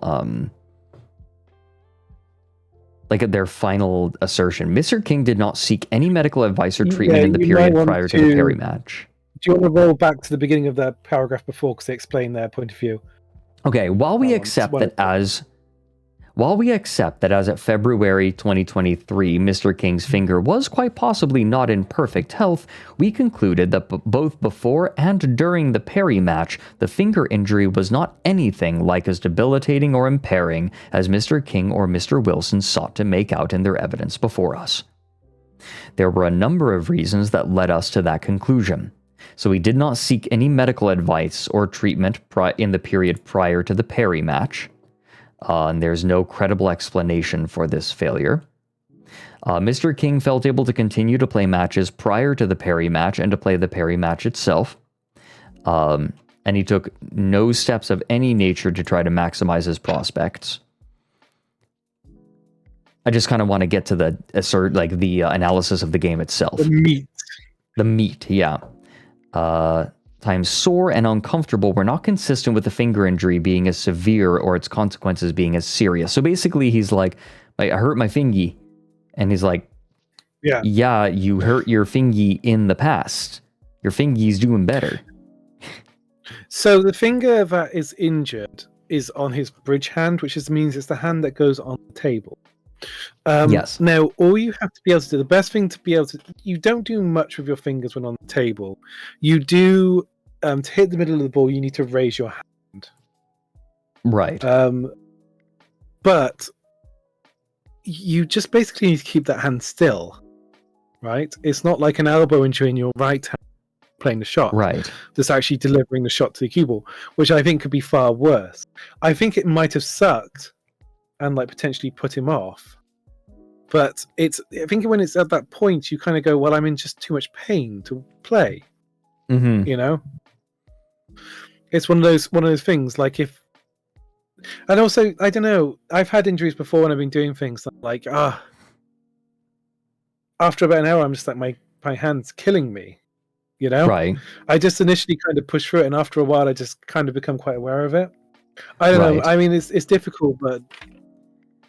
their final assertion. Mr. King did not seek any medical advice or treatment in the period prior to the Perry match. Do you want to roll back to the beginning of that paragraph before, because they explain their point of view? Okay, while we accept that as of February 2023, Mr. King's finger was quite possibly not in perfect health, we concluded that both before and during the Perry match, the finger injury was not anything like as debilitating or impairing as Mr. King or Mr. Wilson sought to make out in their evidence before us. There were a number of reasons that led us to that conclusion. So we did not seek any medical advice or treatment in the period prior to the Perry match. And there's no credible explanation for this failure. Mr. King felt able to continue to play matches prior to the Perry match and to play the Perry match itself. And he took no steps of any nature to try to maximize his prospects. I just kind of want to get to the analysis of the game itself. The meat, yeah. Times sore and uncomfortable were not consistent with the finger injury being as severe or its consequences being as serious. So basically, he's like, I hurt my fingy. And he's like, yeah, you hurt your fingy in the past. Your fingy's doing better. So the finger that is injured is on his bridge hand, which means it's the hand that goes on the table. Yes. Now, all you have to be able to do, the best thing to be able to, you don't do much with your fingers when on the table. You do, to hit the middle of the ball, you need to raise your hand. Right. But you just basically need to keep that hand still, right? It's not like an elbow injury in your right hand playing the shot. Right. That's actually delivering the shot to the cue ball, which I think could be far worse. I think it might have sucked and potentially put him off. But I think when it's at that point, you kind of go, well, I'm in just too much pain to play. Mm-hmm. You know? It's one of those things, and also, I don't know, I've had injuries before when I've been doing things after about an hour, I'm just like, my hand's killing me, you know? Right. I just initially kind of push through it, and after a while, I just kind of become quite aware of it. I don't know, I mean, it's difficult, but,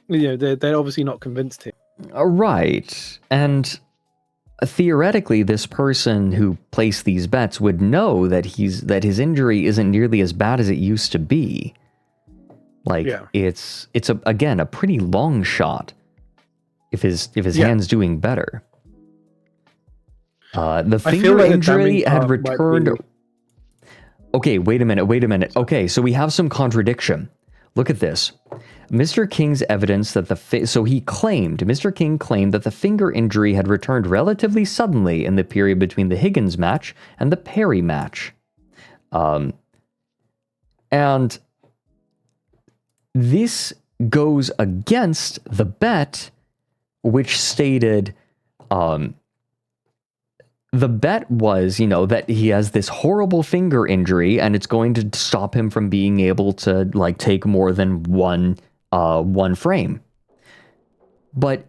they're obviously not convinced here. Right. And theoretically, this person who placed these bets would know that his injury isn't nearly as bad as it used to be. It's again a pretty long shot if his hand's doing better. The finger injury had returned. Okay, wait a minute. Okay, so we have some contradiction. Look at this. Mr. King's evidence that Mr. King claimed that the finger injury had returned relatively suddenly in the period between the Higgins match and the Perry match. And this goes against the bet, which stated the bet was, you know, that he has this horrible finger injury and it's going to stop him from being able to like take more than one frame. But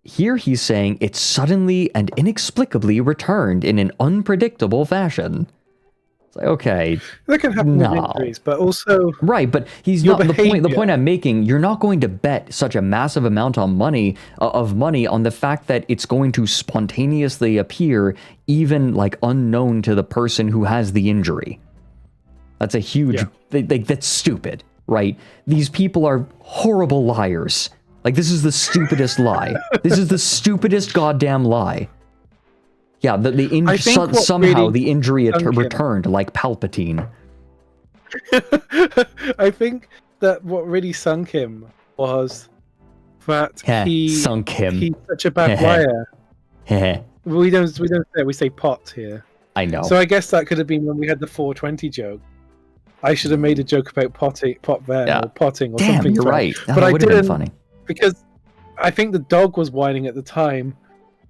here he's saying it suddenly and inexplicably returned in an unpredictable fashion. It's like, okay, that can happen with injuries, but also right. But he's not the point. The point I'm making: you're not going to bet such a massive amount on money on the fact that it's going to spontaneously appear, even like unknown to the person who has the injury. That's a huge. That's stupid, right? These people are horrible liars. Like, this is the stupidest lie. This is the stupidest goddamn lie. Yeah, somehow the injury returned like Palpatine. I think that what really sunk him was that he's such a bad liar. we don't say it, we say pot here. I know. So I guess that could have been when we had the 420 joke. I should have made a joke about pot then, or potting or something. You're right. But I would have didn't, been funny. Because I think the dog was whining at the time,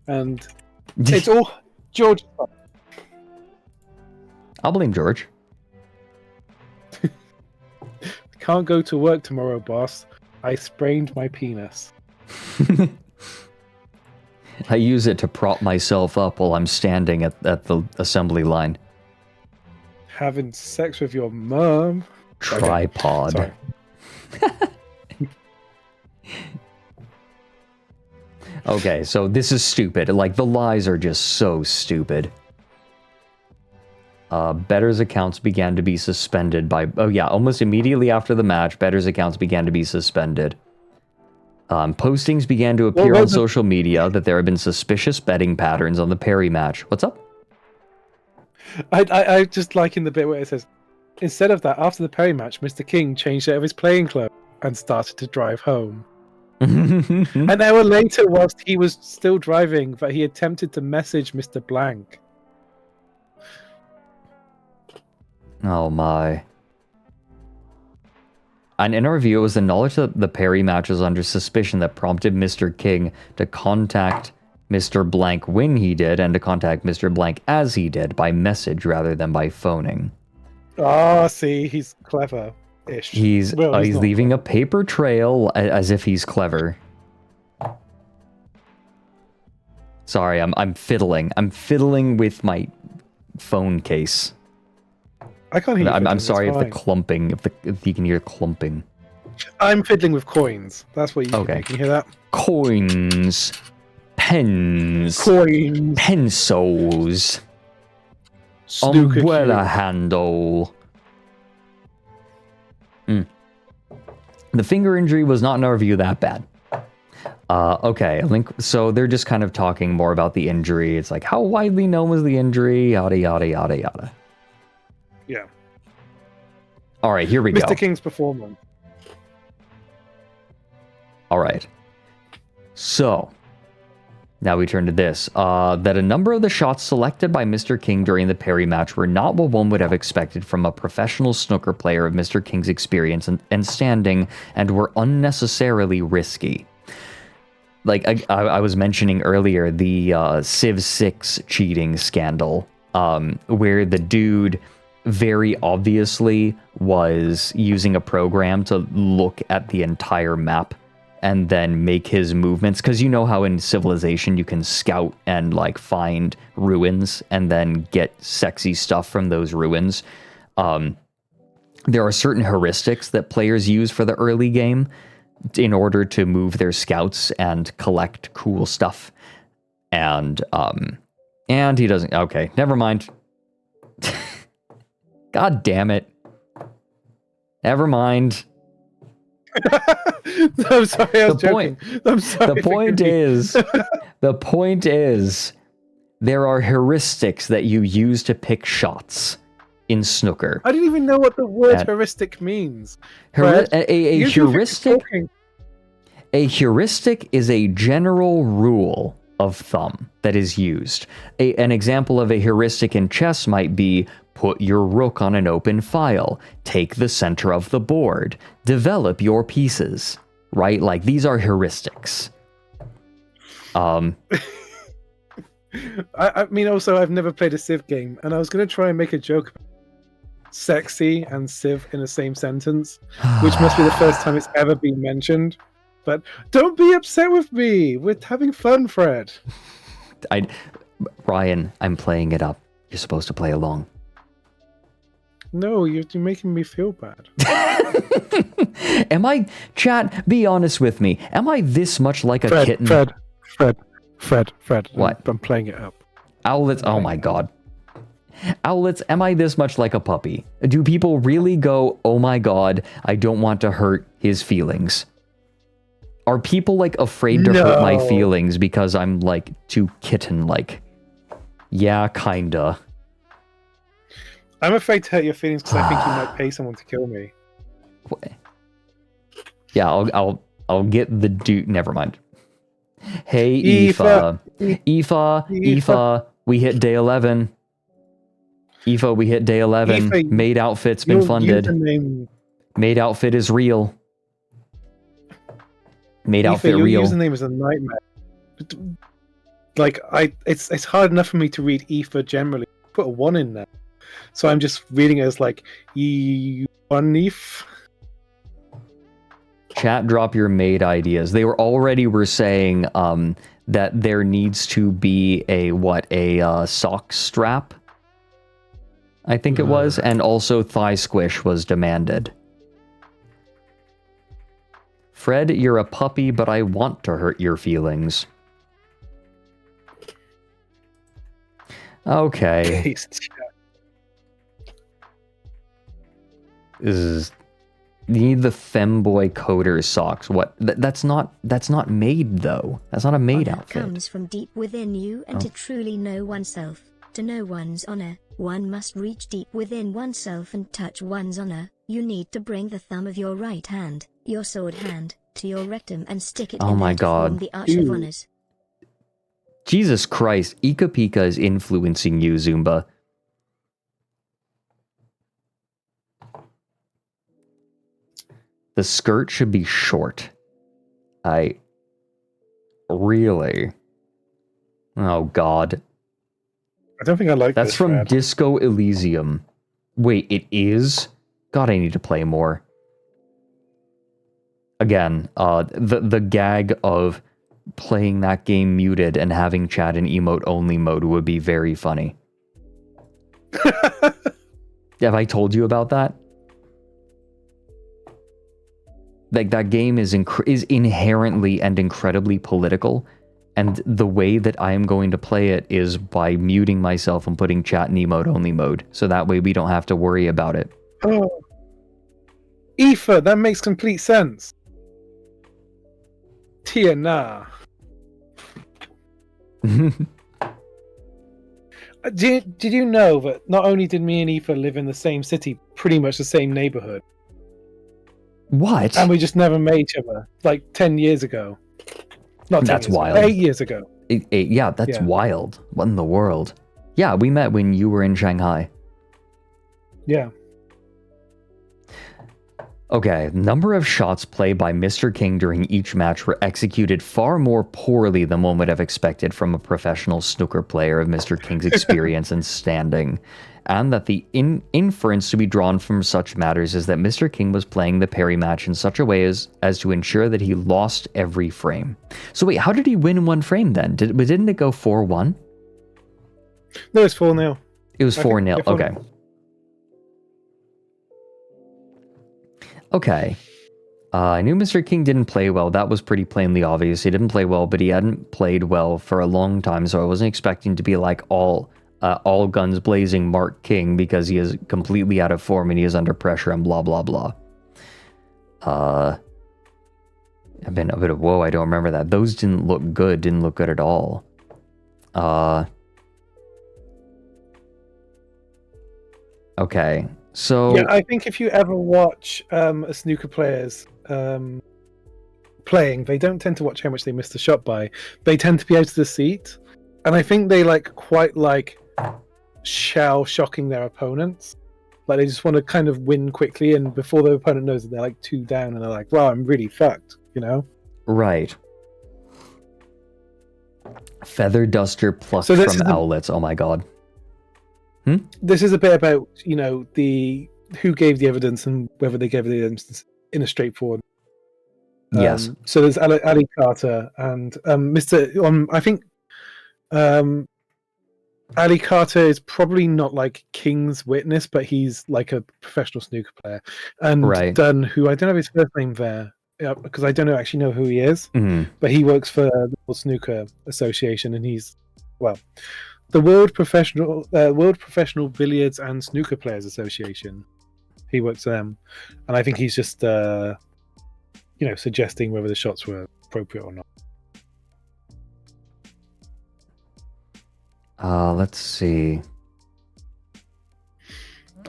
and it's all George. I'll blame George. Can't go to work tomorrow, boss. I sprained my penis. I use it to prop myself up while I'm standing at the assembly line. Having sex with your mom. Tripod. Okay. Okay, so this is stupid. Like, the lies are just so stupid. Better's accounts began to be suspended by... Oh yeah, almost immediately after the match, Better's accounts began to be suspended. Postings began to appear on social media that there have been suspicious betting patterns on the Perry match. What's up? I just like in the bit where it says, instead of that, after the Perry match, Mr. King changed out of his playing clothes and started to drive home. An hour later, whilst he was still driving, that he attempted to message Mr. Blank. Oh my. And in our review, it was the knowledge that the Perry match was under suspicion that prompted Mr. King to contact Mr. Blank when he did, and to contact Mr. Blank as he did, by message rather than by phoning. Ah, see, he's clever-ish. He's leaving a paper trail as if he's clever. Sorry, I'm fiddling. I'm fiddling with my phone case. I can't hear you. I'm sorry if the clumping, if you can hear clumping. I'm fiddling with coins. That's what you can hear that? Coins. Pens. Coins. Pencils. Snooker Umbrella cube. handle. The finger injury was not in our view that bad. Okay, so they're just kind of talking more about the injury. It's like, how widely known was the injury? Yada, yada, yada, yada. Yeah. All right, here we go. Mr. King's performance. All right. So, now we turn to this. That a number of the shots selected by Mr. King during the Perry match were not what one would have expected from a professional snooker player of Mr. King's experience and standing, and were unnecessarily risky. Like I was mentioning earlier, the Civ 6 cheating scandal, where the dude very obviously was using a program to look at the entire map and then make his movements, because you know how in Civilization you can scout and like find ruins and then get sexy stuff from those ruins. There are certain heuristics that players use for the early game in order to move their scouts and collect cool stuff. And he doesn't. Okay, never mind. God damn it. Never mind. I'm sorry, I was joking. I'm sorry. The point is, there are heuristics that you use to pick shots in snooker. I didn't even know what the word heuristic means. A heuristic is a general rule of thumb that is used. An example of a heuristic in chess might be: put your rook on an open file, take the center of the board, develop your pieces, right? Like, these are heuristics. I mean, also, I've never played a Civ game, and I was going to try and make a joke about sexy and Civ in the same sentence, which must be the first time it's ever been mentioned. But don't be upset with me. We're having fun, Fred. Ryan, I'm playing it up. You're supposed to play along. No, you're making me feel bad. Am I, chat, be honest with me. Am I this much like a kitten? Fred. What? I'm playing it up. Owlets, oh my god. Owlets, am I this much like a puppy? Do people really go, oh my god, I don't want to hurt his feelings? Are people like afraid to hurt my feelings because I'm like too kitten-like? Yeah, kinda. I'm afraid to hurt your feelings because I think you might pay someone to kill me. Yeah, I'll get the dude. Never mind. Hey, Aoife. Aoife, we hit day 11. Aoife, we hit day 11. Aoife, Maid outfit's been funded. Maid outfit is real. Maid outfit your real. Username is a nightmare. Like it's hard enough for me to read Aoife generally. Put a 1 in there, so I'm just reading it as like Aoife. Chat, drop your maid ideas. They were saying that there needs to be a sock strap, I think it was, and also thigh squish was demanded. Fred, you're a puppy, but I want to hurt your feelings. Okay. You need the femboy coder socks. What? That's not maid though. That's not a maid Honor outfit. comes from deep within you, and to truly know oneself, to know one's honor, one must reach deep within oneself and touch one's honor. You need to bring the thumb of your right hand, your sword hand, to your rectum and stick it Oh in my there to form God. the arch of honors. Jesus Christ, Ika Pika is influencing you, Zumba. The skirt should be short. Really? Oh God. I don't think I like That's this, from Fred. Disco Elysium. Wait, it is? God, I need to play more. Again, the gag of playing that game muted and having chat in emote only mode would be very funny. Have I told you about that? Like, that game is inherently and incredibly political, and the way that I am going to play it is by muting myself and putting chat in emote only mode, so that way we don't have to worry about it. Oh, Aoife, that makes complete sense. Tia, nah. Did you know that not only did me and Aoife live in the same city, pretty much the same neighborhood? What? And we just never met each other, like 10 years ago. Not 10 That's years wild. Ago, 8 years ago. Yeah, that's wild. What in the world? Yeah, we met when you were in Shanghai. Yeah. Okay, number of shots played by Mr. King during each match were executed far more poorly than one would have expected from a professional snooker player of Mr. King's experience and standing, and that the inference to be drawn from such matters is that Mr. King was playing the parry match in such a way as to ensure that he lost every frame. So wait, how did he win one frame then? Didn't it go 4-1? No, it's 4-0. It was 4-0, okay. Okay. I knew Mr. King didn't play well. That was pretty plainly obvious. He didn't play well, but he hadn't played well for a long time, so I wasn't expecting to be like all guns blazing Mark King because he is completely out of form and he is under pressure and blah, blah, blah. I've been a bit of, whoa, I don't remember that. Those didn't look good at all. Okay. So yeah, I think if you ever watch a snooker players playing, they don't tend to watch how much they miss the shot by. They tend to be out of the seat, and I think they quite shell shocking their opponents. Like they just want to kind of win quickly, and before the opponent knows that they're 2 down, and they're like, "Wow, I'm really fucked," you know? Right. Feather duster plucked So this from is the- owlets. Oh my god. This is a bit about, you know, the who gave the evidence and whether they gave the evidence in a straightforward. Yes. So there's Ali Carter and Mr. I think Ali Carter is probably not like King's witness, but he's like a professional snooker player. And Right. Dunn, who I don't have his first name there, because I don't actually know who he is, but he works for the World Snooker Association, and he's, well, the World Professional Billiards and Snooker Players Association. He works for them, and I think he's just suggesting whether the shots were appropriate or not. Let's see.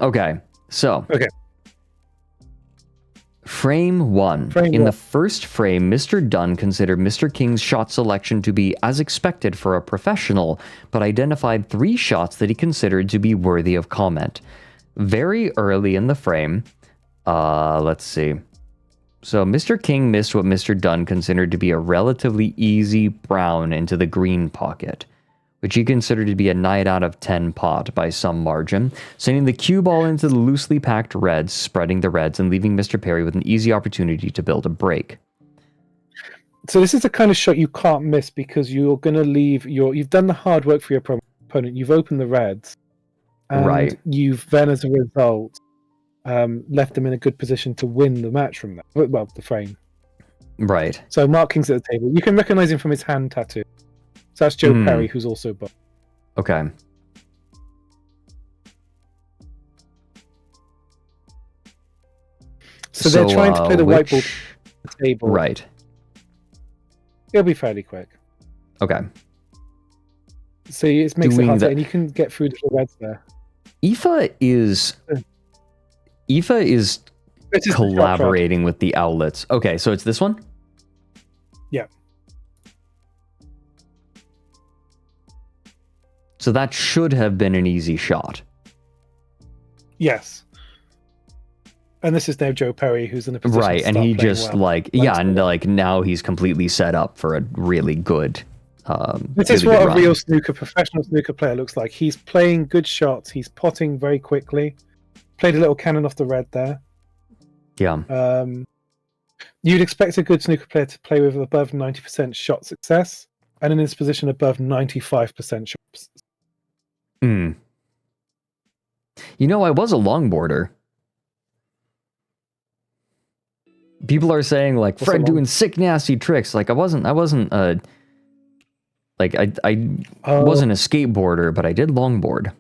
Okay, so. Okay. Frame 1. In the first frame, Mr. Dunn considered Mr. King's shot selection to be as expected for a professional, but identified 3 shots that he considered to be worthy of comment. Very early in the frame, let's see. So Mr. King missed what Mr. Dunn considered to be a relatively easy brown into the green pocket, which he considered to be a 9 out of 10 pot by some margin, sending the cue ball into the loosely packed reds, spreading the reds, and leaving Mr. Perry with an easy opportunity to build a break. So this is the kind of shot you can't miss because you're going to leave you've done the hard work for your opponent, you've opened the reds, and Right. you've then, as a result, left them in a good position to win the match from that. Well, the frame. Right. So Mark King's at the table. You can recognize him from his hand tattoo. So that's Joe Perry, who's also Bob. Okay. So they're trying to play the white ball which- at the table. Right. It'll be fairly quick. Okay. So it makes it Doing harder, the- and you can get through the reds there. Aoife is This is the shot collaborating with the outlets. Okay, so it's this one? Yeah. So that should have been an easy shot. Yes. And this is now Joe Perry, who's in a position Right, to and start he playing just well. and now he's completely set up for a really good This is really what good a run. real professional snooker player looks like. He's playing good shots. He's potting very quickly. Played a little cannon off the red there. Yeah. You'd expect a good snooker player to play with above 90% shot success, and in his position above 95% shots. Hmm. You know, I was a longboarder. People are saying like What's Fred a doing sick nasty tricks. Like I wasn't I wasn't a skateboarder, but I did longboard.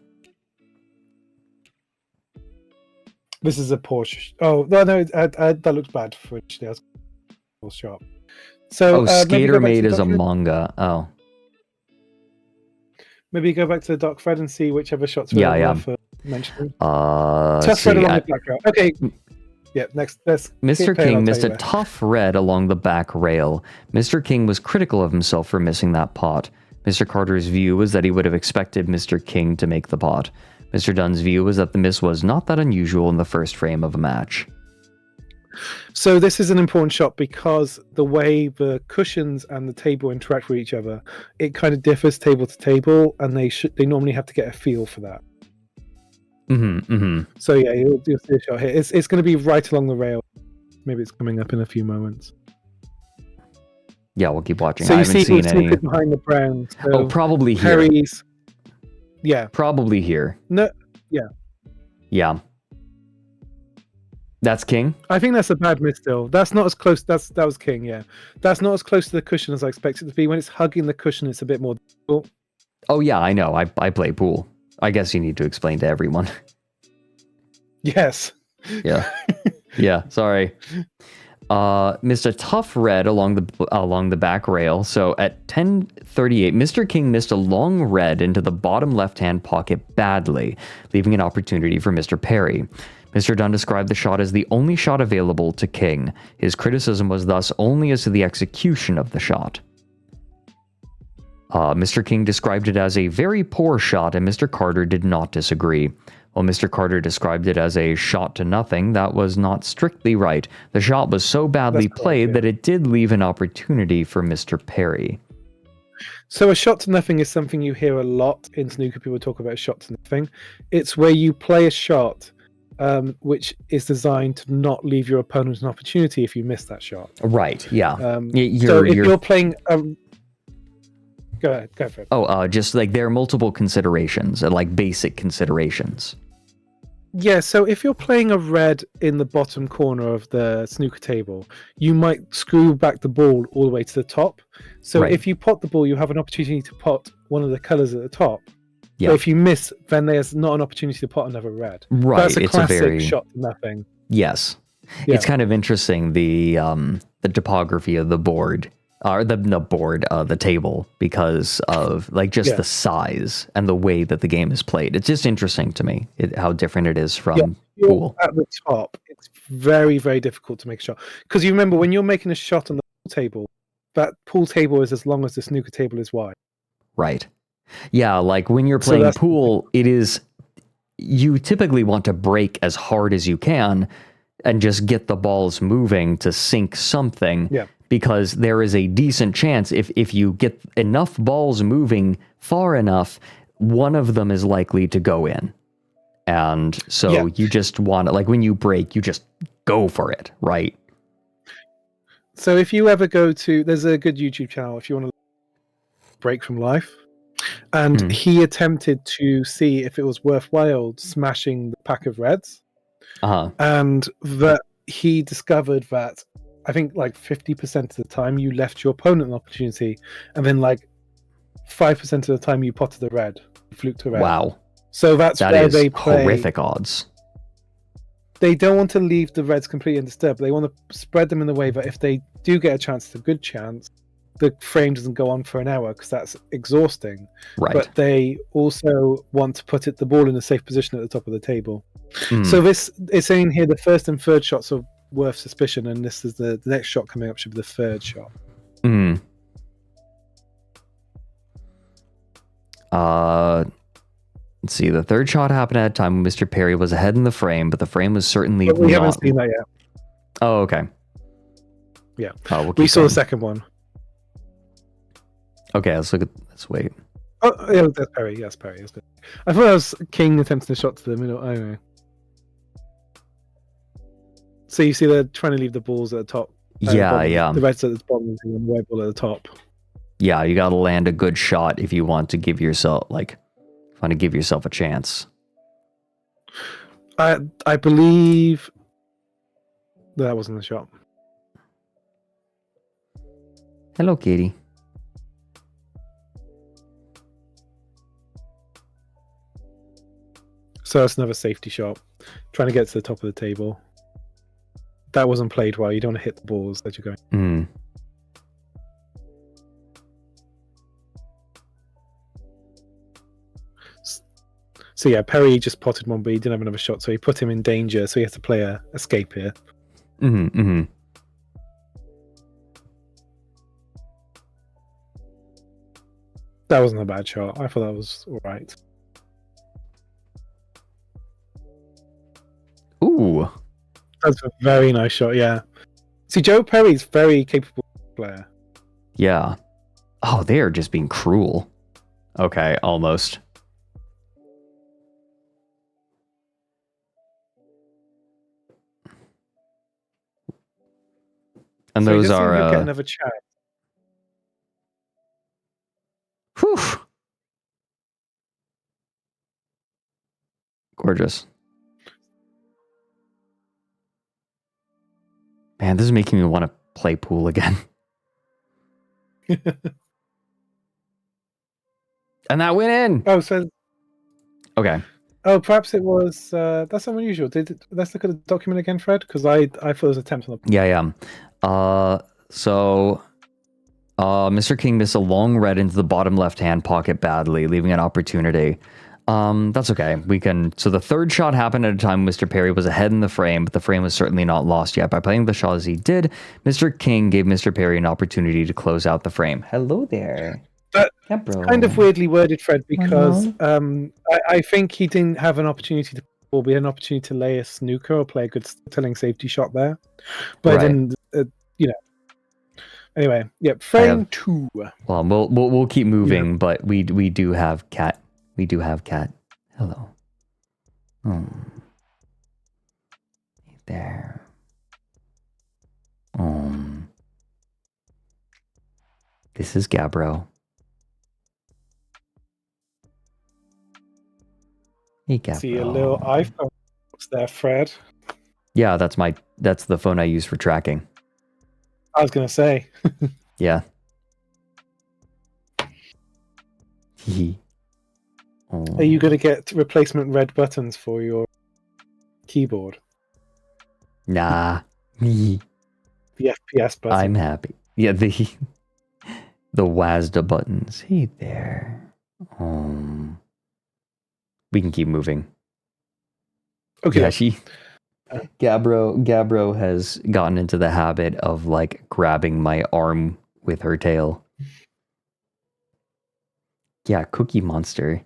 This is a Porsche. Oh no, that looks bad for initially. That's a shot. So maybe Skater go back to Made the is a document. manga. Oh. Maybe go back to the doc, Fred, and see whichever shots Yeah, were yeah. worth mentioning. Let's Tough Fred see, along the back row. Okay. Yeah, next. Let's Mr. play it, I'll King missed tell a you tough red along the back rail. Mr. King was critical of himself for missing that pot. Mr. Carter's view was that he would have expected Mr. King to make the pot. Mr. Dunn's view was that the miss was not that unusual in the first frame of a match. So this is an important shot because the way the cushions and the table interact with each other, it kind of differs table to table, and they normally have to get a feel for that. So yeah, you'll see a shot here. It's going to be right along the rail. Maybe it's coming up in a few moments. Yeah, we'll keep watching. So I you haven't see seen who's any. behind the brown. So Oh, probably here. Perry's. Yeah. Probably here. No. Yeah. Yeah. That's King? I think that's a bad miss still. That's not as close. That was King, yeah. That's not as close to the cushion as I expect it to be. When it's hugging the cushion, it's a bit more difficult. Oh, yeah, I know. I play pool. I guess you need to explain to everyone. Yes. Yeah. Yeah, sorry. Missed a tough red along the back rail. So at 10:38, Mr. King missed a long red into the bottom left-hand pocket badly, leaving an opportunity for Mr. Perry. Mr. Dunn described the shot as the only shot available to King. His criticism was thus only as to the execution of the shot. Mr. King described it as a very poor shot, and Mr. Carter did not disagree. While Mr. Carter described it as a shot to nothing, that was not strictly right. The shot was so badly played that it did leave an opportunity for Mr. Perry. So a shot to nothing is something you hear a lot in snooker. People talk about a shot to nothing. It's where you play a shot which is designed to not leave your opponent an opportunity if you miss that shot. Right, yeah. So if you're playing... Go for it. Oh, just like there are multiple considerations, like basic considerations. Yeah, so if you're playing a red in the bottom corner of the snooker table, you might screw back the ball all the way to the top. So Right. if you pot the ball, you have an opportunity to pot one of the colours at the top. Yeah. But if you miss, then there's not an opportunity to pot another red. Right, That's a it's classic a very shot to nothing. Yes, Yeah. it's kind of interesting the topography of the board, or the table, because of like just Yeah. the size and the way that the game is played. It's just interesting to me how different it is from You're pool. at the top. It's very, very difficult to make a shot. Because you remember when you're making a shot on the pool table, that pool table is as long as the snooker table is wide. Right. Yeah, like when you're So playing that's- pool, you typically want to break as hard as you can and just get the balls moving to sink something. Yeah. Because there is a decent chance if you get enough balls moving far enough, one of them is likely to go in. And so you just want to, like when you break, you just go for it, right? So if you ever go to... There's a good YouTube channel if you want to break from life. And he attempted to see if it was worthwhile smashing the pack of reds. Uh-huh. And that he discovered that I think like 50% of the time you left your opponent an opportunity, and then like 5% of the time you potted the red, fluked a red. Wow. So that's that where is they play. horrific odds. They don't want to leave the reds completely undisturbed. They want to spread them in the way that if they do get a chance, it's a good chance, the frame doesn't go on for an hour because that's exhausting. Right. But they also want to put the ball in a safe position at the top of the table. Mm. So it's saying here the first and third shots are worth suspicion, and this is the next shot coming up should be the third shot. Mm. Let's see. The third shot happened at a time when Mr. Perry was ahead in the frame, but the frame was certainly But we not... haven't seen that yet. Oh, okay. Yeah. Oh, we'll We keep saw going. the second one. Okay, let's wait. Oh, yeah, that's Perry. Yes, Perry. That's good. I thought that was King attempting a shot to the middle. Anyway. So you see they're trying to leave the balls at the top. Yeah, bottom. yeah. The reds at the bottom and the white ball at the top. Yeah, you gotta land a good shot if you want to give yourself, a chance. I believe that wasn't the shot. Hello, Katie. So that's another safety shot. Trying to get to the top of the table. That wasn't played well. You don't want to hit the balls as you're going. So yeah, Perry just potted one, but he didn't have another shot, so he put him in danger. So he has to play a escape here. That wasn't a bad shot. I thought that was all right. Ooh, that's a very nice shot. Yeah. See, Joe Perry's very capable player. Yeah. Oh, they are just being cruel. Okay, almost. And So he those doesn't are even get another chance. Whew. Gorgeous. Man, this is making me want to play pool again. And that went in. Oh, so Okay. oh, perhaps it was. That's unusual. Let's look at the document again, Fred, because I thought it was attempt on the. Yeah. So Mr. King missed a long red into the bottom left-hand pocket badly, leaving an opportunity. That's okay. So the third shot happened at a time when Mr. Perry was ahead in the frame, but the frame was certainly not lost yet. By playing the shot as he did, Mr. King gave Mr. Perry an opportunity to close out the frame. Hello there. But bro. kind of weirdly worded, Fred, because I think he didn't have an opportunity to, or be an opportunity to lay a snooker or play a good telling safety shot there. But Right. then, Anyway, yep. I Frame have- 2. Well, we'll keep moving, but we do have cat. We do have cat. Hello. Oh. There. This is Gabbro. Hey, Gabbro. See a little iPhone. What's there, Fred? Yeah, that's the phone I use for tracking. I was gonna say. Yeah. Hee. Are you gonna get replacement red buttons for your keyboard? Nah. Hee. The FPS button. I'm happy. Yeah, the WASDA buttons. Hey there. We can keep moving. Okay. Yeah, Gabbro has gotten into the habit of like grabbing my arm with her tail. Yeah, Cookie Monster.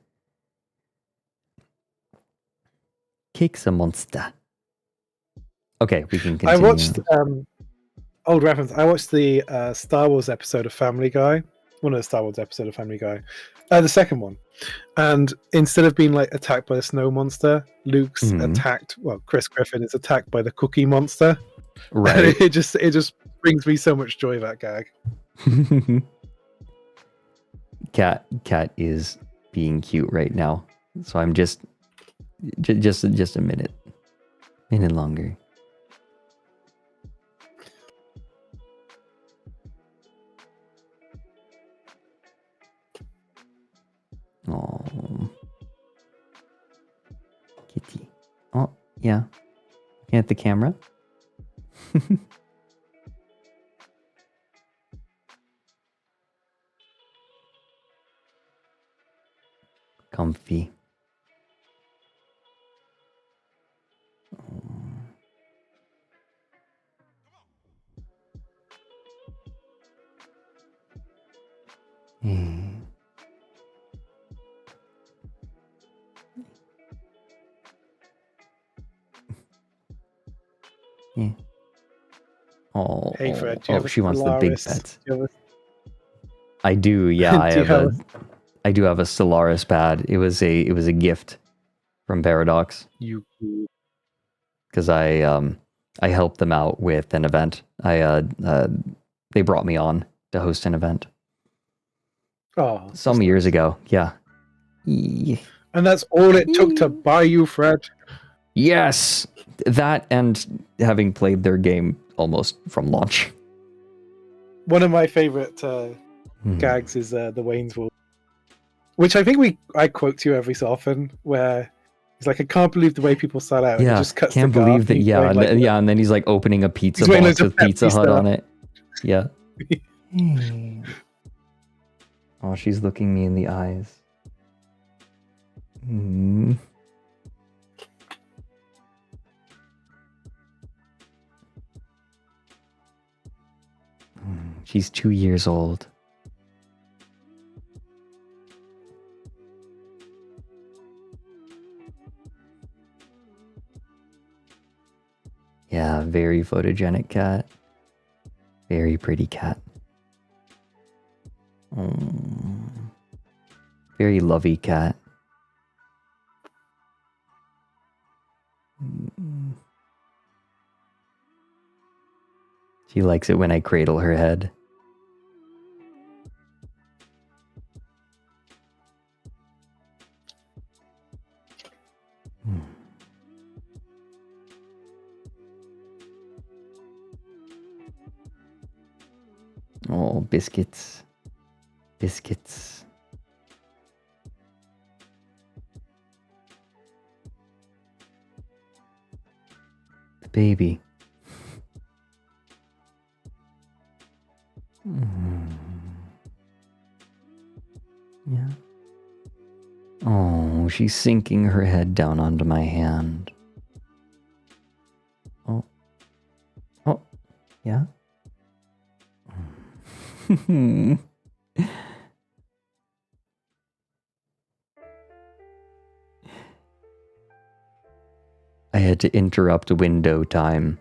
Cake's a monster. Okay, we can continue. I watched old reference. I watched the Star Wars episode of Family Guy. One of the Star Wars episode of Family Guy. The second one. And instead of being like attacked by a snow monster, Luke's attacked. Well, Chris Griffin is attacked by the Cookie Monster. Right. And it just brings me so much joy, that gag. Cat is being cute right now, so I'm just a minute longer. Oh, kitty. Oh, yeah. Looking at the camera. Comfy. Yeah. Oh, Hey, Fred, do you have a she wants the big Stellaris? pets. Do you have I do, yeah. Do you I do have a Stellaris pad. It was a gift from Paradox You. because I helped them out with an event. They brought me on to host an event Oh, some years ago. Yeah. and that's all it took to buy you, Fred. Yes, that and having played their game almost from launch. One of my favorite gags is the Wayne's World, which I think I quote to you every so often, where he's like, "I can't believe the way people sell out." And Yeah, he just cuts can't the believe graph, that. he's Yeah, wearing, like, and then he's like opening a pizza He's wearing box loads of with Pizza Pepsi Hut stuff. on it. Yeah. Oh, she's looking me in the eyes. She's 2 years old. Yeah, very photogenic cat. Very pretty cat. Very lovey cat. She likes it when I cradle her head. Oh, biscuits. Biscuits. The baby. Yeah. Oh, she's sinking her head down onto my hand. Oh. Oh. Yeah. I had to interrupt window time.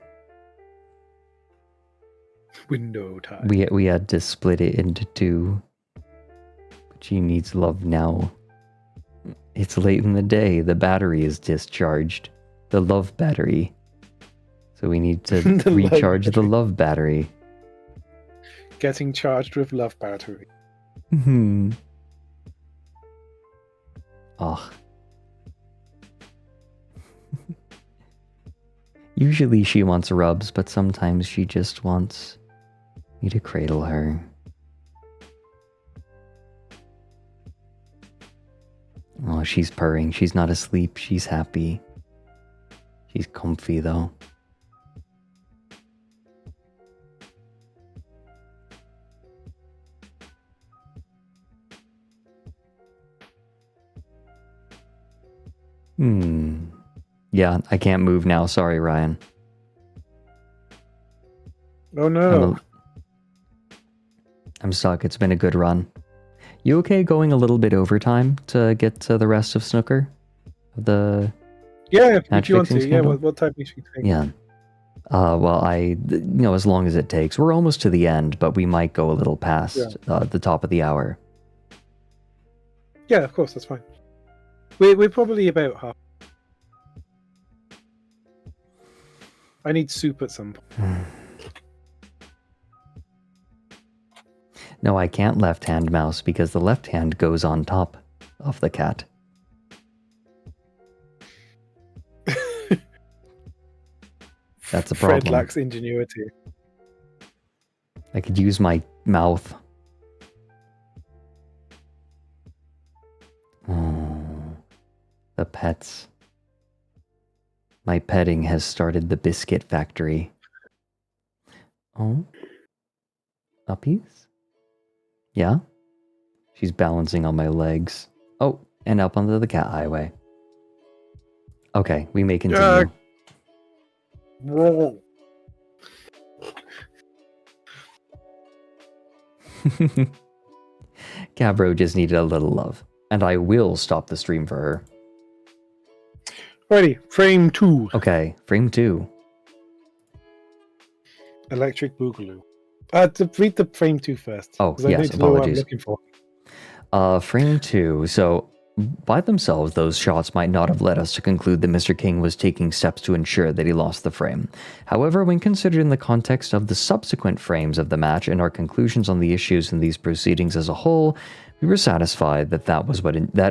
Window time. We had to split it into two. But she needs love now. It's late in the day. The battery is discharged. The love battery. So we need to recharge the love battery. Getting charged with love battery. Hmm. Oh. Usually she wants rubs, but sometimes she just wants me to cradle her. Oh, she's purring. She's not asleep. She's happy. She's comfy, though. Yeah, I can't move now. Sorry, Ryan. Oh no. I'm stuck. It's been a good run. You okay going a little bit overtime to get to the rest of Snooker? Yeah, if you want to. Yeah, what time do you think? Yeah. Well, as long as it takes. We're almost to the end, but we might go a little past the top of the hour. Yeah, of course, that's fine. We're probably about half. I need soup at some point. No, I can't left-hand mouse because the left hand goes on top of the cat. That's a problem. Fred lacks ingenuity. I could use my mouth. Oh, the pets. My petting has started the biscuit factory. Oh? Uppies? Yeah? She's balancing on my legs. Oh, and up onto the cat highway. Okay, we may continue. Cabro just needed a little love. And I will stop the stream for her. Ready, frame 2. Okay, frame 2. Electric Boogaloo. To read the frame 2 first. Oh, I yes, need to know what I'm apologies. looking for. Frame 2. So, by themselves, those shots might not have led us to conclude that Mr. King was taking steps to ensure that he lost the frame. However, when considered in the context of the subsequent frames of the match and our conclusions on the issues in these proceedings as a whole, we were satisfied that that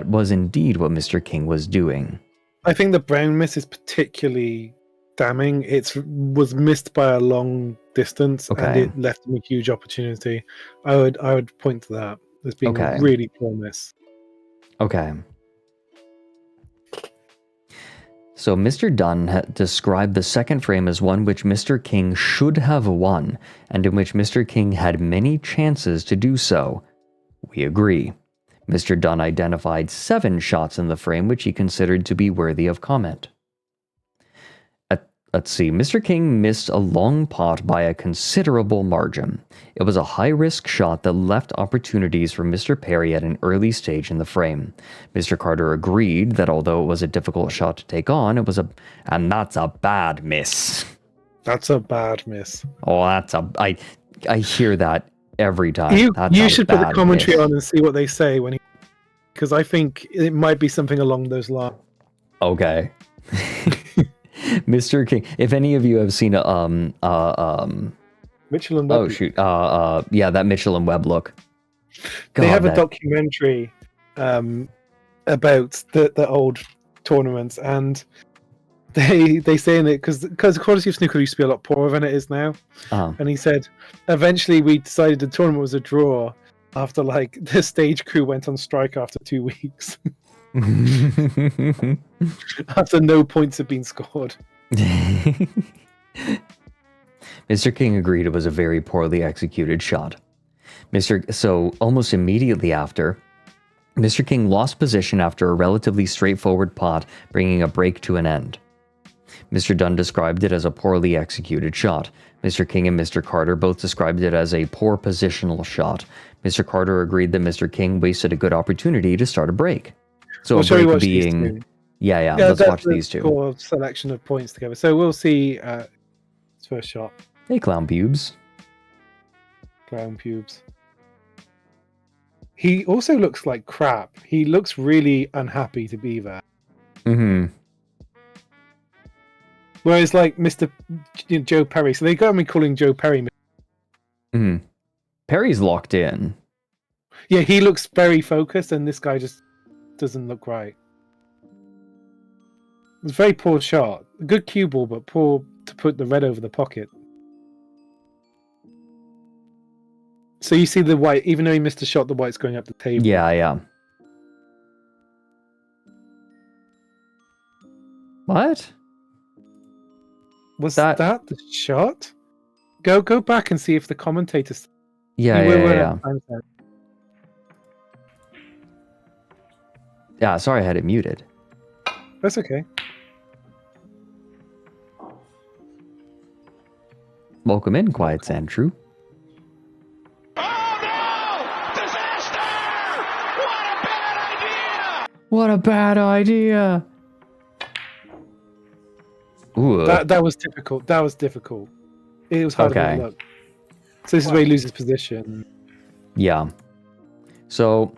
was indeed what Mr. King was doing. I think the brown miss is particularly damning. It was missed by a long distance, and it left him a huge opportunity. I would point to that as being a really poor miss. Okay. So Mr. Dunn described the second frame as one which Mr. King should have won, and in which Mr. King had many chances to do so. We agree. Mr. Dunn identified 7 shots in the frame which he considered to be worthy of comment. Let's see, Mr. King missed a long pot by a considerable margin. It was a high-risk shot that left opportunities for Mr. Perry at an early stage in the frame. Mr. Carter agreed that although it was a difficult shot to take on, and that's a bad miss. That's a bad miss. Oh, I hear that every time. You should put the commentary on and see what they say because I think it might be something along those lines. Okay. Mr. King, if any of you have seen Mitchell and Webb. Oh shoot. Yeah, that Mitchell and Webb look. They have a documentary about the old tournaments, and they say in it because the quality of snooker used to be a lot poorer than it is now. And he said eventually we decided the tournament was a draw after the stage crew went on strike after 2 weeks. After no points had been scored. Mr. King agreed it was a very poorly executed shot. So almost immediately after, Mr. King lost position after a relatively straightforward pot, bringing a break to an end. Mr. Dunn described it as a poorly executed shot. Mr. King and Mr. Carter both described it as a poor positional shot. Mr. Carter agreed that Mr. King wasted a good opportunity to start a break. So a break being... Yeah, let's watch these two. Core selection of points together. So we'll see his first shot. Hey, clown pubes. brown pubes. He also looks like crap. He looks really unhappy to be there. Mm-hmm. Whereas, like, Mr. Joe Perry, so they got me calling Joe Perry. Mm-hmm. Perry's locked in. Yeah, he looks very focused, and this guy just doesn't look right. It's a very poor shot. A good cue ball, but poor to put the red over the pocket. So you see the white, even though he missed a shot, the white's going up the table. Yeah. What? Was that the shot? Go back and see if the commentators. Yeah. Yeah, sorry I had it muted. That's okay. Welcome in, Quiet Sand True. What a bad idea! Ooh. That was difficult. That was difficult. It was hard to look. So this is where he loses position. Yeah. So.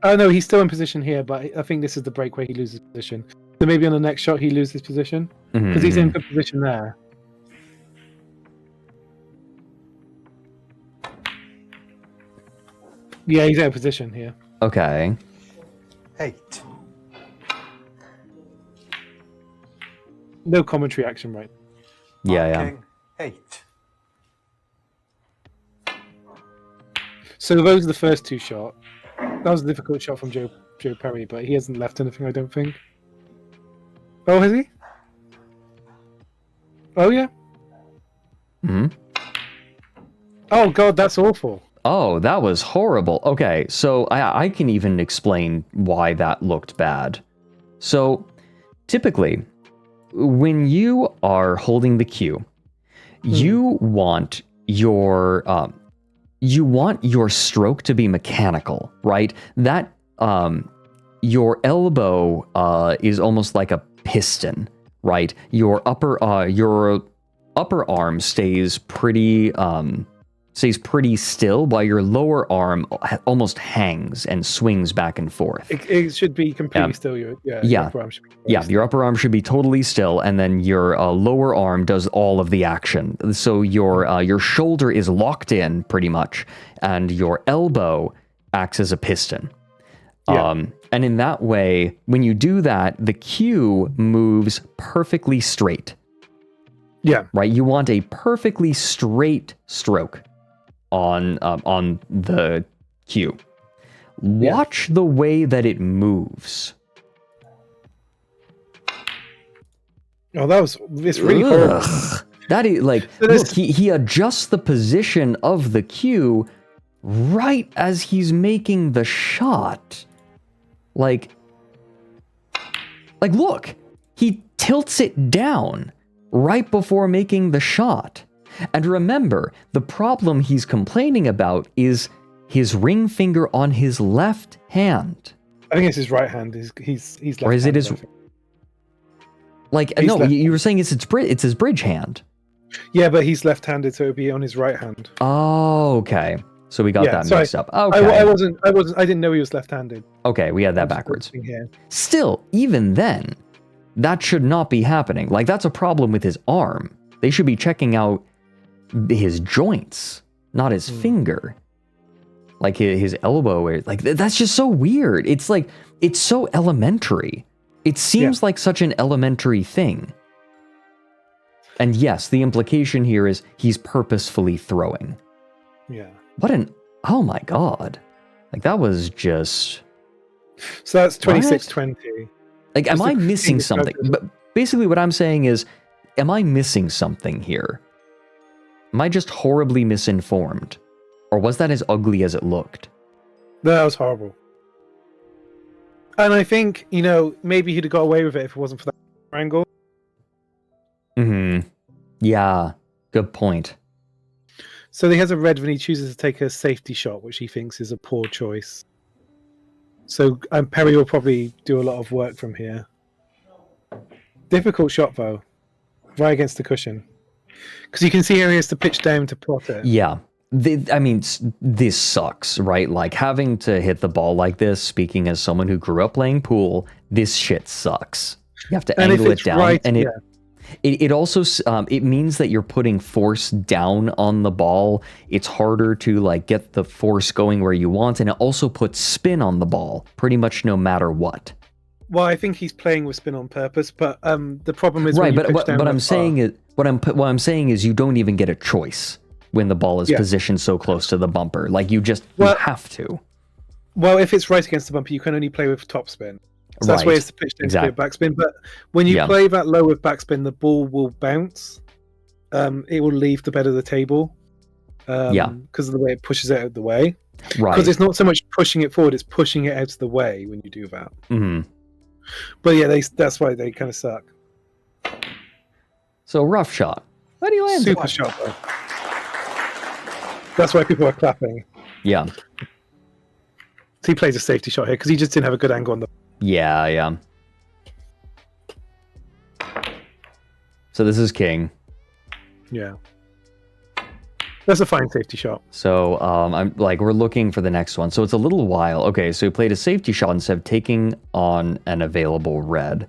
Oh no, he's still in position here, but I think this is the break where he loses position. So maybe on the next shot he loses position because he's in good position there. Yeah, he's out of position here. Okay. 8. No commentary action, right? Yeah. 8. So those are the first two shots. That was a difficult shot from Joe Perry, but he hasn't left anything, I don't think. Oh, has he? Oh, yeah. Hmm. Oh, God, that's awful. Oh, that was horrible. Okay, so I can even explain why that looked bad. So, typically, when you are holding the cue, you want your stroke to be mechanical, right? That your elbow is almost like a piston, right? Your upper arm stays pretty still, while your lower arm almost hangs and swings back and forth. It should be completely still. Your upper arm should be your upper arm should be totally still, and then your lower arm does all of the action. So your shoulder is locked in pretty much, and your elbow acts as a piston. And in that way, when you do that, the cue moves perfectly straight. Yeah. Right. You want a perfectly straight stroke on the cue. Watch the way that it moves. Oh, it's really horrible. That is like, look, he adjusts the position of the cue right as he's making the shot. Like look, he tilts it down right before making the shot. And remember, the problem he's complaining about is his ring finger on his left hand. I think it's his right hand. He's left. Or is it his? Like, no, you were saying it's his bridge hand. Yeah, but he's left-handed, so it would be on his right hand. Oh, okay. So we got that mixed up. Okay. I didn't know he was left-handed. Okay, we had that backwards. Still, even then, that should not be happening. Like, that's a problem with his arm. They should be checking out his joints, not his finger. Like his elbow. Like, that's just so weird. It's like, it's so elementary. It seems like such an elementary thing. And yes, the implication here is he's purposefully throwing. Yeah. Oh my God. Like, that was just... So that's 26-20. Like, am I missing something? But basically what I'm saying is, am I missing something here? Am I just horribly misinformed? Or was that as ugly as it looked? That was horrible. And I think, maybe he'd have got away with it if it wasn't for that angle. Yeah, good point. So he has a red when he chooses to take a safety shot, which he thinks is a poor choice. So Perry will probably do a lot of work from here. Difficult shot, though. Right against the cushion. Because you can see here he has to pitch down to plot it. Yeah. this sucks, right? Like having to hit the ball like this, speaking as someone who grew up playing pool, this shit sucks. You have to angle it down, and it also it means that you're putting force down on the ball. It's harder to like get the force going where you want, and it also puts spin on the ball pretty much no matter what. Well, I think he's playing with spin on purpose, but the problem is right. But I'm saying it. What I'm saying is you don't even get a choice when the ball is positioned so close to the bumper. Like you have to. Well, if it's right against the bumper, you can only play with topspin. So that's why it's pitched into backspin. But when you play that low with backspin, the ball will bounce. It will leave the bed of the table. Because of the way it pushes it out of the way. Right. Because it's not so much pushing it forward; it's pushing it out of the way when you do that. Mm-hmm. But yeah, that's why they kind of suck. So rough shot. Where do you land? Super shot, though. That's why people are clapping. Yeah. So he plays a safety shot here because he just didn't have a good angle on the. Yeah. So this is king. Yeah. That's a fine safety shot. So I'm like, we're looking for the next one. So it's a little while. Okay, so he played a safety shot instead of taking on an available red.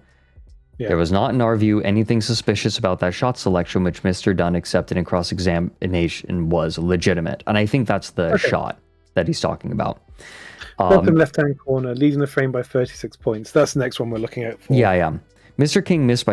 Yeah. There was not, in our view, anything suspicious about that shot selection, which Mr. Dunn accepted in cross-examination was legitimate. And I think that's the shot that he's talking about. Bottom left-hand corner, leading the frame by 36 points. That's the next one we're looking at. Yeah. Mr. King missed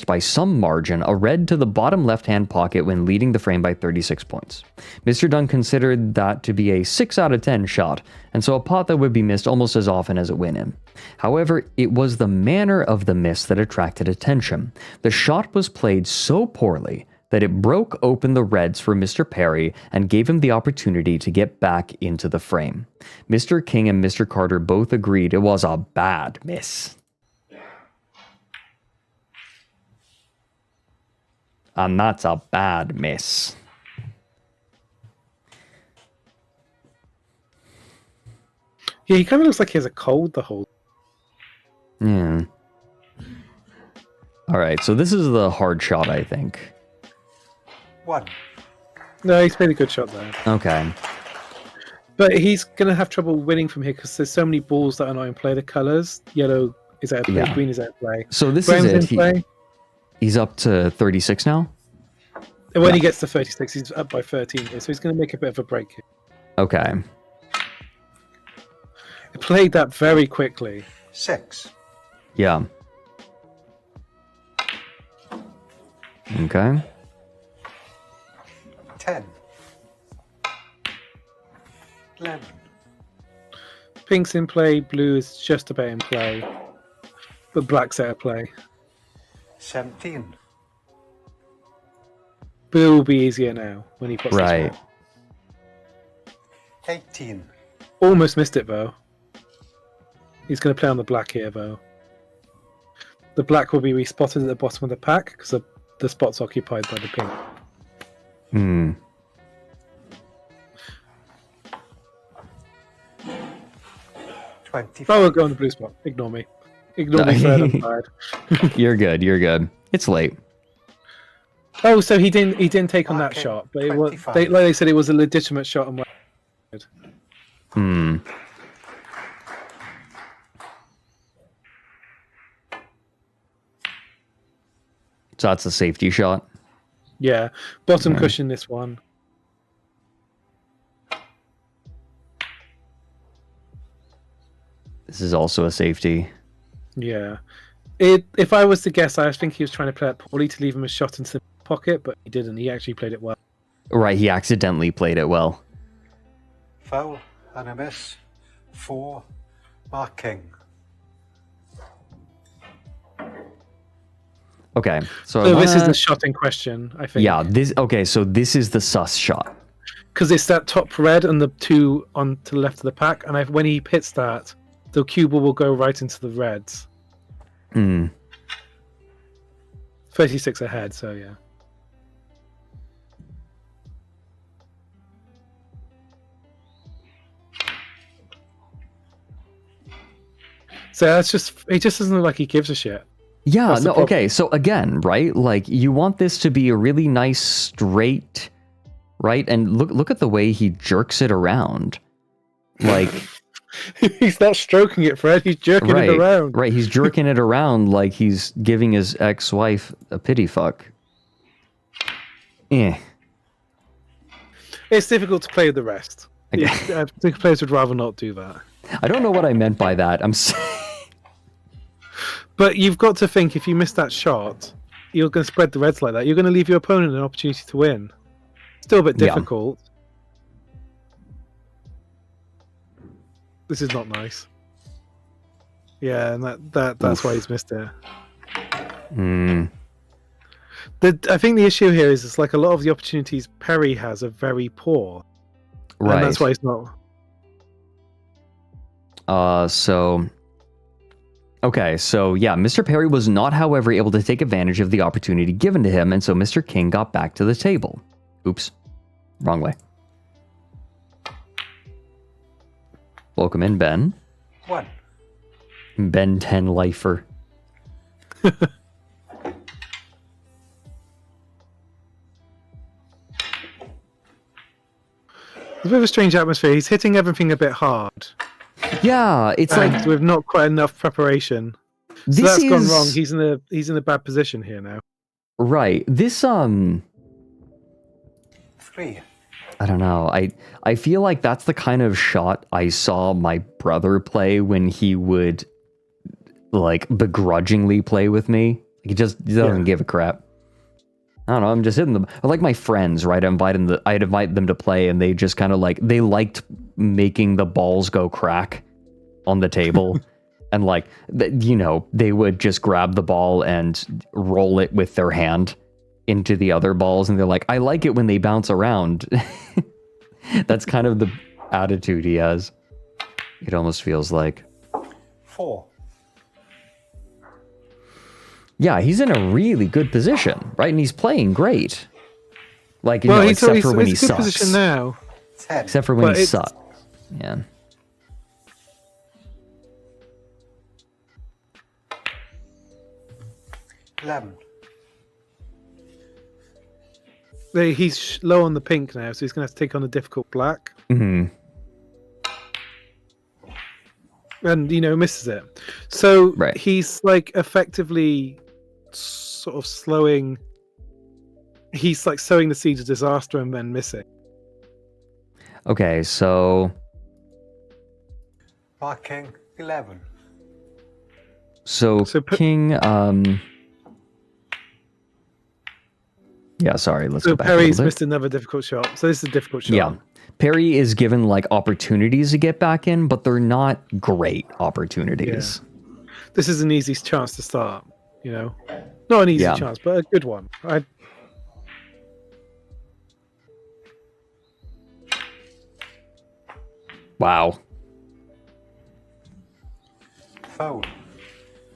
by some margin a red to the bottom left-hand pocket when leading the frame by 36 points. Mr. Dunn considered that to be a 6 out of 10 shot, and so a pot that would be missed almost as often as it went in. However, it was the manner of the miss that attracted attention. The shot was played so poorly that it broke open the reds for Mr. Perry and gave him the opportunity to get back into the frame. Mr. King and Mr. Carter both agreed it was a bad miss. And that's a bad miss. Yeah, he kind of looks like he has a cold the whole. Yeah. All right, so this is the hard shot, I think. One. No, he's made a good shot there. Okay. But he's going to have trouble winning from here because there's so many balls that are not in play. The colors, yellow is out of play, green is out of play. So this Brown's is it. in play. He's up to 36 now? And when he gets to 36, he's up by 13 here, so he's going to make a bit of a break here. Okay. He played that very quickly. 6. Yeah. Okay. 10. 11. Pink's in play, blue is just about in play, but black's out of play. 17. Blue will be easier now when he puts this one. 18. Almost missed it though. He's going to play on the black here though. The black will be respotted at the bottom of the pack because the spot's occupied by the pink. Hmm. 25. Oh, we'll go on the blue spot. Ignore me. Ignore me third and third. You're good. It's late. Oh, so he didn't take on that shot, but it was like they said it was a legitimate shot and Hmm. So that's a safety shot. Yeah, bottom cushion this one. This is also a safety. Yeah. If I was to guess, I think he was trying to play it poorly to leave him a shot into the pocket, but he didn't. He actually played it well. Right, he accidentally played it well. Foul and a miss for Mark King. Okay, so this is the shot in question, I think. Yeah, so this is the sus shot. Because it's that top red and the two on to the left of the pack, and when he hits that, the cue ball will go right into the reds. 36 ahead, so yeah. So it just doesn't look like he gives a shit. Yeah, no, okay, so again, right? Like, you want this to be a really nice, straight right? And look at the way he jerks it around. Like he's not stroking it, Fred. He's jerking it around. Right, he's jerking it around like he's giving his ex-wife a pity fuck. Eh. It's difficult to play the rest. Okay. Yeah, I think players would rather not do that. I don't know what I meant by that. But you've got to think, if you miss that shot, you're going to spread the reds like that. You're going to leave your opponent an opportunity to win. Still a bit difficult. This is not nice. Yeah, and that's why he's missed it. I think the issue here is it's like a lot of the opportunities Perry has are very poor. Right. And that's why he's not. Okay, so yeah, Mr. Perry was not, however, able to take advantage of the opportunity given to him, and so Mr. King got back to the table. Oops. Wrong way. Welcome in, Ben. 1. Ben 10 lifer. It's a bit of a strange atmosphere. He's hitting everything a bit hard. Yeah, it's like with not quite enough preparation. So that's gone wrong. He's in a bad position here now. Right. This 3. I don't know. I feel like that's the kind of shot I saw my brother play when he would like begrudgingly play with me. He just doesn't give a crap. I don't know, I'm just hitting them. I like my friends, right? I'd invite them to play, and they just kind of like, they liked making the balls go crack on the table. And like, you know, they would just grab the ball and roll it with their hand into the other balls. And they're like, I like it when they bounce around. That's kind of the attitude he has. It almost feels like. 4. Yeah, he's in a really good position, right? And he's playing great. Like, you know, except for when he sucks. He's in a good position now. 10. Except for when he sucks. Yeah. He's low on the pink now, so he's going to have to take on a difficult black. Mm-hmm. And, you know, misses it. So he's like effectively sort of slowing. He's like sowing the seeds of disaster and then missing. Okay, so. King 11. So King, yeah, sorry, let's go back. So Perry's missed another difficult shot. So this is a difficult shot. Yeah. Perry is given like opportunities to get back in, but they're not great opportunities. Yeah. This is an easy chance to start, you know. Not an easy chance, but a good one. Wow.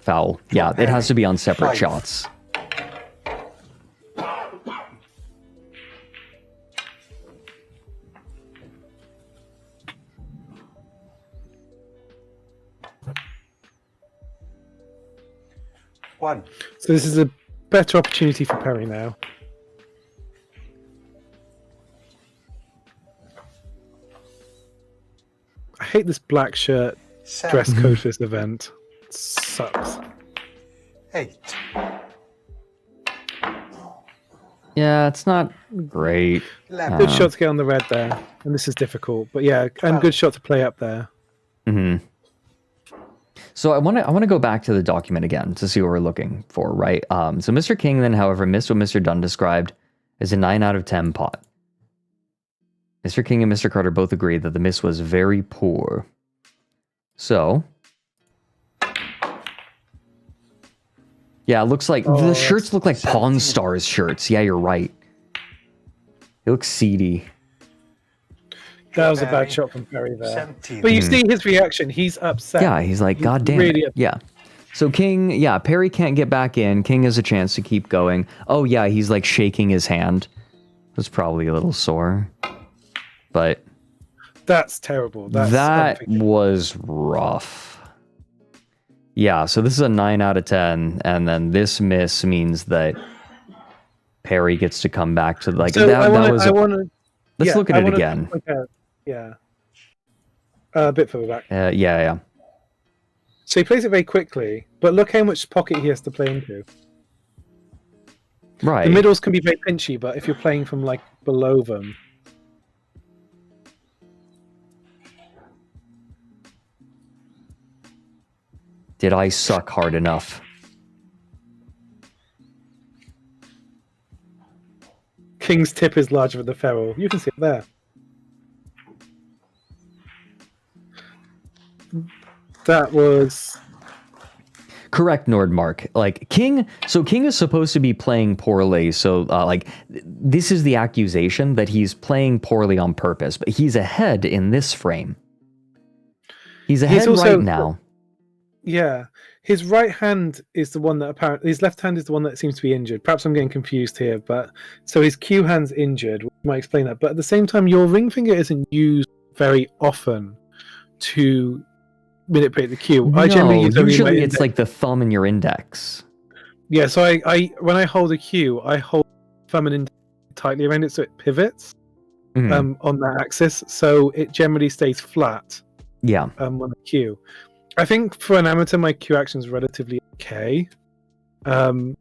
Foul. Yeah, it has to be on separate shots. One. So this is a better opportunity for Perry now. I hate this black shirt dress code for this event. It sucks. 8. Yeah, it's not great. Good shot to get on the red there, and this is difficult. But yeah, and good shot to play up there. Mm-hmm. So I want to go back to the document again to see what we're looking for, right? So Mr. King then, however, missed what Mr. Dunn described as a 9 out of 10 pot. Mr. King and Mr. Carter both agreed that the miss was very poor. So, yeah, it looks like the shirts look like Pawn Stars shirts. Yeah, you're right. They look seedy. That was a bad shot from Perry there. But you see his reaction. He's upset. Yeah, he's like, God damn really it. Yeah. So King, yeah, Perry can't get back in. King has a chance to keep going. Oh, yeah, he's like shaking his hand. It was probably a little sore. But that's terrible. That was rough. Yeah, so this is a 9 out of 10. And then this miss means that Perry gets to come back to like so that. Let's look at it wanna again. look at- yeah. A bit further back. Yeah. So he plays it very quickly, but look how much pocket he has to play into. Right. The middles can be very pinchy, but if you're playing from like below them. Did I suck hard enough? King's tip is larger than the feral. You can see it there. That was correct, Nordmark. Like King is supposed to be playing poorly. So this is the accusation that he's playing poorly on purpose, but he's ahead in this frame. He's ahead right now. Yeah. His right hand is the one that his left hand is the one that seems to be injured. Perhaps I'm getting confused here, but so his Q hand's injured, which might explain that. But at the same time, your ring finger isn't used very often to manipulate the Q. No, usually it's like the thumb and your index. Yeah, so I when I hold a Q, I hold thumb and index tightly around it so it pivots on that axis, so it generally stays flat. Yeah. On the Q. I think for an amateur, my Q action is relatively okay, but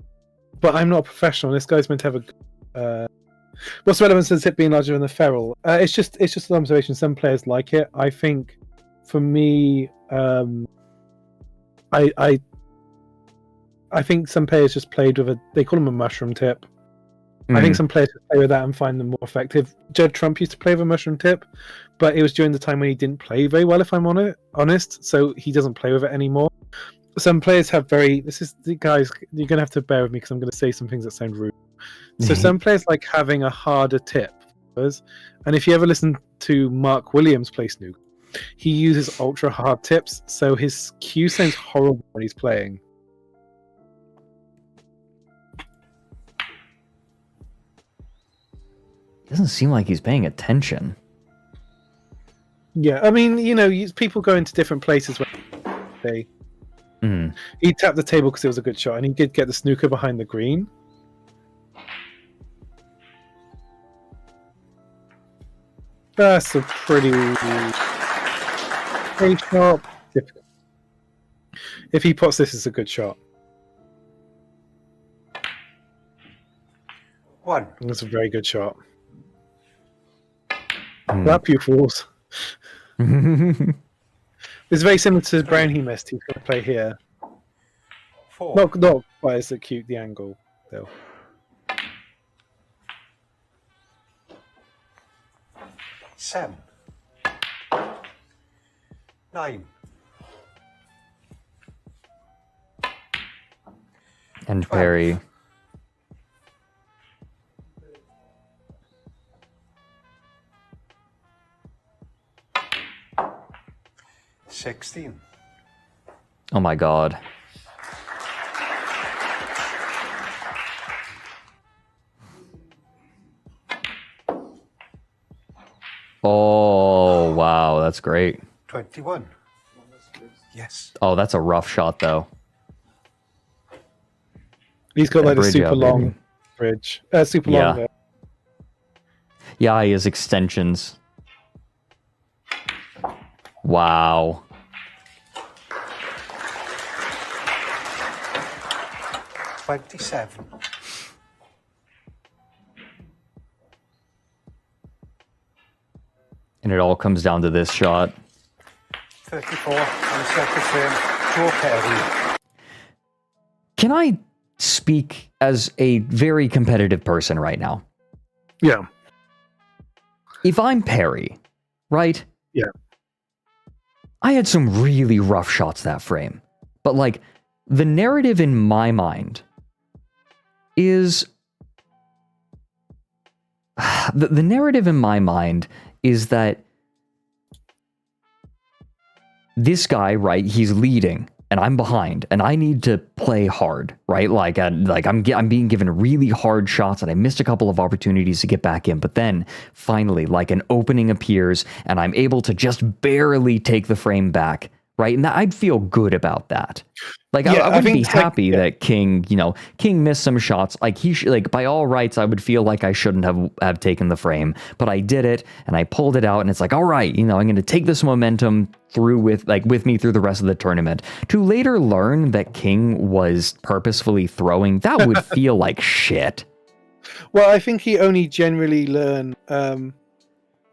I'm not a professional. This guy's meant to have a. What's the relevance of it being larger than the feral? It's just an observation. Some players like it. I think, for me, I think some players just played with they call them a mushroom tip. I think some players play with that and find them more effective. Judd Trump used to play with a mushroom tip, but it was during the time when he didn't play very well, if I'm honest, so he doesn't play with it anymore. Some players have guys, you're going to have to bear with me because I'm going to say some things that sound rude. So some players like having a harder tip. And if you ever listen to Mark Williams play snooker, he uses ultra hard tips, so his cue sounds horrible when he's playing. Doesn't seem like he's paying attention. Yeah, I mean, people go into different places where he tapped the table because it was a good shot, and he did get the snooker behind the green. That's a pretty shot. Difficult. If he puts this, it's a good shot. One. That's a very good shot. That you fools. It's very similar to the brown he missed. He's going to play here. 4. Not quite as acute the angle, though. 7. 9. And parry. 16. Oh my god. Oh, wow, that's great. 21. Yes. Oh, that's a rough shot, though. He's got like a super long bridge. Super long there. Yeah, he has extensions. Wow. $27. And it all comes down to this shot. 34 and set the frame. Draw parry. Can I speak as a very competitive person right now? Yeah. If I'm Perry, right? Yeah. I had some really rough shots that frame. But like, the narrative in my mind is... The narrative in my mind is that this guy, right, he's leading and I'm behind and I need to play hard, right? I'm being given really hard shots and I missed a couple of opportunities to get back in, but then finally like an opening appears and I'm able to just barely take the frame back right? And I'd feel good about that. Like Yeah, I I wouldn't think be it's like- happy that King, King missed some shots. Like he should, like by all rights, I would feel like I shouldn't have taken the frame, but I did it and I pulled it out, and it's like, all right, I'm going to take this momentum through with me through the rest of the tournament. To later learn that King was purposefully throwing, that would feel like shit. Well, I think he only generally learn.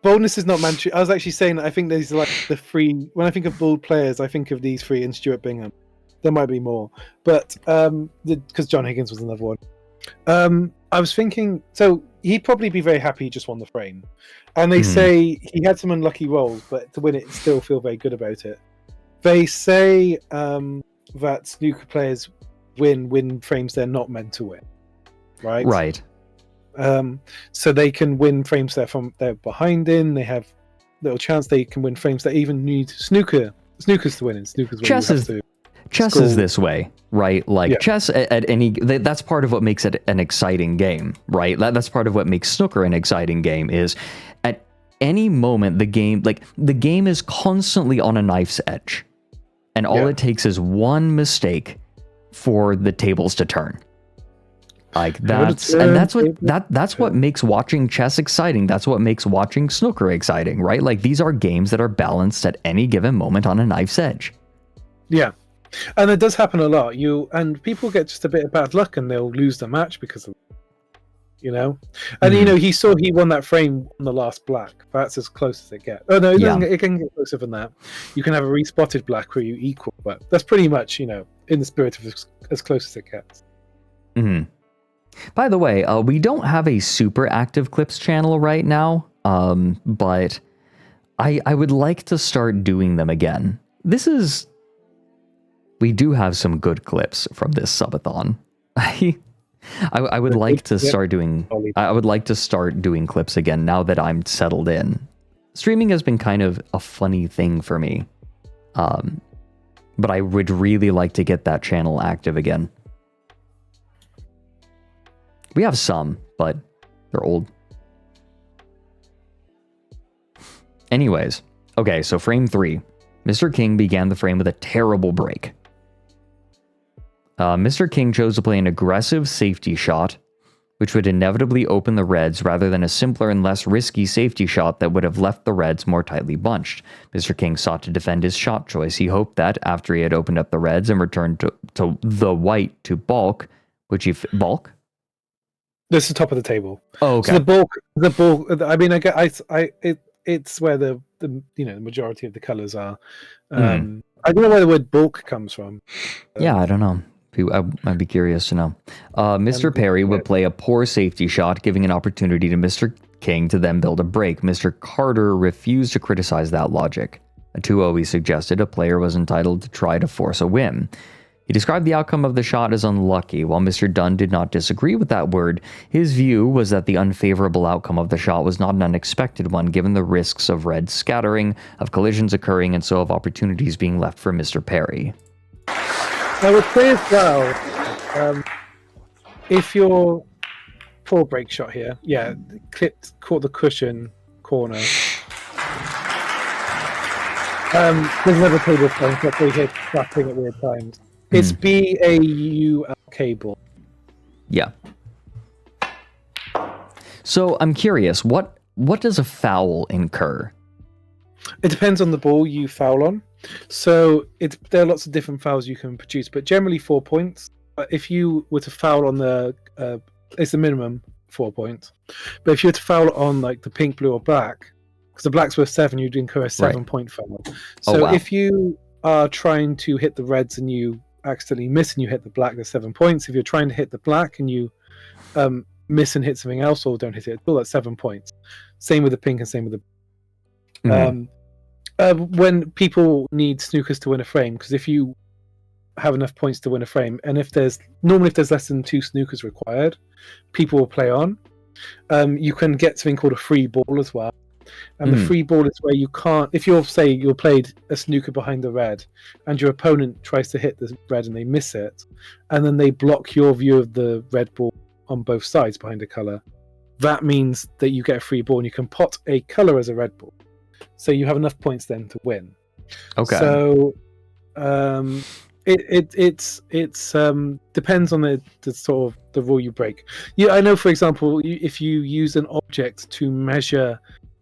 Boldness is not mandatory. I was actually saying that I think these are like the three. When I think of bold players, I think of these three and Stuart Bingham. There might be more, but because John Higgins was another one. I was thinking, so he'd probably be very happy he just won the frame. And they say he had some unlucky rolls, but to win it, still feel very good about it. They say that snooker players win frames they're not meant to win, right? Right. So they can win frames they're behind in. They have little chance they can win frames that even need snookers to win. And snookers Chess is this way, right? Like chess at any, that's part of what makes it an exciting game, right? That's part of what makes snooker an exciting game is at any moment the game is constantly on a knife's edge. And all it takes is one mistake for the tables to turn. Like that's what makes watching chess exciting. That's what makes watching snooker exciting, right? Like these are games that are balanced at any given moment on a knife's edge. Yeah. And it does happen a lot. People get just a bit of bad luck and they'll lose the match because of, And he won that frame on the last black. That's as close as it gets. Oh no, it can get closer than that. You can have a respotted black where you equal, but that's pretty much, in the spirit of as close as it gets. Mm-hmm. By the way, we don't have a super active clips channel right now, but I would like to start doing them again. We do have some good clips from this subathon. I would like to start doing. I would like to start doing clips again now that I'm settled in. Streaming has been kind of a funny thing for me, but I would really like to get that channel active again. We have some, but they're old. Anyways, okay, so frame 3. Mr. King began the frame with a terrible break. Mr. King chose to play an aggressive safety shot, which would inevitably open the reds rather than a simpler and less risky safety shot that would have left the reds more tightly bunched. Mr. King sought to defend his shot choice. He hoped that, after he had opened up the reds and returned to the white to bulk, bulk? This is the top of the table. Oh, okay. So the bulk. I mean, it's where the majority of the colors are. I don't know where the word bulk comes from. Yeah, I don't know. I'd be curious to know. Mr. Perry would play a poor safety shot, giving an opportunity to Mr. King to then build a break. Mr. Carter refused to criticize that logic. A 2-0, he suggested a player was entitled to try to force a win. He described the outcome of the shot as unlucky. While Mr. Dunn did not disagree with that word, his view was that the unfavorable outcome of the shot was not an unexpected one, given the risks of red scattering, of collisions occurring, and so of opportunities being left for Mr. Perry. I would say as well, if your poor break shot here, caught the cushion corner. There's another table frame that we hit flapping at weird times. It's BAULK ball. Yeah. So I'm curious, what does a foul incur? It depends on the ball you foul on. So there are lots of different fouls you can produce, but generally 4 points. But if you were to foul on it's the minimum 4 points. But if you were to foul on like the pink, blue, or black, because the black's worth 7, you'd incur a 7-point foul. So if you are trying to hit the reds and you accidentally miss and you hit the black, there's 7 points. If you're trying to hit the black and you miss and hit something else or don't hit it at all, that's 7 points. Same with the pink and same with the when people need snookers to win a frame, because if you have enough points to win a frame, and if there's less than 2 snookers required, people will play on. You can get something called a free ball as well. And the free ball is where you can't, if you're played a snooker behind the red and your opponent tries to hit the red and they miss it, and then they block your view of the red ball on both sides behind a colour, that means that you get a free ball and you can pot a colour as a red ball. So you have enough points then to win. Okay. So It's depends on the sort of the rule you break. Yeah, I know. For example, if you use an object to measure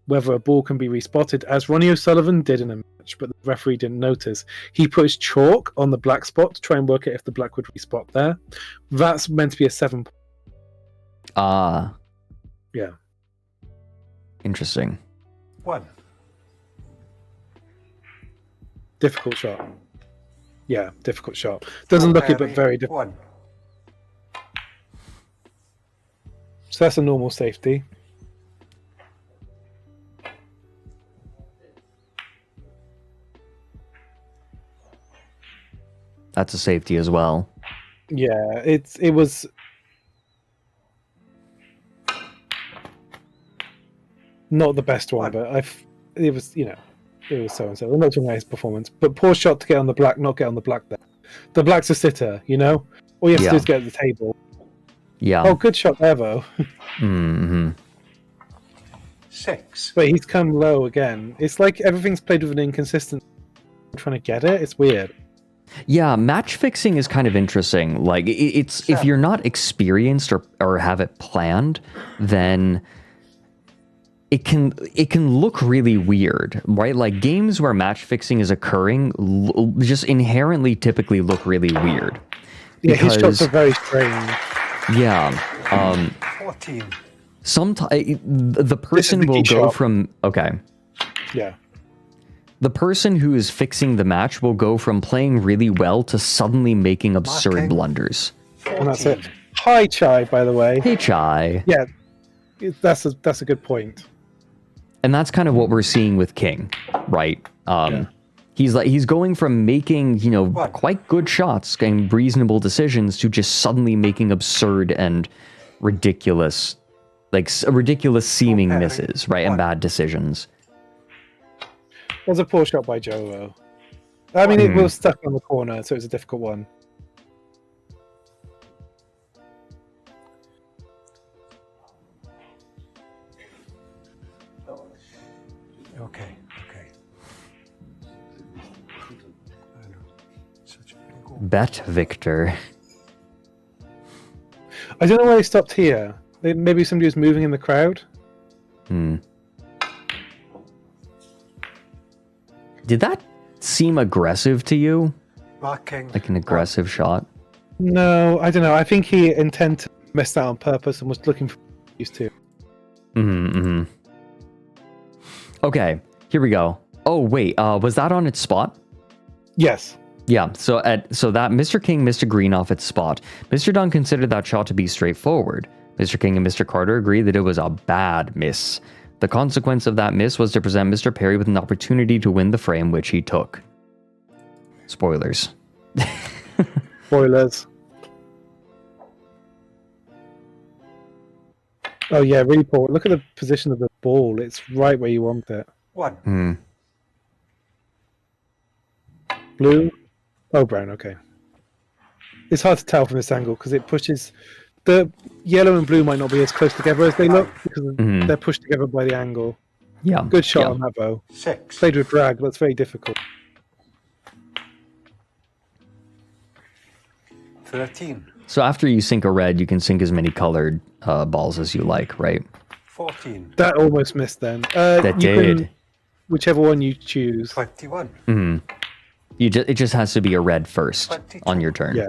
whether a ball can be respotted, as Ronnie O'Sullivan did in a match, but the referee didn't notice, he put his chalk on the black spot to try and work out if the black would respot there. That's meant to be a 7. Ah. Yeah. Interesting. 1. Difficult shot. Yeah, difficult shot. Doesn't look it, but very difficult. 1. So that's a normal safety. That's a safety as well. Yeah, it was. Not the best one, but it was, it was so and so. I'm not talking about his performance, but poor shot to get on the black, not get on the black there. The black's a sitter, All you have to do is get at the table. Yeah. Oh, good shot there, though. 6. But he's come low again. It's like everything's played with an inconsistent. Trying to get it, it's weird. Yeah, match fixing is kind of interesting. Like it's if you're not experienced or have it planned, then it can look really weird, right? Like games where match fixing is occurring just inherently typically look really weird. Yeah, his shots are very strange. Yeah. 14. Sometimes the person will go from Yeah. The person who is fixing the match will go from playing really well to suddenly making absurd blunders. And that's it. Hi, Chai, by the way. Hey, Chai. Yeah, that's a good point. And that's kind of what we're seeing with King, right? He's going from making, quite good shots, getting reasonable decisions, to just suddenly making absurd and ridiculous, ridiculous seeming misses, right? And bad decisions. It was a poor shot by Joe, though. I mean, it was stuck on the corner, so it was a difficult one. Okay. Bet Victor. I don't know why they stopped here. Maybe somebody was moving in the crowd. Did that seem aggressive to you? Marking. Like an aggressive shot? No, I don't know. I think he intended to miss that on purpose and was looking for used to. Okay, here we go. Oh wait, was that on its spot? Yes. Yeah. So that Mr. King missed a green off its spot. Mr. Dunn considered that shot to be straightforward. Mr. King and Mr. Carter agreed that it was a bad miss. The consequence of that miss was to present Mr. Perry with an opportunity to win the frame, which he took. Spoilers. Spoilers. Oh yeah, really poor. Look at the position of the ball. It's right where you want it. 1. Blue? Oh, brown, okay. It's hard to tell from this angle because it pushes... The yellow and blue might not be as close together as they look because they're pushed together by the angle. Yeah. Good shot on that, though. 6. Played with drag, that's very difficult. 13. So after you sink a red, you can sink as many colored balls as you like, right? 14. That almost missed then. That did. Whichever one you choose. 21. Mm-hmm. It just has to be a red first on your turn. Yeah.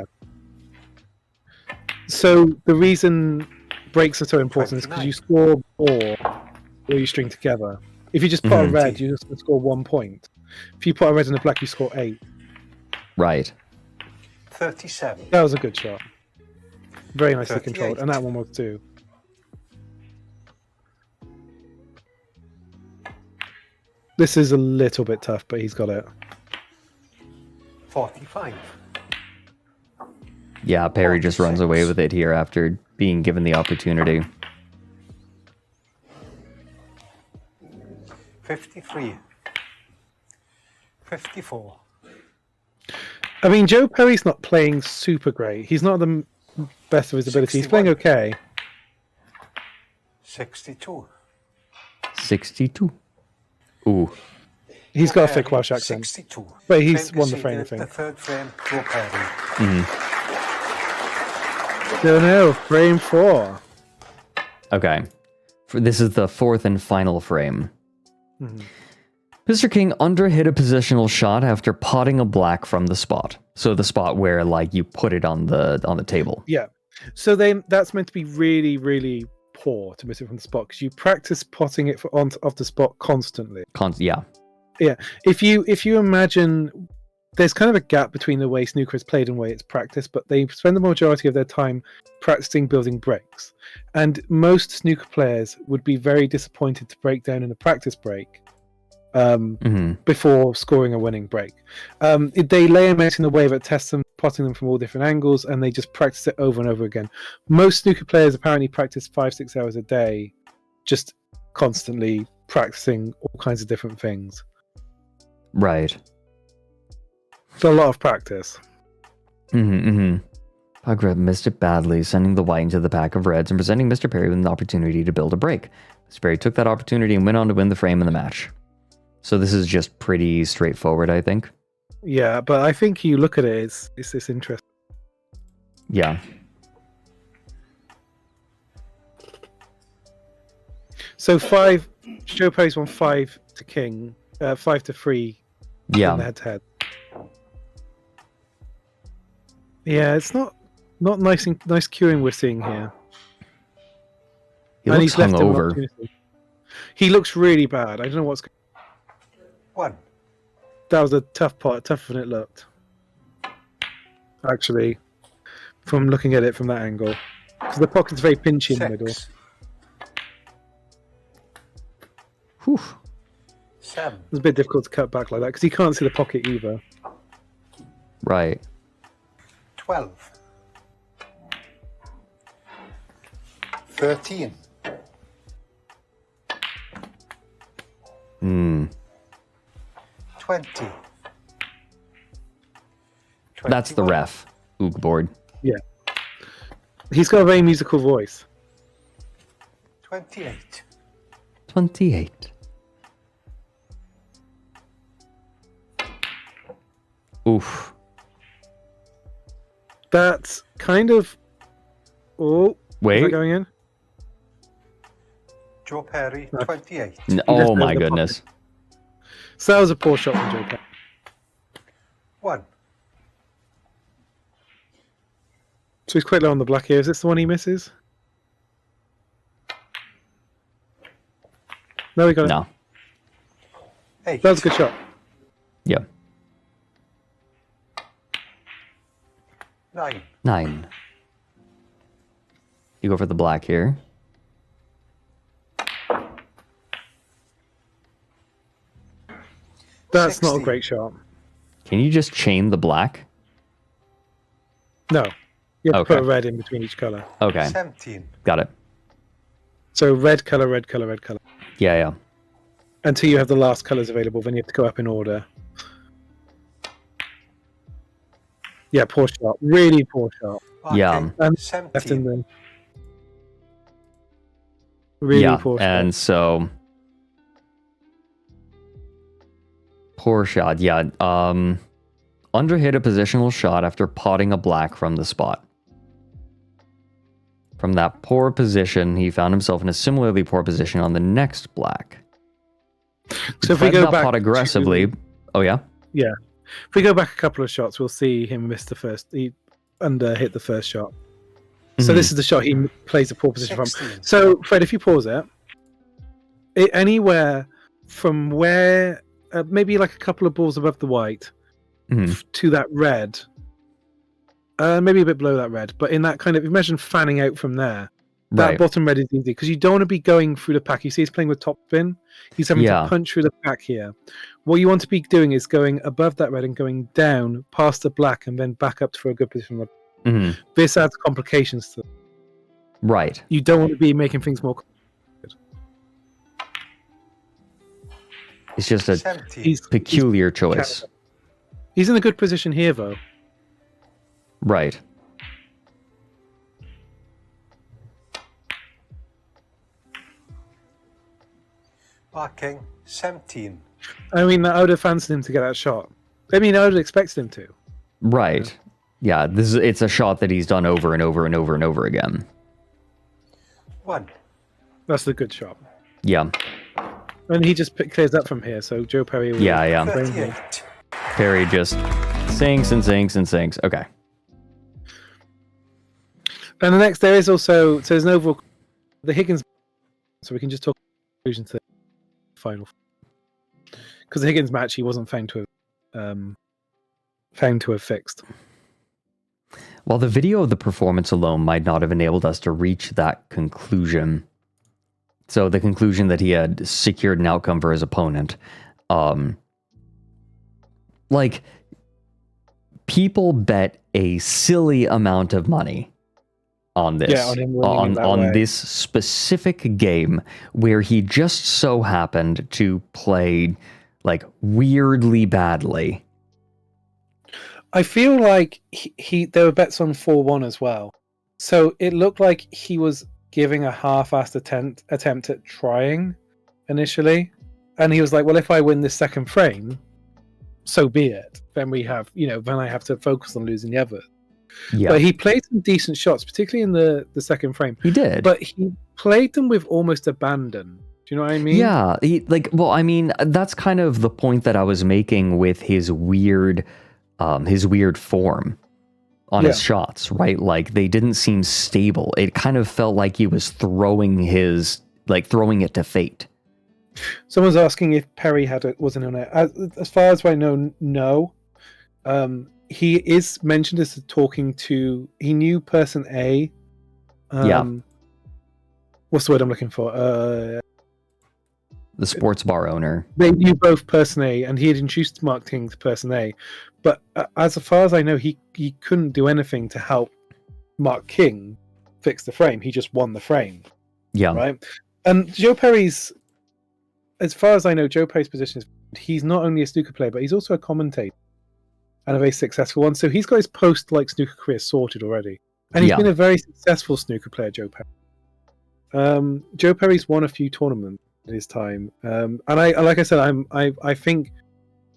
So the reason breaks are so important is because you score 4 or you string together. If you just put a red, you just score 1 point. If you put a red and a black, you score 8. Right. 37. That was a good shot. Very nicely 38. controlled, and that one was too. This is a little bit tough, but he's got it. 45. Yeah, Perry just runs away with it here after being given the opportunity. 53. 54. I mean, Joe Perry's not playing super great. He's not the best of his ability. He's playing okay. 62. 62. Ooh. He's got a thick Welsh accent. 62. But he's Frame won the frame, I conceded, think. The third frame, Joe Perry. So now, frame 4. Okay. This is the fourth and final frame. Mhm. Mr. King underhit a positional shot after potting a black from the spot. So the spot where like you put it on the table. Yeah. So that's meant to be really, really poor to miss it from the spot because you practice potting it off the spot constantly. Yeah. Yeah. If you imagine, there's kind of a gap between the way snooker is played and the way it's practiced, but they spend the majority of their time practicing building breaks. And most snooker players would be very disappointed to break down in a practice break before scoring a winning break. They lay them out in a way that tests them, potting them from all different angles, and they just practice it over and over again. Most snooker players apparently practice 5-6 hours a day, just constantly practicing all kinds of different things. Right. It's a lot of practice. Puggreb missed it badly, sending the white into the pack of reds and presenting Mr. Perry with an opportunity to build a break. Mr. Perry took that opportunity and went on to win the frame in the match. So this is just pretty straightforward, I think. Yeah, but I think you look at it, it's interesting. Yeah. So Joe Perry's won 5 to King, 5 to 3. Yeah. In the head-to-head. Yeah, it's not nice queuing we're seeing here. He looks left him an hungover. opportunity. He looks really bad. I don't know what's going on. 1. That was a tough pot, tougher than it looked. Actually, from looking at it from that angle. Because the pocket's very pinchy in the middle. Whew. 7. It's a bit difficult to cut back like that because you can't see the pocket either. Right. 12. 13. Hmm. 20. That's the ref. Ook board. Yeah. He's got a very musical voice. 28. 28. Oof. That's kind of... Oh, wait. Is that going in? Joe Perry, 28. Oh my goodness. So that was a poor shot from Joe Perry. 1. So he's quite low on the black here. Is this the one he misses? No, he got it. No. Hey. That was a good shot. Yeah. 9. 9. You go for the black here. That's 60. not a great shot. Can you just chain the black? No. You have to Okay. put a red in between each colour. Okay. 17. Got it. So red colour, red colour, red colour. Yeah, yeah. Until you have the last colours available, then you have to go up in order. Yeah, poor shot. Really poor shot. Yeah. Left in the... Really yeah. poor shot. And so poor shot. Yeah. Underhit a positional shot after potting a black from the spot. From that poor position, he found himself in a similarly poor position on the next black. So if we go back pot aggressively, oh yeah, yeah. If we go back a couple of shots, we'll see him miss the first. He hit the first shot. So this is the shot he plays a poor position from. So Fred, if you pause it, anywhere from where maybe like a couple of balls above the white to that red, maybe a bit below that red, but in that kind of imagine fanning out from there. That Right. bottom red is easy because you don't want to be going through the pack. You see, he's playing with top spin. He's having Yeah. to punch through the pack here. What you want to be doing is going above that red and going down past the black and then back up for a good position. This adds complications to it. Right. You don't want to be making things more complicated. It's just a 17. peculiar choice. He's in a good position here, though. Right. Black King, 17. I mean, I would have fancied him to get that shot. I mean, I would have expected him to. Right. Yeah, it's a shot that he's done over and over and over and over again. One. That's a good shot. Yeah. And he just clears up from here, so Joe Perry will... Yeah. frame him. Perry just sinks and sinks and sinks. Okay. And the next, there is also... So there's an overall... The Higgins... So we can just talk conclusion to the final. Because the Higgins match, he wasn't found to have fixed. While the video of the performance alone might not have enabled us to reach that conclusion, so the conclusion that he had secured an outcome for his opponent, like, people bet a silly amount of money on this, Yeah, on him winning that way. this specific game where he just so happened to play like weirdly badly. I feel like there were bets on 4-1 as well. So it looked like he was giving a half-assed attempt at trying initially. And he was like, well, if I win this second frame, so be it. Then we have, then I have to focus on losing the other. Yeah. But he played some decent shots, particularly in the second frame. He did. But he played them with almost abandon. Do you know what I mean? Yeah. That's kind of the point that I was making with his weird form on his shots, right? Like, they didn't seem stable. It kind of felt like he was throwing it to fate. Someone's asking if Perry wasn't on it. As far as I know, no. He is mentioned as talking to... He knew person A. What's the word I'm looking for? The sports bar owner. They knew both person A, and he had introduced Mark King to person A. But as far as I know, he couldn't do anything to help Mark King fix the frame. He just won the frame. Yeah. Right? And Joe Perry's... As far as I know, Joe Perry's position is he's not only a snooker player, but he's also a commentator. And a very successful one. So he's got his post-snooker career sorted already. And he's been a very successful snooker player, Joe Perry. Joe Perry's won a few tournaments in his time. And like I said, I think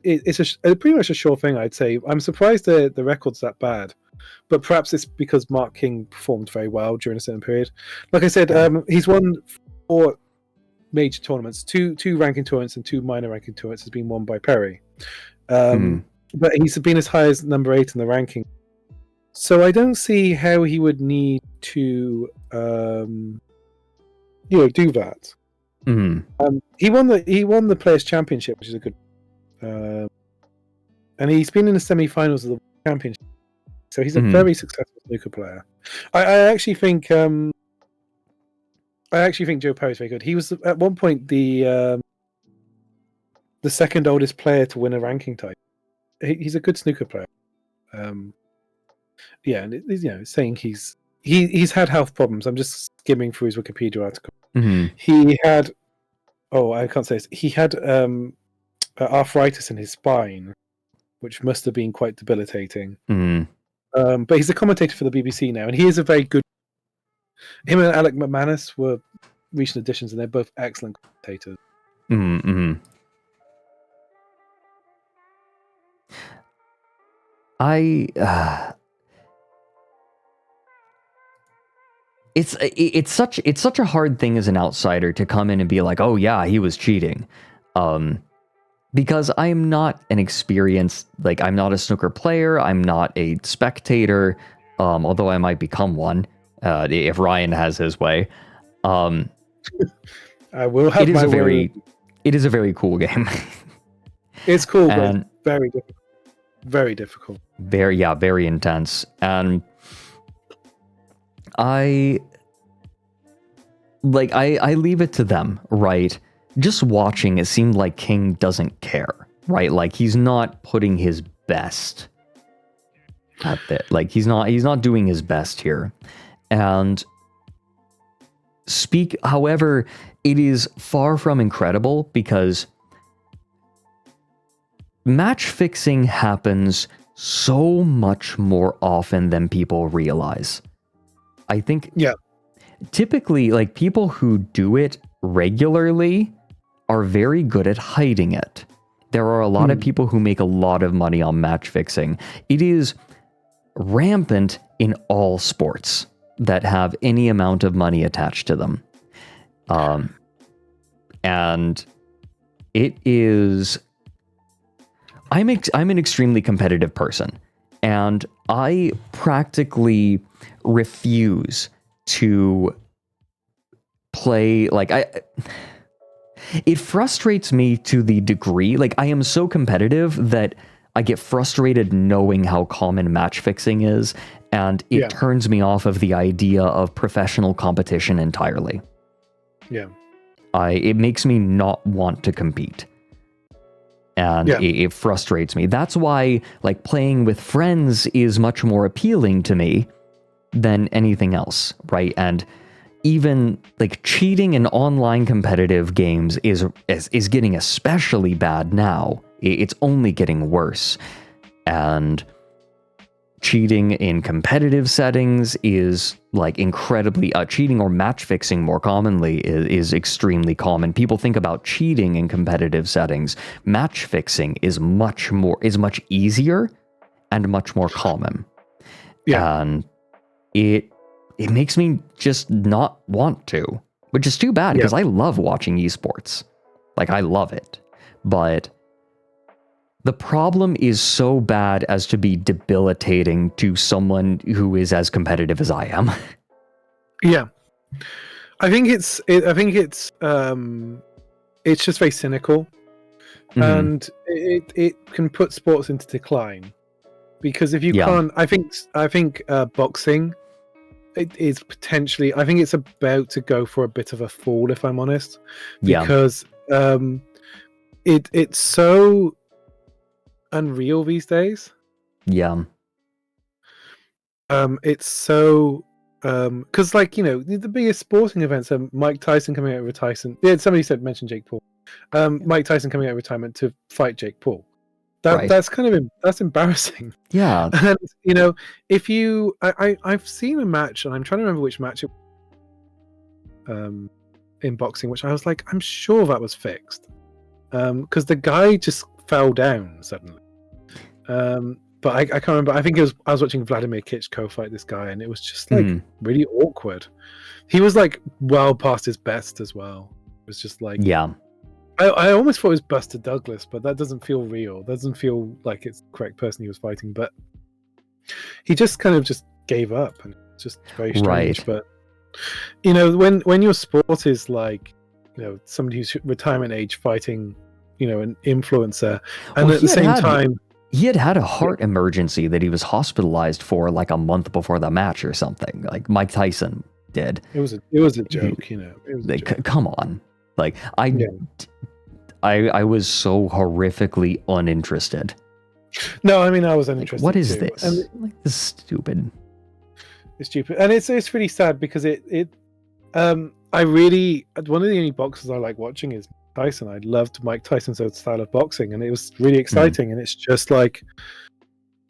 it's pretty much a sure thing, I'd say. I'm surprised the record's that bad. But perhaps it's because Mark King performed very well during a certain period. Like I said, he's won 4 major tournaments. Two ranking tournaments and 2 minor ranking tournaments has been won by Perry. But he's been as high as number 8 in the ranking. So I don't see how he would need to, do that. Mm-hmm. He won the Players' Championship, which is a good. And he's been in the semi-finals of the championship, so he's a very successful snooker player. I actually think Joe Perry's very good. He was at one point the second oldest player to win a ranking title. He's a good snooker player. And saying he's had health problems. I'm just skimming through his Wikipedia article. Mm-hmm. He had I can't say this. He had arthritis in his spine, which must have been quite debilitating. Mm-hmm. But he's a commentator for the BBC now, and he is a very good. Him and Alec McManus were recent additions, and they're both excellent commentators. Mm-hmm. It's such a hard thing as an outsider to come in and be like, oh yeah, he was cheating, because I am not an experienced, I'm not a snooker player, I'm not a spectator, although I might become one if Ryan has his way. I will have my way. It is a very cool game. It's cool, but it's very difficult. Very difficult. Very intense. And I leave it to them, right? Just watching, it seemed like King doesn't care, right? Like, he's not putting his best at it. Like, he's not doing his best here. And however, it is far from incredible because match fixing happens so much more often than people realize. I think typically, people who do it regularly are very good at hiding it. There are a lot of people who make a lot of money on match fixing. It is rampant in all sports that have any amount of money attached to them. And it is... I'm an extremely competitive person, and I practically refuse to play, like, it frustrates me to the degree, like, I am so competitive that I get frustrated knowing how common match fixing is, and it turns me off of the idea of professional competition entirely. Yeah. It makes me not want to compete. And it frustrates me. That's why, like, playing with friends is much more appealing to me than anything else, right? And even, like, cheating in online competitive games is getting especially bad now. It's only getting worse. And cheating in competitive settings is, like, incredibly... cheating or match fixing more commonly is extremely common. People think about cheating in competitive settings. Match fixing is much easier and much more common. Yeah. And it makes me just not want to, which is too bad, because I love watching esports. Like, I love it. But the problem is so bad as to be debilitating to someone who is as competitive as I am. Yeah. I think it's just very cynical. And it can put sports into decline. Because if you can't, I think boxing, it is potentially, I think it's about to go for a bit of a fall, if I'm honest, because it's so unreal these days. It's so because, like, you know, the biggest sporting events are Mike Tyson coming out of retirement. Yeah, somebody mentioned Jake Paul. Mike Tyson coming out of retirement to fight Jake Paul. That's kind of that's embarrassing. Yeah. And, you know, if you, I've seen a match, and I'm trying to remember which match it in boxing, which I was like, I'm sure that was fixed, because the guy just fell down suddenly. But I can't remember. I think I was watching Vladimir Klitschko fight this guy, and it was just like really awkward. He was like well past his best as well. It was just like, I almost thought it was Buster Douglas, but that doesn't feel real. Doesn't feel like it's the correct person he was fighting. But he just kind of just gave up, and it's just very strange. But, you know, when your sport is like, you know, somebody who's retirement age fighting, you know, an influencer, and at the same time, he had a heart emergency that he was hospitalized for like a month before the match or something. Like Mike Tyson did. It was a joke, you know. It was a joke. Come on. Like, I was so horrifically uninterested. No, I mean, I was uninterested. What is too. this? And like, this is stupid. It's stupid, and it's really sad because I really, one of the only boxers I like watching is Tyson. I loved Mike Tyson's old style of boxing, and it was really exciting. And it's just like,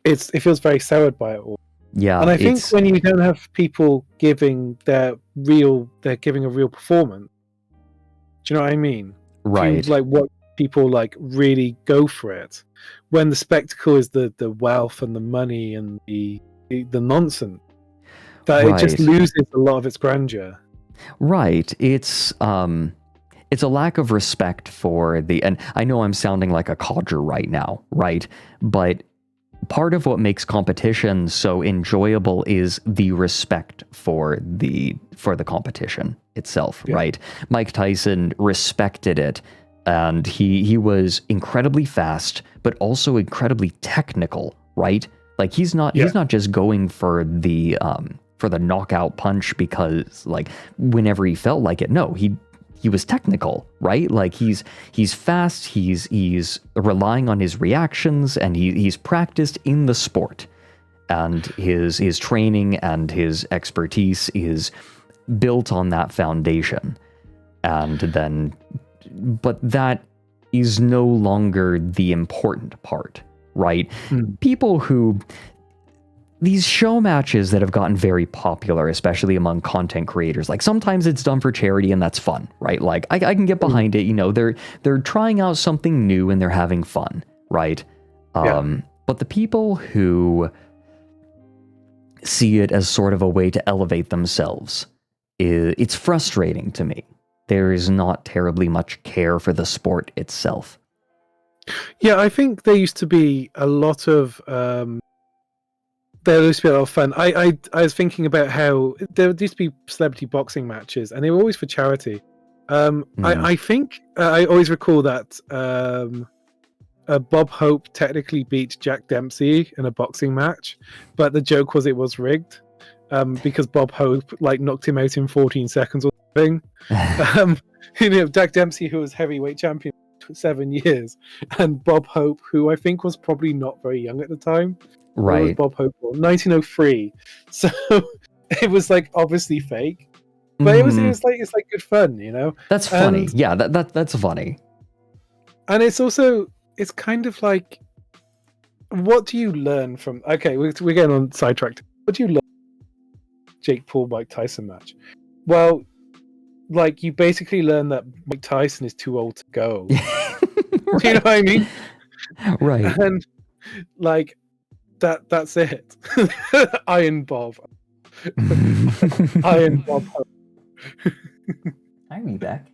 it feels very soured by it all. Yeah, and I think when you don't have people giving they're giving a real performance. Do you know what I mean? Right. Like, what people like really go for it, when the spectacle is the wealth and the money and the nonsense, that it just loses a lot of its grandeur. Right. It's a lack of respect for and I know I'm sounding like a codger right now, right? But part of what makes competition so enjoyable is the respect for the competition itself, right? Mike Tyson respected it, and he was incredibly fast, but also incredibly technical, right? Like, he's not just going for the knockout punch because, like, whenever he felt like it. No, he was technical, right? Like, he's fast, he's relying on his reactions, and he's practiced in the sport, and his training and his expertise is built on that foundation. And then, but that is no longer the important part, right? People who, these show matches that have gotten very popular, especially among content creators, like sometimes it's done for charity and that's fun, right? Like I can get behind it, you know, they're trying out something new and they're having fun, right? But the people who see it as sort of a way to elevate themselves, it's frustrating to me. There is not terribly much care for the sport itself. Yeah, I think there used to be a lot of there used to be a lot of fun. I was thinking about how there used to be celebrity boxing matches, and they were always for charity. I think I always recall that Bob Hope technically beat Jack Dempsey in a boxing match, but the joke was it was rigged because Bob Hope like knocked him out in 14 seconds or something. You know, Jack Dempsey, who was heavyweight champion for 7 years, and Bob Hope, who I think was probably not very young at the time. Right. Was Bob Hope, 1903. So it was like obviously fake, but it was like it's like good fun, you know. That's funny. Yeah, that's funny. And it's also it's kind of like, what do you learn from? Okay, we're getting on sidetracked. What do you learn from Jake Paul Mike Tyson match? Well, like you basically learn that Mike Tyson is too old to go. Right. Do you know what I mean? Right. And like that's it. Iron Bob. Iron Bob. I'll be back.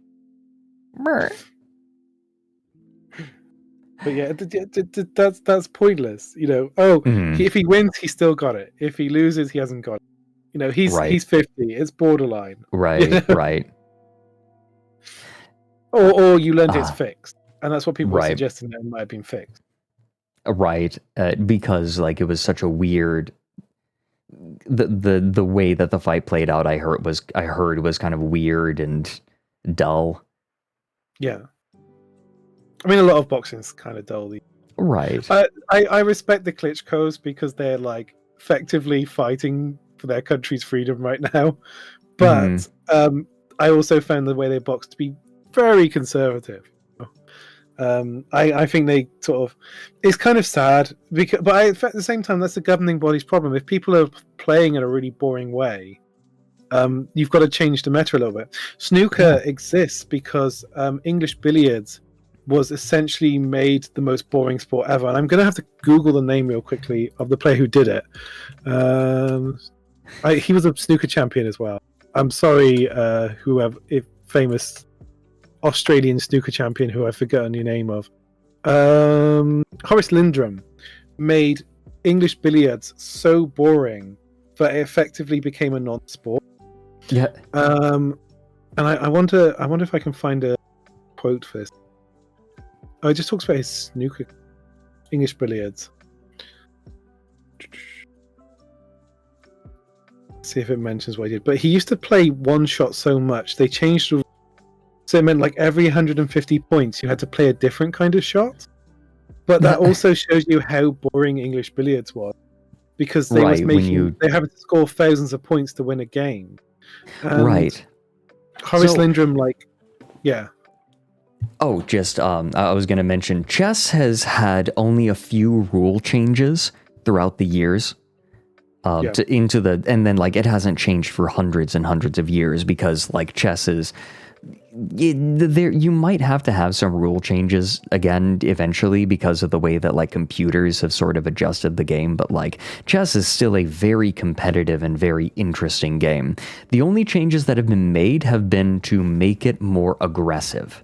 But yeah, that's pointless. You know, if he wins, he still got it. If he loses, he hasn't got it. You know, he's 50. It's borderline. Right, you know? right. Or you learned it's fixed, and that's what people were suggesting that it might have been fixed. Right, because like it was such a weird. The way that the fight played out, I heard was kind of weird and dull. Yeah. I mean, a lot of boxing's kind of dull. Right. I respect the Klitschko's because they're like effectively fighting for their country's freedom right now. But I also found the way they box to be very conservative. I think they sort of, it's kind of sad because, but at the same time, that's the governing body's problem. If people are playing in a really boring way, you've got to change the meta a little bit. Snooker exists because English billiards was essentially made the most boring sport ever. And I'm going to have to Google the name real quickly of the player who did it. He was a snooker champion as well. I'm sorry, famous Australian snooker champion who I've forgotten the name of. Horace Lindrum made English billiards so boring that it effectively became a non-sport. Yeah. And I wonder if I can find a quote for this. Oh, it just talks about his snooker, English billiards. See if it mentions what he did. But he used to play one shot so much, they changed the. So it meant like every 150 points, you had to play a different kind of shot. But that also shows you how boring English billiards was, because they was making they having to score thousands of points to win a game. And right. Horace Lindrum, like, yeah. Oh, just I was going to mention, chess has had only a few rule changes throughout the years. And then like it hasn't changed for hundreds and hundreds of years because like chess is. You might have to have some rule changes again eventually because of the way that like computers have sort of adjusted the game, but like chess is still a very competitive and very interesting game. The only changes that have been made have been to make it more aggressive.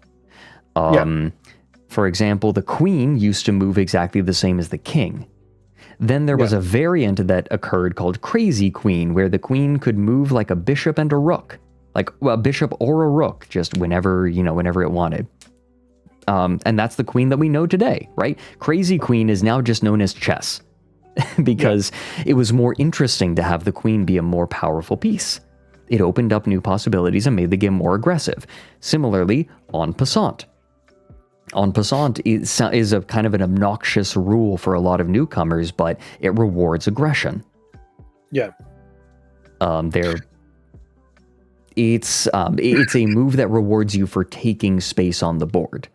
For example, the queen used to move exactly the same as the king. Then there was a variant that occurred called Crazy Queen, where the queen could move like a bishop and a rook. Like a bishop or a rook, just whenever it wanted. And that's the queen that we know today, right? Crazy Queen is now just known as chess because it was more interesting to have the queen be a more powerful piece. It opened up new possibilities and made the game more aggressive. Similarly, en passant. En passant is a kind of an obnoxious rule for a lot of newcomers, but it rewards aggression. Yeah. It's a move that rewards you for taking space on the board.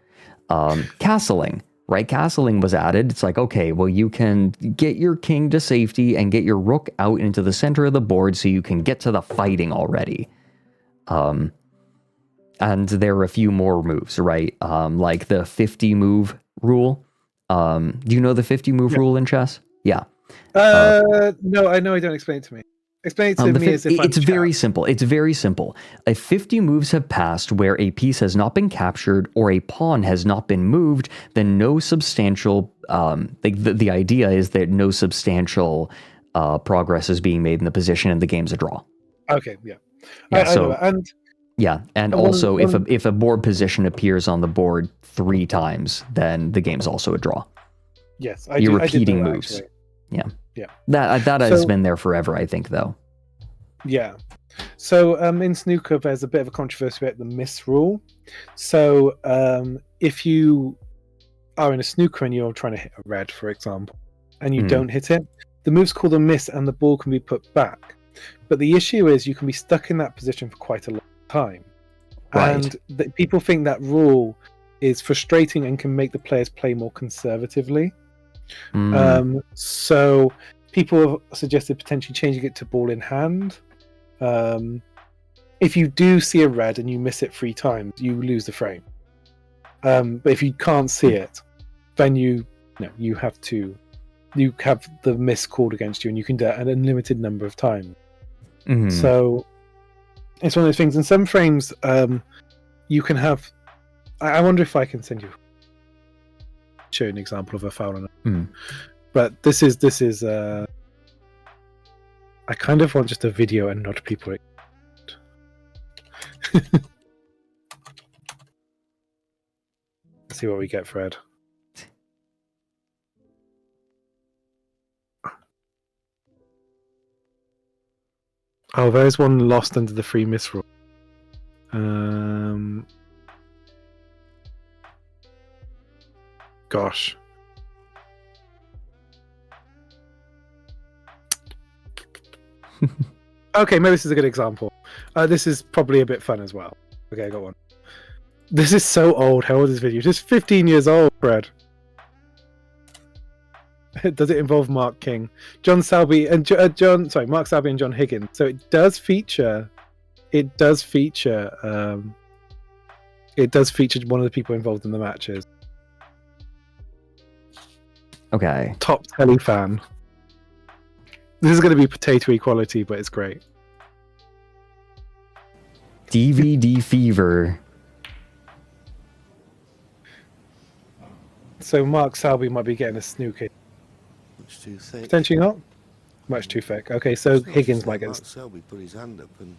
Castling right? Castling was added. It's like, okay, well, you can get your king to safety and get your rook out into the center of the board so you can get to the fighting already. And there are a few more moves, right? Like the 50 move rule. Do you know the 50 move rule in chess? Yeah. No, I know. I don't. Explain it to me. Explain it to me as if it's very simple. It's very simple. If 50 moves have passed where a piece has not been captured or a pawn has not been moved, then no substantial, the idea is that no substantial progress is being made in the position and the game's a draw. Okay, yeah. Yeah, I know that. And also if a board position appears on the board 3 times, then the game's also a draw. Yes, you're repeating moves. Actually. Yeah. That has been there forever, I think, though. Yeah. So in snooker, there's a bit of a controversy about the miss rule. So if you are in a snooker and you're trying to hit a red, for example, and you don't hit it, the move's called a miss and the ball can be put back. But the issue is you can be stuck in that position for quite a long time. Right. And people think that rule is frustrating and can make the players play more conservatively. So people have suggested potentially changing it to ball in hand. If you do see a red and you miss it 3 times, you lose the frame. But if you can't see it, then you have the miss called against you, and you can do it an unlimited number of times. So it's one of those things. In some frames, you can have. I wonder if I can show you an example of a foul on it. But this is. I kind of want just a video and not people. Let's see what we get, Fred. Oh, there's one lost under the free miss rule. Gosh. Okay, maybe this is a good example. This is probably a bit fun as well. Okay, I got one. This is so old. How old is this video? Just 15 years old, Fred. Does it involve Mark King, John Salby, and Mark Salby and John Higgins? So it does feature. It does feature one of the people involved in the matches. Okay. Top telly fan. This is going to be potato quality, but it's great. DVD fever. So Mark Salby might be getting a snooker. Much too thick. Potentially not. Much too thick. Okay, so Higgins might get. Mark Selby put his hand up and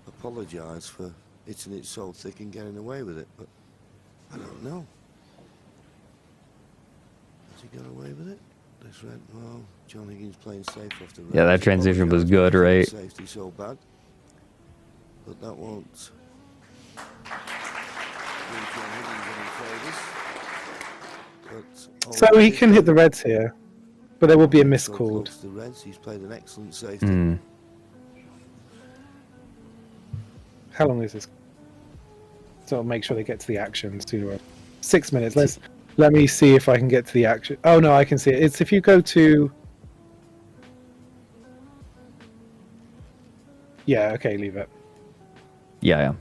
apologised for hitting it so thick and getting away with it, but I don't know. Has he got away with it? This red. Well, John Higgins playing safe off the red. Yeah, that transition was good, right? Safety so bad, but that won't. So he can hit the reds here, but there will be a miss called. The reds, he's played an excellent safety. How long is this? So I'll make sure they get to the action sooner. 6 minutes. Let me see if I can get to the action. Oh no, I can see it. It's if you go to. Yeah. Okay. Leave it. Yeah.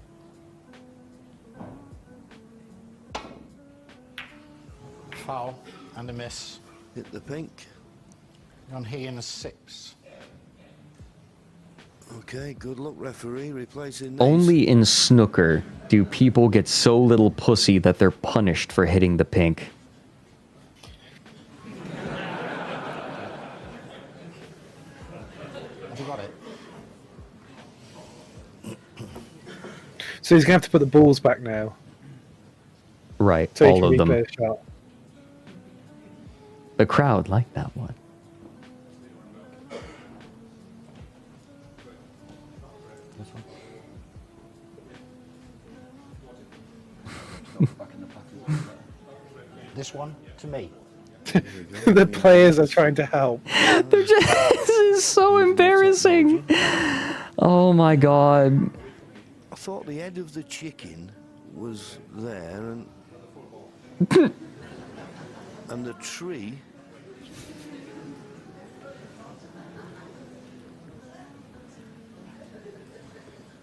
Foul and a miss. Hit the pink. On Higgins 6. Okay, good luck, referee. Replacing. Only in snooker do people get so little pussy that they're punished for hitting the pink. Have you got it? So he's gonna have to put the balls back now. Right, So all of them. the shot. The crowd liked that one. This one to me. The players are trying to help. They're just, this is so embarrassing. Oh my god. I thought the head of the chicken was there, and And the tree...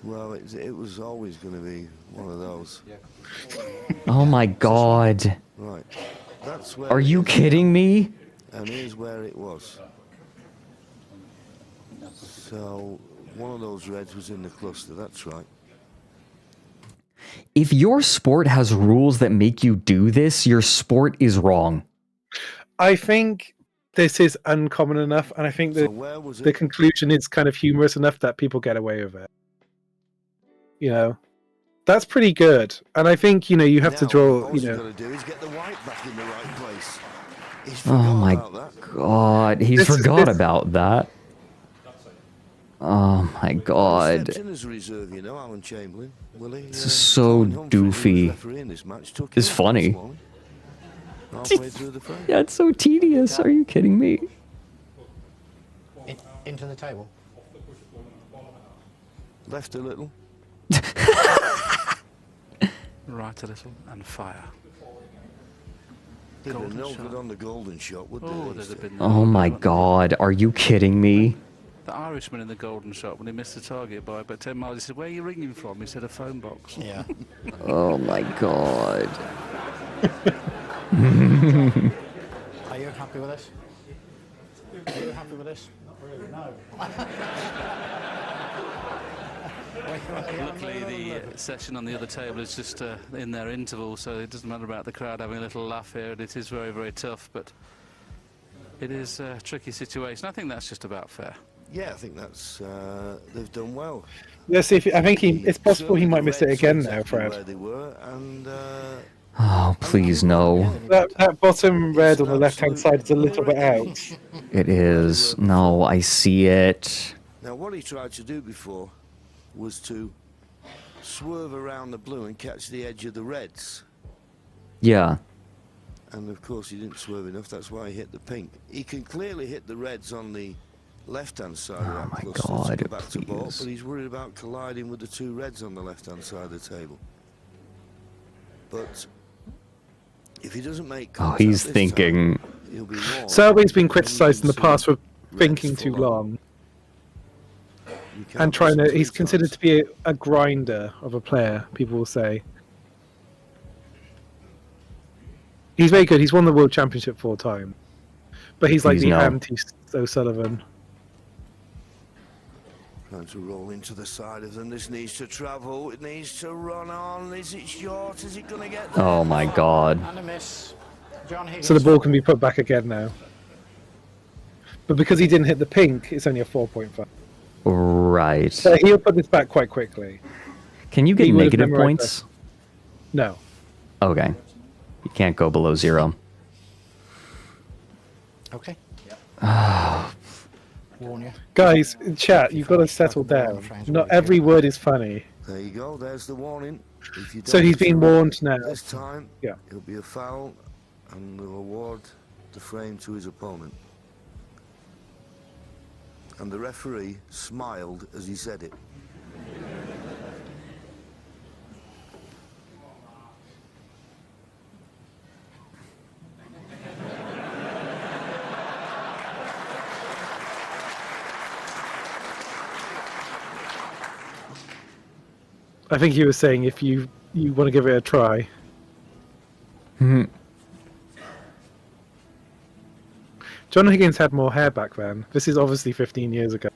Well, it was always going to be one of those. Oh my god. Right. That's where Are it you is kidding me? And here's where it was. So, one of those reds was in the cluster, that's right. If your sport has rules that make you do this, your sport is wrong. I think this is uncommon enough, and I think that the conclusion is kind of humorous enough that people get away with it. You know, that's pretty good. And I think, you know, you have to draw, All you you've know. got to do is get the white back in the right place. Oh my god, he's forgot about that. Oh my god. Steps in as a reserve, you know, Alan Chamberlain. Will he? This is so doofy. It's funny. Halfway through the frame. Yeah, it's so tedious. Are you kidding me? Into the table. Left a little. Right a little and fire. They'd have nailed it on the golden shot, would they? Oh, there'd have been Oh my god, are you kidding me? the Irishman in the golden shot when he missed the target by about 10 miles. He said, "Where are you ringing from?" He said, "A phone box." Yeah. Oh my god. Are you happy with this? Are you happy with this? Not really, no. Luckily, the session on the other table is just in their interval, so it doesn't matter about the crowd having a little laugh here. And it is very, very tough, but it is a tricky situation. I think that's just about fair. Yeah, I think that's they've done well. Let's see if I think it's possible he might miss it again now, Fred. Where they were, and Oh, please no. That bottom red on the left-hand side is a little bit out. It is. No, I see it. now what he tried to do before was to swerve around the blue and catch the edge of the reds. Yeah. And of course he didn't swerve enough, that's why he hit the pink. He can clearly hit the reds on the left-hand side of that cluster God, to go back to ball, please. but he's worried about colliding with the two reds on the left-hand side of the table. But if he doesn't make Oh, contact he's this thinking. time, he'll be warned. Selby's been criticised in the past for thinking too long. And trying to, he's considered to be a grinder of a player, people will say. He's very good, he's won the World Championship 4 times. But he's like Please the no. anti-O'Sullivan. Trying to roll into the side of them, this needs to travel, it needs to run on, is it short, is it going to get there? Oh my god. And a miss. John Higgins. So the ball can be put back again now. But because he didn't hit the pink, it's only a 4.5. Right. So he'll put this back quite quickly. Can you get He would have negative memorized points? that. No. Okay. You can't go below 0. Okay. Warn you. Guys, in chat, you've got to settle down. Not every word is funny. There you go, there's the warning. If you So don't he's been throw warned now. This time, Yeah. it'll be a foul, and they'll award the frame to his opponent. And the referee smiled as he said it. I think he was saying if you want to give it a try. Hmm. John Higgins had more hair back then. This is obviously 15 years ago.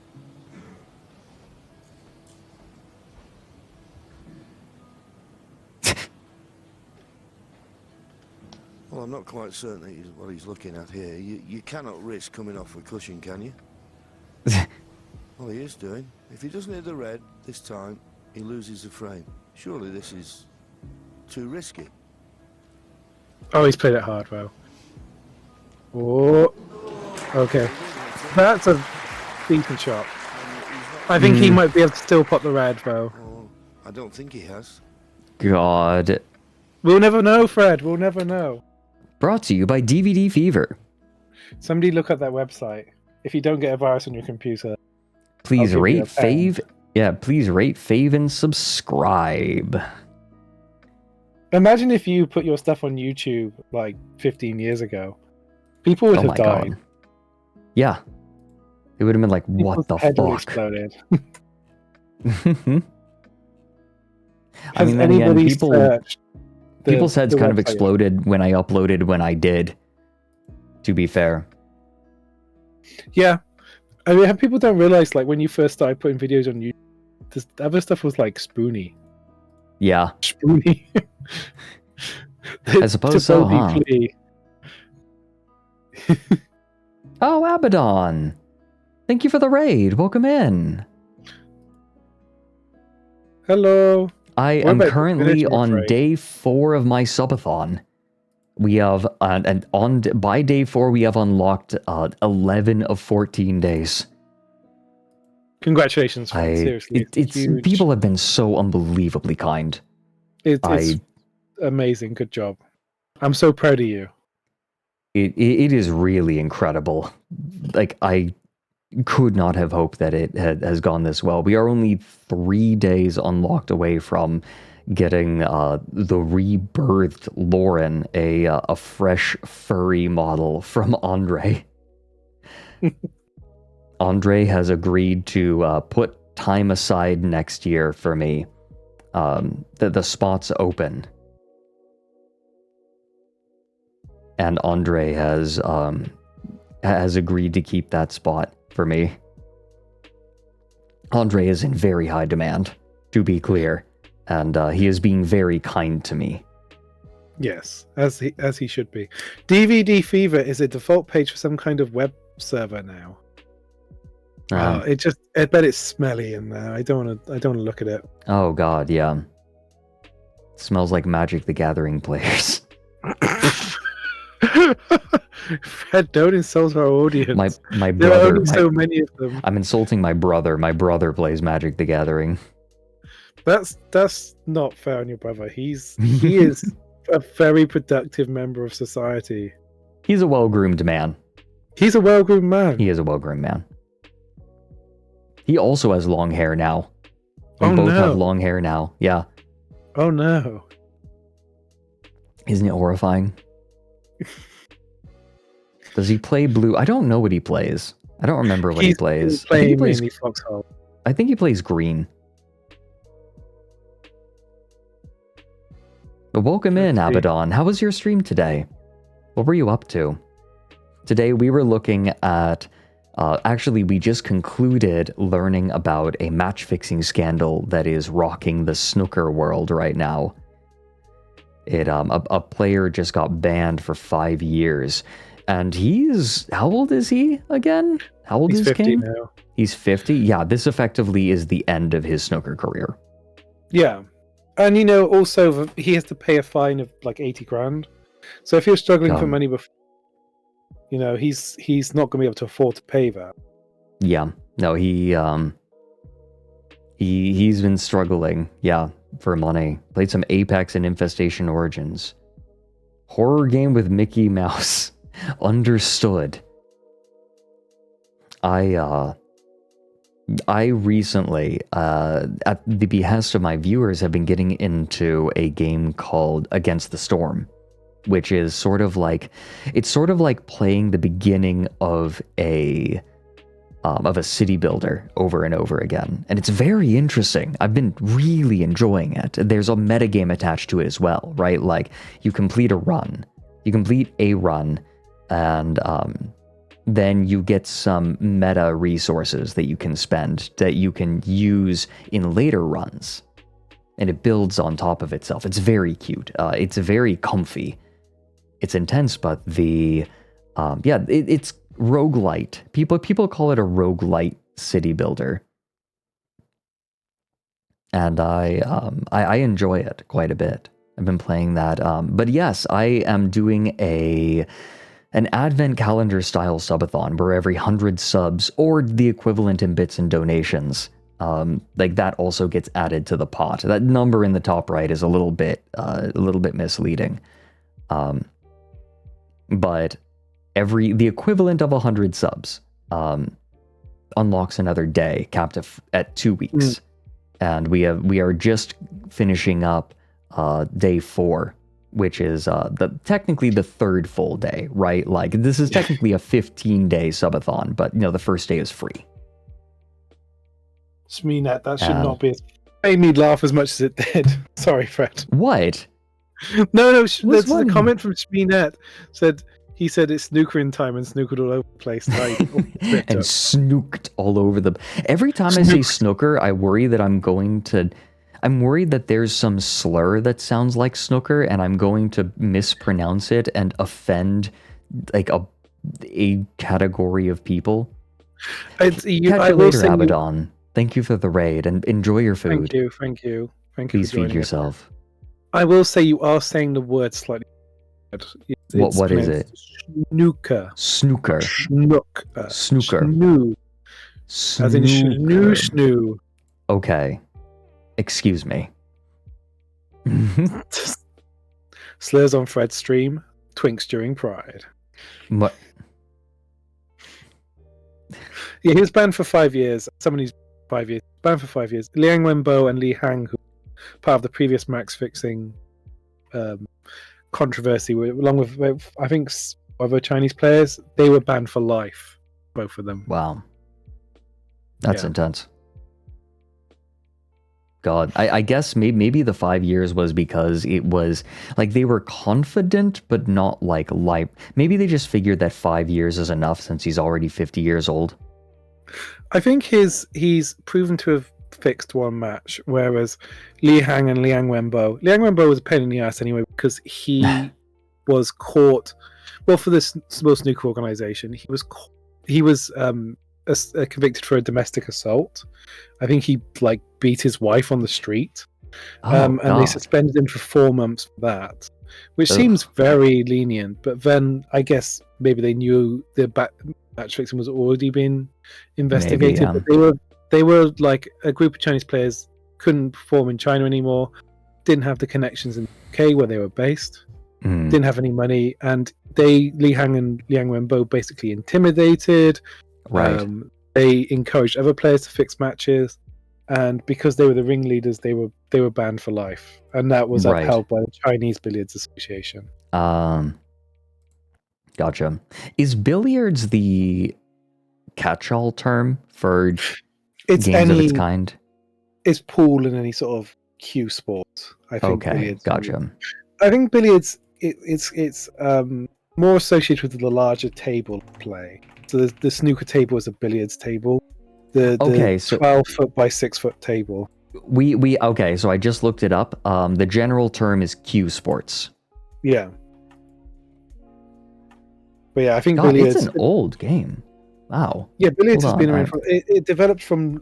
Well, I'm not quite certain that he's what he's looking at here. You cannot risk coming off a cushion, can you? Well, he is doing. If he doesn't hit the red this time, he loses the frame. Surely this is too risky. Oh, he's played it hard, though. Oh, okay. That's a decent shot. I think he might be able to still pop the red, though. Oh, I don't think he has. God. We'll never know, Fred. We'll never know. Brought to you by DVD Fever. Somebody look at that website. If you don't get a virus on your computer, Please I'll give you rate, a pen. fave. Yeah, please rate, fave, and subscribe. Imagine if you put your stuff on YouTube like 15 years ago People would Oh have my died. god. Yeah. It would have been like, what People's the head would have fuck? exploded. I mean, then again, anybody people's heads the kind of website? exploded when I uploaded when I did, to be fair. Yeah. I mean, people don't realize, like, when you first started putting videos on YouTube, this other stuff was like spoony. Yeah. Spoony. I suppose so, huh? Clear. Oh, Abaddon! Thank you for the raid. Welcome in. Hello. I We're am about to currently finish our on raid. day 4 of my subathon. We have, by day 4, we have unlocked 11 of 14 days. Congratulations, friend. Seriously, It's huge. people have been so unbelievably kind. It's amazing. Good job. I'm so proud of you. It is really incredible. Like, I could not have hoped that it has gone this well. We are only 3 days unlocked away from getting the rebirthed Lauren, a fresh furry model from Andre. Andre has agreed to put time aside next year for me. The spot's open. And Andre has agreed to keep that spot for me. Andre is in very high demand, to be clear, and he is being very kind to me. Yes, as he should be. DVD Fever is a default page for some kind of web server now. I bet it's smelly in there. I don't want to look at it. Oh god, yeah. It smells like Magic the Gathering players. Fred, don't insult our audience. My There brother. are only so many of them. I'm insulting my brother. My brother plays Magic the Gathering. That's not fair on your brother. He is a very productive member of society. He's a well-groomed man. He's a well-groomed man. He is a well-groomed man. He also has long hair now. We Oh, both no. have long hair now. Yeah. Oh no. Isn't it horrifying? Does he play blue? I don't know what he plays. I don't remember what he plays. I think he plays, mainly Foxhole. I think he plays green. But welcome in, Abaddon. How was your stream today? What were you up to? Today we were looking at... actually, we just concluded learning about a match-fixing scandal that is rocking the snooker world right now. A player just got banned for 5 years. And he's... How old is he again? How old He's is 50 Kane? now. He's 50? Yeah, this effectively is the end of his snooker career. Yeah. And also he has to pay a fine of like 80 grand. So if you're struggling for money before, he's not going to be able to afford to pay that. Yeah. No, he's been struggling, yeah, for money. Played some Apex and Infestation Origins. Horror game with Mickey Mouse. Understood. I recently, at the behest of my viewers, have been getting into a game called Against the Storm, which is sort of like playing the beginning of a city builder over and over again. And it's very interesting. I've been really enjoying it. There's a metagame attached to it as well, right? Like, you complete a run, and then you get some meta resources that you can spend that you can use in later runs. And it builds on top of itself. It's very cute. It's very comfy. It's intense, but it's roguelite. People call it a roguelite city builder. And I enjoy it quite a bit. I've been playing that. But yes, I am doing an advent calendar style subathon where every 100 subs, or the equivalent in bits and donations, like that also gets added to the pot. That number in the top right is a little bit misleading. But the equivalent of 100 subs unlocks another day, capped at 2 weeks. And we are just finishing up day 4 which is technically the third full day, right? Like this is technically a 15-day subathon, but the first day is free. Shmeenet, that should not be. Made me laugh as much as it did. Sorry, Fred. What? No, there's a comment from Shmeenet he said it's snookering time and snookered all over the place. And snooked all over the. Every time I say snooker, I worry that I'm worried that there's some slur that sounds like snooker, and I'm going to mispronounce it and offend like a category of people. Catch you later, Abaddon. Thank you for the raid and enjoy your food. Thank you. Please feed yourself. I will say you are saying the word slightly. What is it? Snooker. Snooker. Snooker. Snooker. Snoo. As in snoo. Okay. Excuse me. Slurs on Fred's stream. Twinks during Pride. What? Yeah, he was banned for 5 years. Someone who's 5 years. Banned for 5 years. Liang Wenbo and Li Hang, who were part of the previous match fixing controversy, along with I think other Chinese players, they were banned for life. Both of them. Wow. That's intense. God, I guess maybe the 5 years was because it was like they were confident, but not like life. Maybe they just figured that 5 years is enough since he's already 50 years old. I think he's proven to have fixed one match, whereas Li Hang and Liang Wenbo was a pain in the ass anyway because he was caught. Well, for this World Snooker organization, he was convicted for a domestic assault. I think he beat his wife on the street, and they suspended him for 4 months for that, which seems very lenient. But then I guess maybe they knew the match fixing was already being investigated. Maybe, But they were like a group of Chinese players couldn't perform in China anymore, didn't have the connections in the UK where they were based, didn't have any money, and Li Hang and Liang Wenbo basically intimidated. Right. They encouraged other players to fix matches, and because they were the ringleaders, they were banned for life, and that was upheld by the Chinese Billiards Association. Gotcha. Is billiards the catch-all term for games of its kind? It's pool in any sort of cue sport. I think. Okay, gotcha. I think billiards it's more associated with the larger table play. So the snooker table is a billiards table. The 12-foot by 6-foot table. Okay, so I just looked it up. The general term is cue sports. Yeah. But yeah, I think billiards. It's an old game. Wow. Yeah, billiards has been around. It developed from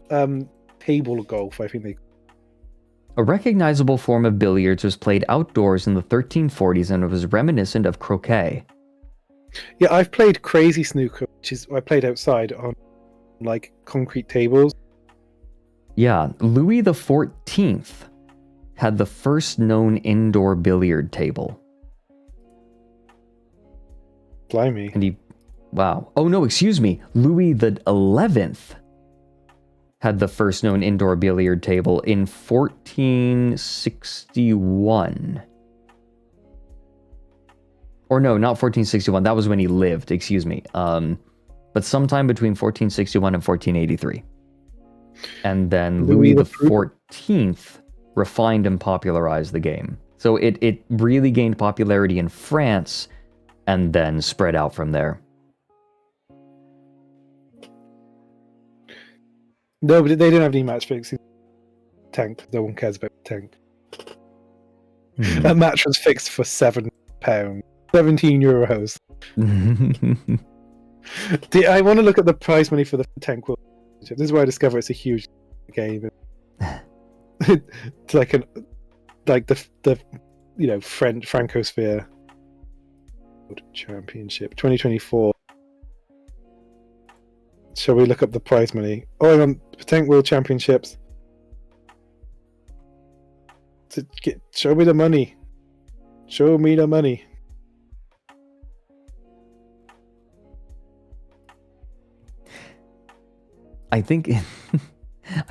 table golf, I think. A recognizable form of billiards was played outdoors in the 1340s, and it was reminiscent of croquet. Yeah, I've played crazy snooker, which is I played outside on concrete tables. Yeah, Louis XIV had the first known indoor billiard table. Blimey. And wow. Oh no, excuse me. Louis XI had the first known indoor billiard table in 1461. Or no, not 1461. That was when he lived, excuse me. But sometime between 1461 and 1483. And then Louis XIV refined and popularized the game. So it really gained popularity in France and then spread out from there. No, but they didn't have any match fixing. Tank. No one cares about Tank. That match was fixed for £7. 17 euros. I want to look at the prize money for the Tank World Championship. This is where I discover it's a huge game. It's like the French Francosphere Championship 2024. Shall we look up the prize money? Oh, hang on. Tank World Championships. Show me the money. Show me the money. I think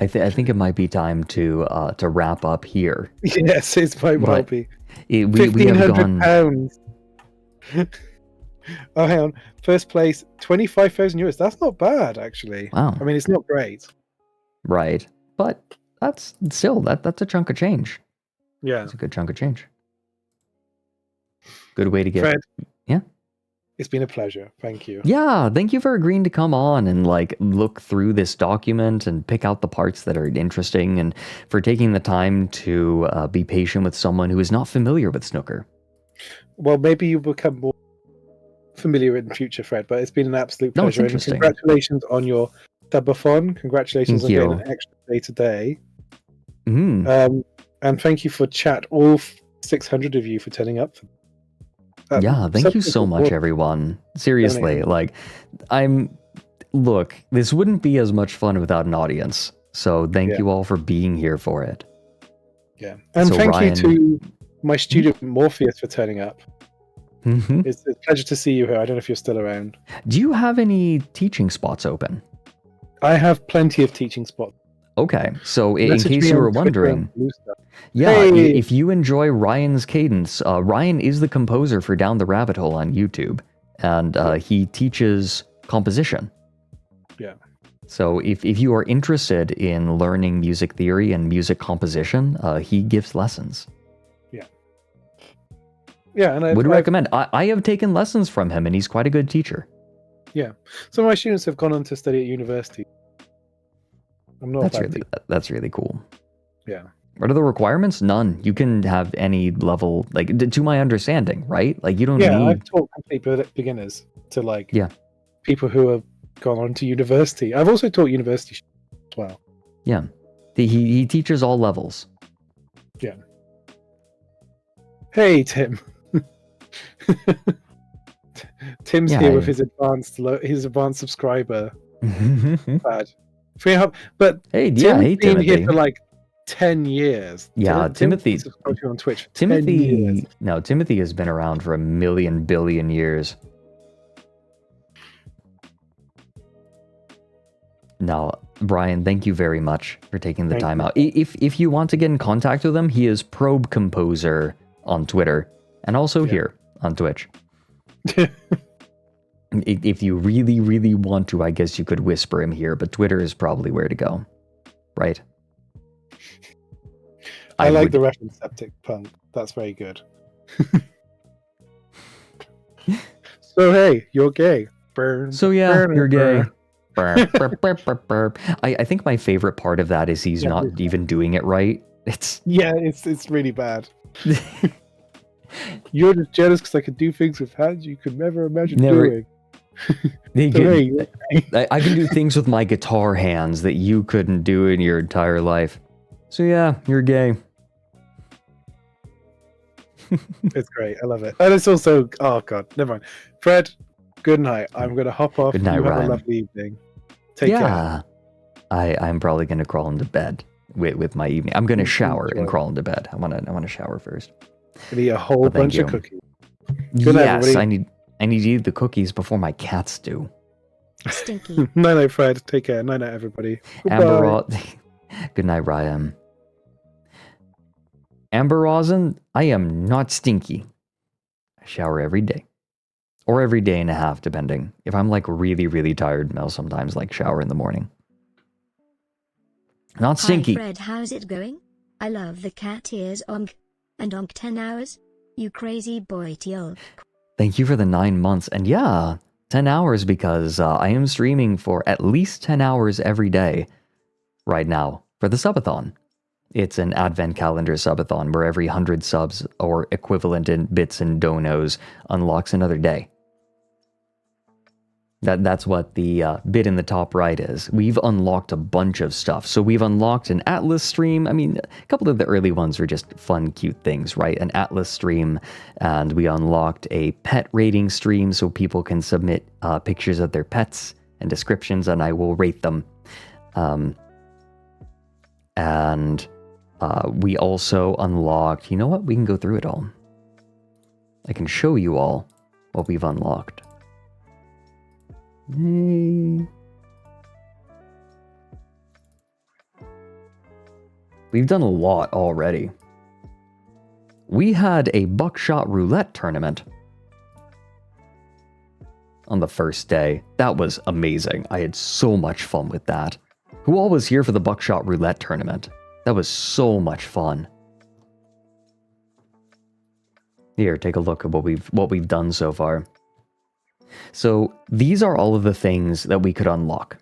I think it might be time to wrap up here. Yes, it might well be. We have gone. £1,500. Oh, hang on. First place, €25,000. That's not bad, actually. Wow. I mean, it's not great. Right, but that's still that's a chunk of change. Yeah, it's a good chunk of change. Good way to get. Fred, yeah. It's been a pleasure. Thank you. Yeah, thank you for agreeing to come on and like look through this document and pick out the parts that are interesting, and for taking the time to be patient with someone who is not familiar with snooker. Well, maybe you become more familiar in the future, Fred, but it's been an absolute No, it's pleasure. And interesting. congratulations on your Subathon. Congratulations Thank on getting you. an extra day today. Mm. And thank you for chat, all 600 of you, for turning up. Yeah, thank you so much, everyone. Seriously, like, look, this wouldn't be as much fun without an audience. So thank you all for being here for it. Yeah, and So thank Ryan- you to my student Morpheus for turning up. Mhm. It's a pleasure to see you here. I don't know if you're still around. Do you have any teaching spots open? I have plenty of teaching spots. Okay, so in Message case me you on were Twitter wondering, and Blue Stuff. yeah, Hey! if you enjoy Ryan's cadence, Ryan is the composer for Down the Rabbit Hole on YouTube, and he teaches composition. Yeah. So if you are interested in learning music theory and music composition, he gives lessons. Yeah. Yeah, and Would I've, recommend. I have taken lessons from him, and he's quite a good teacher. yeah, some of my students have gone on to study at university. I'm not That's really cool. Yeah. What are the requirements? None. You can have any level, like, to my understanding, right? Like, you don't Yeah, need. I've taught complete beginners to like Yeah. people who have gone on to university. I've also taught university as well. Yeah. He teaches all levels. Yeah. Hey, Tim. Tim's Yeah, here with his advanced subscriber badge. But hey, yeah, Tim's hey, been here Timothy. for like 10 years. Yeah, Timothy. Subscribed to you on Twitch. 10 years. Timothy has been around for a million billion years. Now, Brian, thank you very much for taking the Thank time you. out. If you want to get in contact with him, he is Probe Composer on Twitter and also here on Twitch. If you really, really want to, I guess you could whisper him here, but Twitter is probably where to go. Right? I like the reference septic punk. That's very good. So hey, you're gay. Burn. So yeah, burn, you're gay. burn. Burp, burp, burp, burp, burp. I think my favorite part of that is he's not even doing it right. It's it's really bad. You're just jealous because I can do things with hands you could never imagine doing. I can do things with my guitar hands that you couldn't do in your entire life. So yeah, you're gay. It's great. I love it. And it's also, oh god, never mind. Fred, good night. I'm going to hop off. Good night, you have Ryan. a lovely evening. Take care. I'm probably gonna crawl into bed with my evening. I'm gonna shower and crawl into bed. I wanna shower first. And eat a whole But thank bunch of you. cookies. Good night, Yes, everybody. I need to eat the cookies before my cats do. Stinky. Night night, Fred. Take care. Night night, everybody. Amber Goodbye. Good night, Ryan. Amber Rosin, I am not stinky. I shower every day. Or every day and a half, depending. If I'm like really, really tired, I'll sometimes like shower in the morning. Not stinky. Hi Fred, how's it going? I love the cat ears onk. And onk 10 hours? You crazy boy teal. Thank you for the 9 months. And yeah, 10 hours because I am streaming for at least 10 hours every day right now for the Subathon. It's an advent calendar subathon where every 100 subs or equivalent in bits and donos unlocks another day. That's what the bit in the top right is. We've unlocked a bunch of stuff. So we've unlocked an Atlas stream. I mean, a couple of the early ones were just fun, cute things, right? An Atlas stream, and we unlocked a pet rating stream so people can submit pictures of their pets and descriptions, and I will rate them. And we also unlocked, you know what? We can go through it all. I can show you all what we've unlocked. We've done a lot already. we had a buckshot roulette tournament on the first day. That was amazing. I had so much fun with that. Who all was here for the buckshot roulette tournament? That was so much fun. Here, take a look at what we've done so far. So these are all of the things that we could unlock.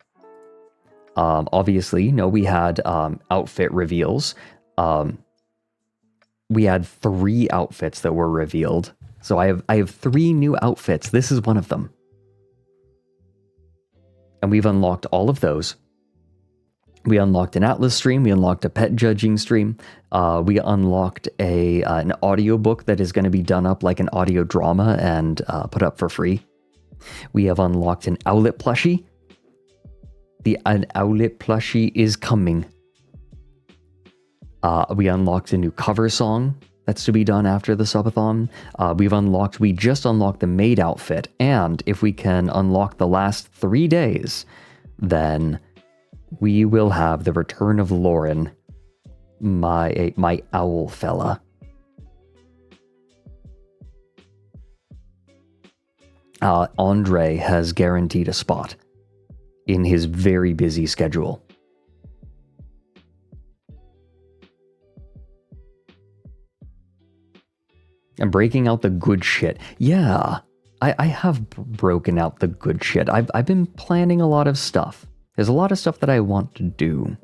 Obviously, we had outfit reveals. We had 3 outfits that were revealed. So I have 3 new outfits. This is one of them. And we've unlocked all of those. We unlocked an Atlas stream. We unlocked a pet judging stream. We unlocked an audiobook that is going to be done up like an audio drama and put up for free. We have unlocked an Owlet plushie. An Owlet plushie is coming. We unlocked a new cover song that's to be done after the subathon. We just unlocked the maid outfit, and if we can unlock the last 3 days, then we will have the return of Lauren, my owl fella. Andre has guaranteed a spot in his very busy schedule. And breaking out the good shit. Yeah, I have broken out the good shit. I've been planning a lot of stuff. There's a lot of stuff that I want to do.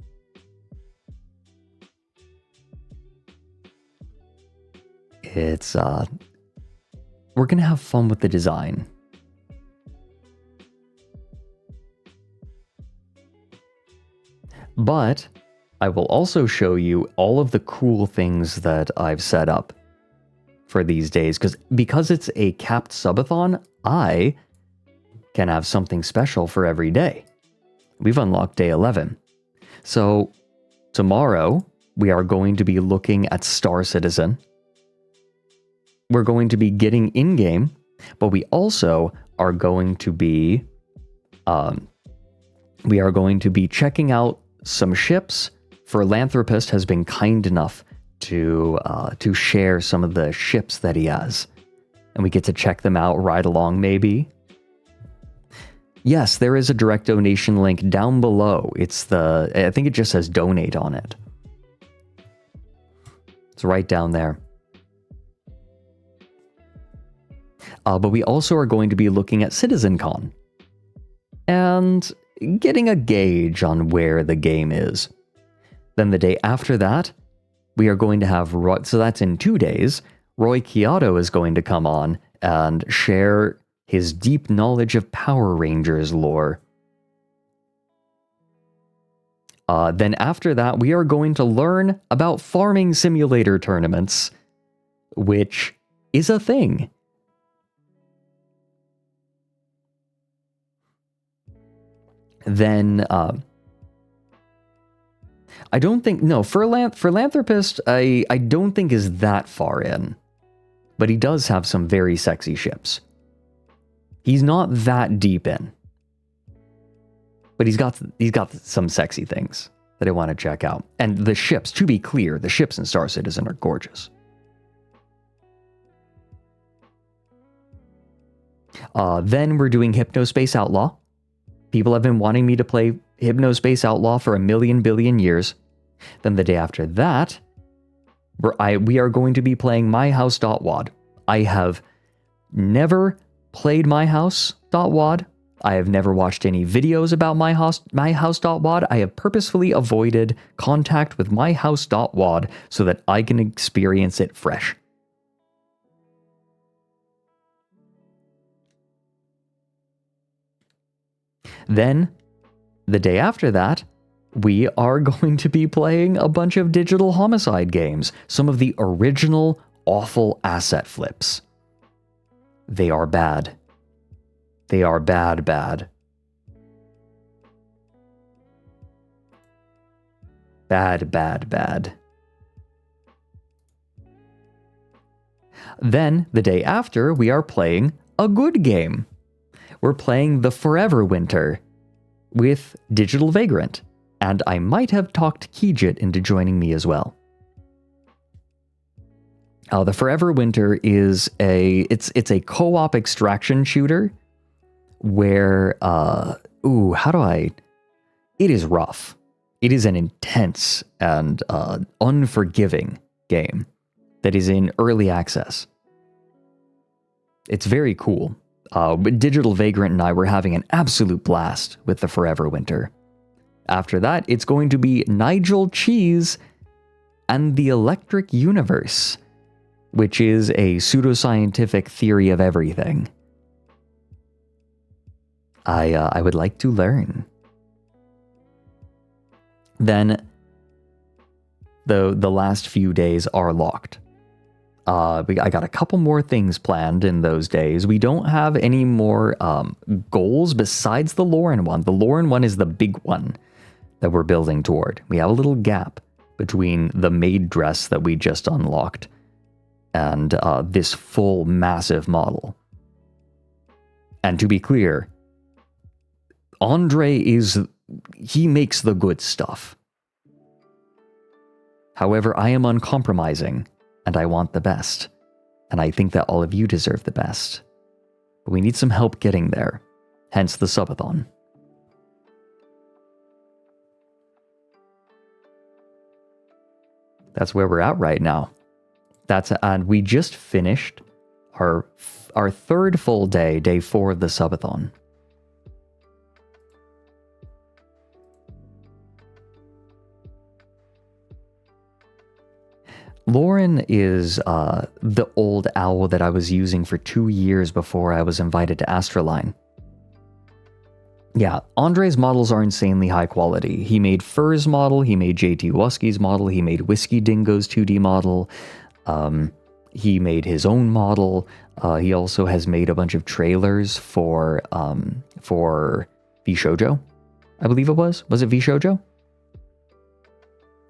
It's, we're gonna have fun with the design. But I will also show you all of the cool things that I've set up for these days, because it's a capped subathon, I can have something special for every day. We've unlocked day 11. So tomorrow we are going to be looking at Star Citizen. We're going to be getting in-game, but we also are going to be checking out some ships. Philanthropist has been kind enough to share some of the ships that he has, and we get to check them out, ride along maybe. Yes, there is a direct donation link down below. I think it just says donate on it. It's right down there. But we also are going to be looking at CitizenCon and getting a gauge on where the game is. Then the day after that, we are going to have so that's in 2 days. Roy Kyoto is going to come on and share his deep knowledge of Power Rangers lore. Then after that, we are going to learn about farming simulator tournaments, which is a thing. Then, I don't think, no, Philanthropist, I don't think is that far in, but he does have some very sexy ships. He's not that deep in, but he's got some sexy things that I want to check out. And the ships, to be clear, the ships in Star Citizen are gorgeous. Then we're doing Hypnospace Outlaw. People have been wanting me to play Hypnospace Outlaw for 1,000,000 billion years. Then the day after that, we are going to be playing myhouse.wad. I have never played myhouse.wad. I have never watched any videos about myhouse.wad. I have purposefully avoided contact with myhouse.wad so that I can experience it fresh. Then, the day after that, we are going to be playing a bunch of digital homicide games. Some of the original awful asset flips. They are bad. They are bad. Bad. Then, the day after, we are playing a good game. We're playing The Forever Winter with Digital Vagrant, and I might have talked Kijit into joining me as well. The Forever Winter is it's a co-op extraction shooter where it is rough. It is an intense and unforgiving game that is in early access. It's very cool. Digital Vagrant and I were having an absolute blast with the Forever Winter. After that, it's going to be Nigel Cheese and the Electric Universe, which is a pseudoscientific theory of everything. I would like to learn. Then the last few days are locked. I got a couple more things planned in those days. We don't have any more goals besides the Lauren one. The Lauren one is the big one that we're building toward. We have a little gap between the maid dress that we just unlocked and this full massive model. And to be clear, Andre he makes the good stuff. However, I am uncompromising and I want the best. And I think that all of you deserve the best. But we need some help getting there. Hence the subathon. That's where we're at right now. And we just finished our third full day, day 4 of the subathon. Lauren is the old owl that I was using for 2 years before I was invited to ASTRALINE. Yeah, Andre's models are insanely high quality. He made Fur's model, he made JT Wusky's model, he made Whiskey Dingo's 2D model, he made his own model, he also has made a bunch of trailers for VShojo, I believe it was. Was it VShojo?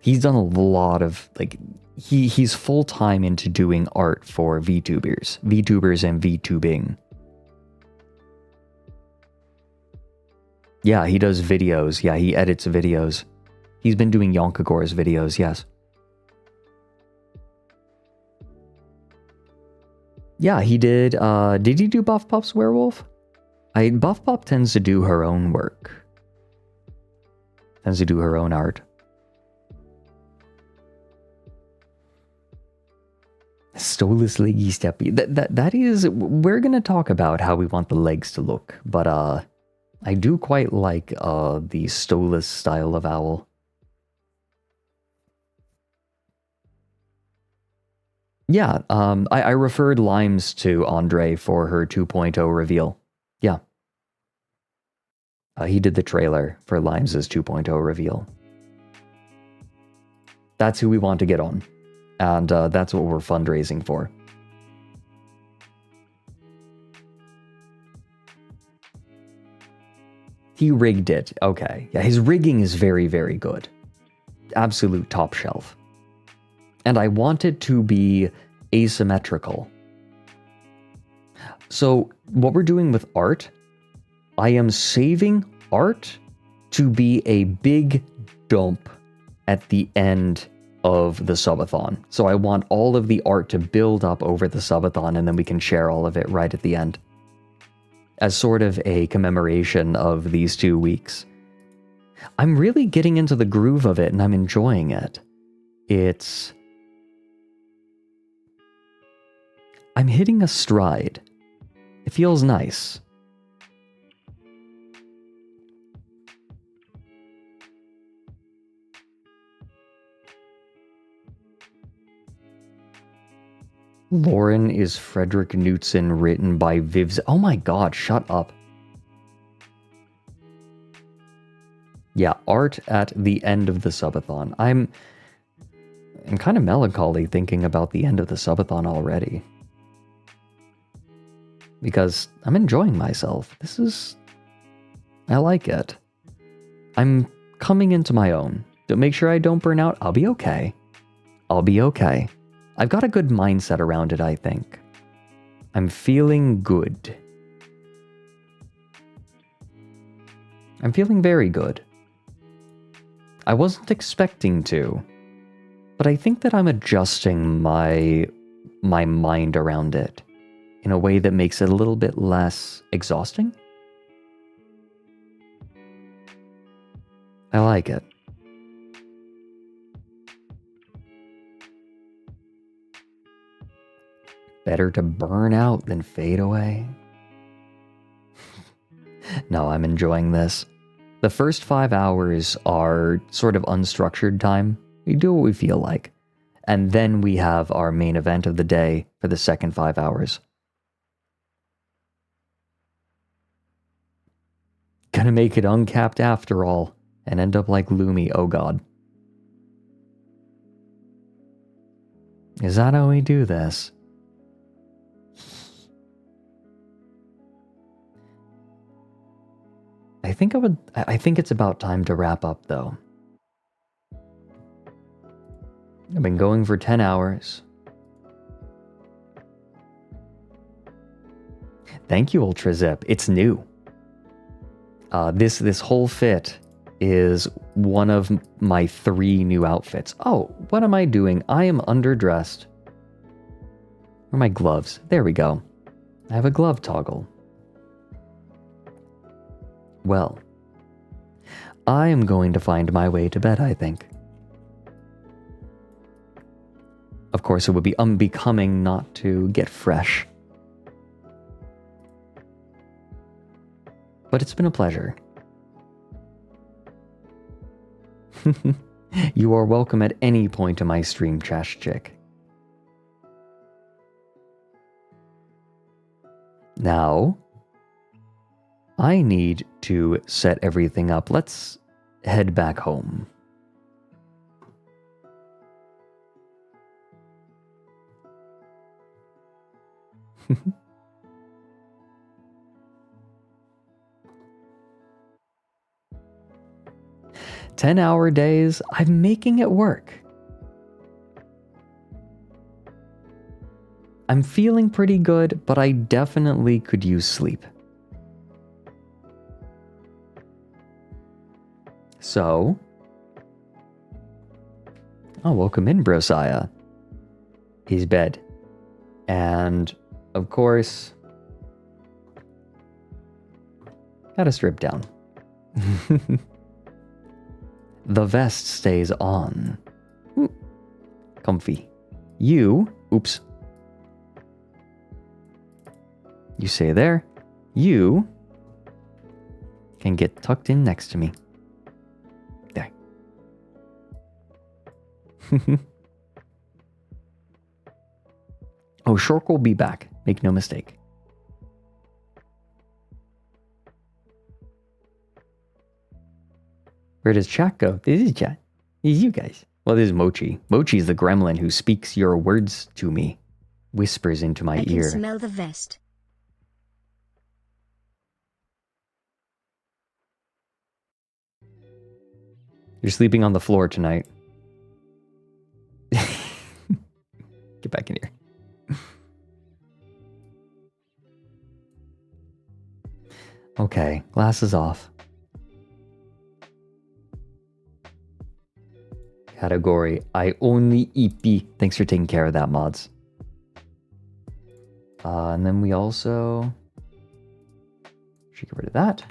He's done a lot of, he's full-time into doing art for VTubers and VTubing. Yeah, he does videos. Yeah, he edits videos. He's been doing Yonkagor's videos, yes. Yeah, he did he do Buff Pop's Werewolf? Buff Pop tends to do her own work. Tends to do her own art. Stolus leggy steppy. That is, we're gonna talk about how we want the legs to look, but I do quite like the Stolus style of owl. Yeah, I referred Limes to Andre for her 2.0 reveal. Yeah. He did the trailer for Limes' 2.0 reveal. That's who we want to get on. And that's what we're fundraising for. He rigged it. Okay. Yeah, his rigging is very, very good. Absolute top shelf. And I want it to be asymmetrical. So what we're doing with art, I am saving art to be a big dump at the end of the subathon. So I want all of the art to build up over the subathon and then we can share all of it right at the end. As sort of a commemoration of these 2 weeks. I'm really getting into the groove of it and I'm enjoying it. I'm hitting a stride. It feels nice. Lauren is Fredrik Knutson, written by Vivs. Oh my god, shut up. Yeah, art at the end of the subathon. I'm kind of melancholy thinking about the end of the subathon already. Because I'm enjoying myself. I like it. I'm coming into my own. To make sure I don't burn out, I'll be okay. I'll be okay. I've got a good mindset around it, I think. I'm feeling good. I'm feeling very good. I wasn't expecting to, but I think that I'm adjusting my my mind around it in a way that makes it a little bit less exhausting. I like it. Better to burn out than fade away. No, I'm enjoying this. The first 5 hours are sort of unstructured time. We do what we feel like. And then we have our main event of the day for the second 5 hours. Gonna make it uncapped after all, and end up like Lumi, oh god. Is that how we do this? I think it's about time to wrap up though. I've been going for 10 hours. Thank you, Ultra Zip. It's new. This whole fit is one of my 3 new outfits. Oh, what am I doing? I am underdressed. Where are my gloves? There we go. I have a glove toggle. Well, I am going to find my way to bed, I think. Of course, it would be unbecoming not to get fresh. But it's been a pleasure. You are welcome at any point in my stream, Trash Chick. Now, I need to set everything up. Let's head back home. "10-hour days, I'm making it work. I'm feeling pretty good, but I definitely could use sleep. So, welcome in, Brosiah. He's bed. And, of course, gotta strip down. The vest stays on. Ooh, comfy. Oops. You stay there. You can get tucked in next to me. There. Oh, Shork will be back. Make no mistake. Where does chat go? This is chat. This is you guys. Well, this is Mochi. Mochi's the gremlin who speaks your words to me. Whispers into my ear. I can smell the vest. You're sleeping on the floor tonight. Get back in here. Okay, glasses off. Category, I only EP. Thanks for taking care of that, mods. And then we also should get rid of that.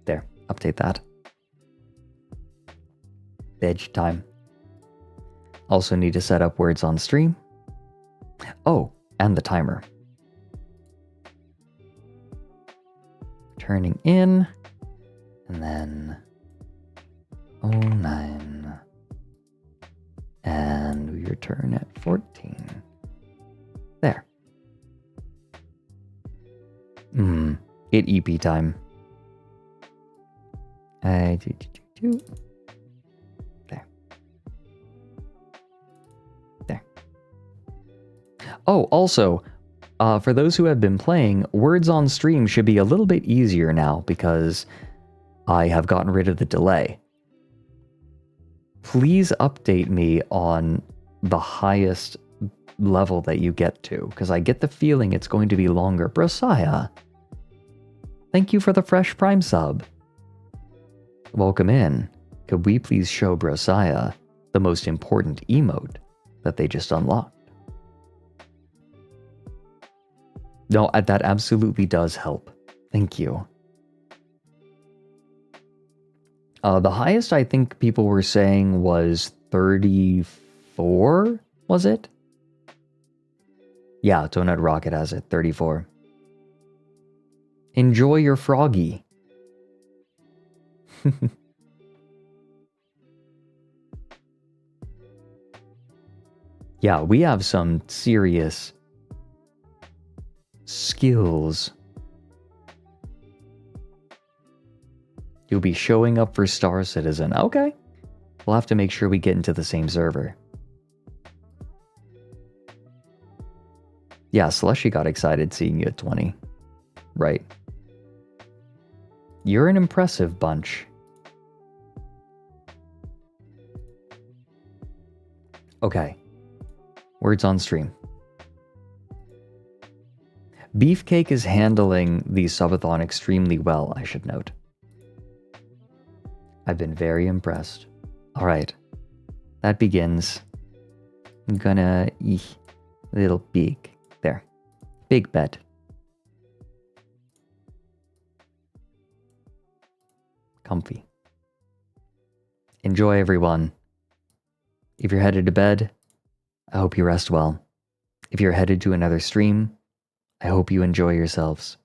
There, update that. Veg time. Also need to set up words on stream. Oh, and the timer. Turning in, and then 09. And we return at 14. There. It EP time. There. There. Oh, also, for those who have been playing, words on stream should be a little bit easier now because I have gotten rid of the delay. Please update me on the highest level that you get to, because I get the feeling it's going to be longer. Brosiah, thank you for the fresh Prime sub. Welcome in. Could we please show Brosiah the most important emote that they just unlocked. No, that absolutely does help. Thank you. The highest I think people were saying was 34, was it? Yeah, Donut Rocket has it, 34. Enjoy your froggy. Yeah, we have some serious skills. You'll be showing up for Star Citizen. Okay. We'll have to make sure we get into the same server. Yeah, Slushy got excited seeing you at 20. Right. You're an impressive bunch. Okay. Words on stream. Beefcake is handling the subathon extremely well, I should note. I've been very impressed. Alright. That begins. I'm gonna... little beak. There. Big bed. Comfy. Enjoy, everyone. If you're headed to bed, I hope you rest well. If you're headed to another stream, I hope you enjoy yourselves.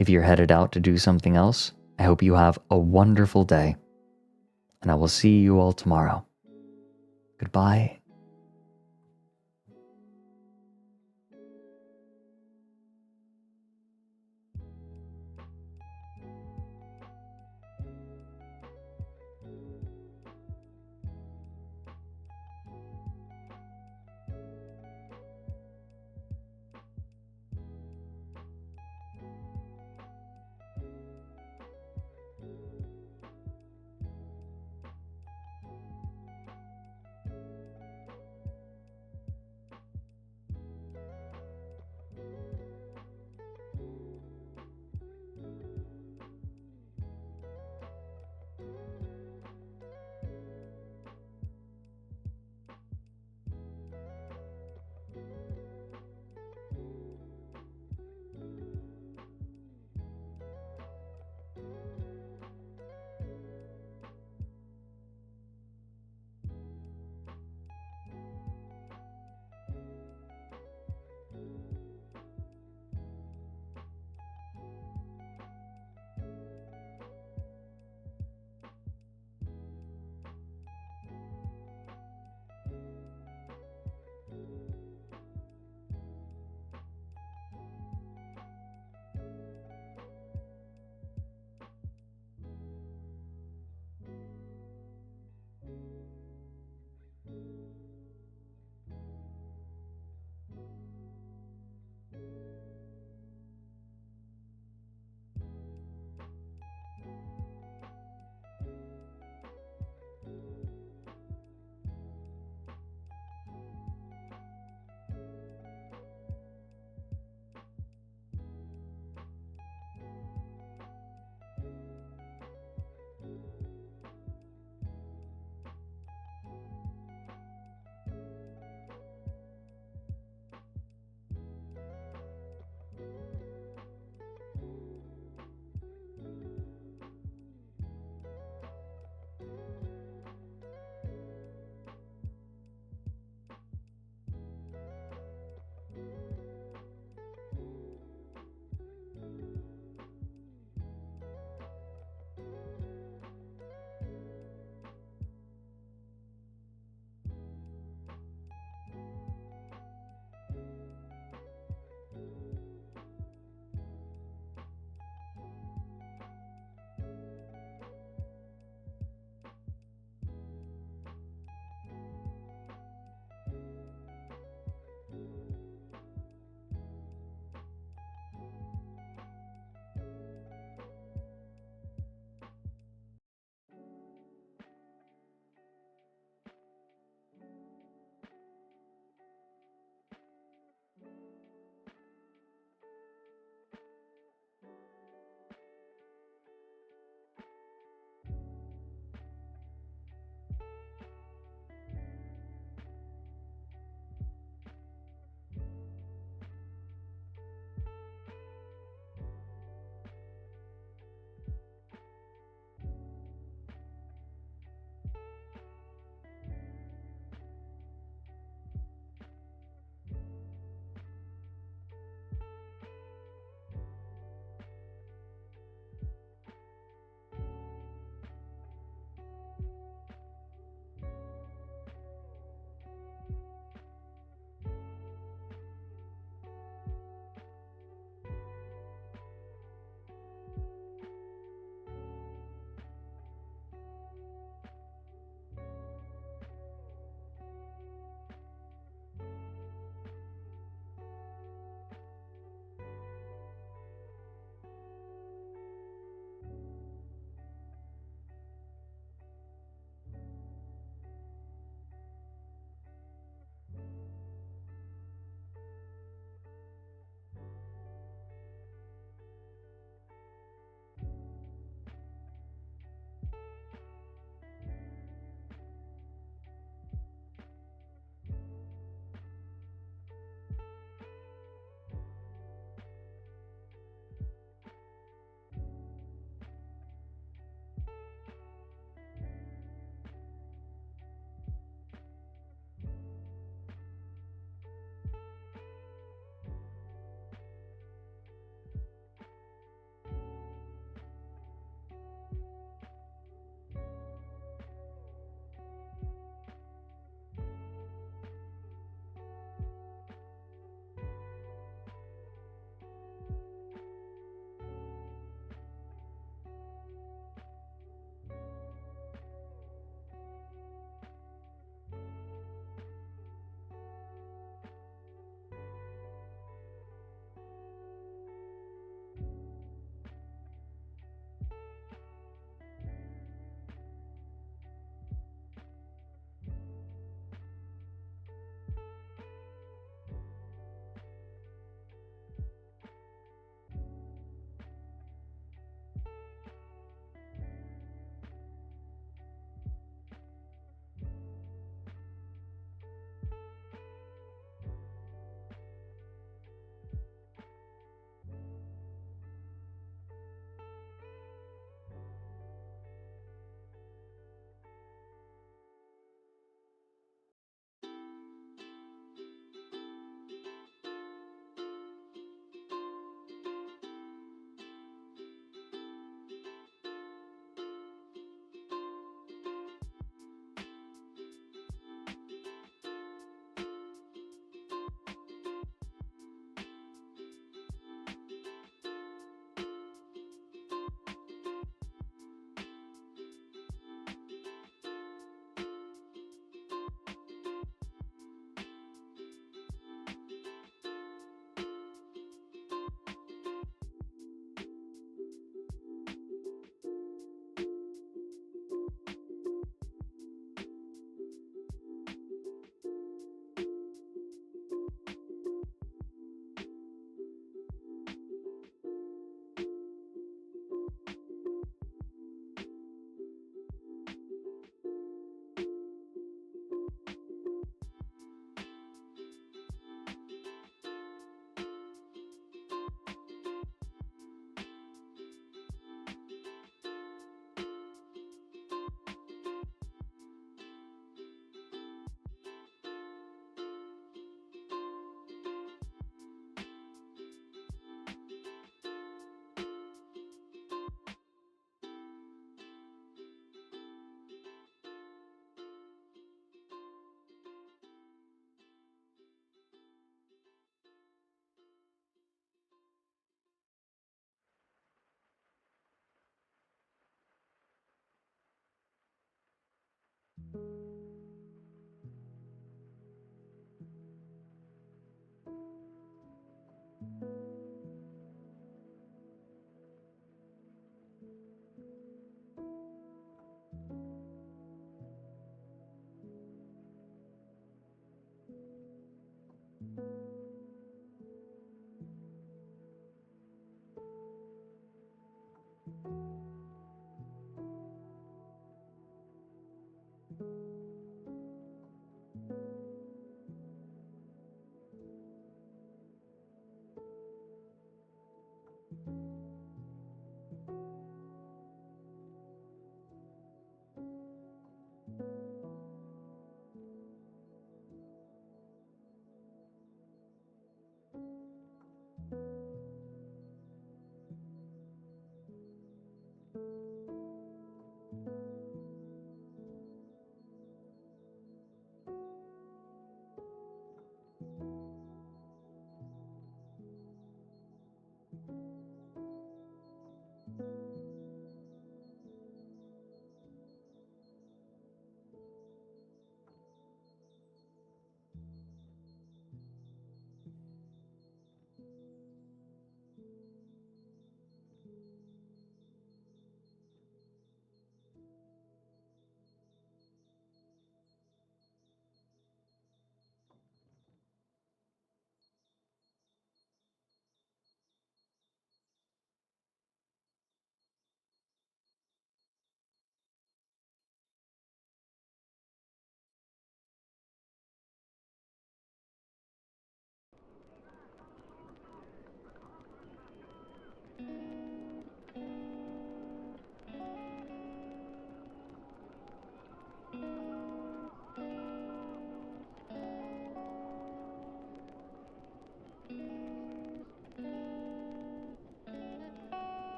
If you're headed out to do something else, I hope you have a wonderful day. And I will see you all tomorrow. Goodbye.